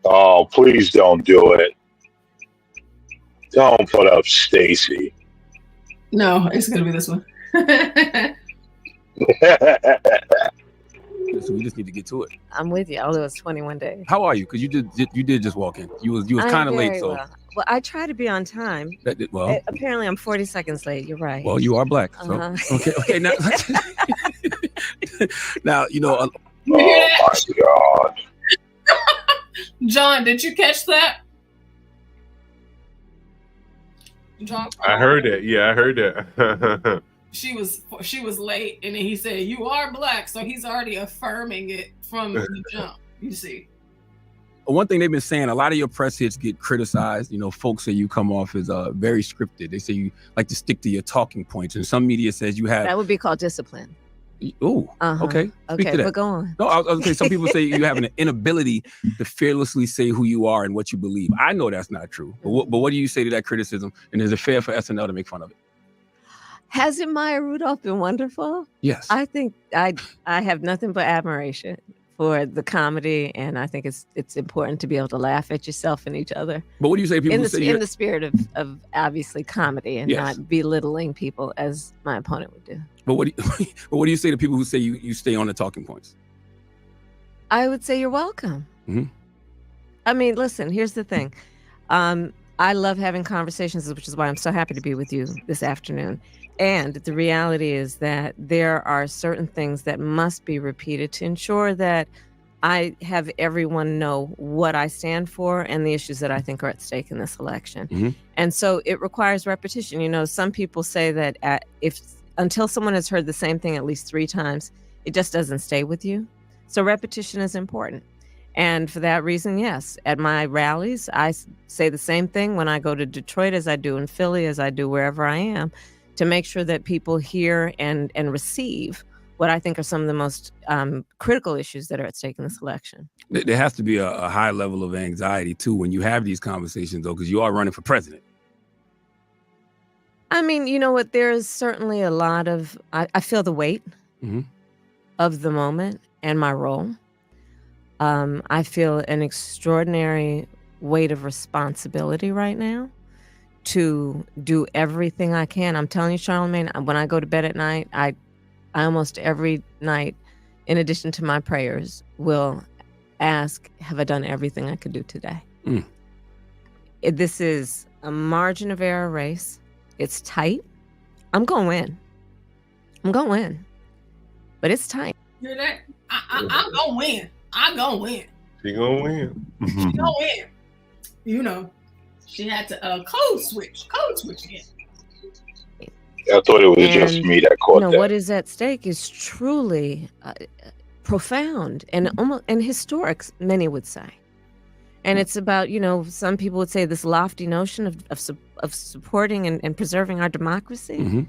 Oh, please don't do it. Don't put up Stacy. No, it's gonna be this one. So we just need to get to it. I'm with you. Although it's 21 days. How are you? Because you did just walk in. You was kind of late, so. Well, I try to be on time. Apparently, I'm 40 seconds late. You're right. Well, you are black. So. Okay. Now, now you know. Oh my God. John, did you catch that? John, I heard that. Yeah, I heard that. She was late, and then he said, "You are black," so he's already affirming it from the jump. You see. One thing they've been saying, a lot of your press hits get criticized. You know, folks say you come off as very scripted. They say you like to stick to your talking points, and some media says you have. That would be called discipline. Oh, okay. Speak to that. But go on. No, I was okay. Some people say you have an inability to fearlessly say who you are and what you believe. I know that's not true. But what do you say to that criticism? And is it fair for SNL to make fun of it? Hasn't Maya Rudolph been wonderful? Yes. I think I have nothing but admiration for the comedy, and I think it's important to be able to laugh at yourself and each other. But what do you say to people in the spirit of obviously comedy and not belittling people as my opponent would do? But what do you say to people who say you stay on the talking points? I would say you're welcome. Mm-hmm. I mean, listen, here's the thing. I love having conversations, which is why I'm so happy to be with you this afternoon. And the reality is that there are certain things that must be repeated to ensure that I have everyone know what I stand for and the issues that I think are at stake in this election. Mm-hmm. And so it requires repetition. You know, some people say that until someone has heard the same thing at least 3 times, it just doesn't stay with you. So repetition is important. And for that reason, yes, at my rallies, I say the same thing when I go to Detroit as I do in Philly, as I do wherever I am, to make sure that people hear and receive what I think are some of the most critical issues that are at stake in this election. There has to be a high level of anxiety, too, when you have these conversations, though, because you are running for president. I mean, you know what? There's certainly a lot of, I feel the weight of the moment and my role. I feel an extraordinary weight of responsibility right now to do everything I can. I'm telling you, Charlamagne, when I go to bed at night, I almost every night, in addition to my prayers, will ask, have I done everything I could do today? This is a margin of error race. It's tight. I'm going to win. I'm going to win. But it's tight. Hear that? I'm going to win. I'm going to win. She going to win. She going to win. You know, she had to code switch again. I thought it was just me that caught that. What is at stake is truly profound and almost and historic, many would say. And it's about, some people would say this lofty notion of supporting and preserving our democracy. Mm-hmm.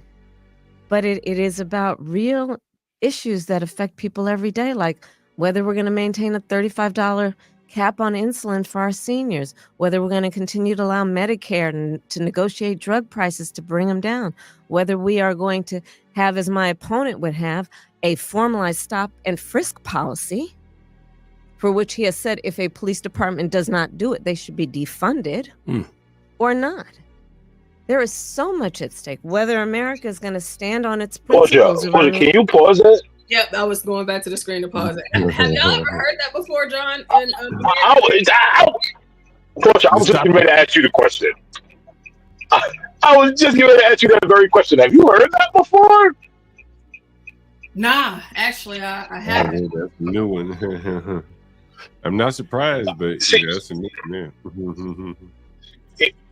But it is about real issues that affect people every day, like whether we're going to maintain a $35 cap on insulin for our seniors, whether we're going to continue to allow Medicare to negotiate drug prices to bring them down, whether we are going to have, as my opponent would have, a formalized stop and frisk policy, for which he has said if a police department does not do it, they should be defunded or not. There is so much at stake, whether America is going to stand on its principles. Porsha, can you pause it? Yep, I was going back to the screen to pause it. Have y'all ever heard that before, John? Porsha, I was just getting ready to ask you the question. I was just getting ready to ask you that very question. Have you heard that before? Nah, actually, I haven't. That's a new one. I'm not surprised, but that's a new one.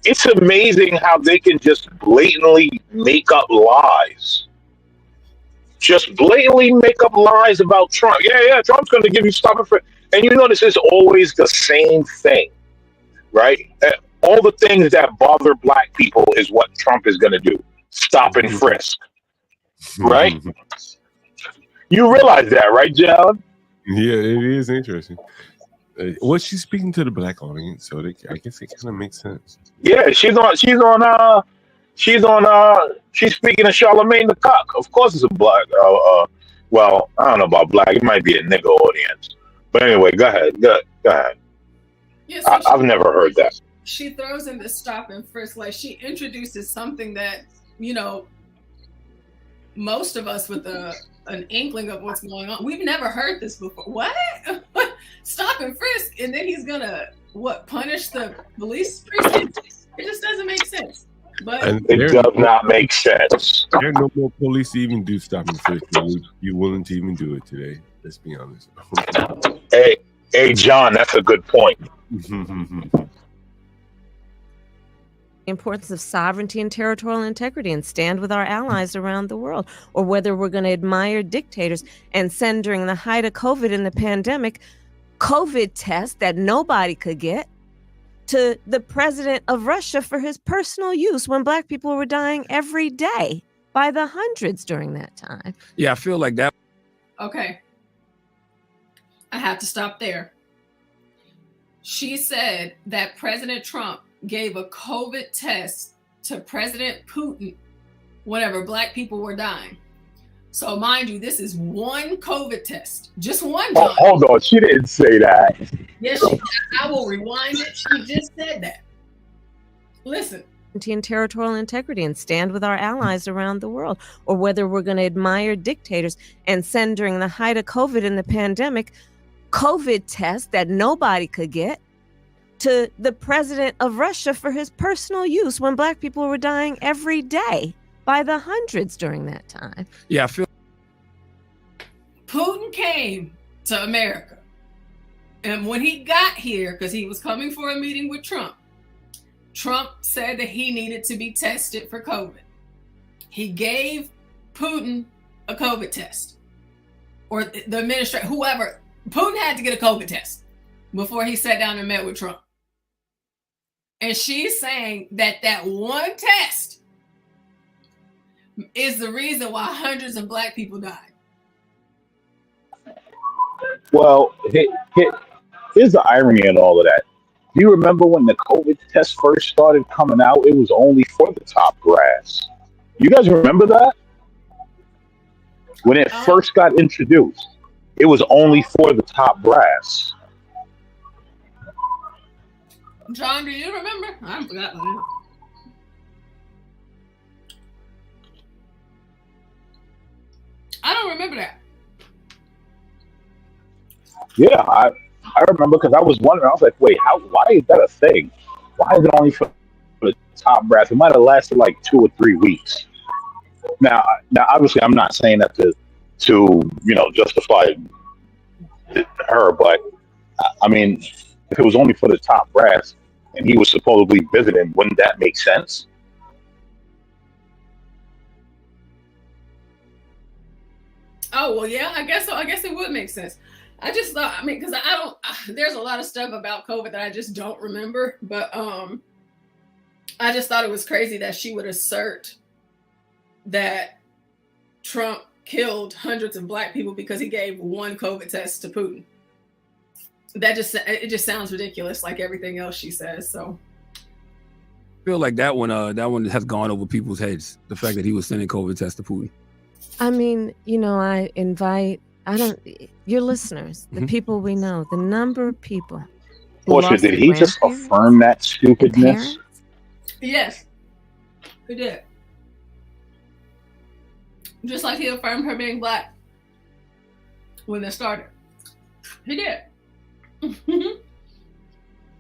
It's amazing how they can just blatantly make up lies. Just blatantly make up lies about Trump. Yeah, Trump's going to give you stop and frisk. And you notice it's always the same thing, right? All the things that bother black people is what Trump is going to do. Stop and frisk, right? You realize that, right, John? Yeah, it is interesting. Well, she's speaking to the black audience, so I guess it kind of makes sense. Yeah, she's speaking to Charlamagne the Cock. Of course, it's a black. Well, I don't know about black. It might be a nigga audience. But anyway, go ahead. Go ahead. Yeah, so I've never heard that. She throws in the stop and frisk, like she introduces something that most of us with an inkling of what's going on. We've never heard this before. What? Stop and frisk, and then he's gonna punish the police precinct? It just doesn't make sense. But it does not make sense. There are no more police to even do stop and frisk. You willing to even do it today? Let's be honest. Hey, John, that's a good point. The importance of sovereignty and territorial integrity and stand with our allies around the world, or whether we're going to admire dictators and send during the height of COVID in the pandemic, COVID tests that nobody could get to the president of Russia for his personal use when black people were dying every day by the hundreds during that time. Yeah, I feel like that. Okay. I have to stop there. She said that President Trump gave a COVID test to President Putin whenever black people were dying. So mind you, this is one COVID test. Just one, John. Hold on, she didn't say that. Yes, I will rewind it. She just said that. Listen. And territorial integrity and stand with our allies around the world, or whether we're going to admire dictators and send during the height of COVID in the pandemic, COVID tests that nobody could get to the president of Russia for his personal use when black people were dying every day by the hundreds during that time. Yeah, I feel Putin came to America. And when he got here, because he was coming for a meeting with Trump, Trump said that he needed to be tested for COVID. He gave Putin a COVID test, or the administrator, whoever. Putin had to get a COVID test before he sat down and met with Trump. And she's saying that that one test is the reason why hundreds of Black people died. Well, here's the irony in all of that. Do you remember when the COVID test first started coming out? It was only for the top brass. You guys remember that? When it first got introduced, it was only for the top brass. John, do you remember? I forgot. I don't remember that. Yeah, I remember because I was wondering. I was like, wait, why is that a thing? Why is it only for the top brass? It might have lasted like 2 or 3 weeks. Now, obviously, I'm not saying that to justify her, but I mean, if it was only for the top brass and he was supposedly visiting, wouldn't that make sense? Oh, well, yeah, I guess so. I guess it would make sense. I just thought, I mean, because there's a lot of stuff about COVID that I just don't remember, but I just thought it was crazy that she would assert that Trump killed hundreds of Black people because he gave one COVID test to Putin. It just sounds ridiculous, like everything else she says. So I feel like that one has gone over people's heads. The fact that he was sending COVID tests to Putin. I mean, I invite your listeners, the people we know, the number of people. Porsha, did he just affirm that stupidness? Yes, he did. Just like he affirmed her being Black when they started. He did.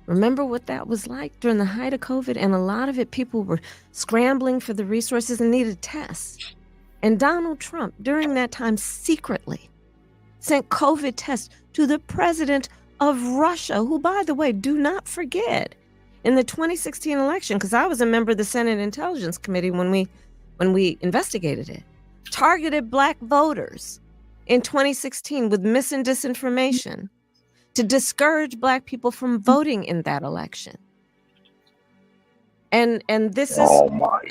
Remember what that was like during the height of COVID? And a lot of it, people were scrambling for the resources and needed tests. And Donald Trump, during that time, secretly sent COVID tests to the president of Russia, who, by the way, do not forget, in the 2016 election, because I was a member of the Senate Intelligence Committee when we investigated it, targeted Black voters in 2016 with mis and disinformation to discourage Black people from voting in that election. And this is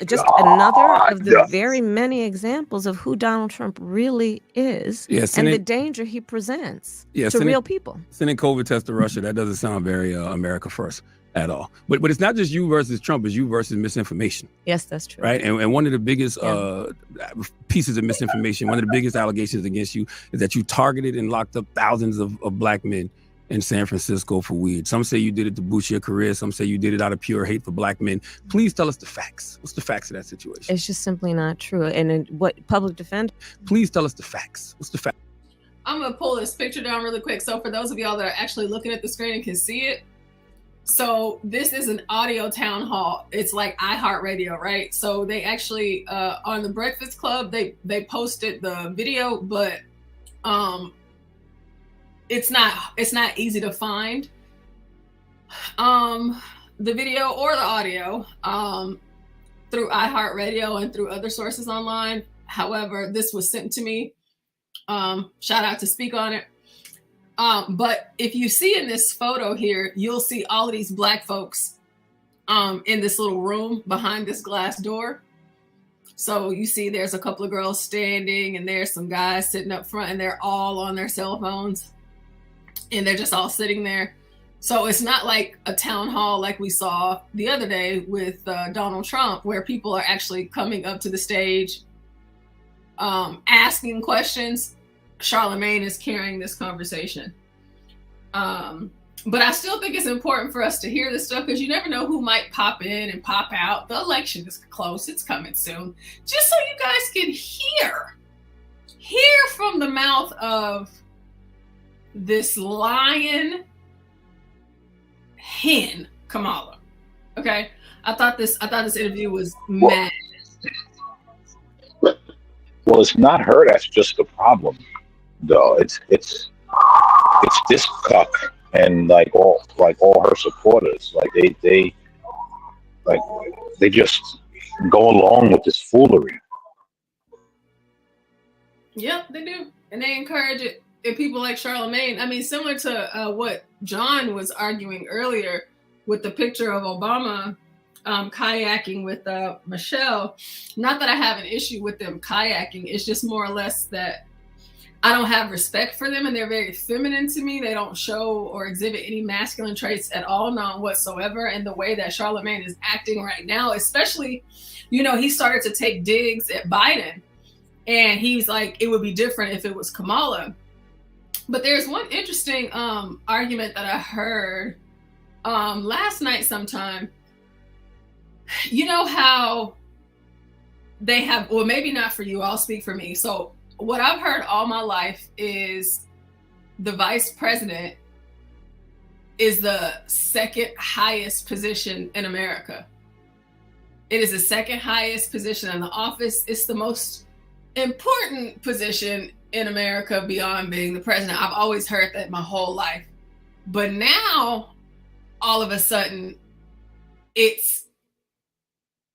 just another of the very many examples of who Donald Trump really is and the danger he presents to real people. Sending COVID tests to Russia, that doesn't sound very America first at all. But it's not just you versus Trump, it's you versus misinformation. Yes, that's true. Right? And one of the biggest pieces of misinformation, one of the biggest allegations against you is that you targeted and locked up thousands of Black men in San Francisco for weed. Some say you did it to boost your career. Some say you did it out of pure hate for Black men. Please tell us the facts. What's the facts of that situation? It's just simply not true. And what public defender? Please tell us the facts. What's the fact? I'm going to pull this picture down really quick. So for those of y'all that are actually looking at the screen and can see it. So this is an audio town hall. It's like iHeartRadio, right? So they actually, on the Breakfast Club, they posted the video, but it's not easy to find the video or the audio through iHeartRadio and through other sources online. However, this was sent to me. Shout out to Speak on It. But if you see in this photo here, you'll see all of these Black folks in this little room behind this glass door. So you see there's a couple of girls standing and there's some guys sitting up front and they're all on their cell phones. And they're just all sitting there. So it's not like a town hall like we saw the other day with Donald Trump, where people are actually coming up to the stage, asking questions. Charlemagne is carrying this conversation. But I still think it's important for us to hear this stuff because you never know who might pop in and pop out. The election is close. It's coming soon. Just so you guys can hear from the mouth of this lying hen Kamala. Okay, I thought this interview was mad. Well, it's not her that's just the problem, though. It's this cuck and like all her supporters, like they just go along with this foolery. Yep, they do, and they encourage it. And people like Charlemagne, I mean, similar to what John was arguing earlier with the picture of Obama kayaking with Michelle. Not that I have an issue with them kayaking. It's just more or less that I don't have respect for them, and they're very feminine to me. They don't show or exhibit any masculine traits at all, none whatsoever. And the way that Charlemagne is acting right now, especially, you know, he started to take digs at Biden, and he's like, it would be different if it was Kamala. But there's one interesting argument that I heard last night sometime. You know how they have, well, maybe not for you, I'll speak for me. So what I've heard all my life is the vice president is the second highest position in America. It is the second highest position in the office. It's the most important position in America beyond being the president. I've always heard that my whole life. But now, all of a sudden, it's,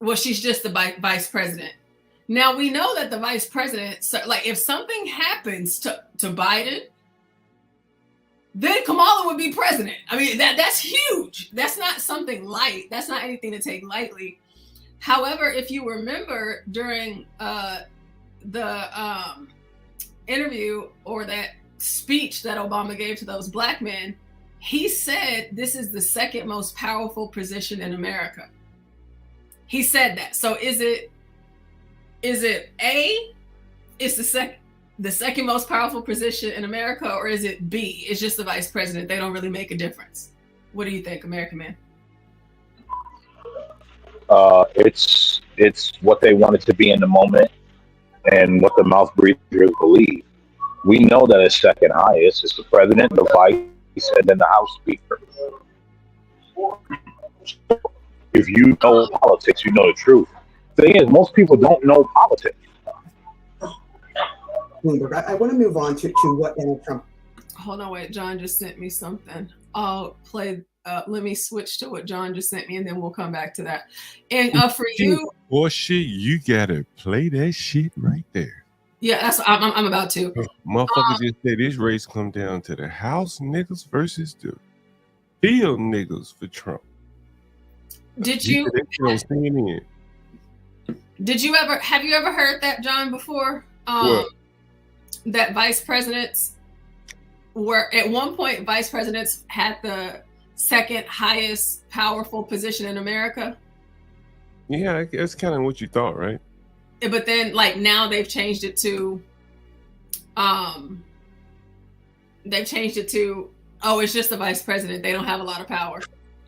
well, she's just the vice president. Now, we know that the vice president, so, like, if something happens to Biden, then Kamala would be president. I mean, that's huge. That's not something light. That's not anything to take lightly. However, if you remember during the interview or that speech that Obama gave to those black men, he said this is the second most powerful position in America. He said that. So is it A, it's the second most powerful position in America, or is it B, it's just the vice president? They don't really make a difference. What do you think, American Man? It's what they want it to be in the moment and what the mouth breathers believe. We know that it's second highest. It's the president, the vice, and then the House Speaker. If you know politics, you know the truth. The thing is, most people don't know politics. I want to move on to what Donald Trump. Hold on, wait. John just sent me something. I'll play. Let me switch to what John just sent me, and then we'll come back to that. And for you, Porsha, you gotta play that shit right there. Yeah, that's I'm about to. Motherfucker just said this race come down to the House niggas versus the field niggas for Trump. Did you? Did you ever? Have you ever heard that, John, before? That vice presidents were at one point vice presidents had the second highest powerful position in America. Yeah, that's kind of what you thought, right? But then, like, now they've changed it to, oh, it's just the vice president. They don't have a lot of power.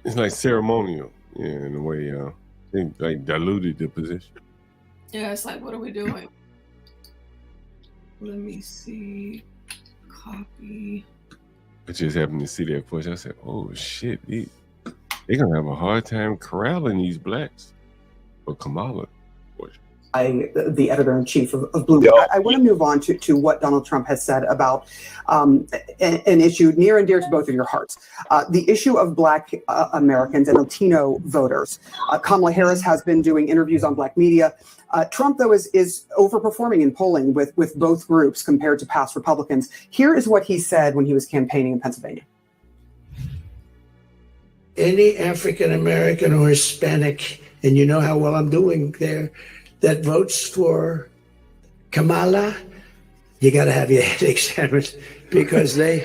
It's like ceremonial, yeah, in a way. They like diluted the position. Yeah, it's like, what are we doing? Let me see. Copy. I just happened to see that push. I said, oh shit, they're gonna have a hard time corralling these blacks for Kamala. The editor-in-chief of Bloomberg. I want to move on to what Donald Trump has said about an issue near and dear to both of your hearts, the issue of Black Americans and Latino voters. Kamala Harris has been doing interviews on Black media. Trump, though, is overperforming in polling with both groups compared to past Republicans. Here is what he said when he was campaigning in Pennsylvania. Any African American or Hispanic, and you know how well I'm doing there, that votes for Kamala, you got to have your head examined, because they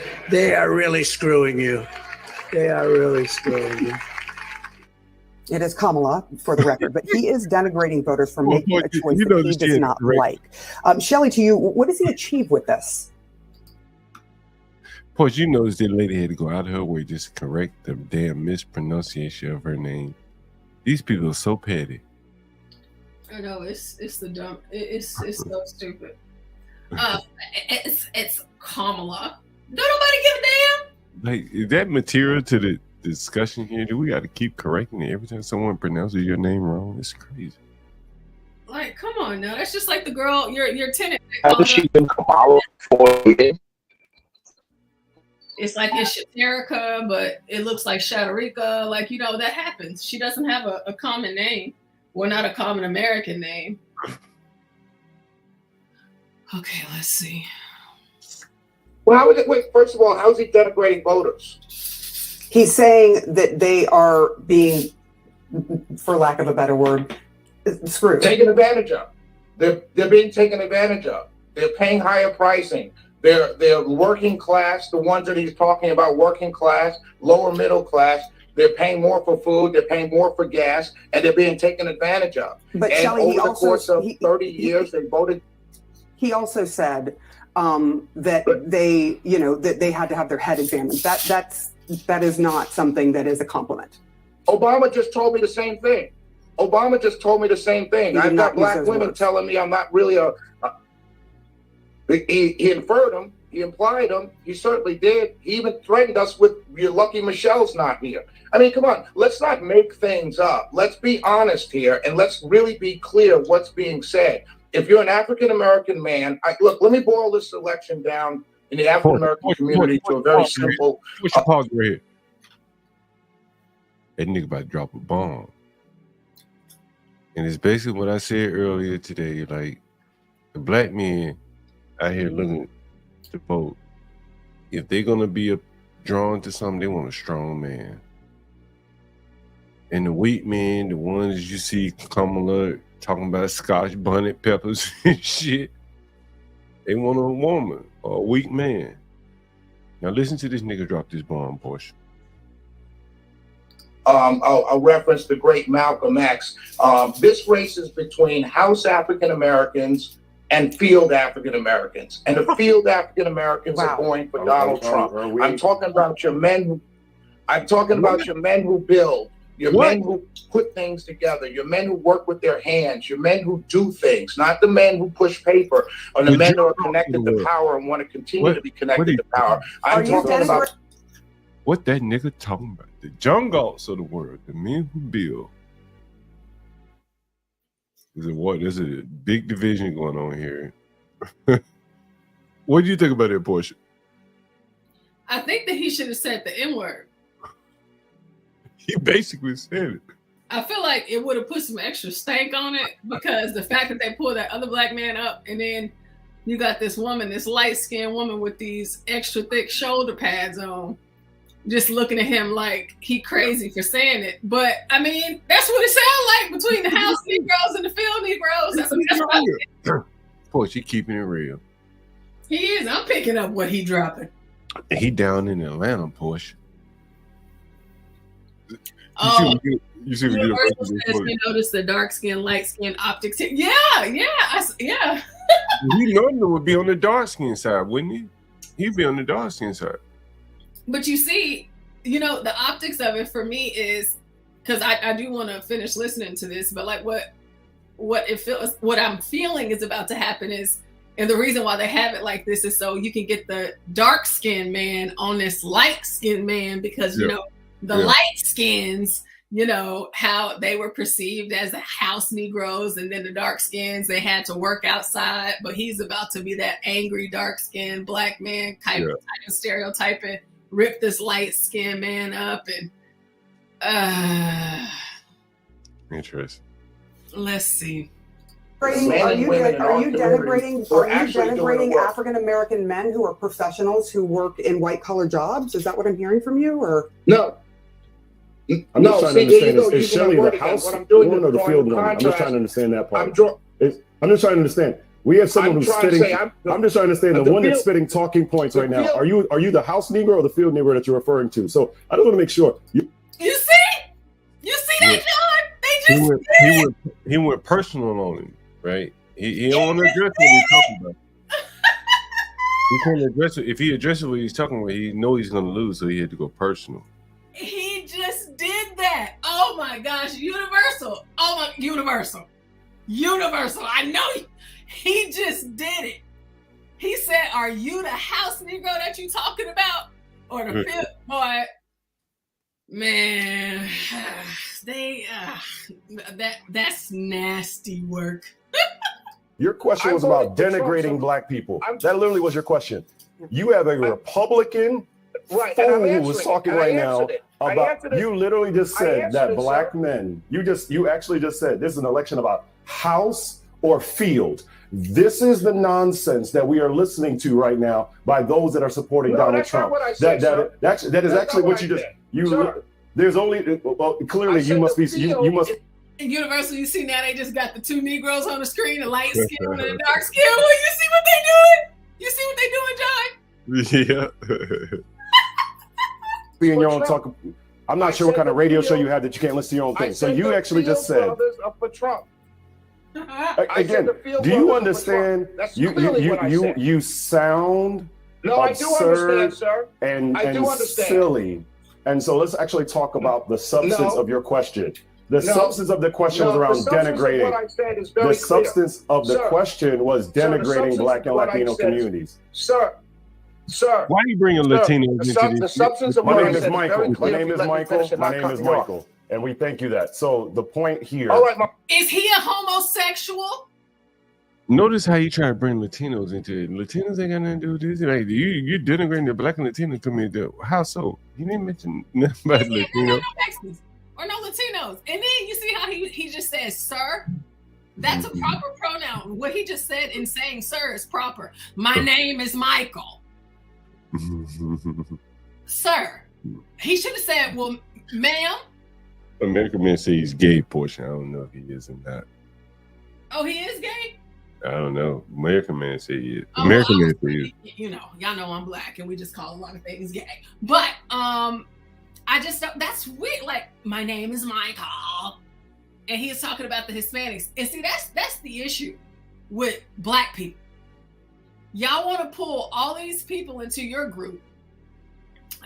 are really screwing you. They are really screwing you. It is Kamala, for the record, but he is denigrating voters for making a choice that he does not like. Shelley, to you, what does he achieve with this? Porsha, you notice that lady had to go out of her way just to correct the damn mispronunciation of her name. These people are so petty. I know, it's the dumb. It's so stupid. It's Kamala. Don't nobody give a damn. Like, is that material to the discussion here? Do we got to keep correcting it every time someone pronounces your name wrong? It's crazy. Like, come on now. That's just like the girl, your tenant. Hasn't she been Kamala for a year? it's like it's Shaterica, but it looks like Shatarika. Like, you know, that happens. She doesn't have a common name. Well, not a common American name. Okay, let's see. Well, how is it? Wait, first of all, how's he denigrating voters? He's saying that they are being, for lack of a better word, screwed. Taken advantage of. They're being taken advantage of. They're paying higher pricing. They're working class, the ones that he's talking about, working class, lower middle class. They're paying more for food, they're paying more for gas, and they're being taken advantage of. But and Shelley, over the course of 30 years, they voted. He also said that they, you know, that they had to have their head examined. That is not something that is a compliment. Obama just told me the same thing. Obama just told me the same thing. I've got black women telling me I'm not really he inferred them, he implied them, he certainly did. He even threatened us with, you're lucky Michelle's not here. I mean, come on, let's not make things up. Let's be honest here, and let's really be clear what's being said. If you're an African-American man, look, let me boil this election down in the African-American community to a very simple... What's your pause right here? That nigga about to drop a bomb. And it's basically what I said earlier today, like, the black men out here looking to vote, if they're gonna be drawn to something, they want a strong man. And the weak men, the ones you see Kamala talking about Scotch bonnet peppers and shit, they want a woman or a weak man. Now listen to this nigga drop this bomb, Porsha. I'll reference the great Malcolm X. This race is between House African Americans and field African Americans, and the field African Americans are going for Donald Trump. I'm talking about your men. I'm talking about your men who build, your men who put things together, your men who work with their hands, your men who do things, not the men who push paper, or the men who are connected to power and want to continue to be connected to power. I'm talking about what that nigga talking about. The John Galts of the world, the men who build. There's a big division going on here. What do you think about that, Porsha? I think that he should have said the N-word. He basically said it. I feel like it would have put some extra stank on it, because the fact that they pulled that other black man up, and then you got this woman, this light-skinned woman with these extra thick shoulder pads on, just looking at him like he crazy for saying it. But I mean, that's what it sounds like between the house Negroes and the field Negroes. That's what Porsha, he keeping it real. he is. I'm picking up what he dropping. He down in Atlanta, Porsha. Oh, you see what Universal says we noticed the dark skin, light skin optics. Yeah. He normally would be on the dark skin side, wouldn't he? He'd be on the dark skin side. But you see, you know, the optics of it for me is, because I do want to finish listening to this, but like what I'm feeling is about to happen is, and the reason why they have it like this is so you can get the dark skinned man on this light skinned man, because you know the light skins, you know, how they were perceived as the house Negroes, and then the dark skins, they had to work outside, but he's about to be that angry dark skinned black man kind of stereotyping, rip this light skinned man up, and interesting. Let's see. Are you denigrating African American men who are professionals who work in white collar jobs? Is that what I'm hearing from you, or no? I'm just trying to understand. Is Shelley the house woman or the field woman? I'm just trying to understand that part. I'm just trying to understand. We have someone who's spitting. I'm just trying to understand the one that's spitting talking points right now. Are you the house Negro or the field Negro that you're referring to? So I just want to make sure. You see that, John? He went personal on him, right? He don't want to address what he's talking about. He can't address it. If he addresses what he's talking about, he knows he's going to lose, so he had to go personal. He just did that. Oh my gosh, Universal. Universal. I know he just did it. He said, "Are you the house Negro that you talking about, or the field boy?" Man, that's nasty work. Your question was about denigrating black people. That literally was your question. You have a Republican Right, fool and I'm who answering was it, talking and I right now answered it. I about answered it. you literally just I said answered that it, black sir. men, you actually just said this is an election about house or field. This is the nonsense that we are listening to right now by those that are supporting No, Donald that's Trump. not what I said, sir. That is That's actually not what what you I just said. Sir. there's only well, clearly I you said must the be field you must In Universal, you see now they just got the two Negroes on the screen, the light skin and the dark skin. Well, you see what they doing? You see what they doing, John? Yeah. be in your own talk. I'm not sure what kind of radio show you have that you can't listen to your own thing. So you actually just said for Trump. again. Do you understand? That's clearly what I said. You sound No, I do understand, sir. And I do understand. silly. And so let's actually talk about the substance of your question. The substance of the question was around denigrating. What I said is very the substance of the Sir, question was denigrating Black and what I Latino said is- communities. Sir, Why are you bringing Latinos into the this? substance of My what I name is said Michael. very My clear. name is Let me Michael. finish and My not name cut is you off. Michael. And we thank you that. So the point here. All right, Is he a homosexual? Notice how you try to bring Latinos into it. Latinos ain't got nothing to do with this. Like you denigrating the Black and Latino community. How so? You didn't mention nothing about Latino. No Mexicans or no Latinos. And then you see how he just says, sir. That's a proper pronoun. What he just said in saying sir is proper. My name is Michael. Sir. He should have said, well, ma'am. American man say he's gay, Porsha. I don't know if he is or not. Oh, he is gay? I don't know. American man say he is. Oh, American well, man say he is. You know, y'all know I'm Black and we just call a lot of things gay. But I just don't, that's weird. Like, my name is Michael. And he's talking about the Hispanics. And see, that's the issue with Black people. Y'all want to pull all these people into your group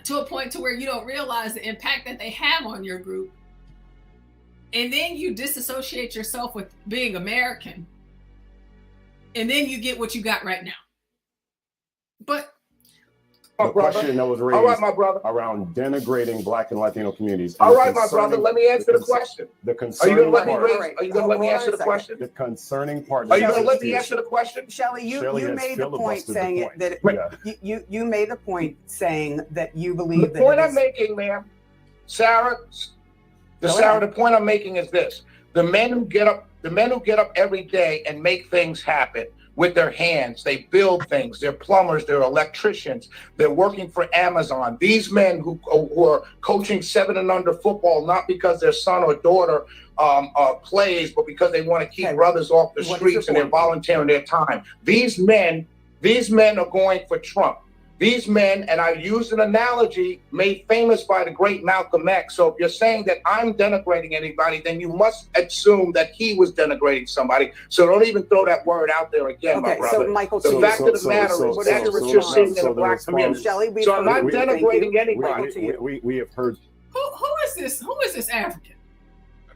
to a point to where you don't realize the impact that they have on your group. And then you disassociate yourself with being American. And then you get what you got right now. But the question that was raised All right, my brother. around denigrating Black and Latino communities. All right, my brother. Let me answer the question. The Are you concerning going to let me part. Are you going to let me answer the question? The concerning part. Are you going to let me answer the question? Shelley, you has made the point filibustered saying point. that you made the point saying that you believe The point that I'm making, ma'am, Sarah, the point I'm making is this: the men who get up every day and make things happen with their hands, they build things. They're plumbers, they're electricians, they're working for Amazon. These men who are coaching 7 and under football, not because their son or daughter plays, but because they want to keep brothers off the streets and they're volunteering their time. These men are going for Trump. These men, and I used an analogy made famous by the great Malcolm X. So if you're saying that I'm denigrating anybody, then you must assume that he was denigrating somebody. So don't even throw that word out there again, my brother. So Michael, the fact of the matter is that's what you're seeing in the Black community. So I'm not denigrating anybody. We have heard. Who is this? Who is this African?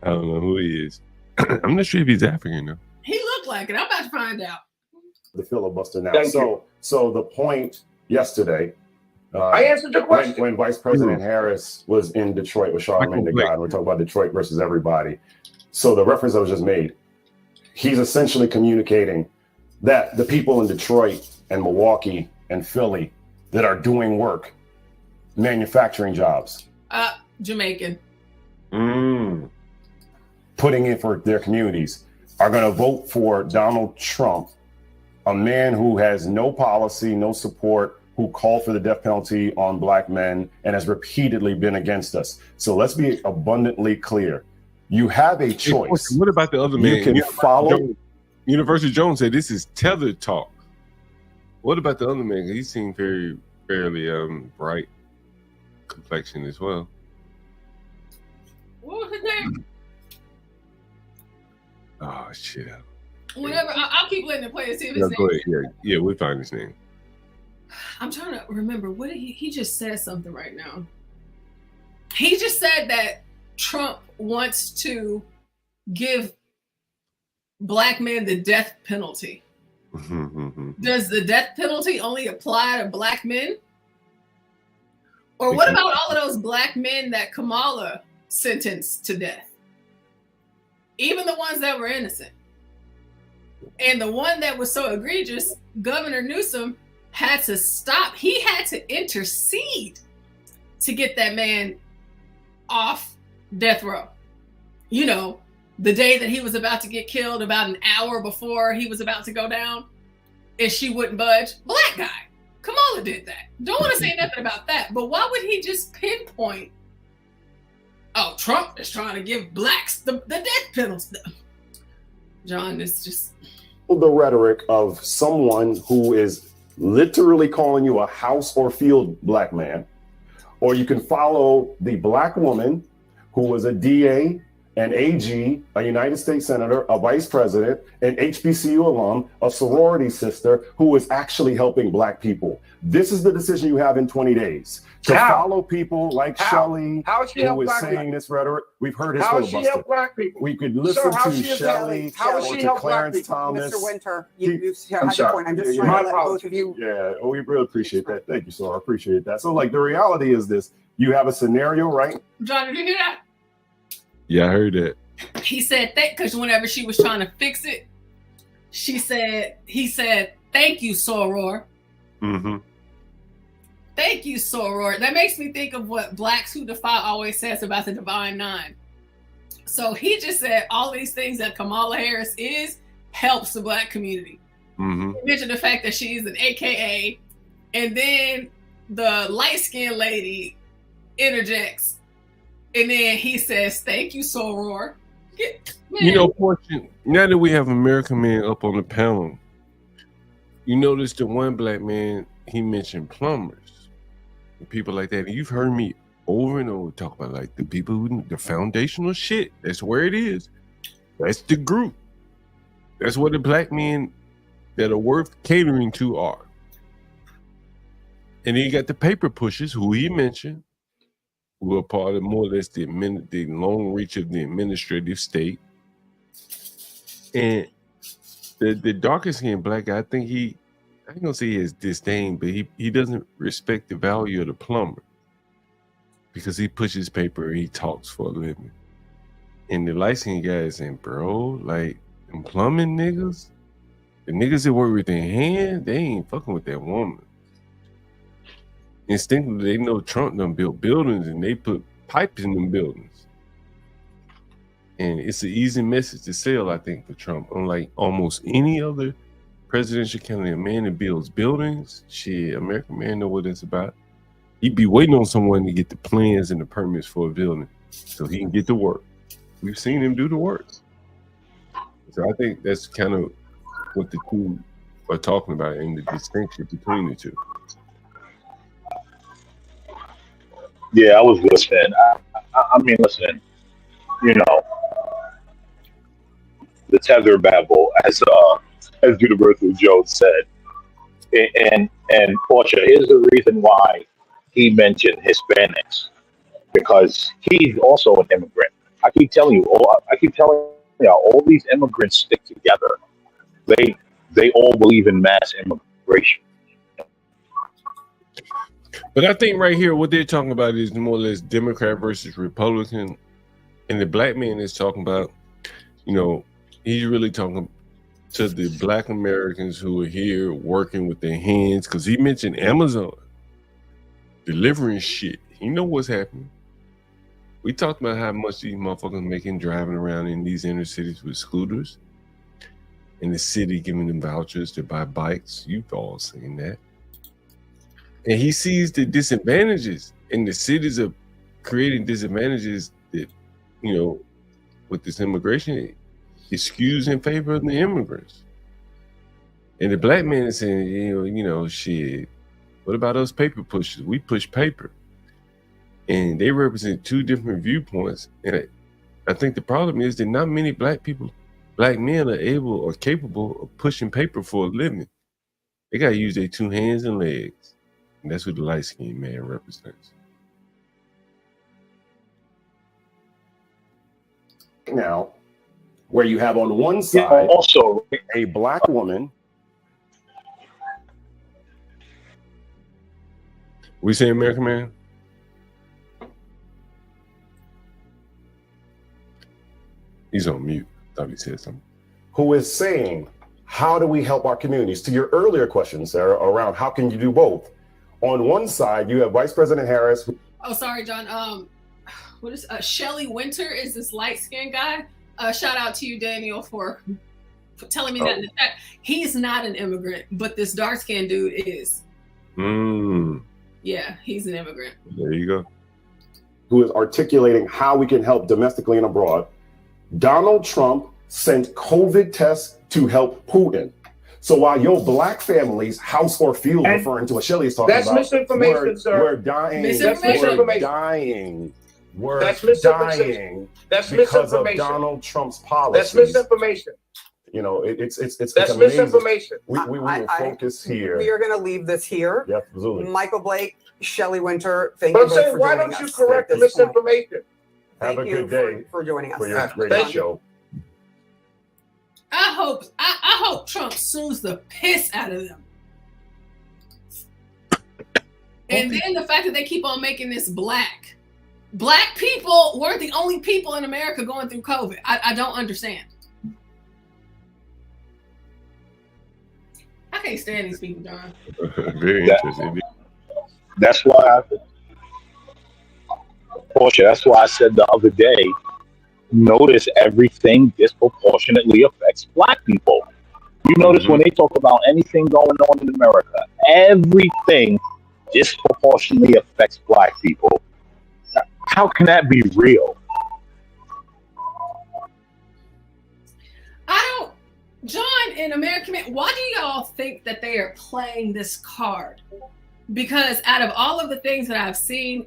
I don't know who he is. I'm not sure if he's African though. He looked like it. I'm about to find out. The filibuster now. Thank you. So the point yesterday. I answered your question. When Vice President Harris was in Detroit with Charlamagne the God, we're talking about Detroit versus everybody. So the reference that was just made, he's essentially communicating that the people in Detroit and Milwaukee and Philly that are doing work, manufacturing jobs, Jamaican. putting in for their communities, are going to vote for Donald Trump, a man who has no policy, no support, who called for the death penalty on Black men and has repeatedly been against us. So let's be abundantly clear. You have a choice. What about the other man? You can follow. Universal Jones said this is tethered talk. What about the other man? He seemed fairly bright complexion as well. What was his name? Oh shit! Whatever. I'll keep letting it play and see if No, his go name. ahead. Yeah, we'll find his name. I'm trying to remember. What did he just said something right now. He just said that Trump wants to give Black men the death penalty. Does the death penalty only apply to Black men? Or what about all of those Black men that Kamala sentenced to death? Even the ones that were innocent. And the one that was so egregious, Governor Newsom had to stop. He had to intercede to get that man off death row. You know, the day that he was about to get killed, about an hour before he was about to go down, and she wouldn't budge. Black guy. Kamala did that. Don't want to say nothing about that, but why would he just pinpoint, oh, Trump is trying to give blacks the death penalty? John, it's just... The rhetoric of someone who is literally calling you a house or field black man, or you can follow the black woman who was a DA, an AG, a United States Senator, a Vice President, an HBCU alum, a sorority sister who is actually helping black people. This is the decision you have in 20 days. To follow people like Shelley, who is saying this rhetoric. We've heard his filibuster. How she help black people? We could listen to Shelley or to Clarence Thomas. Mr. Winter, you had your point. I'm just trying to let both of you. Yeah, we really appreciate that. Thank you, sir. I appreciate that. So, like, the reality is this. You have a scenario, right? John, did you hear that? Yeah, I heard that. He said that because whenever she was trying to fix it, he said, thank you, soror. Mm-hmm. Thank you, soror. That makes me think of what Blacks Who Defy always says about the Divine Nine. So he just said all these things that Kamala Harris helps the black community. Mm-hmm. He mentioned the fact that she's an AKA, and then the light-skinned lady interjects, and then he says, thank you, soror. You know, Porsha, now that we have American Man up on the panel, you notice the one black man, he mentioned plumbers and people like that. And you've heard me over and over talk about like the people who, the foundational shit. That's where it is. That's the group. That's what the black men that are worth catering to are. And then you got the paper pushers who he mentioned, who are part of more or less the long reach of the administrative state. And the darkest skinned black guy, I think I ain't gonna say he has disdain, but he doesn't respect the value of the plumber because he pushes paper and he talks for a living. And the light skinned guy is saying, bro, like them plumbing niggas, the niggas that work with their hands, they ain't fucking with that woman. Instinctively, they know Trump done built buildings and they put pipes in them buildings. And it's an easy message to sell, I think, for Trump. Unlike almost any other presidential candidate, a man that builds buildings, shit, American man know what it's about. He'd be waiting on someone to get the plans and the permits for a building so he can get to work. We've seen him do the work. So I think that's kind of what the two are talking about and the distinction between the two. Yeah, I was listening. I mean, listen, you know, the tether babble, as Universal Joe said, and Porsha, here's the reason why he mentioned Hispanics, because he's also an immigrant. I keep telling you, all these immigrants stick together. They all believe in mass immigration. But I think right here, what they're talking about is more or less Democrat versus Republican. And the black man is talking about, you know, he's really talking to the black Americans who are here working with their hands. Because he mentioned Amazon delivering shit. You know what's happening. We talked about how much these motherfuckers making driving around in these inner cities with scooters. And the city giving them vouchers to buy bikes. You've all seen that. And he sees the disadvantages, and the cities are creating disadvantages that, you know, with this immigration, it skews in favor of the immigrants. And the black man is saying, you know, shit, what about us paper pushers? We push paper. And they represent two different viewpoints. And I think the problem is that not many black men are able or capable of pushing paper for a living. They got to use their two hands and legs. And that's what the light-skinned man represents. Now, where you have on one side also a black woman. We say American man? He's on mute. Thought he said something. Who is saying, how do we help our communities? To your earlier question, Sarah, around how can you do both? On one side, you have Vice President Harris, Oh, sorry, John. What is Shelly Winter is this light-skinned guy? Shout out to you, Daniel, for telling me that. In fact, he's not an immigrant, but this dark-skinned dude is. Yeah, he's an immigrant. There you go. Who is articulating how we can help domestically and abroad. Donald Trump sent COVID tests to help Putin. So while your black family's house or field, referring to what Shelly is talking about, that's misinformation, sir. We're dying. Misinformation. We're dying. We're That's misinformation. dying That's because of misinformation. Donald Trump's policies. That's misinformation. You know, it's That's amazing. misinformation. We will focus here. We are going to leave this here. Yep, absolutely. Michael Blake, Shelley Winter, thank But you I'm both saying, for why joining don't you us correct the at this point. misinformation? Have a Thank you good day for joining us. for your great Thank you. show. I hope Trump sues the piss out of them. And then the fact that they keep on making this black people weren't the only people in America going through COVID. I don't understand. I can't stand these people, John. Very interesting. That's why, Porsha, that's why I said the other day, notice everything disproportionately affects black people. You notice when they talk about anything going on in America, everything disproportionately affects black people. How can that be real? John and American Man, why do y'all think that they are playing this card? Because out of all of the things that I've seen,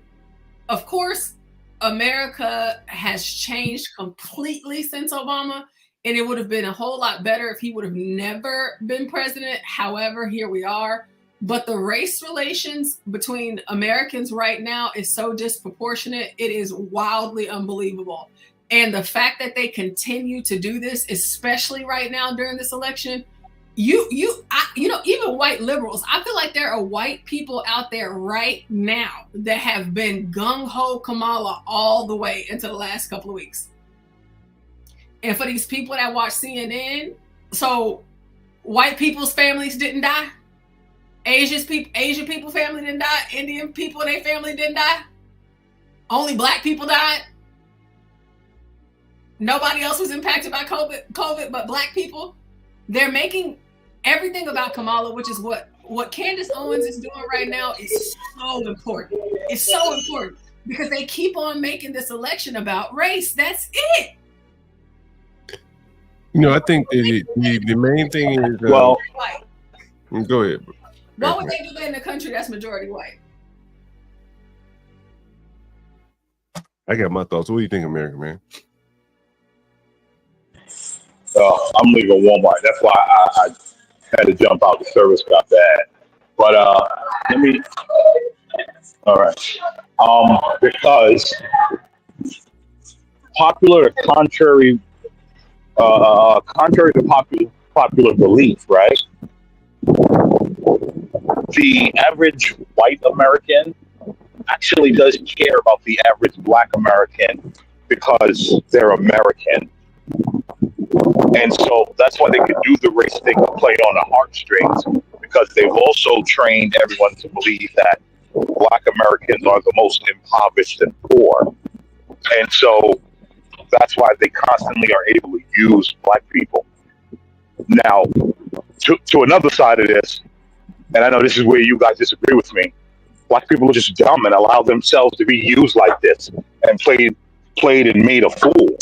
of course, America has changed completely since Obama, and it would have been a whole lot better if he would have never been president. However, here we are. But the race relations between Americans right now is so disproportionate. It is wildly unbelievable. And the fact that they continue to do this, especially right now during this election, even white liberals, I feel like there are white people out there right now that have been gung-ho Kamala all the way into the last couple of weeks. And for these people that watch CNN, so white people's families didn't die. Asian people family didn't die. Indian people and their family didn't die. Only black people died. Nobody else was impacted by COVID but black people. They're making everything about Kamala, which is what Candace Owens is doing right now is so important. It's so important because they keep on making this election about race. That's it. You know, I think the main thing is white. Go ahead. What would they do in a country that's majority white? I got my thoughts. What do you think, American Man? I'm leaving Walmart. That's why I had to jump out. The service got bad. But let me. All right. Because contrary to popular belief, right? The average white American actually does care about the average black American because they're American. And so that's why they can do the race thing to play on the heartstrings, because they've also trained everyone to believe that black Americans are the most impoverished and poor. And so that's why they constantly are able to use black people. Now, to another side of this, and I know this is where you guys disagree with me, black people are just dumb and allow themselves to be used like this and played and made a fool.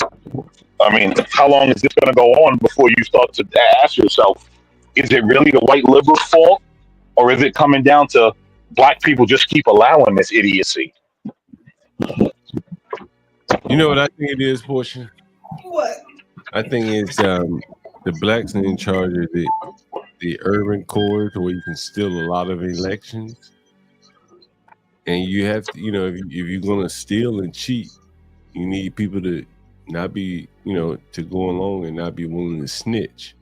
I mean, how long is this going to go on before you start to ask yourself, is it really the white liberals' fault? Or is it coming down to black people just keep allowing this idiocy? You know what I think it is, Porsha? What? I think it's the blacks are in charge of the urban core, where you can steal a lot of elections. And you have to, if you're going to steal and cheat, you need people to not be, to go along and not be willing to snitch.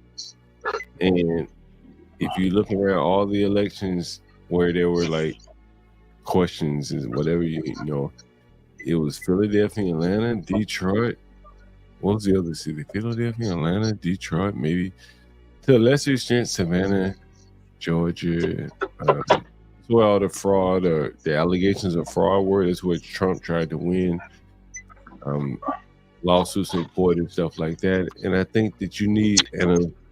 And if you look around all the elections where there were like questions and whatever, it was Philadelphia, Atlanta, Detroit. What was the other city? Philadelphia, Atlanta, Detroit, maybe to a lesser extent, Savannah, Georgia. where all the fraud or the allegations of fraud were. That's where Trump tried to win lawsuits in court and stuff like that. And I think that you need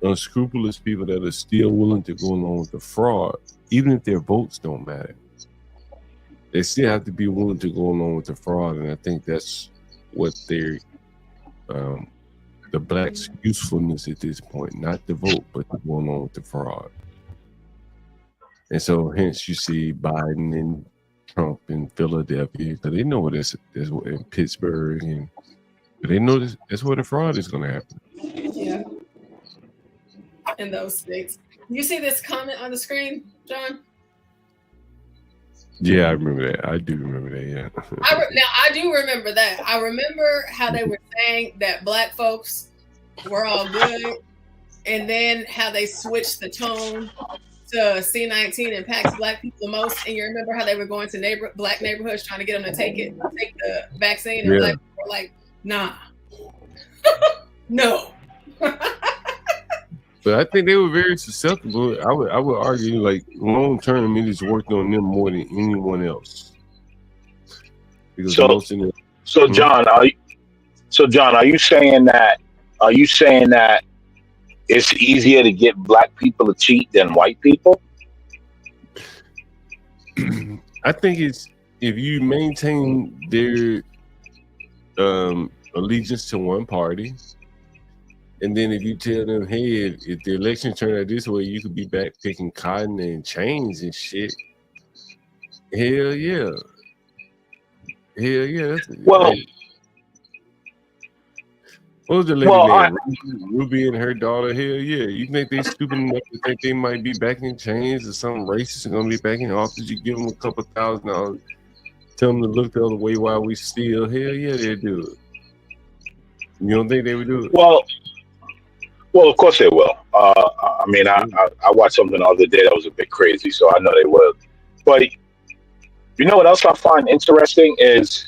unscrupulous people that are still willing to go along with the fraud, even if their votes don't matter. They still have to be willing to go along with the fraud, and I think that's what they're the blacks' usefulness at this point, not the vote, but to go along with the fraud. And so hence you see Biden and Trump in Philadelphia, because they know that's in Pittsburgh, and they know that's where the fraud is going to happen. Yeah. In those states. You see this comment on the screen, John? Yeah, I remember that. I do remember that, yeah. Now, I do remember that. I remember how they were saying that black folks were all good, and then how they switched the tone to C-19 impacts black people the most. And you remember how they were going to black neighborhoods trying to get them to take the vaccine, and black people were like, nah. No. But I think they were very susceptible. I would argue, like, long term, it has worked on them more than anyone else. Because so John, are you saying that it's easier to get black people to cheat than white people? I think it's if you maintain their allegiance to one party. And then if you tell them, hey, if the election turned out this way, you could be back picking cotton and chains and shit. Hell yeah. Hell yeah. Well, what was the lady name? Ruby and her daughter. Hell yeah. You think they stupid enough to think they might be back in chains or some racist are going to be back in office? You give them a couple $1,000, tell them to look the other way while we steal. Hell yeah, they do it. You don't think they would do it? Well, of course they will. I mean, I watched something the other day that was a bit crazy, so I know they will. But you know what else I find interesting is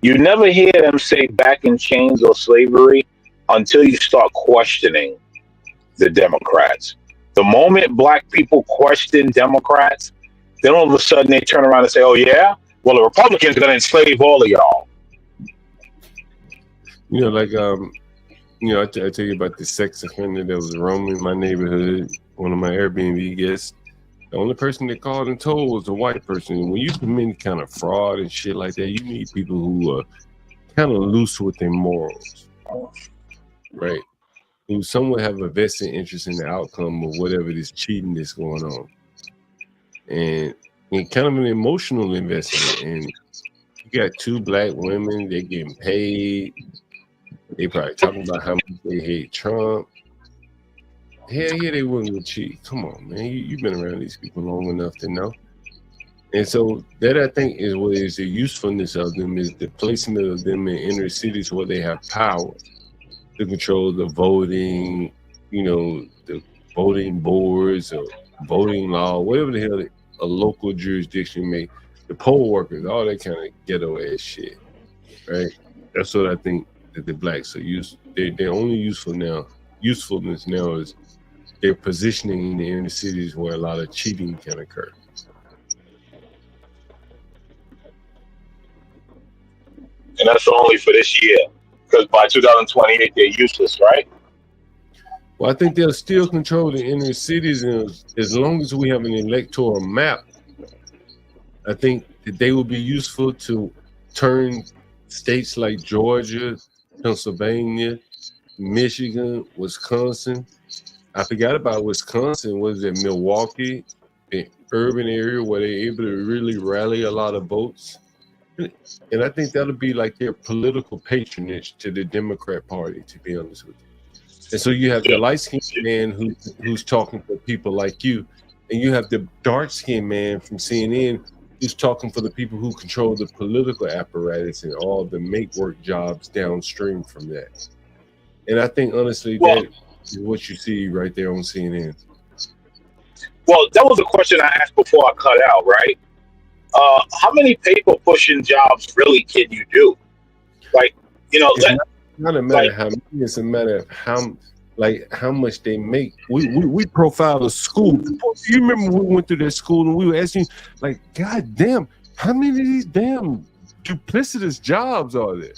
you never hear them say back in chains or slavery until you start questioning the Democrats. The moment black people question Democrats, then all of a sudden they turn around and say, oh, yeah? Well, the Republicans are going to enslave all of y'all. You know, like, I tell you about the sex offender that was roaming my neighborhood, one of my Airbnb guests. The only person that called and told was a white person. When you commit kind of fraud and shit like that, you need people who are kind of loose with their morals, right? Who somewhat have a vested interest in the outcome of whatever this cheating that's going on. And kind of an emotional investment. And you got two black women, they're getting paid. They probably talking about how much they hate Trump. Hell yeah, they wouldn't cheat. Come on, man. You've been around these people long enough to know. And so that, I think, is what is the usefulness of them, is the placement of them in inner cities where they have power to control the voting, the voting boards or voting law, whatever the hell a local jurisdiction may, the poll workers, all that kind of ghetto ass shit, right? That's what I think that the blacks are used. They're only usefulness now is their positioning in the inner cities where a lot of cheating can occur. And that's only for this year, because by 2028 they're useless, right? Well, I think they'll still control the inner cities, and as long as we have an electoral map, I think that they will be useful to turn states like Georgia, Pennsylvania, Michigan, Wisconsin. I forgot about Wisconsin. Was it Milwaukee, the urban area where they're able to really rally a lot of votes? And I think that'll be like their political patronage to the Democrat Party, to be honest with you. And so you have the light-skinned man who's talking for people like you, and you have the dark-skinned man from CNN who's talking for the people who control the political apparatus and all the make-work jobs downstream from that. And I think, honestly, that is what you see right there on CNN. Well, that was a question I asked before I cut out, right? How many paper pushing jobs really can you do? Like, it's not a matter of how many, it's a matter of like how much they make. We profile a school. You remember when we went through that school and we were asking, like, God damn, how many of these damn duplicitous jobs are there?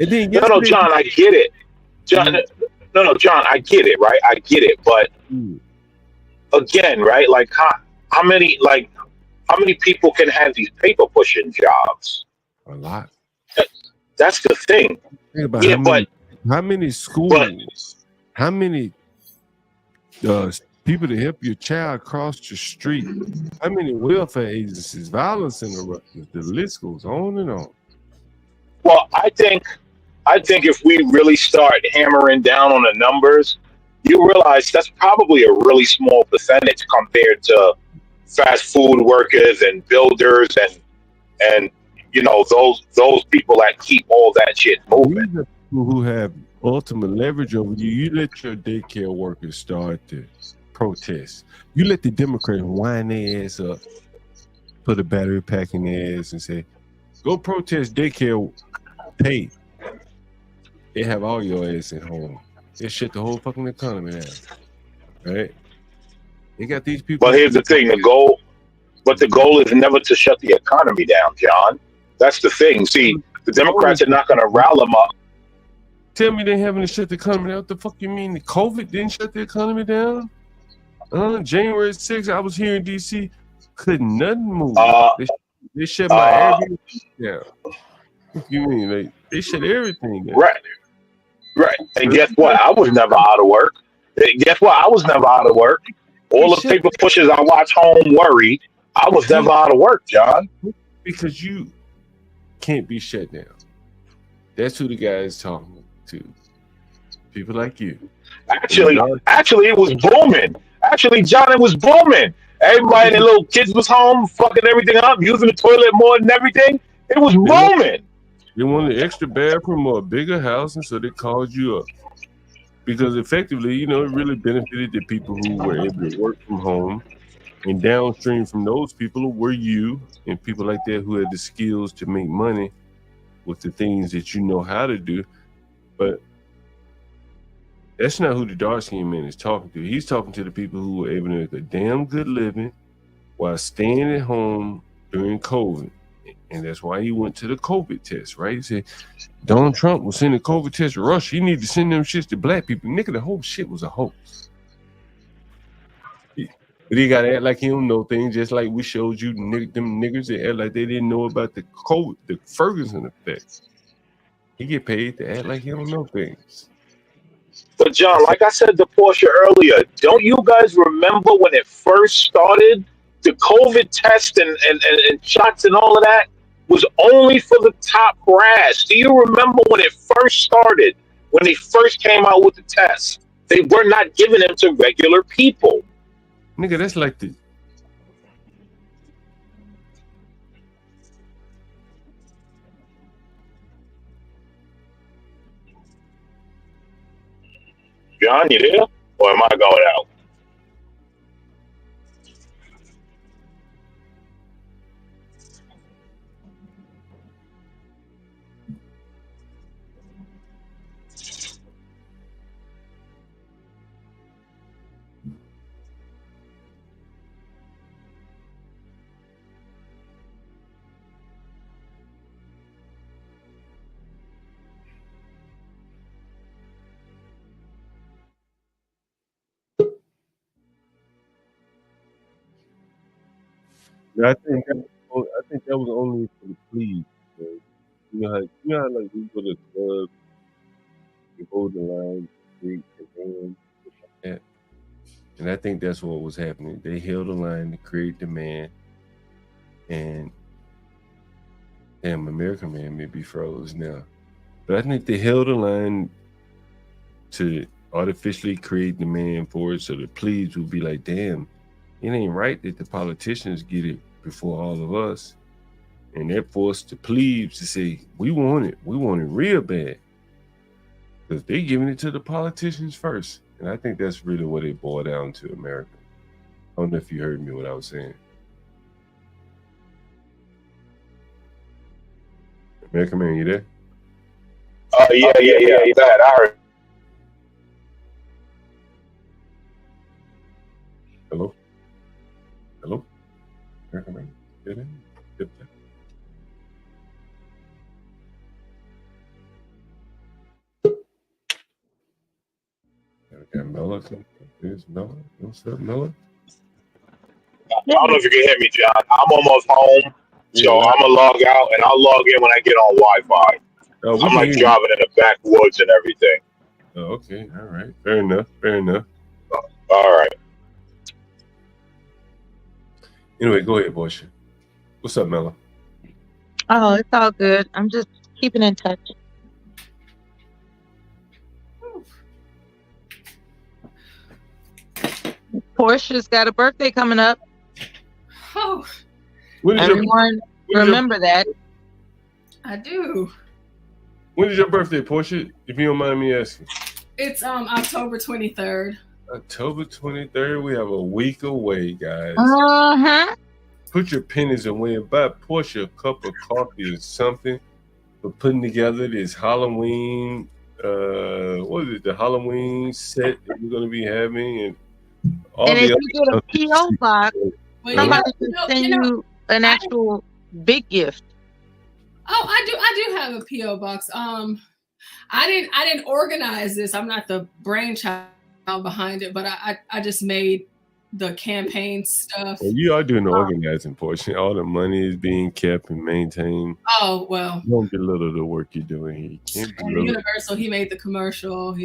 And then no, John, I get it. John, John, I get it, right? I get it, but again, right? Like how many people can have these paper pushing jobs? A lot. That's the thing. Think about how many schools, how many people to help your child cross the street, how many welfare agencies, violence interrupters, the list goes on and on. Well, I think if we really start hammering down on the numbers, you realize that's probably a really small percentage compared to fast food workers and builders and you know those people that keep all that shit moving. These are people who have ultimate leverage over you. You let your daycare workers start to protest. You let the Democrats wind their ass up, put a battery pack in their ass, and say, "Go protest daycare, pay." They have all your ass at home. They shut the whole fucking economy down, right? They got these people. But here's the thing: the goal is never to shut the economy down, John. That's the thing. See, the Democrats are not going to rile them up. Tell me they haven't shut the economy down. What the fuck you mean? The COVID didn't shut the economy down? January 6th, I was here in D.C. Couldn't nothing move. They shut my Airbnb down. What you mean? They shut everything down. Right. And guess what? I was never out of work. All the paper pushers I watch home worried. I was never out of work, John. Because you can't be shut down. That's who the guy is talking to. People like you. Actually, it was booming. Actually, John, it was booming. Everybody and their little kids was home, fucking everything up, using the toilet more than everything. It was booming. They wanted an extra bathroom or a bigger house, and so they called you up. Because effectively, you know, it really benefited the people who were able to work from home. And downstream from those people were you and people like that who had the skills to make money with the things that you know how to do. But that's not who the dark-skinned man is talking to. He's talking to the people who were able to make a damn good living while staying at home during COVID. And that's why he went to the COVID test, right? He said, Donald Trump was sending COVID tests to Russia. You need to send them shits to black people. Nigga, the whole shit was a hoax. But he got to act like he don't know things, just like we showed you them niggers that act like they didn't know about the COVID, the Ferguson effect. He get paid to act like he don't know things. But John, like I said to Porsha earlier, don't you guys remember when it first started? The COVID test and shots and all of that was only for the top brass. Do you remember when it first started? When they first came out with the test, they were not giving them to regular people. Nigga, that's like the John, you there? Or am I going out? I think that was only for the plebe. You know how like we go to the club, we hold the line, drink, and that. And I think that's what was happening. They held the line to create demand, and damn, American Man may be froze now, but I think they held the line to artificially create demand for it, so the plebes would be like, damn, it ain't right that the politicians get it before all of us. And that forced the plebes to say, we want it real bad. Because they giving it to the politicians first. And I think that's really what it boiled down to, America. I don't know if you heard me what I was saying. American Man, you there? Yeah, you got it. I heard. Hello? Recommend. Get in. Get that. Okay, Mella. Is Mella? What's up, Mella? I don't know if you can hear me, John. I'm almost home, so I'm gonna log out and I'll log in when I get on Wi-Fi. I'm like driving in the backwoods and everything. Oh, okay. All right. Fair enough. Fair enough. All right. Anyway, go ahead, Porsha. What's up, Mella? Oh, it's all good. I'm just keeping in touch. Portia's got a birthday coming up. Oh, Everyone remember that. I do. When is your birthday, Porsha? If you don't mind me asking. It's October 23rd. October 23rd. We have a week away, guys. Put your pennies away and buy Porsha a cup of coffee or something for putting together this Halloween. What is it? The Halloween set that we're going to be having, and all And the if other you get a P.O. box, somebody can send you know, you an actual big gift. Oh, I do have a PO box. I didn't organize this. I'm not the brainchild behind it, but I just made the campaign stuff. Well, you are doing the organizing portion. All the money is being kept and maintained. Oh well. Don't belittle the work you're doing here. You can't belittle. Universal, he made the commercial.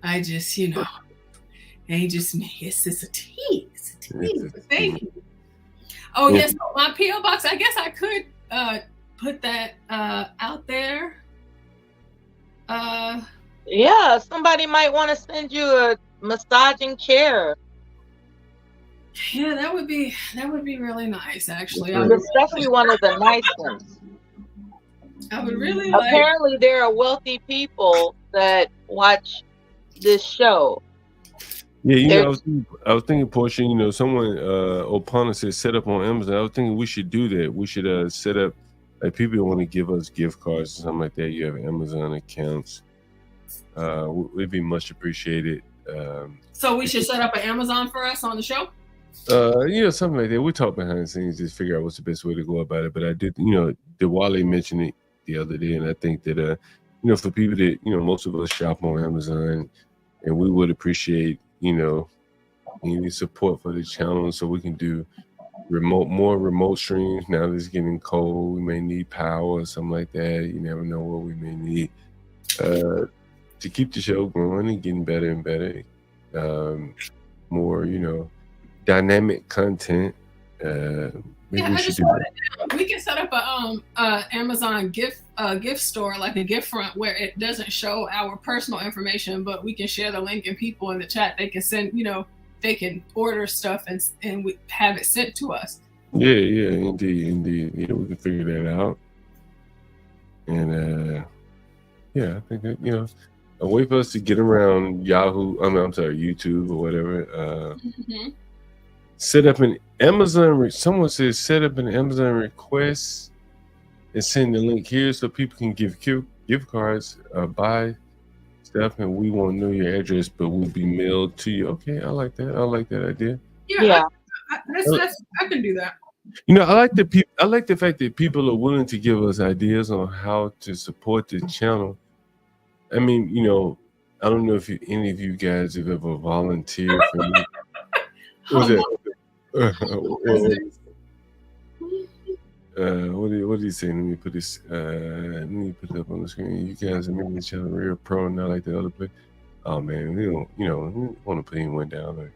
I just ain't just me. It's just a team. It's a team. Thank you. Oh yes, so my PO box. I guess I could put that out there. Yeah, somebody might want to send you a massaging chair. Yeah, that would be really nice, actually. Especially one of the nice ones. I would really Apparently, there are wealthy people that watch this show. Yeah, I was thinking, Porsha, someone, Opana said set up on Amazon. I was thinking we should do that. We should set up, like, people who want to give us gift cards or something like that. You have Amazon accounts. It'd be much appreciated. So we should set up an Amazon for us on the show? Something like that. We talk behind the scenes, just figure out what's the best way to go about it. But I did, Wale mentioned it the other day, and I think that, for people that, most of us shop on Amazon, and we would appreciate, any support for the channel so we can do more remote streams. Now that it's getting cold, we may need power or something like that. You never know what we may need to keep the show going and getting better and better. More, dynamic content. We can set up a Amazon gift store, like a gift front, where it doesn't show our personal information, but we can share the link and people in the chat, they can send, they can order stuff and we have it sent to us. Yeah, indeed. We can figure that out. And I think that, a way for us to get around YouTube or whatever. Set up an Amazon. Someone says set up an Amazon request and send the link here so people can give gift cards, buy stuff, and we won't know your address, but will be mailed to you. Okay, I like that. I like that idea. Yeah. I can do that. I like the fact that people are willing to give us ideas on how to support the channel. I mean, I don't know if any of you guys have ever volunteered for me. What was that? What do you say? Let me put this. Let me put it up on the screen. You guys are making each other real pro, not like the other play. Oh man, we don't. We want to put anyone down. Like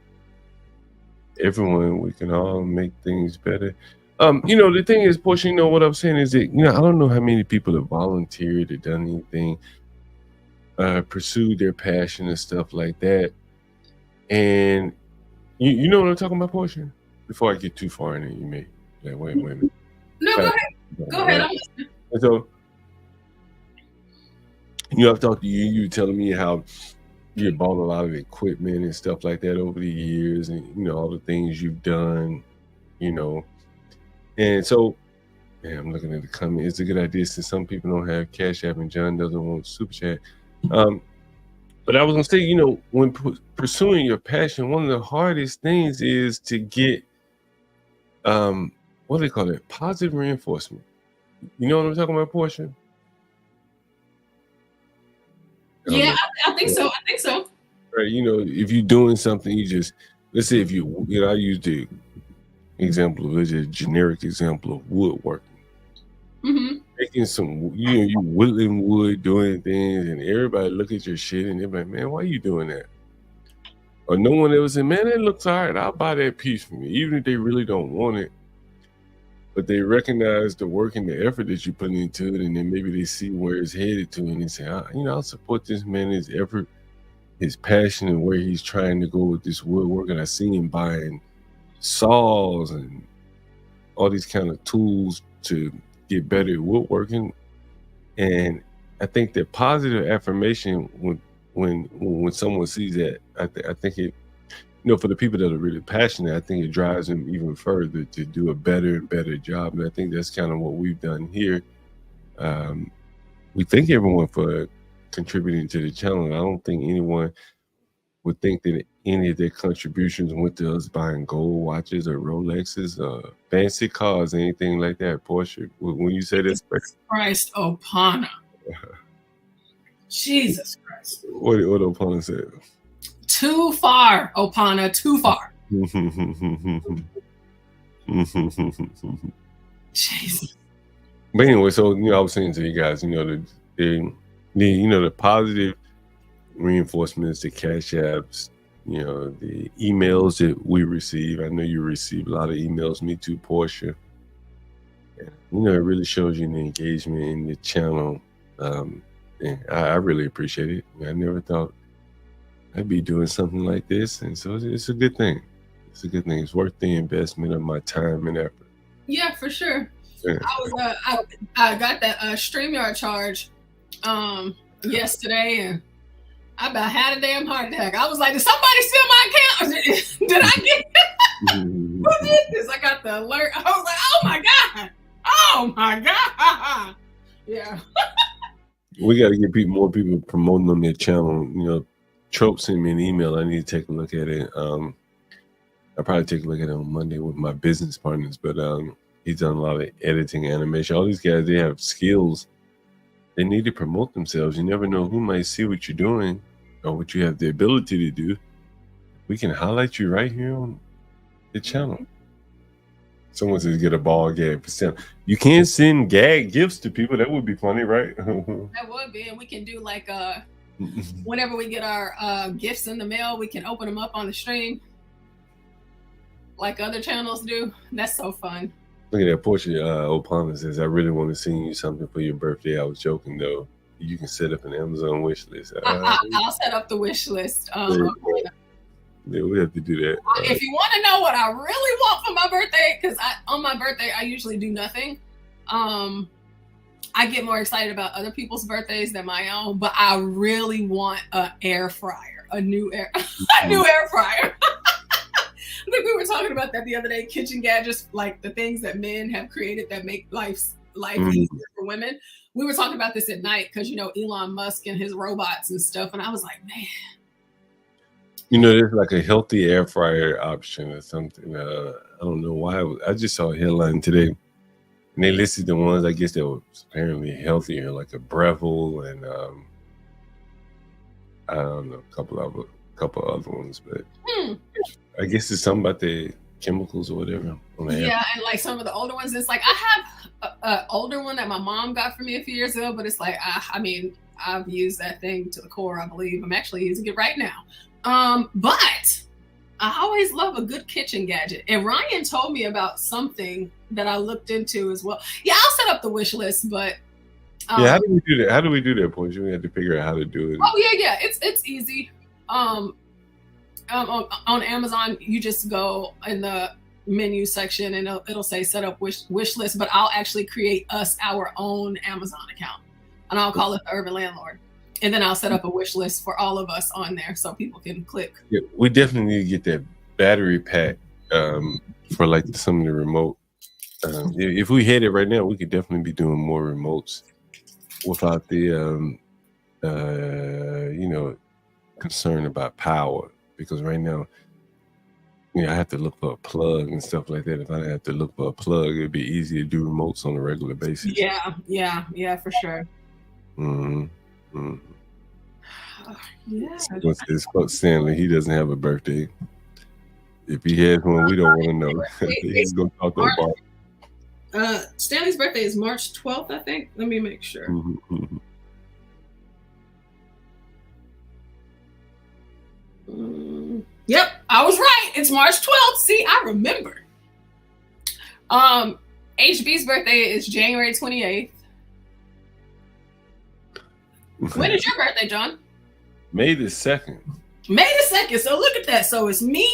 everyone, we can all make things better. The thing is, Porsha, what I'm saying is that I don't know how many people have volunteered or done anything, pursued their passion and stuff like that, and. You know what I'm talking about, Porsha? Before I get too far in it, you may wait a minute. No, go ahead. Go ahead. And so, I've talked to you. You telling me how you bought a lot of equipment and stuff like that over the years, and all the things you've done, And so, I'm looking at the comment. It's a good idea since some people don't have Cash App and John doesn't want Super Chat. But I was gonna say, when pursuing your passion, one of the hardest things is to get what do they call it? Positive reinforcement. You know what I'm talking about, Porsha? Yeah, I think so. I think so. Right. You know, if you're doing something, you just, let's say if you know, I use the example of, it's a generic example of woodworking. Making some, you know, you whittling wood, doing things, and everybody look at your shit and they're like, man, why are you doing that? Or no one ever said, man, that looks all right, I'll buy that piece from you, even if they really don't want it. But they recognize the work and the effort that you put into it, and then maybe they see where it's headed to, and they say, you know, I'll support this man, his effort, his passion, and where he's trying to go with this woodwork. And I see him buying saws and all these kind of tools to get better at woodworking. And I think that positive affirmation, when someone sees that, I think it, you know, for the people that are really passionate, I think it drives them even further to do a better and better job. And I think that's kind of what we've done here. We thank everyone for contributing to the channel. I don't think anyone would think that any of their contributions went to us buying gold watches or Rolexes, fancy cars, anything like that. Porsha, when you say this, Christ, Opana. Jesus Christ. What Opana said? Too far, Opana, too far. Jesus. But anyway, so, you know, I was saying to you guys, you know, the positive reinforcements, the cash apps, you know, the emails that we receive. I know you receive a lot of emails, me too, Porsha. And, you know, it really shows you the engagement in the channel. And I really appreciate it. I never thought I'd be doing something like this. And so it's a good thing. It's a good thing. It's worth the investment of my time and effort. Yeah, for sure. Yeah. I got that StreamYard charge yesterday, and I about had a damn heart attack. I was like, did somebody steal my account? Did I get who did this? I got the alert. I was like, oh my God. Oh my God. Yeah. We got to get more people promoting on their channel. You know, Trope sent me an email. I need to take a look at it. I'll probably take a look at it on Monday with my business partners, but he's done a lot of editing, animation. All these guys, they have skills. They need to promote themselves. You never know who might see what you're doing or what you have the ability to do. We can highlight you right here on the channel. Someone says get a ball gag for sale. You can't send gag gifts to people. That would be funny, right? That would be, and we can do like whenever we get our gifts in the mail, we can open them up on the stream like other channels do. That's so fun. Look at that. Porsha Opana says, I really want to send you something for your birthday. I was joking though. You can set up an Amazon wish list. I'll set up the wish list. Yeah, we have to do that. If you want to know what I really want for my birthday, because on my birthday I usually do nothing. I get more excited about other people's birthdays than my own, but I really want an air fryer, a new air fryer. I think we were talking about that the other day. Kitchen gadgets, like the things that men have created that make life easier for women. We were talking about this at night because, you know, Elon Musk and his robots and stuff, and I was like, man. You know, there's like a healthy air fryer option or something. I don't know why. I just saw a headline today, and they listed the ones, I guess, that were apparently healthier, like a Breville and I don't know, a couple other ones, but I guess it's something about the chemicals or whatever. Yeah, and like some of the older ones, it's like I have an older one that my mom got for me a few years ago, but it's like I mean, I've used that thing to the core. I believe I'm actually using it right now. But I always love a good kitchen gadget. And Ryan told me about something that I looked into as well. Yeah, I'll set up the wish list, but yeah, how do we do that? How do we do that, Porsha? We have to figure out how to do it. Oh yeah, it's easy. On Amazon, you just go in the menu section and it'll say set up wish list, but I'll actually create us our own Amazon account and I'll call it the Urban Landlord. And then I'll set up a wish list for all of us on there so people can click. Yeah, we definitely need to get that battery pack for like some of the remote. If we had it right now, we could definitely be doing more remotes without the you know, concern about power. Because right now, Yeah, I have to look for a plug and stuff like that. If I have to look for a plug, it'd be easy to do remotes on a regular basis. Yeah, for sure. Mm-hmm. Mm-hmm. Yeah. What's this? Fuck Stanley. He doesn't have a birthday. If he has one, we don't want to know. He's gonna talk about. Stanley's birthday is March 12th, I think. Let me make sure. Yep, I was right. It's March 12th. See, I remember. HB's birthday is January 28th. When is your birthday, John? May the 2nd. May the 2nd. So look at that. So it's me,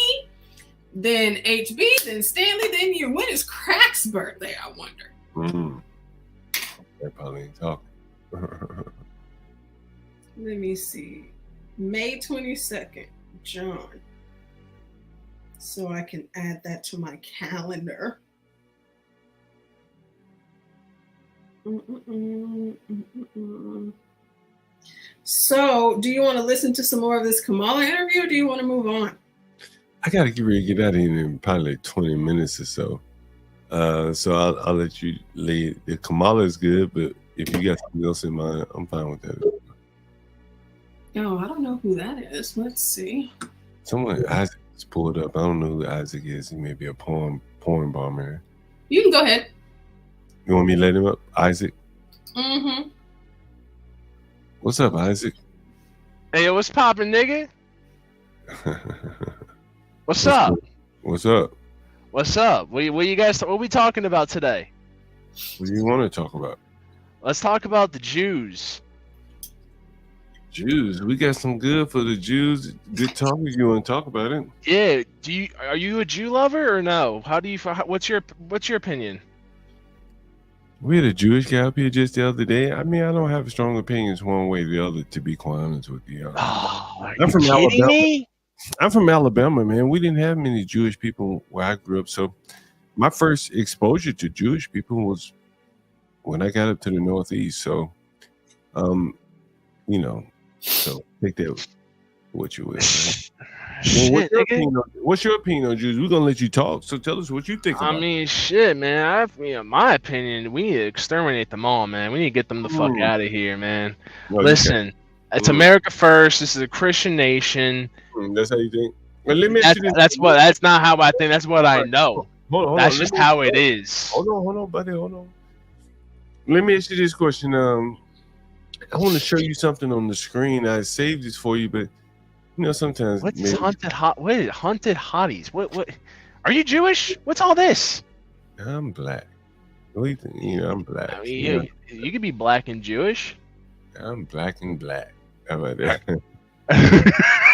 then HB, then Stanley, then you. When is Crack's birthday, I wonder? They probably ain't talking. Let me see. May 22nd, John. So I can add that to my calendar. So, do you want to listen to some more of this Kamala interview, or do you want to move on? I gotta get ready to get out of here in probably like 20 minutes or so. So I'll let you lay. The Kamala is good, but if you got something else in mind, I'm fine with that. Oh, I don't know who that is. Let's see. Someone Isaac just pulled up. I don't know who Isaac is. He may be a porn bomber. You can go ahead. You want me to let him up, Isaac? Mm-hmm. What's up, Isaac? Hey, yo, what's poppin', nigga? What's up? What's up? What's up? What you guys? What are we talking about today? What do you want to talk about? Let's talk about the Jews. Jews, we got some good for the Jews. Good talk if you want to talk about it. Yeah. Are you a Jew lover or no? What's your opinion? We had a Jewish guy up here just the other day. I mean, I don't have strong opinions one way or the other, to be quite honest with you. I'm from Alabama. Me? I'm from Alabama, man. We didn't have many Jewish people where I grew up. So my first exposure to Jewish people was when I got up to the Northeast. So, so take that for what you will, man. Well, what's your opinion on Jews? We're gonna let you talk. So tell us what you think about it. Shit, man. My opinion, we need to exterminate them all, man. We need to get them the fuck out of here, man. Listen, it's America first. This is a Christian nation. That's how you think. Well, let me that's not how I think. That's what I know. Hold that's on, just how it is. Hold on, buddy. Hold on. Let me ask you this question. I want to show you something on the screen. I saved this for you, but sometimes what's hunted hotties? What? Are you Jewish? What's all this? I'm black. What do you think? I'm black. I mean, you could be black and Jewish. I'm black and black. How about that?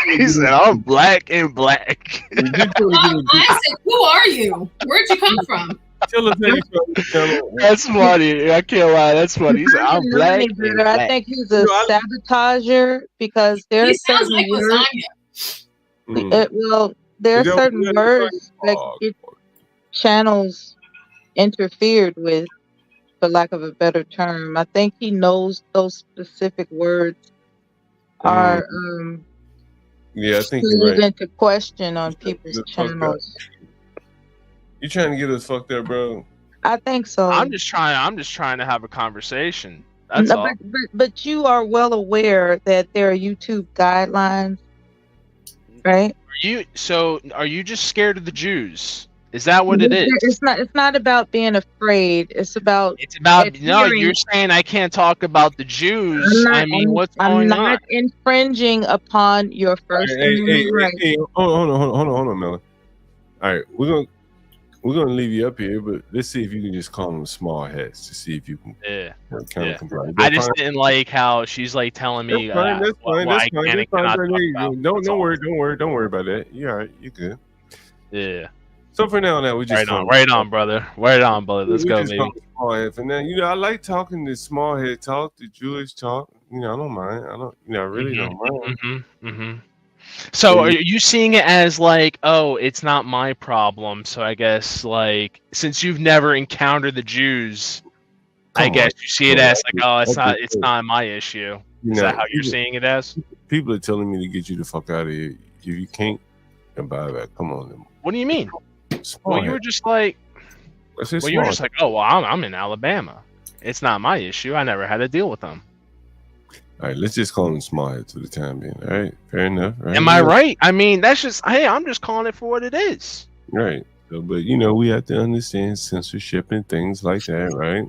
He said, "I'm black and black." Isaac, who are you? Where'd you come from? That's funny. I can't lie. That's funny. He said, "I'm black." I think he's a sabotager because there's certain like words. There are certain words that get channels interfered with, for lack of a better term. I think he knows those specific words are I think you're right. into question on people's channels. You trying to get us fucked up, bro? I think so. I'm just trying to have a conversation. That's all. But you are well aware that there are YouTube guidelines, right? Are you just scared of the Jews? Is that what it is? It's not about being afraid. It's about no, you're saying I can't talk about the Jews. What's going on? I'm not infringing upon your First Amendment right. Hey, hold on, Melanie. All right, we're gonna leave you up here, but let's see if you can just call them small heads to see if you can kind of comply. I just didn't like how she's like telling me that's fine. Don't worry about that. You're all right. You're good. Yeah. So for now, we just right on, brother. Let's go, baby. Small head for now. I like talking the small head talk, the Jewish talk. I don't mind. I really don't mind. So are you seeing it as like, oh, it's not my problem? So I guess like since you've never encountered the Jews, I guess you see it as like, oh, it's not my issue. Is that how you're seeing it as? People are telling me to get you the fuck out of here. If you can't fucking buyback. Come on, then. What do you mean? Small Well, you hat. were just like, I said well, you were small just hat. like, oh, well, I'm in Alabama. It's not my issue. I never had to deal with them. All right, let's just call him small hat for the time being. All right, fair enough. Right? Am I right? I mean, that's just, hey, I'm just calling it for what it is. Right. So, but we have to understand censorship and things like that, right?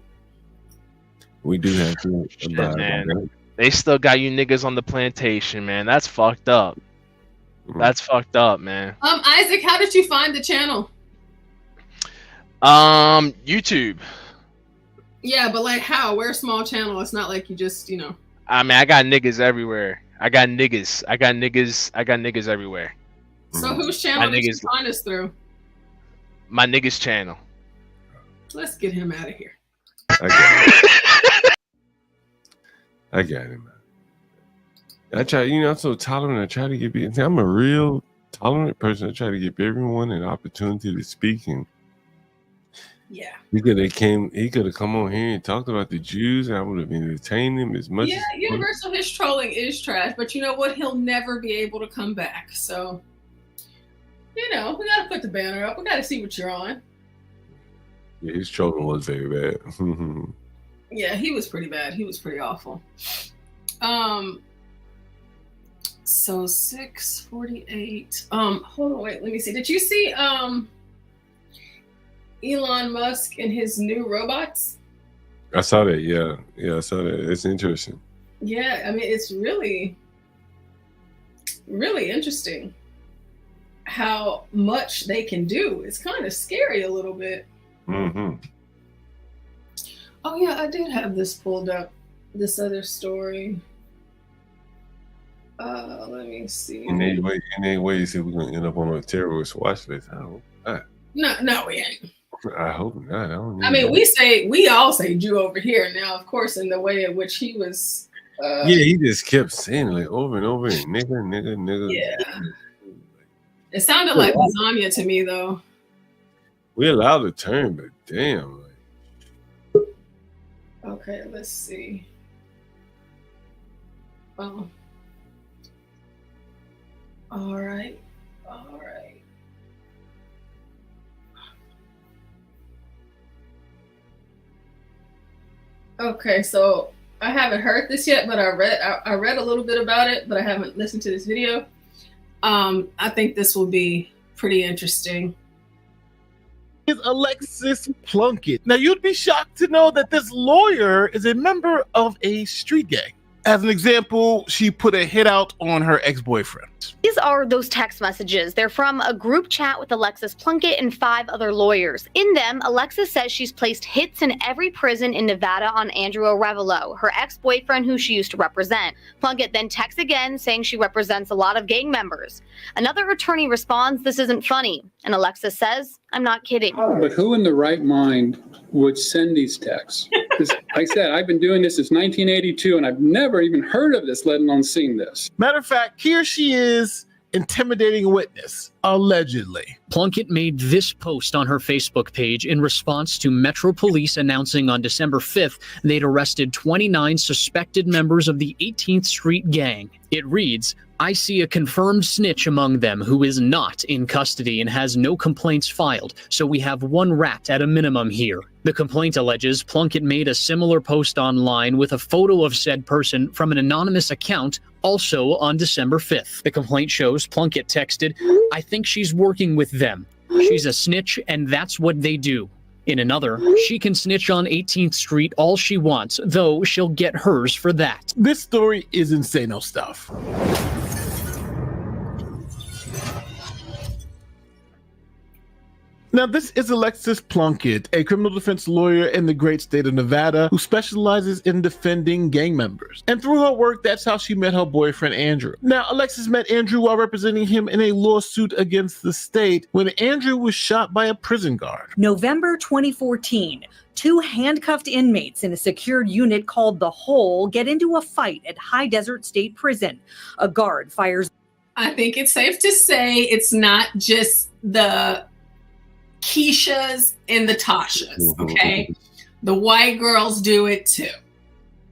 We do have to abide by Man, that. they still got you niggas on the plantation, man. That's fucked up. That's fucked up, man. Isaac, how did you find the channel? YouTube. Yeah, but like how? We're a small channel. It's not like you just, I mean, I got niggas everywhere. I got niggas everywhere. So whose channel did you find us through? My niggas channel. Let's get him out of here. I got him. I try, I'm so tolerant. I try to give I'm a real tolerant person. I try to give everyone an opportunity to speak. And yeah, he could have come on here and talked about the Jews, and I would have entertained him as much. Yeah, Universal, his trolling is trash, but you know what? He'll never be able to come back. So, we gotta put the banner up. We gotta see what you're on. Yeah, his trolling was very bad. Yeah, he was pretty bad. He was pretty awful. So 6:48. Hold on, wait, let me see. Did you see Elon Musk and his new robots? I saw that. Yeah, I saw that. It's interesting. Yeah, I mean, it's really, really interesting how much they can do. It's kind of scary a little bit. Mm-hmm. Oh yeah, I did have this pulled up. This other story. Let me see. In any way, you said we're gonna end up on a terrorist watch list. I hope not. No, we ain't. I hope not. I mean, we all say Jew over here now, of course, in the way in which he was. Yeah, he just kept saying like over and over, and nigga. Yeah. It sounded like lasagna to me, though. We allowed the term, but damn. Okay, let's see. Oh. All right. Okay, so I haven't heard this yet, but I read a little bit about it, but I haven't listened to this video. I think this will be pretty interesting. Is Alexis Plunkett. Now, you'd be shocked to know that this lawyer is a member of a street gang. As an example, she put a hit out on her ex-boyfriend. These are those text messages. They're from a group chat with Alexis Plunkett and 5 other lawyers. In them, Alexis says she's placed hits in every prison in Nevada on Andrew Arevalo, her ex-boyfriend who she used to represent. Plunkett then texts again saying she represents a lot of gang members. Another attorney responds, "This isn't funny." And Alexis says, "I'm not kidding." But who in the right mind would send these texts? Like I said, I've been doing this since 1982, and I've never even heard of this, let alone seen this. Matter of fact, here she is intimidating a witness, allegedly. Plunkett made this post on her Facebook page in response to Metro Police announcing on December 5th they'd arrested 29 suspected members of the 18th Street Gang. It reads, "I see a confirmed snitch among them who is not in custody and has no complaints filed, so we have one rat at a minimum here." The complaint alleges Plunkett made a similar post online with a photo of said person from an anonymous account also on December 5th. The complaint shows Plunkett texted, "I think she's working with them. She's a snitch and that's what they do." In another, "She can snitch on 18th Street all she wants, though she'll get hers for that." This story is insano stuff. Now, this is Alexis Plunkett, a criminal defense lawyer in the great state of Nevada who specializes in defending gang members. And through her work, that's how she met her boyfriend, Andrew. Now, Alexis met Andrew while representing him in a lawsuit against the state when Andrew was shot by a prison guard. November 2014. 2 handcuffed inmates in a secured unit called The Hole get into a fight at High Desert State Prison. A guard fires. I think it's safe to say it's not just the Keishas and the Tashas, okay? The white girls do it too.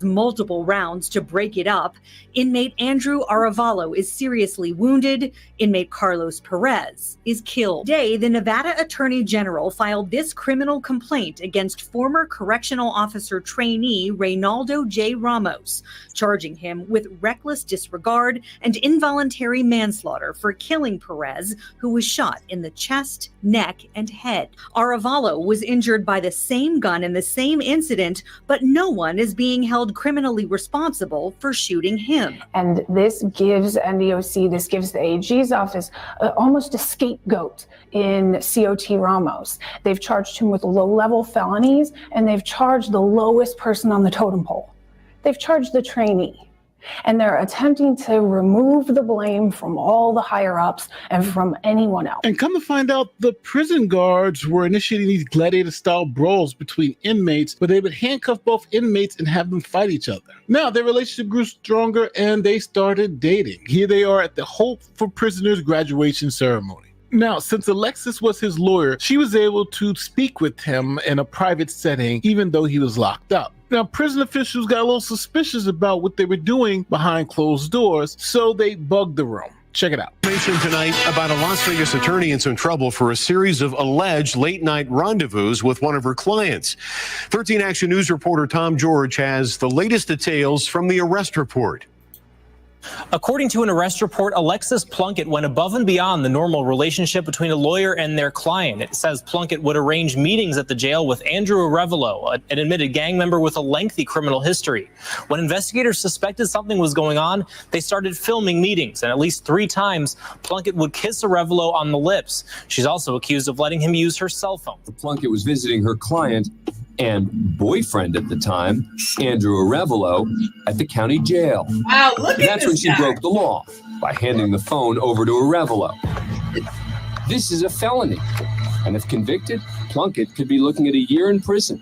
multiple rounds to break it up. Inmate Andrew Arevalo is seriously wounded. Inmate Carlos Perez is killed. Today, the Nevada Attorney General filed this criminal complaint against former correctional officer trainee Reynaldo J. Ramos, charging him with reckless disregard and involuntary manslaughter for killing Perez, who was shot in the chest, neck, and head. Arevalo was injured by the same gun in the same incident, but no one is being held criminally responsible for shooting him. And this gives NDOC, this gives the AG's office almost a scapegoat in COT Ramos. They've charged him with low-level felonies, and they've charged the lowest person on the totem pole. They've charged the trainee. And they're attempting to remove the blame from all the higher-ups and from anyone else. And come to find out, the prison guards were initiating these gladiator-style brawls between inmates, where they would handcuff both inmates and have them fight each other. Now, their relationship grew stronger, and they started dating. Here they are at the Hope for Prisoners graduation ceremony. Now, since Alexis was his lawyer, she was able to speak with him in a private setting, even though he was locked up. Now, prison officials got a little suspicious about what they were doing behind closed doors, so they bugged the room. Check it out. Information tonight about a Las Vegas attorney in some trouble for a series of alleged late-night rendezvous with one of her clients. 13 Action News reporter Tom George has the latest details from the arrest report. According to an arrest report, Alexis Plunkett went above and beyond the normal relationship between a lawyer and their client. It says Plunkett would arrange meetings at the jail with Andrew Arevalo, an admitted gang member with a lengthy criminal history. When investigators suspected something was going on, they started filming meetings, and at least 3 times, Plunkett would kiss Arevalo on the lips. She's also accused of letting him use her cell phone. Plunkett was visiting her client and boyfriend at the time, Andrew Arevalo, at the county jail. Wow, look at That's when this she guy. broke the law by handing the phone over to Arevalo. This is a felony, and if convicted, Plunkett could be looking at a year in prison.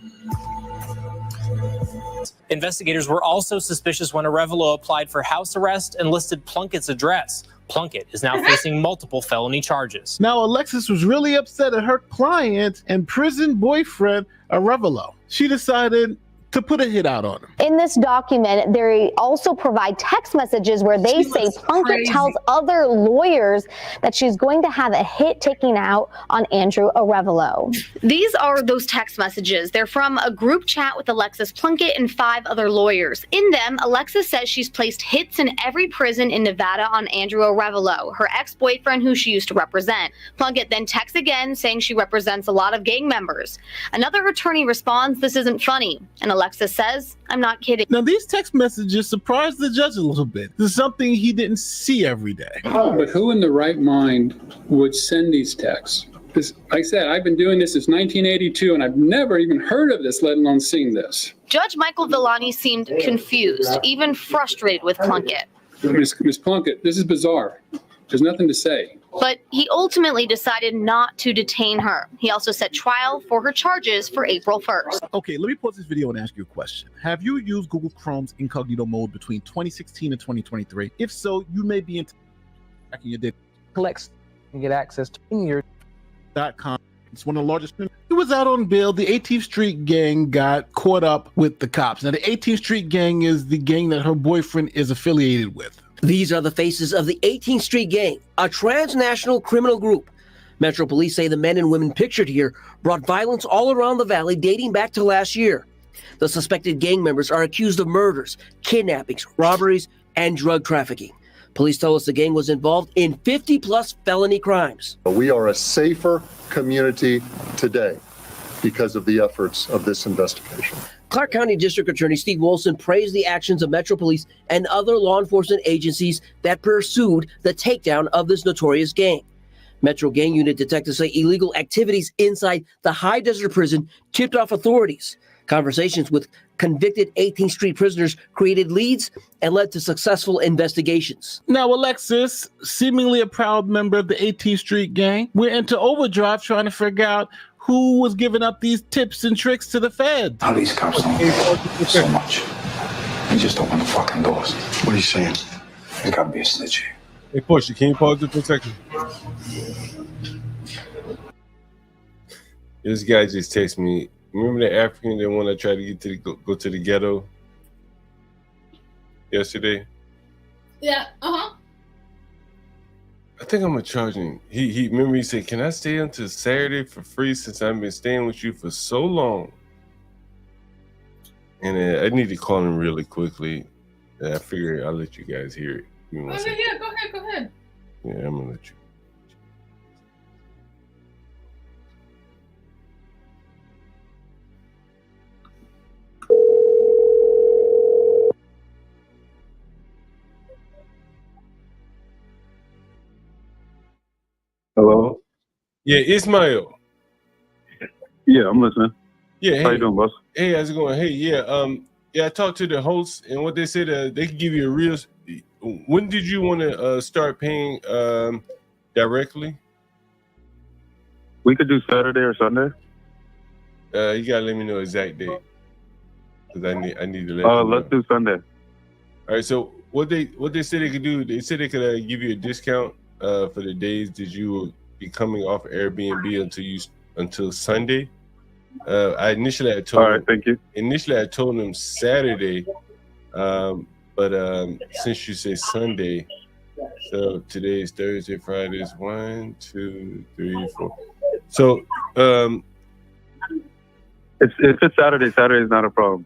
Investigators were also suspicious when Arevalo applied for house arrest and listed Plunkett's address. Plunkett is now facing multiple felony charges. Now, Alexis was really upset at her client and prison boyfriend, Arevalo. She decided to put a hit out on him. In this document, they also provide text messages where they say Plunkett tells other lawyers that she's going to have a hit taken out on Andrew Arevalo. These are those text messages. They're from a group chat with Alexis Plunkett and 5 other lawyers. In them, Alexis says she's placed hits in every prison in Nevada on Andrew Arevalo, her ex-boyfriend who she used to represent. Plunkett then texts again saying she represents a lot of gang members. Another attorney responds, "This isn't funny." And Alexis says, "I'm not kidding." Now, these text messages surprised the judge a little bit. This is something he didn't see every day. But who in the right mind would send these texts? Because, like I said, I've been doing this since 1982, and I've never even heard of this, let alone seen this. Judge Michael Villani seemed confused, even frustrated with Plunkett. Ms. Plunkett, this is bizarre. There's nothing to say. But he ultimately decided not to detain her. He also set trial for her charges for April 1st. Okay, let me pause this video and ask you a question. Have you used Google Chrome's incognito mode between 2016 and 2023? If so, you may be tracking your data. Collects and get access to your .com. It's one of the largest. He was out on bail. The 18th Street Gang got caught up with the cops. Now, the 18th Street Gang is the gang that her boyfriend is affiliated with. These are the faces of the 18th Street Gang, a transnational criminal group. Metro Police say the men and women pictured here brought violence all around the valley dating back to last year. The suspected gang members are accused of murders, kidnappings, robberies, and drug trafficking. Police tell us the gang was involved in 50-plus felony crimes. We are a safer community today because of the efforts of this investigation. Clark County District Attorney Steve Wilson praised the actions of Metro Police and other law enforcement agencies that pursued the takedown of this notorious gang. Metro Gang Unit detectives say illegal activities inside the High Desert Prison tipped off authorities. Conversations with convicted 18th Street prisoners created leads and led to successful investigations. Now, Alexis, seemingly a proud member of the 18th Street Gang, went into overdrive trying to figure out who was giving up these tips and tricks to the Fed. All these cops don't want so much. They just open the fucking doors. What are you saying? There gotta be a snitch here. Hey, Porsha, can you pause it for a second? This guy just texted me. Remember the African, the one that tried to get to go to the ghetto? yesterday. Yeah. Uh-huh. I think I'm gonna charge him. He remember he said, "Can I stay until Saturday for free since I've been staying with you for so long?" And I need to call him really quickly. I figure I'll let you guys hear it. Yeah, go ahead. Yeah, I'm gonna let you. Hello? Yeah, Ismail. Yeah, I'm listening. Yeah, hey. How you doing, boss? Hey, how's it going? Hey, yeah, I talked to the hosts, and what they said, they could give you a real. When did you want to start paying directly? We could do Saturday or Sunday. You gotta let me know exact date, because I need to let. You know. Let's do Sunday. All right. So what they said they could do? They said they could give you a discount for the days that you will be coming off Airbnb until Sunday. I initially I told. All right, thank you. Initially, I told them Saturday, but since you say Sunday, so today is Thursday, Friday is 1, 2, 3, 4. So if it's Saturday, Saturday is not a problem.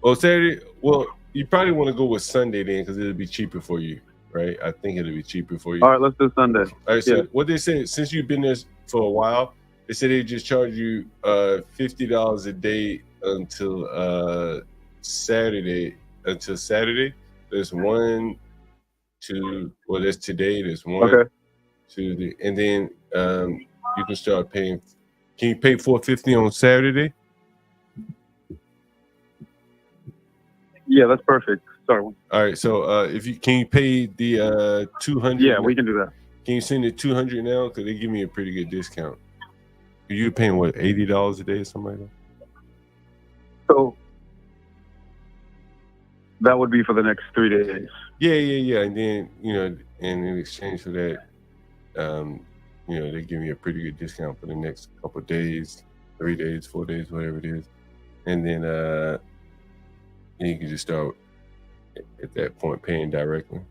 Oh, Saturday. Well, you probably want to go with Sunday then, because it'll be cheaper for you, right? I think it'll be cheaper for you. All right, let's do Sunday. All right. So what they said, since you've been there for a while, they said they just charge you $50 a day until Saturday. Until Saturday, there's 1, 2. Well, there's today. There's 1, okay. 2, and then you can start paying. Can you pay $450 on Saturday? Yeah, that's perfect. Sorry. All right. So can you pay the 200? Yeah, we can do that. Can you send it 200 now? Because they give me a pretty good discount. You're paying what, $80 a day or something like that? So that would be for the next 3 days. Yeah. And then, and in exchange for that, they give me a pretty good discount for the next couple of days, 3 days, 4 days, whatever it is. And then you can just start at that point paying directly.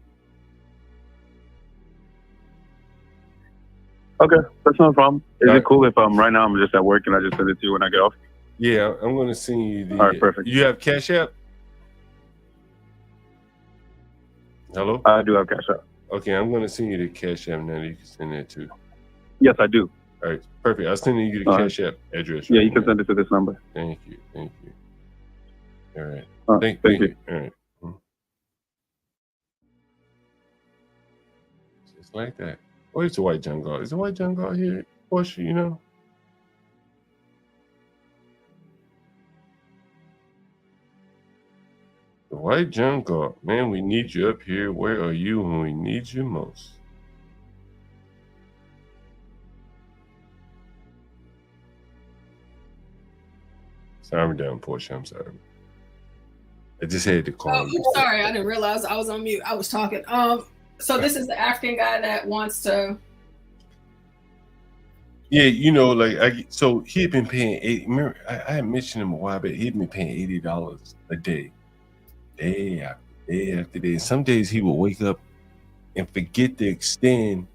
Okay, that's no problem. Is it cool if right now I'm just at work and I just send it to you when I get off? Yeah, I'm going to send you the. All right, perfect. You have Cash App? Hello? I do have Cash App. Okay, I'm going to send you the Cash App now that you can send that too. Yes, I do. All right, perfect. I'll send you the Cash App address. Yeah, you can send it to this number. Thank you. All right. Thank you. All right. Just like that. Where's the white John Galt? Is the white John Galt here? Porsha, The white John Galt. Man, we need you up here. Where are you when we need you most? Sorry, I'm down, Porsha. I'm sorry. I just had to call. I'm sorry. I didn't realize I was on mute. I was talking. So this is the African guy that wants to. Yeah, so he'd been paying remember, I had mentioned him a while back. He'd been paying $80 a day after day. Some days he would wake up and forget to extend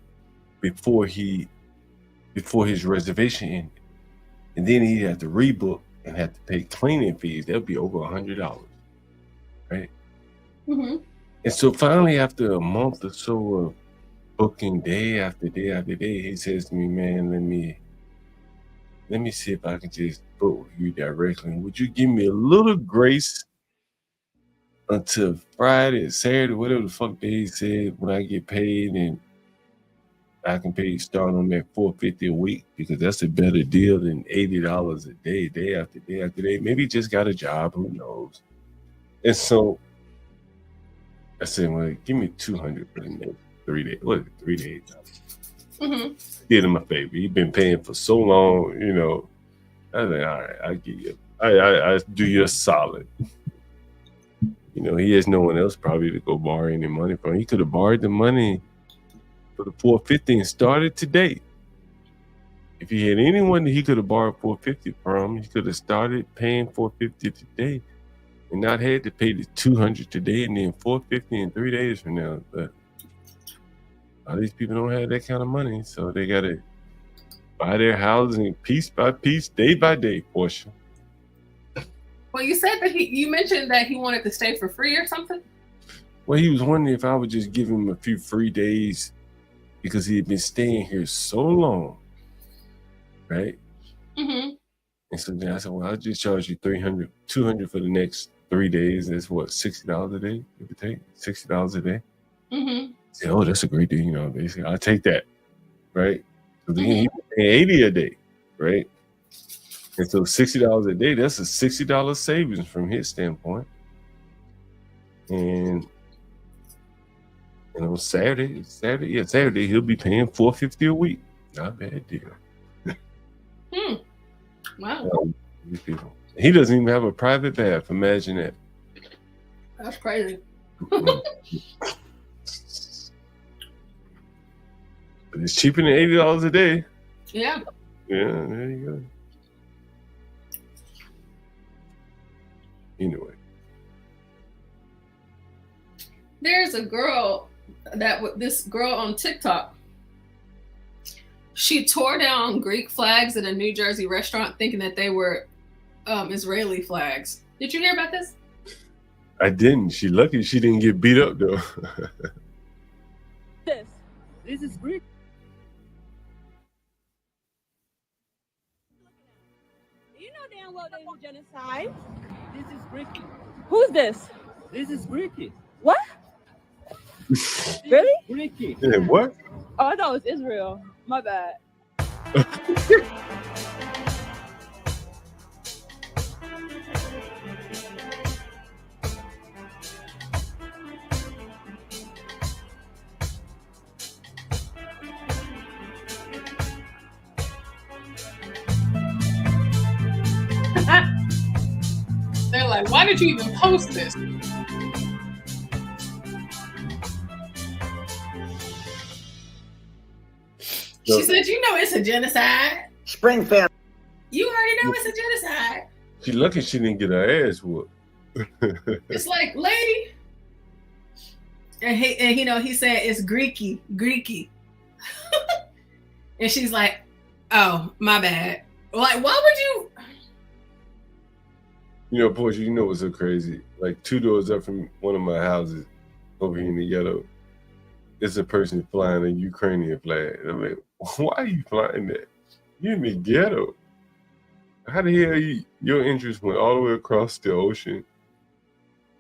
before his reservation ended, and then he'd have to rebook and have to pay cleaning fees. That'd be over $100, right? Mm-hmm. And so finally, after a month or so of booking day after day after day, he says to me, "Man, let me see if I can just book with you directly. Would you give me a little grace until Friday, Saturday, whatever the fuck day he said, when I get paid, and I can start on that $450 a week, because that's a better deal than $80 a day, day after day after day. Maybe he just got a job, who knows?" And so I said, "Well, give me $200 for the next 3 days." What is it, 3 days? Mm-hmm. Did him a favor. He's been paying for so long, I was like, all right, I'll give you. I do you a solid. He has no one else probably to go borrow any money from. He could have borrowed the money for the $450 and started today. If he had anyone that he could have borrowed $450 from, he could have started paying $450 today. and not had to pay the $200 today and then $450 in 3 days from now. But all these people don't have that kind of money, so they gotta buy their housing piece by piece, day by day. Portia. Well, you said that you mentioned that he wanted to stay for free or something. Well, he was wondering if I would just give him a few free days because he had been staying here so long, right? Mm-hmm. And so then I said, well, I'll just charge you $200 for the next 3 days. That's what, $60 a day? Give or take $60 a day. Mm-hmm. Say, oh, that's a great deal, you know. Basically, I'll take that, right? So then he paid $80 a day, right? And so $60 a day, that's a $60 savings from his standpoint. And on Saturday, he'll be paying $450 a week. Not a bad deal. Wow. These people. He doesn't even have a private bath. Imagine that. That's crazy. But it's cheaper than $80 a day. Yeah. Yeah, there you go. Anyway. There's a girl this girl on TikTok. She tore down Greek flags in a New Jersey restaurant thinking that they were Israeli flags. Did you hear about this? I didn't. She lucky she didn't get beat up though. This is Greek. You know damn well they were genocide. This is Greeky. Who's this? This is Greeky. What? Really? Greeky. Yeah, what? Oh, I thought it was Israel. My bad. They're like, why did you even post this? She said, you know it's a genocide. Springfield. You already know it's a genocide. She lucky she didn't get her ass whooped. It's like, lady. And he said it's Greeky. And she's like, oh, my bad. Like, why would you? You know, Porsche, you know what's so crazy? Like 2 doors up from one of my houses over here in the ghetto, it's a person flying a Ukrainian flag. And I'm like, why are you flying that? You in the ghetto. How the hell your interest went all the way across the ocean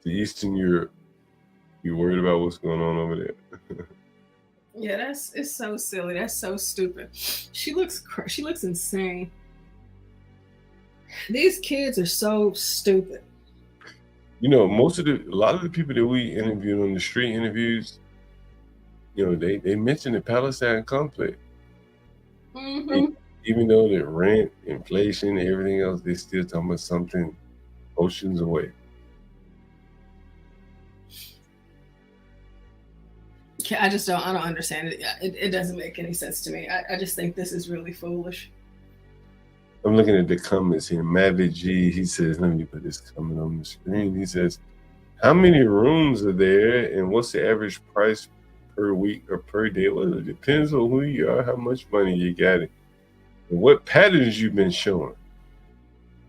to Eastern Europe? You worried about what's going on over there? Yeah, it's so silly. That's so stupid. She looks insane. These kids are so stupid. You know, a lot of the people that we interviewed on the street interviews, you know, they mentioned the Palestine conflict. Mm-hmm. Even though the rent, inflation, everything else, they still talking about something oceans away. I don't understand it. It doesn't make any sense to me. I just think this is really foolish. I'm looking at the comments here. Mavic G, he says, let me put this comment on the screen. He says, how many rooms are there and what's the average price per week or per day? Well, it depends on who you are, how much money you got, and what patterns you've been showing.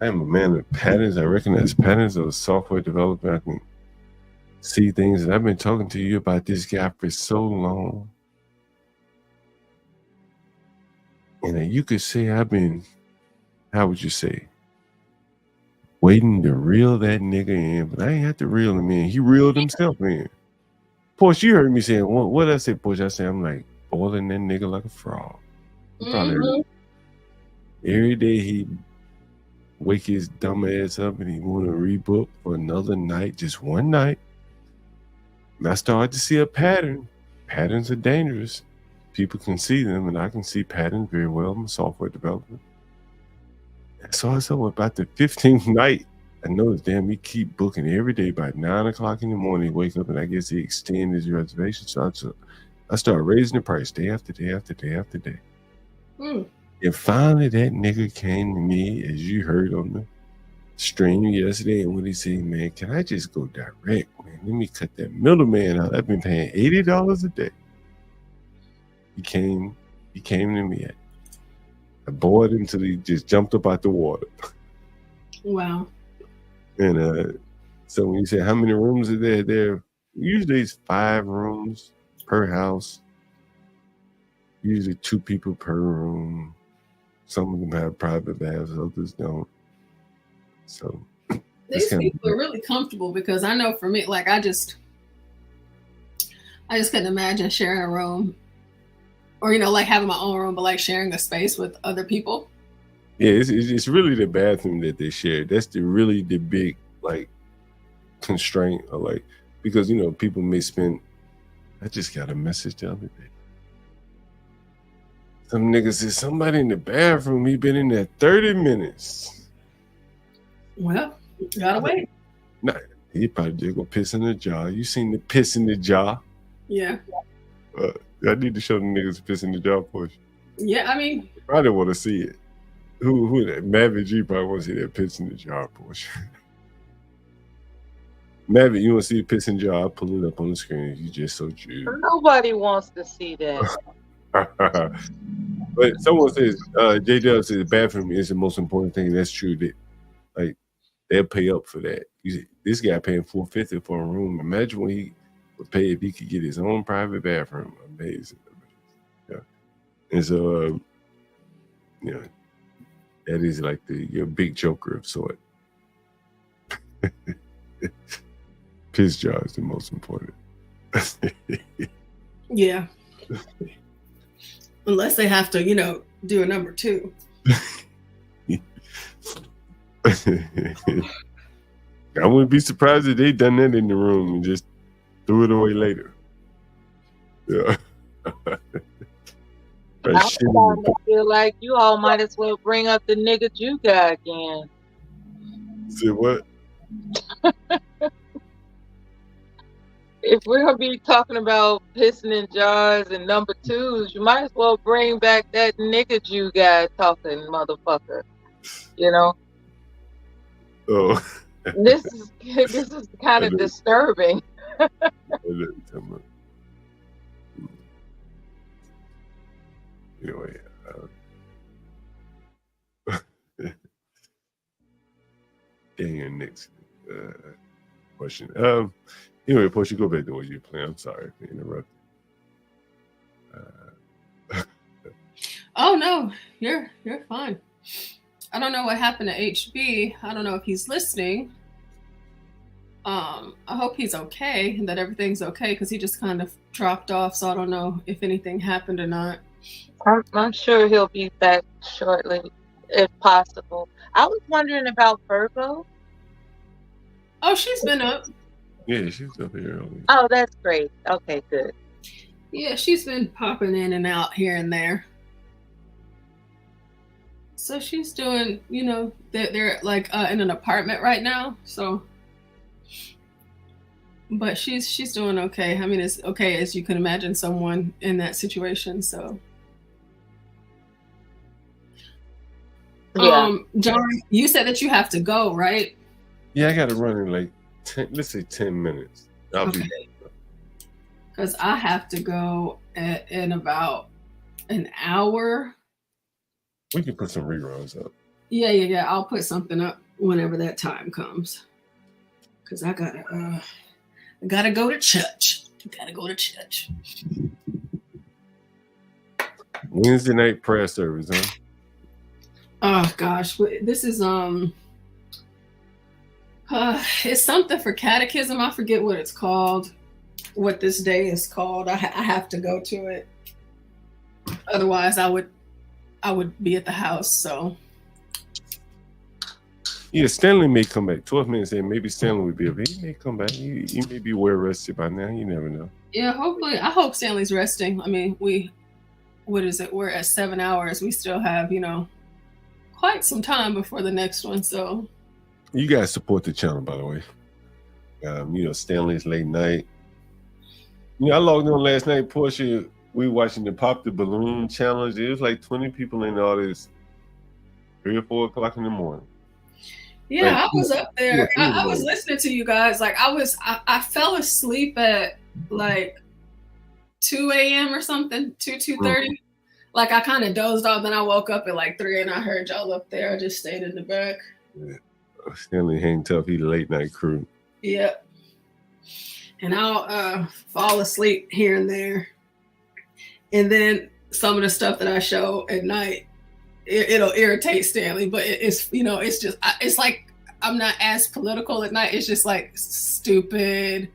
I am a man of patterns. I recognize patterns as a software developer. I can see things, and I've been talking to you about this guy for so long. And you could say I've been, how would you say, waiting to reel that nigga in, but I ain't have to reel him in. He reeled himself in. Porsche, you heard me saying, what did I say, Porsche? I said, I'm like boiling that nigga like a frog. Probably every day he wake his dumb ass up and he want to rebook for another night, just one night. And I started to see a pattern. Patterns are dangerous. People can see them, and I can see patterns very well. I'm a software developer. So I said, well, about the 15th night, I noticed, damn, he keep booking every day by 9 o'clock in the morning. He wake up, and I guess he extend his reservation. So I started raising the price day after day after day after day. And finally, that nigga came to me, as you heard on the stream yesterday, and what he said, man, can I just go direct, man? Let me cut that middleman out. I've been paying $80 a day. He came to me. I bored him till he just jumped up out the water. Wow. And so when you say how many rooms are there usually it's 5 rooms per house. Usually 2 people per room. Some of them have private baths, others don't. So these people are really comfortable, because I know for me, like I just couldn't imagine sharing a room, or like having my own room, but like sharing a space with other people. Yeah, it's really the bathroom that they share. That's the big like constraint, or like, because people may spend. I just got a message the other day. Some nigga said somebody in the bathroom. He been in there 30 minutes. Well, you gotta wait. Nah, he probably just gonna piss in the jar. You seen the piss in the jar? Yeah. I need to show the niggas the piss in the jar portion. Yeah, I mean, Probably want to see it. Who that? Maverick G probably want to see that piss in the jar portion. Maverick, you want to see the piss in the jar? I'll pull it up on the screen. You just so Jew. Nobody wants to see that. But someone says, J-Dub says the bathroom is the most important thing. That's true. That, like, they'll pay up for that. This guy paying $450 for a room. Imagine what he would pay if he could get his own private bathroom. Amazing. Yeah. And so, that is like your big joker of sort. Piss jar is the most important. yeah. Unless they have to, do a number 2. I wouldn't be surprised if they done that in the room and just threw it away later. Yeah. I feel like you all might as well bring up the nigga Jew guy again. Say what? If we're gonna be talking about pissing in jars and number 2s, you might as well bring back that nigga Jew guy talking motherfucker. Oh. This is kind of disturbing. Anyway, Daniel Nixon question. Anyway, Porsha, go back to what you're playing. I'm sorry for interrupting. Oh no, you're fine. I don't know what happened to HB. I don't know if he's listening. I hope he's okay and that everything's okay, because he just kind of dropped off. So I don't know if anything happened or not. I'm sure he'll be back shortly, if possible. I was wondering about Virgo. Oh, she's been up. Yeah, she was up here earlier. Oh, that's great. Okay, good. Yeah, she's been popping in and out here and there. So she's doing, they're like in an apartment right now. So, but she's doing okay. I mean, it's okay as you can imagine someone in that situation. So, yeah. John, you said that you have to go, right? Yeah, I got to run in like 10 minutes. I'll be back. Because I have to go in about an hour. We can put some reruns up. Yeah. I'll put something up whenever that time comes. Because I gotta go to church. Wednesday night prayer service, huh? Oh gosh, this is it's something for catechism. I forget what it's called. What this day is called. I have to go to it. Otherwise, I would be at the house. So. Yeah, Stanley may come back. 12 minutes in, maybe Stanley would be able. He may come back. He may be well rested by now. You never know. Yeah, hopefully. I hope Stanley's resting. I mean, what is it? We're at 7 hours. We still have, quite some time before the next one. So. You guys support the channel, by the way. Stanley's late night. I logged on last night, Porsha. We were watching the Pop the Balloon challenge. It was like 20 people in the audience, 3 or 4 o'clock in the morning. Yeah, Like, I was up there. I was listening to you guys. Like I fell asleep at like 2 a.m. or something, 2:30. Like I kind of dozed off, then I woke up at like 3 and I heard y'all up there. I just stayed in the back. Yeah. Stanley hang tough. He the late night crew. Yep. And I'll fall asleep here and there. And then some of the stuff that I show at night, it'll irritate Stanley, but it's, you know, it's just, it's like, I'm not as political at night. It's just like stupid,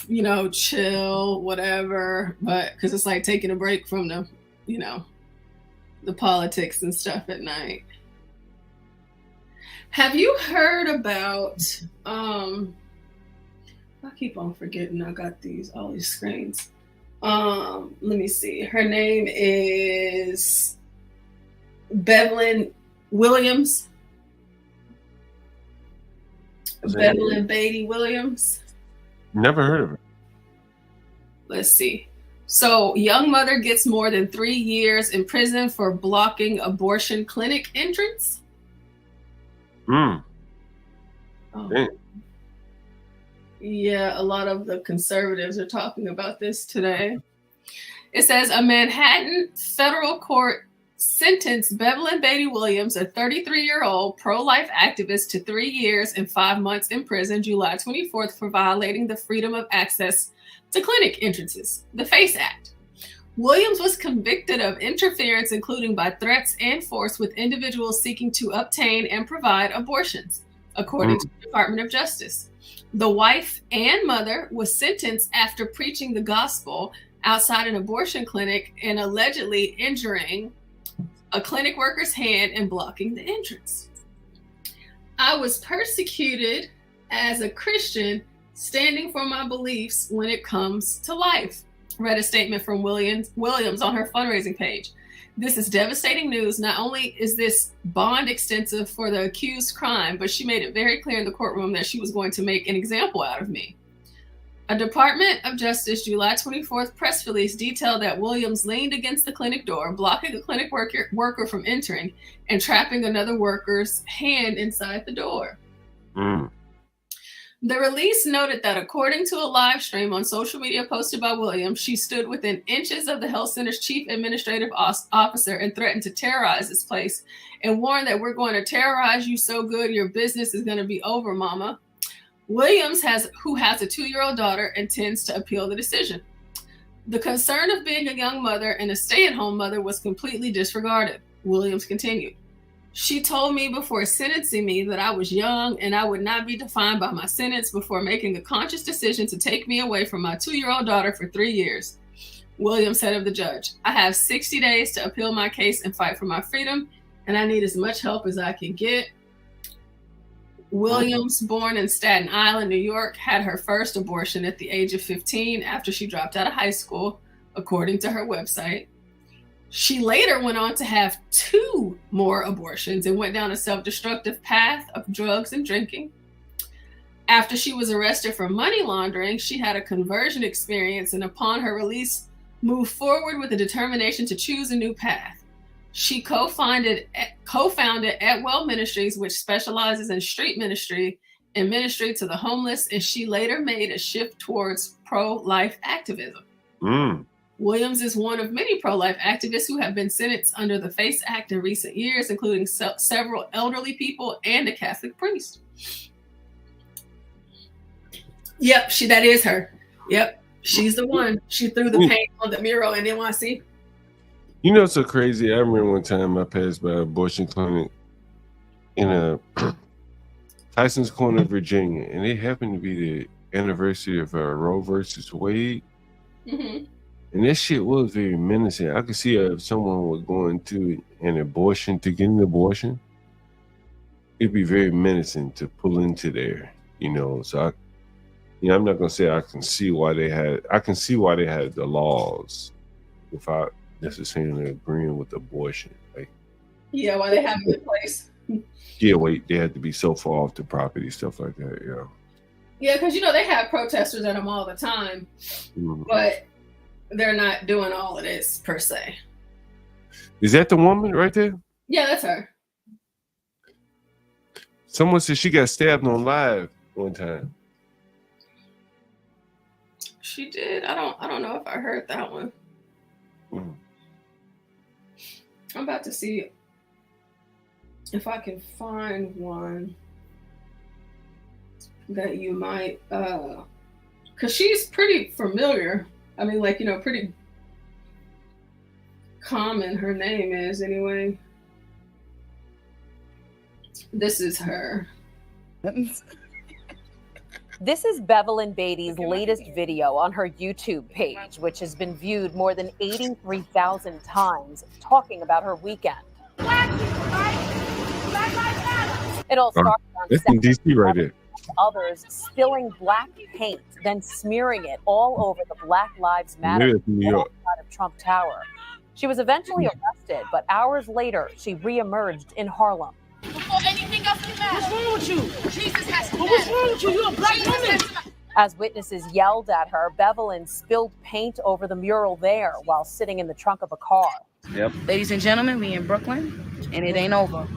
you know, chill, whatever. But because it's like taking a break from the, you know, the politics and stuff at night. Have you heard about, I keep on forgetting I got all these screens. Let me see. Her name is Bevelyn Williams. Bevelyn Beatty Williams. Never heard of her. Let's see. So, young mother gets more than 3 years in prison for blocking abortion clinic entrance. Oh. Yeah, a lot of the conservatives are talking about this today. It says a Manhattan federal court sentenced Bevelyn Beatty Williams, a 33-year-old pro-life activist, to 3 years and 5 months in prison July 24th for violating the freedom of access to clinic entrances, the FACE Act. Williams was convicted of interference, including by threats and force with individuals seeking to obtain and provide abortions, according to the Department of Justice. The wife and mother was sentenced after preaching the gospel outside an abortion clinic and allegedly injuring a clinic worker's hand and blocking the entrance. I was persecuted as a Christian, standing for my beliefs when it comes to life, read a statement from Williams on her fundraising page. This is devastating news. Not only is this bond extensive for the accused crime, but she made it very clear in the courtroom that she was going to make an example out of me. A Department of Justice July 24th press release detailed that Williams leaned against the clinic door, blocking a clinic worker from entering and trapping another worker's hand inside the door. The release noted that according to a live stream on social media posted by Williams, she stood within inches of the health center's chief administrative officer and threatened to terrorize this place and warned that we're going to terrorize you so good your business is going to be over, mama. Williams, who has a 2-year-old daughter, intends to appeal the decision. The concern of being a young mother and a stay-at-home mother was completely disregarded, Williams continued. She told me before sentencing me that I was young and I would not be defined by my sentence before making a conscious decision to take me away from my 2-year-old daughter for 3 years. Williams said of the judge, I have 60 days to appeal my case and fight for my freedom, and I need as much help as I can get. Williams, born in Staten Island, New York, had her first abortion at the age of 15 after she dropped out of high school, according to her website. She later went on to have 2 more abortions and went down a self-destructive path of drugs and drinking. After she was arrested for money laundering, she had a conversion experience and upon her release, moved forward with a determination to choose a new path. She co-founded Atwell Ministries, which specializes in street ministry and ministry to the homeless, and she later made a shift towards pro-life activism. Williams is one of many pro-life activists who have been sentenced under the FACE Act in recent years, including several elderly people and a Catholic priest. Yep, that is her. Yep, she's the one. She threw the paint on the mural in NYC. You know, it's so crazy. I remember one time I passed by an abortion clinic in a Tyson's Corner, Virginia, and it happened to be the anniversary of Roe versus Wade. And that shit was very menacing. I could see if someone was going to an abortion to get an abortion, it'd be very menacing to pull into there, you know. So I'm not gonna say I can see why they had the laws without necessarily agreeing with abortion. Like, yeah, why they have them in place. Yeah, wait, they had to be so far off the property, stuff like that. Yeah. Yeah, because they have protesters at them all the time, but they're not doing all of this per se. Is that the woman right there? Yeah, that's her. Someone said she got stabbed on live one time. She did. I don't know if I heard that one. Mm. I'm about to see if I can find one that you might, because she's pretty familiar. I mean, like, pretty common her name is anyway. This is her. This is Bevelyn Beatty's latest video on her YouTube page, which has been viewed more than 83,000 times, talking about her weekend. It all started on That's in DC right there. others spilling black paint, then smearing it all over the Black Lives Matter Yeah, New York. outside of Trump Tower. She was eventually arrested, but hours later, she reemerged in Harlem. Before anything else can matter. What's wrong with you? Jesus has to matter. What's wrong with you? You're a black woman. As witnesses yelled at her, Bevelyn spilled paint over the mural there while sitting in the trunk of a car. Yep. Ladies and gentlemen, we in Brooklyn, and it ain't over.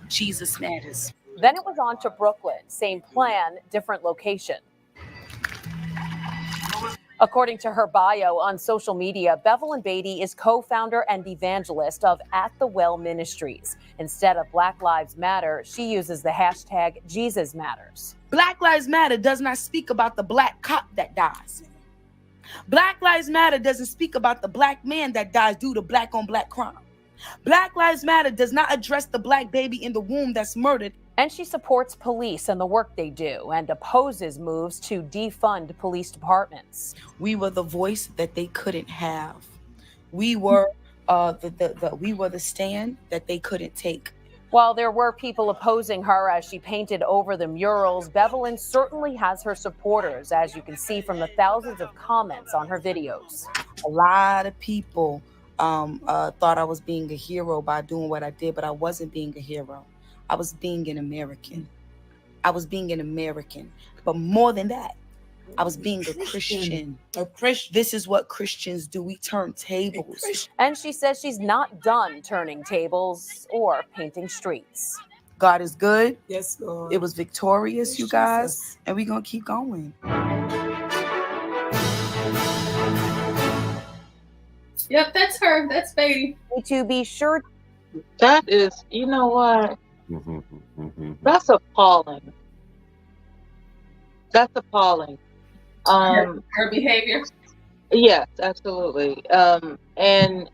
Jesus matters. Then it was on to Brooklyn. Same plan, different location. According to her bio on social media, Bevelyn Beatty is co-founder and evangelist of At the Well Ministries. Instead of Black Lives Matter, she uses the hashtag Jesus Matters. Black Lives Matter does not speak about the black cop that dies. Black Lives Matter doesn't speak about the black man that dies due to black on black crime. Black Lives Matter does not address the black baby in the womb that's murdered. And she supports police and the work they do and opposes moves to defund police departments. We were the voice that they couldn't have. We were we were the stand that they couldn't take. While there were people opposing her as she painted over the murals, Bevelyn certainly has her supporters, as you can see from the thousands of comments on her videos. A lot of people thought I was being a hero by doing what I did, but I wasn't being a hero. I was being an American. I was being an American. But more than that, I was being a Christian. A Christian. This is what Christians do. We turn tables. And she says she's not done turning tables or painting streets. God is good. Yes, Lord. It was victorious, you guys. And we're going to keep going. Yep, that's her. That's Beatty. To be sure. That is, you know what? That's appalling. That's appalling. Her behavior. Yes, absolutely. And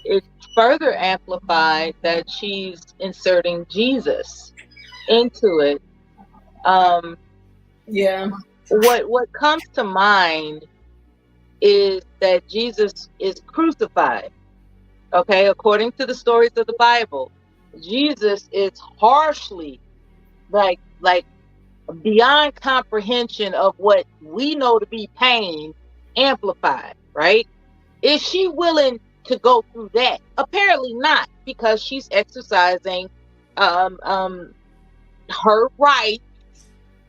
it's further amplified that she's inserting Jesus into it. Yeah. What comes to mind is that Jesus is crucified. Okay, according to the stories of the Bible, Jesus is harshly, like beyond comprehension of what we know to be pain, amplified, right? Is she willing to go through that? Apparently not, because she's exercising her right.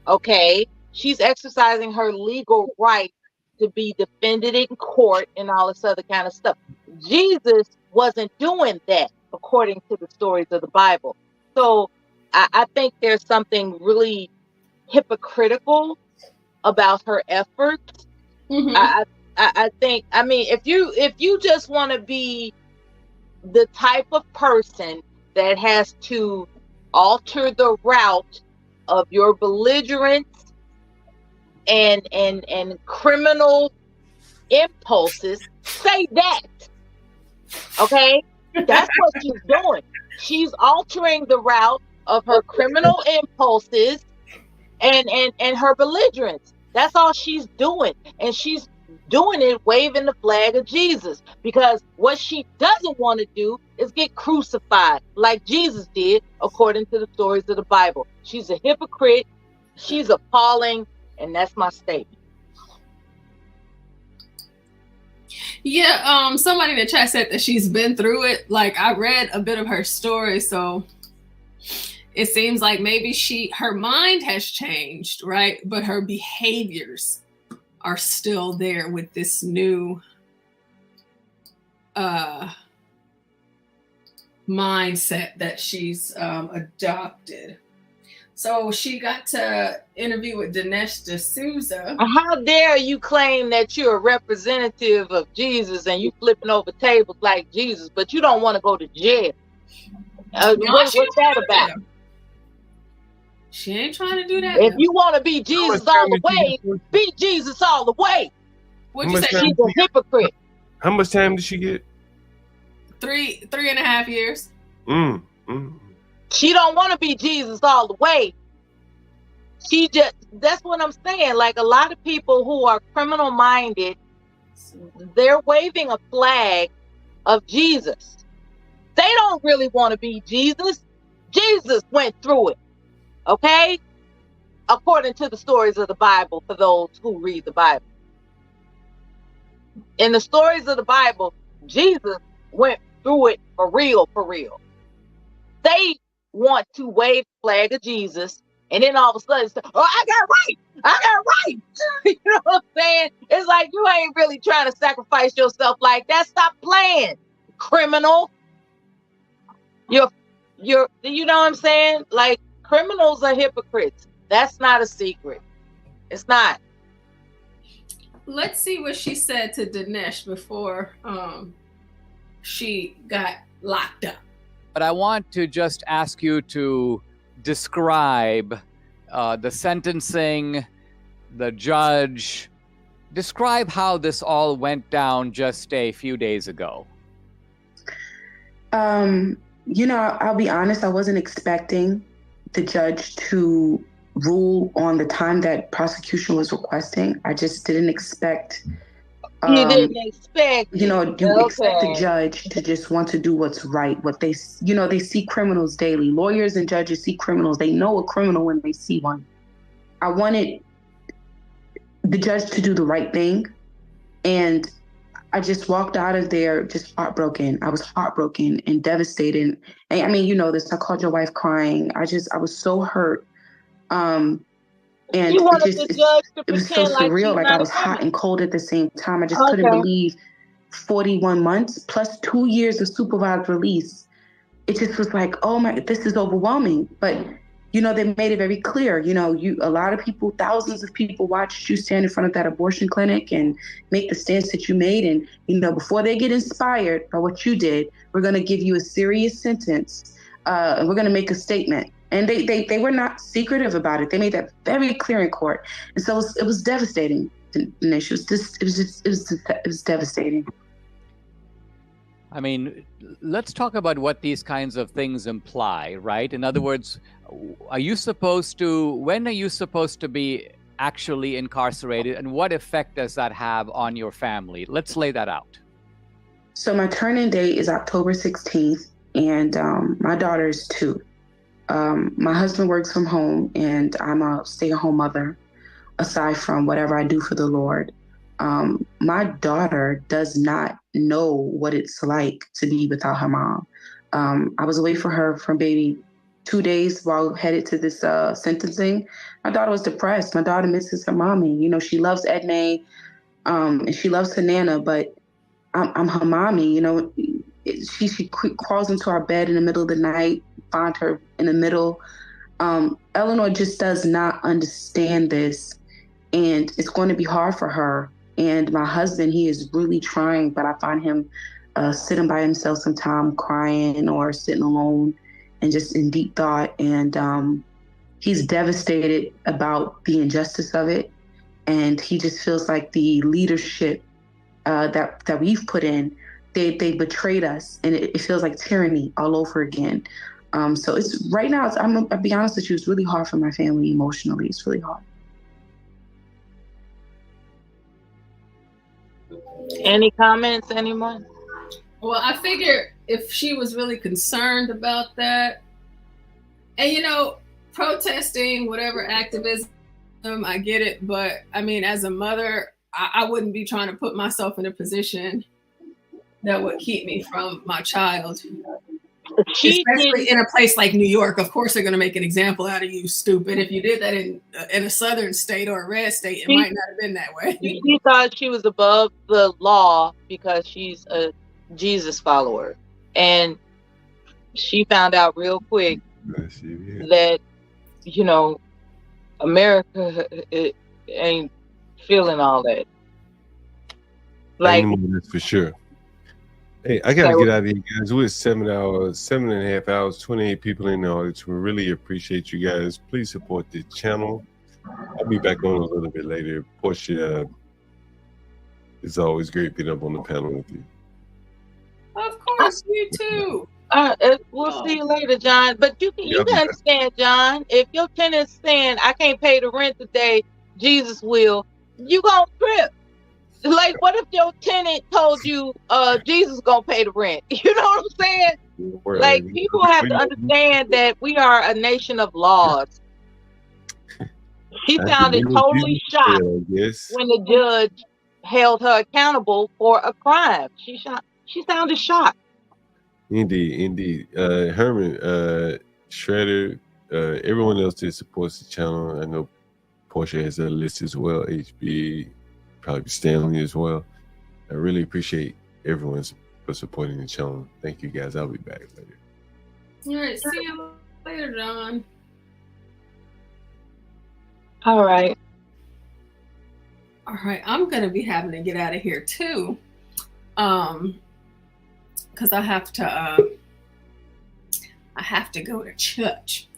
Okay, she's exercising her legal right to be defended in court and all this other kind of stuff. Jesus wasn't doing that according to the stories of the Bible. So I think there's something really hypocritical about her efforts. Mm-hmm. I think, I mean, if you just want to be the type of person that has to alter the route of your belligerence and criminal impulses, say that. Okay? That's what she's doing. She's altering the route of her criminal impulses and her belligerence. That's all she's doing. And she's doing it waving the flag of Jesus, because what she doesn't want to do is get crucified like Jesus did, according to the stories of the Bible. She's a hypocrite. She's appalling. And that's my statement. Yeah, somebody in the chat said that she's been through it. Like, I read a bit of her story, so it seems like maybe her mind has changed, right? But her behaviors are still there with this new mindset that she's adopted. So she got to interview with Dinesh D'Souza. How dare you claim that you're a representative of Jesus and you flipping over tables like Jesus, but you don't want to go to jail? What's that about? She ain't trying to do that. If you want to be Jesus all the way, be Jesus all the way. What'd you say? She's a hypocrite. How much time did she get? 3.5 years. She don't want to be Jesus all the way. That's what I'm saying. Like, a lot of people who are criminal minded, they're waving a flag of Jesus. They don't really want to be Jesus. Jesus went through it. Okay? According to the stories of the Bible, for those who read the Bible. In the stories of the Bible, Jesus went through it for real, for real. They want to wave the flag of Jesus, and then all of a sudden say, oh, I got right. You know what I'm saying? It's like, you ain't really trying to sacrifice yourself like that. Stop playing, criminal. You know what I'm saying? Like, criminals are hypocrites. That's not a secret. It's not. Let's see what she said to Dinesh before she got locked up. But I want to just ask you to describe the sentencing, the judge. Describe how this all went down just a few days ago. You know, I'll be honest, I wasn't expecting the judge to rule on the time that prosecution was requesting. I just didn't expect. You didn't expect. You know, you expect the judge to just want to do what's right. What they, you know, they see criminals daily. Lawyers and judges see criminals. They know a criminal when they see one. I wanted the judge to do the right thing, and I just walked out of there just heartbroken. I was heartbroken and devastated. And I mean, you know this. I called your wife crying. I was so hurt. And you wanted the judge to it was so surreal. Like I was hot and cold at the same time. I just couldn't believe 41 months plus 2 years of supervised release. It just was like, oh my, this is overwhelming. But you know, they made it very clear. You know, a lot of people, thousands of people watched you stand in front of that abortion clinic and make the stance that you made. And, you know, before they get inspired by what you did, we're going to give you a serious sentence. And we're going to make a statement. And they were not secretive about it. They made that very clear in court. And so it was devastating. Dinesh. It was devastating. I mean, let's talk about what these kinds of things imply, right? In other words, when are you supposed to be actually incarcerated, and what effect does that have on your family? Let's lay that out. So my turn-in date is October 16th, and my daughter is 2. My husband works from home, and I'm a stay-at-home mother, aside from whatever I do for the Lord. My daughter does not know what it's like to be without her mom. I was away from her for maybe 2 days while headed to this sentencing. My daughter was depressed. My daughter misses her mommy. You know, she loves Edna, and she loves her Nana, but I'm her mommy. You know, she crawls into our bed in the middle of the night, find her in the middle. Eleanor just does not understand this, and it's going to be hard for her. And my husband, he is really trying, but I find him sitting by himself sometimes, crying or sitting alone and just in deep thought. And he's devastated about the injustice of it. And he just feels like the leadership that we've put in, they betrayed us, and it feels like tyranny all over again. So it's right now, I'll be honest with you, it's really hard for my family emotionally. It's really hard. Any comments, anyone? Well, I figure if she was really concerned about that, and you know, protesting, whatever activism, I get it. But I mean, as a mother, I wouldn't be trying to put myself in a position that would keep me from my child. Especially in a place like New York, of course they're going to make an example out of you, stupid. If you did that in a southern state or a red state, it might not have been that way. She thought she was above the law because she's a Jesus follower, and she found out real quick that you know, America it ain't feeling all that. Like, That's for sure. Hey, I gotta get out of here, guys. We're 7.5 hours, 28 people in the audience. We really appreciate you guys. Please support the channel. I'll be back on a little bit later. Porsha, it's always great being up on the panel with you. Of course, you too. We'll see you later, John. But you can understand, John. If your tenant's saying, I can't pay the rent today, Jesus will, you gonna trip. Like, what if your tenant told you, Jesus gonna pay the rent? You know what I'm saying? Like, people have to understand that we are a nation of laws. She sounded totally shocked when the judge held her accountable for a crime. She sounded shocked. Indeed. Herman, Shredder, everyone else that supports the channel. I know Porsha has a list as well. HB, probably Stanley as well. I really appreciate everyone for supporting the channel. Thank you, guys. I'll be back later. All right. See you later, John. All right. I'm gonna be having to get out of here too, because I have to go to church.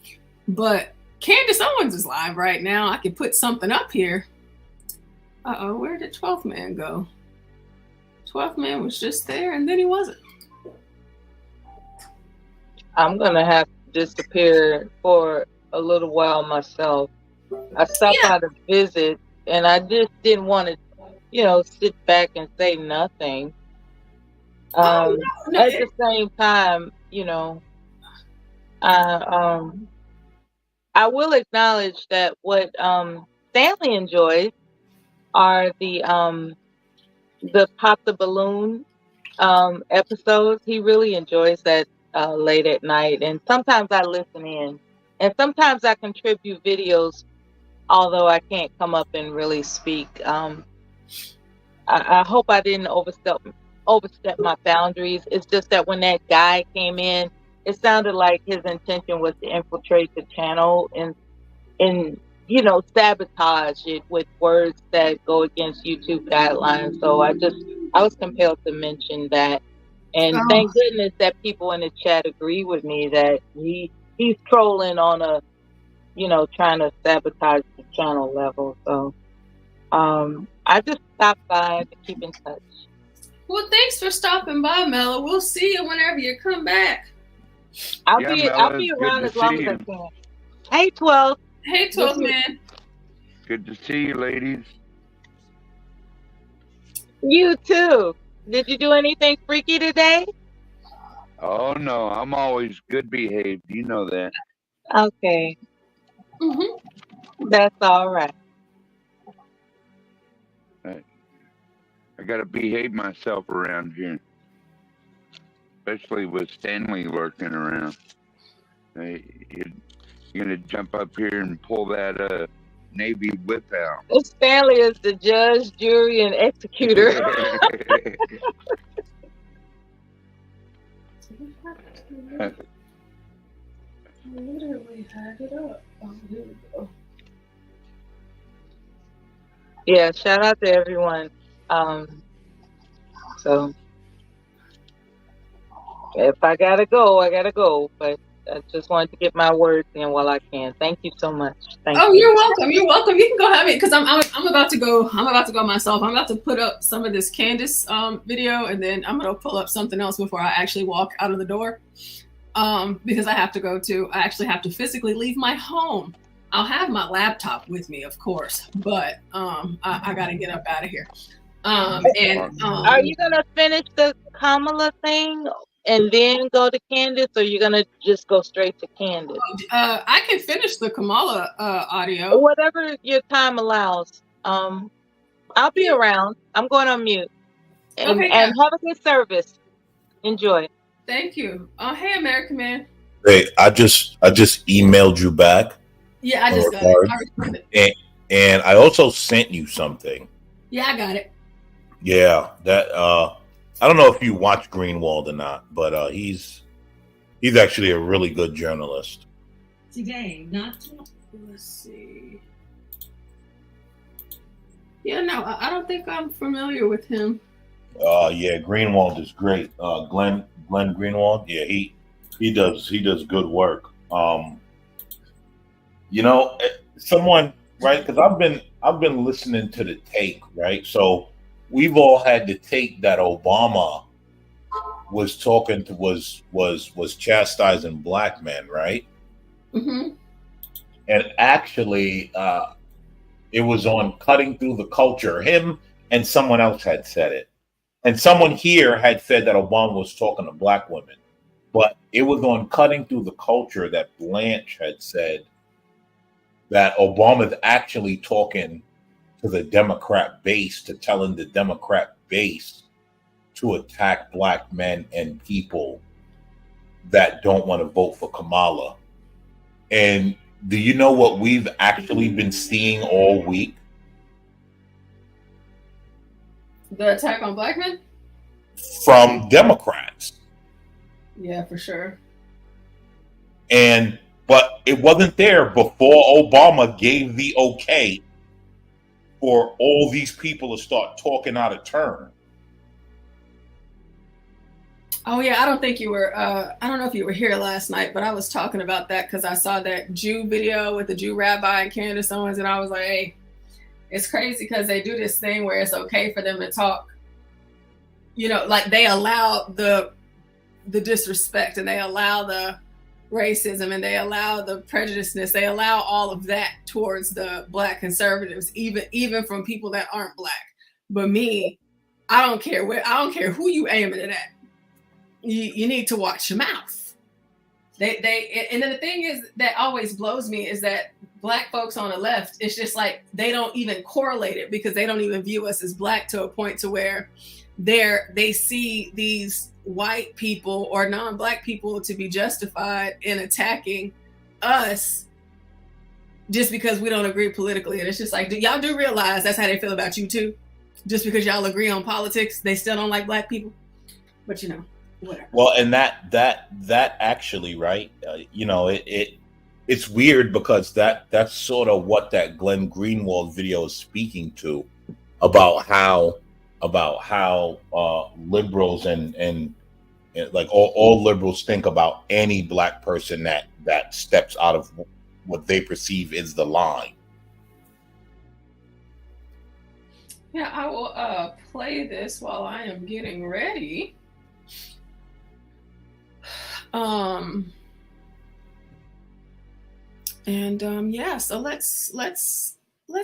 But Candace Owens is live right now. I can put something up here. Where did 12th Man go? 12th Man was just there and then he wasn't. I'm gonna have to disappear for a little while myself. I stopped by to visit, and I just didn't want to, sit back and say nothing. At the same time, I will acknowledge that what Stanley enjoys are the Pop the Balloon episodes. He really enjoys that late at night, and sometimes I listen in, and sometimes I contribute videos, although I can't come up and really speak. I hope I didn't overstep my boundaries. It's just that when that guy came in, it sounded like his intention was to infiltrate the channel and sabotage it with words that go against YouTube guidelines. So I was compelled to mention that. And thank goodness that people in the chat agree with me that he's trolling on a, trying to sabotage the channel level. So I just stopped by to keep in touch. Well, thanks for stopping by, Mella. We'll see you whenever you come back. I'll be around as long as I can. Hey, 12. Hey, 12 Man. Good to see you, ladies. You too. Did you do anything freaky today? Oh no, I'm always good behaved. You know that. Okay. That's all right. I gotta behave myself around here, especially with Stanley lurking around. You're gonna jump up here and pull that Navy whip out. Stanley is the judge, jury, and executor. I literally had it up. Oh, here we go. Yeah, shout out to everyone. So if I gotta go, I gotta go. But I just wanted to get my words in while I can. Thank you so much. Thank you. You're welcome. You're welcome. You can go have it because I'm about to go. I'm about to go myself. I'm about to put up some of this Candace video, and then I'm gonna pull up something else before I actually walk out of the door. Because I have to go to. I actually have to physically leave my home. I'll have my laptop with me, of course, but I gotta get up out of here. Are you gonna finish the Kamala thing and then go to Candace, or you're gonna just go straight to Candace? I can finish the Kamala audio. Whatever your time allows. I'll be around. I'm going on mute. And have a good service. Enjoy. Thank you. Oh, hey, American Man. Hey, I just emailed you back. Yeah, I just got it. I responded. And I also sent you something. Yeah, I got it. Yeah, that I don't know if you watch Greenwald or not, but he's actually a really good journalist. today, not let's see. Yeah, no, I don't think I'm familiar with him. Yeah, Greenwald is great. Glenn Greenwald. Yeah, he does good work. You know, someone, right? Because I've been listening to the take, right? So we've all had the take that Obama was talking to was chastising black men, right? Mm-hmm. And actually, it was on Cutting Through the Culture. Him and someone else had said it. And someone here had said that Obama was talking to black women. But it was on Cutting Through the Culture that Blanche had said that Obama's actually talking to the Democrat base, to telling the Democrat base to attack black men and people that don't want to vote for Kamala. And do you know what we've actually been seeing all week? The attack on black men? From Democrats. Yeah, for sure. But it wasn't there before Obama gave the okay for all these people to start talking out of turn. Oh yeah, I don't think you were. I don't know if you were here last night, but I was talking about that because I saw that Jew video with the Jew rabbi and Candace Owens, and I was like, "Hey, it's crazy because they do this thing where it's okay for them to talk. You know, like they allow the disrespect and they allow the racism and they allow the prejudiceness. They allow all of that towards the black conservatives, even from people that aren't black. But me, I don't care who you aiming it at. You need to watch your mouth. They and then the thing is that always blows me is that black folks on the left, it's just like they don't even correlate it because they don't even view us as black to a point to where they see these white people or non-black people to be justified in attacking us just because we don't agree politically. And it's just like, y'all do realize that's how they feel about you too? Just because y'all agree on politics, they still don't like black people. But you know. Whatever. Well, and that actually, right? You know, it's weird because that's sort of what that Glenn Greenwald video is speaking to about how liberals and like all liberals think about any black person that steps out of what they perceive is the line. Yeah, I will play this while I am getting ready. Yeah, so let's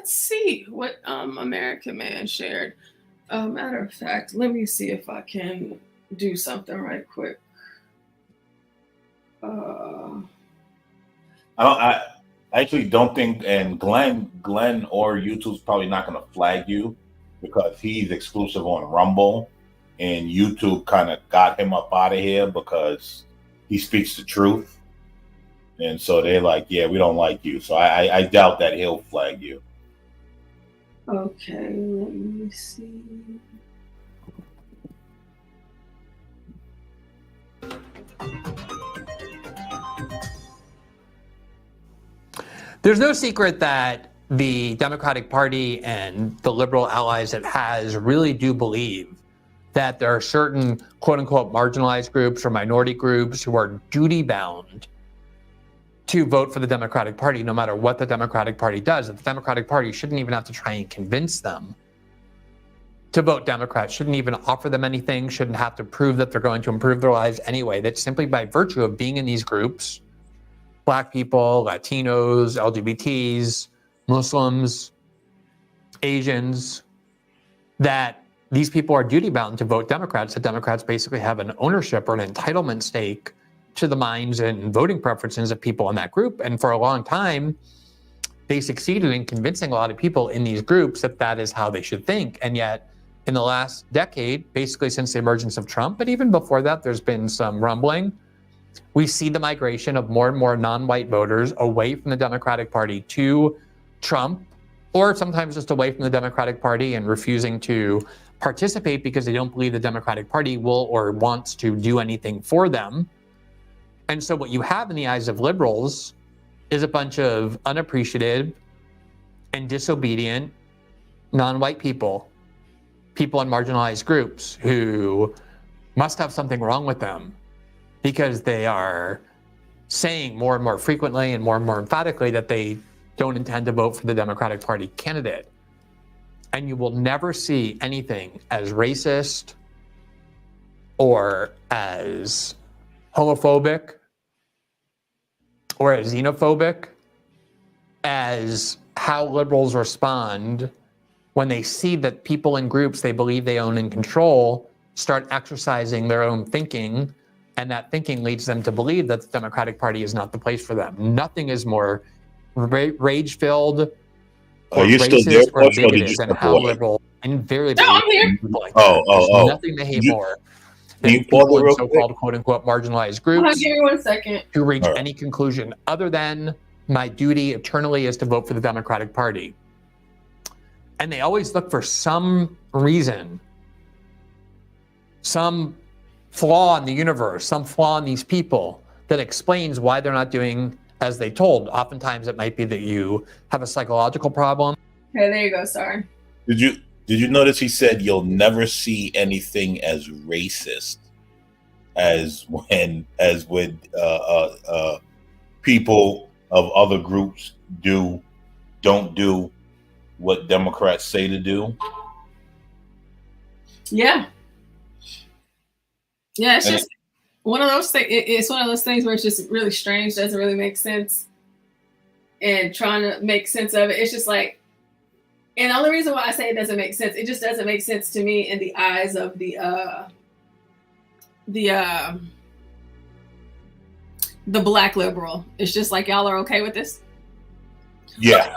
see what American Man shared. Matter of fact, let me see if I can do something right quick. I actually don't think, and Glenn or YouTube's probably not going to flag you because he's exclusive on Rumble, and YouTube kind of got him up out of here because he speaks the truth. And so they're like, yeah, we don't like you. So I doubt that he'll flag you. Okay, let me see. There's no secret that the Democratic Party and the liberal allies it has really do believe that there are certain quote-unquote marginalized groups or minority groups who are duty-bound to vote for the Democratic Party no matter what the Democratic Party does. That the Democratic Party shouldn't even have to try and convince them to vote Democrat, shouldn't even offer them anything, shouldn't have to prove that they're going to improve their lives anyway. That simply by virtue of being in these groups, Black people, Latinos, LGBTs, Muslims, Asians, that these people are duty-bound to vote Democrats, that Democrats basically have an ownership or an entitlement stake to the minds and voting preferences of people in that group. And for a long time, they succeeded in convincing a lot of people in these groups that that is how they should think. And yet, in the last decade, basically since the emergence of Trump, but even before that, there's been some rumbling. We see the migration of more and more non-white voters away from the Democratic Party to Trump, or sometimes just away from the Democratic Party and refusing to participate because they don't believe the Democratic Party will or wants to do anything for them. And so what you have in the eyes of liberals is a bunch of unappreciative and disobedient non-white people in marginalized groups who must have something wrong with them because they are saying more and more frequently and more emphatically that they don't intend to vote for the Democratic Party candidate. And you will never see anything as racist or as homophobic or as xenophobic as how liberals respond when they see that people in groups they believe they own and control start exercising their own thinking, and that thinking leads them to believe that the Democratic Party is not the place for them. Nothing is more rage-filled or you still there, racist or Porsha, or did you bigoted than step how away? liberal invariably No, I'm here. people like that. There's nothing they hate more than you pause people it in real so-called quote-unquote marginalized Hold on, groups give me 1 second. to reach All right. any conclusion other than my duty eternally is to vote for the Democratic Party. And they always look for some reason, some flaw in the universe, some flaw in these people that explains why they're not doing as they told. Oftentimes it might be that you have a psychological problem. Okay, there you go. Sorry. Did you notice he said you'll never see anything as racist as when people of other groups don't do what Democrats say to do? Yeah. Yeah, it's And just one of those things. It's one of those things where it's just really strange, doesn't really make sense. And trying to make sense of it, it's just like, and the only reason why I say it doesn't make sense, it just doesn't make sense to me in the eyes of the black liberal. It's just like, y'all are okay with this? Yeah.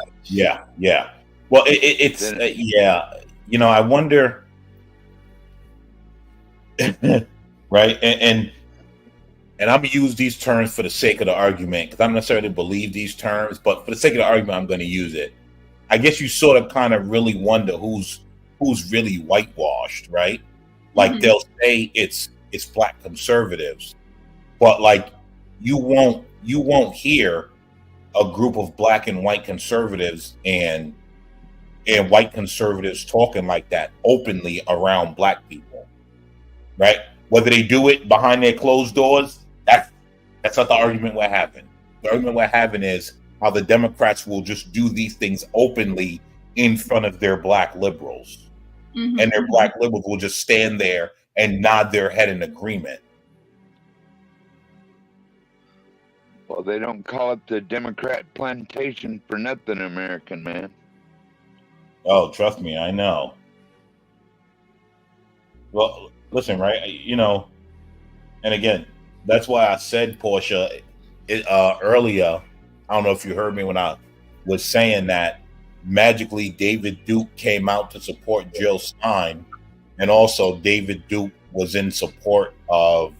Well, it's yeah. You know, I wonder, right? And I'm gonna use these terms for the sake of the argument because I don't necessarily believe these terms, but for the sake of the argument, I'm going to use it. I guess you sort of kind of really wonder who's really whitewashed, right? Like they'll say it's black conservatives, but like you won't hear a group of black and white conservatives and white conservatives talking like that openly around black people, right? Whether they do it behind their closed doors, that's not the argument we're having. The argument we're having is how the Democrats will just do these things openly in front of their black liberals. And their black liberals will just stand there and nod their head in agreement. Well, they don't call it the Democrat plantation for nothing, American man. Oh, trust me, I know. Well, listen, right? You know, and again, that's why I said, Porsha, earlier, I don't know if you heard me when I was saying that magically David Duke came out to support Jill Stein, and also David Duke was in support of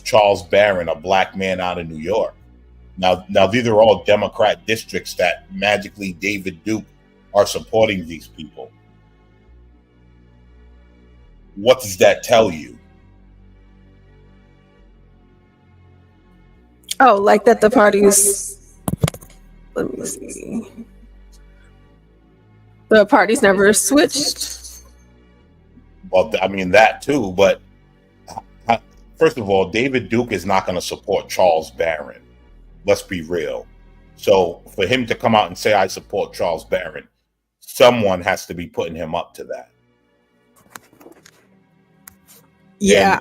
Charles Barron, a black man out of New York. Now these are all Democrat districts that magically David Duke are supporting these people. What does that tell you? Oh, like that the parties, let me see. The parties never switched. Well, I mean, that too, but first of all, David Duke is not going to support Charles Barron. Let's be real. So for him to come out and say, I support Charles Barron, someone has to be putting him up to that. Yeah.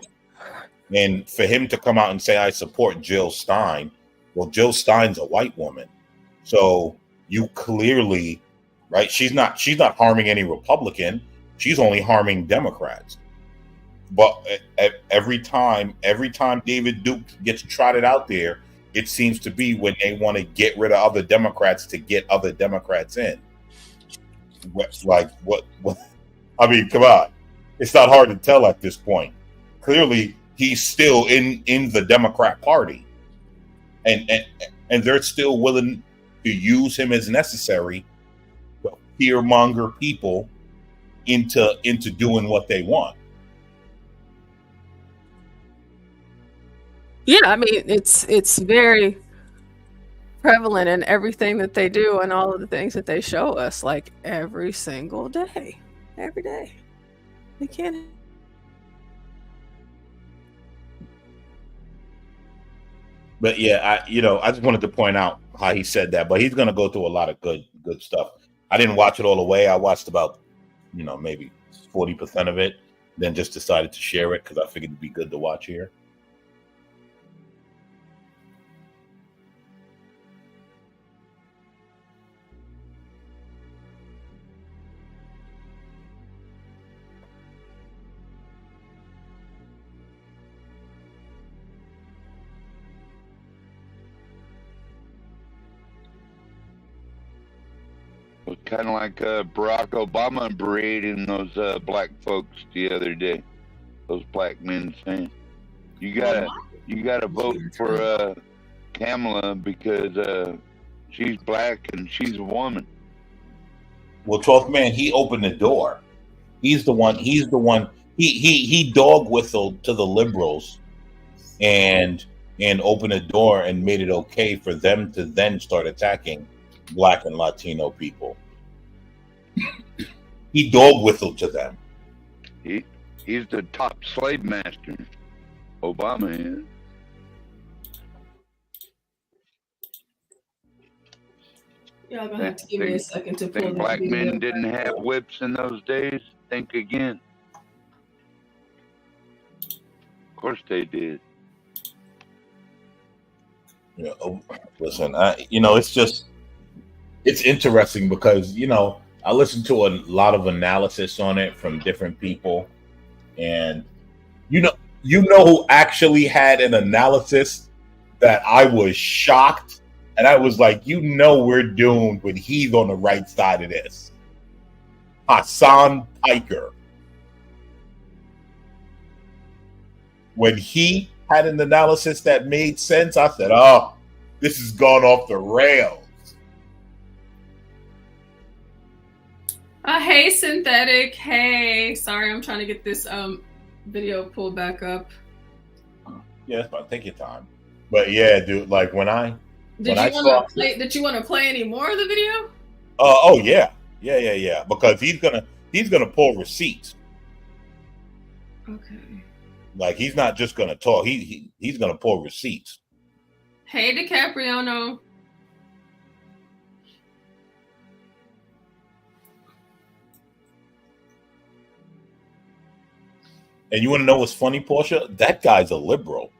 And for him to come out and say, I support Jill Stein, well, Jill Stein's a white woman. So you clearly, right? She's not harming any Republican. She's only harming Democrats. But every time David Duke gets trotted out there, it seems to be when they want to get rid of other Democrats to get other Democrats in. Like what? I mean, come on. It's not hard to tell at this point. Clearly, he's still in the Democrat Party, and they're still willing to use him as necessary to fearmonger people into doing what they want. Yeah, I mean, it's very prevalent in everything that they do and all of the things that they show us, like every single day. Every day. We can't. But yeah, I just wanted to point out how he said that. But he's going to go through a lot of good stuff. I didn't watch it all the way. I watched about, maybe 40% of it. Then just decided to share it because I figured it'd be good to watch here. Kind of like Barack Obama berating those black folks the other day. Those black men saying, "You gotta vote for Kamala because she's black and she's a woman." Well, 12th man, he opened the door. He's the one. He dog whistled to the liberals, and opened the door and made it okay for them to then start attacking Black and Latino people. He dog whistled to them. He's the top slave master. Obama is. Y'all gonna have to give me a second to pull Think that black video. men didn't have whips in those days? Think again. Of course they did. Listen, it's interesting because I listened to a lot of analysis on it from different people, and you know who actually had an analysis that I was shocked, and I was like, we're doomed when he's on the right side of this. Hassan Piker. When he had an analysis that made sense, I said, oh, this has gone off the rails. Hey, Synthetic. Hey. Sorry, I'm trying to get this video pulled back up. Yeah, it's fine. Take your time. But yeah, dude, like Did you want to play any more of the video? Oh yeah. Because he's gonna pull receipts. Okay. Like he's not just gonna talk. He's gonna pull receipts. Hey, DiCapriono. And you want to know what's funny, Porsha? That guy's a liberal.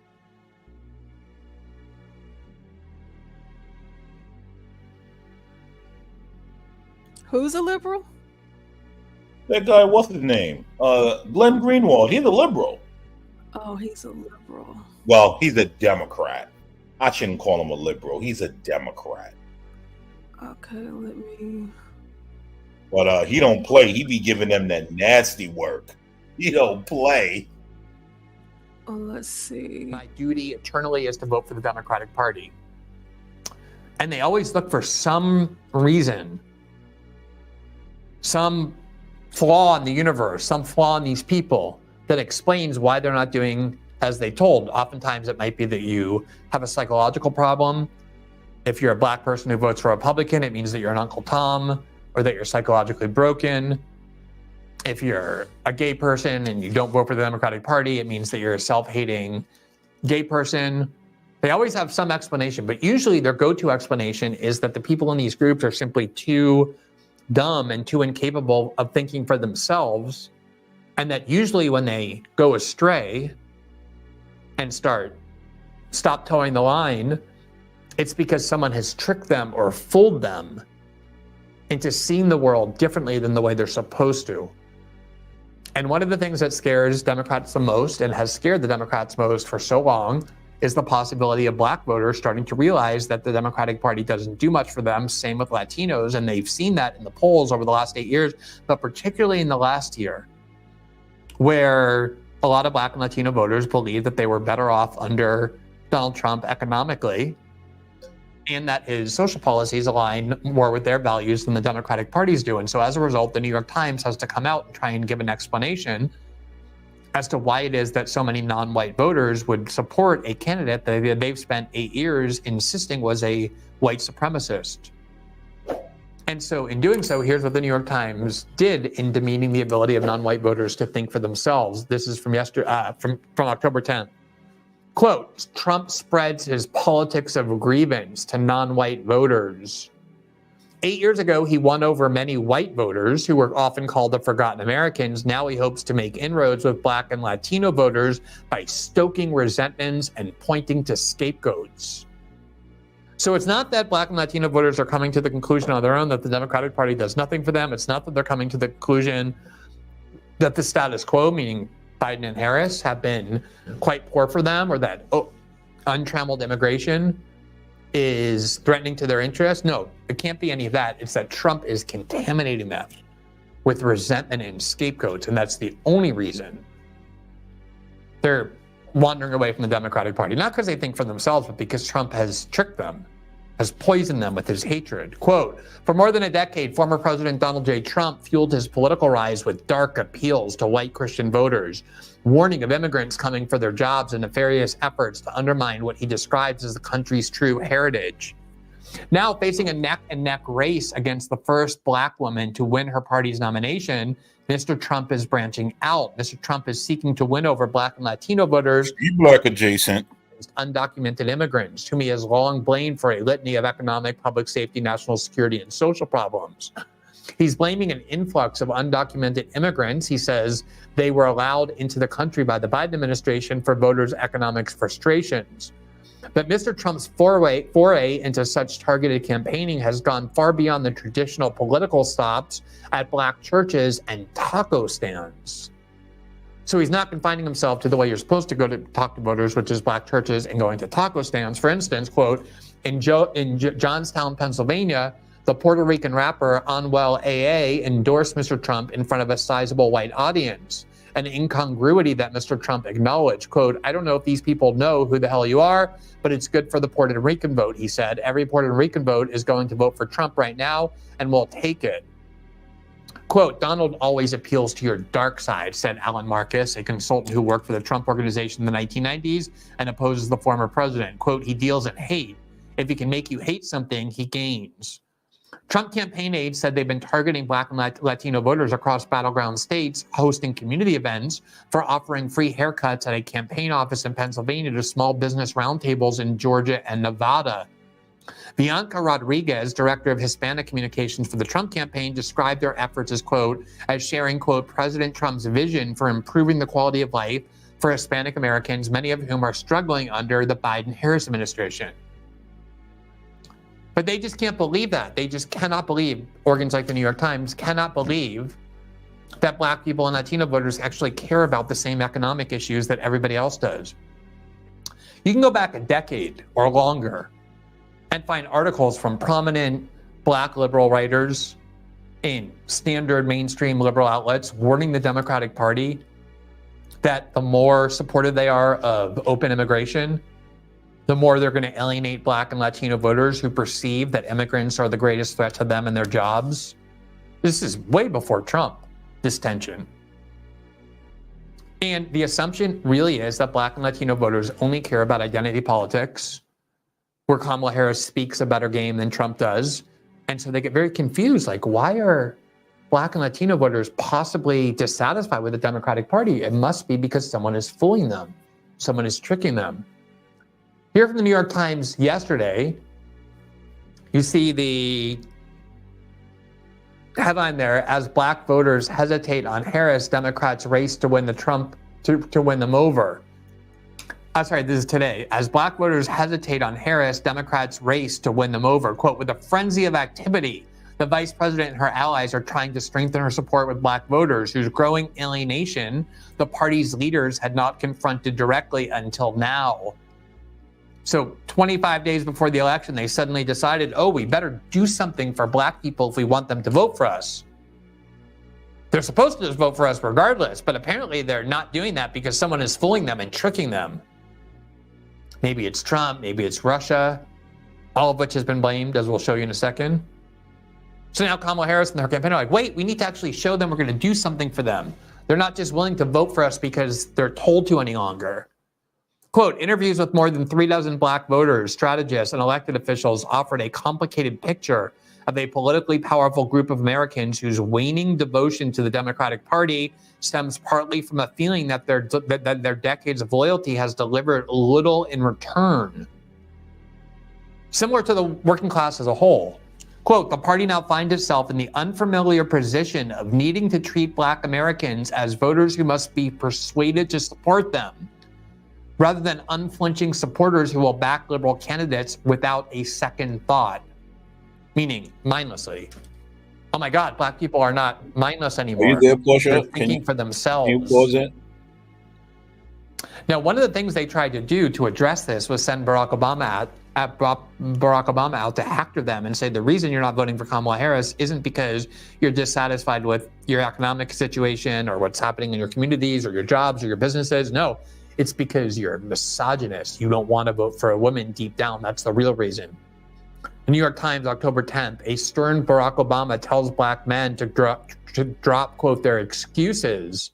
Who's a liberal? That guy, what's his name? Glenn Greenwald. He's a liberal. Oh, he's a liberal. Well, he's a Democrat. I shouldn't call him a liberal. He's a Democrat. Okay, let me. But he don't play. He be giving them that nasty work. He don't play. Oh, let's see. My duty eternally is to vote for the Democratic Party. And they always look for some reason, some flaw in the universe, some flaw in these people that explains why they're not doing as they told. Oftentimes it might be that you have a psychological problem. If you're a black person who votes for a Republican, it means that you're an Uncle Tom or that you're psychologically broken. If you're a gay person and you don't vote for the Democratic Party, it means that you're a self-hating gay person. They always have some explanation, but usually their go-to explanation is that the people in these groups are simply too dumb and too incapable of thinking for themselves. And that usually when they go astray and stop towing the line, it's because someone has tricked them or fooled them into seeing the world differently than the way they're supposed to. And one of the things that scares Democrats the most and has scared the Democrats most for so long is the possibility of black voters starting to realize that the Democratic Party doesn't do much for them. Same with Latinos. And they've seen that in the polls over the last 8 years, but particularly in the last year, where a lot of black and Latino voters believe that they were better off under Donald Trump economically, and that his social policies align more with their values than the Democratic Party's do. And so as a result, the New York Times has to come out and try and give an explanation as to why it is that so many non-white voters would support a candidate that they've spent 8 years insisting was a white supremacist. And so in doing so, here's what the New York Times did in demeaning the ability of non-white voters to think for themselves. This is from yesterday, from October 10th. Quote, Trump spreads his politics of grievance to non-white voters. 8 years ago, he won over many white voters who were often called the forgotten Americans. Now he hopes to make inroads with Black and Latino voters by stoking resentments and pointing to scapegoats. So it's not that Black and Latino voters are coming to the conclusion on their own that the Democratic Party does nothing for them. It's not that they're coming to the conclusion that the status quo, meaning Biden and Harris, have been quite poor for them, or that untrammeled immigration is threatening to their interests. No, it can't be any of that. It's that Trump is contaminating them with resentment and scapegoats, and that's the only reason they're wandering away from the Democratic Party. Not because they think for themselves, but because Trump has tricked them, has poisoned them with his hatred. Quote, for more than a decade, former President Donald J. Trump fueled his political rise with dark appeals to white Christian voters, warning of immigrants coming for their jobs and nefarious efforts to undermine what he describes as the country's true heritage. Now facing a neck-and-neck race against the first Black woman to win her party's nomination, Mr. Trump is branching out. Mr. Trump is seeking to win over Black and Latino voters. Black adjacent. Undocumented immigrants, whom he has long blamed for a litany of economic, public safety, national security, and social problems. He's blaming an influx of undocumented immigrants. He says they were allowed into the country by the Biden administration for voters' economic frustrations. But Mr. Trump's foray into such targeted campaigning has gone far beyond the traditional political stops at Black churches and taco stands. So he's not confining himself to the way you're supposed to go to talk to voters, which is Black churches and going to taco stands. For instance, quote, in Johnstown, Pennsylvania, the Puerto Rican rapper Anuel AA endorsed Mr. Trump in front of a sizable white audience, an incongruity that Mr. Trump acknowledged. Quote, I don't know if these people know who the hell you are, but it's good for the Puerto Rican vote, he said. Every Puerto Rican vote is going to vote for Trump right now, and we'll take it. Quote, Donald always appeals to your dark side, said Alan Marcus, a consultant who worked for the Trump Organization in the 1990s and opposes the former president. Quote, he deals in hate. If he can make you hate something, he gains. Trump campaign aides said they've been targeting Black and Latino voters across battleground states, hosting community events, for offering free haircuts at a campaign office in Pennsylvania to small business roundtables in Georgia and Nevada. Bianca Rodriguez, director of Hispanic communications for the Trump campaign, described their efforts as, quote, as sharing, quote, President Trump's vision for improving the quality of life for Hispanic Americans, many of whom are struggling under the Biden-Harris administration. But they just can't believe that. They just cannot believe, organs like the New York Times cannot believe that Black people and Latino voters actually care about the same economic issues that everybody else does. You can go back a decade or longer and find articles from prominent Black liberal writers in standard mainstream liberal outlets warning the Democratic Party that the more supportive they are of open immigration, the more they're going to alienate Black and Latino voters who perceive that immigrants are the greatest threat to them and their jobs. This is way before Trump, this tension. And the assumption really is that Black and Latino voters only care about identity politics, where Kamala Harris speaks a better game than Trump does. And so they get very confused, like, why are Black and Latino voters possibly dissatisfied with the Democratic Party? It must be because someone is fooling them. Someone is tricking them. Here from the New York Times yesterday, you see the headline there, as Black voters hesitate on Harris, Democrats race to win to win them over. Sorry, this is today. As Black voters hesitate on Harris, Democrats race to win them over. Quote, with a frenzy of activity, the vice president and her allies are trying to strengthen her support with Black voters whose growing alienation the party's leaders had not confronted directly until now. So 25 days before the election, they suddenly decided, oh, we better do something for Black people if we want them to vote for us. They're supposed to just vote for us regardless, but apparently they're not doing that because someone is fooling them and tricking them. Maybe it's Trump, maybe it's Russia, all of which has been blamed, as we'll show you in a second. So now Kamala Harris and her campaign are like, wait, we need to actually show them we're going to do something for them. They're not just willing to vote for us because they're told to any longer. Quote, interviews with more than 36 black voters, strategists, and elected officials offered a complicated picture of a politically powerful group of Americans whose waning devotion to the Democratic Party stems partly from a feeling that their decades of loyalty has delivered little in return. Similar to the working class as a whole. Quote, the party now finds itself in the unfamiliar position of needing to treat black Americans as voters who must be persuaded to support them, rather than unflinching supporters who will back liberal candidates without a second thought, meaning mindlessly. Oh my God, black people are not mindless anymore. Are you there, Porsha? They're thinking for themselves. Can you pause it? Now, one of the things they tried to do to address this was send Barack Obama out to hector them and say the reason you're not voting for Kamala Harris isn't because you're dissatisfied with your economic situation or what's happening in your communities or your jobs or your businesses. No, it's because you're a misogynist. You don't want to vote for a woman deep down. That's the real reason. The New York Times, October 10th, a stern Barack Obama tells black men to drop, quote, their excuses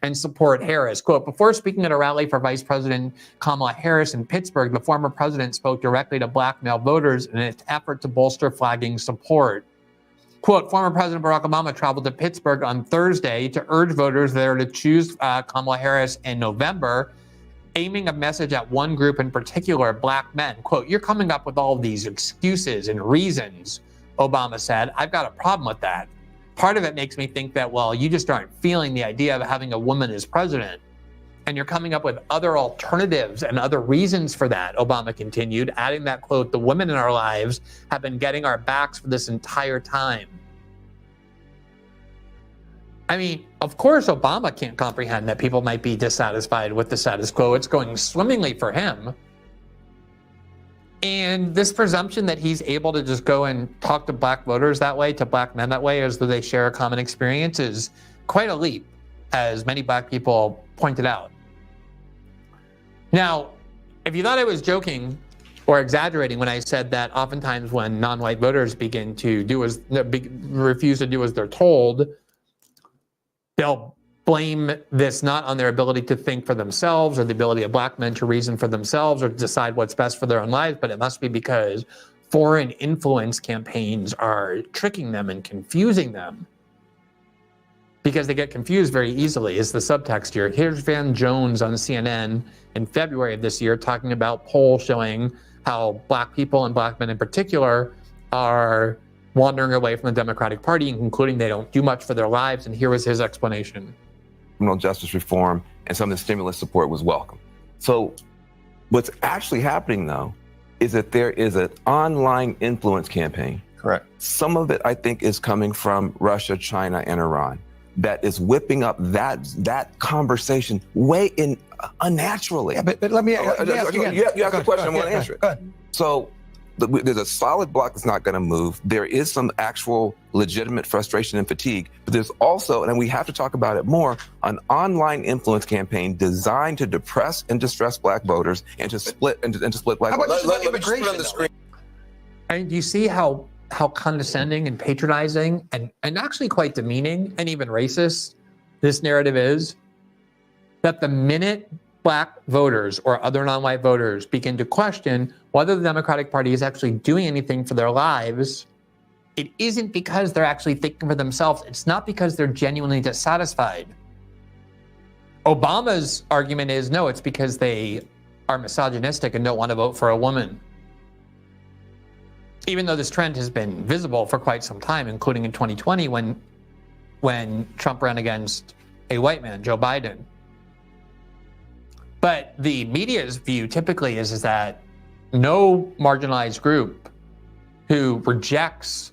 and support Harris. Quote, before speaking at a rally for Vice President Kamala Harris in Pittsburgh, the former president spoke directly to black male voters in an effort to bolster flagging support. Quote, former President Barack Obama traveled to Pittsburgh on Thursday to urge voters there to choose Kamala Harris in November, aiming a message at one group in particular, black men. Quote, you're coming up with all of these excuses and reasons, Obama said. I've got a problem with that. Part of it makes me think that, well, you just aren't feeling the idea of having a woman as president. And you're coming up with other alternatives and other reasons for that, Obama continued, adding that, quote, the women in our lives have been getting our backs for this entire time. I mean, of course, Obama can't comprehend that people might be dissatisfied with the status quo. It's going swimmingly for him. And this presumption that he's able to just go and talk to black voters that way, to black men that way, as though they share a common experience is quite a leap, as many black people pointed out. Now, if you thought I was joking or exaggerating when I said that oftentimes when non-white voters begin to refuse to do as they're told, they'll blame this not on their ability to think for themselves or the ability of black men to reason for themselves or to decide what's best for their own lives, but it must be because foreign influence campaigns are tricking them and confusing them. Because they get confused very easily is the subtext here. Here's Van Jones on CNN in February of this year talking about polls showing how black people and black men in particular are wandering away from the Democratic Party and concluding they don't do much for their lives. And here was his explanation. Criminal justice reform and some of the stimulus support was welcome. So what's actually happening, though, is that there is an online influence campaign. Correct. Some of it, I think, is coming from Russia, China, and Iran that is whipping up that conversation way in unnaturally. Yeah, but let me ask you again. You asked a question, I want to answer it. Go ahead. So there's a solid block that's not going to move. There is some actual legitimate frustration and fatigue, but there's also, and we have to talk about it more, an online influence campaign designed to depress and distress black voters and to split black voters. Let me just put it on the screen. And you see how condescending and patronizing and actually quite demeaning and even racist this narrative is? That the minute black voters or other non-white voters begin to question whether the Democratic Party is actually doing anything for their lives, it isn't because they're actually thinking for themselves. It's not because they're genuinely dissatisfied. Obama's argument is, no, it's because they are misogynistic and don't want to vote for a woman. Even though this trend has been visible for quite some time, including in 2020 when Trump ran against a white man, Joe Biden. But the media's view typically is that no marginalized group who rejects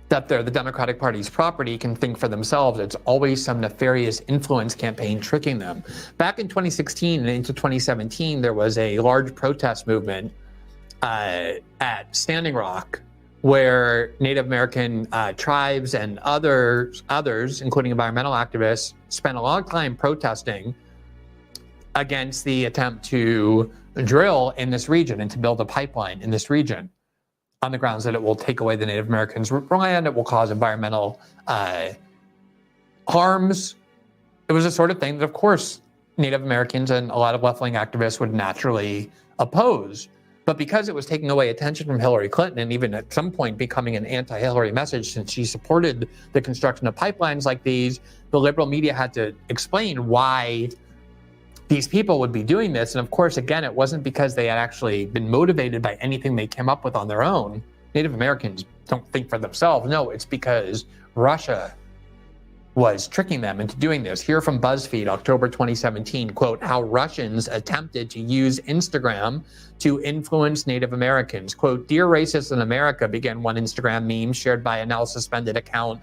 that they're the Democratic Party's property can think for themselves. It's always some nefarious influence campaign tricking them. Back in 2016 and into 2017, there was a large protest movement at Standing Rock where Native American tribes and others, including environmental activists, spent a long time protesting against the attempt to drill in this region and to build a pipeline in this region on the grounds that it will take away the Native Americans' land, it will cause environmental harms, it was the sort of thing that, of course, Native Americans and a lot of left-wing activists would naturally oppose. But because it was taking away attention from Hillary Clinton and even at some point becoming an anti-Hillary message since she supported the construction of pipelines like these, the liberal media had to explain why these people would be doing this. And of course, again, it wasn't because they had actually been motivated by anything they came up with on their own. Native Americans don't think for themselves. No, it's because Russia was tricking them into doing this. Here from BuzzFeed, October 2017, quote, how Russians attempted to use Instagram to influence Native Americans. Quote, Dear Racists in America, began one Instagram meme shared by a now suspended account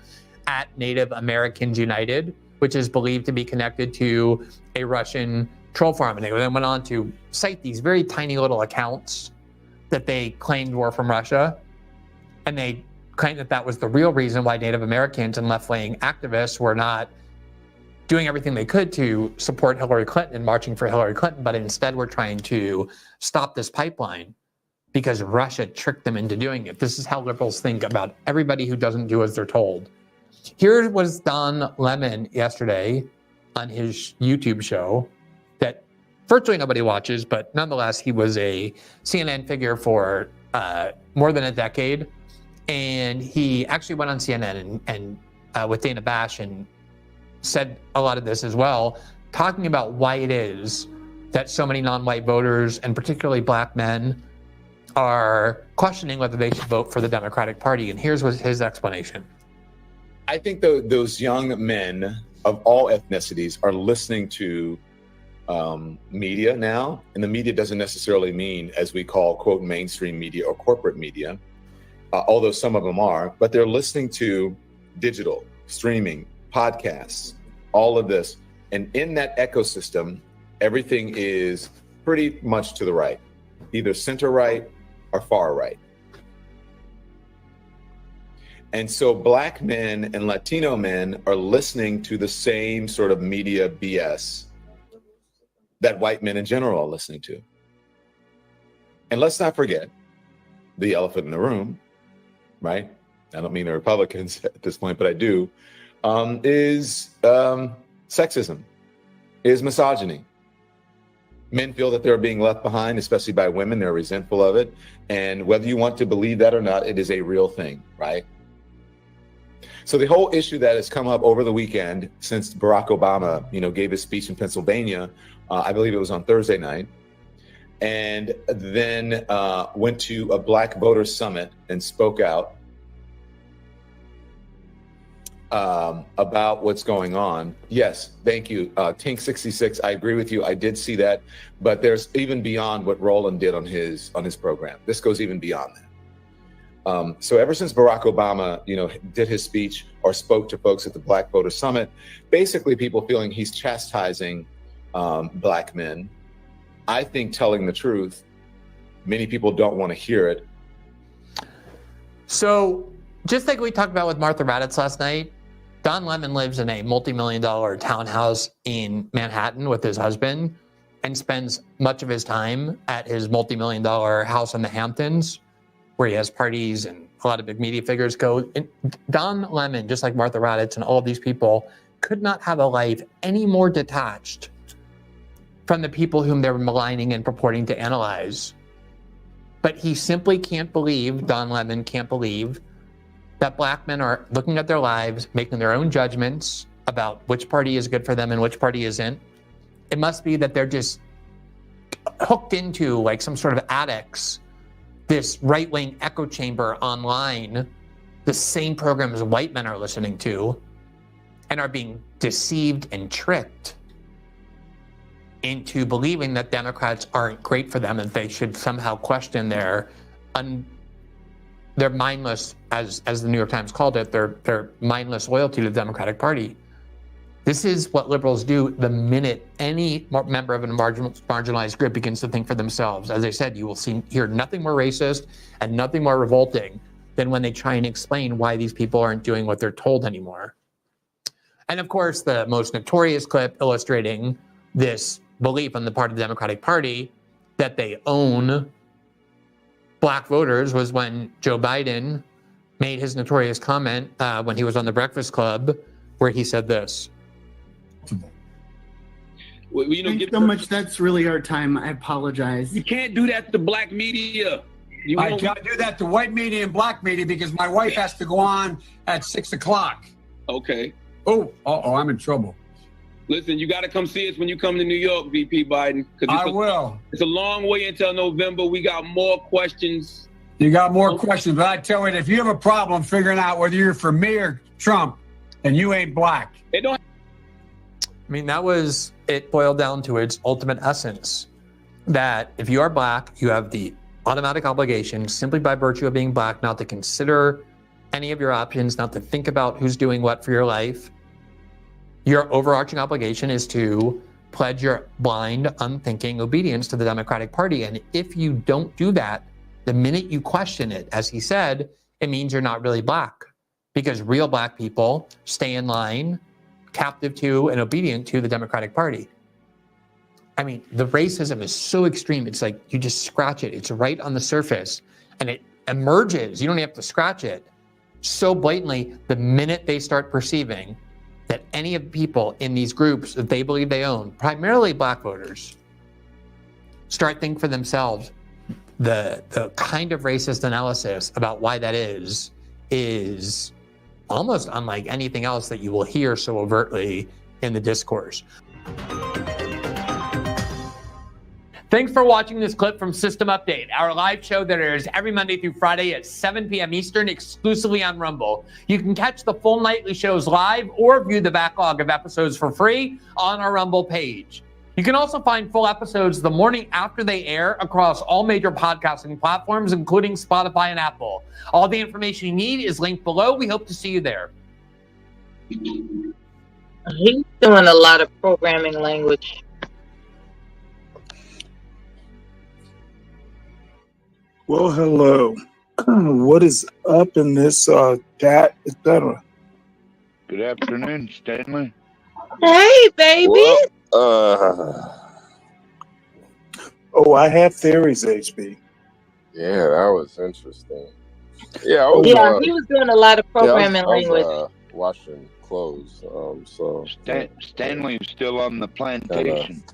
at Native Americans United, which is believed to be connected to a Russian troll farm. And they then went on to cite these very tiny little accounts that they claimed were from Russia. And they claimed that that was the real reason why Native Americans and left-wing activists were not doing everything they could to support Hillary Clinton and marching for Hillary Clinton, but instead were trying to stop this pipeline because Russia tricked them into doing it. This is how liberals think about everybody who doesn't do as they're told. Here was Don Lemon yesterday on his YouTube show that virtually nobody watches, but nonetheless, he was a CNN figure for more than a decade. And he actually went on CNN and with Dana Bash and said a lot of this as well, talking about why it is that so many non-white voters, and particularly black men, are questioning whether they should vote for the Democratic Party. And here's his explanation. I think those young men of all ethnicities are listening to media now. And the media doesn't necessarily mean, as we call, quote, mainstream media or corporate media. Although some of them are, but they're listening to digital, streaming, podcasts, all of this. And in that ecosystem, everything is pretty much to the right, either center right or far right. And so black men and Latino men are listening to the same sort of media BS that white men in general are listening to. And let's not forget the elephant in the room, right? I don't mean the Republicans at this point, but I do, is sexism, is misogyny. Men feel that they're being left behind, especially by women. They're resentful of it. And whether you want to believe that or not, it is a real thing, right? So the whole issue that has come up over the weekend since Barack Obama, gave his speech in Pennsylvania, I believe it was on Thursday night, and then went to a Black Voters Summit and spoke out about what's going on. Yes, thank you. Tink66, I agree with you. I did see that, but there's even beyond what Roland did on his program. This goes even beyond that. So ever since Barack Obama, did his speech or spoke to folks at the Black Voters Summit, basically people feeling he's chastising black men. I think telling the truth, many people don't want to hear it. So just like we talked about with Martha Raddatz last night, Don Lemon lives in a multi-million-dollar townhouse in Manhattan with his husband and spends much of his time at his multi-million-dollar house in the Hamptons, where he has parties and a lot of big media figures go. And Don Lemon, just like Martha Raddatz and all of these people, could not have a life any more detached from the people whom they're maligning and purporting to analyze. But he simply can't believe, Don Lemon can't believe, that black men are looking at their lives, making their own judgments about which party is good for them and which party isn't. It must be that they're just hooked into, like some sort of addicts, this right-wing echo chamber online, the same programs white men are listening to, and are being deceived and tricked into believing that Democrats aren't great for them and they should somehow question their mindless, as the New York Times called it, their mindless loyalty to the Democratic Party. This is what liberals do the minute any member of a marginalized group begins to think for themselves. As I said, you will hear nothing more racist and nothing more revolting than when they try and explain why these people aren't doing what they're told anymore. And of course, the most notorious clip illustrating this belief on the part of the Democratic Party that they own black voters was when Joe Biden made his notorious comment when he was on the Breakfast Club, where he said this. Well, you know, Thanks so much. That's really our time. I apologize. You can't do that to black media. I can't do that to white media and black media because my wife has to go on at 6 o'clock. Okay. Oh, I'm in trouble. Listen, you got to come see us when you come to New York, VP Biden. I will. It's a long way until November. We got more questions. You got more questions, but I tell you, if you have a problem figuring out whether you're for me or Trump, then you ain't black. It don't. I mean, that was it boiled down to its ultimate essence, that if you are black, you have the automatic obligation simply by virtue of being black not to consider any of your options, not to think about who's doing what for your life. Your overarching obligation is to pledge your blind, unthinking obedience to the Democratic Party. And if you don't do that, the minute you question it, as he said, it means you're not really black, because real black people stay in line, captive to and obedient to the Democratic Party. I mean, the racism is so extreme. It's like you just scratch it. It's right on the surface and it emerges. You don't have to scratch it so blatantly the minute they start perceiving that any of the people in these groups that they believe they own, primarily black voters, start thinking for themselves. The kind of racist analysis about why that is almost unlike anything else that you will hear so overtly in the discourse. Thanks for watching this clip from System Update, our live show that airs every Monday through Friday at 7 p.m. Eastern, exclusively on Rumble. You can catch the full nightly shows live or view the backlog of episodes for free on our Rumble page. You can also find full episodes the morning after they air across all major podcasting platforms, including Spotify and Apple. All the information you need is linked below. We hope to see you there. He's doing a lot of programming language. Well, hello. What is up in this chat, etc.? Good afternoon, Stanley. Hey, baby. Oh, I have theories, HB. Yeah, that was interesting. Yeah, he was doing a lot of programming language. I was washing clothes. Stanley's still on the plantation.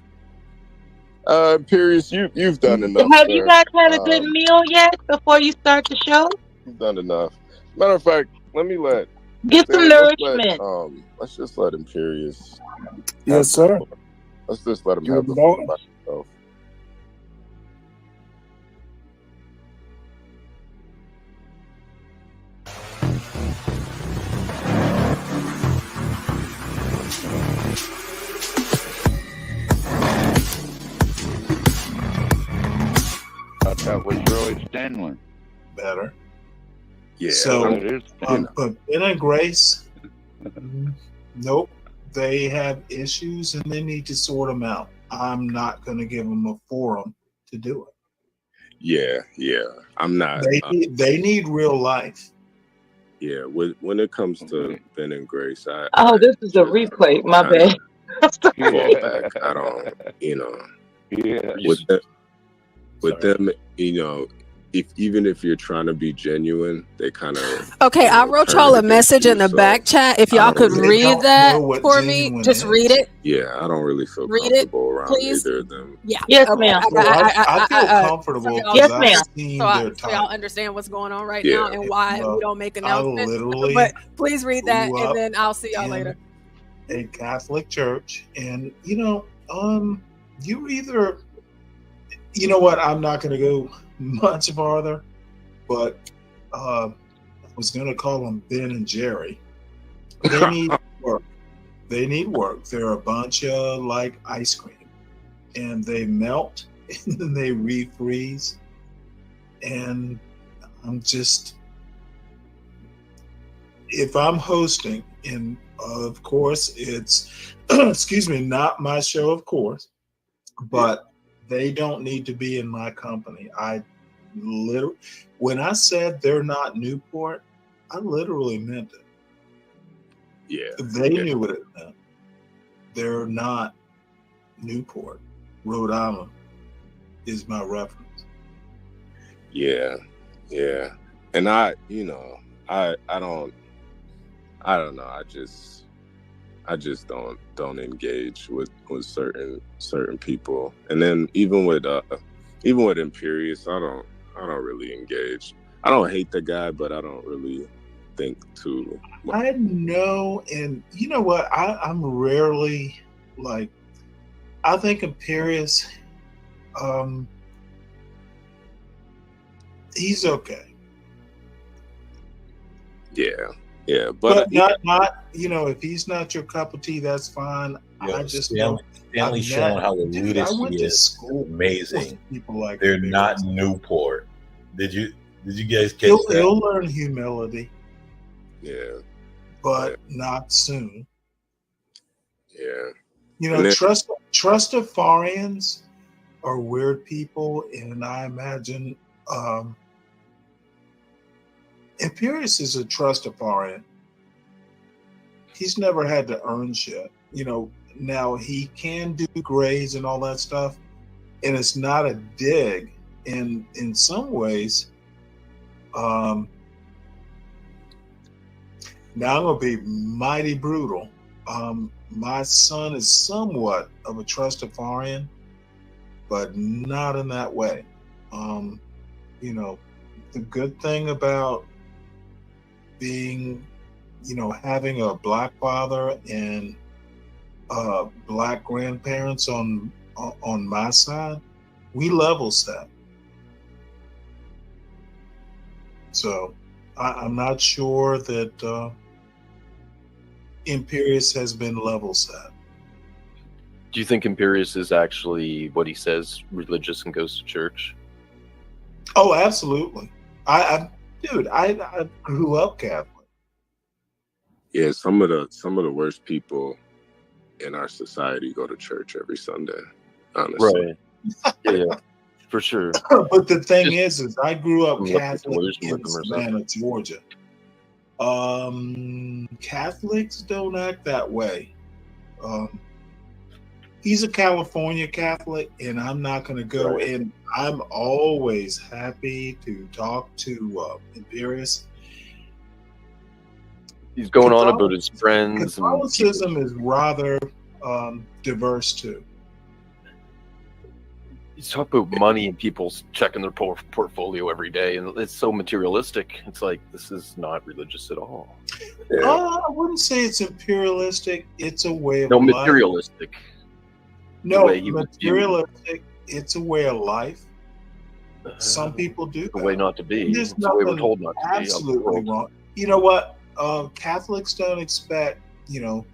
Imperious, you've done enough. Have you guys had a good meal yet before you start the show? You've done enough. Matter of fact, get some nourishment. Let's just let Imperious. Yes, sir. Let's just let him have the floor by himself. That was really Stanley. Better. Yeah. So, but Ben and Grace, nope, they have issues and they need to sort them out. I'm not going to give them a forum to do it. Yeah. I'm not. They need real life. Yeah. When it comes to Ben and Grace, this is a replay. My bad. Fall back. I don't. Yeah. With them, even if you're trying to be genuine, they kind of. Okay, I wrote y'all a message in the back chat. If y'all could read that for me, just read it. Yeah, I don't really feel Read comfortable it, around please. either of them. Yeah. Yes, Okay, ma'am. I feel comfortable. Yes, ma'am. So y'all understand what's going on right now and why we don't make announcements. literally But please read that, grew and up then I'll see y'all later. a Catholic church, and you're either. You know what? I'm not going to go much farther, but I was going to call them Ben and Jerry. They need work. They need work. They're a bunch of like ice cream, and they melt and then they refreeze. And I'm just, if I'm hosting, and of course it's, excuse me, not my show, of course, but they don't need to be in my company. When I said they're not Newport, I literally meant it. Yeah. They knew what it meant. They're not Newport. Rhode Island is my reference. Yeah. And I don't know. I just don't engage with certain people. And then even with Imperious, I don't really engage. I don't hate the guy, but I don't really think too much. I know, and you know what? I'm rarely like. I think Imperious, he's okay. Yeah, but not if he's not your cup of tea, that's fine. I just Stanley's showing how elitist he is. Amazing. People like they're not Newport. Did you guys catch that? He'll learn humility. Yeah, but not soon. Yeah, Trustafarians are weird people, and I imagine Imperious is a Trustafarian. He's never had to earn shit. Now he can do grades and all that stuff, and it's not a dig. And in some ways, now I'm gonna be mighty brutal. My son is somewhat of a Trustafarian, but not in that way. The good thing about being, having a black father and black grandparents on my side, we level set. So I'm not sure that Imperious has been level set. Do you think Imperious is actually what he says, religious and goes to church? Oh, absolutely. I grew up Catholic. Yeah, some of the worst people in our society go to church every Sunday. Honestly, right? Yeah, for sure. But the thing is I grew up Catholic in Savannah, Georgia. Catholics don't act that way. He's a California Catholic, and I'm not going to go in. I'm always happy to talk to Imperious. He's going on about his friends. Catholicism is rather diverse too. He's talking about money and people checking their portfolio every day, and it's so materialistic. It's like, this is not religious at all. I wouldn't say it's imperialistic. It's a way of life. No, materialistic. It's a way of life. Some people do the way not to be. There's it's the way we're nothing told not to be. absolutely wrong. You know what? Catholics don't expect, to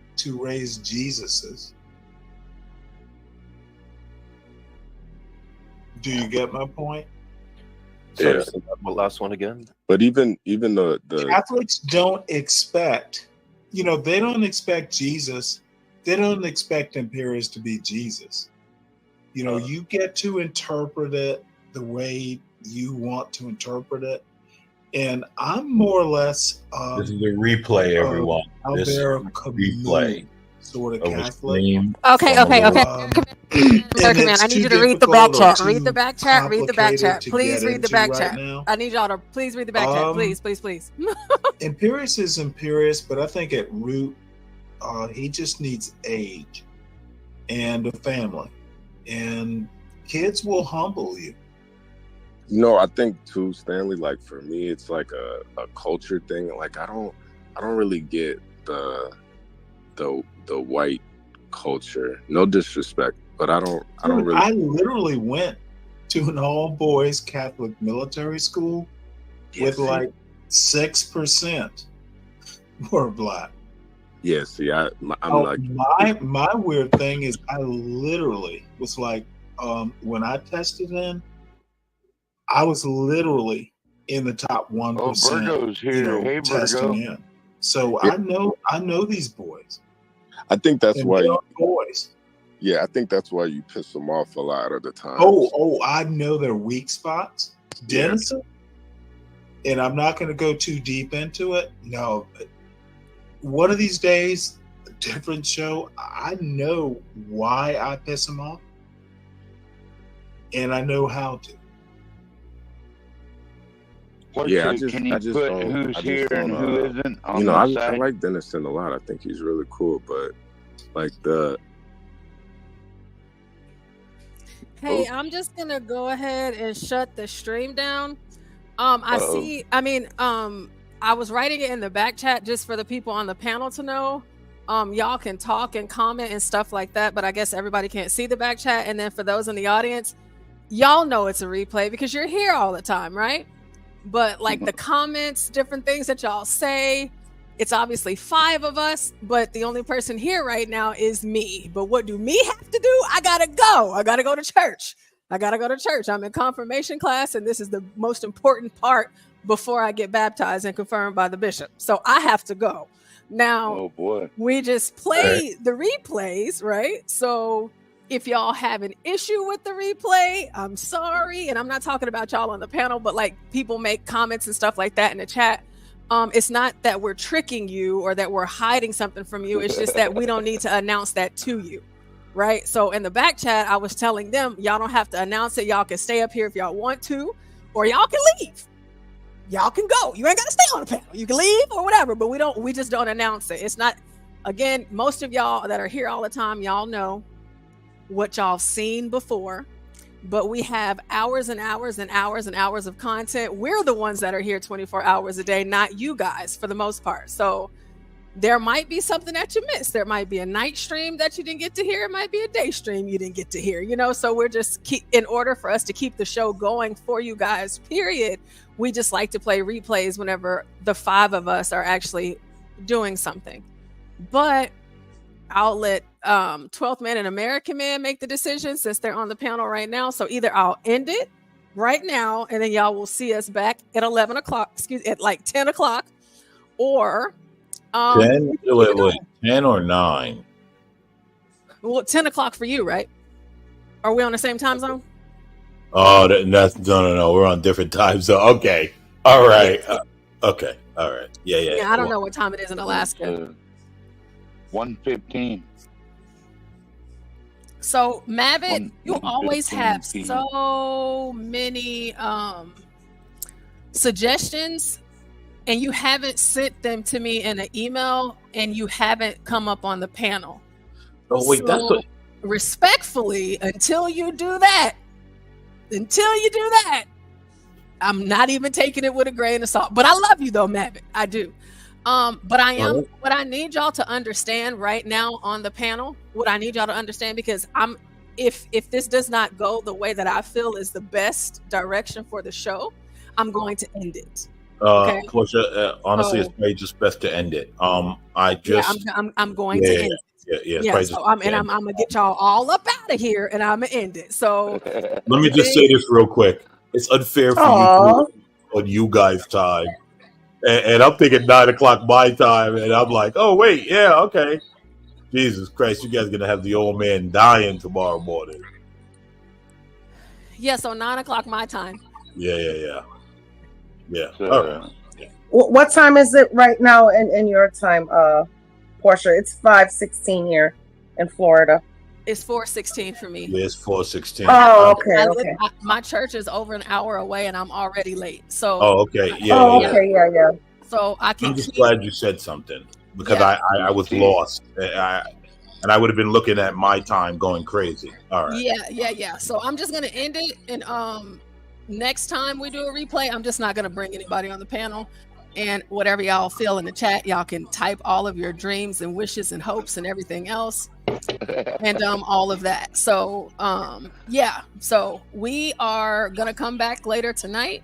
raise Jesuses. Do you get my point? Sorry, say that last one again. But even the Catholics don't expect, they don't expect Jesus. They don't expect Imperious to be Jesus. You get to interpret it the way you want to interpret it. And I'm more or less this is a replay, everyone. This is a replay. Sort of Catholic. Okay. I need you to read the back chat. Read the back chat. Read the back chat. Please read the back chat. I need y'all to please read the back chat. Please. Imperious is Imperious, but I think at root, he just needs age and a family. And kids will humble you. I think too, Stanley, like for me, it's like a culture thing. Like I don't really get the white culture. No disrespect, but I don't really. I literally went to an all boys Catholic military school with like 6% were black. Yeah, see, I'm like my weird thing is I literally was like, when I tested in, I was literally in the top 1%. Virgo's here. Hey, testing Virgo. in. So I know these boys. I think that's And why they are boys. Yeah, I think that's why you piss them off a lot of the time. Oh, I know their weak spots. Denison. And I'm not going to go too deep into it. No, but one of these days, a different show. I know why I piss them off, and I know how to. Yeah, I Porsha, just can you I just put don't. who's I just here and don't. who isn't on You know, the I side? like Denniston a lot. I think he's really cool, but like the Hey, I'm just gonna go ahead and shut the stream down. I Uh-oh. see. I mean, I was writing it in the back chat just for the people on the panel to know. Y'all can talk and comment and stuff like that, but I guess everybody can't see the back chat. And then for those in the audience, y'all know it's a replay because you're here all the time, right? But like the comments, different things that y'all say, it's obviously 5 of us, but the only person here right now is me. But what do me have to do? I gotta go. I gotta go to church. I'm in confirmation class, and this is the most important part before I get baptized and confirmed by the bishop. So I have to go. Now, Oh boy. we just play the replays, right? So if y'all have an issue with the replay, I'm sorry. And I'm not talking about y'all on the panel, but like people make comments and stuff like that in the chat. It's not that we're tricking you or that we're hiding something from you. It's just that we don't need to announce that to you, right? So in the back chat, I was telling them, y'all don't have to announce it. Y'all can stay up here if y'all want to, or y'all can leave. Y'all can go. You ain't got to stay on the panel. You can leave or whatever, but we just don't announce it. It's not, again, most of y'all that are here all the time, y'all know what y'all seen before, but we have hours and hours and hours and hours of content. We're the ones that are here 24 hours a day, not you guys for the most part. So there might be something that you missed. There might be a night stream that you didn't get to hear. It might be a day stream you didn't get to hear, so we're just in order for us to keep the show going for you guys, period. We just like to play replays whenever the 5 of us are actually doing something. But I'll let 12th Man and American Man make the decision since they're on the panel right now. So either I'll end it right now and then y'all will see us back at 11 o'clock, at like 10 o'clock, or 10? Wait, 10 or 9? Well, 10 o'clock for you, right? Are we on the same time zone? Oh, that's no. We're on different times. So okay, all right, okay, all right, yeah. I don't know what time it is in Alaska. 1:15. So Mavit, you always have so many suggestions, and you haven't sent them to me in an email, and you haven't come up on the panel. Oh wait, that's what. Respectfully, until you do that, I'm not even taking it with a grain of salt. But I love you though, Mavit. I do. But I am what I need y'all to understand right now on the panel, what I need y'all to understand, because if this does not go the way that I feel is the best direction for the show, I'm going to end it. Okay. Porsha, honestly, it's probably just best to end it. I'm going to end it. Yeah. So I'm gonna get y'all all up out of here, and I'm gonna end it. So let me just say this real quick. It's unfair for you on you guys' time, and I'm thinking 9 o'clock my time, and I'm like, oh wait, yeah, okay. Jesus Christ, you guys are gonna have the old man dying tomorrow morning. Yeah, so 9 o'clock my time. Yeah. So, all right. What time is it right now in your time, Porsha? It's 5:16 here in Florida. It's 4:16 for me. Yeah, it's 4:16. Oh, okay. My church is over an hour away, and I'm already late. So. Oh, okay. Yeah. Yeah. So I can. I'm just glad you said something because I was lost, and I would have been looking at my time going crazy. All right. Yeah. So I'm just gonna end it, and next time we do a replay, I'm just not gonna bring anybody on the panel. And whatever y'all feel in the chat, y'all can type all of your dreams and wishes and hopes and everything else, and all of that. So so we are gonna come back later tonight.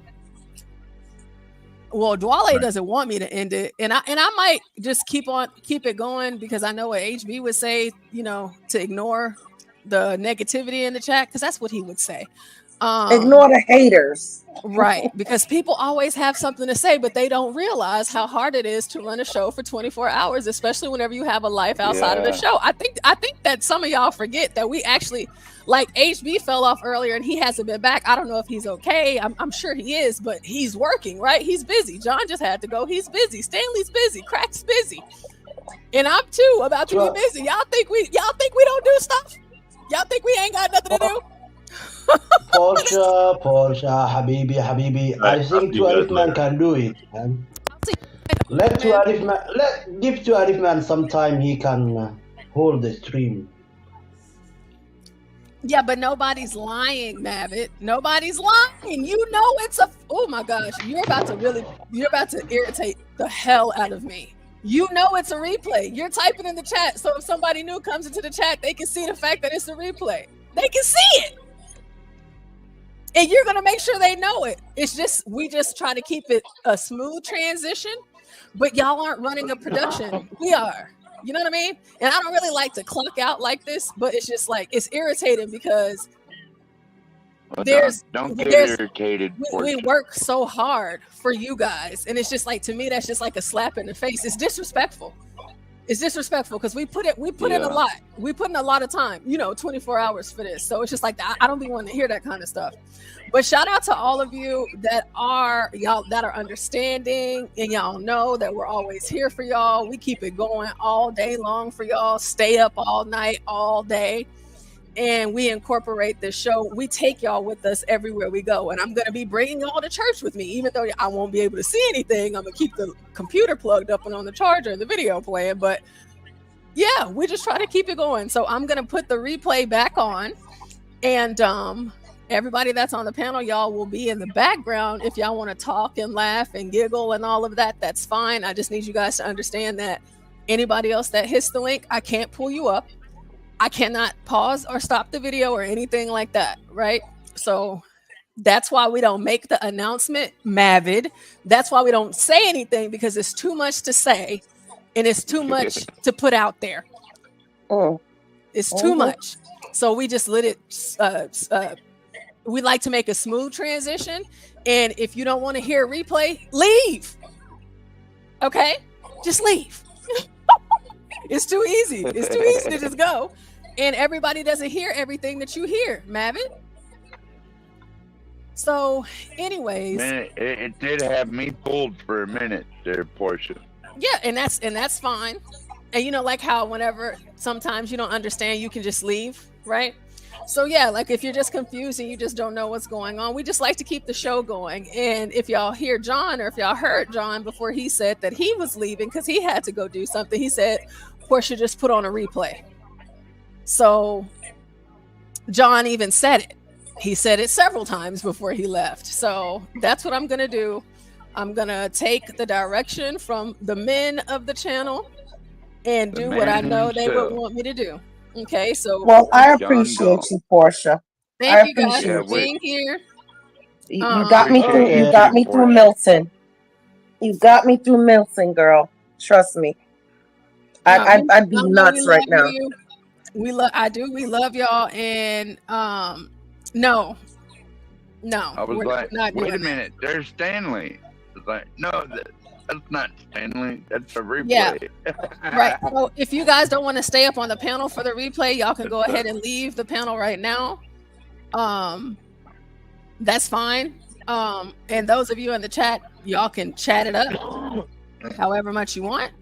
Well, Dwale doesn't want me to end it, and I might just keep it going, because I know what HB would say, to ignore the negativity in the chat, because that's what he would say. Ignore the haters. Right, because people always have something to say, but they don't realize how hard it is to run a show for 24 hours, especially whenever you have a life outside of the show. I think that some of y'all forget that we actually, like, HB fell off earlier and he hasn't been back. I don't know if he's okay. I'm sure he is, but he's working, right? He's busy. John just had to go. He's busy. Stanley's busy. Crack's busy. And I'm too about to be busy. Y'all think we don't do stuff? Y'all think we ain't got nothing to do? Porsha, Habibi. I think you guys Tuarif man later. can do it, man. Give Tuarif man some time. He can hold the stream. Yeah, but nobody's lying, Mavit. Nobody's lying. You know it's a. Oh my gosh, you're about to irritate the hell out of me. You know it's a replay. You're typing in the chat, so if somebody new comes into the chat, they can see the fact that it's a replay. They can see it, and you're gonna make sure they know it. It's just we just try to keep it a smooth transition, but y'all aren't running a production. We are. You know what I mean? And I don't really like to clock out like this, but it's just like it's irritating because Well, there's don't get there's irritated. we work so hard for you guys, and it's just like to me that's just like a slap in the face. It's disrespectful. It's disrespectful because we put in a lot. We put in a lot of time, 24 hours for this. So it's just like I don't be wanting to hear that kind of stuff. But shout out to all of you that are understanding, and y'all know that we're always here for y'all. We keep it going all day long for y'all. Stay up all night, all day. And we incorporate this show. We take y'all with us everywhere we go. And I'm going to be bringing y'all to church with me, even though I won't be able to see anything. I'm going to keep the computer plugged up and on the charger and the video playing. But yeah, we just try to keep it going. So I'm going to put the replay back on. And everybody that's on the panel, y'all will be in the background. If y'all want to talk and laugh and giggle and all of that, that's fine. I just need you guys to understand that anybody else that hits the link, I can't pull you up. I cannot pause or stop the video or anything like that, right? So that's why we don't make the announcement, Mavid. That's why we don't say anything, because it's too much to say and it's too much to put out there. It's too much. So we just let it, we like to make a smooth transition. And if you don't want to hear a replay, leave. Okay? Just leave. It's too easy. It's too easy to just go. And everybody doesn't hear everything that you hear, Mavit. So, anyways. Man, it did have me pulled for a minute there, Porsha. Yeah, and that's fine. And like how whenever sometimes you don't understand, you can just leave, right? So yeah, like if you're just confused and you just don't know what's going on, we just like to keep the show going. And if y'all hear John, or if y'all heard John before he said that he was leaving because he had to go do something, he said Porsha just put on a replay. So John even said it. He said it several times before he left. So that's what I'm gonna do. I'm gonna take the direction from the men of the channel and do what I know they would want me to do. Okay, so well, I appreciate you, Porsha. Thank you guys for being here. You got me through. You got me through Milton. You got me through Milton, girl. Trust me. I'd be nuts right now. We love y'all, and no. I was like, wait a minute, there's Stanley. I was like, no, that's not Stanley. That's a replay. Yeah. Right. So if you guys don't want to stay up on the panel for the replay, y'all can go ahead and leave the panel right now. That's fine. And those of you in the chat, y'all can chat it up however much you want.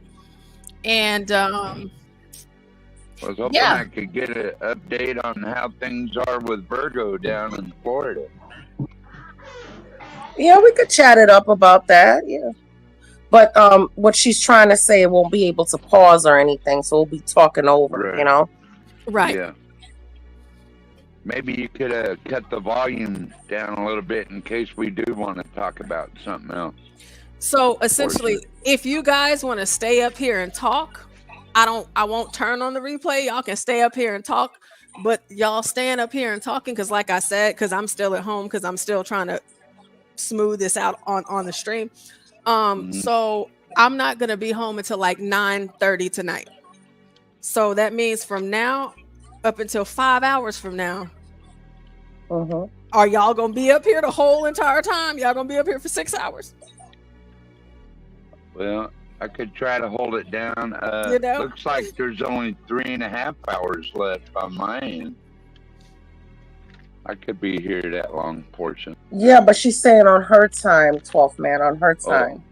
And I was hoping I could get an update on how things are with Virgo down in Florida. Yeah, we could chat it up about that. Yeah. But what she's trying to say, it won't be able to pause or anything, so we'll be talking over, Right. Yeah. Maybe you could cut the volume down a little bit in case we do want to talk about something else. So essentially, if you guys want to stay up here and talk, I won't turn on the replay. Y'all can stay up here and talk, but y'all stand up here and talking because, like I said, because I'm still at home, because I'm still trying to smooth this out on the stream. So I'm not gonna be home until like 9:30 tonight. So that means from now up until 5 hours from now, are y'all gonna be up here the whole entire time? Y'all gonna be up here for 6 hours? Well, I could try to hold it down. Looks like there's only 3.5 hours left on my end. I could be here that long portion. Yeah, but she's saying on her time, 12th man, on her time.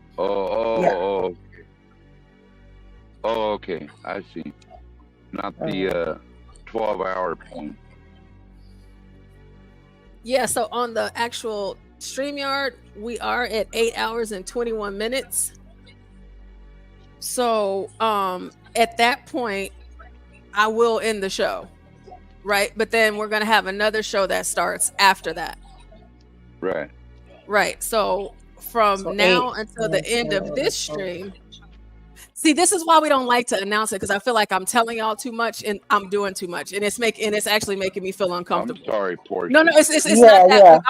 Okay. I see. Not the 12-hour point. Yeah, so on the actual StreamYard, we are at 8 hours and 21 minutes. So at that point, I will end the show, right? But then we're going to have another show that starts after that. Right. Right. So from now until the end of this stream. See, this is why we don't like to announce it, because I feel like I'm telling y'all too much and I'm doing too much, and it's actually making me feel uncomfortable. I'm sorry, Porsha. No, it's not that.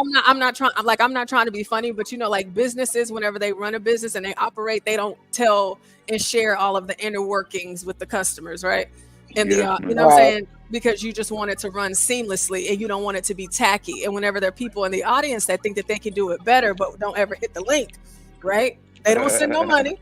Like, I'm not trying to be funny, but like businesses, whenever they run a business and they operate, they don't tell and share all of the inner workings with the customers, right? And you know what I'm saying? Because you just want it to run seamlessly and you don't want it to be tacky. And whenever there are people in the audience that think that they can do it better, but don't ever hit the link, right? They don't send no money.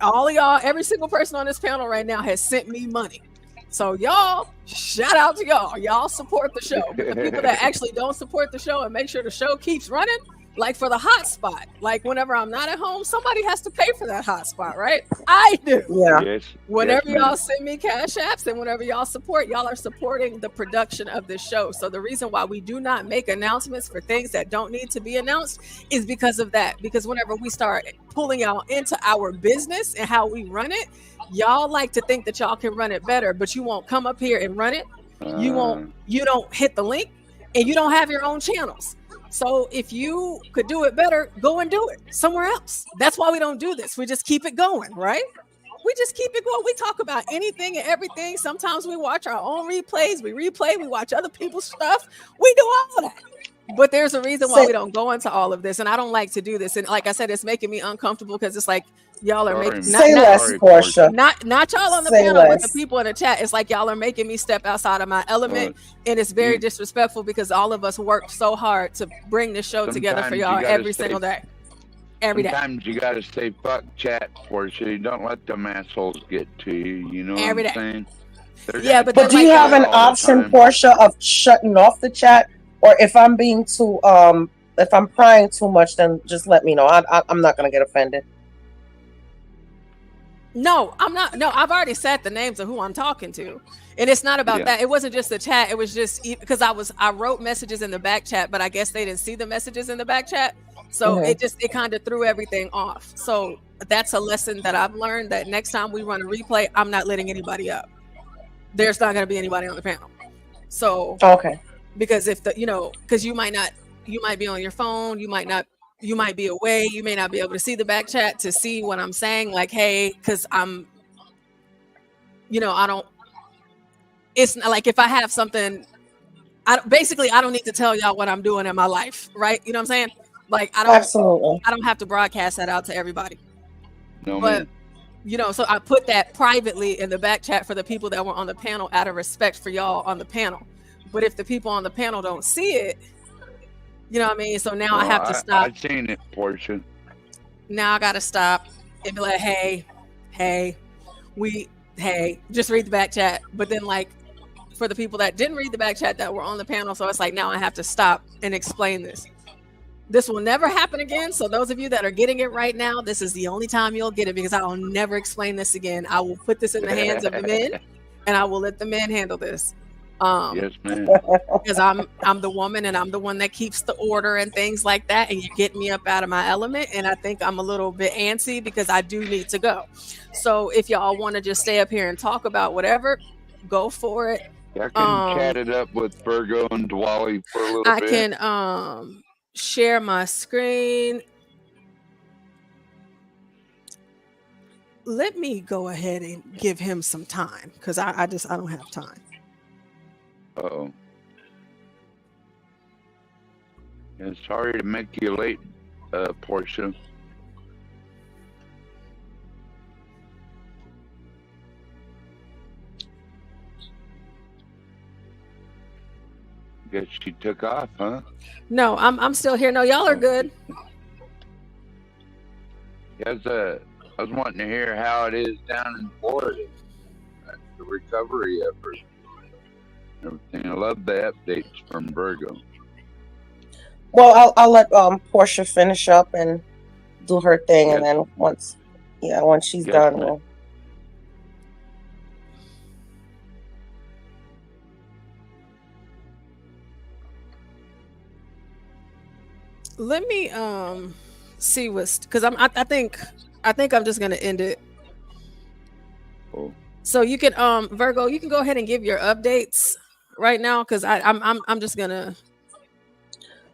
All of y'all, every single person on this panel right now has sent me money. So y'all, shout out to y'all. Y'all support the show. But the people that actually don't support the show and make sure the show keeps running, like for the hotspot, like whenever I'm not at home, somebody has to pay for that hotspot, right? I do. Yeah. Yes. Whenever y'all send me cash apps and whenever y'all support, y'all are supporting the production of this show. So the reason why we do not make announcements for things that don't need to be announced is because of that. Because whenever we start pulling y'all into our business and how we run it, y'all like to think that y'all can run it better, but you won't come up here and run it. You don't hit the link, and you don't have your own channels. So if you could do it better, go and do it somewhere else. That's why we don't do this. We just keep it going, right? We just keep it going. We talk about anything and everything. Sometimes we watch our own replays. We watch other people's stuff. We do all that. But there's a reason why we don't go into all of this. And I don't like to do this. And like I said, it's making me uncomfortable because it's like y'all are making Porsha. Not y'all on the panel, but the people in the chat. It's like y'all are making me step outside of my element. And it's very disrespectful because all of us worked so hard to bring this show together for y'all every single day. Every day. Sometimes you gotta say fuck chat, Porsha. You don't let them assholes get to you. You know what I'm saying? But do you have an option, Porsha, of shutting off the chat? Or if I'm being too, if I'm prying too much, then just let me know. I'm not gonna get offended. No, I'm not. No, I've already said the names of who I'm talking to, and it's not about that. It wasn't just the chat. It was just because I wrote messages in the back chat, but I guess they didn't see the messages in the back chat, so it kind of threw everything off. So that's a lesson that I've learned, that next time we run a replay, I'm not letting anybody up. There's not going to be anybody on the panel. So because if because you might be on your phone, you might be away, you may not be able to see the back chat to see what I'm saying, like, hey, because I'm, it's not like if I have something, I don't need to tell y'all what I'm doing in my life, right? You know what I'm saying? Like, I don't have to broadcast that out to everybody. No, but, so I put that privately in the back chat for the people that were on the panel out of respect for y'all on the panel. But if the people on the panel don't see it, you know what I mean? So now I have to stop. I've seen it, Porsha. Now I got to stop and be like, hey, just read the back chat. But then, like, for the people that didn't read the back chat that were on the panel, so it's like, now I have to stop and explain this. This will never happen again. So those of you that are getting it right now, this is the only time you'll get it, because I will never explain this again. I will put this in the hands of the men, and I will let the men handle this. Yes, ma'am. Because I'm the woman, and I'm the one that keeps the order and things like that, and you get me up out of my element, and I think I'm a little bit antsy because I do need to go. So if y'all want to just stay up here and talk about whatever, go for it. I can chat it up with Virgo and Dwally for a little bit. I can share my screen. Let me go ahead and give him some time, because I don't have time. Uh-oh. Yeah, sorry to make you late, Porsha. Guess she took off, huh? No, I'm still here. No, y'all are good. Yes, I was wanting to hear how it is down in Florida. The recovery effort. Everything. I love the updates from Virgo. Well, I'll let Porsha finish up and do her thing, and then once she's done, we'll. Let me see what's because I think I'm just gonna end it. Oh. So you can Virgo, you can go ahead and give your updates right now because I'm just gonna.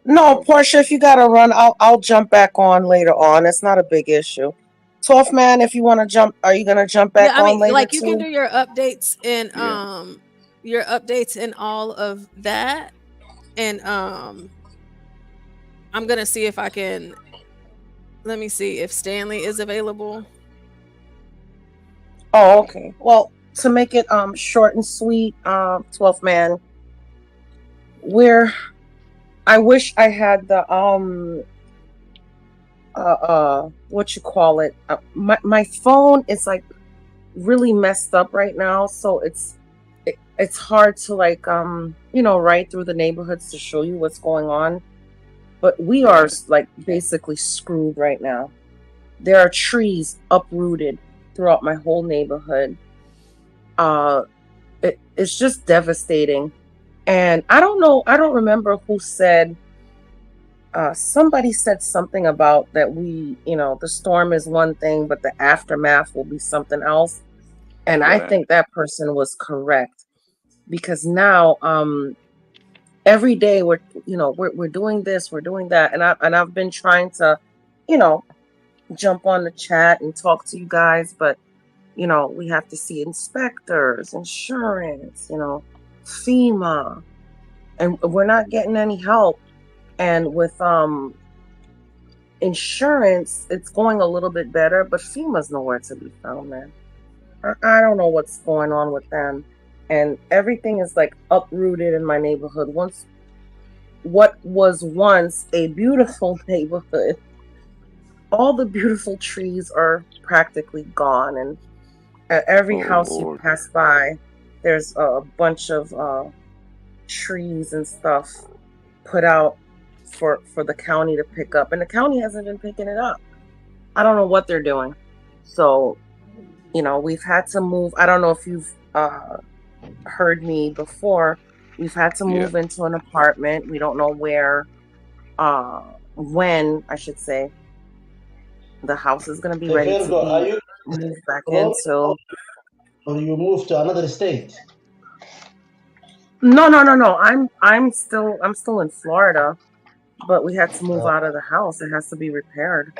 No, Porsha, if you gotta run, I'll jump back on later on. It's not a big issue. 12th man, if you want to jump, are you gonna jump back Yeah, I on mean, later like you too? can do your updates and Yeah. your updates and all of that, and I'm gonna see if I can. Let me see if Stanley is available. Oh, okay. Well, to make it short and sweet, 12th man, I wish I had the what you call it. My phone is like really messed up right now, so it's hard to like ride through the neighborhoods to show you what's going on. But we are like basically screwed right now. There are trees uprooted throughout my whole neighborhood. It's just devastating. And I don't remember who said, somebody said something about that the storm is one thing, but the aftermath will be something else. And I think that person was correct, because now, every day we're doing this, we're doing that. And I've been trying to, jump on the chat and talk to you guys, but we have to see inspectors, insurance, FEMA, and we're not getting any help. And with insurance, it's going a little bit better, but FEMA's nowhere to be found, man. I don't know what's going on with them. And everything is like uprooted in my neighborhood. What was once a beautiful neighborhood, all the beautiful trees are practically gone. And at every house you pass by, there's a bunch of trees and stuff put out for the county to pick up, and the county hasn't been picking it up. I don't know what they're doing. So we've had to move. I don't know if you've heard me before. We've had to move into an apartment. We don't know where, when I should say, the house is going to be ready Virgo, are to you be moved back alone, into. or you moved to another state? No. I'm still in Florida, but we had to move out of the house. It has to be repaired.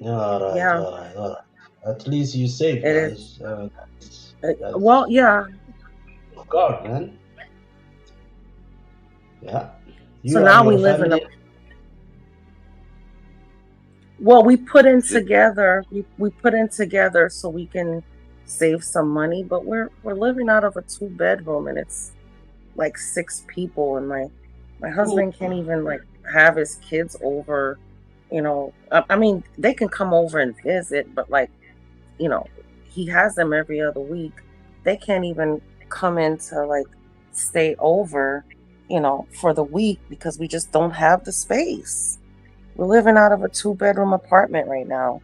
All right, Yeah. all right. At least you safe, It guys. Well, yeah. God, man. Yeah. You So and now your we live in a. family. Well, we put in together. We put in together so we can save some money, but we're living out of a 2-bedroom, and it's like 6 people, and my husband can't even like have his kids over. I mean, they can come over and visit, but like, he has them every other week. They can't even come in to like stay over, for the week, because we just don't have the space. We're living out of a 2-bedroom apartment right now.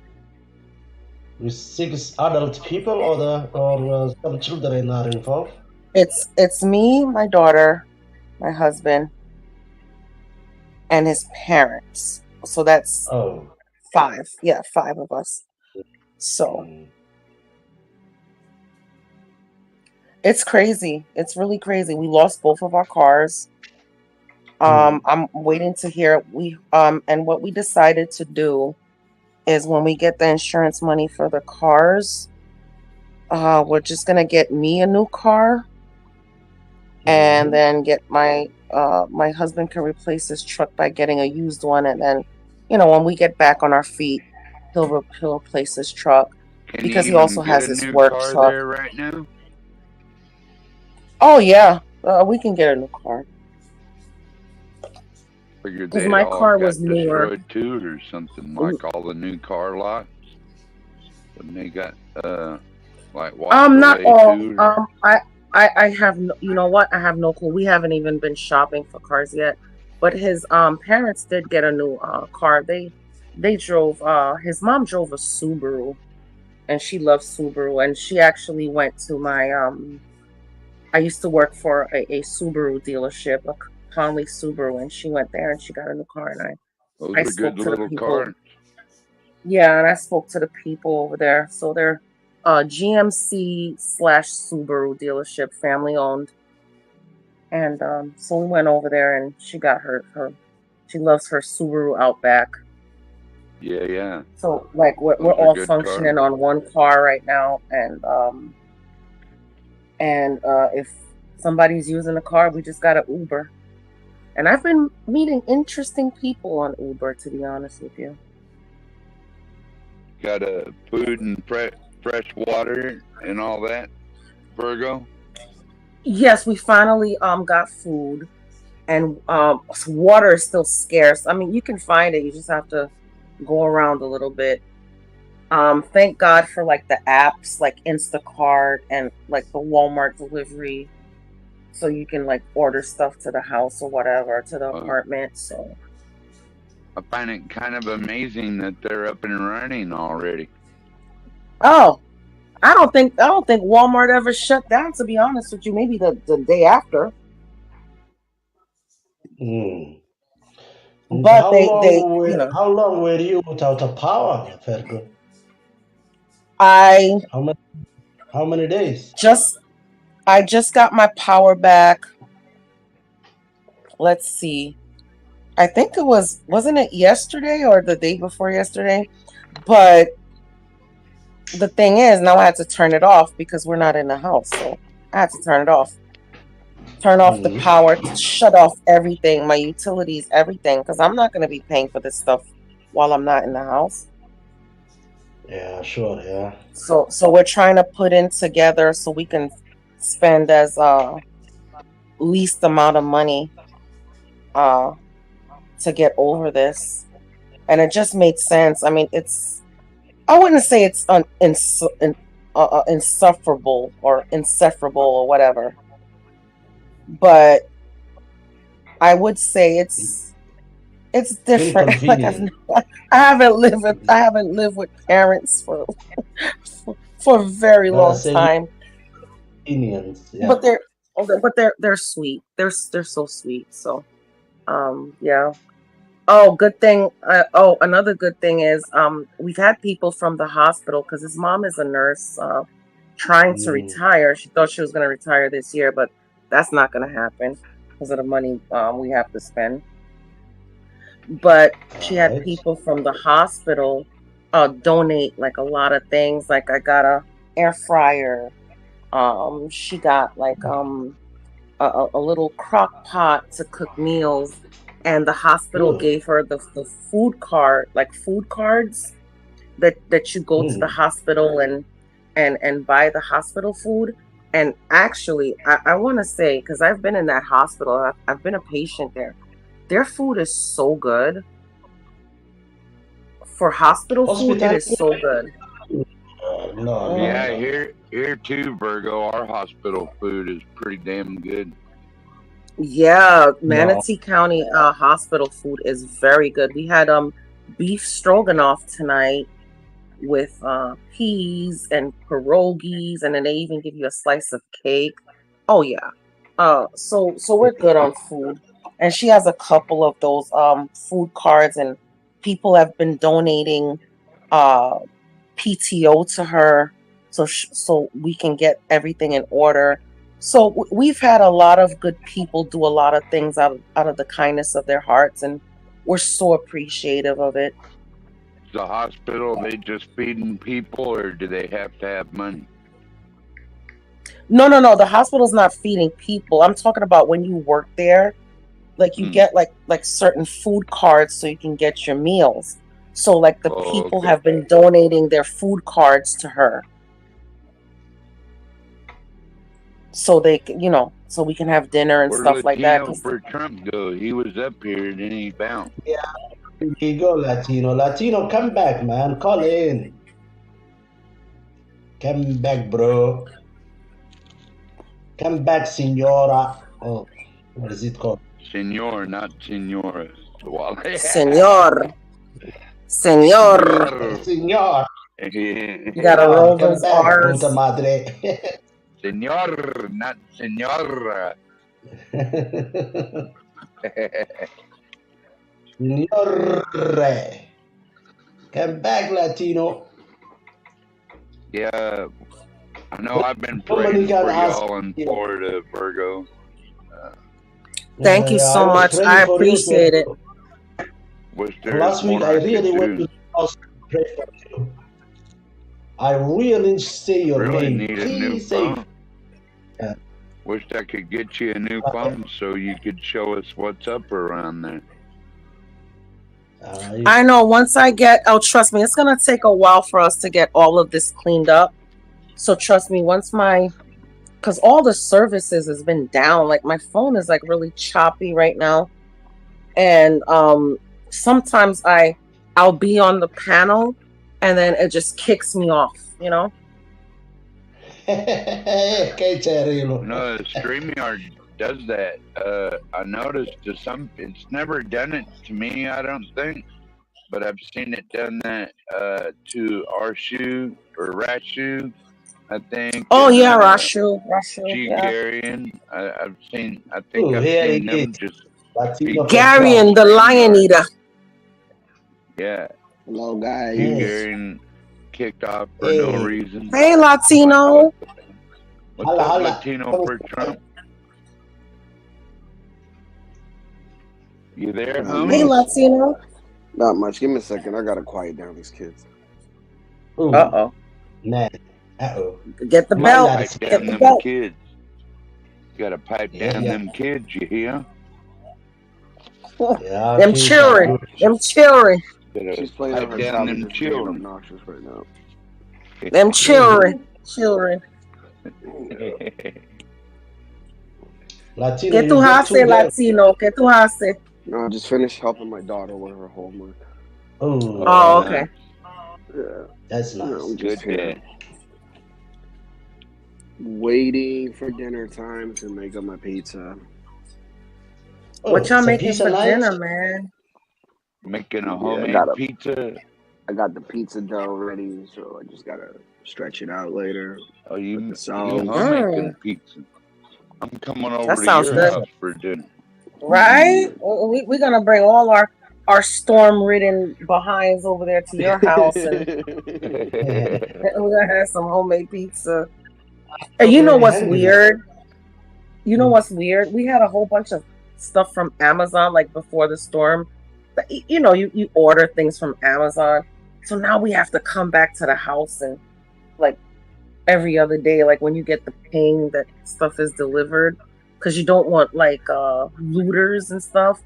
With 6 adult people, or some children are involved? It's me, my daughter, my husband, and his parents. So that's 5. Yeah, 5 of us. So it's crazy. It's really crazy. We lost both of our cars. I'm waiting to hear and what we decided to do is, when we get the insurance money for the cars, we're just gonna get me a new car, and then get my husband can replace his truck by getting a used one, and then when we get back on our feet, he'll replace his truck, because he also has his work truck. there right now? Oh yeah, we can get a new car. Figured 'Cause they my all car got was newer. destroyed too, or something, like all the new car lots. When they got like walked Not away all. too. Or... I have no, you know what? I have no clue. We haven't even been shopping for cars yet. But his parents did get a new car. They drove. His mom drove a Subaru, and she loves Subaru. And she actually went to my I used to work for a Subaru dealership, a Conley Subaru, and she went there and she got a new car, and Those I are spoke good to the little people. cars. Yeah, and I spoke to the people over there. So they're GMC/Subaru dealership, family owned. And so we went over there, and she got she loves her Subaru Outback. Yeah, yeah. So like we're Those are all good functioning cars. on one car right now, and if somebody's using a car, we just got an Uber. And I've been meeting interesting people on Uber, to be honest with you. Got a food and fresh water and all that, Virgo. Yes, we finally got food, and water is still scarce. I mean, you can find it, you just have to go around a little bit. Thank God for like the apps like Instacart and like the Walmart delivery, so you can like order stuff to the house or whatever, to the apartment. So I find it kind of amazing that they're up and running already. oh, I don't think Walmart ever shut down, to be honest with you. Maybe the day after. And But they how long were you without a power, Virgo? I How many days? I just got my power back. Let's see. I think it wasn't it yesterday or the day before yesterday? But the thing is, now I had to turn it off because we're not in the house. So I had to turn it off. Turn off the power, shut off everything, my utilities, everything, because I'm not going to be paying for this stuff while I'm not in the house. Yeah, sure, yeah. So we're trying to put in together so we can spend as least amount of money to get over this. And it just made sense. I mean, I wouldn't say it's insufferable or insufferable or whatever, but I would say it's different. Like I haven't lived with parents for a very long time. Indians, yeah. But they're sweet. They're so sweet. So yeah. Oh, good thing. Another good thing is we've had people from the hospital, because his mom is a nurse trying to retire. She thought she was going to retire this year, but that's not going to happen because of the money we have to spend. But she had people from the hospital donate like a lot of things. Like I got a air fryer. She got like a little crock pot to cook meals. And the hospital gave her the food card, like food cards that you go to the hospital and buy the hospital food. And actually, I want to say, because I've been in that hospital, I've been a patient there. Their food is so good. For hospital food, it is so good. Yeah, here too, Virgo. Our hospital food is pretty damn good. Yeah, Manatee County hospital food is very good. We had beef stroganoff tonight with peas and pierogies, and then they even give you a slice of cake. Oh yeah. So we're good on food. And she has a couple of those food cards, and people have been donating PTO to her so we can get everything in order. So we've had a lot of good people do a lot of things out of the kindness of their hearts, and we're so appreciative of it. The hospital, they just feeding people, or do they have to have money? No. The hospital's not feeding people. I'm talking about when you work there, like you get like certain food cards so you can get your meals. So like the people have been donating their food cards to her. So they, so we can have dinner and stuff like that. Where for Trump go? He was up here, then he bounced. Yeah, here you go, Latino. Latino, come back, man. Call in. Come back, bro. Come back, senora. Oh, what is it called? Senor, not senora. Senor. Senor. You gotta roll those R's. Puta madre. Senor, not senora. Signore. Come back, Latino. Yeah, I know I've been praying for y'all in Florida, Virgo. Thank you so I was much. praying I for you. appreciate it. Wish there Last was week, more I I could really went to do. the house to pray for you. I really say your Really name. need a new Please say. phone. Wish I could get you a new phone so you could show us what's up around there. I know once I get, oh, trust me, it's going to take a while for us to get all of this cleaned up. So trust me, because all the services has been down. Like my phone is like really choppy right now. And sometimes I'll be on the panel and then it just kicks me off, you know? No, StreamYard does that. I noticed it's never done it to me, I don't think, but I've seen it done that to Arshu or Rashu, I think. Oh yeah, Rashu, G yeah. Garian. I've seen them just be Garian, the lion eater. Yeah. Hello, guys. G Garian kicked off for no reason. Hey, Latino. What's up, Latino for Trump? You there, homie? Hey, Latino. Not much. Give me a second. I gotta quiet down these kids. Uh-oh. Nah. Uh-oh. Get the belt. Pipe Get down the them belt. kids. You gotta pipe down them kids, you hear? Them children. Them children. She's playing on her Pipe down tablet. them It's being children. obnoxious right now. Them children. Children. Latino, Que tú haces, Latino? Que tú haces? No, I just finished helping my daughter with her homework. Oh, okay. Yeah. That's nice. I'm just Good here dad. waiting for dinner time to make up my pizza. What y'all making for dinner, man? Making a Yeah, homemade pizza. I got the pizza dough ready, so I just gotta stretch it out later. Oh, you home making pizza. I'm coming over That to sounds your good. house for dinner. Right? We're gonna bring all our storm-ridden behinds over there to your house, and we're gonna have some homemade pizza. And you know what's weird? You know what's weird? We had a whole bunch of stuff from Amazon, like before the storm. You know, you order things from Amazon, so now we have to come back to the house and like every other day, like when you get the ping that stuff is delivered, because you don't want like looters and stuff.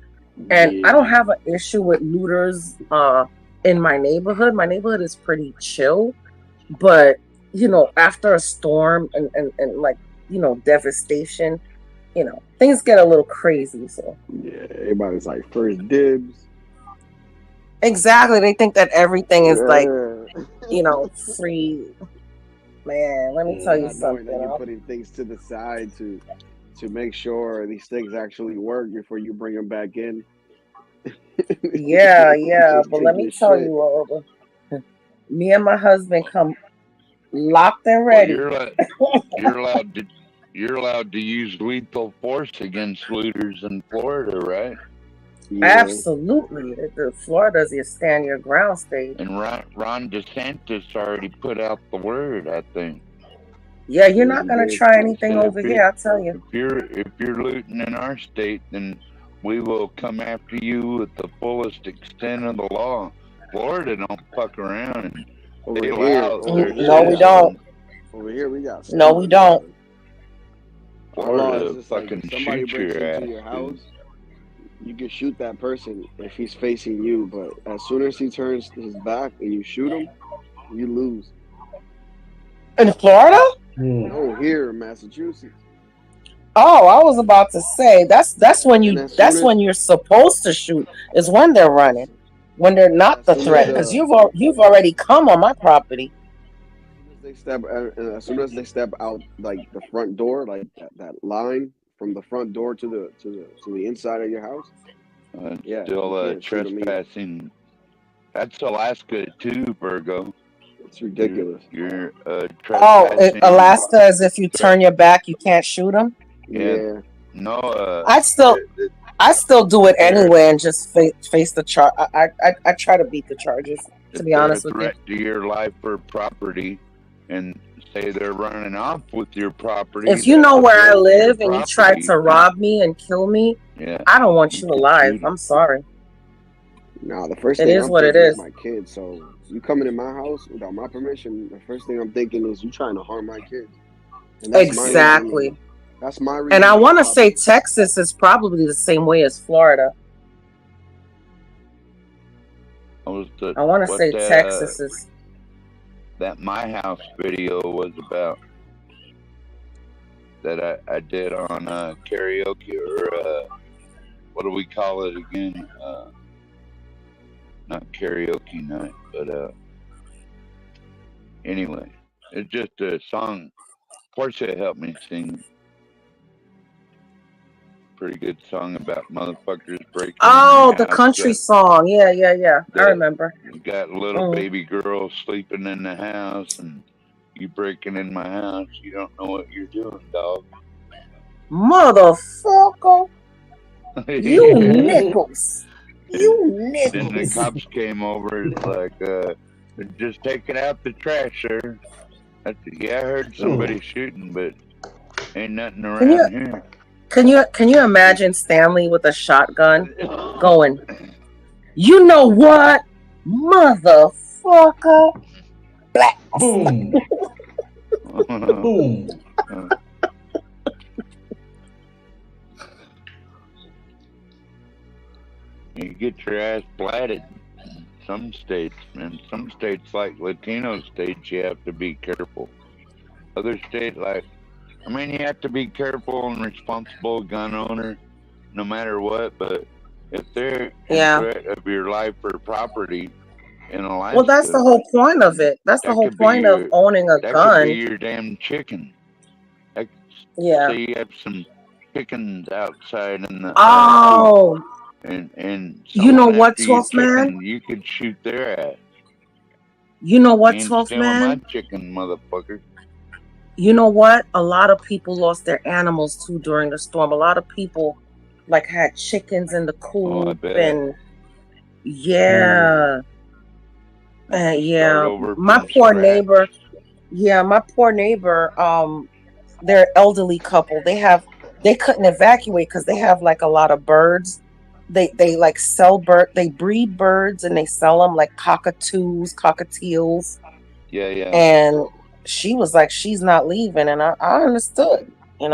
And I don't have an issue with looters in my neighborhood. My neighborhood is pretty chill, but you know, after a storm and like, you know, devastation, you know, things get a little crazy. So yeah, everybody's like first dibs. Exactly, they think that everything is like, you know, free. Man, let me tell you Not knowing something. that you're putting things to the side to make sure these things actually work before you bring them back in. Yeah, Just but take let me your tell shit. you, me and my husband come locked and Well, ready. you're allowed to use lethal force against looters in Florida, right? Absolutely. The Florida's your stand your ground state. And Ron DeSantis already put out the word, I think. Yeah, you're not gonna try anything over here, I'll tell you. If you're looting in our state, then we will come after you with the fullest extent of the law. Florida don't fuck around. They allow their No, we don't. Over here, we got. No, we don't. Florida It's just like fucking somebody shoot breaks your into ass. your house, you can shoot that person if he's facing you, but as soon as he turns his back and you shoot him, you lose. In Florida? Oh, here in Massachusetts. Oh, I was about to say that's when you're supposed to shoot is when they're running, when they're not the threat, because you've already come on my property. As soon as they step out, like the front door, like that line from the front door to the inside of your house. Still trespassing. That's Alaska too, Virgo. It's ridiculous. You're Oh, trespassing. Alaska, as if you turn your back, you can't shoot them. Yeah. No. I'd I still do it anyway and just face the charge. I try to beat the charges, to be honest with you. Threat to your life or property, and say they're running off with your property. If you know where I live and you try to rob me and kill me, I don't want you alive. I'm sorry. No, the first It thing is I'm what it thinking is. my kids. So you coming in my house without my permission, the first thing I'm thinking is you trying to harm my kids. And that's Exactly. That's my reason. And I want to say Texas is probably the same way as Florida. I want to say Texas is. That My House video was about that I did on karaoke, or what do we call it again? Not karaoke night, but anyway, it's just a song. Porsha helped me sing. Pretty good song about motherfuckers breaking. Oh, the country song. Yeah. I remember. You got a little baby girl sleeping in the house, and you breaking in my house. You don't know what you're doing, dog. Motherfucker. You nipples. You nipples. Then the cops came over. It's like, they're just taking out the trash, sir. I heard somebody shooting, but ain't nothing around here. Can you imagine Stanley with a shotgun going, you know what, motherfucker? Black. Boom. Boom. You get your ass blatted. Some states, man. Some states, like Latino states, you have to be careful. Other states, you have to be careful and responsible gun owner, no matter what. But if they're in threat of your life or property in Alaska, well, that's the whole point of it. That's the whole point of owning a gun. That could be your damn chicken. Say you have some chickens outside in the and you know what, 12th man? You could shoot their ass. You know what, You ain't 12th stealing man? my chicken, motherfucker. You know what? A lot of people lost their animals too during the storm. A lot of people had chickens in the coop and my poor neighbor. Yeah, my poor neighbor. They're an elderly couple. They couldn't evacuate because they have a lot of birds. They sell they breed birds and they sell them like cockatoos, cockatiels. Yeah. And she was like, she's not leaving, and I understood, and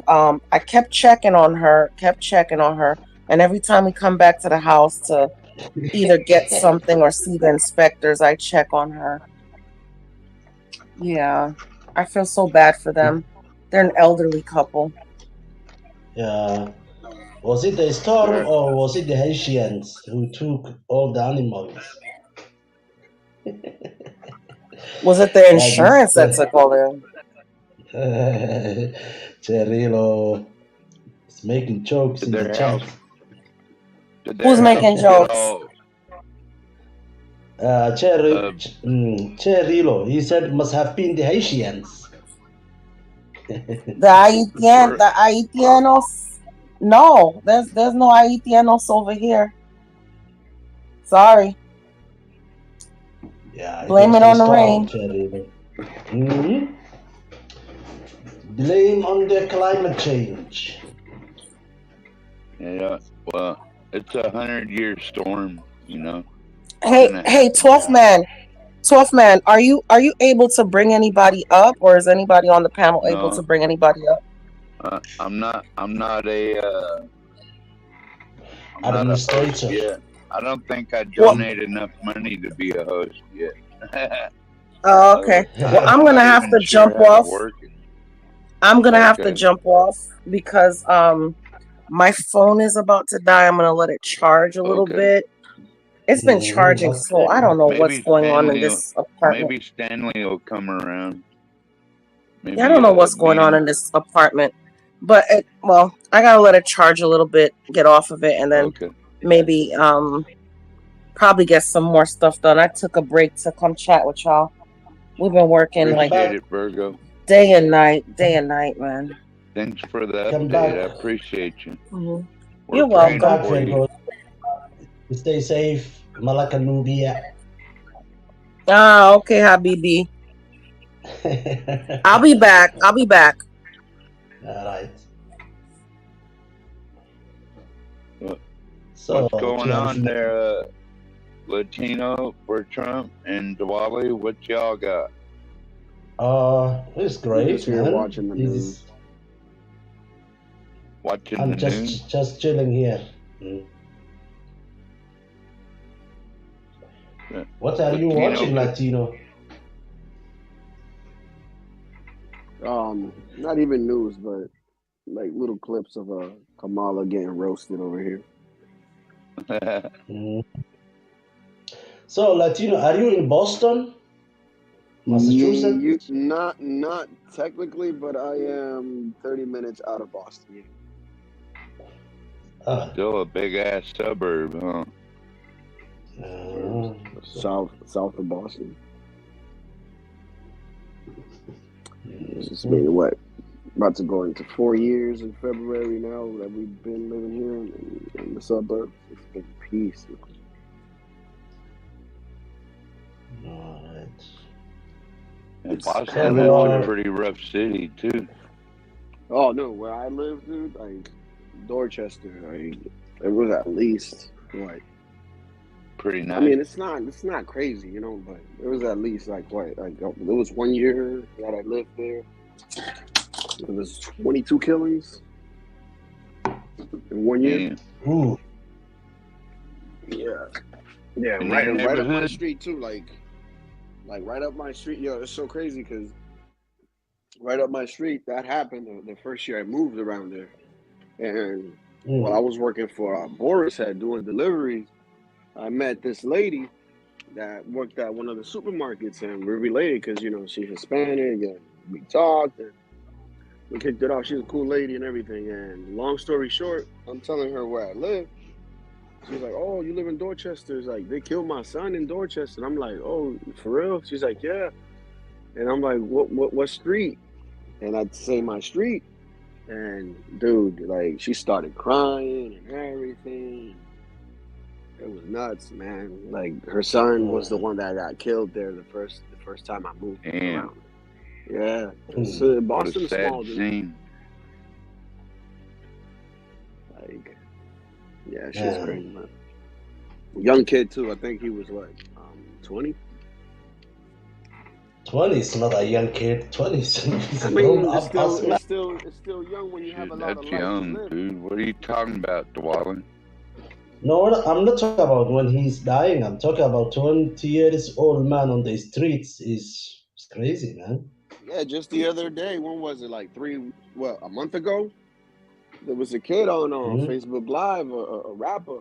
I kept checking on her, and every time we come back to the house to either get something or see the inspectors, I check on her. Yeah, I feel so bad for them. They're an elderly couple. Yeah. Was it the storm or was it the Haitians who took all the animals? Was it their insurance that took all them? Cerrillo is making jokes in the chat. Who's making jokes? Cerrillo, he said it must have been the Haitians. The Haitianos? No, there's no Haitianos over here. Sorry. Yeah, blame it on the rain. Blame on the climate change. Yeah, well, it's a 100-year storm, Hey, 12th man, are you able to bring anybody up, or is anybody on the panel able to bring anybody up? I'm not a administrator. Host yet. I don't think I donate enough money to be a host yet. Oh, okay. Well, I'm gonna have to jump off. I'm gonna have to jump off because my phone is about to die. I'm gonna let it charge a little bit. It's been charging slow. I don't know what's going on in this apartment. Maybe Stanley will come around. I don't know what's going on in this apartment. But I gotta let it charge a little bit, get off of it, and then maybe probably get some more stuff done. I took a break to come chat with y'all. We've been working Appreciate it, Virgo. day and night, man. Thanks for the Come update. back. I appreciate you. Mm-hmm. You're praying welcome. for you. Stay safe. Malaka Nubia. Ah, okay, Habibi. I'll be back. I'll be back. All right. What's going on there, Latino for Trump and Diwali? What y'all got? It's great, just here man. watching the news. Watching I'm the news? just chilling here. What are you watching, Latino? Not even news, but like little clips of Kamala getting roasted over here. So, Latino, are you in Boston, Massachusetts? Not technically, but I am 30 minutes out of Boston. Still a big ass suburb, huh? South of Boston. It's been what? About to go into 4 years in February now that we've been living here in the suburbs. It's been peace. And Boston is a pretty rough city too. Oh no, where I live, dude, like Dorchester, like it was at least what? Pretty nice. I mean, it's not crazy, you know, but it was at least like what? Like there was 1 year that I lived there. It was 22 killings in 1 year. Ooh. Yeah. Yeah, right up my street too, like right up my street. Yo, it's so crazy because right up my street, that happened the first year I moved around there. And while I was working for Boris Head doing deliveries, I met this lady that worked at one of the supermarkets, and we're related because, you know, she's Hispanic, and we talked, and we kicked it off. She's a cool lady and everything. And long story short, I'm telling her where I live. She's like, "Oh, you live in Dorchester?" It's like, "They killed my son in Dorchester." And I'm like, "Oh, for real?" She's like, "Yeah." And I'm like, what street?" And I'd say my street. And dude, like, she started crying and everything. It was nuts, man. Like, her son was the one that got killed there the first time I moved around. Yeah. Boston is small, dude. Scene. Like, yeah, she's crazy, man. Young kid too. I think he was what, 20? 20 is not a young kid. 20 is I mean, it's still young when you have a lot of That's life young, to live. dude. What are you talking about, Dwalin? No, I'm not talking about when he's dying. I'm talking about 20 years old man on the streets. Is crazy, man. Yeah, just the other day, when was it? Like a month ago? There was a kid on Facebook Live, a rapper.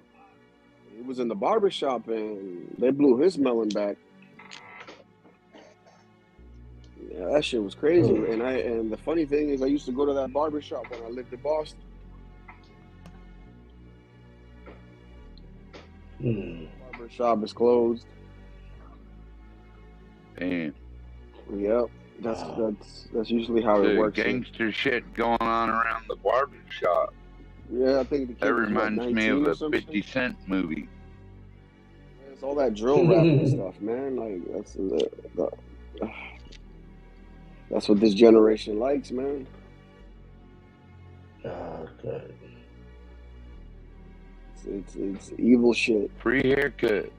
He was in the barbershop and they blew his melon back. Yeah, that shit was crazy. And the funny thing is, I used to go to that barbershop when I lived in Boston. Barbershop is closed. Damn. Yep. That's usually how it works. Gangster shit going on around the barbershop. Yeah, I think that reminds me of a 50 Cent movie. Yeah, it's all that drill rap and stuff, man. Like that's what this generation likes, man. Okay. It's evil shit. Free haircut.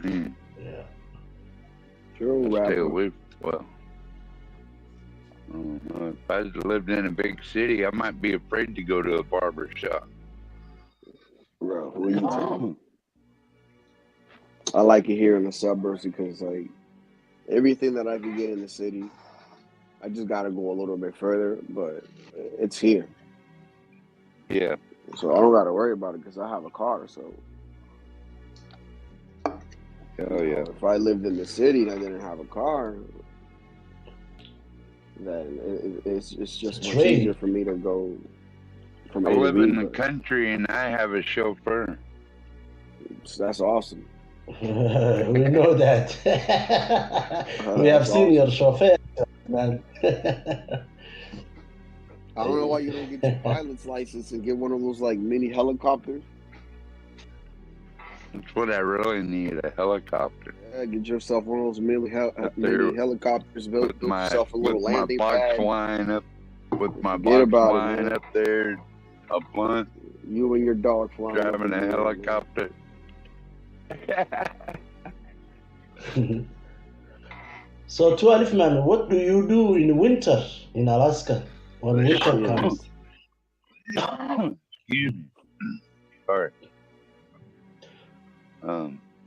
Yeah. Drill rap. Stay away. Well, if I lived in a big city, I might be afraid to go to a barber shop. Bro, who are you talking? I like it here in the suburbs because, like, everything that I can get in the city, I just got to go a little bit further, but it's here. Yeah. So I don't got to worry about it because I have a car, so. Oh, yeah. If I lived in the city and I didn't have a car, then it's just much easier for me to go from I A to live B, in the but country and I have a chauffeur. that's awesome. We know that. We have seen your chauffeur. Man. I don't know why you don't get your pilot's license and get one of those like mini helicopters. That's what I really need, a helicopter. Yeah, get yourself one of those mini helicopters. Build My, yourself a little with my landing box pad. line up, with my Forget box about it, line man. up there, a blunt. You and your dog flying. Driving a helicopter. So, 12 man, what do you do in winter in Alaska when winter comes? Excuse me. Sorry.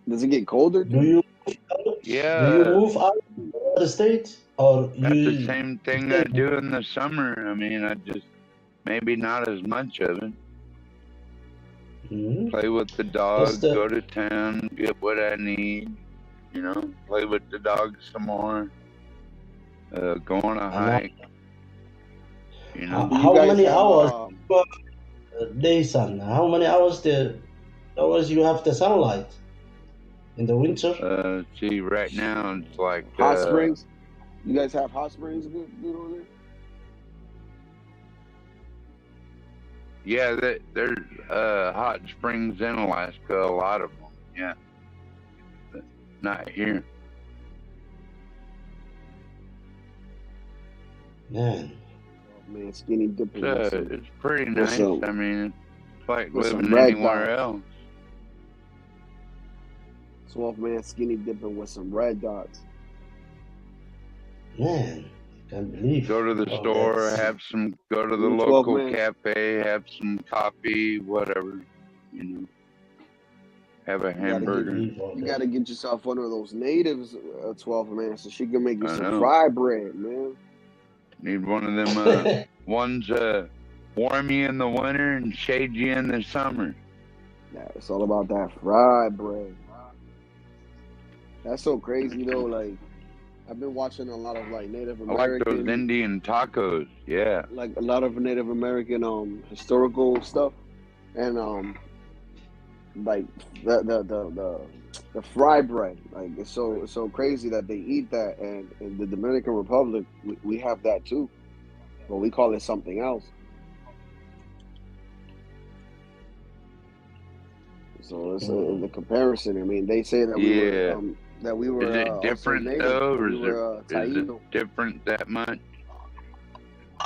Does it get colder? Do you? Yeah. Do you move out of the state, or That's you? the same thing I do in the summer. I mean, I just maybe not as much of it. Play with the dog, go to town, get what I need. You know, play with the dog some more. Go on a hike. You know. How many hours? Day sun. How many hours you have the sunlight in the winter? See, right now it's like Hot springs. You guys have hot springs good on there? Yeah, there's hot springs in Alaska, a lot of them. Yeah, but not here. Man, skinny dipping. It's pretty nice. I mean, it's like living red anywhere dots. else. 12-man skinny dipping with some red dots. Man, can't believe. Go to the store, go to the 12 local man. cafe, have some coffee, whatever. You know, have a hamburger. You gotta get yourself one of those natives, 12-man, so she can make you I some know. fry bread, man. Need one of them ones warm you in the winter and shade you in the summer. Yeah, it's all about that fry bread. That's so crazy though. Like, I've been watching a lot of like Native I like American, those Indian tacos. Yeah. like a lot of Native American historical stuff, and like the fry bread. Like it's so crazy that they eat that, and in the Dominican Republic we have that too, but we call it something else. So it's the comparison. I mean, they say that we were Is it different native, though, or we were, is Taino. it different that much,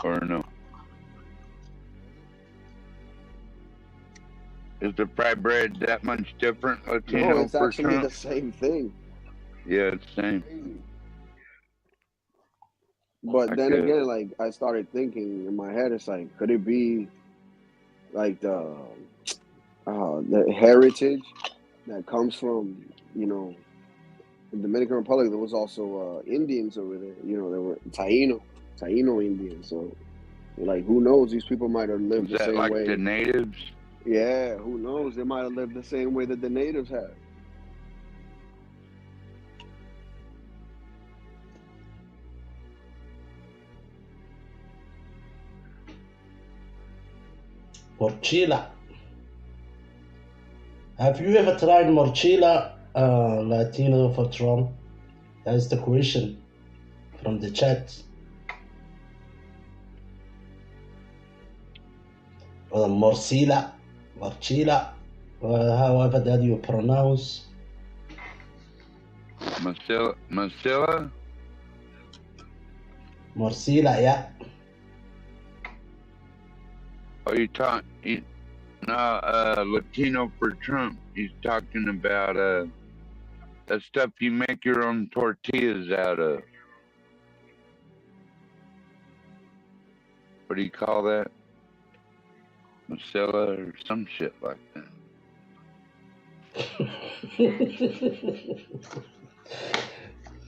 or no? Is the fried bread that much different, Latino? No, it's actually the same thing. Yeah, it's the same. But then Okay. again, like I started thinking in my head, it's like, could it be like the heritage that comes from, you know, the Dominican Republic? There was also Indians over there. You know, there were Taino Indians. So, like, who knows? These people might have lived Is the that same like way. the natives? Yeah, who knows? They might have lived the same way that the natives have. Morchila. Have you ever tried morchila, Latino for Trump? That's the question from the chat. Or morchila, however that you pronounce. Masilla? Morcilla, yeah. Oh, you talking? Latino for Trump. He's talking about that stuff you make your own tortillas out of. What do you call that? Masilla or some shit like that.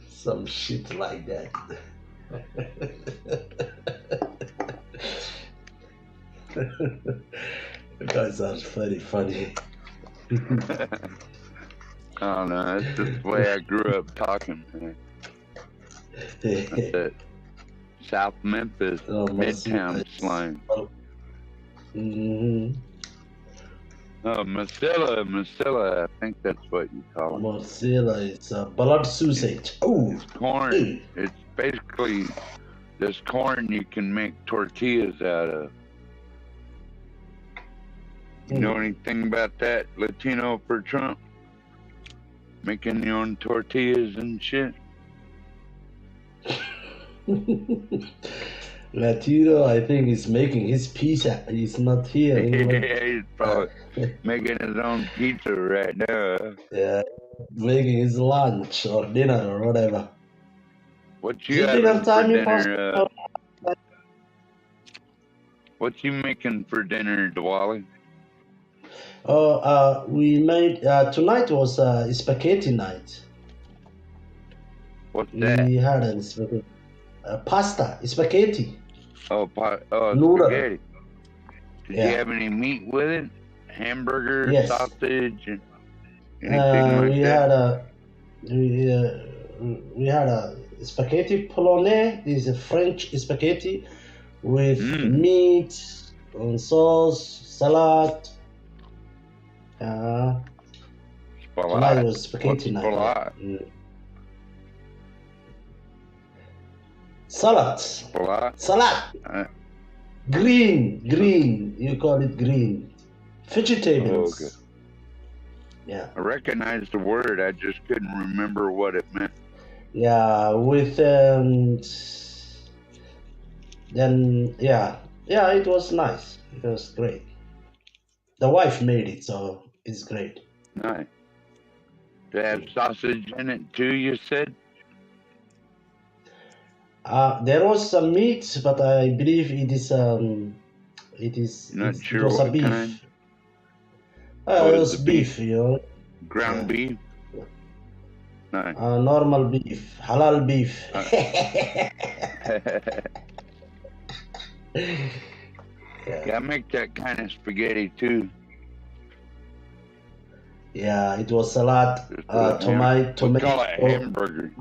Some shit like that. You guys are very funny. I don't know. That's just the way I grew up talking, man. That's it. South Memphis, Midtown slang. Mm-hmm. Oh, Masilla. I think that's what you call it. Morcilla is blood sausage. Oh, It's corn. It's basically this corn you can make tortillas out of. You know anything about that, Latino for Trump? Making your own tortillas and shit? Latino, I think, is making his pizza. He's not here in England. Yeah, he's probably making his own pizza right now. Yeah, making his lunch or dinner or whatever. What Is you it having dinner for time in dinner? Boston? What you making for dinner, Diwali? We made tonight was spaghetti night. What's that? We had a spaghetti, pasta, spaghetti. Oh, Noodle. spaghetti. Did Yeah. you have any meat with it? Hamburger, Yes. sausage, and anything like we that? We had a spaghetti bolognese. This is a French spaghetti with meat and sauce, salad. Tonight was spaghetti night. Salad. Salad. Green. You call it green. Vegetables. Oh, okay. Yeah. I recognize the word. I just couldn't remember what it meant. Yeah, with then it was nice. It was great. The wife made it, so it's great. Nice. To have sausage in it too, you said? There was some meat, but I believe it Sure was a what beef. kind? It was beef, you know. Ground beef? Nice. Normal beef, halal beef. Yeah, I make that kind of spaghetti too. Yeah, it was salad, tomato, We call it hamburger.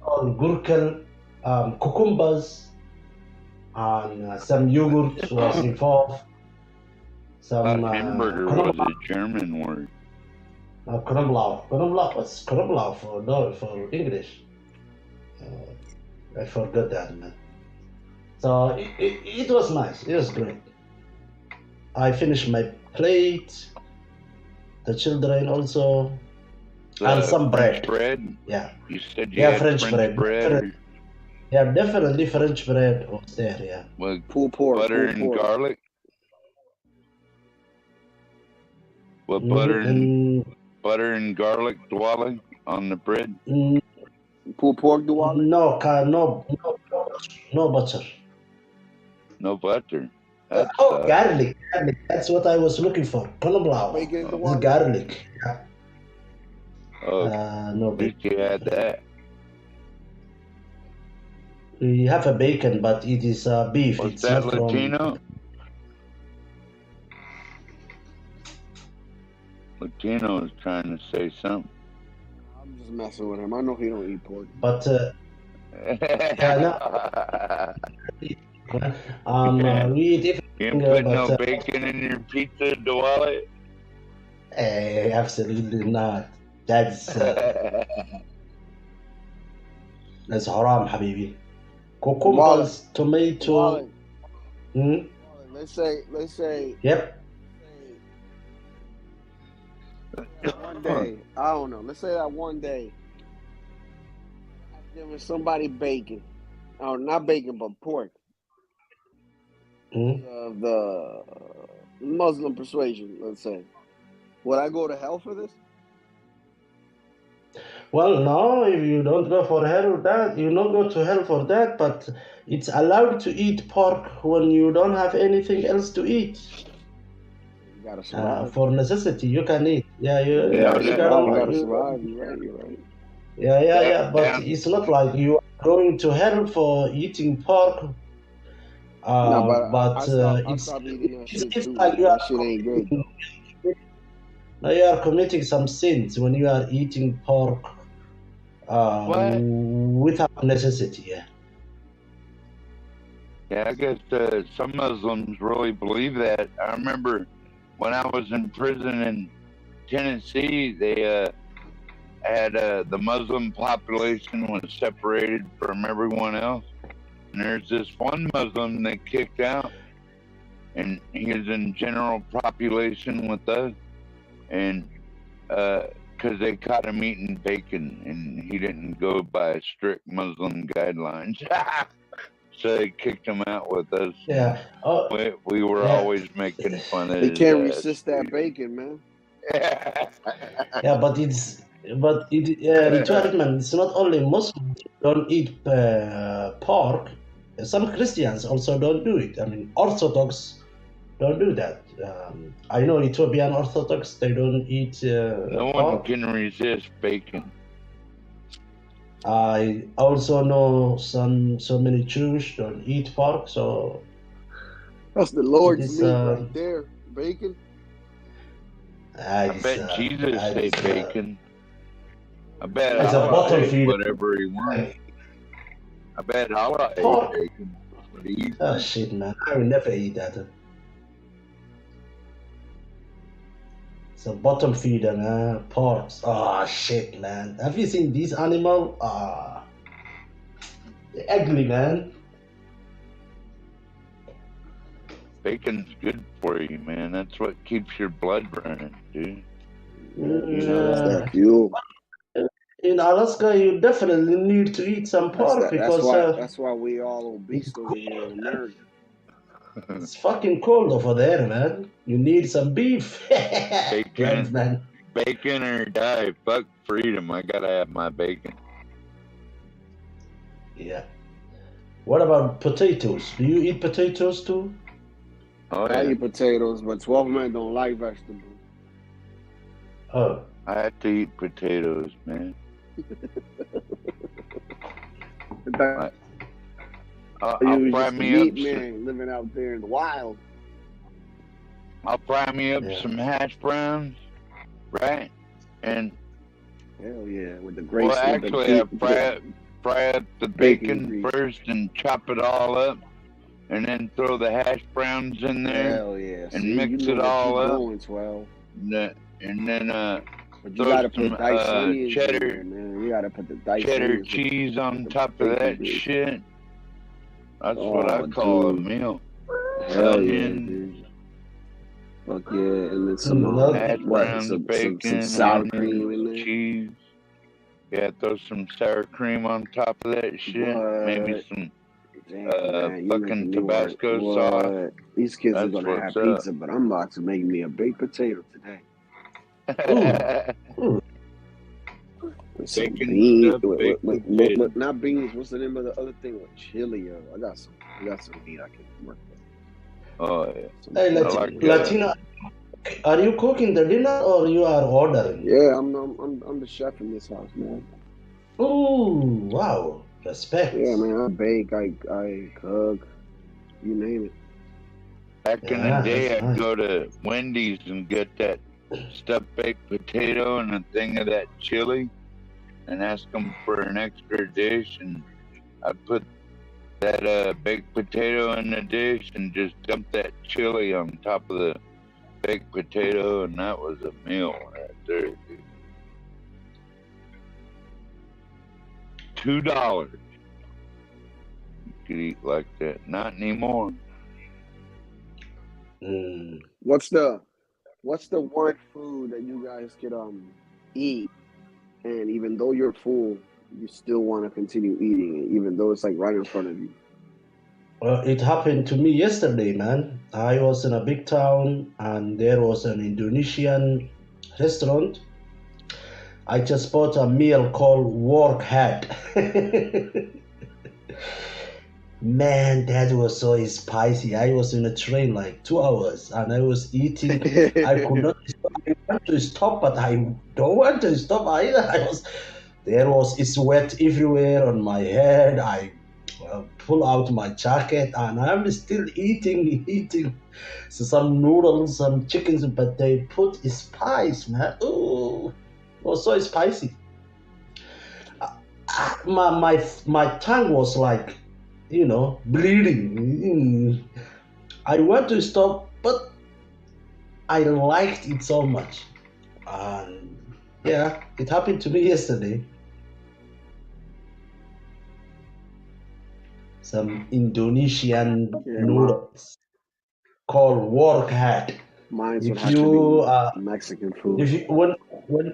gurkel, cucumbers, and some yogurt was involved. Some Hamburger was a German word. Knoblauch. Knoblauch was Knoblauch for English. I forgot that, man. So it was nice. It was great. I finished my plate. The children also. And some bread. French bread? Yeah. You said you had French bread. bread. Yeah, definitely French bread was there, yeah. With pulled pork, butter pulled and pork. garlic? With butter and garlic, Diwali, on the bread? Pulled pork, Diwali? No butter. No butter. Garlic. That's what I was looking for. Knoblauch. It's garlic. Yeah. Oh, no at least you had that. We have a bacon, but it is beef. Was it's that not Latino? Latino is trying to say something. I'm just messing with him. I know he don't eat pork. But we eat You everything. ain't put no bacon in your pizza, Diwali? Absolutely not. That's haram, habibi. Cucumbers, tomato. Let's say. Yep. One day, I don't know. Let's say that one day, I'm giving somebody bacon, or not bacon, but pork. Of the Muslim persuasion, let's say. Would I go to hell for this? Well, no, if you don't go for hell with that, you don't go to hell for that, but it's allowed to eat pork when you don't have anything else to eat. You gotta survive. For necessity, you can eat. Yeah, you gotta gotta survive. You're right. Yeah, but it's not like you are going to hell for eating pork. I stopped eating that shit too. Like That shit ain't good. Now you are committing some sins when you are eating pork without necessity. Yeah. Yeah, I guess some Muslims really believe that. I remember when I was in prison in Tennessee, they had the Muslim population was separated from everyone else, and there's this one Muslim they kicked out, and he was in general population with us, and because they caught him eating bacon, and he didn't go by strict Muslim guidelines. So they kicked him out with us. Yeah. We were always making fun of They his can't ass. resist that bacon, man. Yeah, but Richard, man, it's not only Muslims don't eat pork. Some Christians also don't do it. I mean, Orthodox don't do that. I know Ethiopian Orthodox, they don't eat No pork. one can resist bacon. I also know so many Jews don't eat pork, so That's the Lord's it's, meat right there, bacon. I bet Jesus ate bacon. I bet it's a Allah bottom ate feeder. whatever he wanted. I bet Allah Pork. ate bacon. But he eats Oh shit, man! I will never eat that. It's a bottom feeder, man. Pork. Oh shit, man! Have you seen these animals? They're ugly, man. bacon's good for you, man. That's what keeps your blood running, dude. In Alaska, you definitely need to eat some pork because that's why we all obese over here in America. It's fucking cold over there, man. You need some beef. Bacon, man. Bacon or die. Fuck freedom. I gotta have my bacon. Yeah. What about potatoes? Do you eat potatoes too? Oh, I eat potatoes, but 12 men don't like vegetables. Oh. I have to eat potatoes, man. I'll fry me up man living out there in the wild. I'll fry me up some hash browns, right? And hell yeah, with the grapes. Well, actually, I fry up the bacon first and chop it all up, and then throw the hash browns in there. Hell yeah, and mix it all up. And then but you throw gotta put some diced onions cheddar, in there, man. You gotta put the diced cheddar onions cheese on top of bacon that grease. shit. That's what I call a meal. Hell yeah, Onion, dude. Fuck yeah, and then some hash browns, bacon, some sour onion, cream in there. cheese. Yeah, throw some sour cream on top of that shit. Maybe some Man, you fucking making me work. Tabasco sauce. What? These kids are That's gonna have what's up. pizza, but I'm about to make me a baked potato today. With some Bacon beans, stuffed baked potato. with not beans. What's the name of the other thing with chili? I got some meat I can work with. Oh yeah. Hey, Latino, are you cooking the dinner or you are ordering? Yeah, I'm the chef in this house, man. Oh, wow. Respect. Yeah, man, I bake, I cook, you name it. Back in the day, I'd go to Wendy's and get that stuffed baked potato and a thing of that chili, and ask them for an extra dish, and I'd put that baked potato in the dish and just dump that chili on top of the baked potato, and that was a meal right there, dude. $2. You could eat like that. Not anymore. What's the one food that you guys could eat, and even though you're full, you still want to continue eating it, even though it's like right in front of you? Well, it happened to me yesterday, man. I was in a big town and there was an Indonesian restaurant. I just bought a meal called Work Hat. Man, that was so spicy. I was in a train like 2 hours and I was eating. I could not stop. I want to stop, but I don't want to stop either. There was sweat everywhere on my head. I pull out my jacket and I'm still eating. So some noodles, some chickens, but they put spice, man. Ooh, it was so spicy. My tongue was like, bleeding. I want to stop, but I liked it so much. And Yeah, it happened to me yesterday. Some Indonesian noodles called work hat. Mine would If have to you be Mexican food. if you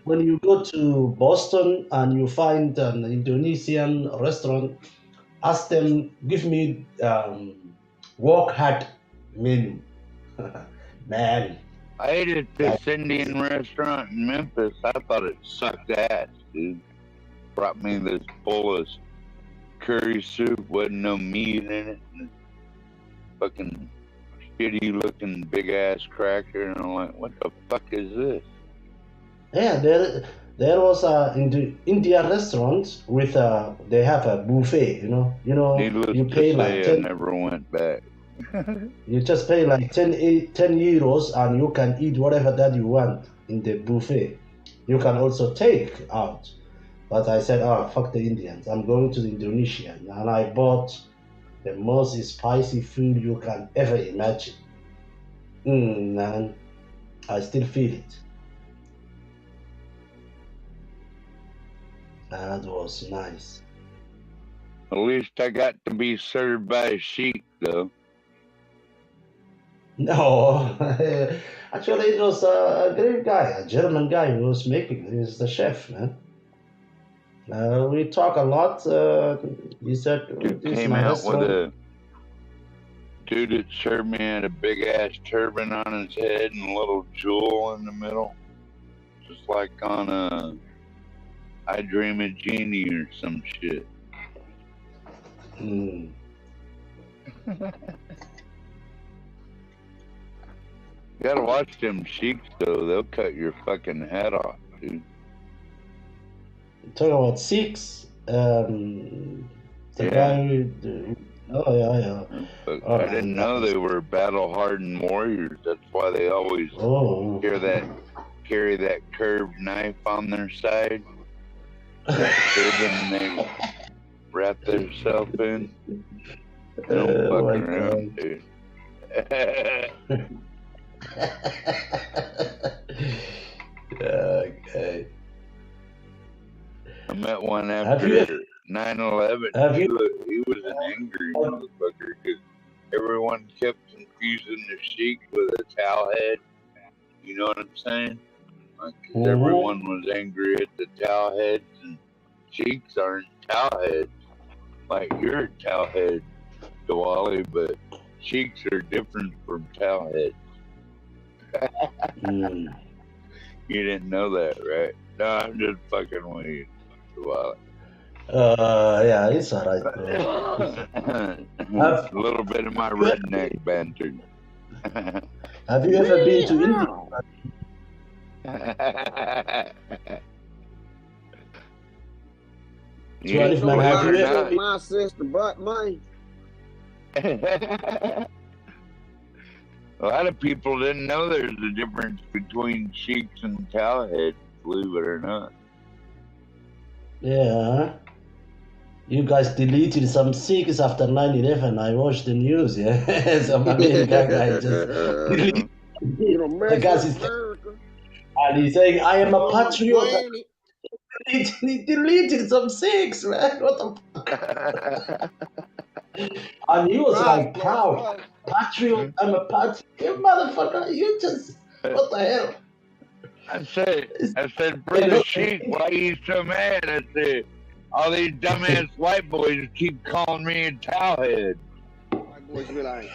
when you go to Boston and you find an Indonesian restaurant, ask them, give me work hat menu. Man, I ate at this Indian restaurant in Memphis. I thought it sucked ass, dude. Brought me this bowl of curry soup, wasn't no meat in it. And fucking shitty looking big ass cracker, and I'm like, what the fuck is this? yeah, there was a Indian restaurant with they have a buffet. Needless You to pay say, like I 10. never went back. You just pay like 10 euros and you can eat whatever that you want in the buffet. You can also take out. But I said, fuck the Indians. I'm going to the Indonesian. And I bought the most spicy food you can ever imagine. Man, I still feel it. That was nice. At least I got to be served by a sheik, though. No, actually, it was a great guy, a German guy who was making. He was the chef, man. We talk a lot. He said, Dude "This is came my out with restaurant." a dude that served me had a big ass turban on his head and a little jewel in the middle, just like on a I Dream of Genie or some shit. You gotta watch them sheiks though; they'll cut your fucking head off, dude. Talk about Sikhs. The guy with yeah. But Oh, I didn't know they were battle-hardened warriors. That's why they always carry that curved knife on their side. That turban they wrap themselves in. They don't fuck around, dude. Okay. I met one after 9/11. He was an angry motherfucker because everyone kept confusing the sheik with a towel head. You know what I'm saying? Like, 'cause everyone was angry at the towel heads, and sheiks aren't towel heads. Like, you're a towel head, Diwali, but sheiks are different from towel heads. You didn't know that, right? No, I'm just fucking with you, Diwali. Yeah, it's alright, bro. A little bit of my redneck banter. Have you ever been to India? My sister, but mine. A lot of people didn't know there's a difference between sheiks and towelheads, believe it or not. Yeah. You guys deleted some Sikhs after 9/11. I watched the news, yeah. Some American guy just deleted the guys and he's saying, I am a patriot. He deleted some Sikhs, man. What the fuck? And he was like proud. Patriot, I'm a patriot. You motherfucker, you just, what the hell? I said, brother Sheik, why are you so mad? I said, all these dumbass white boys keep calling me a towelhead. White boys be like,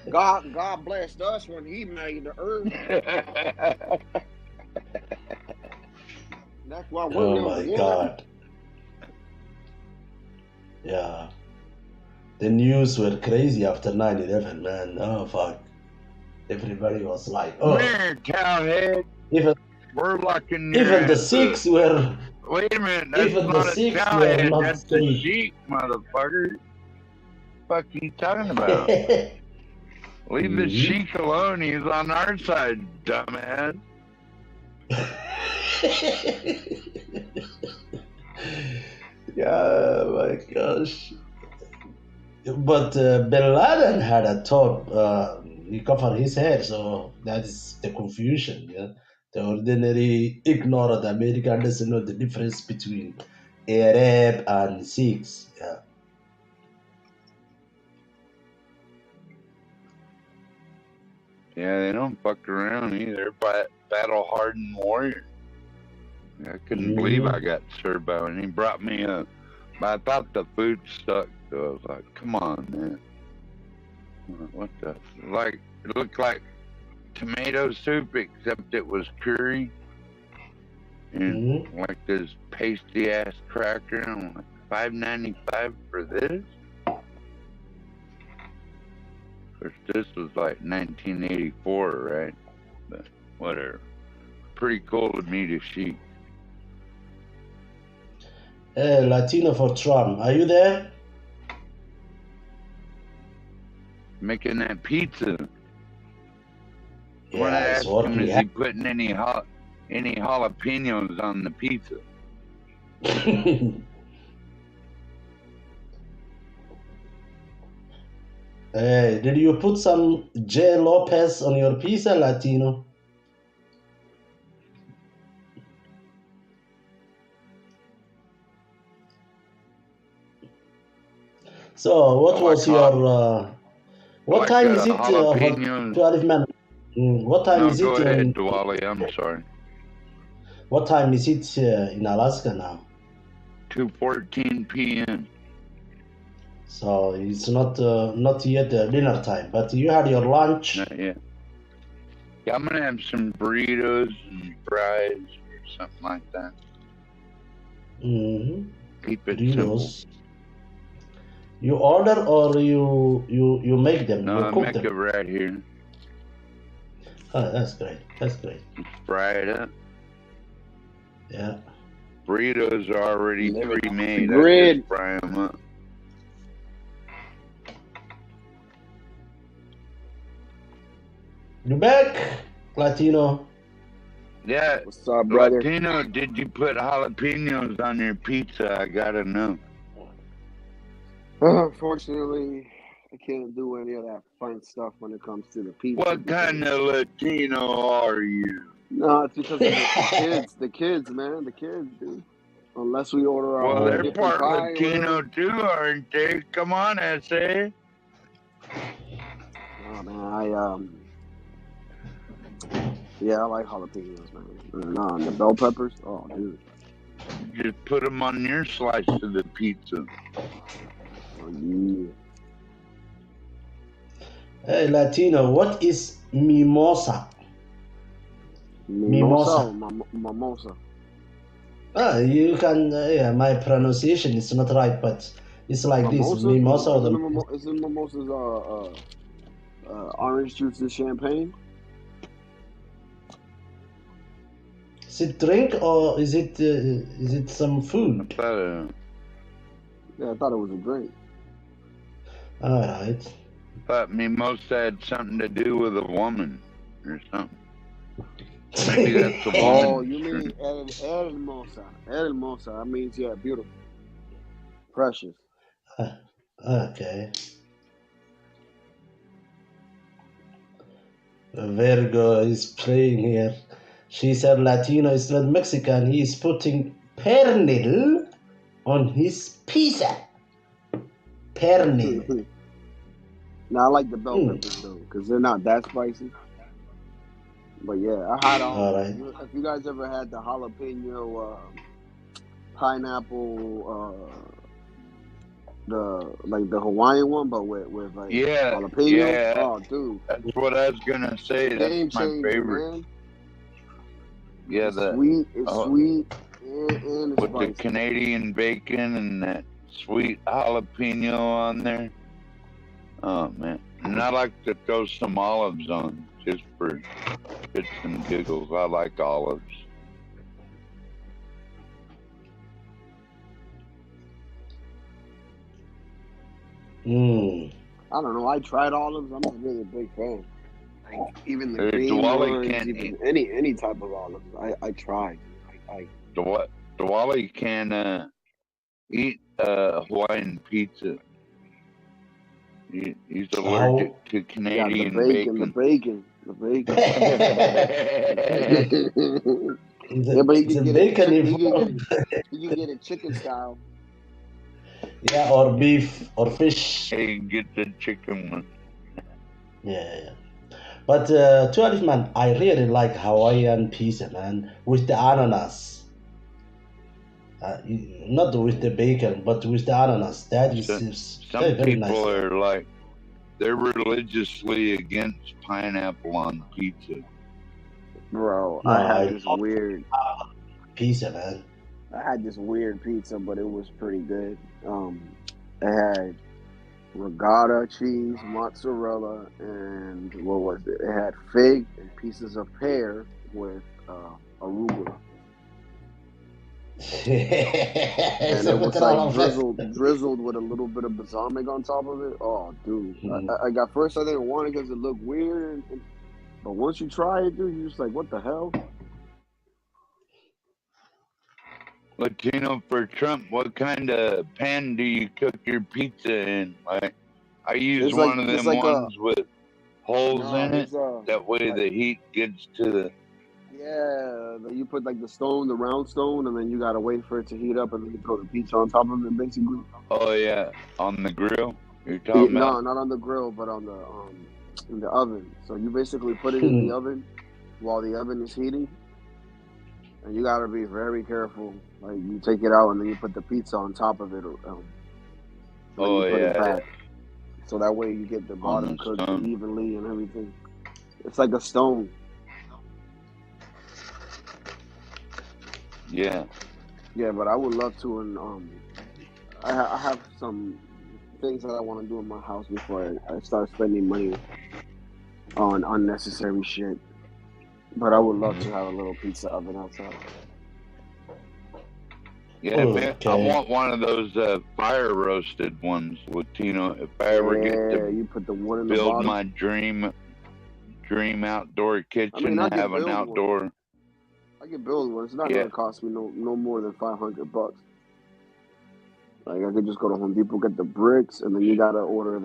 God blessed us when He made the earth. That's why we're Oh my God. Yeah. The news were crazy after 9/11, man. Oh fuck. Everybody was like, oh. Man, cowhead. We're locking Even the Sikhs were. Wait a minute, that's even not the a Sikhs cowhead, were not that's a saying. sheik, motherfucker. What the fuck are you talking about? Leave the sheik alone, he's on our side, dumbass. Yeah, my gosh. But Bin Laden had a thought. He covered his head, so that is the confusion. Yeah, The ordinary ignorant American doesn't know the difference between Arab and Sikhs. Yeah. Yeah, they don't fuck around either. Battle-hardened warrior. I couldn't believe I got served by him. He brought me up. But I thought the food sucked. So I was like, come on, man. What the? Like, it looked like tomato soup, except it was curry. And like this pasty-ass cracker. I'm like, $5.95 for this? Of course, this was like 1984, right? But whatever. Pretty cool to meet a sheep. Hey, Latino for Trump, are you there? Making that pizza. Yeah, When I it's asked him, working. is he putting any jalapenos on the pizza? Hey, did you put some J. Lopez on your pizza, Latino? So, what was your what time is it? Jalapenos. 12 minutes. What time No, is go it? ahead, Diwali. I'm sorry. What time is it in Alaska now? 2:14 p.m. So it's not yet dinner time, but you had your lunch. Not yet. Yeah, I'm gonna have some burritos and fries or something like that. Keep it simple. Burritos. You order or you make them? No, you I cook make them? it right here. Oh, that's great. That's great. Fry it up. Yeah. Burritos are already pre-made. I Grid. just fry them up. You back, Latino? Yeah. What's up, brother? Latino, did you put jalapenos on your pizza? I gotta know. Unfortunately, I can't do any of that fun stuff when it comes to the pizza. What kind of Latino are you? No, it's because of the kids, man. The kids, dude. Unless we order our Well, own they're different part pie, Latino whatever. too, aren't they? Come on, SA. Oh, man, yeah, I like jalapenos, man. And the bell peppers, oh, dude. Just put them on your slice of the pizza. Oh, yeah. Hey, Latino, what is mimosa? Mimosa. Mimosa. You can, yeah, my pronunciation is not right, but it's like this, mimosa. Isn't mimosas orange juice and champagne? Is it drink or is it some food? Yeah, I thought it was a drink. All right. But mimosa had something to do with a woman or something. Maybe that's a woman. Oh, you mean hermosa. Hermosa. That means, yeah, beautiful. Precious. Okay. Virgo is playing here. She said Latino is not Mexican. He is putting pernil on his pizza. Pernil. Now, I like the bell peppers, though, because they're not that spicy. But, yeah, I had Alright. If you guys ever had the jalapeno pineapple, the Hawaiian one, but with like jalapeno. Yeah. Oh, dude. That's what I was gonna say. Game That's my changer, favorite. man. Yeah, It's sweet and it's with spicy. the Canadian bacon and that sweet jalapeno on there. Oh man, and I like to throw some olives on just for shits and giggles. I like olives. I don't know. I tried olives. I'm not really a big fan. Like even the green ones, even any type of olives. I tried. Diwali can eat Hawaiian pizza. He's allergic to Canadian bacon. The bacon. The bacon. The, Yeah, but he the can get it. bacon He can get it. involved. He can get it chicken style. Yeah, or beef or fish. Hey, get the chicken one. Yeah. But 12 man, I really like Hawaiian pizza, man, with the ananas. Not with the bacon, but with the ananas. That is Some very, very people nice. are like, they're religiously against pineapple on pizza. Bro, No, I I had this love weird pizza, man. I had this weird pizza, but it was pretty good. It had regatta cheese, mozzarella, and what was it? It had fig and pieces of pear with arugula. And it was like drizzled with a little bit of balsamic on top of it. Oh, dude. I got first I didn't want it because it looked weird. But once you try it, dude, you're just like, what the hell? Latino for Trump, what kind of pan do you cook your pizza in? Like, I use It's one like- of them it's like ones with holes No, in it. it's, That way the heat gets to the... Yeah, you put like the round stone, and then you gotta wait for it to heat up, and then you throw the pizza on top of it, basically. Oh, yeah, on the grill? You're talking No, about? not on the grill, but on the in the oven. So you basically put it in the oven while the oven is heating, and you gotta be very careful. Like you take it out, and then you put the pizza on top of it. Oh, you put it yeah. back. So that way you get the bottom cooked evenly and everything. It's like a stone. Yeah. Yeah, but I would love to, and I have some things that I want to do in my house before I start spending money on unnecessary shit. But I would love to have a little pizza oven outside. Yeah, man, I want one of those fire roasted ones, Latino. If I ever get to you put the one in the build bottom. my dream outdoor kitchen, I to can have an build one. outdoor. I can build one. It's not Yeah. gonna cost me no more than $500. Like I could just go to Home Depot, get the bricks, and then you gotta order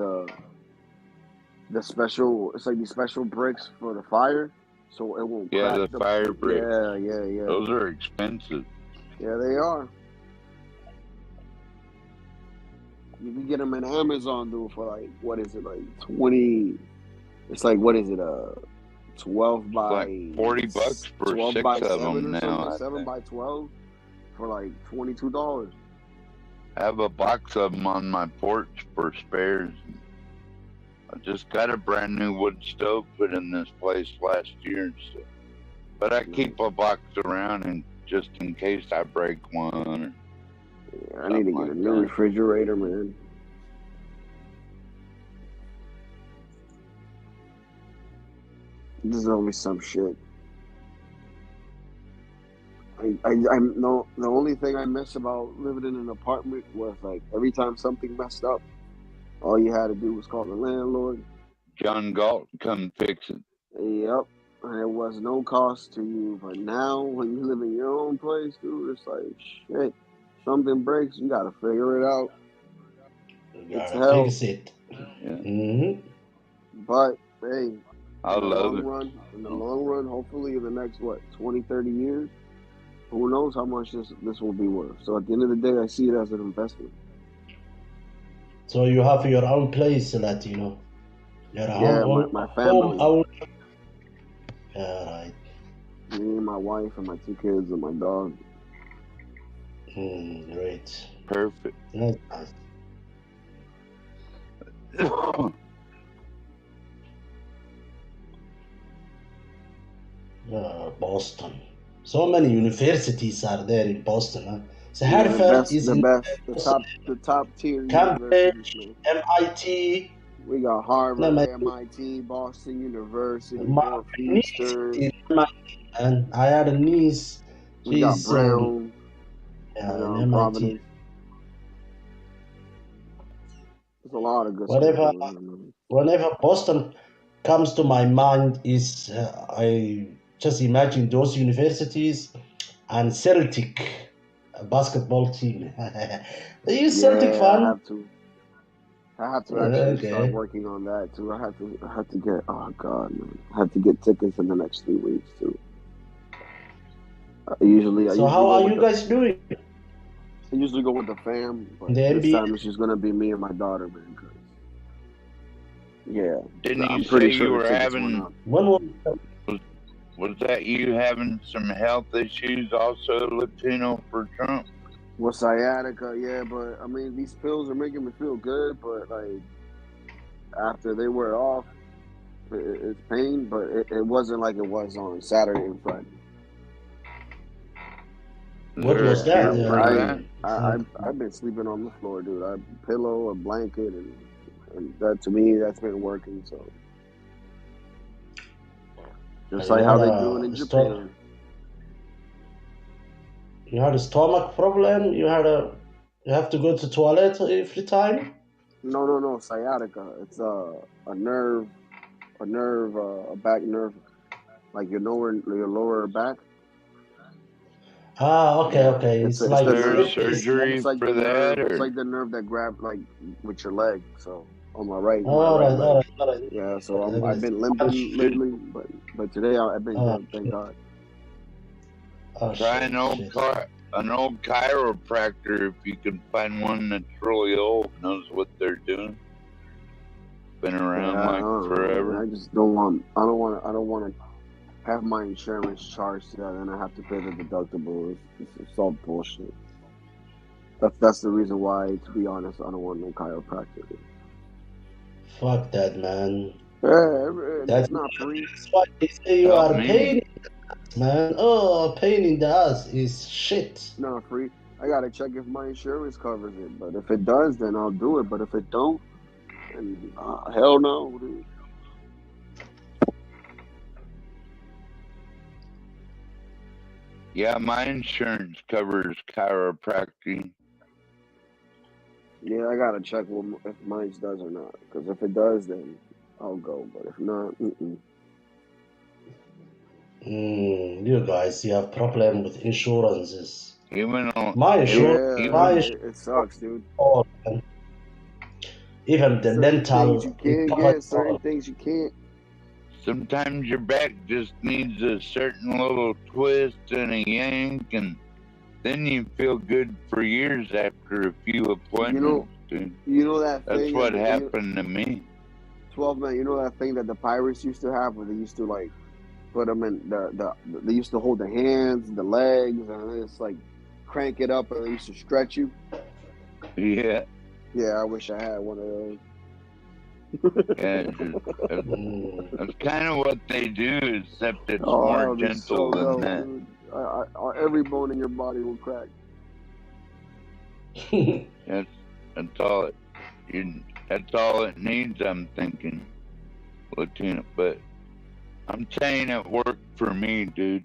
the special. It's like these special bricks for the fire, so it won't Yeah, crack. the fire bricks. Yeah. Those are expensive. Yeah, they are. You can get them in Amazon, dude, for like, what is it, like 20? It's like, what is it, 12 by... Like $40 for 12 6 by of 7 them or now. something, I 7 think. by 12 for like $22. I have a box of them on my porch for spares. I just got a brand new wood stove put in this place last year. So. But I keep a box around and just in case I break one. Yeah, I need to get a new refrigerator, man. This is always some shit. I'm no. The only thing I miss about living in an apartment was like every time something messed up, all you had to do was call the landlord. John Galt, come fix it. Yep, and it was no cost to you. But now, when you live in your own place, dude, it's like shit. Something breaks, you gotta figure it out. It's hell. Fix it. Yeah. Mm-hmm. But hey, I love it. In the long run, hopefully in the next 20, 30 years, who knows how much this will be worth. So at the end of the day, I see it as an investment. So you have your own place, Latino. My family. Right. Me and my wife and my 2 kids and my dog. Great. Perfect. Nice. Boston. So many universities are there in Boston. Huh? So Harvard is the top tier Cambridge, MIT. We got Harvard, MIT. MIT, Boston University, Northeastern. And I had a niece. We got Brown. MIT. Providence. There's a lot of good stuff. Whenever Boston comes to my mind, is I just imagine those universities and Celtic basketball team. Are you Celtic fan? I have to actually start Okay. working on that too. I have to get. Oh God, man! I have to get tickets in the next 3 weeks too. I usually So how go are with you the. guys doing? I usually go with the fam, but The this NBA? time it's just gonna be me and my daughter, man. 'Cause, yeah, Didn't I'm you pretty say sure you the were tickets went having? up. When was Was that you having some health issues also, Latino, for Trump? With sciatica, yeah, but I mean these pills are making me feel good, but like after they wear off, it's pain, but it wasn't like it was on Saturday and Friday. What was that? I've been sleeping on the floor, dude. A pillow, a blanket, and that to me that's been working. So just like how they do it in Japan. You had a stomach problem? You have to go to toilet every time? No, sciatica. It's a nerve, a back nerve, like your lower back. Ah, okay. It's It's like the nerve. surgery It's like for the that, nerve. It's or? like the nerve that grab like with your leg. So on my right All leg. right. Yeah. So I've been limping lately, but today I've been good. Thank God. Try an old chiropractor if you can find one that's really old, knows what they're doing. Been around I don't know, forever. man. I just don't want. I don't want to have my insurance charged to that, and I have to pay the deductible. It's all bullshit. That's the reason why, to be honest, I don't want no chiropractor. Fuck that, man. That's not free. That's why they say you Help are me. pain, man. Oh, pain in the ass is shit. Not free. I gotta check if my insurance covers it. But if it does, then I'll do it. But if it don't, then hell no, dude. Yeah, my insurance covers chiropractic. Yeah, I gotta check if mine does or not. Because if it does, then I'll go. But if not, You guys, you have problem with insurances. Even My insurance, it sucks, dude. oh, man. Even the Certain dental, things you it can't covers get, certain things you can't. Sometimes your back just needs a certain little twist and a yank, and then you feel good for years after a few appointments. Dude. You know that thing. That's what happened to me. 12 man. You know that thing that the pirates used to have, where they used to like put them in they used to hold the hands, the legs, and it's like crank it up, and they used to stretch you. Yeah. Yeah, I wish I had one of those. Yeah, that's kind of what they do, except it's more gentle than that. Dude. Every bone in your body will crack. That's all it needs. I'm thinking, Latino, but I'm saying it worked for me, dude.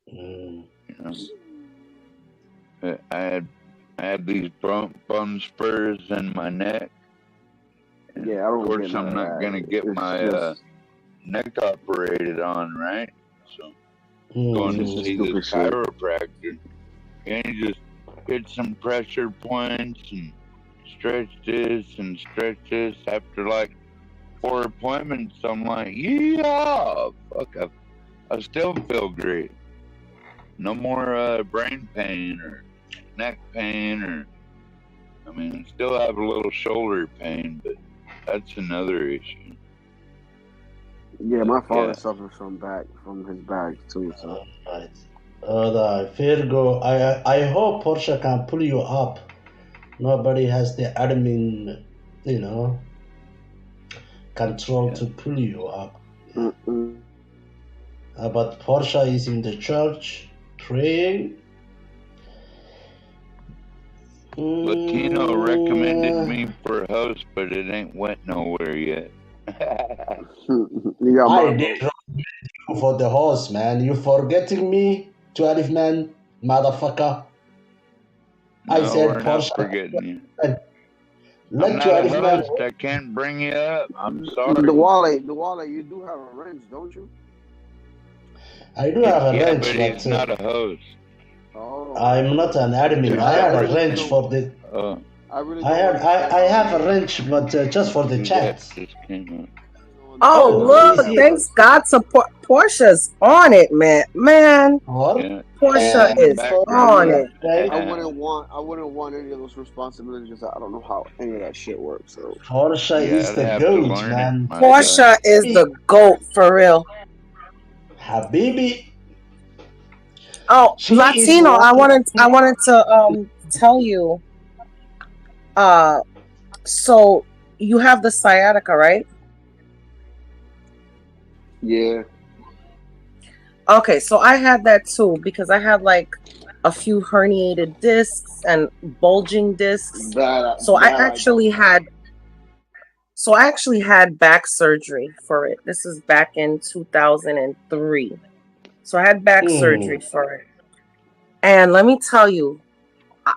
You know, I had these bum spurs in my neck. Yeah, I don't. Of course, I'm not gonna get my neck operated on, right? So going to see this chiropractor, and he just hit some pressure points and stretch this and stretch this. After like 4 appointments, I'm like, yeah, fuck, I still feel great. No more brain pain or neck pain, or I mean, I still have a little shoulder pain, but that's another issue. Yeah, my father suffers from his back too. So. Virgo, I hope Porsha can pull you up. Nobody has the admin, control to pull you up. But Porsha is in the church praying. Latino recommended me for host, but it ain't went nowhere yet. I did recommend you for the host, man. You forgetting me, 12 man, motherfucker? No, I said we're not Porsha. forgetting you. Let I'm not 12 a man. host. I can't bring you up. I'm sorry. The wallet, you do have a wrench, don't you? I do have a wrench, but he's not a host. Oh. I'm not an admin. I had a wrench for the. really I have a wrench, but just for the chat. Oh, look, thanks God to Portia's on it, man. Porsha is on it. I wouldn't want any of those responsibilities because I don't know how any of that shit works. So Porsha is the goat, man. Porsha is the GOAT for real. Habibi. Oh, Latino, I wanted to tell you. So you have the sciatica, right? Yeah. Okay, so I had that too because I had like a few herniated discs and bulging discs. So I actually had back surgery for it. This is back in 2003. So I had back surgery for it. And let me tell you,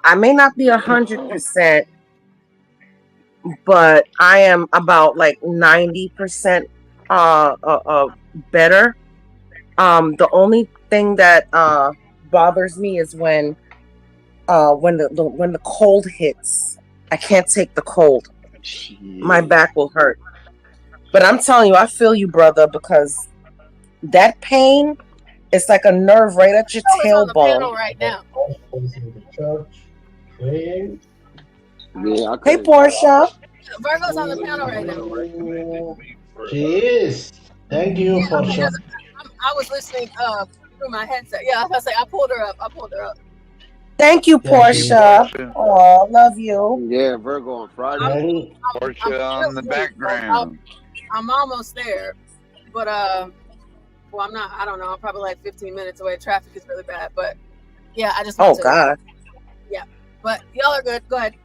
I may not be 100%, but I am about like 90% better. The only thing that bothers me is when the cold hits. I can't take the cold. My back will hurt. But I'm telling you, I feel you, brother, because that pain is like a nerve right at your tailbone. Right now. Yeah, hey, Porsha. Virgo's on the panel right now. She is. Thank you, Porsha. I was listening through my headset. Yeah, I was gonna say I pulled her up. Thank you, Porsha. Oh, love you. Yeah, Virgo on Friday. Porsha on the background. I'm almost there, but well, I'm not. I don't know. I'm probably like 15 minutes away. Traffic is really bad, but yeah, I just. Oh God. Yeah, but y'all are good. Go ahead.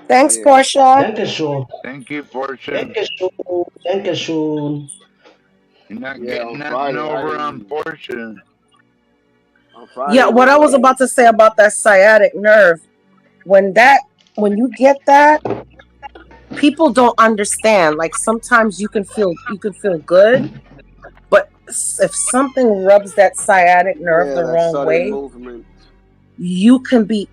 Thanks, Porsha. Thank you, Porsha. Thank you. You're not getting nothing over on Porsha. Yeah, what I was about to say about that sciatic nerve, when you get that, people don't understand. Like sometimes you can feel good, but if something rubs that sciatic nerve the wrong way, you can be.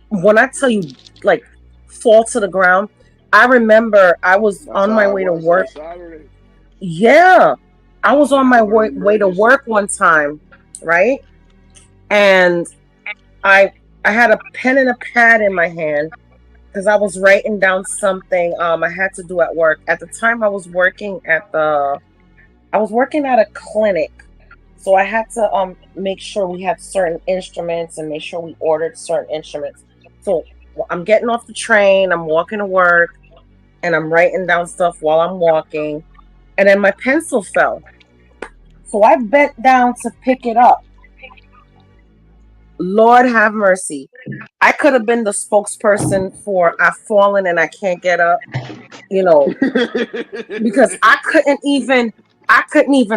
When I tell you, like, fall to the ground. I remember I was on my way to work. Yeah, I was on my way to work one time, right? And I had a pen and a pad in my hand because I was writing down something I had to do at work. At the time, I was working at a clinic, so I had to make sure we had certain instruments and make sure we ordered certain instruments. So I'm getting off the train, I'm walking to work, and I'm writing down stuff while I'm walking, and then my pencil fell. So I bent down to pick it up. Lord have mercy. I could have been the spokesperson for I've fallen and I can't get up, because I couldn't even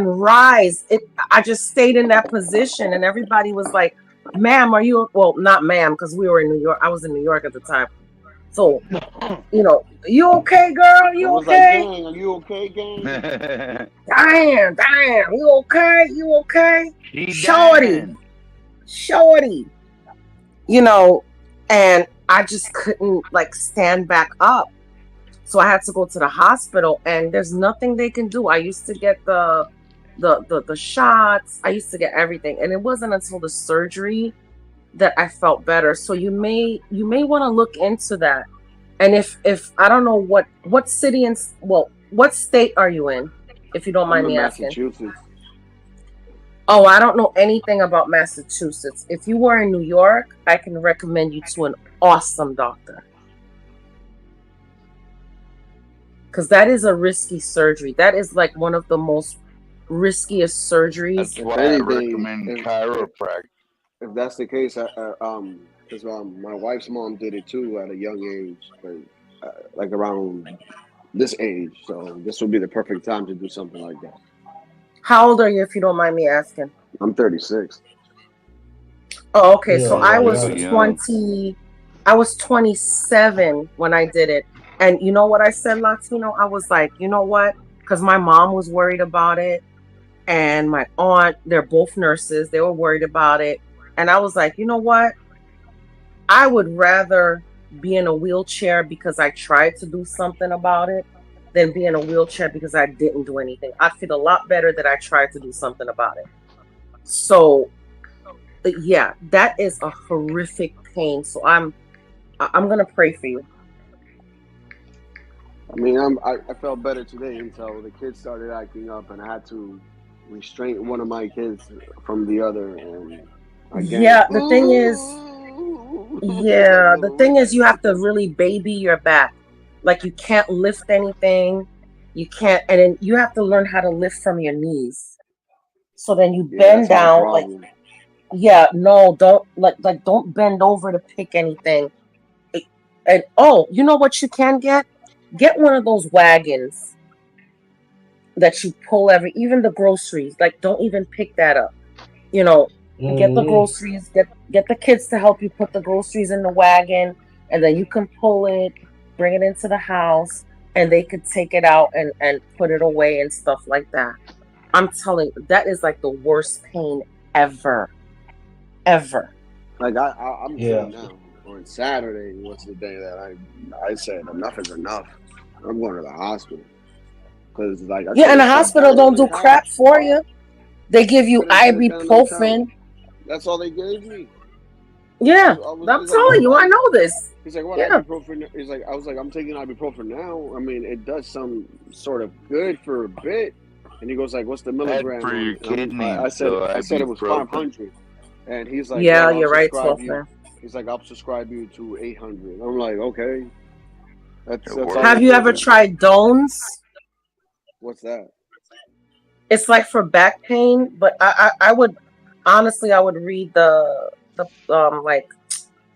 rise. I just stayed in that position, and everybody was like, "Ma'am, are you?" Well, not ma'am, because we were in New York. I was in New York at the time. So, you okay, girl? You okay? Like, gang, are you okay, gang? Damn, you okay? You okay? Shorty. And I just couldn't like stand back up. So I had to go to the hospital, and there's nothing they can do. I used to get the shots. I used to get everything, and it wasn't until the surgery that I felt better. So you may want to look into that. And if I don't know what city and what state are you in, if you don't mind me asking? Massachusetts. Oh, I don't know anything about Massachusetts. If you were in New York, I can recommend you to an awesome doctor. Because that is a risky surgery. That is like one of the most riskiest surgeries. That's why I recommend chiropractic. If that's the case, because my wife's mom did it too at a young age, like around this age. So this would be the perfect time to do something like that. How old are you, if you don't mind me asking? I'm 36. Oh, okay. So I was 20. I was 27 when I did it. And you know what I said, Latino? I was like, you know what? Because my mom was worried about it. And my aunt, they're both nurses. They were worried about it. And I was like, you know what? I would rather be in a wheelchair because I tried to do something about it than be in a wheelchair because I didn't do anything. I feel a lot better that I tried to do something about it. So yeah, that is a horrific pain. So I'm gonna pray for you. I mean, I felt better today until the kids started acting up, and I had to restrain one of my kids from the other. And again, Yeah, the thing is, you have to really baby your back. Like, you can't lift anything. You can't, and then you have to learn how to lift from your knees. So then you bend down, like, don't bend over to pick anything. And oh, you know what you can get? Get one of those wagons that you pull even the groceries. Like, don't even pick that up. You know, get the groceries, get the kids to help you put the groceries in the wagon, and then you can pull it, bring it into the house, and they could take it out and put it away and stuff like that. I'm telling you, that is like the worst pain ever. Like I'm saying now, on Saturday, what's the day that I said enough is enough. I'm going to the hospital. Cause like and the hospital don't do crap for you. They give you ibuprofen. That's all they gave me. Yeah, I'm telling you, I know this. He's like, what ibuprofen? He's like, I was like, I'm taking ibuprofen now. I mean, it does some sort of good for a bit. And he goes like, what's the milligram? For your kidney. I said it was 500. And he's like, yeah, you're right, 12 man. He's like, I'll subscribe you to 800. I'm like, okay. That's Have you ever tried Dones? What's that? It's like for back pain, but I would honestly, I would read the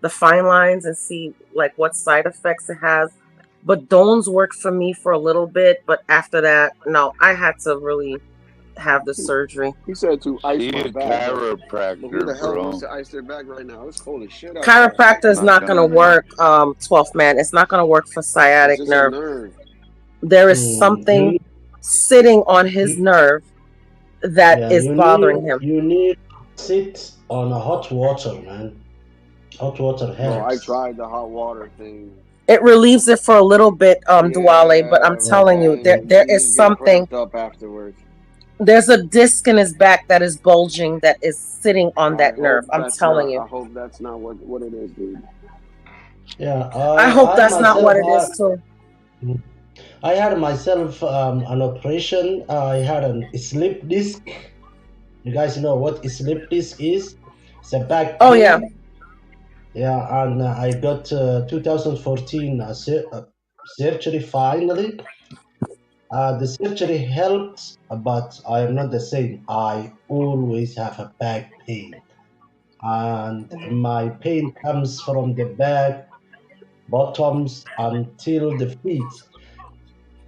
fine lines and see like what side effects it has. But Dones worked for me for a little bit, but after that, no, I had to really have the surgery. He said to ice my back. Chiropractor, who the hell bro. wants to ice their back right now? It's cold as shit out Chiropractor there. is not going to work, 12th man. It's not going to work for sciatic nerve. There is something sitting on his nerve that is bothering him. You need to sit on a hot water, man. Hot water helps. Bro, I tried the hot water thing. It relieves it for a little bit, Duale, but I'm telling you, there is something. Up afterwards. There's a disc in his back that is bulging that is sitting on that nerve. I'm telling you. I hope that's not what it is, dude. Yeah, I hope that's not what it is too. I had myself an operation. I had a slip disc. You guys know what a slip disc is? It's a back pain. Oh yeah. Yeah, and I got 2014 surgery finally. The surgery helped, but I am not the same. I always have a back pain. And my pain comes from the back, bottoms, until the feet.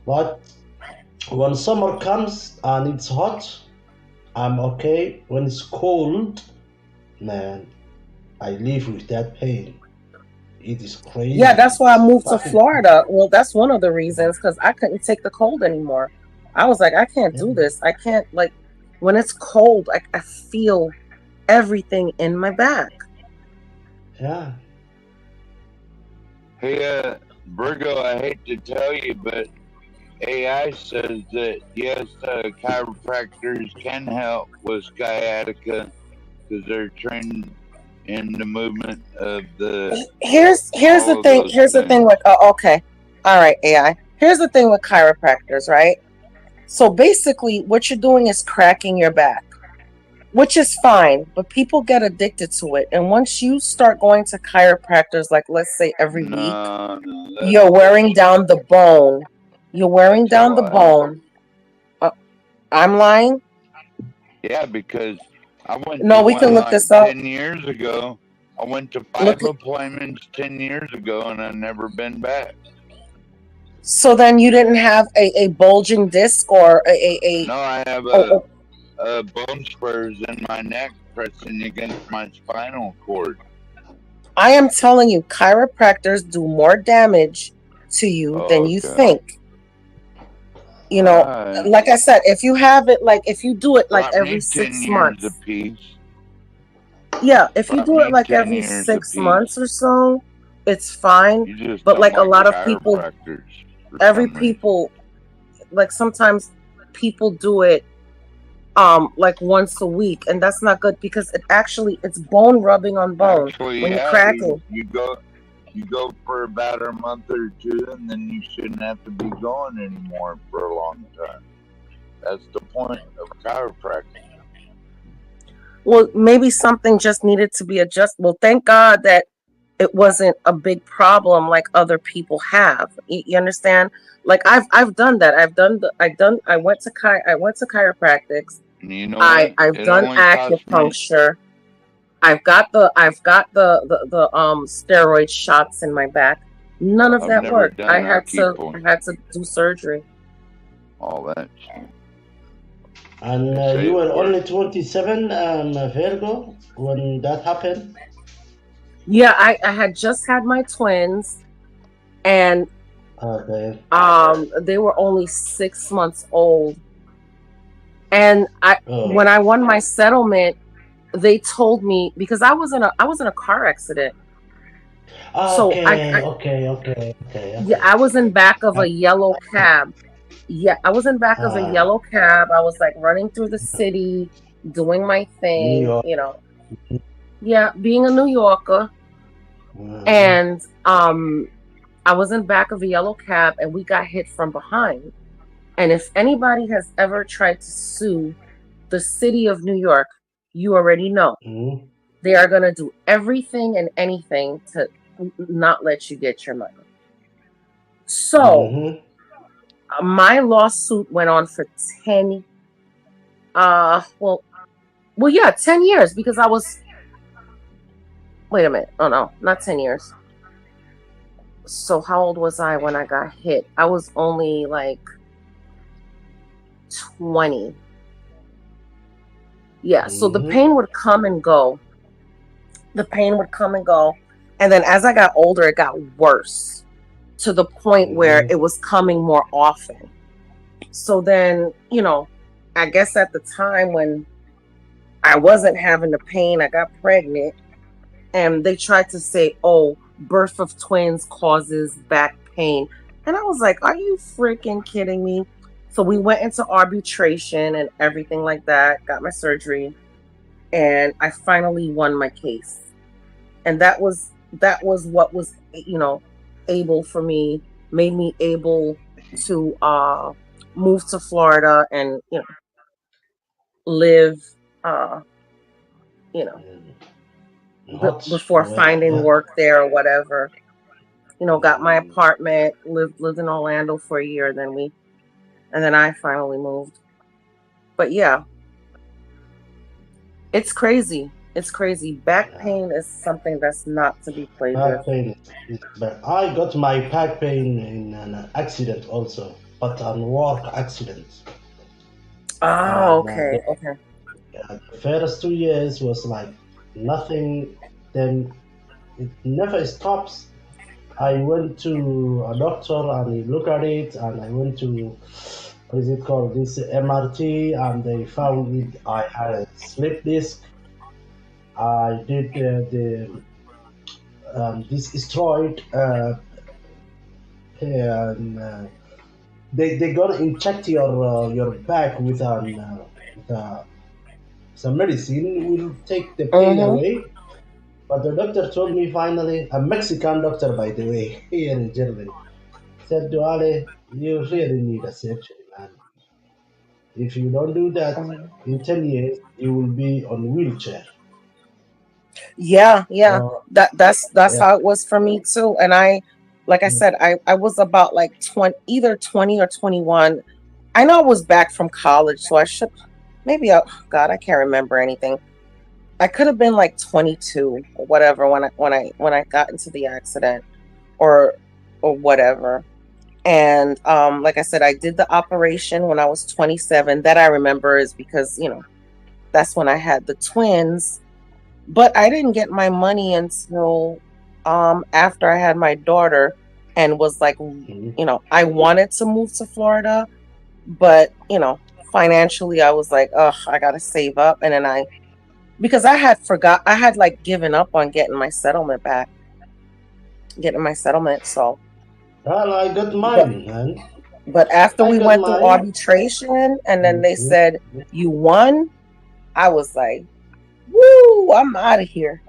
But when summer comes and it's hot, I'm okay. When it's cold, man, I live with that pain. It is crazy. Yeah, that's why I moved to Florida. Well, that's one of the reasons, because I couldn't take the cold anymore. I was like, I can't do this. I can't, like, when it's cold, I feel everything in my back. Yeah. Hey, Virgo, I hate to tell you, but AI says that, yes, chiropractors can help with sciatica because they're trained in the movement of the. Here's the thing. Here's the thing with. Okay, all right, AI. Here's the thing with chiropractors, right? So basically, what you're doing is cracking your back, which is fine, but people get addicted to it. And once you start going to chiropractors, like let's say every week, you're wearing down the bone. You're wearing down the bone. I'm lying? Yeah, because I went. No, we can look this up. 10 years ago, I went to 5 appointments 10 years ago, and I've never been back. So then you didn't have a bulging disc or a No, I have bone spurs in my neck pressing against my spinal cord. I am telling you, chiropractors do more damage to you than you think. You know, like I said, if you have it, like if you do it like every 6 months. Apiece. Yeah, if you do it like every 6 months or so, it's fine. You just But don't like a lot of people, chiropractors for every some reason. people, like sometimes people do it like once a week, and that's not good because it's bone rubbing on bone Actually, when you're yeah, cracking. you go for about a month or two, and then you shouldn't have to be going anymore for a long time. That's the point of chiropractic. Well, maybe something just needed to be adjusted. Well, thank God that it wasn't a big problem like other people have. You understand? Like I've done that. I went to chiropractics. You know what? I've It done only cost me. acupuncture. I've got the steroid shots in my back. None of I've that never worked. done I had acupuncture. to do surgery. All that. And They say you it were works. only 27, Virgo, when that happened? Yeah, I had just had my twins, and Okay. they were only 6 months old. And when I won my settlement, they told me, because I was in a car accident. So Okay. yeah, I was in back of a yellow cab. Yeah, I was in back of a yellow cab. I was like running through the city, doing my New thing, York. Yeah, being a New Yorker. And I was in back of a yellow cab, and we got hit from behind. And if anybody has ever tried to sue the city of New York, you already know they are going to do everything and anything to not let you get your money. So my lawsuit went on for 10 10 years, because I was, wait a minute, oh no, not 10 years. So how old was I when I got hit? I was only like 20. Yeah, so the pain would come and go. And then as I got older, it got worse to the point where it was coming more often. So then, I guess at the time when I wasn't having the pain, I got pregnant, and they tried to say, oh, birth of twins causes back pain. And I was like, are you freaking kidding me? So we went into arbitration and everything like that, got my surgery, and I finally won my case. And that was what was, able for me, made me able to move to Florida and, live, before finding work there or whatever. Got my apartment, lived in Orlando for a year, and then I finally moved. But yeah, it's crazy. It's crazy. Back pain is something that's not to be played Back with. pain. But I got my back pain in an accident also, but on work accident. Oh, okay. The first 2 years was like nothing, then it never stops. I went to a doctor and he looked at it, and I went to, what is it called, this MRT, and they found I had a slip disc. I did this steroid, and they gonna inject your back with some medicine, will take the pain away. But the doctor told me finally, a Mexican doctor, by the way, here in Germany, said, Duale, you really need a surgery, man. If you don't do that, in 10 years, you will be on wheelchair. Yeah. That's how it was for me too. And like I said, I was about like either 20 or 21. I know I was back from college, so I should God, I can't remember anything. I could have been like 22 or whatever when I got into the accident or whatever. And like I said, I did the operation when I was 27. That I remember is because, that's when I had the twins. But I didn't get my money until after I had my daughter, and was like, I wanted to move to Florida, but financially I was like, I gotta save up. And then because I had like given up on getting my settlement back. getting my settlement. So, well, I got mine, man. But after we got went through mine. arbitration, and then they said you won, I was like, "Woo! I'm out of here.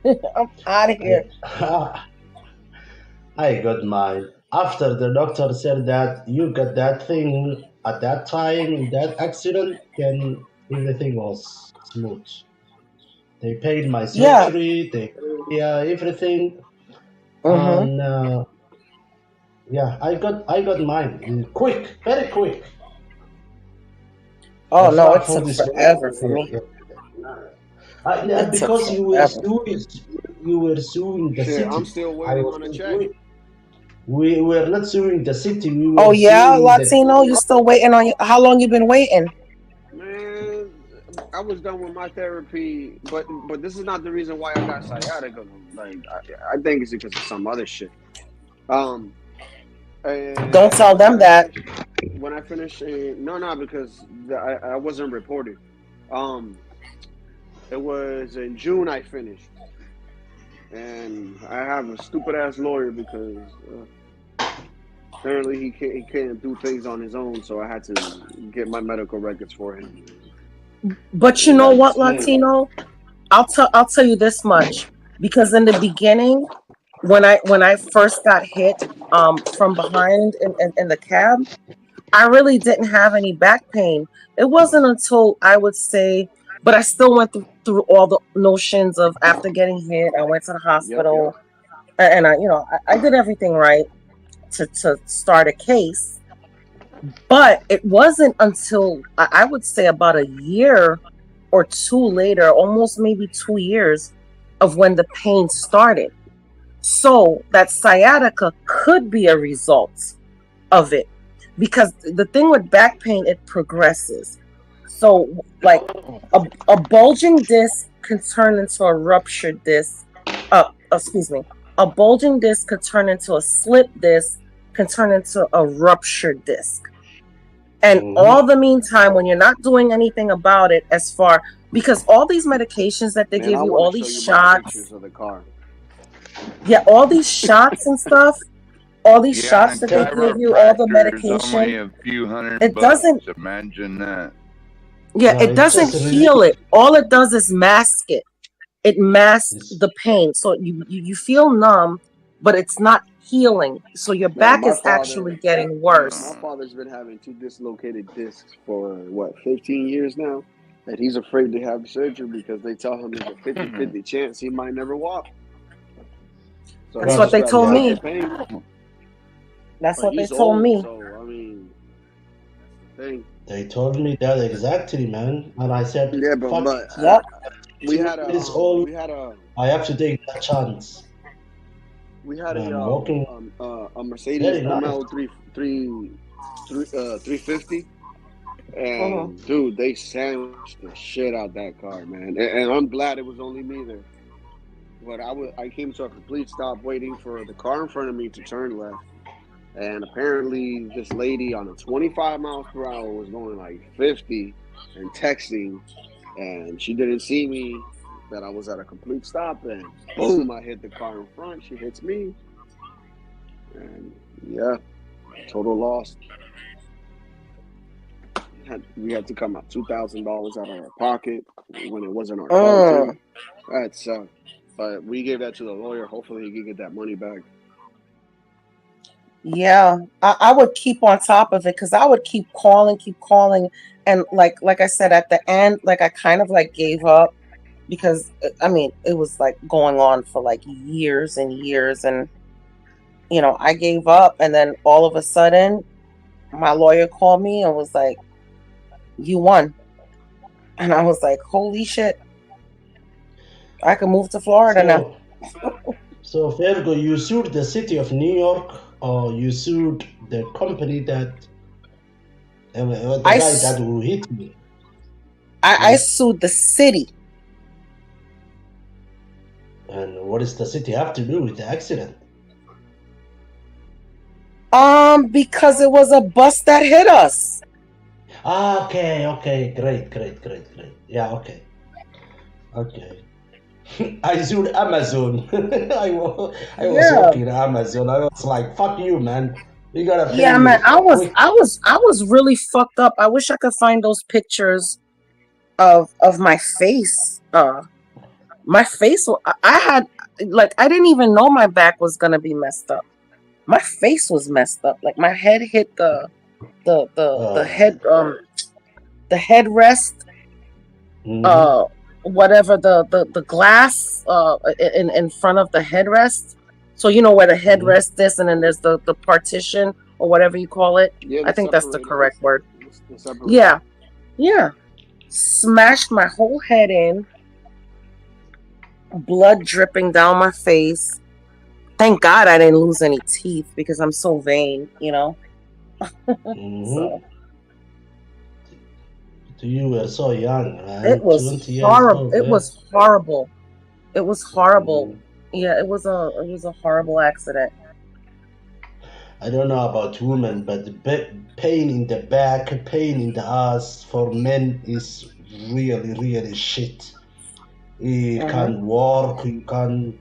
I'm out of here." I got mine. After the doctor said that you got that thing at that time in that accident, then everything was smooth. They paid my Yeah. surgery, everything, Mhm. and yeah, I got mine quick, very quick. Oh That's no, why it for took this forever for me. yeah, It took because you were forever. suing the Shit, city. I'm still I waiting was on a not check. we were not suing the city. We Oh were yeah, suing the. Latino, you still waiting on? How long you been waiting? Man, I was done with my therapy, but this is not the reason why I got sciatica. Like I think it's because of some other shit. And Don't tell them that. When I finished, no, because I wasn't reported. It was in June I finished, and I have a stupid ass lawyer because apparently he can't do things on his own, so I had to get my medical records for him. But you know what, Latino? I'll tell you this much, because in the beginning, when I first got hit from behind in the cab, I really didn't have any back pain. It wasn't until I would say, but I still went through all the notions of after getting hit, I went to the hospital, and I did everything right to start a case. But it wasn't until I would say about a year or two later, almost maybe 2 years, of when the pain started. So that sciatica could be a result of it, because the thing with back pain, it progresses. So like a bulging disc can turn into a ruptured disc. Excuse me. A bulging disc could turn into a slip disc, can turn into a ruptured disc. And all the meantime, when you're not doing anything about it, because all these medications that they Man, give I you, want all to show these you my shots, pictures of the car. yeah, all these shots and stuff, all these Yeah, shots that they give you, all the chiropractor is only medication, a few $100. it doesn't. Imagine that. Yeah, it doesn't heal it. All it does is mask it. It masks the pain, so you feel numb, but it's not healing. So your Man, back is actually getting worse. My father's been having 2 dislocated discs for 15 years now, and he's afraid to have surgery because they tell him there's a 50-50 chance he might never walk. So That's what they told me. That's But what they he's told old, me. So I mean, thing. They told me that exactly, man, and I said, Yeah, "Fuck but it. we had I have to take that chance." We had I'm a walking Mercedes very nice. ML 350, and dude, they sandwiched the shit out that car, man. And I'm glad it was only me there. But I came to a complete stop waiting for the car in front of me to turn left, and apparently this lady on a 25 miles per hour was going like 50 and texting, and she didn't see me. That I was at a complete stop, and boom, I hit the car in front. She hits me, and yeah, total loss. We had to come out $2,000 out of our pocket when it wasn't our fault. Too. That sucked, but we gave that to the lawyer. Hopefully, he can get that money back. Yeah, I would keep on top of it, because I would keep calling, and like I said at the end, like I kind of like gave up. Because I mean, it was like going on for like years and years, and I gave up, and then all of a sudden, my lawyer called me and was like, "You won," and I was like, "Holy shit! I can move to Florida now." So, Fergo, you sued the city of New York, or you sued the company that the guy that who hit me? I sued the city. And what does the city have to do with the accident? Because it was a bus that hit us. Okay, great. Yeah, okay. I sued Amazon. I was Yeah. working at Amazon. I was like, "Fuck you, man. You gotta pay Yeah, me man, quick." I was really fucked up. I wish I could find those pictures of my face. My face. I had like I didn't even know my back was gonna be messed up. My face was messed up. Like my head hit the head the headrest. Mhm. Whatever the glass in front of the headrest. So you know where the headrest is, and then there's the partition or whatever you call it. Yeah, I the think that's the separator. correct word. The separator. Yeah, yeah. Smashed my whole head in, blood dripping down my face. Thank God I didn't lose any teeth because I'm so vain, you know. So You were so young, man. it was 20 years horrible. old. It Yeah. was horrible. It was horrible. Yeah, it was a horrible accident. I don't know about women, but the pain in the back, pain in the ass for men is really, really shit. You can't work, you can't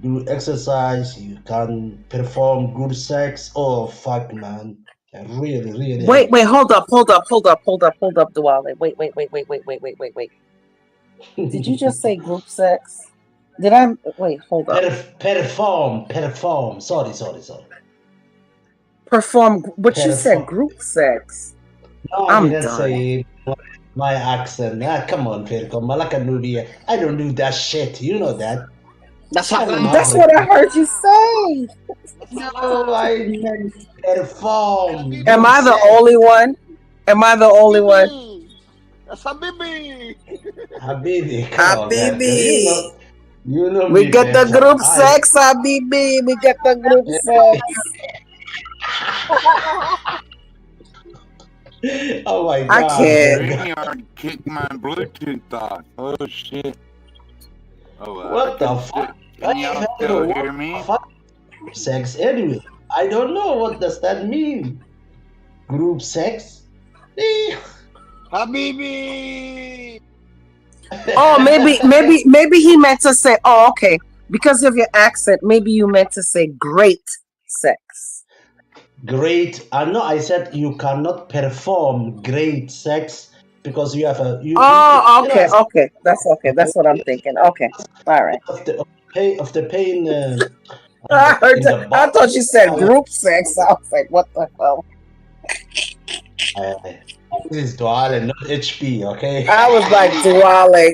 do exercise, you can't perform good sex. Oh, fuck, man. I really, really Wait, hold up, Duale. Wait. Did you just say group sex? Did I? Wait, hold up. Perform. Sorry. Perform, but you said Perform. group sex. No, I I'm didn't done. say my accent. Come on, Perco. Malaka Nubia. I don't do that shit. You know that. That's what I heard you say. No, I meant perform. Am I the only one? Am I the only one? That's Habibi. Habibi, come on, man. Habibi. You know We me get the better. group sex, Habibi. We get the group sex. Oh my I god. can't. Kick my Bluetooth off. Oh shit. Oh, What the fuck? Can y'all still hear me? Sex anyway. I don't know what does that mean. Group sex? Habibi. Oh, maybe he meant to say. Oh, okay. Because of your accent, maybe you meant to say great sex. Great. No, I said you cannot perform great sex because you have a. Okay. That's okay. That's what I'm thinking. Okay. All right. Of the pain. I heard that. I thought you said group sex. I was like, what the hell? This is Duale, not HP, okay? I was like, Duale,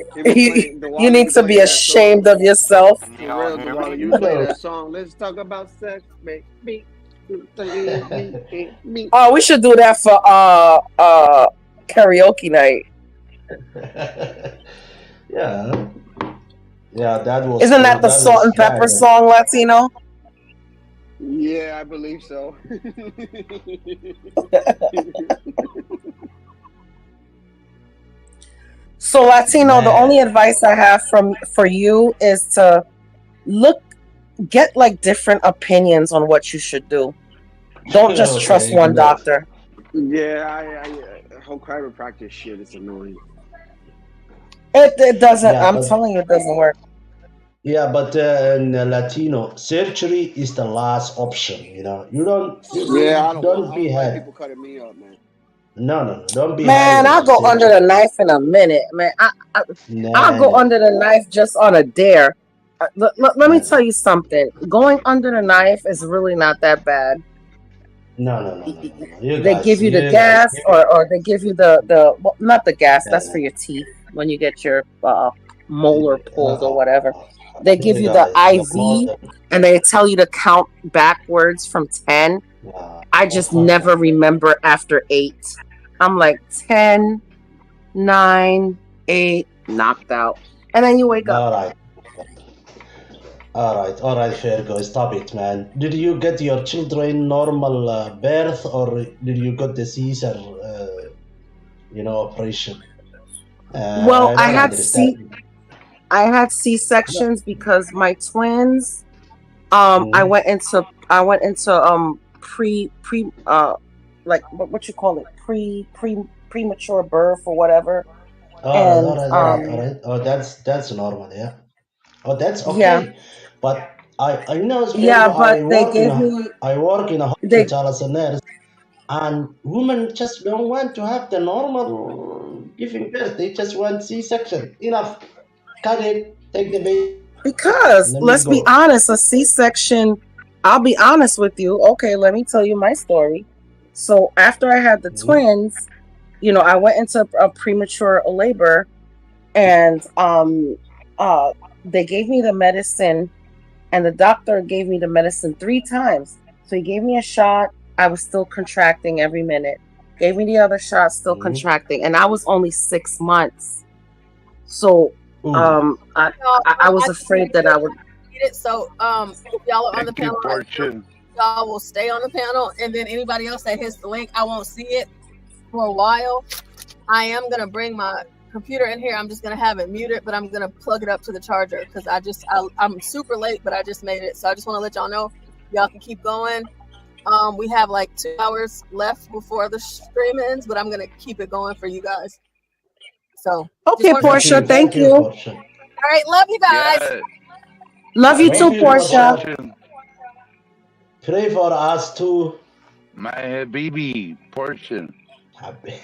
you need to be ashamed of yourself. For real, Duale, you play that song. Let's talk about sex, baby. Oh, we should do that for karaoke night. Yeah, that was. Isn't that the Salt and Pepper song, Latino? Yeah, I believe so. So Latino, the only advice I have for you is to get like different opinions on what you should do. Don't just trust one doctor. Yeah, I whole chiropractic shit is annoying. It doesn't. I'm telling you, it doesn't work. Yeah, but in Latino, surgery is the last option. You know, you don't. I don't be like had. people cutting me up, man. No, don't be. Man, I'll go under the knife in a minute, man. I'll go under the knife just on a dare. Let me tell you something. Going under the knife is really not that bad. No. They give you the gas, or they give you the well, not the gas. That's for your teeth when you get your molar pulled or whatever. They give you the IV, and they tell you to count backwards from 10. I just never remember after 8. I'm like 10, 9, 8, knocked out, and then you wake up. All right, Fergo, stop it, man. Did you get your children normal birth, or did you get the Caesar, operation? Well, I had C-sections because my twins. I went into like what you call it, premature birth or whatever. All right. Oh, that's normal, yeah. Oh, that's Yeah. okay. But I know, Yeah, but they work gave me I work in a they hospital as a nurse, and women just don't want to have the normal giving birth. They just want C-section. Enough. Cut it. Take the baby. because Let me let's be go. honest, a C-section, I'll be honest with you. Okay, let me tell you my story. So after I had the twins, you know, I went into a premature labor, and they gave me the medicine, and the doctor gave me the medicine 3 times. So he gave me a shot. I was still contracting every minute. Gave me the other shot, still contracting, and I was only 6 months. So Ooh. I was afraid that I would. So if y'all are on the Thank you, panel, Portia. y'all will stay on the panel, and then anybody else that hits the link, I won't see it for a while. I am gonna bring my computer in here. I'm just gonna have it muted, but I'm gonna plug it up to the charger because I'm super late, but I just made it. So I just want to let y'all know y'all can keep going. We have like 2 hours left before the stream ends, but I'm gonna keep it going for you guys. So okay, Porsha, thank you. All right, love you guys. Yeah. Love you too, Porsha. Pray for us too. My habibi, Portia.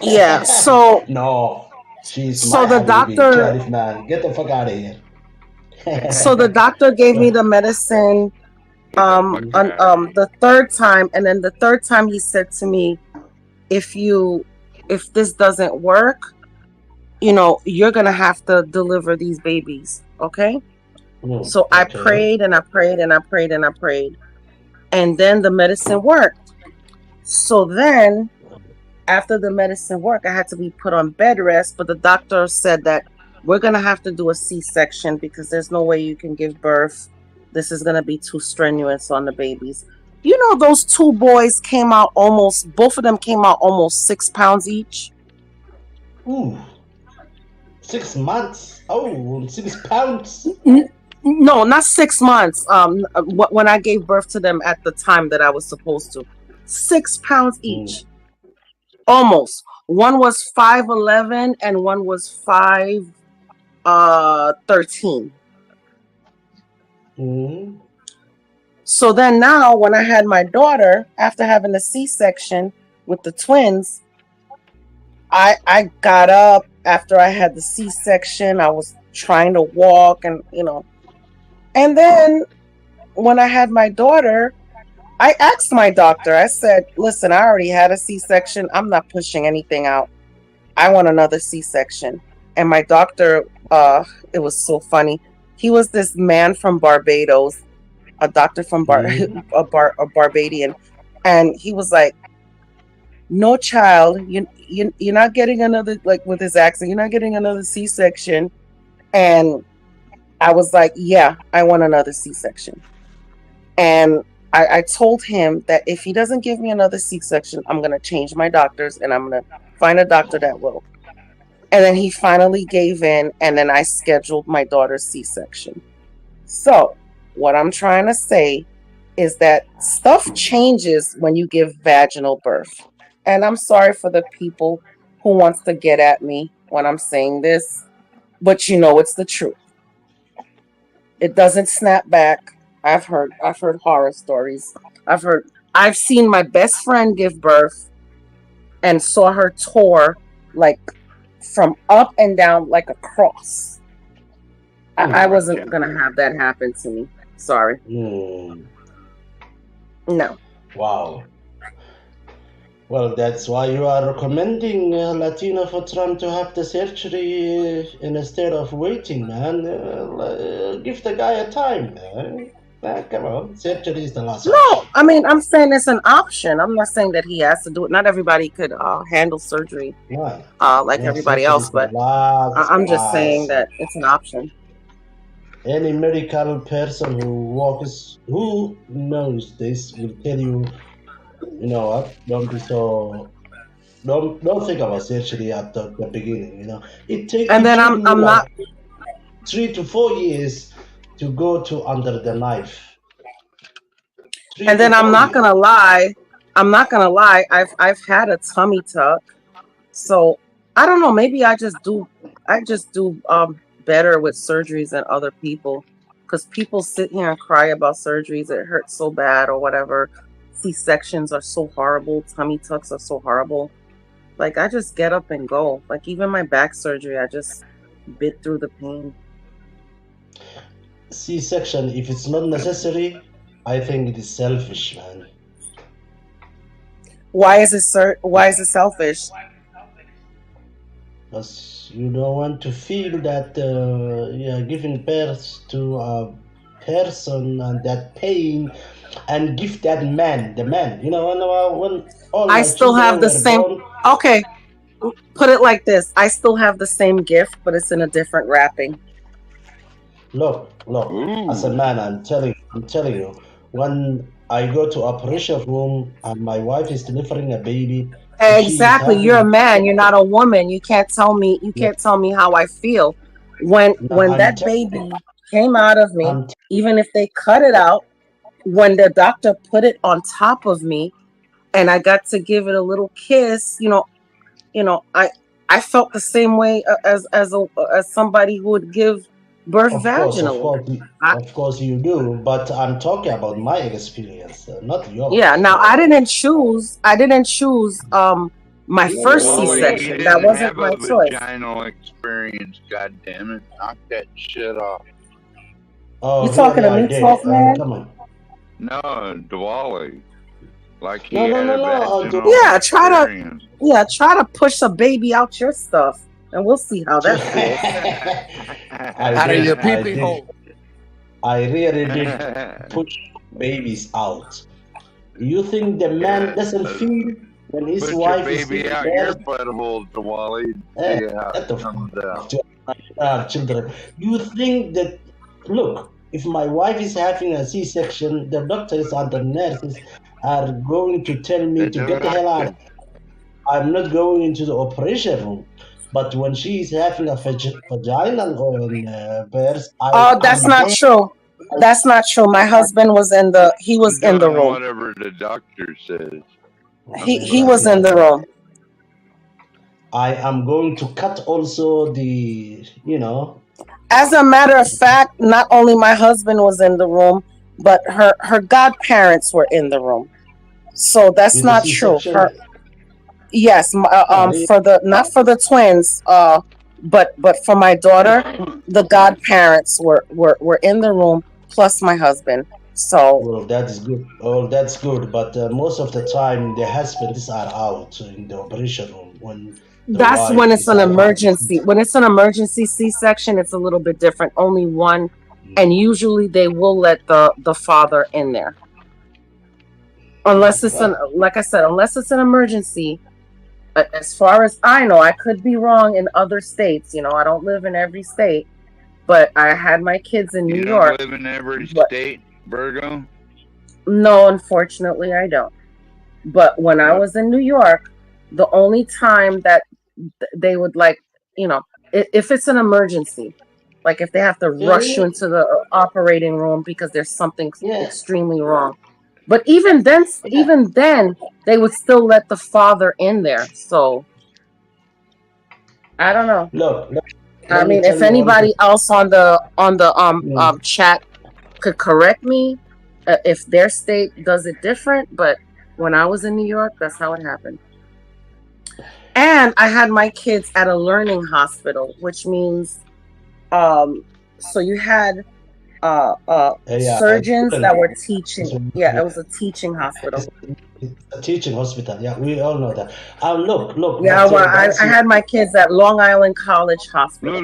Yeah. So no, she's so my the habibi. doctor. Sharif, man, get the fuck out of here. So the doctor gave me the medicine the third time, and then the third time he said to me, if this doesn't work, you know, you're gonna have to deliver these babies. Okay. So I prayed and I prayed and I prayed and I prayed, and then the medicine worked. So then after the medicine worked, I had to be put on bed rest, but the doctor said that we're gonna have to do a C-section because there's no way you can give birth. This is gonna be too strenuous on the babies. You know, those 2 boys came out both of them came out almost 6 pounds each. Ooh. 6 months. Oh, 6 pounds. No, not 6 months. When I gave birth to them at the time that I was supposed to, 6 pounds each. Almost. One was 5'11" and one was 5'13". So then now when I had my daughter, after having the C-section with the twins, I got up after I had the C-section. I was trying to walk, and you know, and then when I had my daughter, I asked my doctor, I said, listen, I already had a C-section. I'm not pushing anything out. I want another C-section. And my doctor, it was so funny. He was this man from Barbados, a doctor from a Barbadian. And he was like, no, child, you're not getting another, like with his accent, you're not getting another C-section. And I was like, yeah, I want another C-section. And I told him that if he doesn't give me another C-section, I'm going to change my doctors and I'm going to find a doctor that will. And then he finally gave in, and then I scheduled my daughter's C-section. So what I'm trying to say is that stuff changes when you give vaginal birth. And I'm sorry for the people who wants to get at me when I'm saying this, but you know it's the truth. It doesn't snap back. I've heard horror stories. I've seen my best friend give birth and saw her tore like from up and down like a cross. I wasn't gonna have that happen to me. Sorry. No. Wow. Well, that's why you are recommending Latino for Trump to have the surgery instead of waiting, man. Give the guy a time, man. Come on, surgery is the last option. No, I mean, I'm saying it's an option. I'm not saying that he has to do it. Not everybody could handle surgery like everybody else, but I'm just saying that it's an option. Any medical person who knows this will tell you, you know what, don't think about surgery at the beginning, you know. It takes and then I'm not 3 to 4 years to go to under the knife. And then I'm not gonna lie. I've had a tummy tuck, so I don't know. Maybe I just do better with surgeries than other people. because people sit here and cry about surgeries. It hurts so bad or whatever. C-sections are so horrible. Tummy tucks are so horrible. Like, I just get up and go. Like, even my back surgery, I just bit through the pain. C-section, if it's not necessary, I think it is selfish, man. Why is it selfish? Because you don't want to feel that you are giving birth to a person and that pain, and give that man, the man. You know, when all I my still have the children same. were born, Okay, put it like this: I still have the same gift, but it's in a different wrapping. Look, as a man, I'm telling you, when I go to operation room and my wife is delivering a baby, if she is Exactly. having You're a man. You're not a woman. You can't tell me. You can't tell me how I feel. When I'm that telling baby came out of me, I'm even if they cut it out, when the doctor put it on top of me, and I got to give it a little kiss, I felt the same way as somebody who would give birth Of vaginally. course you do, but I'm talking about my experience, not yours. Yeah. Now I didn't choose my first Wally, you C-section. That didn't wasn't have my a choice. vaginal experience, goddammit. Knock that shit off. Oh, You talking to me, tough man? Come on. No, Diwali. Like he No, had a vaginal Yeah, experience. try to push a baby out your stuff, and we'll see how that feels. Out of your pee-pee hole. I really did push babies out. You think the man doesn't feel when his Put wife your is baby giving out your birth? butthole, Diwali. See how Get the it comes out. to our children. You think that, look, if my wife is having a C-section, the doctors and the nurses are going to tell me to get the hell out. I'm not going into the operation room. But when she is having a vaginal birth, Oh, that's not true. That's not true. My husband was in the Doing room. whatever the doctor says. He was in the room. I am going to cut also the, As a matter of fact, not only my husband was in the room, but her godparents were in the room. So that's with the not true. C-section. Yes, for the not for the twins, but for my daughter, the godparents were in the room plus my husband. So Well, that is good. Oh, that's good. But most of the time, the husbands are out in the operation room when the that's when wife it's is an having. emergency. When it's an emergency C-section, it's a little bit different. Only one, and usually they will let the father in there, unless it's like I said, unless it's an emergency. As far as I know, I could be wrong in other states. I don't live in every state, but I had my kids in New You York. don't live in every but- state, Virgo? No, unfortunately, I don't. But when I was in New York, the only time that they would if it's an emergency, like if they have to rush you into the operating room because there's something extremely wrong. But even then, they would still let the father in there. So I don't know. Look, I mean, if anybody else on the chat could correct me, if their state does it different, but when I was in New York, that's how it happened. And I had my kids at a learning hospital, which means, so you had surgeons that were teaching. Yeah, it was a teaching hospital. A teaching hospital. Yeah, we all know that. Look. Yeah, well, I had my kids at Long Island College Hospital.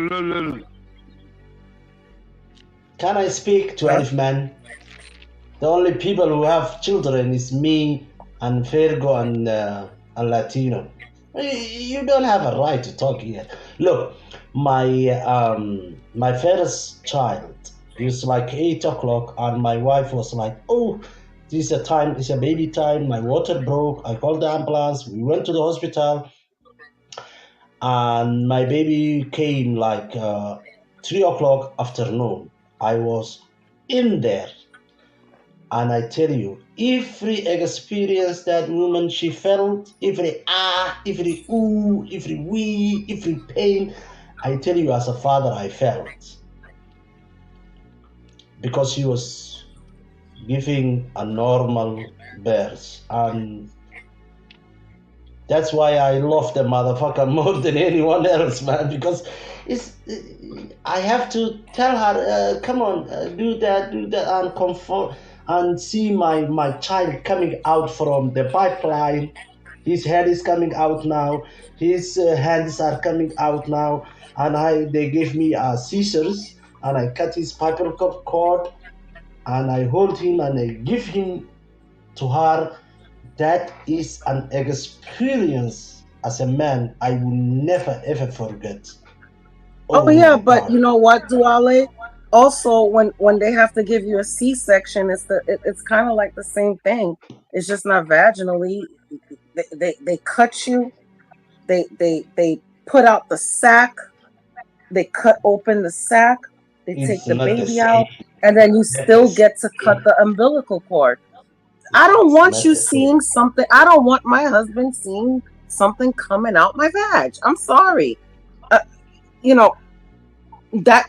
Can I speak to Elfman? The only people who have children is me and Virgo and Latino. You don't have a right to talk here. Look, my first child is like 8 o'clock, and my wife was like, "Oh, this is it's a baby time. My water broke. I called the ambulance. We went to the hospital, and my baby came like 3 o'clock afternoon. I was in there, and I tell you, every experience that woman she felt, every every ooh, every wee, every pain, I tell you, as a father, I felt. because she was giving a normal birth, and that's why I love the motherfucker more than anyone else, man. Because I have to tell her, come on, do that, and comfort, and see my child coming out from the pipeline. His head is coming out now. His hands are coming out now, and they gave me scissors, and I cut his spinal cord, and I hold him and I give him to her. That is an experience as a man I will never ever forget. Oh yeah, but you know what, Duale? Also, when they have to give you a C-section, it's kind of like the same thing. It's just not vaginally. They cut you. They put out the sac. They cut open the sac. They take the baby out, and then you still get to cut the umbilical cord. I don't want you seeing something. I don't want my husband seeing something coming out my vag. I'm sorry. You know, that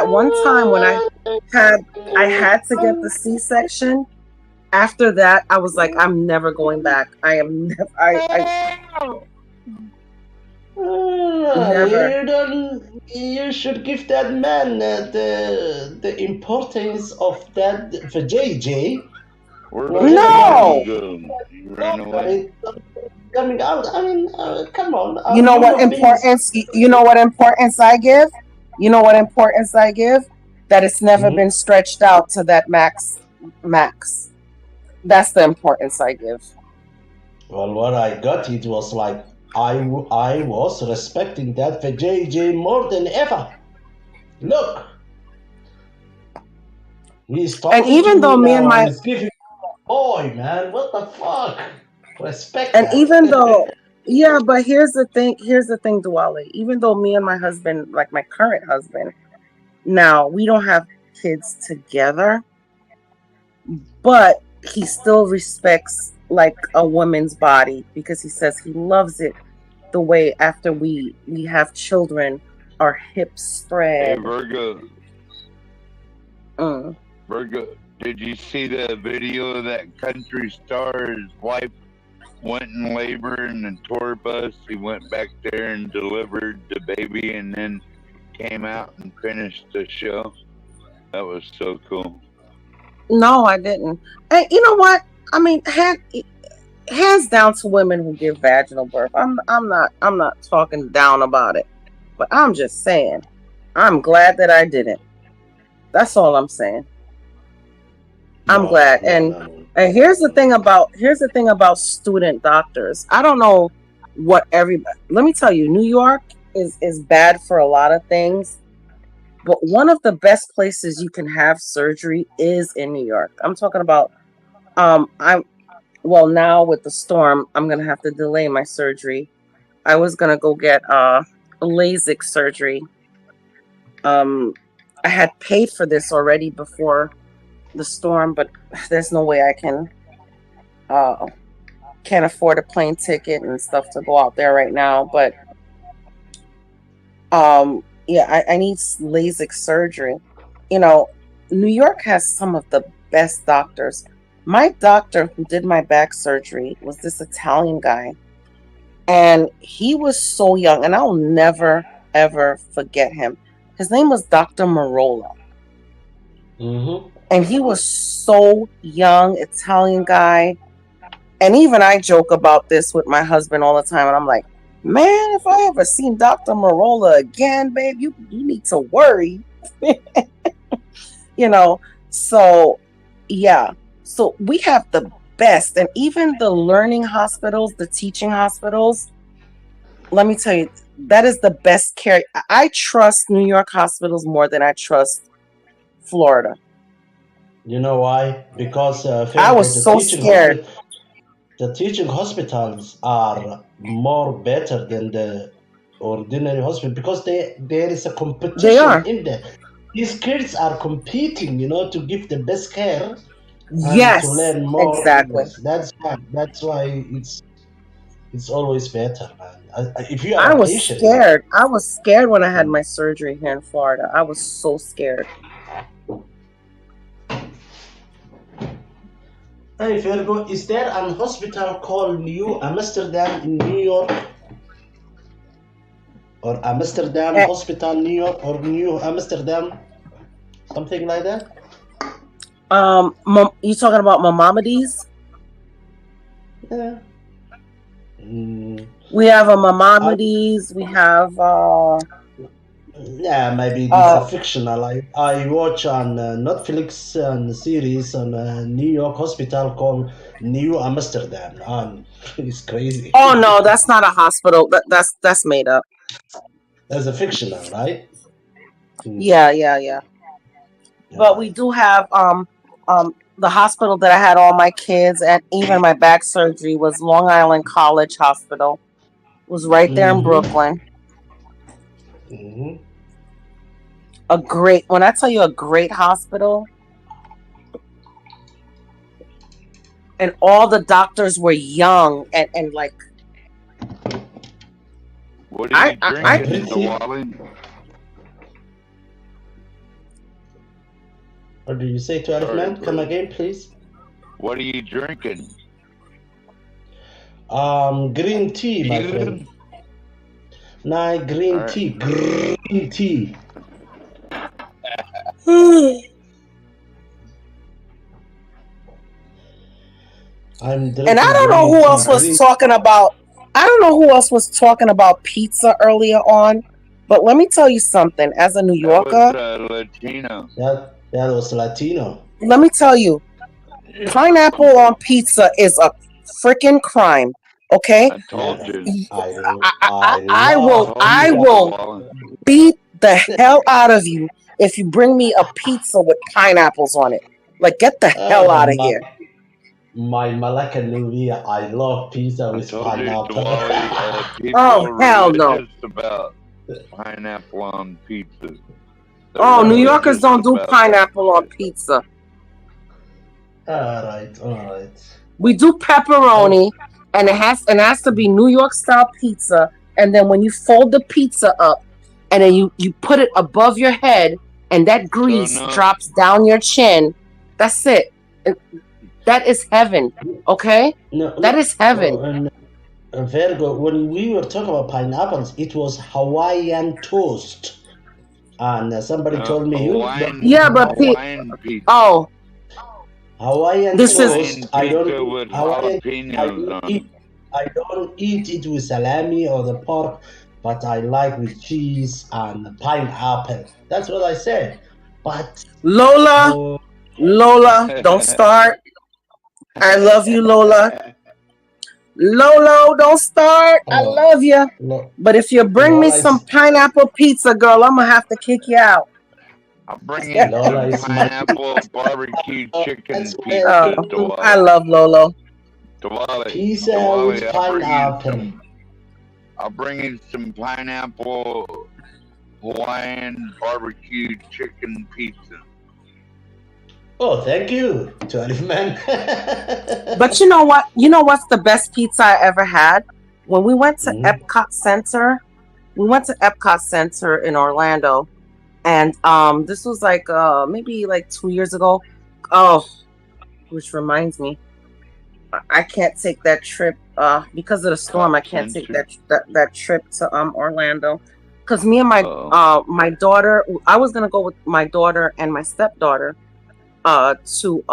one time when I had to get the C-section. After that, I was like, I'm never going back. I am never. Never. You should give that man the importance of that for JJ. No. Coming out. I mean, come on. You know what importance? You know what importance I give? You know what importance I give? That it's never been stretched out to that max. That's the importance I give. Well, what I got, it was like I was respecting that for JJ more than ever. Look, he's talking. And even though me and my boy, man, what the fuck? Respect. And even though, yeah, but here's the thing, Duale. Even though me and my husband, like my current husband, now we don't have kids together, but he still respects like a woman's body because he says he loves it the way after we have children, our hips spread. Hey, Virgo, did you see the video of that country star? His wife went in labor in the tour bus. He went back there and delivered the baby and then came out and finished the show. That was so cool. No, I didn't. And you know what? I mean, hands down to women who give vaginal birth. I'm not talking down about it, but I'm just saying, I'm glad that I didn't. That's all I'm saying. I'm glad. And here's the thing about student doctors. I don't know what everybody. Let me tell you, New York is bad for a lot of things. But one of the best places you can have surgery is in New York. I'm talking about, now with the storm, I'm going to have to delay my surgery. I was going to go get LASIK surgery. I had paid for this already before the storm, but there's no way I can't afford a plane ticket and stuff to go out there right now. But yeah, I need LASIK surgery. You know, New York has some of the best doctors. My doctor who did my back surgery was this Italian guy. And he was so young, and I'll never, ever forget him. His name was Dr. Marola. Mm-hmm. And he was so young, Italian guy. And even I joke about this with my husband all the time. And I'm like, man, if I ever seen Dr. Marola again, babe, you need to worry. You know, so yeah. So we have the best. And even the learning hospitals, the teaching hospitals, let me tell you, that is the best care. I trust New York hospitals more than I trust Florida. You know why? Because I was so scared. The teaching hospitals are more better than the ordinary hospital because there is a competition in there. These kids are competing, to give the best care. Yes, to learn more. exactly. That's why it's always better, man. If you are I was patient, scared. I was scared when I had my surgery here in Florida. I was so scared. Hey, Virgo, is there an hospital called New Amsterdam in New York? Or Amsterdam Hospital, New York, or New Amsterdam? Something like that? You talking about Maimonides? Yeah. We have a Maimonides. We have Yeah, maybe it's a fictional. I watch on Netflix series on a New York hospital called New Amsterdam. It's crazy. Oh no, that's not a hospital. That's made up. That's a fictional, right? Yeah. But we do have the hospital that I had all my kids at, even my back surgery, was Long Island College Hospital. It was right there in Brooklyn. When I tell you a great hospital, and all the doctors were young and like. What are you drinking, Wally? What do you say, 12 man? Come again, please. What are you drinking? Green tea, my friend. Green tea. Green tea. And I don't know who else was talking about. I don't know who else was talking about pizza earlier on, but let me tell you something. As a New Yorker, that was Latino. That was Latino. Let me tell you, pineapple on pizza is a freaking crime. Okay, I told you. I will beat the hell out of you if you bring me a pizza with pineapples on it. Like, get the hell out of here. My Malacca movie, I love pizza with pineapple. Oh, hell no. About pineapple on pizza. Oh, New Yorkers don't do pineapple on pizza. All right. We do pepperoni, and it has to be New York style pizza. And then when you fold the pizza up, and then you put it above your head, and that grease drops down your chin. That's it. That is heaven. Okay? That is heaven. Virgo, when we were talking about pineapples, it was Hawaiian toast. And somebody told me Hawaiian Hawaiian this toast. is I don't eat it with salami or the pork, but I like with cheese and pineapple. That's what I said. But Lola, don't start. I love you, Lola. Lolo, don't start. I love you. But if you bring me some pineapple pizza, girl, I'm going to have to kick you out. I'm bringing some pineapple barbecue chicken pizza. I love Lolo. Pizza with pineapple. I'll bring in some pineapple Hawaiian barbecue chicken pizza. Oh, thank you, 12 man. But you know what? You know what's the best pizza I ever had? When we went to Epcot Center. We went to Epcot Center in Orlando. And this was like maybe like 2 years ago. Oh, which reminds me, I can't take that trip because of the storm. I can't take that trip to Orlando because me and my daughter. I was gonna go with my daughter and my stepdaughter to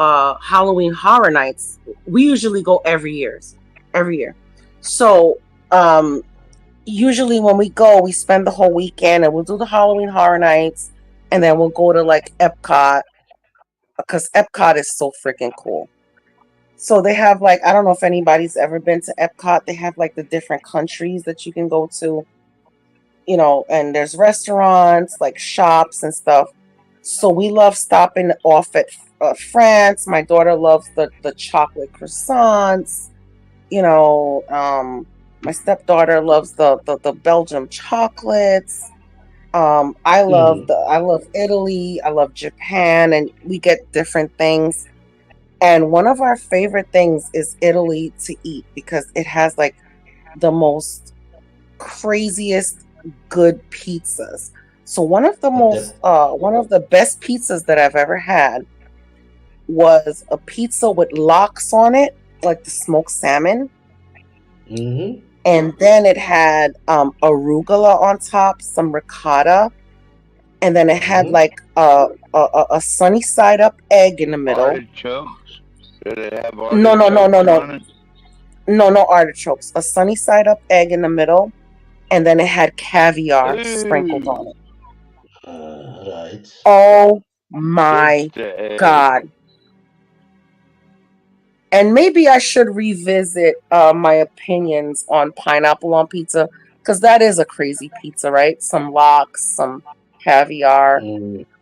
Halloween Horror Nights. We usually go every year. So usually when we go, we spend the whole weekend and we'll do the Halloween Horror Nights, and then we'll go to like Epcot because Epcot is so freaking cool. So they have like, I don't know if anybody's ever been to Epcot. They have like the different countries that you can go to, you know, and there's restaurants, like shops and stuff. So we love stopping off at France. My daughter loves the chocolate croissants. You know, my stepdaughter loves the Belgium chocolates. I love Italy. I love Japan, and we get different things. And one of our favorite things is Italy to eat because it has like the most craziest good pizzas. So one of the best pizzas that I've ever had was a pizza with lox on it, like the smoked salmon. Mm-hmm. And then it had arugula on top, some ricotta, and then it had like a sunny side up egg in the middle. Artichokes? Did it have artichokes No, on it? no artichokes. A sunny side up egg in the middle, and then it had caviar sprinkled on it. Right. Oh my God. And maybe I should revisit my opinions on pineapple on pizza, because that is a crazy pizza, right? Some lox, some caviar,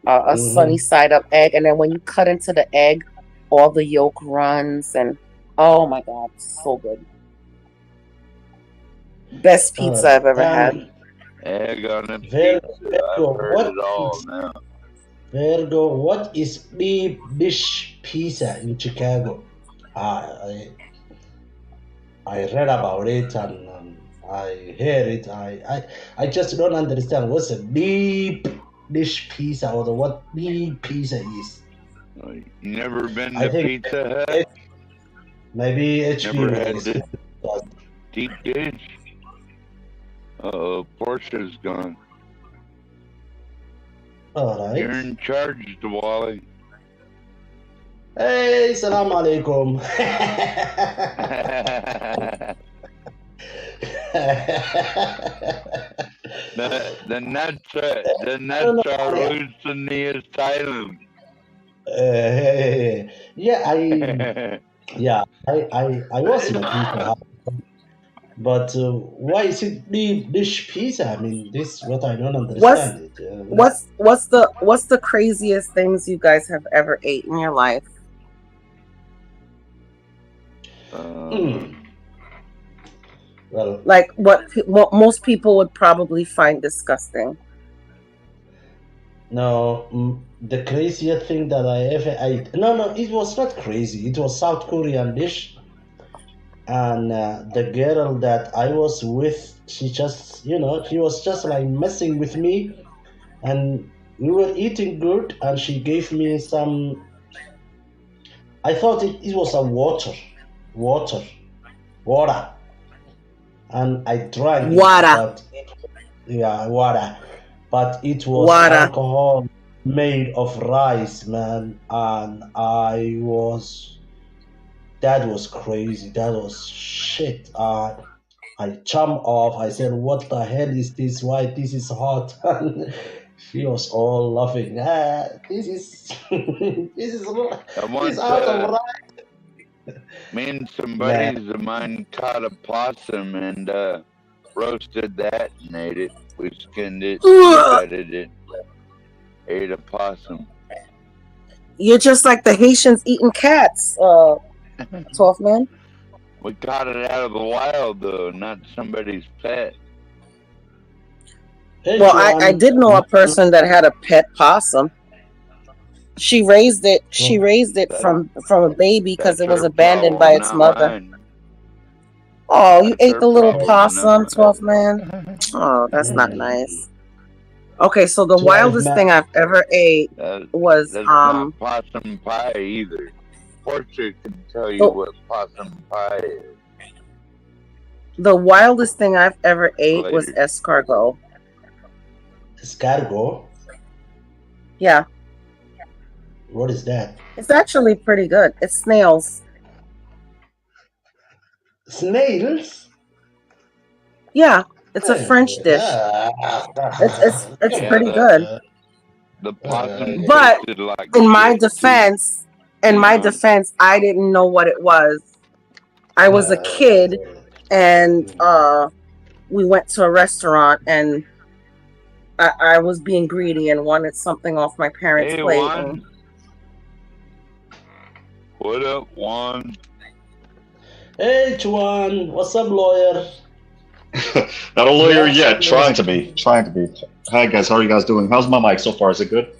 a sunny side up egg, and then when you cut into the egg, all the yolk runs, and oh my God, so good. Best pizza I've ever had. Egg on a Virgo, pizza. I've heard it all now. Virgo, what is deep dish pizza in Chicago? I read about it and I hear it. I just don't understand what's a deep dish pizza or what deep pizza is. You never been to Pizza Hut? Maybe Never had HB2N. this deep dish? Uh-oh, Porsha's gone. All right. You're in charge, Wally. Hey, salam alaikum. the nuts are loose in the asylum. I was in a pizza hut. But why is it deep dish pizza? I mean, this is what I don't understand. What's the craziest things you guys have ever ate in your life? Well, like what most people would probably find disgusting. No, the craziest thing that I ever ate. No, it was not crazy. It was South Korean dish. And the girl that I was with, she just, she was just like messing with me. And we were eating good, and she gave me some. I thought it was a water. And I drank water. Water. But it was alcohol made of rice, man. And that was crazy. That was shit. I jumped off. I said, "What the hell is this? Why this is hot?" She was all laughing. This is out of right. Me and some buddies of mine caught a possum and roasted that and ate it. We skinned it, gutted it, ate a possum. You're just like the Haitians eating cats, 12 man. We caught it out of the wild though, not somebody's pet. Well, I did know a person that had a pet possum. She raised it. She raised it from a baby because it was abandoned by its mother. Oh, you ate the little possum, 12 man. Oh, that's not nice. Okay, so the wildest thing I've ever ate was that's not possum pie either. Porsha can tell you what possum pie is. The wildest thing I've ever ate was escargot. Escargot? Yeah. What is that? It's actually pretty good. It's snails. Snails? Yeah, it's a French dish. It's pretty good. The possum But tasted like in my shit, defense, I didn't know what it was. I was a kid, and we went to a restaurant, and I was being greedy and wanted something off my parents' Hey, plate. Juan. What up, Juan? Hey, Juan. What's up, lawyer? Not a lawyer yet. Trying to be. Hi, guys. How are you guys doing? How's my mic so far? Is it good?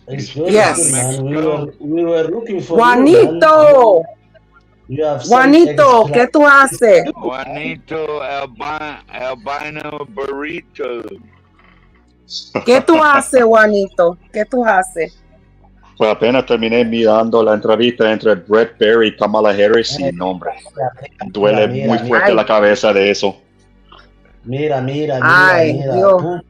It's good. Yes. It's good, man. We were looking for Juanito. You have Juanito, ¿qué tú haces? Juanito albino burrito. ¿Qué tú haces, Juanito? ¿Qué tú haces? Pues apenas terminé mirando la entrevista entre Brett Baier y Kamala Harris y no, hombre, duele muy fuerte la cabeza de eso. Mira. Ay, Dios.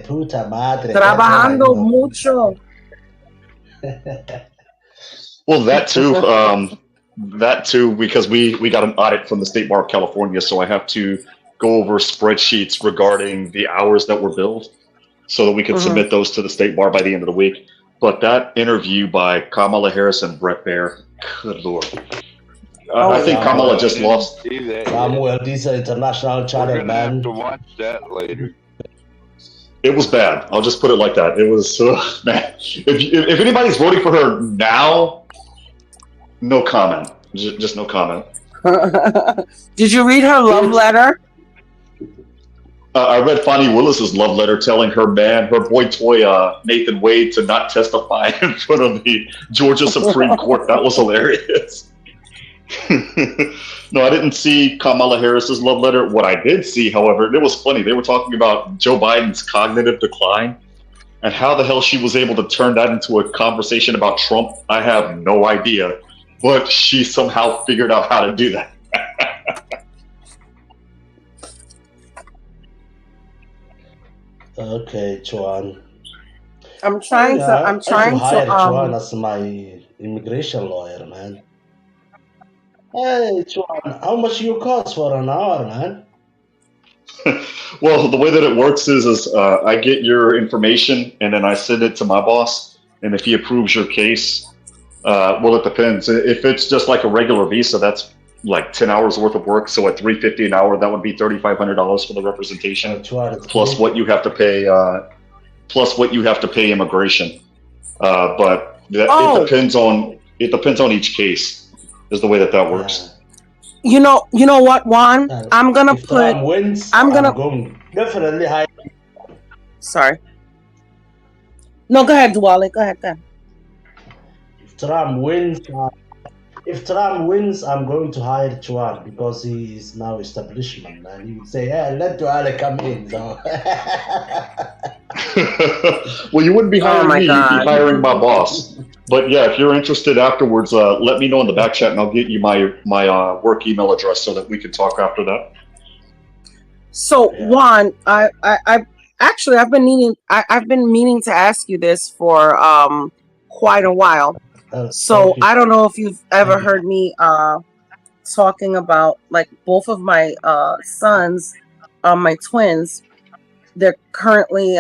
Puta madre. Trabajando mucho. Well, that too, because we got an audit from the State Bar of California, so I have to go over spreadsheets regarding the hours that were billed so that we can submit those to the State Bar by the end of the week. But that interview by Kamala Harris and Brett Baier, good Lord. I think Kamala just lost. Samuel, these are international channel, man. Have to watch that later. It was bad. I'll just put it like that. It was, man. If anybody's voting for her now, no comment. Just no comment. Did you read her love letter? I read Fonnie Willis's love letter telling her boy toy Nathan Wade to not testify in front of the Georgia Supreme Court. That was hilarious. No, I didn't see Kamala Harris's love letter. What I did see, however, it was funny. They were talking about Joe Biden's cognitive decline and how the hell she was able to turn that into a conversation about Trump. I have no idea, but she somehow figured out how to do that. Okay, Chuan. I'm trying to hire Chuan as my immigration lawyer, man. Hey, Chuan, how much you cost for an hour, man? Well, the way that it works is I get your information and then I send it to my boss, and if he approves your case, well, it depends. If it's just like a regular visa, that's like 10 hours worth of work. So at $350 an hour, that would be $3,500 for the representation, plus what you have to pay, immigration. But it depends on each case. Is the way that works. You know what, Juan? I'm gonna definitely hire. Sorry. No, go ahead, Duale. Go ahead. If Trump wins, I'm going to hire Chuan because he is now establishment, and he would say, "Hey, let Duale come in." So. Well, you wouldn't be hiring me; you'd be hiring my boss. But yeah, if you're interested afterwards, let me know in the back chat, and I'll get you my work email address so that we can talk after that. So Juan, I've been meaning to ask you this for quite a while. So I don't know if you've ever heard me talking about, like, both of my sons, my twins. They're currently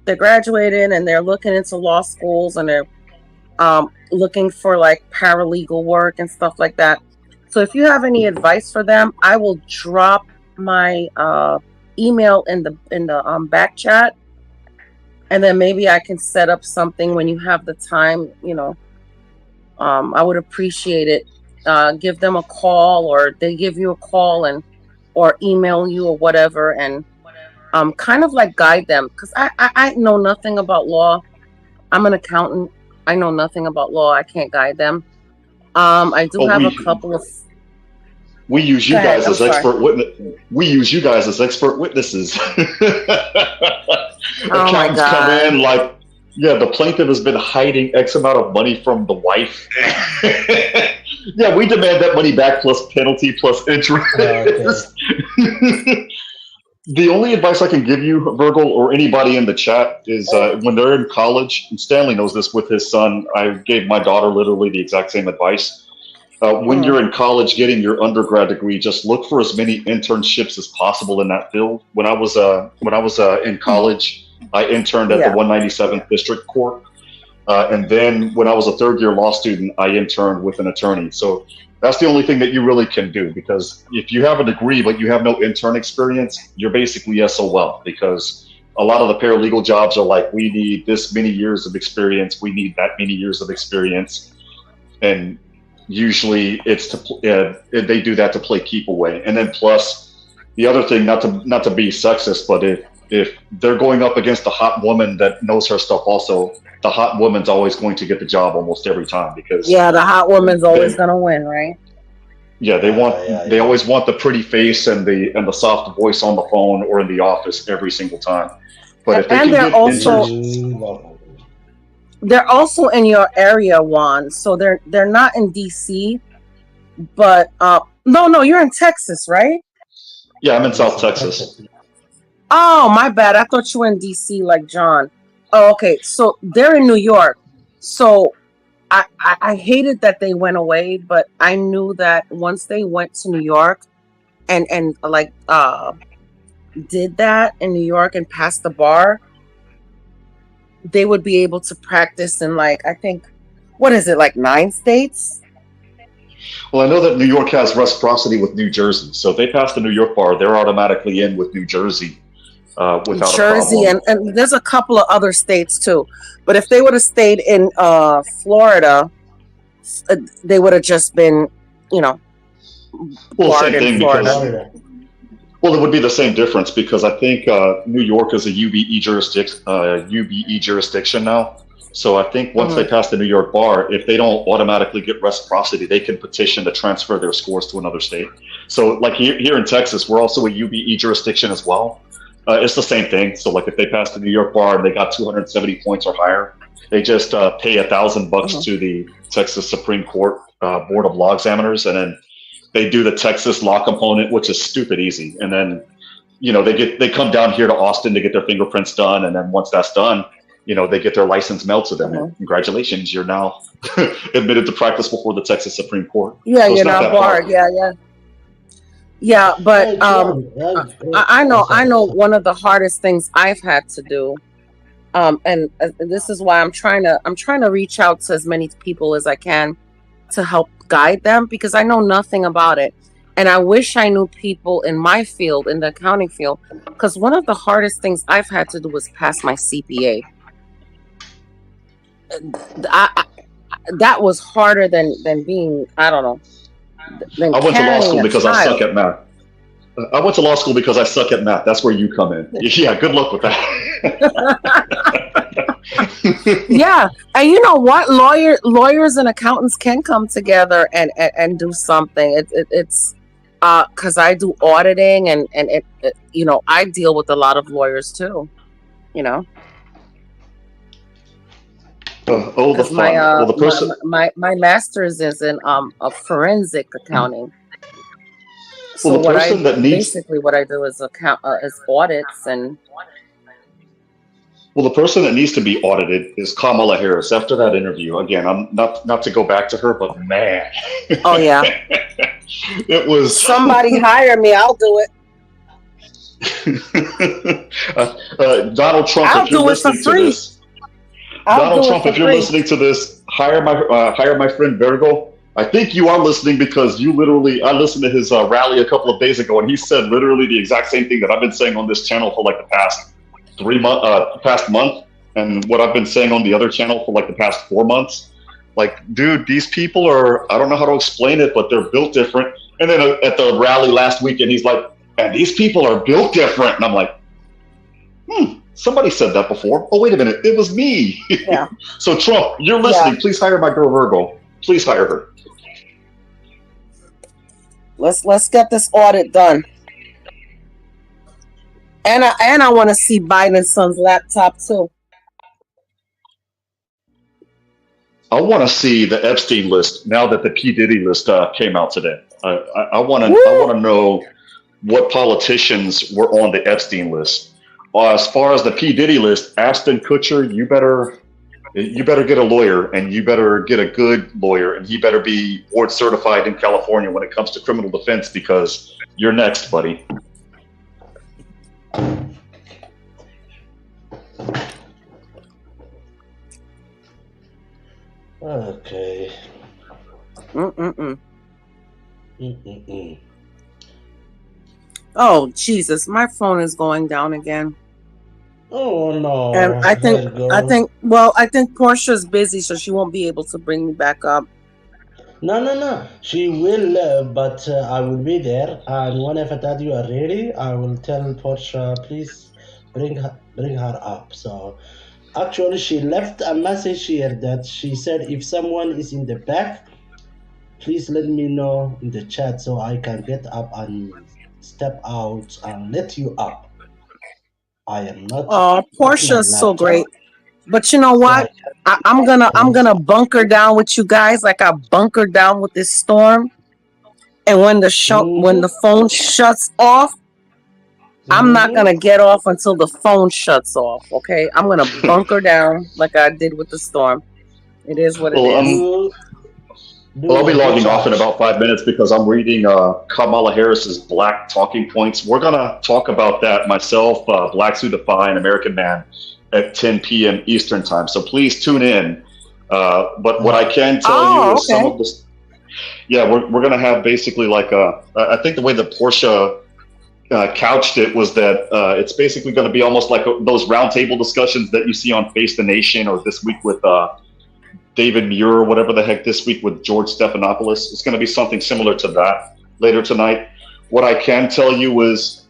they're graduated and they're looking into law schools, and they're looking for like paralegal work and stuff like that. So if you have any advice for them, I will drop my email in the back chat, and then maybe I can set up something when you have the time. I would appreciate it. Give them a call, or they give you a call, or email you or whatever, and kind of like guide them, because I know nothing about law. I'm an accountant. I know nothing about law. I can't guide them. I do have a couple of. We use you guys as expert witness. We use you guys as expert witnesses. Accountants come in like, yeah, the plaintiff has been hiding X amount of money from the wife. Yeah, we demand that money back plus penalty plus interest. The only advice I can give you, Virgil, or anybody in the chat, is when they're in college, and Stanley knows this with his son, I gave my daughter literally the exact same advice. When you're in college getting your undergrad degree, just look for as many internships as possible in that field. When I was in college, I interned at the 197th District Court. And then when I was a third-year law student, I interned with an attorney. So that's the only thing that you really can do, because if you have a degree but you have no intern experience, you're basically SOL, because a lot of the paralegal jobs are like, we need this many years of experience, we need that many years of experience. And usually it's they do that to play keep away. And then plus the other thing, not to be sexist, but if they're going up against a hot woman that knows her stuff also, the hot woman's always going to get the job almost every time, because the hot woman's always going to win, right? Yeah, they always want the pretty face and the soft voice on the phone or in the office every single time. But if they can get they're also in your area, Juan. So they're not in DC, but no, you're in Texas, right? Yeah, I'm in South Texas. Oh, my bad. I thought you were in DC like John. Oh, okay. So they're in New York. So I hated that they went away, but I knew that once they went to New York and like did that in New York and passed the bar, they would be able to practice in, like, I think, what is it, like 9 states? Well, I know that New York has reciprocity with New Jersey, so if they pass the New York bar, they're automatically in with New Jersey without Jersey, a problem. and there's a couple of other states too. But if they would have stayed in Florida, they would have just been, Well, barred same thing in Florida. because it would be the same difference because I think New York is a UBE jurisdiction now. So I think once they pass the New York bar, if they don't automatically get reciprocity, they can petition to transfer their scores to another state. So like here in Texas, we're also a UBE jurisdiction as well. It's the same thing. So like if they pass the New York bar and they got 270 points or higher, they just pay $1,000 to the Texas Supreme Court Board of Law Examiners, and then they do the Texas law component, which is stupid easy. And then, they come down here to Austin to get their fingerprints done. And then once that's done, they get their license mailed to them. And congratulations, you're now admitted to practice before the Texas Supreme Court. Yeah, So it's you're not not that hard. barred. Yeah, but I know one of the hardest things I've had to do, and this is why I'm trying to reach out to as many people as I can to help guide them, because I know nothing about it, and I wish I knew people in my field, in the accounting field, because one of the hardest things I've had to do was pass my CPA. That was harder than being, I don't know. I went to law school because I suck at math. I went to law school because I suck at math. That's where you come in. Yeah, good luck with that. Yeah, and you know what? Lawyers and accountants can come together and do something. It's because I do auditing and it I deal with a lot of lawyers too. The fun. Well, the person. My master's is in a forensic accounting. Well, the person that needs. Basically what I do is is audits and. Well, the person that needs to be audited is Kamala Harris. After that interview, again, I'm not to go back to her, but man. Oh yeah. It was. Somebody hire me. I'll do it. Donald Trump, if you're listening to this. Donald Trump, if you're listening to this, hire my friend Virgo. I think you are listening because I listened to his rally a couple of days ago, and he said literally the exact same thing that I've been saying on this channel for like the past month, and what I've been saying on the other channel for like the past 4 months. Like, dude, these people I don't know how to explain it, but they're built different. And then at the rally last weekend, he's like, and these people are built different. And I'm like, somebody said that before. Oh, wait a minute. It was me. Yeah. So Trump, you're listening. Please hire my girl Virgo. Please hire her. Let's get this audit done. And I want to see Biden's son's laptop too. I want to see the Epstein list now that the P. Diddy list came out today. I want to know what politicians were on the Epstein list. As far as the P. Diddy list, Ashton Kutcher, you better get a lawyer, and you better get a good lawyer, and he better be board certified in California when it comes to criminal defense, because you're next, buddy. Okay. Oh Jesus, my phone is going down again. Oh no. And I think Porsha's busy, so she won't be able to bring me back up. No. She will, but I will be there. And whenever that you are ready, I will tell Porsha, please bring her up. So actually, she left a message here that she said, if someone is in the back, please let me know in the chat so I can get up and step out and let you up. I am not. Oh, Porsha's so great. But you know what? I'm gonna bunker down with you guys like I bunkered down with this storm. And when the phone shuts off, I'm not gonna get off until the phone shuts off. Okay, I'm gonna bunker down like I did with the storm. It is what it is. Well, I'll be logging off in about 5 minutes because I'm reading Kamala Harris's Black Talking Points. We're gonna talk about that, myself, Blacks Who Defy, and American Man, at 10 p.m. Eastern Time. So please tune in. But what I can tell you is some of this. Yeah, we're going to have basically like I think the way that Porsha couched it was that it's basically going to be almost like those roundtable discussions that you see on Face the Nation or this week with David Muir or whatever the heck this week with George Stephanopoulos. It's going to be something similar to that later tonight. What I can tell you is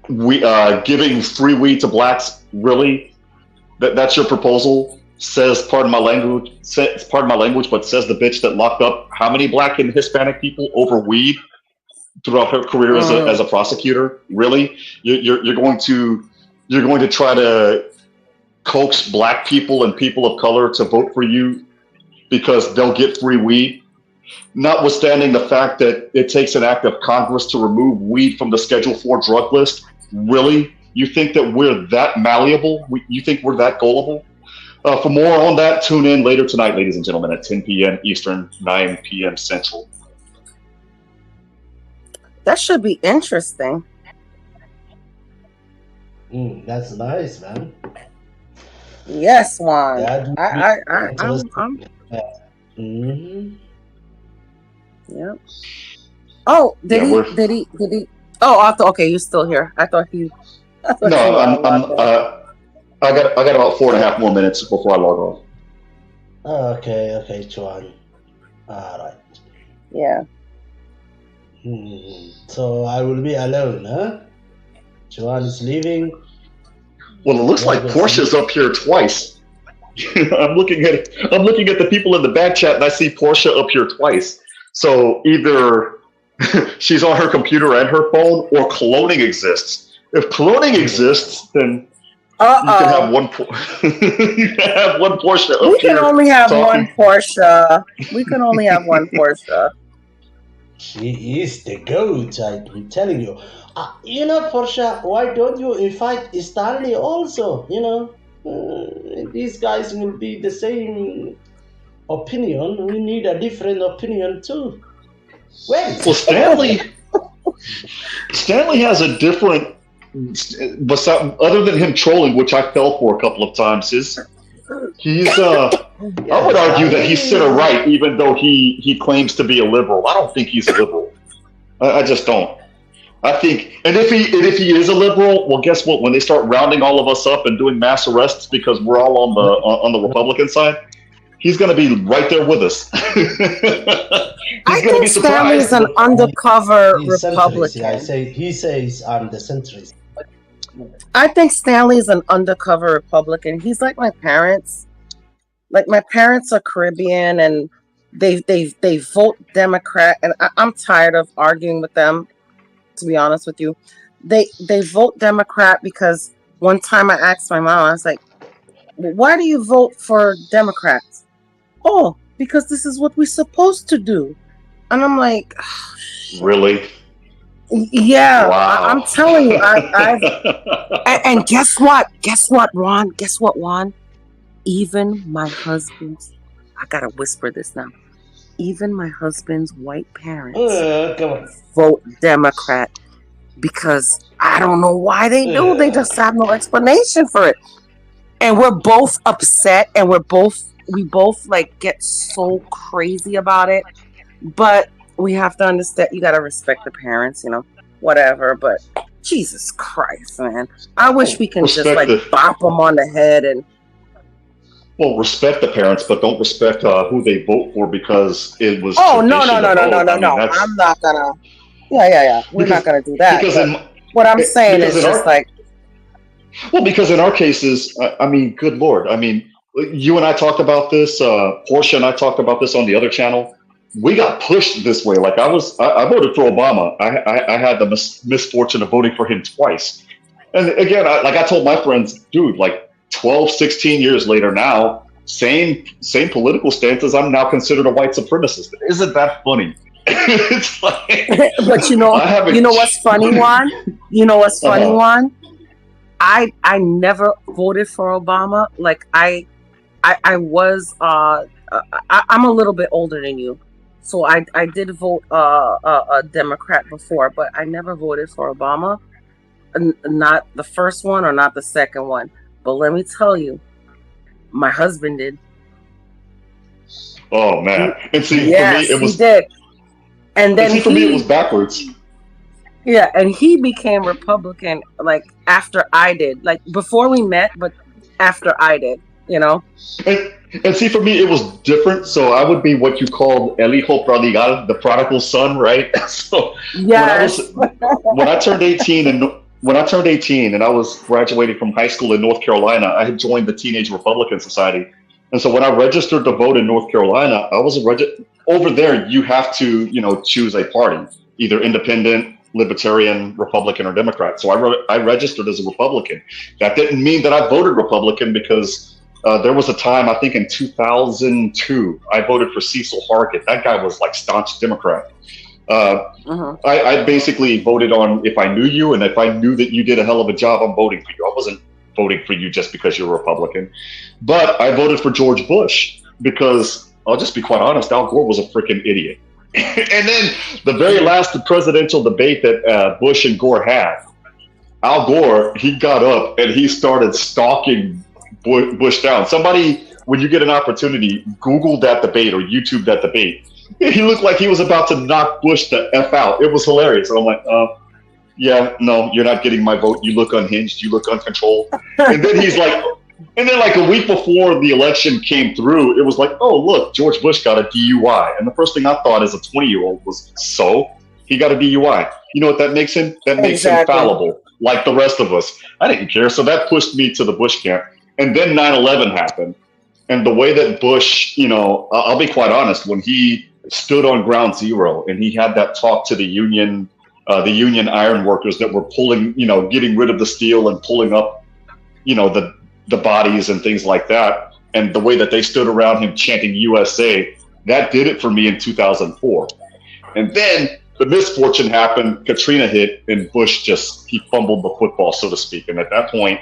we giving free weed to blacks, really? That's your proposal? Says, pardon my language, but says the bitch that locked up how many black and Hispanic people over weed throughout her career as a prosecutor? Really? You're going to try to coax black people and people of color to vote for you because they'll get free weed? Notwithstanding the fact that it takes an act of Congress to remove weed from the Schedule 4 drug list? Really? You think that we're that malleable? You think we're that gullible? For more on that, tune in later tonight, ladies and gentlemen, at 10 p.m. Eastern, 9 p.m. Central. That should be interesting. That's nice, man. Yes, Juan. Yep. Oh, did he? Oh, I thought. Okay, you're still here. I thought he. No, I got about 4.5 more minutes before I log off. Okay, Chuan. All right. Yeah. So I will be alone, huh? Chuan is leaving. Well, it looks like Porsha's up here twice. I'm looking at the people in the back chat, and I see Porsha up here twice. So either she's on her computer and her phone, or cloning exists. If cloning exists, then you can have one. You can have one Porsha. We can only have one Porsha. We can only have one Porsha. She is the goat. I'm telling you. You know, Porsha, why don't you invite Stanley also? You know, these guys will be the same opinion. We need a different opinion too. Well, Stanley has a different. But other than him trolling, which I fell for a couple of times, he's I would argue that he's center right, even though he claims to be a liberal. I don't think he's a liberal. I just don't. I think, and if he is a liberal, well, guess what? When they start rounding all of us up and doing mass arrests because we're all on the Republican side, he's going to be right there with us. I think Stanley's an undercover Republican. Yeah, he says I'm the centrist. I think Stanley's an undercover Republican. He's like my parents. Like my parents are Caribbean and they vote Democrat, and I'm tired of arguing with them. To be honest with you, they vote Democrat because one time I asked my mom, I was like, "Why do you vote for Democrats?" "Oh, because this is what we're supposed to do." And I'm like, oh, really? Yeah, wow. I'm telling you, and guess what, Juan? Guess what, Juan? Even my husband's, I gotta whisper this now. Even my husband's white parents vote Democrat because I don't know why they do. They just have no explanation for it. And we're both upset, and we both like get so crazy about it. But we have to understand, you gotta respect the parents, you know, whatever. But Jesus Christ, man, I wish we can just like bop them on the head and. Well, respect the parents, but don't respect who they vote for because it was. Oh no! I'm not gonna. Yeah. We're not gonna do that. What I'm saying is just like. Well, because in our cases, I mean, good Lord, I mean, you and I talked about this. Porsha and I talked about this on the other channel. We got pushed this way. Like I voted for Obama. I had the misfortune of voting for him twice. And again, I told my friends, dude, like 12, 16 years later now, same political stances, I'm now considered a white supremacist. Isn't that funny? It's like, but you know what's funny, Juan? You know what's funny, Juan? I never voted for Obama. Like I was I'm a little bit older than you, so I did vote a Democrat before, but I never voted for Obama. Not the first one or not the second one. But let me tell you, my husband did. Oh man! And see, yes, for me, he did. And then for me, it was backwards. Yeah, and he became Republican like after I did, like before we met, but after I did, you know. And see, for me, it was different. So I would be what you called el hijo prodigal, the prodigal son, right? So yes. when I turned 18 and I was graduating from high school in North Carolina, I had joined the Teenage Republican Society. And so when I registered to vote in North Carolina, I was over there. You have to, choose a party, either independent, Libertarian, Republican, or Democrat. So I registered as a Republican. That didn't mean that I voted Republican because there was a time, I think in 2002, I voted for Cecil Hargett. That guy was like staunch Democrat. I basically voted on if I knew you and if I knew that you did a hell of a job, I'm voting for you. I wasn't voting for you just because you're a Republican. But I voted for George Bush because, I'll just be quite honest, Al Gore was a freaking idiot. And then the very last presidential debate that Bush and Gore had, Al Gore, he got up and he started stalking Bush down. Somebody, when you get an opportunity, Google that debate or YouTube that debate. He looked like he was about to knock Bush the F out. It was hilarious. And I'm like, yeah, no, you're not getting my vote. You look unhinged. You look uncontrolled. And then he's like, and then like a week before the election came through, it was like, oh, look, George Bush got a DUI. And the first thing I thought as a 20-year-old was, so he got a DUI. You know what that makes him? That makes him fallible, like the rest of us. I didn't care. So that pushed me to the Bush camp. And then 9/11 happened. And the way that Bush, I'll be quite honest, when he stood on ground zero and he had that talk to the union iron workers that were pulling, getting rid of the steel and pulling up, the bodies and things like that. And the way that they stood around him chanting USA, that did it for me in 2004. And then the misfortune happened, Katrina hit, and Bush he fumbled the football, so to speak. And at that point,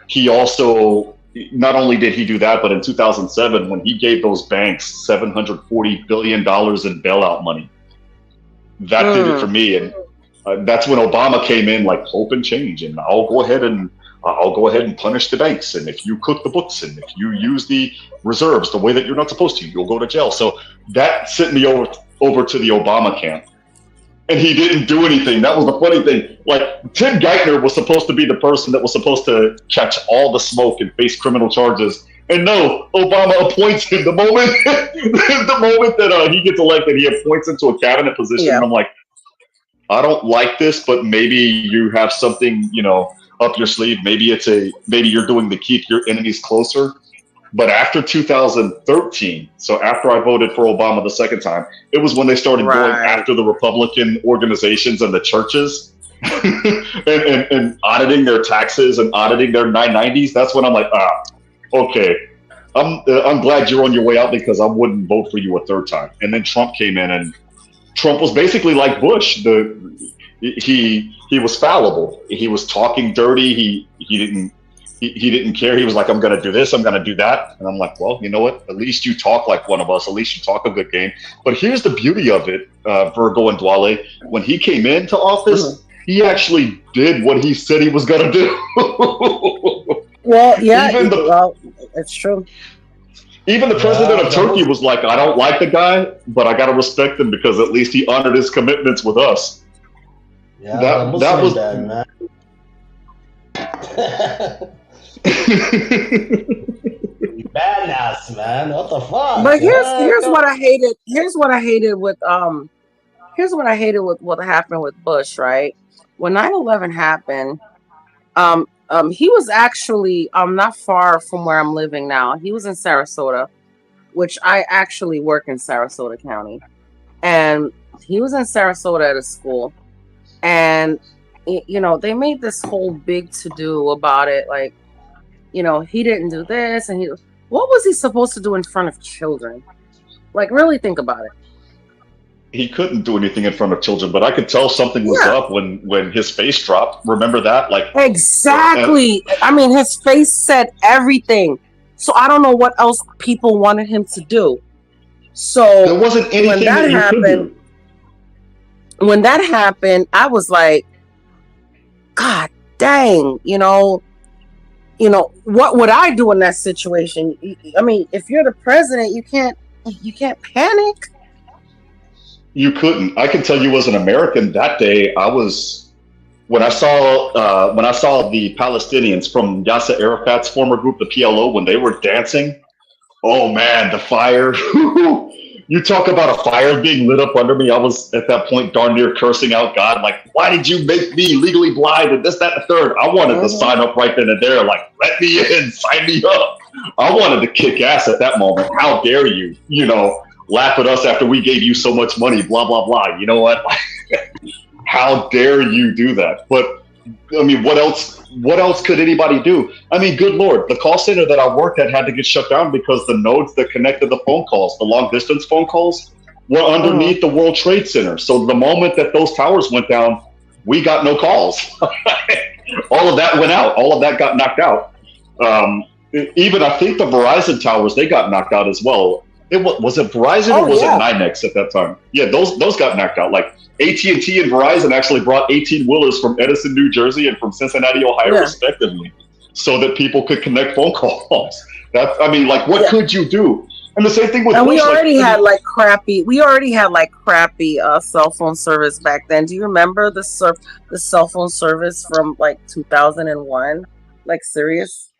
he also, not only did he do that, but in 2007, when he gave those banks $740 billion in bailout money, that did it for me. And that's when Obama came in like hope and change. And I'll go ahead and punish the banks. And if you cook the books and if you use the reserves the way that you're not supposed to, you'll go to jail. So that sent me over to the Obama camp. And he didn't do anything. That was the funny thing. Like, Tim Geithner was supposed to be the person that was supposed to catch all the smoke and face criminal charges. And no, Obama appoints him the moment that he gets elected, he appoints him to a cabinet position. Yeah. And I'm like, I don't like this, but maybe you have something, up your sleeve. Maybe you're doing the keep your enemies closer. But after 2013, so after I voted for Obama the second time, it was when they started going after the Republican organizations and the churches and auditing their taxes and auditing their 990s. That's when I'm like, okay, I'm glad you're on your way out because I wouldn't vote for you a third time. And then Trump came in, and Trump was basically like Bush. He was fallible. He was talking dirty. He didn't care. He was like, I'm going to do this. I'm going to do that. And I'm like, well, you know what? At least you talk like one of us. At least you talk a good game. But here's the beauty of it, Virgo and Dwale. When he came into office, he actually did what he said he was going to do. Well, yeah, it's true. Even the president of Turkey was like, I don't like the guy, but I got to respect him because at least he honored his commitments with us. Yeah, that was that, man. Badass, man. What the fuck? But here's what I hated. Here's what I hated with what happened with Bush, right? When 9/11 happened, he was actually not far from where I'm living now. He was in Sarasota, which I actually work in Sarasota County. And he was in Sarasota at a school. And you know, they made this whole big to-do about it. Like, you know, he didn't do this, and what was he supposed to do in front of children? Like, really think about it. He couldn't do anything in front of children, but I could tell something was up when his face dropped. Remember that? Like, exactly. I mean, his face said everything. So I don't know what else people wanted him to do. So there wasn't anything when that happened. When that happened, I was like, God dang, you know, what would I do in that situation? I mean, if you're the president, you can't panic. You couldn't. I can tell you, as an American, that day when I saw the Palestinians from Yasser Arafat's former group, the PLO, when they were dancing. Oh man, the fire! You talk about a fire being lit up under me. I was at that point darn near cursing out God, like, why did you make me legally blind and this, that, and the third? I wanted to sign up right then and there, like, let me in, sign me up. I wanted to kick ass at that moment. How dare you, laugh at us after we gave you so much money, blah, blah, blah. You know what? How dare you do that? But I mean, what else could anybody do? I mean, good Lord, the call center that I worked at had to get shut down because the nodes that connected the phone calls, the long distance phone calls, were underneath the World Trade Center. So the moment that those towers went down, we got no calls. All of that went out. All of that got knocked out. Even I think the Verizon towers, they got knocked out as well. Was it Verizon or was it NYNEX at that time? Yeah, those got knocked out. Like AT&T and Verizon actually brought 18-wheelers from Edison, New Jersey, and from Cincinnati, Ohio, respectively, so that people could connect phone calls. What could you do? And the same thing with. And we already had crappy cell phone service back then. Do you remember the cell phone service from like 2001? Like, serious?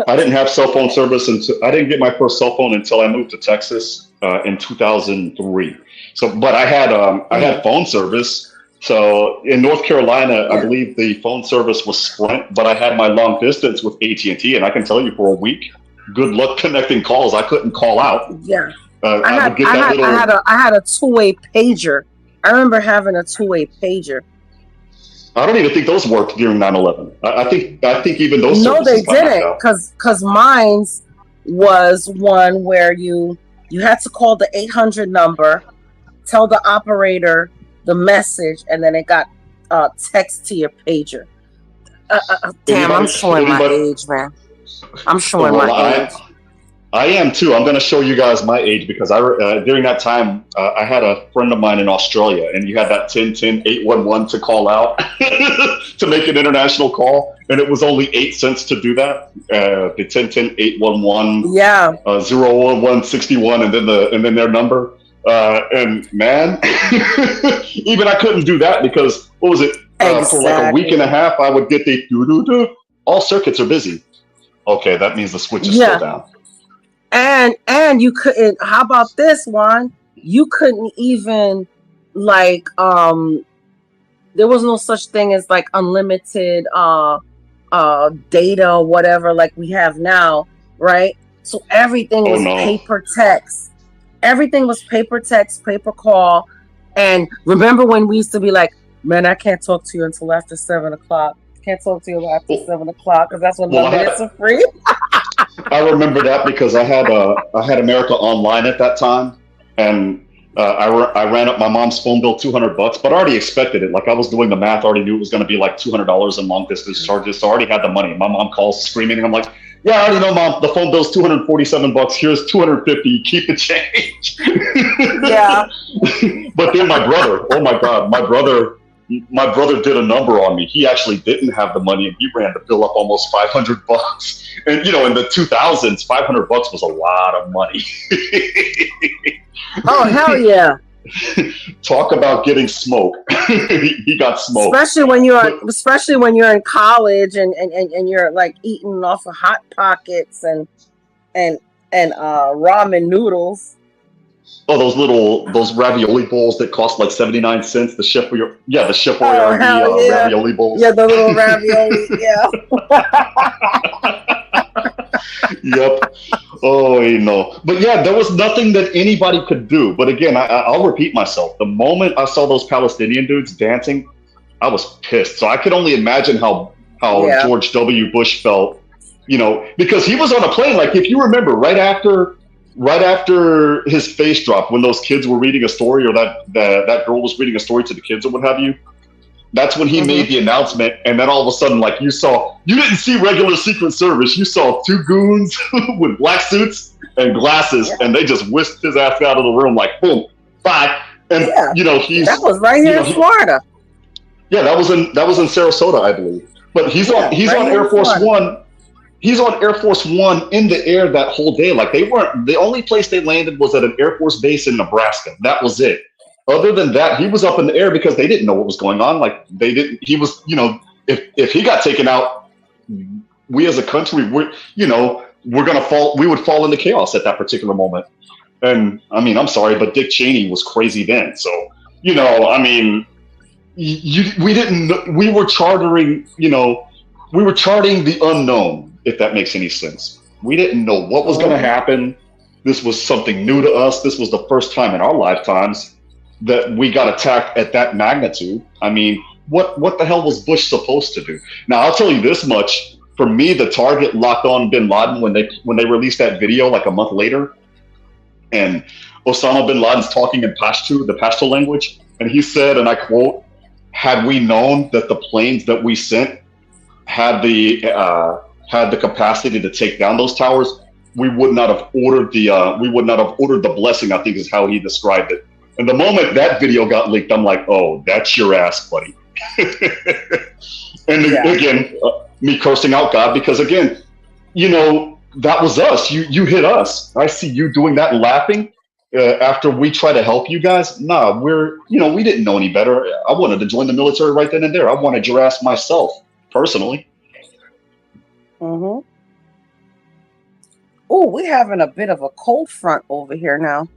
I didn't have cell phone service until I didn't get my first cell phone until I moved to Texas in 2003. So, but I had phone service. So in North Carolina, I believe the phone service was Sprint, but I had my long distance with AT&T, and I can tell you for a week, good luck connecting calls. I couldn't call out. Yeah, I had a two-way pager. I remember having a two-way pager. I don't even think those worked during 9/11. I think even those. No, they didn't, because mine's was one where you had to call the 800 number, tell the operator the message, and then it got text to your pager. Damn, I'm showing my age, man. I'm showing my age. I am too. I'm going to show you guys my age because during that time I had a friend of mine in Australia, and you had that 10-10-811 to call out to make an international call, and it was only 8 cents to do that. The 10-10-811, 01161, and then their number. And man, even I couldn't do that because what was it? For like a week and a half, I would get the doo-doo-doo. All circuits are busy. Okay, that means the switch is still down. And you couldn't. How about this one? You couldn't even there was no such thing as like unlimited data or whatever like we have now, right? So everything was paper text. Everything was paper text, paper call. And remember when we used to be like, man, I can't talk to you until after 7 o'clock. Can't talk to you after 7 o'clock because that's when the minutes are free. I remember that because I had America Online at that time, and I ran up my mom's phone bill $200, but I already expected it. Like I was doing the math, I already knew it was going to be like $200 in long distance charges, so I already had the money. My mom calls screaming, and I'm like, "Yeah, I already know, Mom. The phone bill's $247. Here's $250. Keep the change." Yeah. But then my brother, oh my God, my brother did a number on me. He actually didn't have the money, and he ran the bill up almost $500. And in the 2000s, $500 was a lot of money. Oh hell yeah! Talk about getting smoke. He got smoked. Especially when you're in college and you're like eating off of Hot Pockets and ramen noodles. Oh, those ravioli bowls that cost like 79 cents. The Chef Boyardee ravioli bowls. Yeah, the little ravioli. Yeah. Yep. Oh, But yeah, there was nothing that anybody could do. But again, I'll repeat myself. The moment I saw those Palestinian dudes dancing, I was pissed. So I could only imagine how George W. Bush felt, you know, because he was on a plane. Like, if you remember, right after his face dropped, when those kids were reading a story, or that girl was reading a story to the kids or what have you, that's when he made the announcement. And then all of a sudden, like, you didn't see regular Secret Service. You saw two goons with black suits and glasses, and they just whisked his ass out of the room, like, boom, bye. And you know, that was right here in Florida. Yeah, that was in Sarasota, I believe. But he's on Air Force One. He's on Air Force One in the air that whole day. Like, they weren't, the only place they landed was at an Air Force base in Nebraska. That was it. Other than that, he was up in the air because they didn't know what was going on. Like, he was, you know, if he got taken out, we as a country, we would fall into chaos at that particular moment. And I mean, I'm sorry, but Dick Cheney was crazy then. So, you know, I mean, we were charting the unknown, if that makes any sense. We didn't know what was going to happen. This was something new to us. This was the first time in our lifetimes that we got attacked at that magnitude. I mean, what the hell was Bush supposed to do? Now, I'll tell you this much. For me, the target locked on bin Laden when they released that video like a month later, and Osama bin Laden's talking in Pashto, the Pashto language, and he said, and I quote, "Had we known that the planes that we sent had the capacity to take down those towers, we would not have ordered the blessing," I think is how he described it. And the moment that video got leaked, I'm like, oh, that's your ass, buddy. And again, me cursing out God, because again, you know, that was us. You hit us. I see you doing that and laughing after we try to help you guys. Nah, we didn't know any better. I wanted to join the military right then and there. I wanted your ass myself, personally. Oh, we're having a bit of a cold front over here now.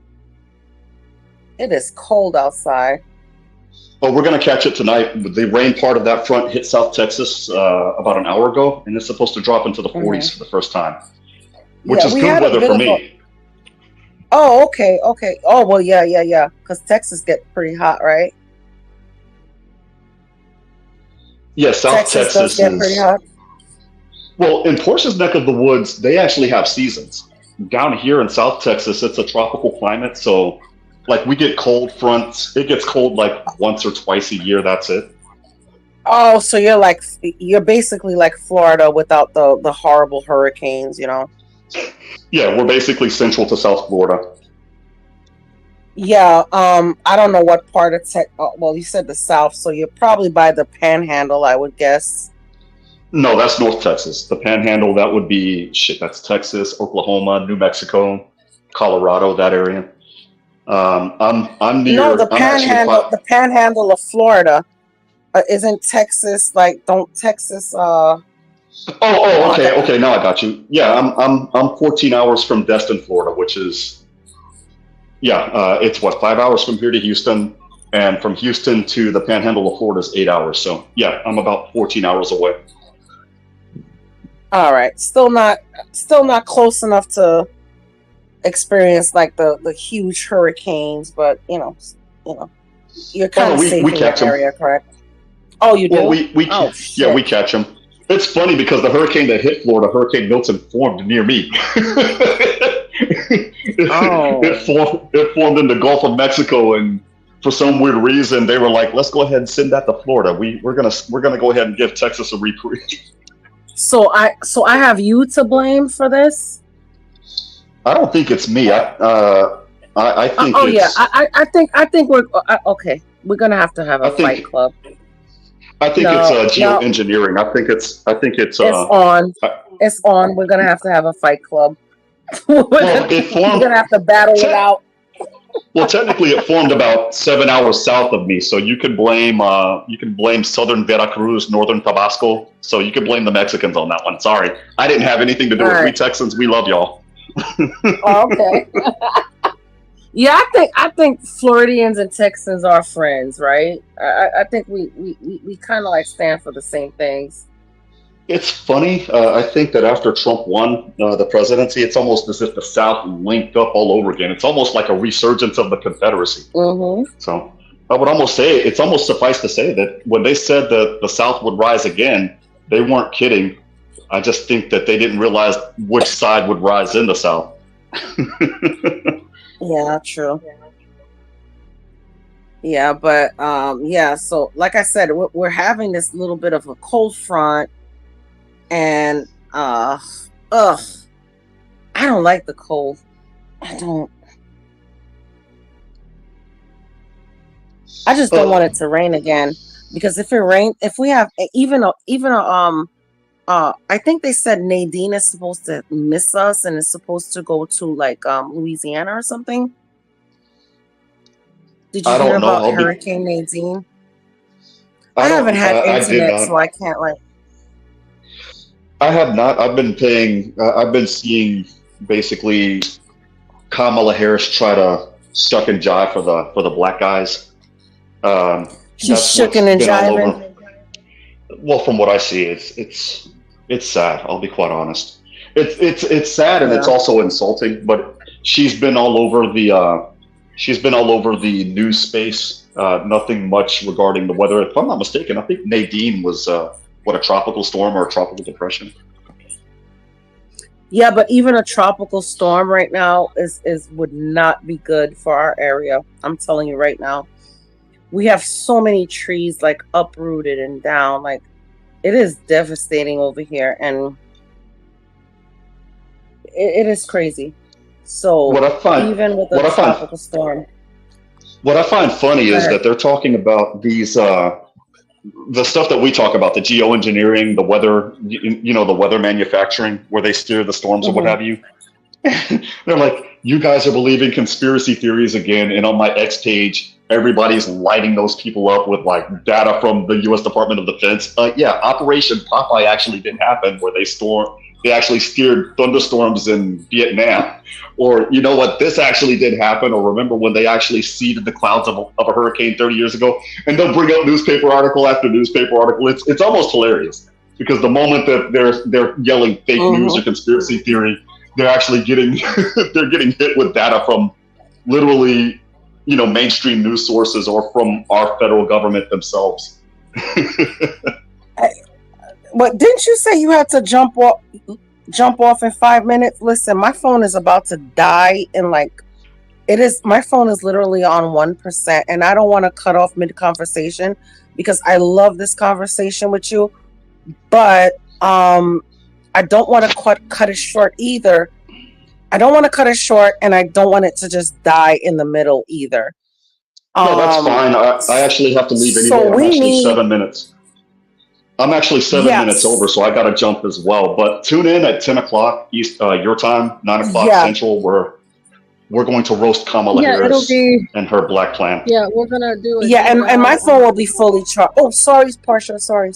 It is cold outside. Oh, we're going to catch it tonight. The rain part of that front hit South Texas about an hour ago, and it's supposed to drop into the 40s for the first time, which is good weather for me. Oh, okay. Oh, well, yeah. Because Texas gets pretty hot, right? Yeah, South Texas does get pretty hot. Well, in Porsha's neck of the woods, they actually have seasons. Down here in South Texas, it's a tropical climate, so like we get cold fronts. It gets cold like once or twice a year. That's it. Oh, so you're basically like Florida without the horrible hurricanes, you know? Yeah, we're basically central to South Florida. Yeah, I don't know what part of well, you said the South, so you're probably by the Panhandle, I would guess. No, that's North Texas. The Panhandle, that would be that's Texas, Oklahoma, New Mexico, Colorado, that area. I'm near. No, the Panhandle, the Panhandle of Florida, isn't Texas like? Don't Texas? Okay. Now I got you. Yeah, I'm 14 hours from Destin, Florida, which is it's 5 hours from here to Houston, and from Houston to the Panhandle of Florida is 8 hours. So yeah, I'm about 14 hours away. All right, still not close enough to experience like the huge hurricanes, but you know, you're kind of safe in that area, correct? Oh, you do? Well, we catch them. It's funny because the hurricane that hit Florida, Hurricane Milton, formed near me. It formed in the Gulf of Mexico, and for some weird reason, they were like, "Let's go ahead and send that to Florida. We're gonna go ahead and give Texas a reprieve." So I have you to blame for this. I don't think it's me. I think. I think we're okay. We're gonna have to have a fight club. I think it's geoengineering. I think it's. It's on. It's on. We're gonna have to have a fight club. We're gonna have to battle it out. Well, technically, it formed about 7 hours south of me, so you can blame southern Veracruz, northern Tabasco. So you can blame the Mexicans on that one. Sorry, I didn't have anything to do with it. We Texans, we love y'all. Oh, okay. Yeah, I think Floridians and Texans are friends, right? I think we kind of like stand for the same things. It's funny. I think that after Trump won the presidency, it's almost as if the South linked up all over again. It's almost like a resurgence of the Confederacy. Mm-hmm. So I would almost say it's almost suffice to say that when they said that the South would rise again, they weren't kidding. I just think that they didn't realize which side would rise in the South. Yeah, true. Yeah, but yeah. So, like I said, we're having this little bit of a cold front, and I don't like the cold. I don't. I just don't want it to rain again, because if we have even I think they said Nadine is supposed to miss us and is supposed to go to like Louisiana or something. Did you hear about Hurricane Nadine? I haven't had internet, so I can't like. I have not. I've been seeing basically Kamala Harris try to shuck and jive for the black guys. She's shucking and jiving. Well, from what I see, it's sad. I'll be quite honest. It's sad and it's also insulting. But she's been all over the news space. Nothing much regarding the weather. If I'm not mistaken, I think Nadine was a tropical storm or a tropical depression. Yeah, but even a tropical storm right now would not be good for our area. I'm telling you right now. We have so many trees like uprooted and down. Like, it is devastating over here, and it is crazy. So even with a tropical storm. What I find funny is that they're talking about these the stuff that we talk about, the geoengineering, the weather, the weather manufacturing, where they steer the storms or what have you. They're like, you guys are believing conspiracy theories again, and on my X page, everybody's lighting those people up with like data from the U.S. Department of Defense. Yeah, Operation Popeye actually did happen, where they actually steered thunderstorms in Vietnam. Or you know what, this actually did happen. Or remember when they actually seeded the clouds of a hurricane 30 years ago? And they'll bring up newspaper article after newspaper article. It's almost hilarious, because the moment that they're yelling fake news or conspiracy theory, they're actually getting hit with data from literally, mainstream news sources or from our federal government themselves. But didn't you say you had to jump off in 5 minutes? Listen, my phone is about to die in my phone is literally on 1%, and I don't want to cut off mid-conversation because I love this conversation with you, but I don't want to cut it short either. I don't want to cut it short, and I don't want it to just die in the middle either. No, that's fine. I actually have to leave anyway. So I'm actually 7 minutes. I'm actually 7 minutes over, so I got to jump as well. But tune in at 10 o'clock East, your time, 9 o'clock Central. We're going to roast Kamala Harris and her black plan. Yeah, we're gonna do it. Yeah, and my phone will be fully charged. Oh, sorry, Porsha. Sorry.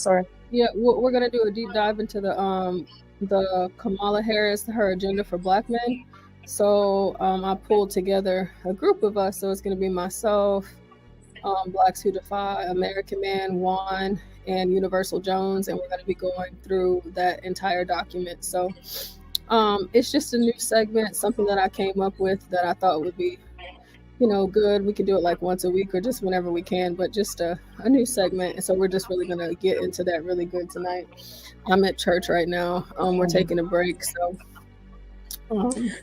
Yeah, we're gonna do a deep dive into the Kamala Harris, her agenda for black men. So I pulled together a group of us. So it's gonna be myself, Blacks Who Defy, American Man, Juan, and Universal Jones, and we're going to be going through that entire document. So it's just a new segment, something that I came up with that I thought would be, good. We could do it like once a week or just whenever we can, but just a new segment. And so we're just really going to get into that really good tonight. I'm at church right now. We're taking a break. So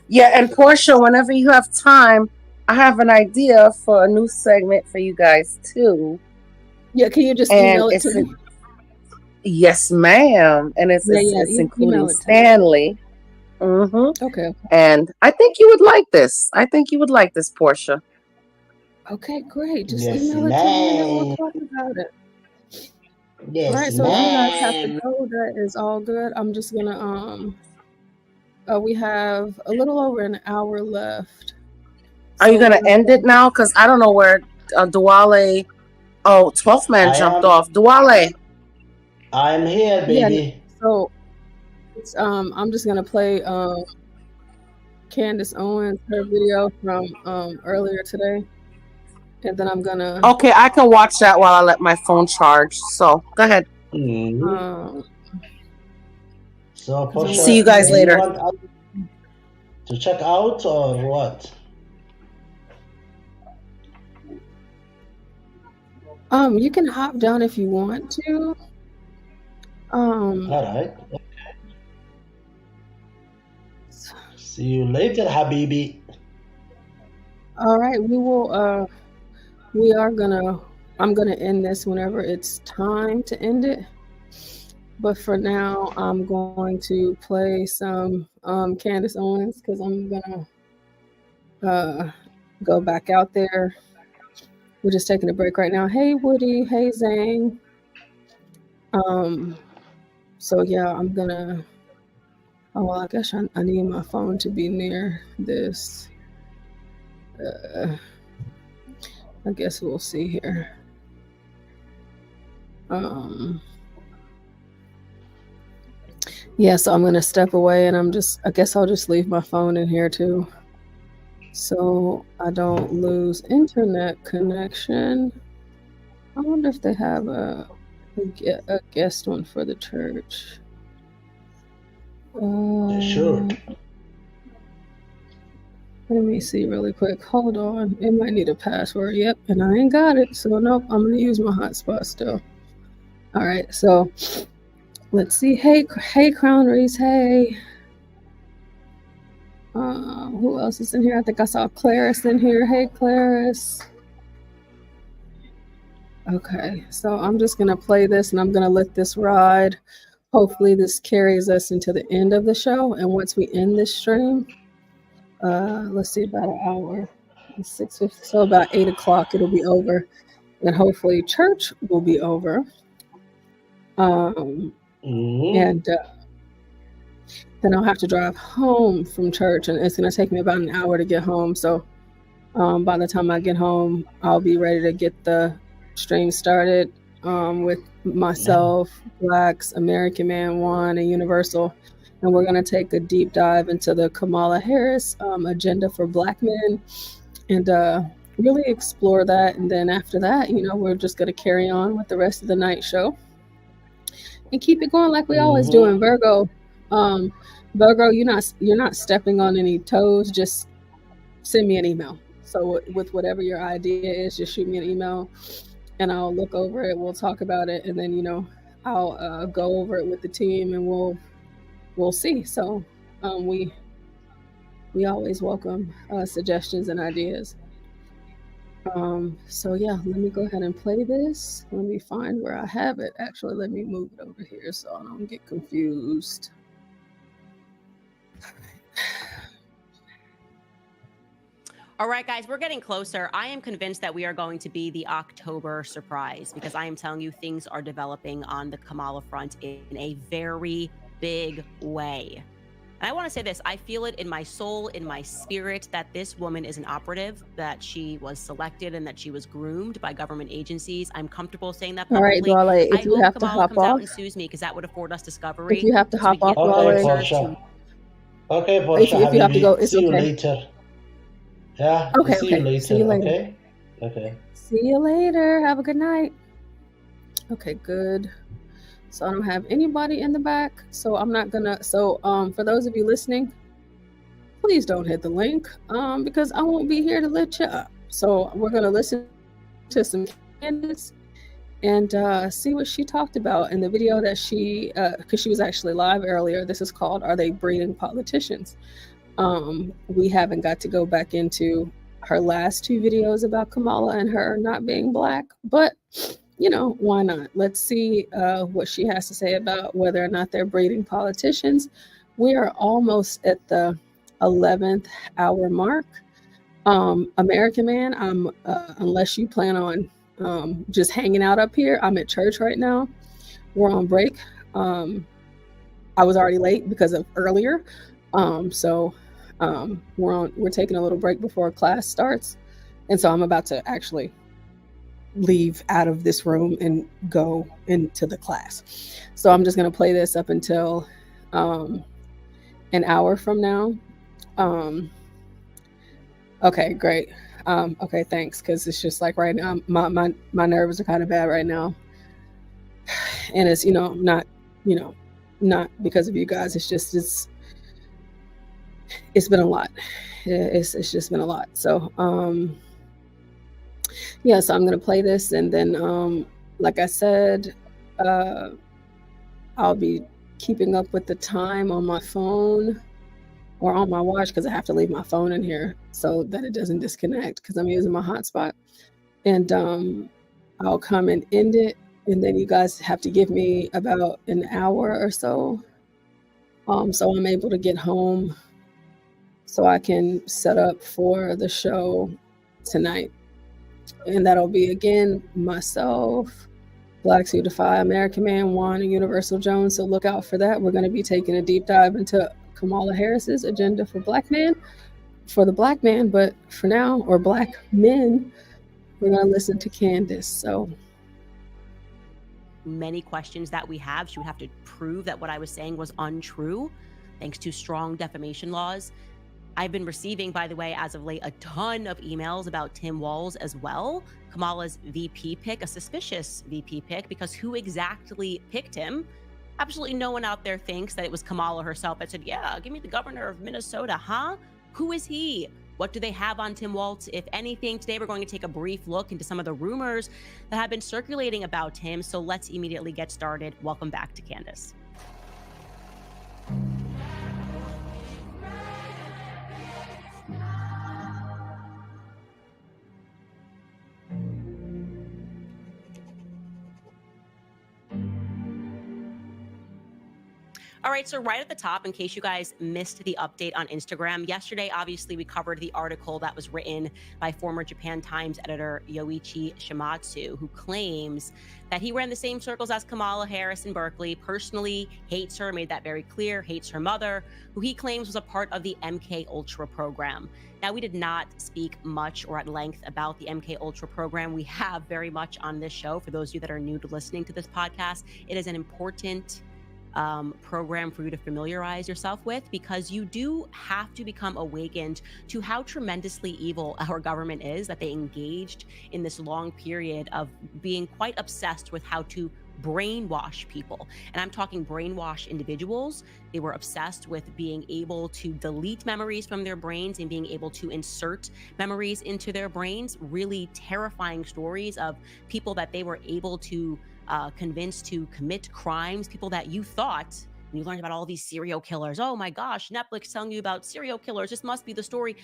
yeah, and Porsha, whenever you have time, I have an idea for a new segment for you guys too. Yeah, can you just email it to me? Yes, ma'am. And it's including Stanley. Okay. And I think you would like this. Porsha. Okay, great. Just email it to me and we'll talk about it. Yes, all right, so if you guys have to go, that is all good. I'm just gonna we have a little over an hour left. Are you gonna end it now? Because I don't know where Duale. Oh, 12th man jumped off. Duale. I'm here, baby. Yeah, so it's, I'm just gonna play Candace Owens, her video from earlier today, and then I'm gonna. Okay, I can watch that while I let my phone charge. So go ahead. So Porsha, see you guys later. To check out or what? You can hop down if you want to. All right. See you later, Habibi. All right, I'm gonna end this whenever it's time to end it. But for now, I'm going to play some Candace Owens because I'm gonna go back out there. We're just taking a break right now. Hey Woody, hey Zane. So yeah, I'm gonna. Oh well, I guess I need my phone to be near this. I guess we'll see here. Yeah, so I'm gonna step away and I guess I'll just leave my phone in here too. So I don't lose internet connection. I wonder if they have a guest one for the church. Sure. Let me see really quick. Hold on. It might need a password. Yep, and I ain't got it. So nope, I'm gonna use my hotspot still. All right, so let's see. Hey, Crown Reese. Hey. Who else is in here? I think I saw Clarice in here. Hey, Clarice. Okay, so I'm just gonna play this and I'm gonna let this ride. Hopefully this carries us into the end of the show. And once we end this stream, let's see, about an hour, 6:50, so about 8 o'clock it'll be over. And hopefully church will be over. And then I'll have to drive home from church, and it's going to take me about an hour to get home. So by the time I get home, I'll be ready to get the stream started with myself, Blacks, American Man One, and Universal. And we're going to take a deep dive into the Kamala Harris agenda for Black men and really explore that. And then after that, we're just going to carry on with the rest of the night show and keep it going like we always do. And Virgo, you're not stepping on any toes. Just send me an email. So with whatever your idea is, just shoot me an email and I'll look over it. We'll talk about it, and then I'll go over it with the team, and we'll see. So we always welcome suggestions and ideas. So yeah, let me go ahead and play this. Let me find where I have it. Actually, let me move it over here so I don't get confused. All right, guys, we're getting closer. I am convinced that we are going to be the October surprise, because I am telling you, things are developing on the Kamala front in a very big way. And I want to say this, I feel it in my soul, in my spirit, that this woman is an operative, that she was selected and that she was groomed by government agencies. I'm comfortable saying that publicly. All right, Dwale, if you have to Kamala hop comes out off, and sues me, because that would afford us discovery. if you have to hop off, Okay, Dwale, Porsha. Okay, Porsha, if you have to go, it's see you okay. later. Yeah, Okay, see you okay. later. See you later. Okay. Okay. See you later. Have a good night. Okay, good. So I don't have anybody in the back. So I'm not gonna. So for those of you listening, please don't hit the link because I won't be here to let you up. So we're gonna listen to some Candace and see what she talked about in the video that she, because she was actually live earlier. This is called "Are They Breeding Politicians?" We haven't got to go back into her last two videos about Kamala and her not being Black, but why not? Let's see what she has to say about whether or not they're breeding politicians. We are almost at the 11th hour mark. American Man, unless you plan on just hanging out up here, I'm at church right now. We're on break. I was already late because of earlier. So we're taking a little break before class starts. And so I'm about to actually leave out of this room and go into the class. So I'm just going to play this up until an hour from now. Okay, great. Okay, thanks. Cause it's just like right now, my nerves are kind of bad right now. And it's, not because of you guys. It's just, it's been a lot. It's just been a lot. So, Yeah, so I'm gonna play this, and then, like I said, I'll be keeping up with the time on my phone or on my watch because I have to leave my phone in here so that it doesn't disconnect because I'm using my hotspot. And I'll come and end it, and then you guys have to give me about an hour or so, so I'm able to get home so I can set up for the show tonight. And that'll be again myself, Black Suit Defy, American Man One, and Universal Jones. So look out for that. We're going to be taking a deep dive into Kamala Harris's agenda for Black man, for the Black man. But for now, or Black men, we're going to listen to Candace. So many questions that we have, she would have to prove that what I was saying was untrue, thanks to strong defamation laws. I've been receiving, by the way, as of late, a ton of emails about Tim Walz as well, Kamala's VP pick, a suspicious VP pick, because who exactly picked him? Absolutely no one out there thinks that it was Kamala herself that said, yeah, give me the governor of Minnesota, huh? Who is he? What do they have on Tim Walz, if anything? Today, we're going to take a brief look into some of the rumors that have been circulating about him. So let's immediately get started. Welcome back to Candace. All right, so right at the top, in case you guys missed the update on Instagram, yesterday, obviously, we covered the article that was written by former Japan Times editor Yoichi Shimatsu, who claims that he ran the same circles as Kamala Harris in Berkeley, personally hates her, made that very clear, hates her mother, who he claims was a part of the MK Ultra program. Now, we did not speak much or at length about the MK Ultra program. We have very much on this show. For those of you that are new to listening to this podcast, it is an important program for you to familiarize yourself with, because you do have to become awakened to how tremendously evil our government is, that they engaged in this long period of being quite obsessed with how to brainwash people. And I'm talking brainwash individuals. They were obsessed with being able to delete memories from their brains and being able to insert memories into their brains. Really terrifying stories of people that they were able to convince to commit crimes, people that you thought, when you learned about all these serial killers, oh my gosh, Netflix telling you about serial killers, this must be the story.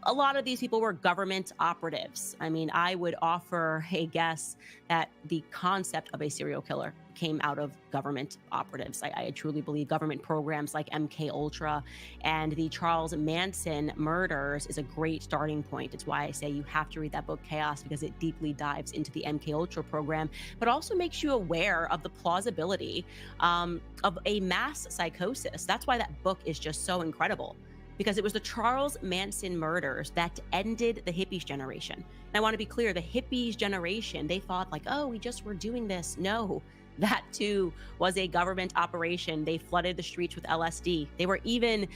A lot of these people were government operatives. I mean, I would offer a guess that the concept of a serial killer came out of government operatives. I truly believe government programs like MK Ultra and the Charles Manson murders is a great starting point. It's why I say you have to read that book, Chaos, because it deeply dives into the MK Ultra program, but also makes you aware of the plausibility of a mass psychosis. That's why that book is just so incredible, because it was the Charles Manson murders that ended the hippies generation. And I want to be clear, the hippies generation, they thought like, oh, we just were doing this. No, that too was a government operation. They flooded the streets with LSD. They were even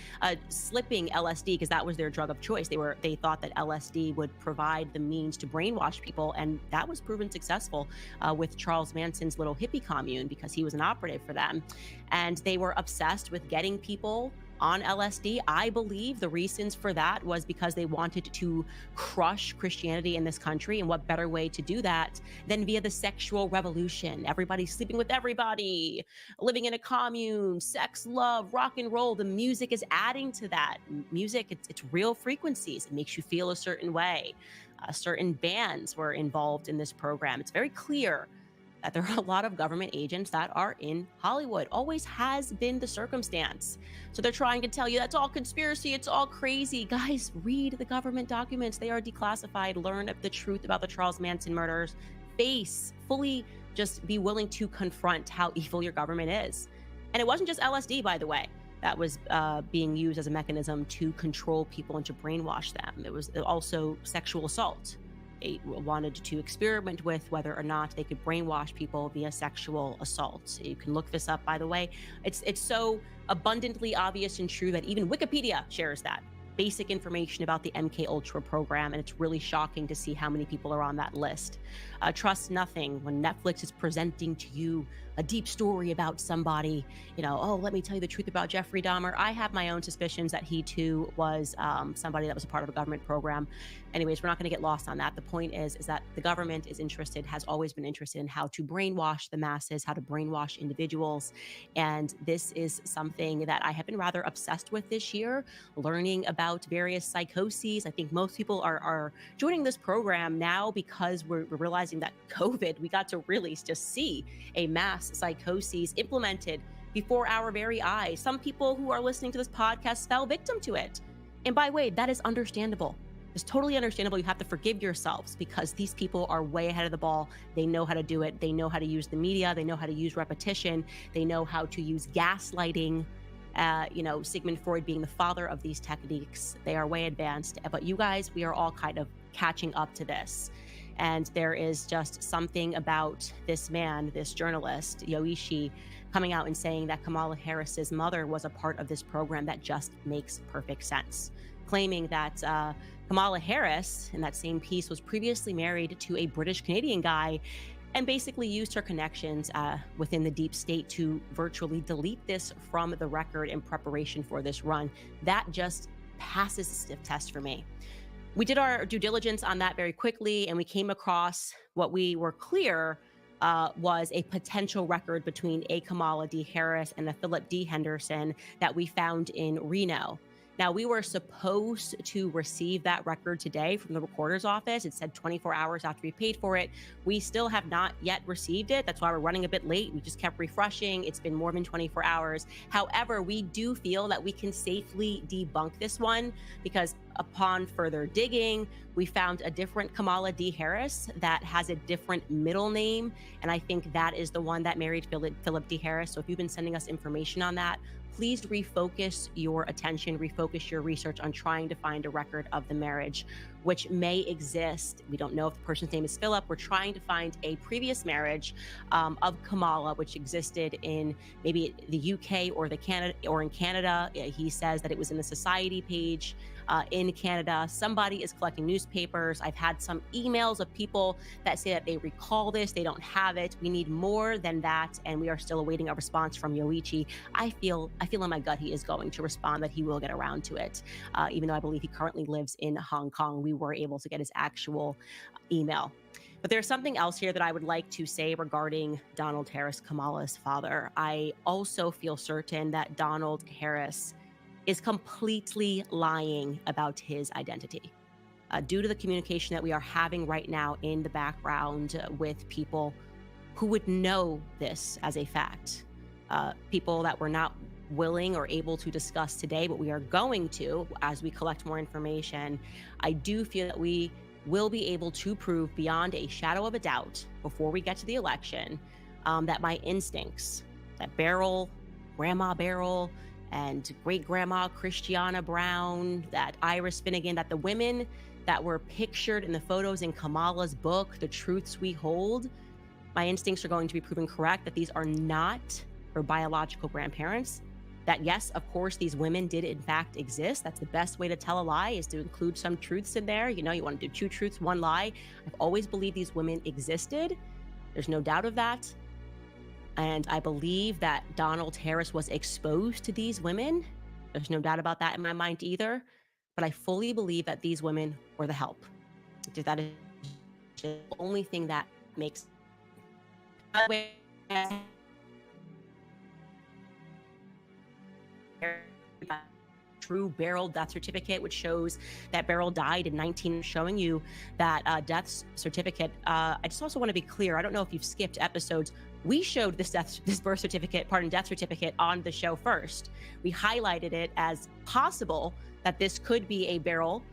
slipping LSD because that was their drug of choice. They thought that LSD would provide the means to brainwash people, and that was proven successful with Charles Manson's little hippie commune, because he was an operative for them. And they were obsessed with getting people on LSD. I believe the reasons for that was because they wanted to crush Christianity in this country. And what better way to do that than via the sexual revolution? Everybody sleeping with everybody, living in a commune, sex, love, rock and roll. The music is adding to that. Music, it's real frequencies. It makes you feel a certain way. Certain bands were involved in this program. It's very clear that there are a lot of government agents that are in Hollywood. Always has been the circumstance. So they're trying to tell you that's all conspiracy, it's all crazy. Guys, read the government documents. They are declassified. Learn the truth about the Charles Manson murders. Fully just be willing to confront how evil your government is. And it wasn't just LSD, by the way, that was being used as a mechanism to control people and to brainwash them. It was also sexual assault. They wanted to experiment with whether or not they could brainwash people via sexual assault. You can look this up, by the way. It's so abundantly obvious and true that even Wikipedia shares that basic information about the MK Ultra program, and it's really shocking to see how many people are on that list. Trust nothing when Netflix is presenting to you a deep story about somebody, you know, oh, let me tell you the truth about Jeffrey Dahmer. I have my own suspicions that he too was somebody that was a part of a government program. Anyways, we're not going to get lost on that. The point is that the government is interested, has always been interested in how to brainwash the masses, how to brainwash individuals. And this is something that I have been rather obsessed with this year, learning about various psychoses. I think most people are joining this program now because we're realizing that COVID, we got to really just see a mass psychoses implemented before our very eyes. Some people who are listening to this podcast fell victim to it. And by the way, that is understandable. It's totally understandable. You have to forgive yourselves because these people are way ahead of the ball. They know how to do it. They know how to use the media. They know how to use repetition. They know how to use gaslighting. You know, Sigmund Freud being the father of these techniques. They are way advanced. But you guys, we are all kind of catching up to this. And there is just something about this man, this journalist, Yoichi, coming out and saying that Kamala Harris's mother was a part of this program that just makes perfect sense. Claiming that Kamala Harris, in that same piece, was previously married to a British-Canadian guy and basically used her connections within the deep state to virtually delete this from the record in preparation for this run. That just passes the sniff test for me. We did our due diligence on that very quickly, and we came across what we were clear was a potential record between a Kamala D. Harris and a Philip D. Henderson that we found in Reno. Now, we were supposed to receive that record today from the recorder's office. It said 24 hours after we paid for it. We still have not yet received it. That's why we're running a bit late. We just kept refreshing. It's been more than 24 hours. However, we do feel that we can safely debunk this one because upon further digging, we found a different Kamala D. Harris that has a different middle name. And I think that is the one that married Philip D. Harris. So if you've been sending us information on that, please refocus your attention, refocus your research on trying to find a record of the marriage, which may exist. We don't know if the person's name is Philip. We're trying to find a previous marriage of Kamala, which existed in maybe the UK or in Canada. He says that it was in the society page in Canada. Somebody is collecting newspapers. I've had some emails of people that say that they recall this. They don't have it. We need more than that, and we are still awaiting a response from Yoichi. I feel in my gut he is going to respond, that he will get around to it. Even though I believe he currently lives in Hong Kong, we were able to get his actual email. But there's something else here that I would like to say regarding Donald Harris, Kamala's father. I also feel certain that Donald Harris is completely lying about his identity. Due to the communication that we are having right now in the background with people who would know this as a fact. People that were not willing or able to discuss today, but we are going to as we collect more information. I do feel that we will be able to prove beyond a shadow of a doubt before we get to the election that my instincts, that Beryl, Grandma Beryl, and great-grandma Christiana Brown, that Iris Finnegan, that the women that were pictured in the photos in Kamala's book, The Truths We Hold, my instincts are going to be proven correct, that these are not her biological grandparents. That yes, of course, these women did in fact exist. That's the best way to tell a lie, is to include some truths in there. You know, you want to do 2 truths, 1 lie. I've always believed these women existed. There's no doubt of that. And I believe that Donald Harris was exposed to these women. There's no doubt about that in my mind either. But I fully believe that these women were the help. That is the only thing that makes. By the way, true Beryl death certificate, which shows that Beryl died in 19, showing you that death certificate. I just also want to be clear. I don't know if you've skipped episodes. We showed this birth certificate, death certificate on the show first. We highlighted it as possible that this could be a Beryl,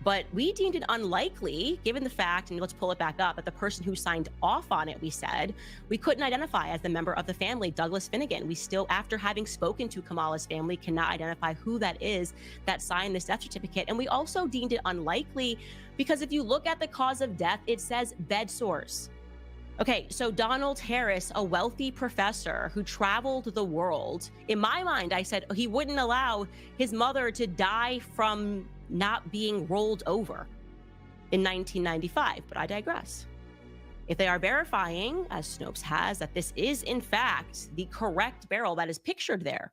but we deemed it unlikely, given the fact, and let's pull it back up, that the person who signed off on it, we said, we couldn't identify as the member of the family, Douglas Finnegan. We still, after having spoken to Kamala's family, cannot identify who that is that signed this death certificate. And we also deemed it unlikely because if you look at the cause of death, it says bed sores. Okay, so Donald Harris, a wealthy professor who traveled the world, in my mind, I said he wouldn't allow his mother to die from not being rolled over in 1995, but I digress. If they are verifying, as Snopes has, that this is in fact the correct barrel that is pictured there,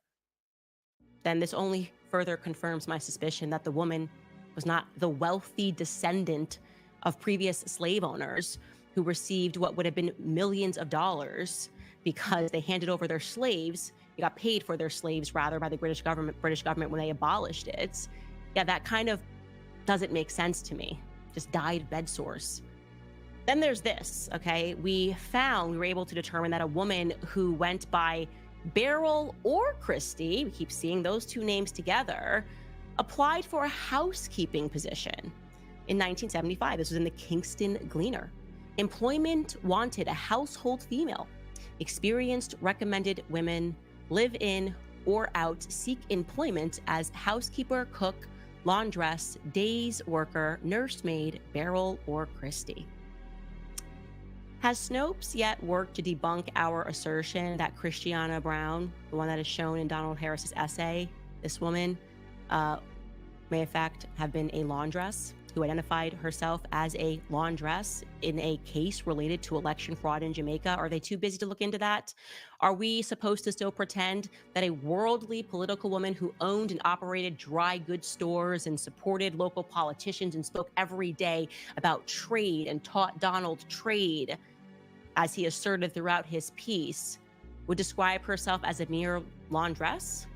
then this only further confirms my suspicion that the woman was not the wealthy descendant of previous slave owners who received what would have been millions of dollars because they handed over their slaves. They got paid for their slaves, rather, by the British government when they abolished it. Yeah, that kind of doesn't make sense to me. Just dyed bed sores. Then there's this, okay? We were able to determine that a woman who went by Beryl or Christie, we keep seeing those two names together, applied for a housekeeping position in 1975. This was in the Kingston Gleaner. Employment wanted a household female. Experienced recommended women live in or out seek employment as housekeeper, cook, laundress, days worker, nursemaid, Beryl or Christie. Has Snopes yet worked to debunk our assertion that Christiana Brown, the one that is shown in Donald Harris's essay, this woman may in fact have been a laundress who identified herself as a laundress in a case related to election fraud in Jamaica? Are they too busy to look into that? Are we supposed to still pretend that a worldly political woman who owned and operated dry goods stores and supported local politicians and spoke every day about trade and taught Donald trade, as he asserted throughout his piece, would describe herself as a mere laundress?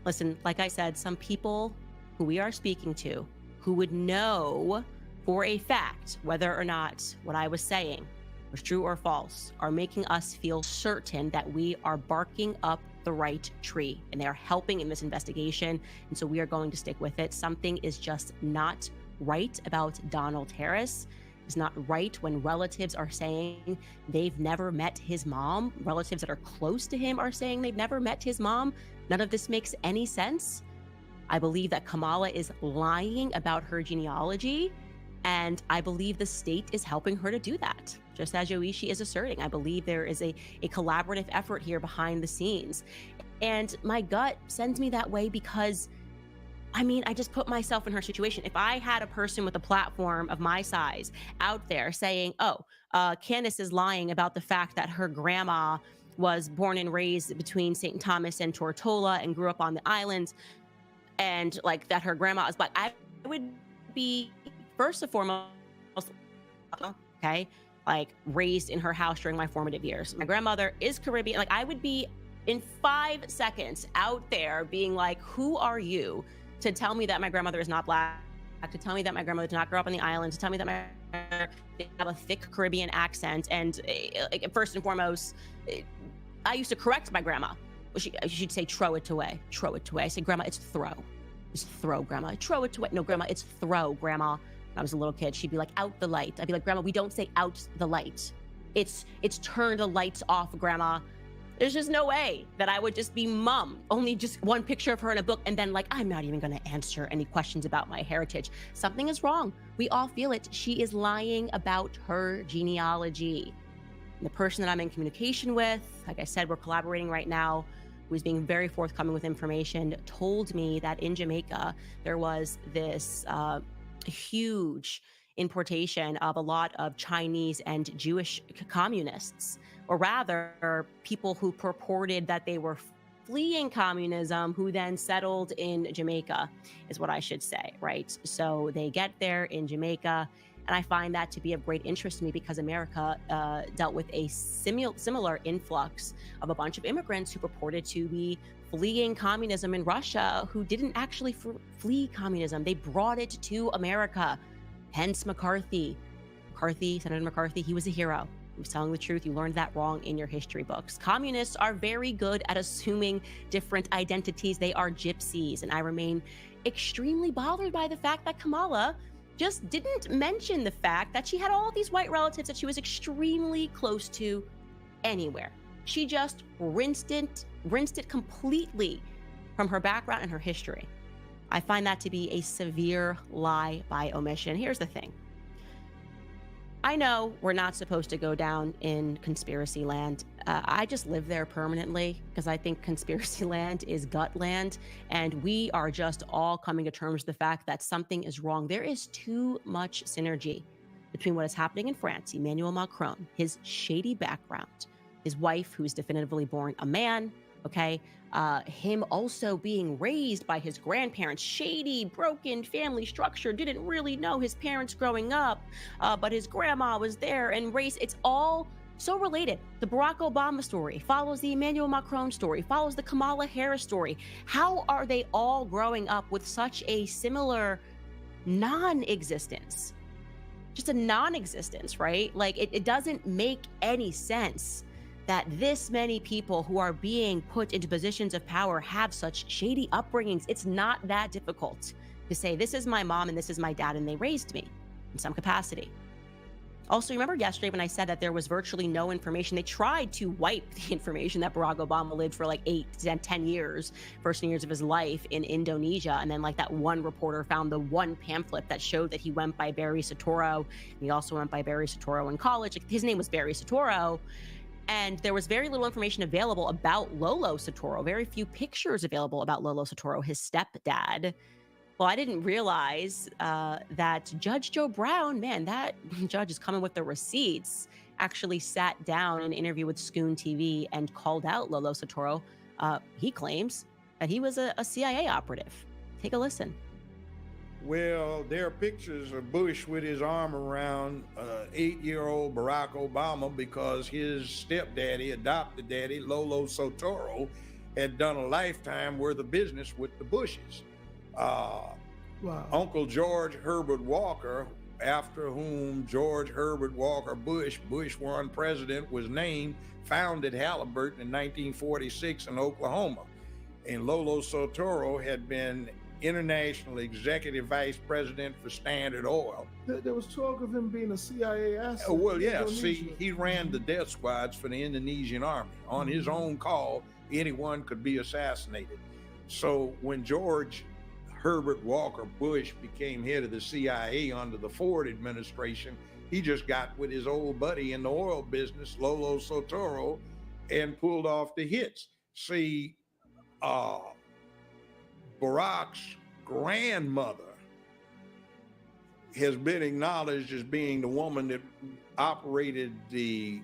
Listen, like I said, some people who we are speaking to who would know for a fact whether or not what I was saying was true or false are making us feel certain that we are barking up the right tree and they are helping in this investigation. And so we are going to stick with it. Something is just not right about Donald Harris. It's not right when relatives are saying they've never met his mom. Relatives that are close to him are saying they've never met his mom. None of this makes any sense. I believe that Kamala is lying about her genealogy, and I believe the state is helping her to do that, just as Yoichi is asserting. I believe there is a collaborative effort here behind the scenes. And my gut sends me that way because, I mean, I just put myself in her situation. If I had a person with a platform of my size out there saying, Candace is lying about the fact that her grandma was born and raised between St. Thomas and Tortola and grew up on the island, and like that her grandma is black, I would be first and foremost, okay, like raised in her house during my formative years. My grandmother is Caribbean. Like I would be in 5 seconds out there being like, who are you to tell me that my grandmother is not black, to tell me that my grandmother did not grow up on the island, to tell me that my grandmother did have a thick Caribbean accent. And first and foremost, I used to correct my grandma. She'd say, throw it away, throw it away. I said, Grandma, it's throw. It's throw, Grandma. Throw it away. No, Grandma, it's throw, Grandma. When I was a little kid, she'd be like, out the light. I'd be like, Grandma, we don't say out the light. It's turn the lights off, Grandma. There's just no way that I would just be mum. Only just one picture of her in a book. And then like, I'm not even going to answer any questions about my heritage. Something is wrong. We all feel it. She is lying about her genealogy. And the person that I'm in communication with, like I said, we're collaborating right now, who is being very forthcoming with information, told me that in Jamaica, there was this huge importation of a lot of Chinese and Jewish communists, or rather people who purported that they were fleeing communism, who then settled in Jamaica, is what I should say, right? So they get there in Jamaica, and I find that to be of great interest to me because America dealt with a similar influx of a bunch of immigrants who purported to be fleeing communism in Russia, who didn't actually flee communism. They brought it to America. Hence McCarthy, Senator McCarthy, he was a hero. He was telling the truth. You learned that wrong in your history books. Communists are very good at assuming different identities. They are gypsies. And I remain extremely bothered by the fact that Kamala just didn't mention the fact that she had all these white relatives that she was extremely close to anywhere. She just rinsed it completely from her background and her history. I find that to be a severe lie by omission. Here's the thing. I know we're not supposed to go down in conspiracy land. I just live there permanently because I think conspiracy land is gut land, and we are just all coming to terms with the fact that something is wrong. There is too much synergy between what is happening in France, Emmanuel Macron, his shady background, his wife, who is definitively born a man, okay, him also being raised by his grandparents, shady, broken family structure, didn't really know his parents growing up, but his grandma was there, and race, it's all so related. The Barack Obama story follows the Emmanuel Macron story, follows the Kamala Harris story. How are they all growing up with such a similar non-existence? Just a non-existence, right? Like, it doesn't make any sense that this many people who are being put into positions of power have such shady upbringings. It's not that difficult to say, this is my mom and this is my dad, and they raised me in some capacity. Also, remember yesterday when I said that there was virtually no information? They tried to wipe the information that Barack Obama lived for like 8 to 10 years, first 10 years of his life in Indonesia. And then like that one reporter found the one pamphlet that showed that he went by Barry Soetoro. And he also went by Barry Soetoro in college. Like, his name was Barry Soetoro. And there was very little information available about Lolo Soetoro, very few pictures available about Lolo Soetoro, his stepdad. Well, I didn't realize that Judge Joe Brown, man, that judge is coming with the receipts, actually sat down in an interview with Scoon TV and called out Lolo Soetoro. He claims that he was a CIA operative. Take a listen. Well, there are pictures of Bush with his arm around 8-year-old Barack Obama because his stepdaddy, adopted daddy, Lolo Soetoro, had done a lifetime worth of business with the Bushes. Uncle George Herbert Walker, after whom George Herbert Walker Bush, Bush 1 president, was named, founded Halliburton in 1946 in Oklahoma. And Lolo Soetoro had been international executive vice president for Standard Oil. There was talk of him being a CIA asset. Well, yeah, see, he ran the death squads for the Indonesian army. On his own call, anyone could be assassinated. So when George Herbert Walker Bush became head of the CIA under the Ford administration, he just got with his old buddy in the oil business, Lolo Soetoro, and pulled off the hits. See, Barack's grandmother has been acknowledged as being the woman that operated the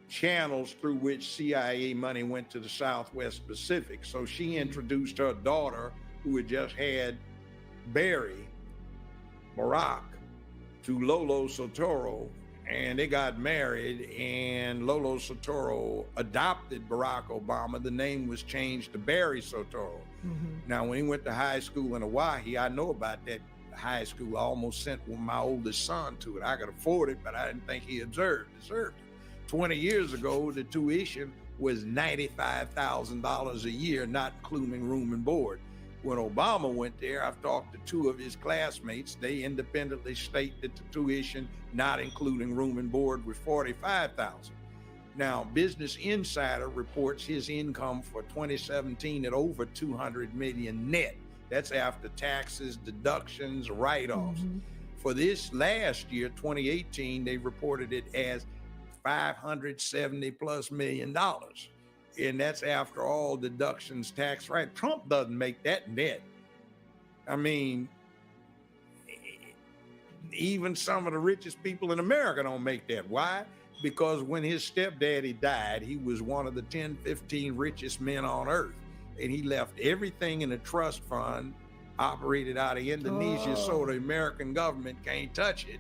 channels through which CIA money went to the Southwest Pacific. So she introduced her daughter, who had just had Barry, Barack, to Lolo Soetoro, and they got married, and Lolo Soetoro adopted Barack Obama. The name was changed to Barry Soetoro. Now, when he went to high school in Hawaii, I know about that high school. I almost sent my oldest son to it. I could afford it, but I didn't think he deserved it. 20 years ago, the tuition was $95,000 a year, not including room and board. When Obama went there, I've talked to 2 of his classmates. They independently state that the tuition, not including room and board, was $45,000. Now, Business Insider reports his income for 2017 at over $200 million net. That's after taxes, deductions, write-offs. For this last year, 2018, they reported it as $570+ million. And that's after all deductions, tax, right? Trump doesn't make that net. I mean, even some of the richest people in America don't make that. Why? Because when his stepdaddy died, he was one of the 10, 15 richest men on earth. And he left everything in a trust fund operated out of Indonesia, so the American government can't touch it.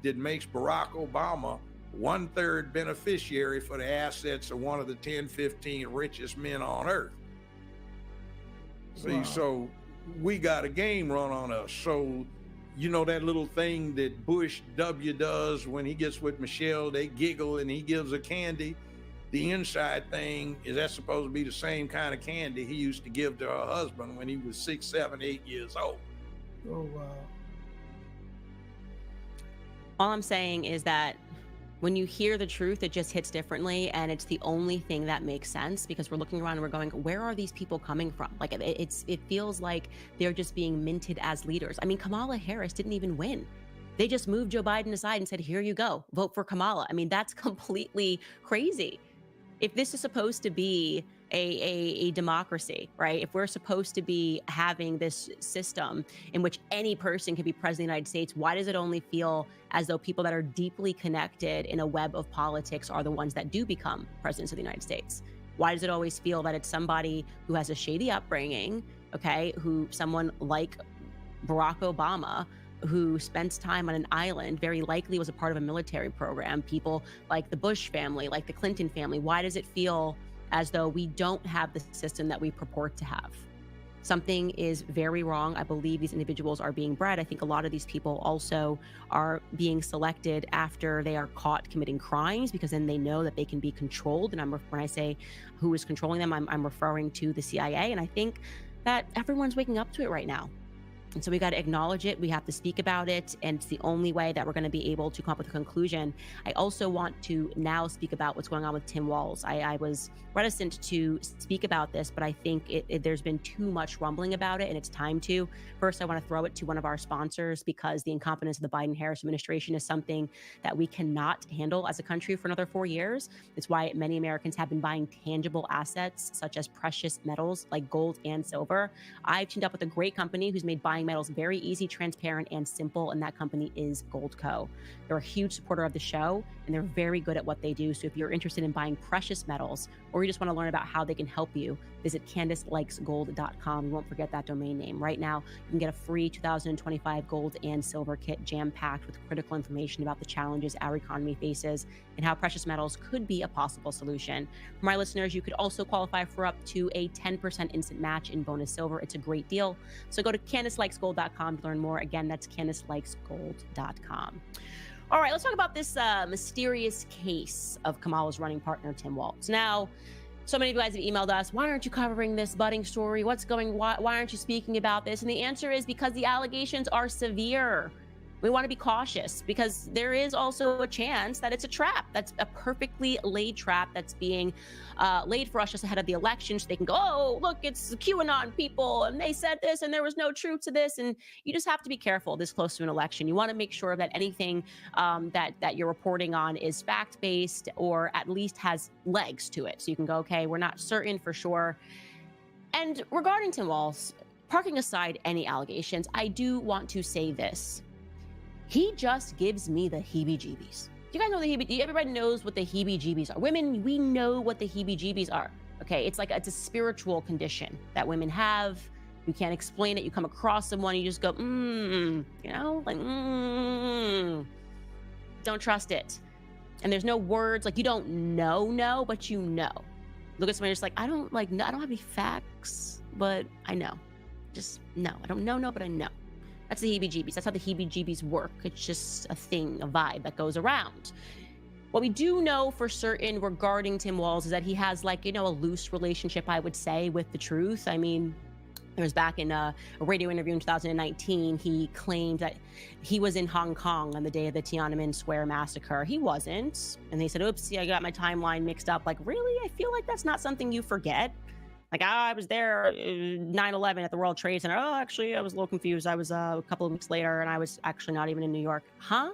That makes Barack Obama 1/3 beneficiary for the assets of one of the 10, 15 richest men on earth. See, so we got a game run on us. So, you know that little thing that Bush W does when he gets with Michelle, they giggle and he gives her candy. The inside thing is that's supposed to be the same kind of candy he used to give to her husband when he was 6, 7, 8 years old. Oh, wow. All I'm saying is that when you hear the truth, it just hits differently, and it's the only thing that makes sense, because we're looking around and we're going, where are these people coming from? Like, it feels like they're just being minted as leaders. I mean, Kamala Harris didn't even win. They just moved Joe Biden aside and said, here you go, vote for Kamala. I mean, that's completely crazy. If this is supposed to be a democracy, right? If we're supposed to be having this system in which any person can be president of the United States, why does it only feel as though people that are deeply connected in a web of politics are the ones that do become presidents of the United States? Why does it always feel that it's somebody who has a shady upbringing, okay, who someone like Barack Obama, who spends time on an island, very likely was a part of a military program, people like the Bush family, like the Clinton family? Why does it feel as though we don't have the system that we purport to have? Something is very wrong. I believe these individuals are being bred. I think a lot of these people also are being selected after they are caught committing crimes, because then they know that they can be controlled. And when I say who is controlling them, I'm referring to the CIA. And I think that everyone's waking up to it right now. And so we got to acknowledge it. We have to speak about it. And it's the only way that we're going to be able to come up with a conclusion. I also want to now speak about what's going on with Tim Walz. I was reticent to speak about this, but I think there's been too much rumbling about it, and it's time to. First, I want to throw it to one of our sponsors, because the incompetence of the Biden-Harris administration is something that we cannot handle as a country for another 4 years. It's why many Americans have been buying tangible assets, such as precious metals like gold and silver. I've teamed up with a great company who's made buying metals very easy, transparent, and simple, and that company is Goldco. They're a huge supporter of the show, and they're very good at what they do. So if you're interested in buying precious metals, or you just want to learn about how they can help you, visit CandiceLikesGold.com. You won't forget that domain name. Right now, you can get a free 2025 gold and silver kit jam-packed with critical information about the challenges our economy faces and how precious metals could be a possible solution. For my listeners, you could also qualify for up to a 10% instant match in bonus silver. It's a great deal. So go to CandiceLikesGold.com to learn more. Again, that's CandiceLikesGold.com. All right, let's talk about this mysterious case of Kamala's running partner, Tim Walz. Now, so many of you guys have emailed us, why aren't you covering this budding story? Why aren't you speaking about this? And the answer is because the allegations are severe. We want to be cautious because there is also a chance that it's a trap. That's a perfectly laid trap that's being laid for us just ahead of the election. So they can go, oh, look, it's the QAnon people, and they said this, and there was no truth to this. And you just have to be careful this close to an election. You want to make sure that anything that you're reporting on is fact-based or at least has legs to it. So you can go, okay, we're not certain for sure. And regarding Tim Walz, parking aside any allegations, I do want to say this. He just gives me the heebie-jeebies. You guys know everybody knows what the heebie-jeebies are. Women, we know what the heebie-jeebies are. Okay, it's a spiritual condition that women have. You can't explain it. You come across someone, you just go, Don't trust it. And there's no words, like you don't know, but you know. Look at somebody just like, I don't have any facts, but I know. Just no. I don't know, but I know. That's the heebie-jeebies. That's how the heebie-jeebies work. It's just a thing, a vibe that goes around. What we do know for certain regarding Tim Walz is that he has a loose relationship, I would say, with the truth. I mean, it was back in a radio interview in 2019. He claimed that he was in Hong Kong on the day of the Tiananmen Square massacre. He wasn't. And they said, oopsie, I got my timeline mixed up. Like, really? I feel like that's not something you forget. Like, I was there 9/11 at the World Trade Center. Oh, actually, I was a little confused. I was a couple of weeks later, and I was actually not even in New York. Huh?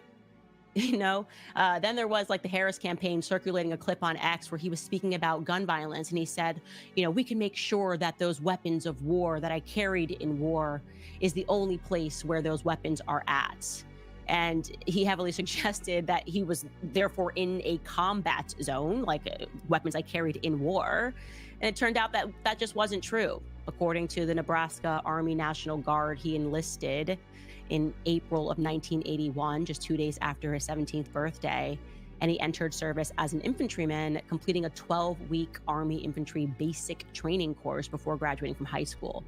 Then there was the Harris campaign circulating a clip on X where he was speaking about gun violence. And he said, we can make sure that those weapons of war that I carried in war is the only place where those weapons are at. And he heavily suggested that he was therefore in a combat zone, weapons I carried in war. And it turned out that that just wasn't true. According to the Nebraska Army National Guard, he enlisted in April of 1981, just 2 days after his 17th birthday. And he entered service as an infantryman, completing a 12-week Army infantry basic training course before graduating from high school.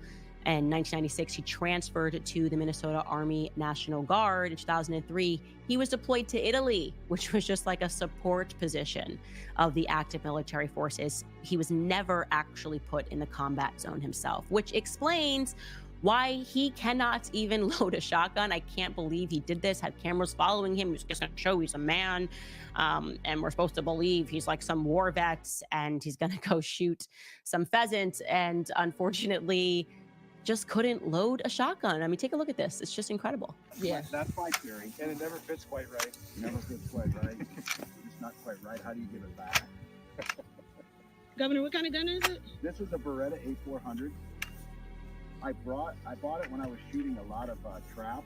In 1996, he transferred to the Minnesota Army National Guard. In 2003, he was deployed to Italy, which was just like a support position of the active military forces. He was never actually put in the combat zone himself, which explains why he cannot even load a shotgun. I can't believe he did this, had cameras following him. He was just going to show he's a man. And we're supposed to believe he's like some war vet and he's going to go shoot some pheasant. And unfortunately, just couldn't load a shotgun. I mean, take a look at this. It's just incredible. Yeah. That's my theory. And it never fits quite right. It never fits quite right. It's not quite right. How do you give it back? Governor, what kind of gun is it? This is a Beretta A400. I bought it when I was shooting a lot of trap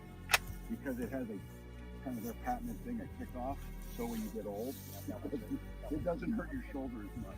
because it has a kind of their patented thing, a kickoff. So when you get old, it doesn't hurt your shoulder as much.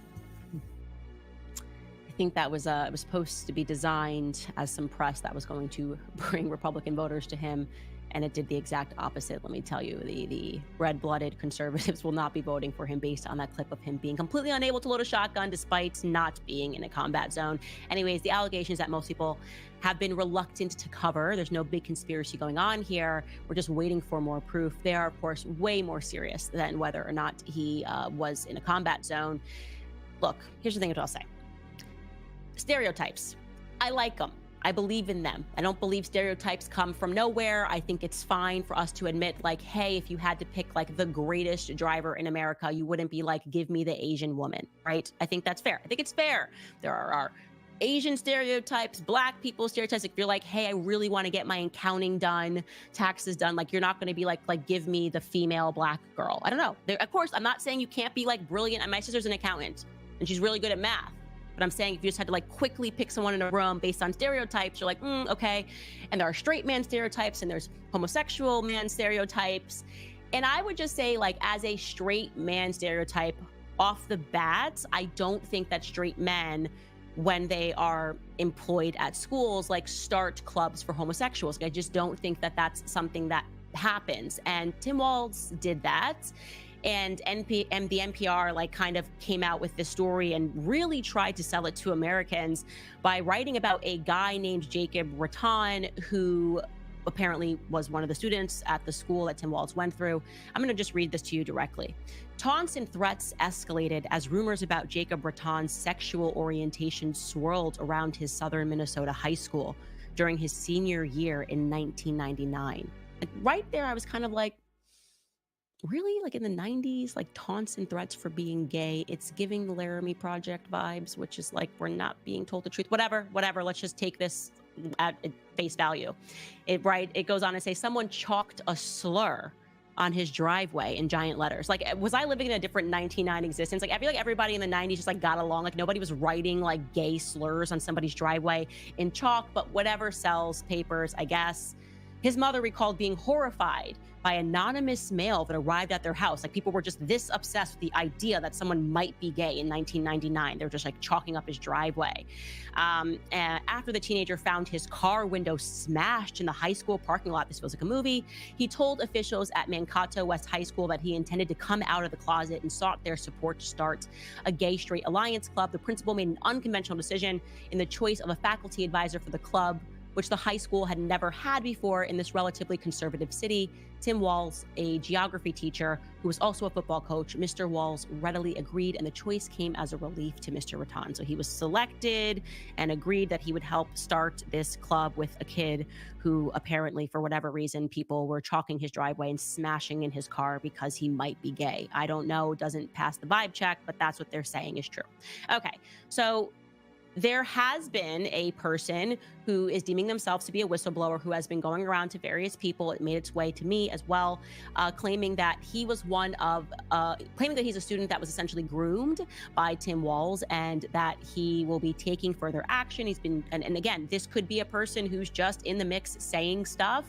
I think that was it was supposed to be designed as some press that was going to bring Republican voters to him, and it did the exact opposite. Let me tell you, the red-blooded conservatives will not be voting for him based on that clip of him being completely unable to load a shotgun despite not being in a combat zone. Anyways, the allegations that most people have been reluctant to cover. There's no big conspiracy going on here. We're just waiting for more proof. They are, of course, way more serious than whether or not he was in a combat zone. Look, here's the thing that I'll say. Stereotypes. I like them. I believe in them. I don't believe stereotypes come from nowhere. I think it's fine for us to admit, like, hey, if you had to pick like the greatest driver in America, you wouldn't be like, give me the Asian woman, right? I think that's fair. I think it's fair. There are Asian stereotypes, Black people stereotypes. If you're like, hey, I really want to get my accounting done, taxes done, like you're not going to be like, give me the female Black girl. I don't know. Of course, I'm not saying you can't be like brilliant. My sister's an accountant and she's really good at math. But I'm saying if you just had to like quickly pick someone in a room based on stereotypes, you're like, okay. And there are straight man stereotypes and there's homosexual man stereotypes. And I would just say, like, as a straight man stereotype off the bat, I don't think that straight men, when they are employed at schools, like start clubs for homosexuals. I just don't think that that's something that happens. And Tim Walz did that. And the NPR like kind of came out with this story and really tried to sell it to Americans by writing about a guy named Jacob Rattan, who apparently was one of the students at the school that Tim Walz went through. I'm going to just read this to you directly. Taunts and threats escalated as rumors about Jacob Rattan's sexual orientation swirled around his southern Minnesota high school during his senior year in 1999. Like, right there, I was kind of like, really? Like in the 90s, like taunts and threats for being gay? It's giving the Laramie Project vibes, which is like, we're not being told the truth. Whatever. Let's just take this at face value. It goes on to say someone chalked a slur on his driveway in giant letters. Like, was I living in a different 1999 existence? Like, I feel like everybody in the 90s just like got along. Like nobody was writing like gay slurs on somebody's driveway in chalk, but whatever sells papers, I guess. His mother recalled being horrified by anonymous mail that arrived at their house. Like, people were just this obsessed with the idea that someone might be gay in 1999. They were just like chalking up his driveway. And after the teenager found his car window smashed in the high school parking lot, this feels like a movie, he told officials at Mankato West High School that he intended to come out of the closet and sought their support to start a gay-straight alliance club. The principal made an unconventional decision in the choice of a faculty advisor for the club, which the high school had never had before in this relatively conservative city. Tim Walz, a geography teacher who was also a football coach, Mr. Walz readily agreed, and the choice came as a relief to Mr. Rattan. So he was selected and agreed that he would help start this club with a kid who apparently, for whatever reason, people were chalking his driveway and smashing in his car because he might be gay. I don't know, doesn't pass the vibe check, but that's what they're saying is true. Okay, so there has been a person who is deeming themselves to be a whistleblower who has been going around to various people. It made its way to me as well, claiming that he was claiming that he's a student that was essentially groomed by Tim Walz and that he will be taking further action. He's been, and again, this could be a person who's just in the mix saying stuff,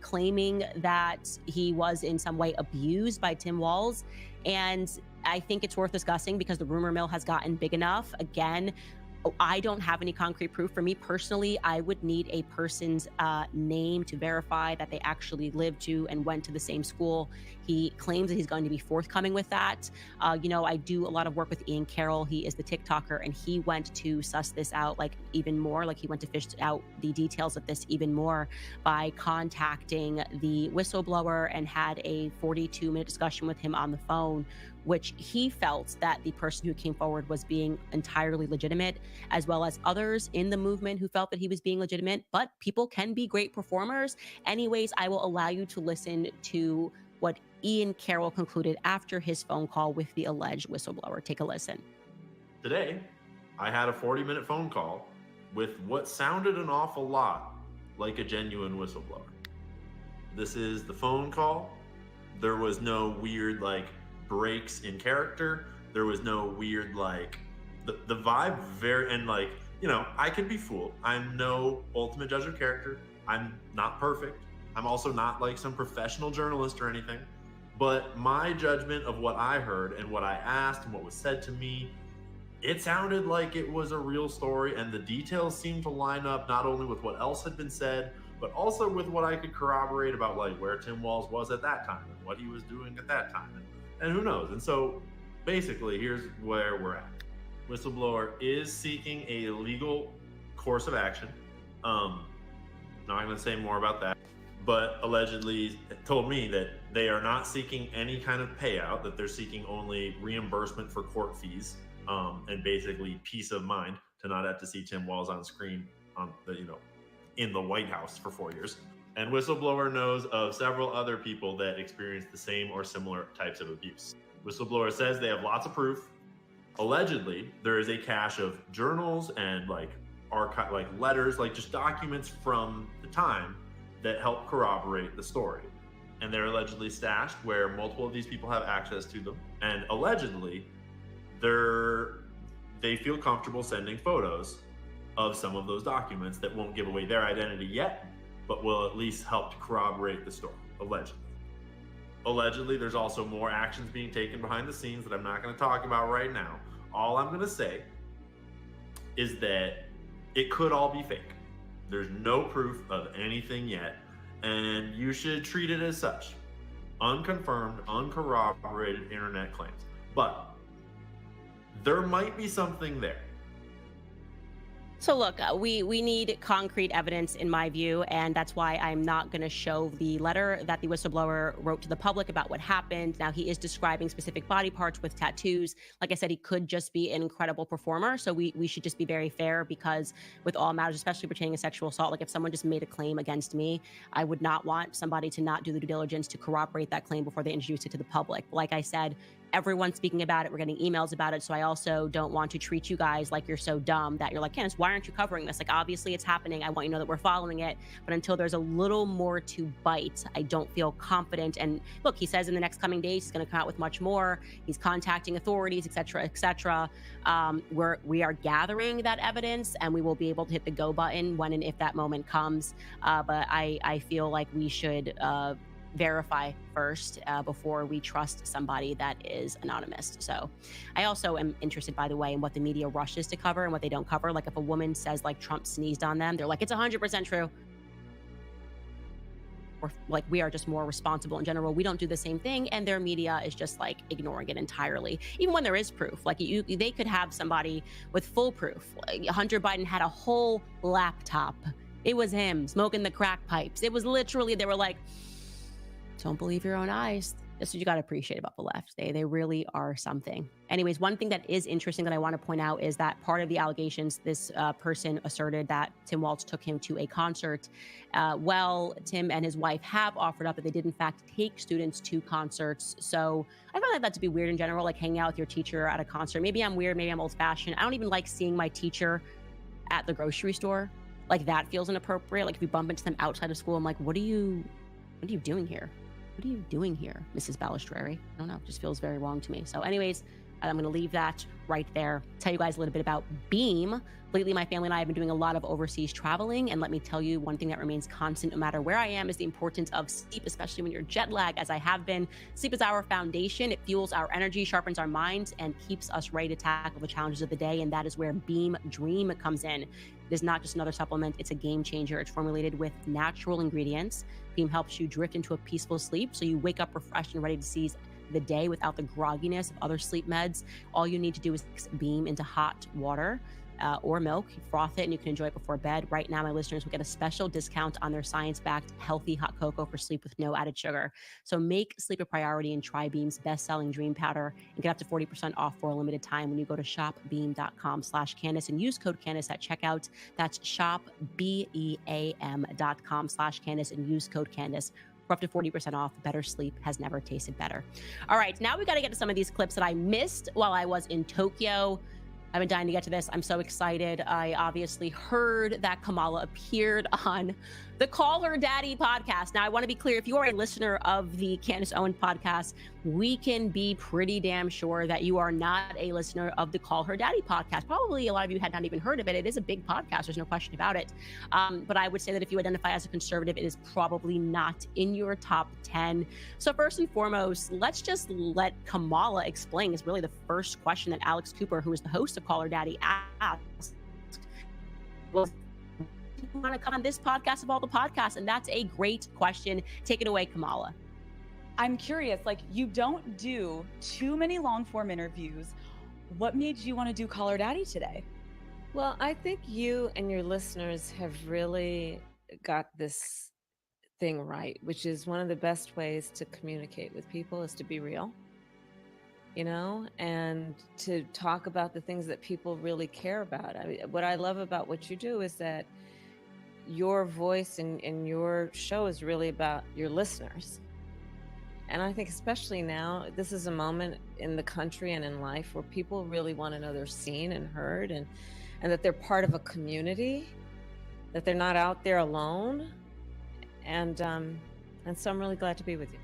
claiming that he was in some way abused by Tim Walz. And I think it's worth discussing because the rumor mill has gotten big enough. Again, I don't have any concrete proof. For me personally, I would need a person's name to verify that they actually lived to and went to the same school. He claims that he's going to be forthcoming with that. I do a lot of work with Ian Carroll. He is the TikToker, and he went to suss this out like even more. Like, he went to fish out the details of this even more by contacting the whistleblower and had a 42-minute discussion with him on the phone, which he felt that the person who came forward was being entirely legitimate, as well as others in the movement who felt that he was being legitimate. But people can be great performers. Anyways, I will allow you to listen to what Ian Carroll concluded after his phone call with the alleged whistleblower. Take a listen. Today, I had a 40-minute phone call with what sounded an awful lot like a genuine whistleblower. This is the phone call. There was no weird, breaks in character. There was no weird, the vibe very, and like, you know, I can be fooled. I'm no ultimate judge of character. I'm not perfect. I'm also not like some professional journalist or anything. But my judgment of what I heard and what I asked and what was said to me, it sounded like it was a real story, and the details seemed to line up not only with what else had been said, but also with what I could corroborate about like where Tim Walz was at that time and what he was doing at that time. And who knows? And so basically, here's where we're at. Whistleblower is seeking a legal course of action. Not going to say more about that, but allegedly told me that they are not seeking any kind of payout, that they're seeking only reimbursement for court fees, and basically peace of mind to not have to see Tim Walz on screen on the, you know, in the White House for 4 years. And Whistleblower knows of several other people that experienced the same or similar types of abuse. Whistleblower says they have lots of proof. Allegedly, there is a cache of journals and like archive, like letters, like just documents from the time that help corroborate the story. And they're allegedly stashed where multiple of these people have access to them. And allegedly, they feel comfortable sending photos of some of those documents that won't give away their identity yet, but will at least help to corroborate the story, allegedly. Allegedly, there's also more actions being taken behind the scenes that I'm not going to talk about right now. All I'm going to say is that it could all be fake. There's no proof of anything yet, and you should treat it as such. Unconfirmed, uncorroborated internet claims. But there might be something there. So look, we need concrete evidence in my view, and that's why I'm not going to show the letter that the whistleblower wrote to the public about what happened. Now, he is describing specific body parts with tattoos. Like I said, he could just be an incredible performer, so we should just be very fair, because with all matters, especially pertaining to sexual assault, like if someone just made a claim against me, I would not want somebody to not do the due diligence to corroborate that claim before they introduce it to the public. Like I said, everyone's speaking about it. We're getting emails about it. So I also don't want to treat you guys like you're so dumb that you're like, Candace, why aren't you covering this? Like, obviously it's happening. I want you to know that we're following it. But until there's a little more to bite, I don't feel confident. And look, he says in the next coming days, he's going to come out with much more. He's contacting authorities, et cetera, et cetera. We are gathering that evidence, and we will be able to hit the go button when and if that moment comes. But I feel like we should verify first before we trust somebody that is anonymous. So I also am interested, by the way, in what the media rushes to cover and what they don't cover. Like if a woman says like Trump sneezed on them, they're like, it's 100% true. Or like, we are just more responsible in general. We don't do the same thing, and their media is just like ignoring it entirely, even when there is proof. Like they could have somebody with full proof. Like Hunter Biden had a whole laptop. It was him smoking the crack pipes. It was literally, they were like, don't believe your own eyes. That's what you got to appreciate about the left. They really are something. Anyways, one thing that is interesting that I want to point out is that part of the allegations, this person asserted that Tim Walz took him to a concert. Well, Tim and his wife have offered up that they did in fact take students to concerts. So I find that to be weird in general, like hanging out with your teacher at a concert. Maybe I'm weird, maybe I'm old fashioned. I don't even like seeing my teacher at the grocery store. Like that feels inappropriate. Like if you bump into them outside of school, I'm like, what are you doing here? What are you doing here, Mrs. Balistreri? I don't know, it just feels very wrong to me. So anyways, I'm going to leave that right there. Tell you guys a little bit about Beam. Lately, my family and I have been doing a lot of overseas traveling. And let me tell you, one thing that remains constant no matter where I am is the importance of sleep, especially when you're jet lagged, as I have been. Sleep is our foundation. It fuels our energy, sharpens our minds, and keeps us ready to tackle the challenges of the day. And that is where Beam Dream comes in. It is not just another supplement, it's a game changer. It's formulated with natural ingredients. Beam helps you drift into a peaceful sleep, so you wake up refreshed and ready to seize the day without the grogginess of other sleep meds. All you need to do is mix Beam into hot water or milk, you froth it, and you can enjoy it before bed. Right now, my listeners will get a special discount on their science-backed healthy hot cocoa for sleep with no added sugar. So make sleep a priority and try Beam's best-selling Dream Powder and get up to 40% off for a limited time when you go to shopbeam.com/Candace and use code Candace at checkout. That's shopbeam.com/Candace and use code Candace for up to 40% off. Better sleep has never tasted better. All right, now we got to get to some of these clips that I missed while I was in Tokyo. I've been dying to get to this. I'm so excited. I obviously heard that Kamala appeared on The Call Her Daddy podcast. Now, I want to be clear, if you are a listener of the Candace Owen podcast, we can be pretty damn sure that you are not a listener of the Call Her Daddy podcast. Probably a lot of you had not even heard of it. It is a big podcast. There's no question about it. But I would say that if you identify as a conservative, it is probably not in your top 10. So first and foremost, let's just let Kamala explain. Is really the first question that Alex Cooper, who is the host of Call Her Daddy, asked. Was, you want to come on this podcast of all the podcasts? And that's a great question. Take it away, Kamala. I'm curious, like, you don't do too many long form interviews. What made you want to do Call Her Daddy today? Well, I think you and your listeners have really got this thing right, which is one of the best ways to communicate with people is to be real, you know, and to talk about the things that people really care about. I mean, what I love about what you do is that your voice in your show is really about your listeners. And I think especially now, this is a moment in the country and in life where people really want to know they're seen and heard, and that they're part of a community, that they're not out there alone. And so I'm really glad to be with you.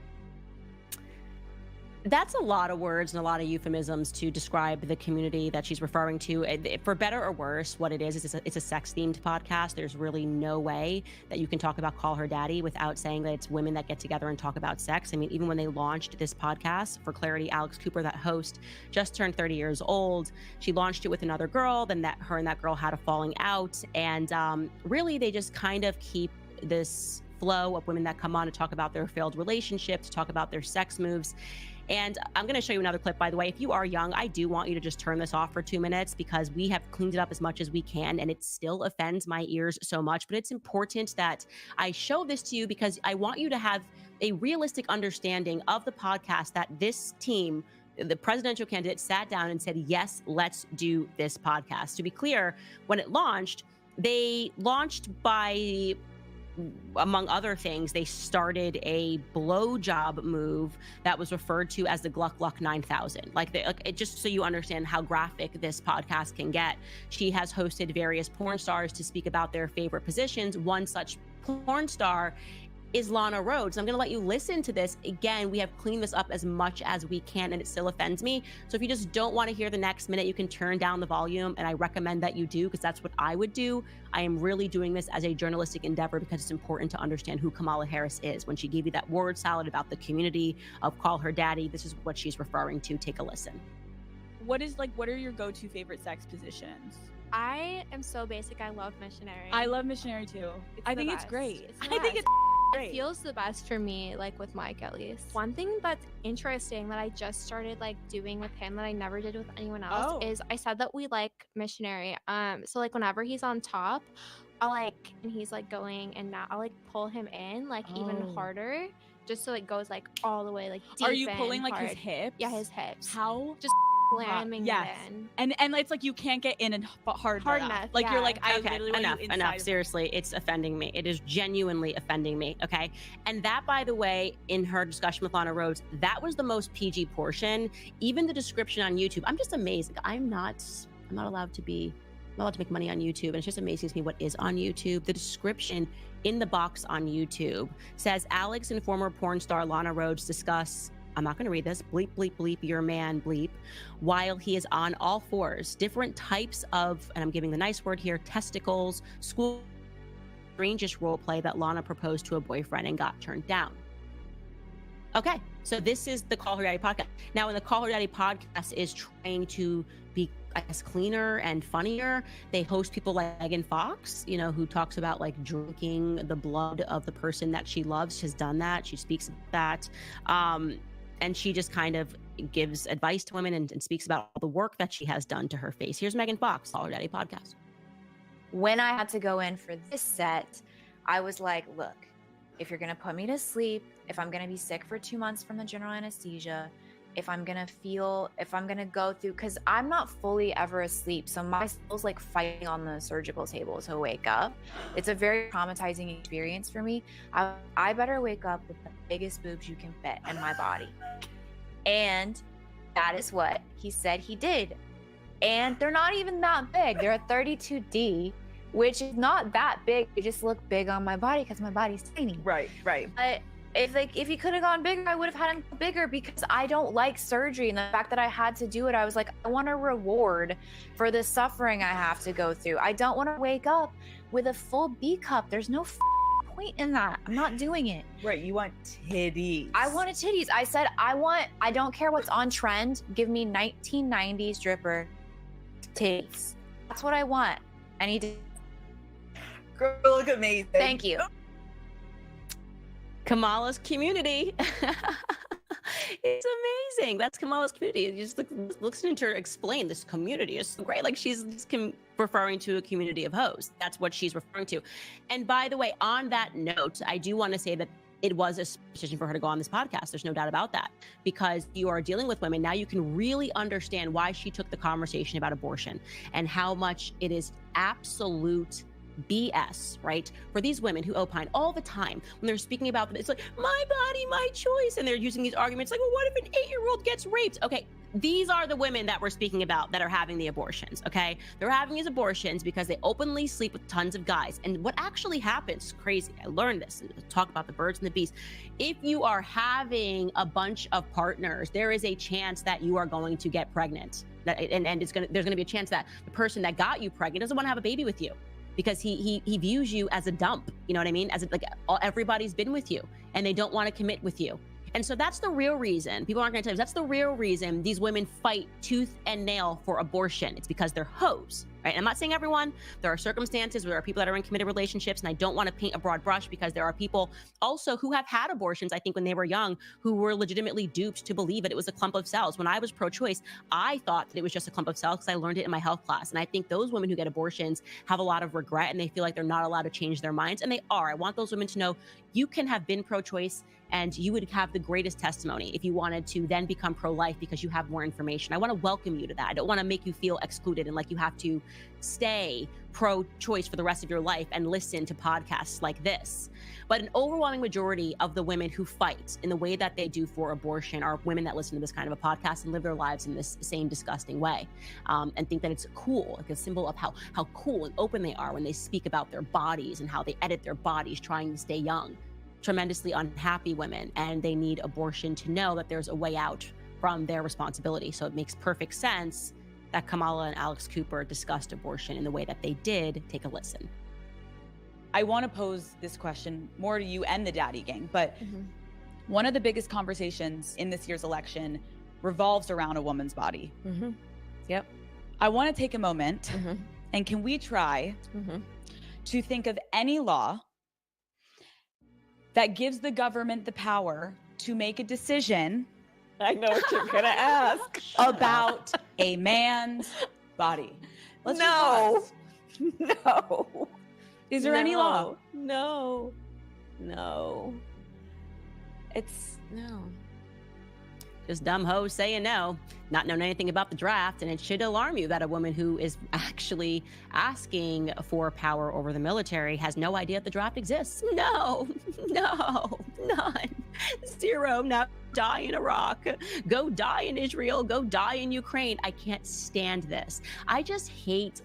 That's a lot of words and a lot of euphemisms to describe the community that she's referring to. For better or worse, what it is it's a sex-themed podcast. There's really no way that you can talk about Call Her Daddy without saying that it's women that get together and talk about sex. I mean, even when they launched this podcast, for clarity, Alex Cooper, that host, just turned 30 years old. She launched it with another girl, then her and that girl had a falling out. And really, they just kind of keep this flow of women that come on to talk about their failed relationships, talk about their sex moves. And I'm going to show you another clip, by the way. If you are young, I do want you to just turn this off for 2 minutes because we have cleaned it up as much as we can, and it still offends my ears so much. But it's important that I show this to you because I want you to have a realistic understanding of the podcast that this team, the presidential candidate, sat down and said, yes, let's do this podcast. To be clear, when it launched, they launched by, among other things, they started a blowjob move that was referred to as the Gluck Gluck 9000. Just so you understand how graphic this podcast can get. She has hosted various porn stars to speak about their favorite positions. One such porn star is Lana Rhoades. I'm going to let you listen to this. Again, we have cleaned this up as much as we can, and it still offends me. So if you just don't want to hear the next minute, you can turn down the volume, and I recommend that you do because that's what I would do. I am really doing this as a journalistic endeavor because it's important to understand who Kamala Harris is. When she gave you that word salad about the community of Call Her Daddy, this is what she's referring to. Take a listen. What are your go-to favorite sex positions? I am so basic. I love missionary. I love missionary too. I think it's great. I think it's great. It feels the best for me, like with Mike at least. One thing that's interesting that I just started like doing with him that I never did with anyone else is I said that we like missionary. So like whenever he's on top, and he's like going, and now I'll like pull him in like even harder, just so it goes like all the way like deep. Are you pulling in, like hard. his hips? Yeah, his hips. How? Just slamming it in. And it's like you can't get in and hard enough. Like you're like, I literally want you inside enough. of me. Seriously, it's offending me. It is genuinely offending me. Okay. And that, by the way, in her discussion with Lana Rhoades, that was the most PG portion. Even the description on YouTube, I'm just amazed. I'm not allowed to make money on YouTube. And it's just amazing to me what is on YouTube. The description in the box on YouTube says Alex and former porn star Lana Rhoades discuss, I'm not going to read this, bleep, bleep, bleep, your man, bleep, while he is on all fours, different types of, and I'm giving the nice word here, testicles, school, strangest role play that Lana proposed to a boyfriend and got turned down. Okay, so this is the Call Her Daddy podcast. Now, when the Call Her Daddy podcast is trying to be, I guess, cleaner and funnier, they host people like Megan Fox, you know, who talks about like drinking the blood of the person that she loves. She's done that. She speaks about that. And she just kind of gives advice to women and speaks about all the work that she has done to her face. Here's Megan Fox, Call Her Daddy podcast. When I had to go in for this set, I was like, look, if you're going to put me to sleep, if I'm going to be sick for 2 months from the general anesthesia, if I'm going to go through, because I'm not fully ever asleep. So my soul's like fighting on the surgical table to wake up. It's a very traumatizing experience for me. I better wake up with the biggest boobs you can fit in my body. And that is what he said he did. And they're not even that big. They're a 32D. which is not that big. It just looked big on my body because my body's tiny. Right. But if he could have gone bigger, I would have had him go bigger because I don't like surgery. And the fact that I had to do it, I was like, I want a reward for the suffering I have to go through. I don't want to wake up with a full B cup. There's no point in that. I'm not doing it. Right. You want titties. I wanted titties. I said, I don't care what's on trend. Give me 1990s dripper titties. That's what I want. I need to. Girl, look amazing. Thank you. Kamala's community. It's amazing. That's Kamala's community. You just listening to her explain this community is so great. Like she's referring to a community of hoes. That's what she's referring to. And by the way, on that note, I do want to say that it was a decision for her to go on this podcast. There's no doubt about that. Because you are dealing with women. Now you can really understand why she took the conversation about abortion and how much it is absolute BS, right? For these women who opine all the time when they're speaking about them, it's like, my body, my choice. And they're using these arguments like, well, what if an 8-year-old gets raped? Okay, these are the women that we're speaking about that are having the abortions, okay? They're having these abortions because they openly sleep with tons of guys. And what actually happens is crazy. I learned this and talk about the birds and the bees. If you are having a bunch of partners, there is a chance that you are going to get pregnant. And there's gonna be a chance that the person that got you pregnant doesn't want to have a baby with you, because he views you as a dump, you know what I mean? As like everybody's been with you and they don't want to commit with you. And so that's the real reason, people aren't gonna tell you, that's the real reason these women fight tooth and nail for abortion. It's because they're hoes, right? I'm not saying everyone, there are circumstances where there are people that are in committed relationships, and I don't want to paint a broad brush because there are people also who have had abortions, I think when they were young, who were legitimately duped to believe it was a clump of cells. When I was pro-choice, I thought that it was just a clump of cells because I learned it in my health class. And I think those women who get abortions have a lot of regret and they feel like they're not allowed to change their minds, and they are. I want those women to know you can have been pro-choice and you would have the greatest testimony if you wanted to then become pro-life because you have more information. I want to welcome you to that. I don't want to make you feel excluded and like you have to stay pro-choice for the rest of your life and listen to podcasts like this. But an overwhelming majority of the women who fight in the way that they do for abortion are women that listen to this kind of a podcast and live their lives in this same disgusting way, and think that it's cool, like a symbol of how cool and open they are when they speak about their bodies and how they edit their bodies trying to stay young. Tremendously unhappy women, and they need abortion to know that there's a way out from their responsibility. So it makes perfect sense that Kamala and Alex Cooper discussed abortion in the way that they did. Take a listen. I want to pose this question more to you and the Daddy Gang, but one of the biggest conversations in this year's election revolves around a woman's body. Yep. I want to take a moment, and can we try to think of any law that gives the government the power to make a decision. I know what you're gonna ask. About a man's body. Let's No. Is there any law? No. It's no. Just dumb hoes saying no, not knowing anything about the draft. And it should alarm you that a woman who is actually asking for power over the military has no idea that the draft exists. No, none. Zero. Now die in Iraq, go die in Israel, go die in Ukraine. I can't stand this. I just hate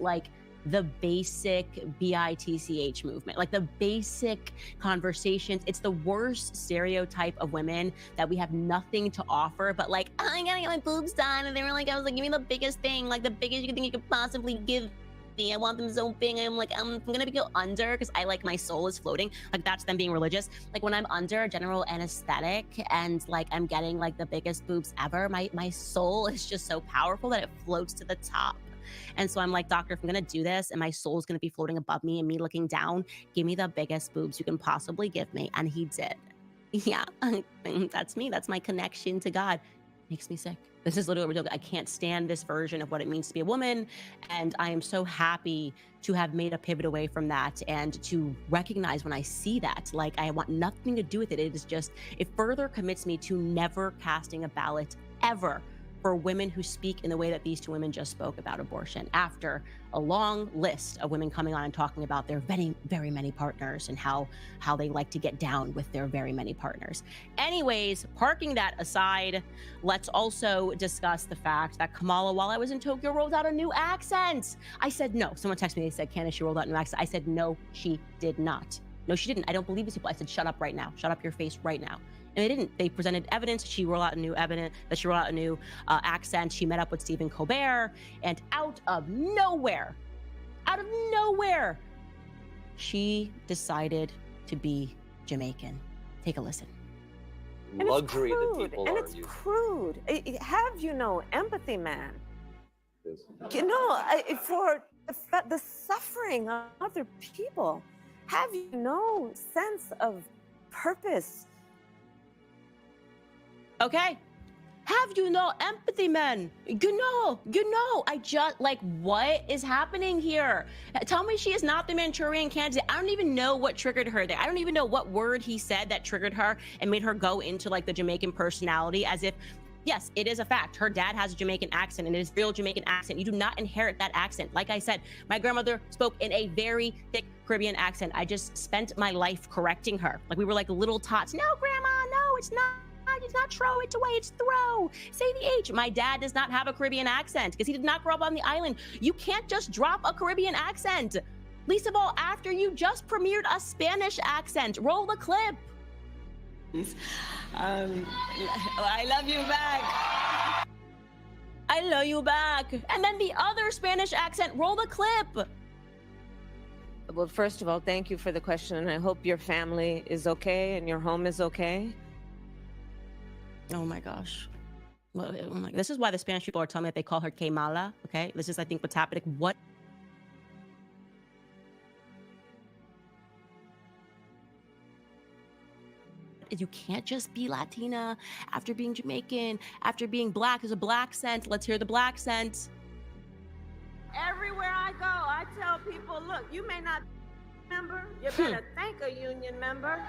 the basic BITCH movement, like the basic conversations. It's the worst stereotype of women that we have nothing to offer, but I gotta get my boobs done. And they were like, I was like, give me the biggest thing, like the biggest you could possibly give me. I want them so big. I'm like, I'm gonna go under because I my soul is floating. Like that's them being religious. Like when I'm under a general anesthetic and I'm getting the biggest boobs ever, my soul is just so powerful that it floats to the top. And so I'm like, doctor, if I'm going to do this and my soul is going to be floating above me and me looking down, give me the biggest boobs you can possibly give me. And he did. Yeah, that's me. That's my connection to God. Makes me sick. This is literally what we're doing. I can't stand this version of what it means to be a woman. And I am so happy to have made a pivot away from that and to recognize when I see that, I want nothing to do with it. It further commits me to never casting a ballot ever for women who speak in the way that these two women just spoke about abortion, after a long list of women coming on and talking about their very, very many partners and how they like to get down with their very many partners. Anyways, parking that aside, let's also discuss the fact that Kamala, while I was in Tokyo, rolled out a new accent. I said no. Someone texted me, they said, Candace, she rolled out a new accent. I said, no, she did not. No, she didn't. I don't believe these people. I said, shut up right now. Shut up your face right now. And they didn't. They presented evidence. She rolled out a new accent. She met up with Stephen Colbert, and out of nowhere, she decided to be Jamaican. Take a listen. And Luxury it's that crude, people and are it's using. crude. Have empathy, man. For the suffering of other people. Have sense of purpose. Okay. Have empathy, man. I just, what is happening here? Tell me she is not the Manchurian candidate. I don't even know what triggered her there. I don't even know what word he said that triggered her and made her go into the Jamaican personality, as if, yes, it is a fact. Her dad has a Jamaican accent, and it is real Jamaican accent. You do not inherit that accent. Like I said, my grandmother spoke in a very thick Caribbean accent. I just spent my life correcting her. We were like little tots. No, grandma, no, it's not. It's not throw, it's away, it's throw. Say the H. My dad does not have a Caribbean accent because he did not grow up on the island. You can't just drop a Caribbean accent. Least of all, after you just premiered a Spanish accent. Roll the clip. I love you back. I love you back. And then the other Spanish accent. Roll the clip. Well, first of all, thank you for the question, and I hope your family is okay and your home is okay. Oh my gosh. Well, this is why the Spanish people are telling me that they call her Que Mala. Okay, this is, I think, what's happening. What? You can't just be Latina after being Jamaican, after being black. There's a black scent. Let's hear the black scent. Everywhere I go, I tell people, look, you may not be a member, you better thank a union member.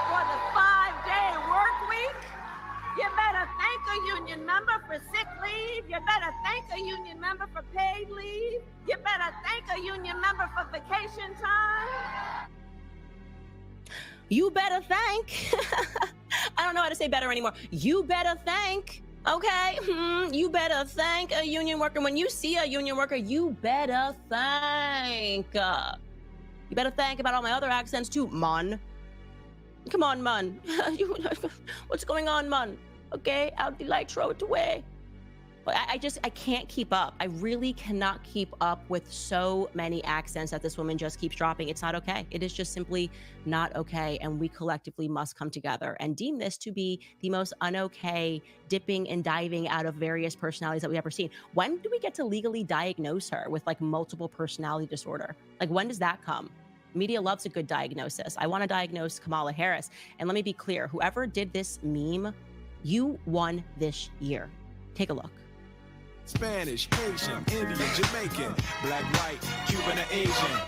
For the 5-day work week, you better thank a union member for sick leave. You better thank a union member for paid leave. You better thank a union member for vacation time. You better thank. I don't know how to say better anymore. You better thank. Okay, you better thank a union worker. When you see a union worker, you better thank. You better thank about all my other accents too, man. Come on, man. What's going on, man? Okay, out the light, throw it away. But I can't keep up. I really cannot keep up with so many accents that this woman just keeps dropping. It's not okay. It is just simply not okay. And we collectively must come together and deem this to be the most unokay dipping and diving out of various personalities that we've ever seen. When do we get to legally diagnose her with multiple personality disorder? When does that come? Media loves a good diagnosis. I want to diagnose Kamala Harris. And let me be clear, whoever did this meme, you won this year. Take a look. Spanish, Haitian, Indian, Jamaican, black, white, Cuban, or Asian.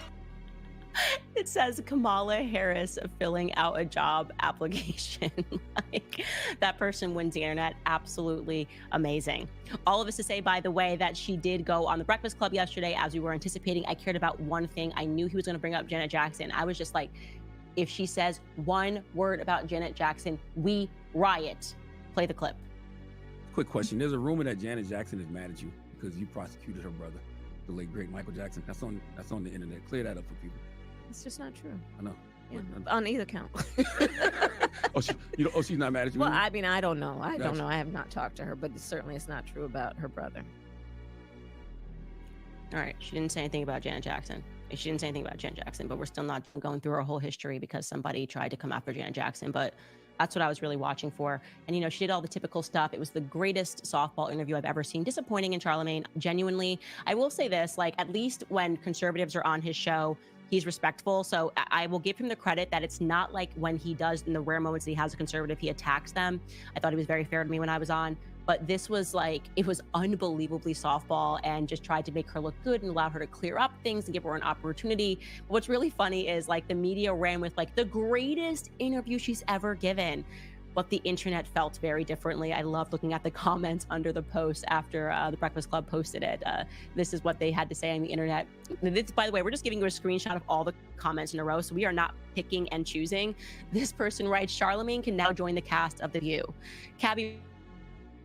It says Kamala Harris filling out a job application. That person wins the internet. Absolutely amazing. All of this to say, by the way, that she did go on the Breakfast Club yesterday, as we were anticipating. I cared about one thing. I knew he was going to bring up Janet Jackson. I was just like, if she says one word about Janet Jackson, we riot. Play the clip. Quick question. There's a rumor that Janet Jackson is mad at you because you prosecuted her brother, the late great Michael Jackson. That's on the internet. Clear that up for people. It's just not true. I know. Yeah, on either count. She's not mad at you. Well, I mean, I don't know. I don't know. I have not talked to her, but certainly it's not true about her brother. All right. She didn't say anything about Janet Jackson. She didn't say anything about Janet Jackson, but we're still not going through her whole history because somebody tried to come after Janet Jackson. But that's what I was really watching for. And, she did all the typical stuff. It was the greatest softball interview I've ever seen. Disappointing in Charlemagne. Genuinely, I will say this, at least when conservatives are on his show, he's respectful. So I will give him the credit that it's not like when he does in the rare moments that he has a conservative, he attacks them. I thought he was very fair to me when I was on. But this was it was unbelievably softball and just tried to make her look good and allow her to clear up things and give her an opportunity. But what's really funny is the media ran with the greatest interview she's ever given. but the internet felt very differently. I loved looking at the comments under the post after the Breakfast Club posted it. This is what they had to say on the internet. This, by the way, we're just giving you a screenshot of all the comments in a row, so we are not picking and choosing. This person writes, Charlemagne can now join the cast of The View. Cabby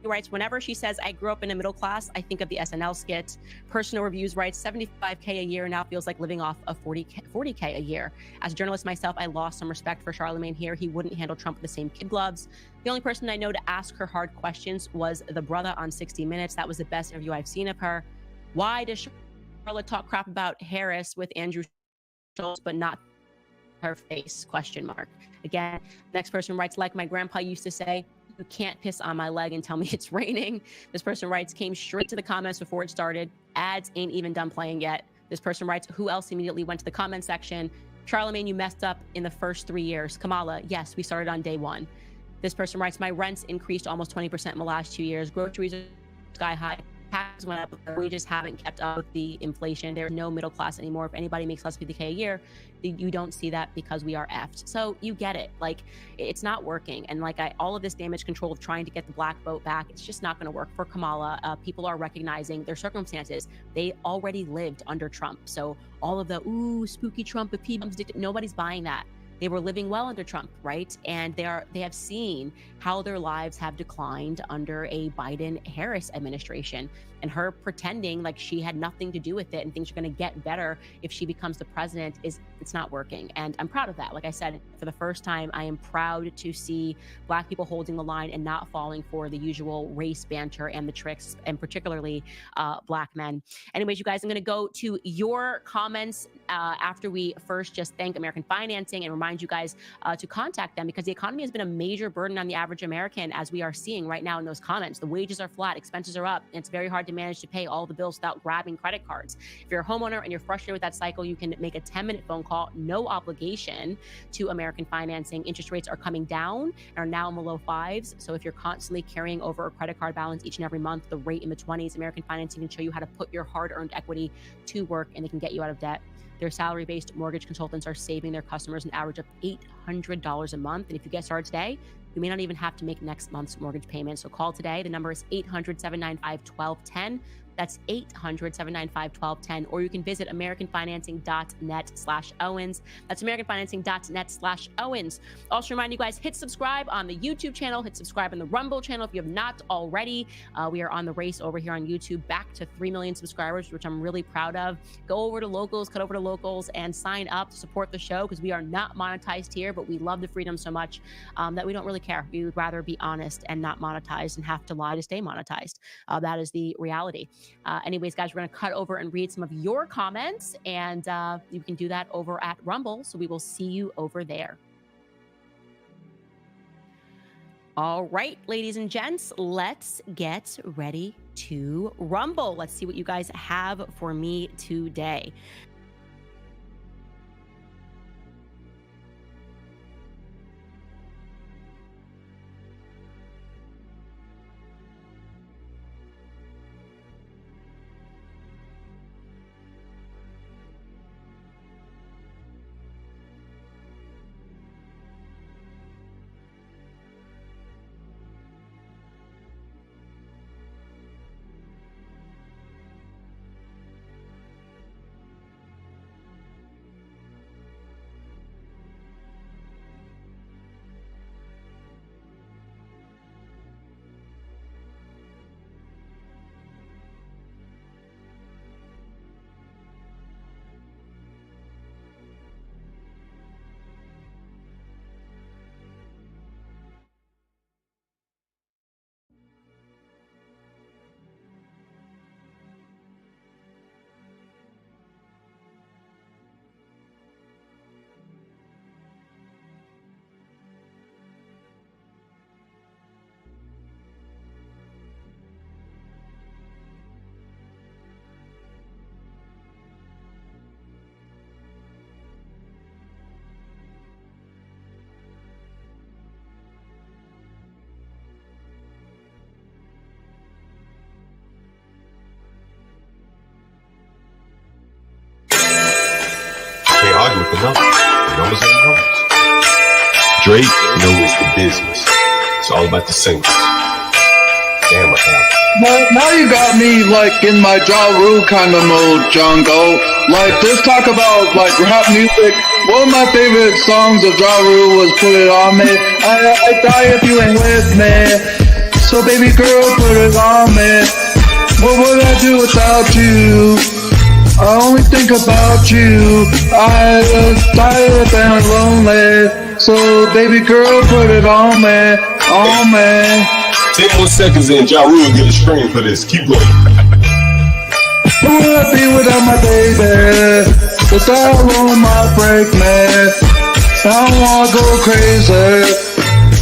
writes, whenever she says, I grew up in a middle class, I think of the SNL skit. Personal Reviews writes, 75K a year now feels like living off of 40K a year. As a journalist myself, I lost some respect for Charlemagne here. He wouldn't handle Trump with the same kid gloves. The only person I know to ask her hard questions was the brother on 60 Minutes. That was the best interview I've seen of her. Why does Charlotte talk crap about Harris with Andrew Schultz, but not her face? ? Again, next person writes, like my grandpa used to say, you can't piss on my leg and tell me it's raining. This person writes, came straight to the comments before it started. Ads ain't even done playing yet. This person writes, who else immediately went to the comment section? Charlemagne, you messed up in the first 3 years. Kamala, yes, we started on day one. This person writes, my rents increased almost 20% in the last 2 years. Groceries are sky high. Taxes went up. We just haven't kept up with the inflation. There's no middle class anymore. If anybody makes less than $50K a year, you don't see that because we are effed. So you get it. Like, it's not working. And like all of this damage control of trying to get the black vote back, it's just not going to work for Kamala. People are recognizing their circumstances. They already lived under Trump. So all of the, ooh, spooky Trump, if he becomes dictator, nobody's buying that. They were living well under Trump, right? And they have seen how their lives have declined under a Biden-Harris administration. And her pretending like she had nothing to do with it and things are going to get better if she becomes the president it's not working. And I'm proud of that. Like I said, for the first time, I am proud to see Black people holding the line and not falling for the usual race banter and the tricks, and particularly Black men. Anyways, you guys, I'm going to go to your comments after we first just thank American Financing and remind you guys to contact them, because the economy has been a major burden on the average American, as we are seeing right now in those comments. The wages are flat, expenses are up, and it's very hard to manage to pay all the bills without grabbing credit cards. If you're a homeowner and you're frustrated with that cycle, you can make a 10-minute phone call, no obligation, to American Financing. Interest rates are coming down and are now in the low 5s. So if you're constantly carrying over a credit card balance each and every month, the rate in the 20s, American Financing can show you how to put your hard-earned equity to work, and they can get you out of debt. Their salary-based mortgage consultants are saving their customers an average of $800 a month. And if you get started today, you may not even have to make next month's mortgage payment. So call today. The number is 800-795-1210. That's 800-795-1210. Or you can visit americanfinancing.net/Owens. That's americanfinancing.net/Owens. Also remind you guys, hit subscribe on the YouTube channel, hit subscribe on the Rumble channel if you have not already. We are on the race over here on YouTube back to 3 million subscribers, which I'm really proud of. Go over to Locals, cut over to Locals, and sign up to support the show, because we are not monetized here, but we love the freedom so much that we don't really care. We would rather be honest and not monetized and have to lie to stay monetized. That is the reality. Anyways, guys, we're going to cut over and read some of your comments, and you can do that over at Rumble. So we will see you over there. All right, ladies and gents, let's get ready to rumble. Let's see what you guys have for me today. Argue with the numbers. The numbers are the numbers. Drake knows the business. It's all about the singles. Damn, Now you got me like in my Ja Rule kind of mode, Jungle. Like just talk about like rap music. One of my favorite songs of Ja Rule was "Put It On Me." I die if you ain't with me. So baby girl, put it on me. What would I do without you? I only think about you. I was tired of being lonely. So baby girl, put it on me, on me. 10 more seconds and Ja Rule will get a screen for this. Keep going. Who would I be without my baby? Without one my break, man. I don't wanna go crazy.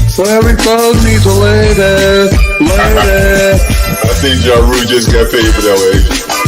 So every thug needs a lady, lady. I think Ja Rule just got paid for that way.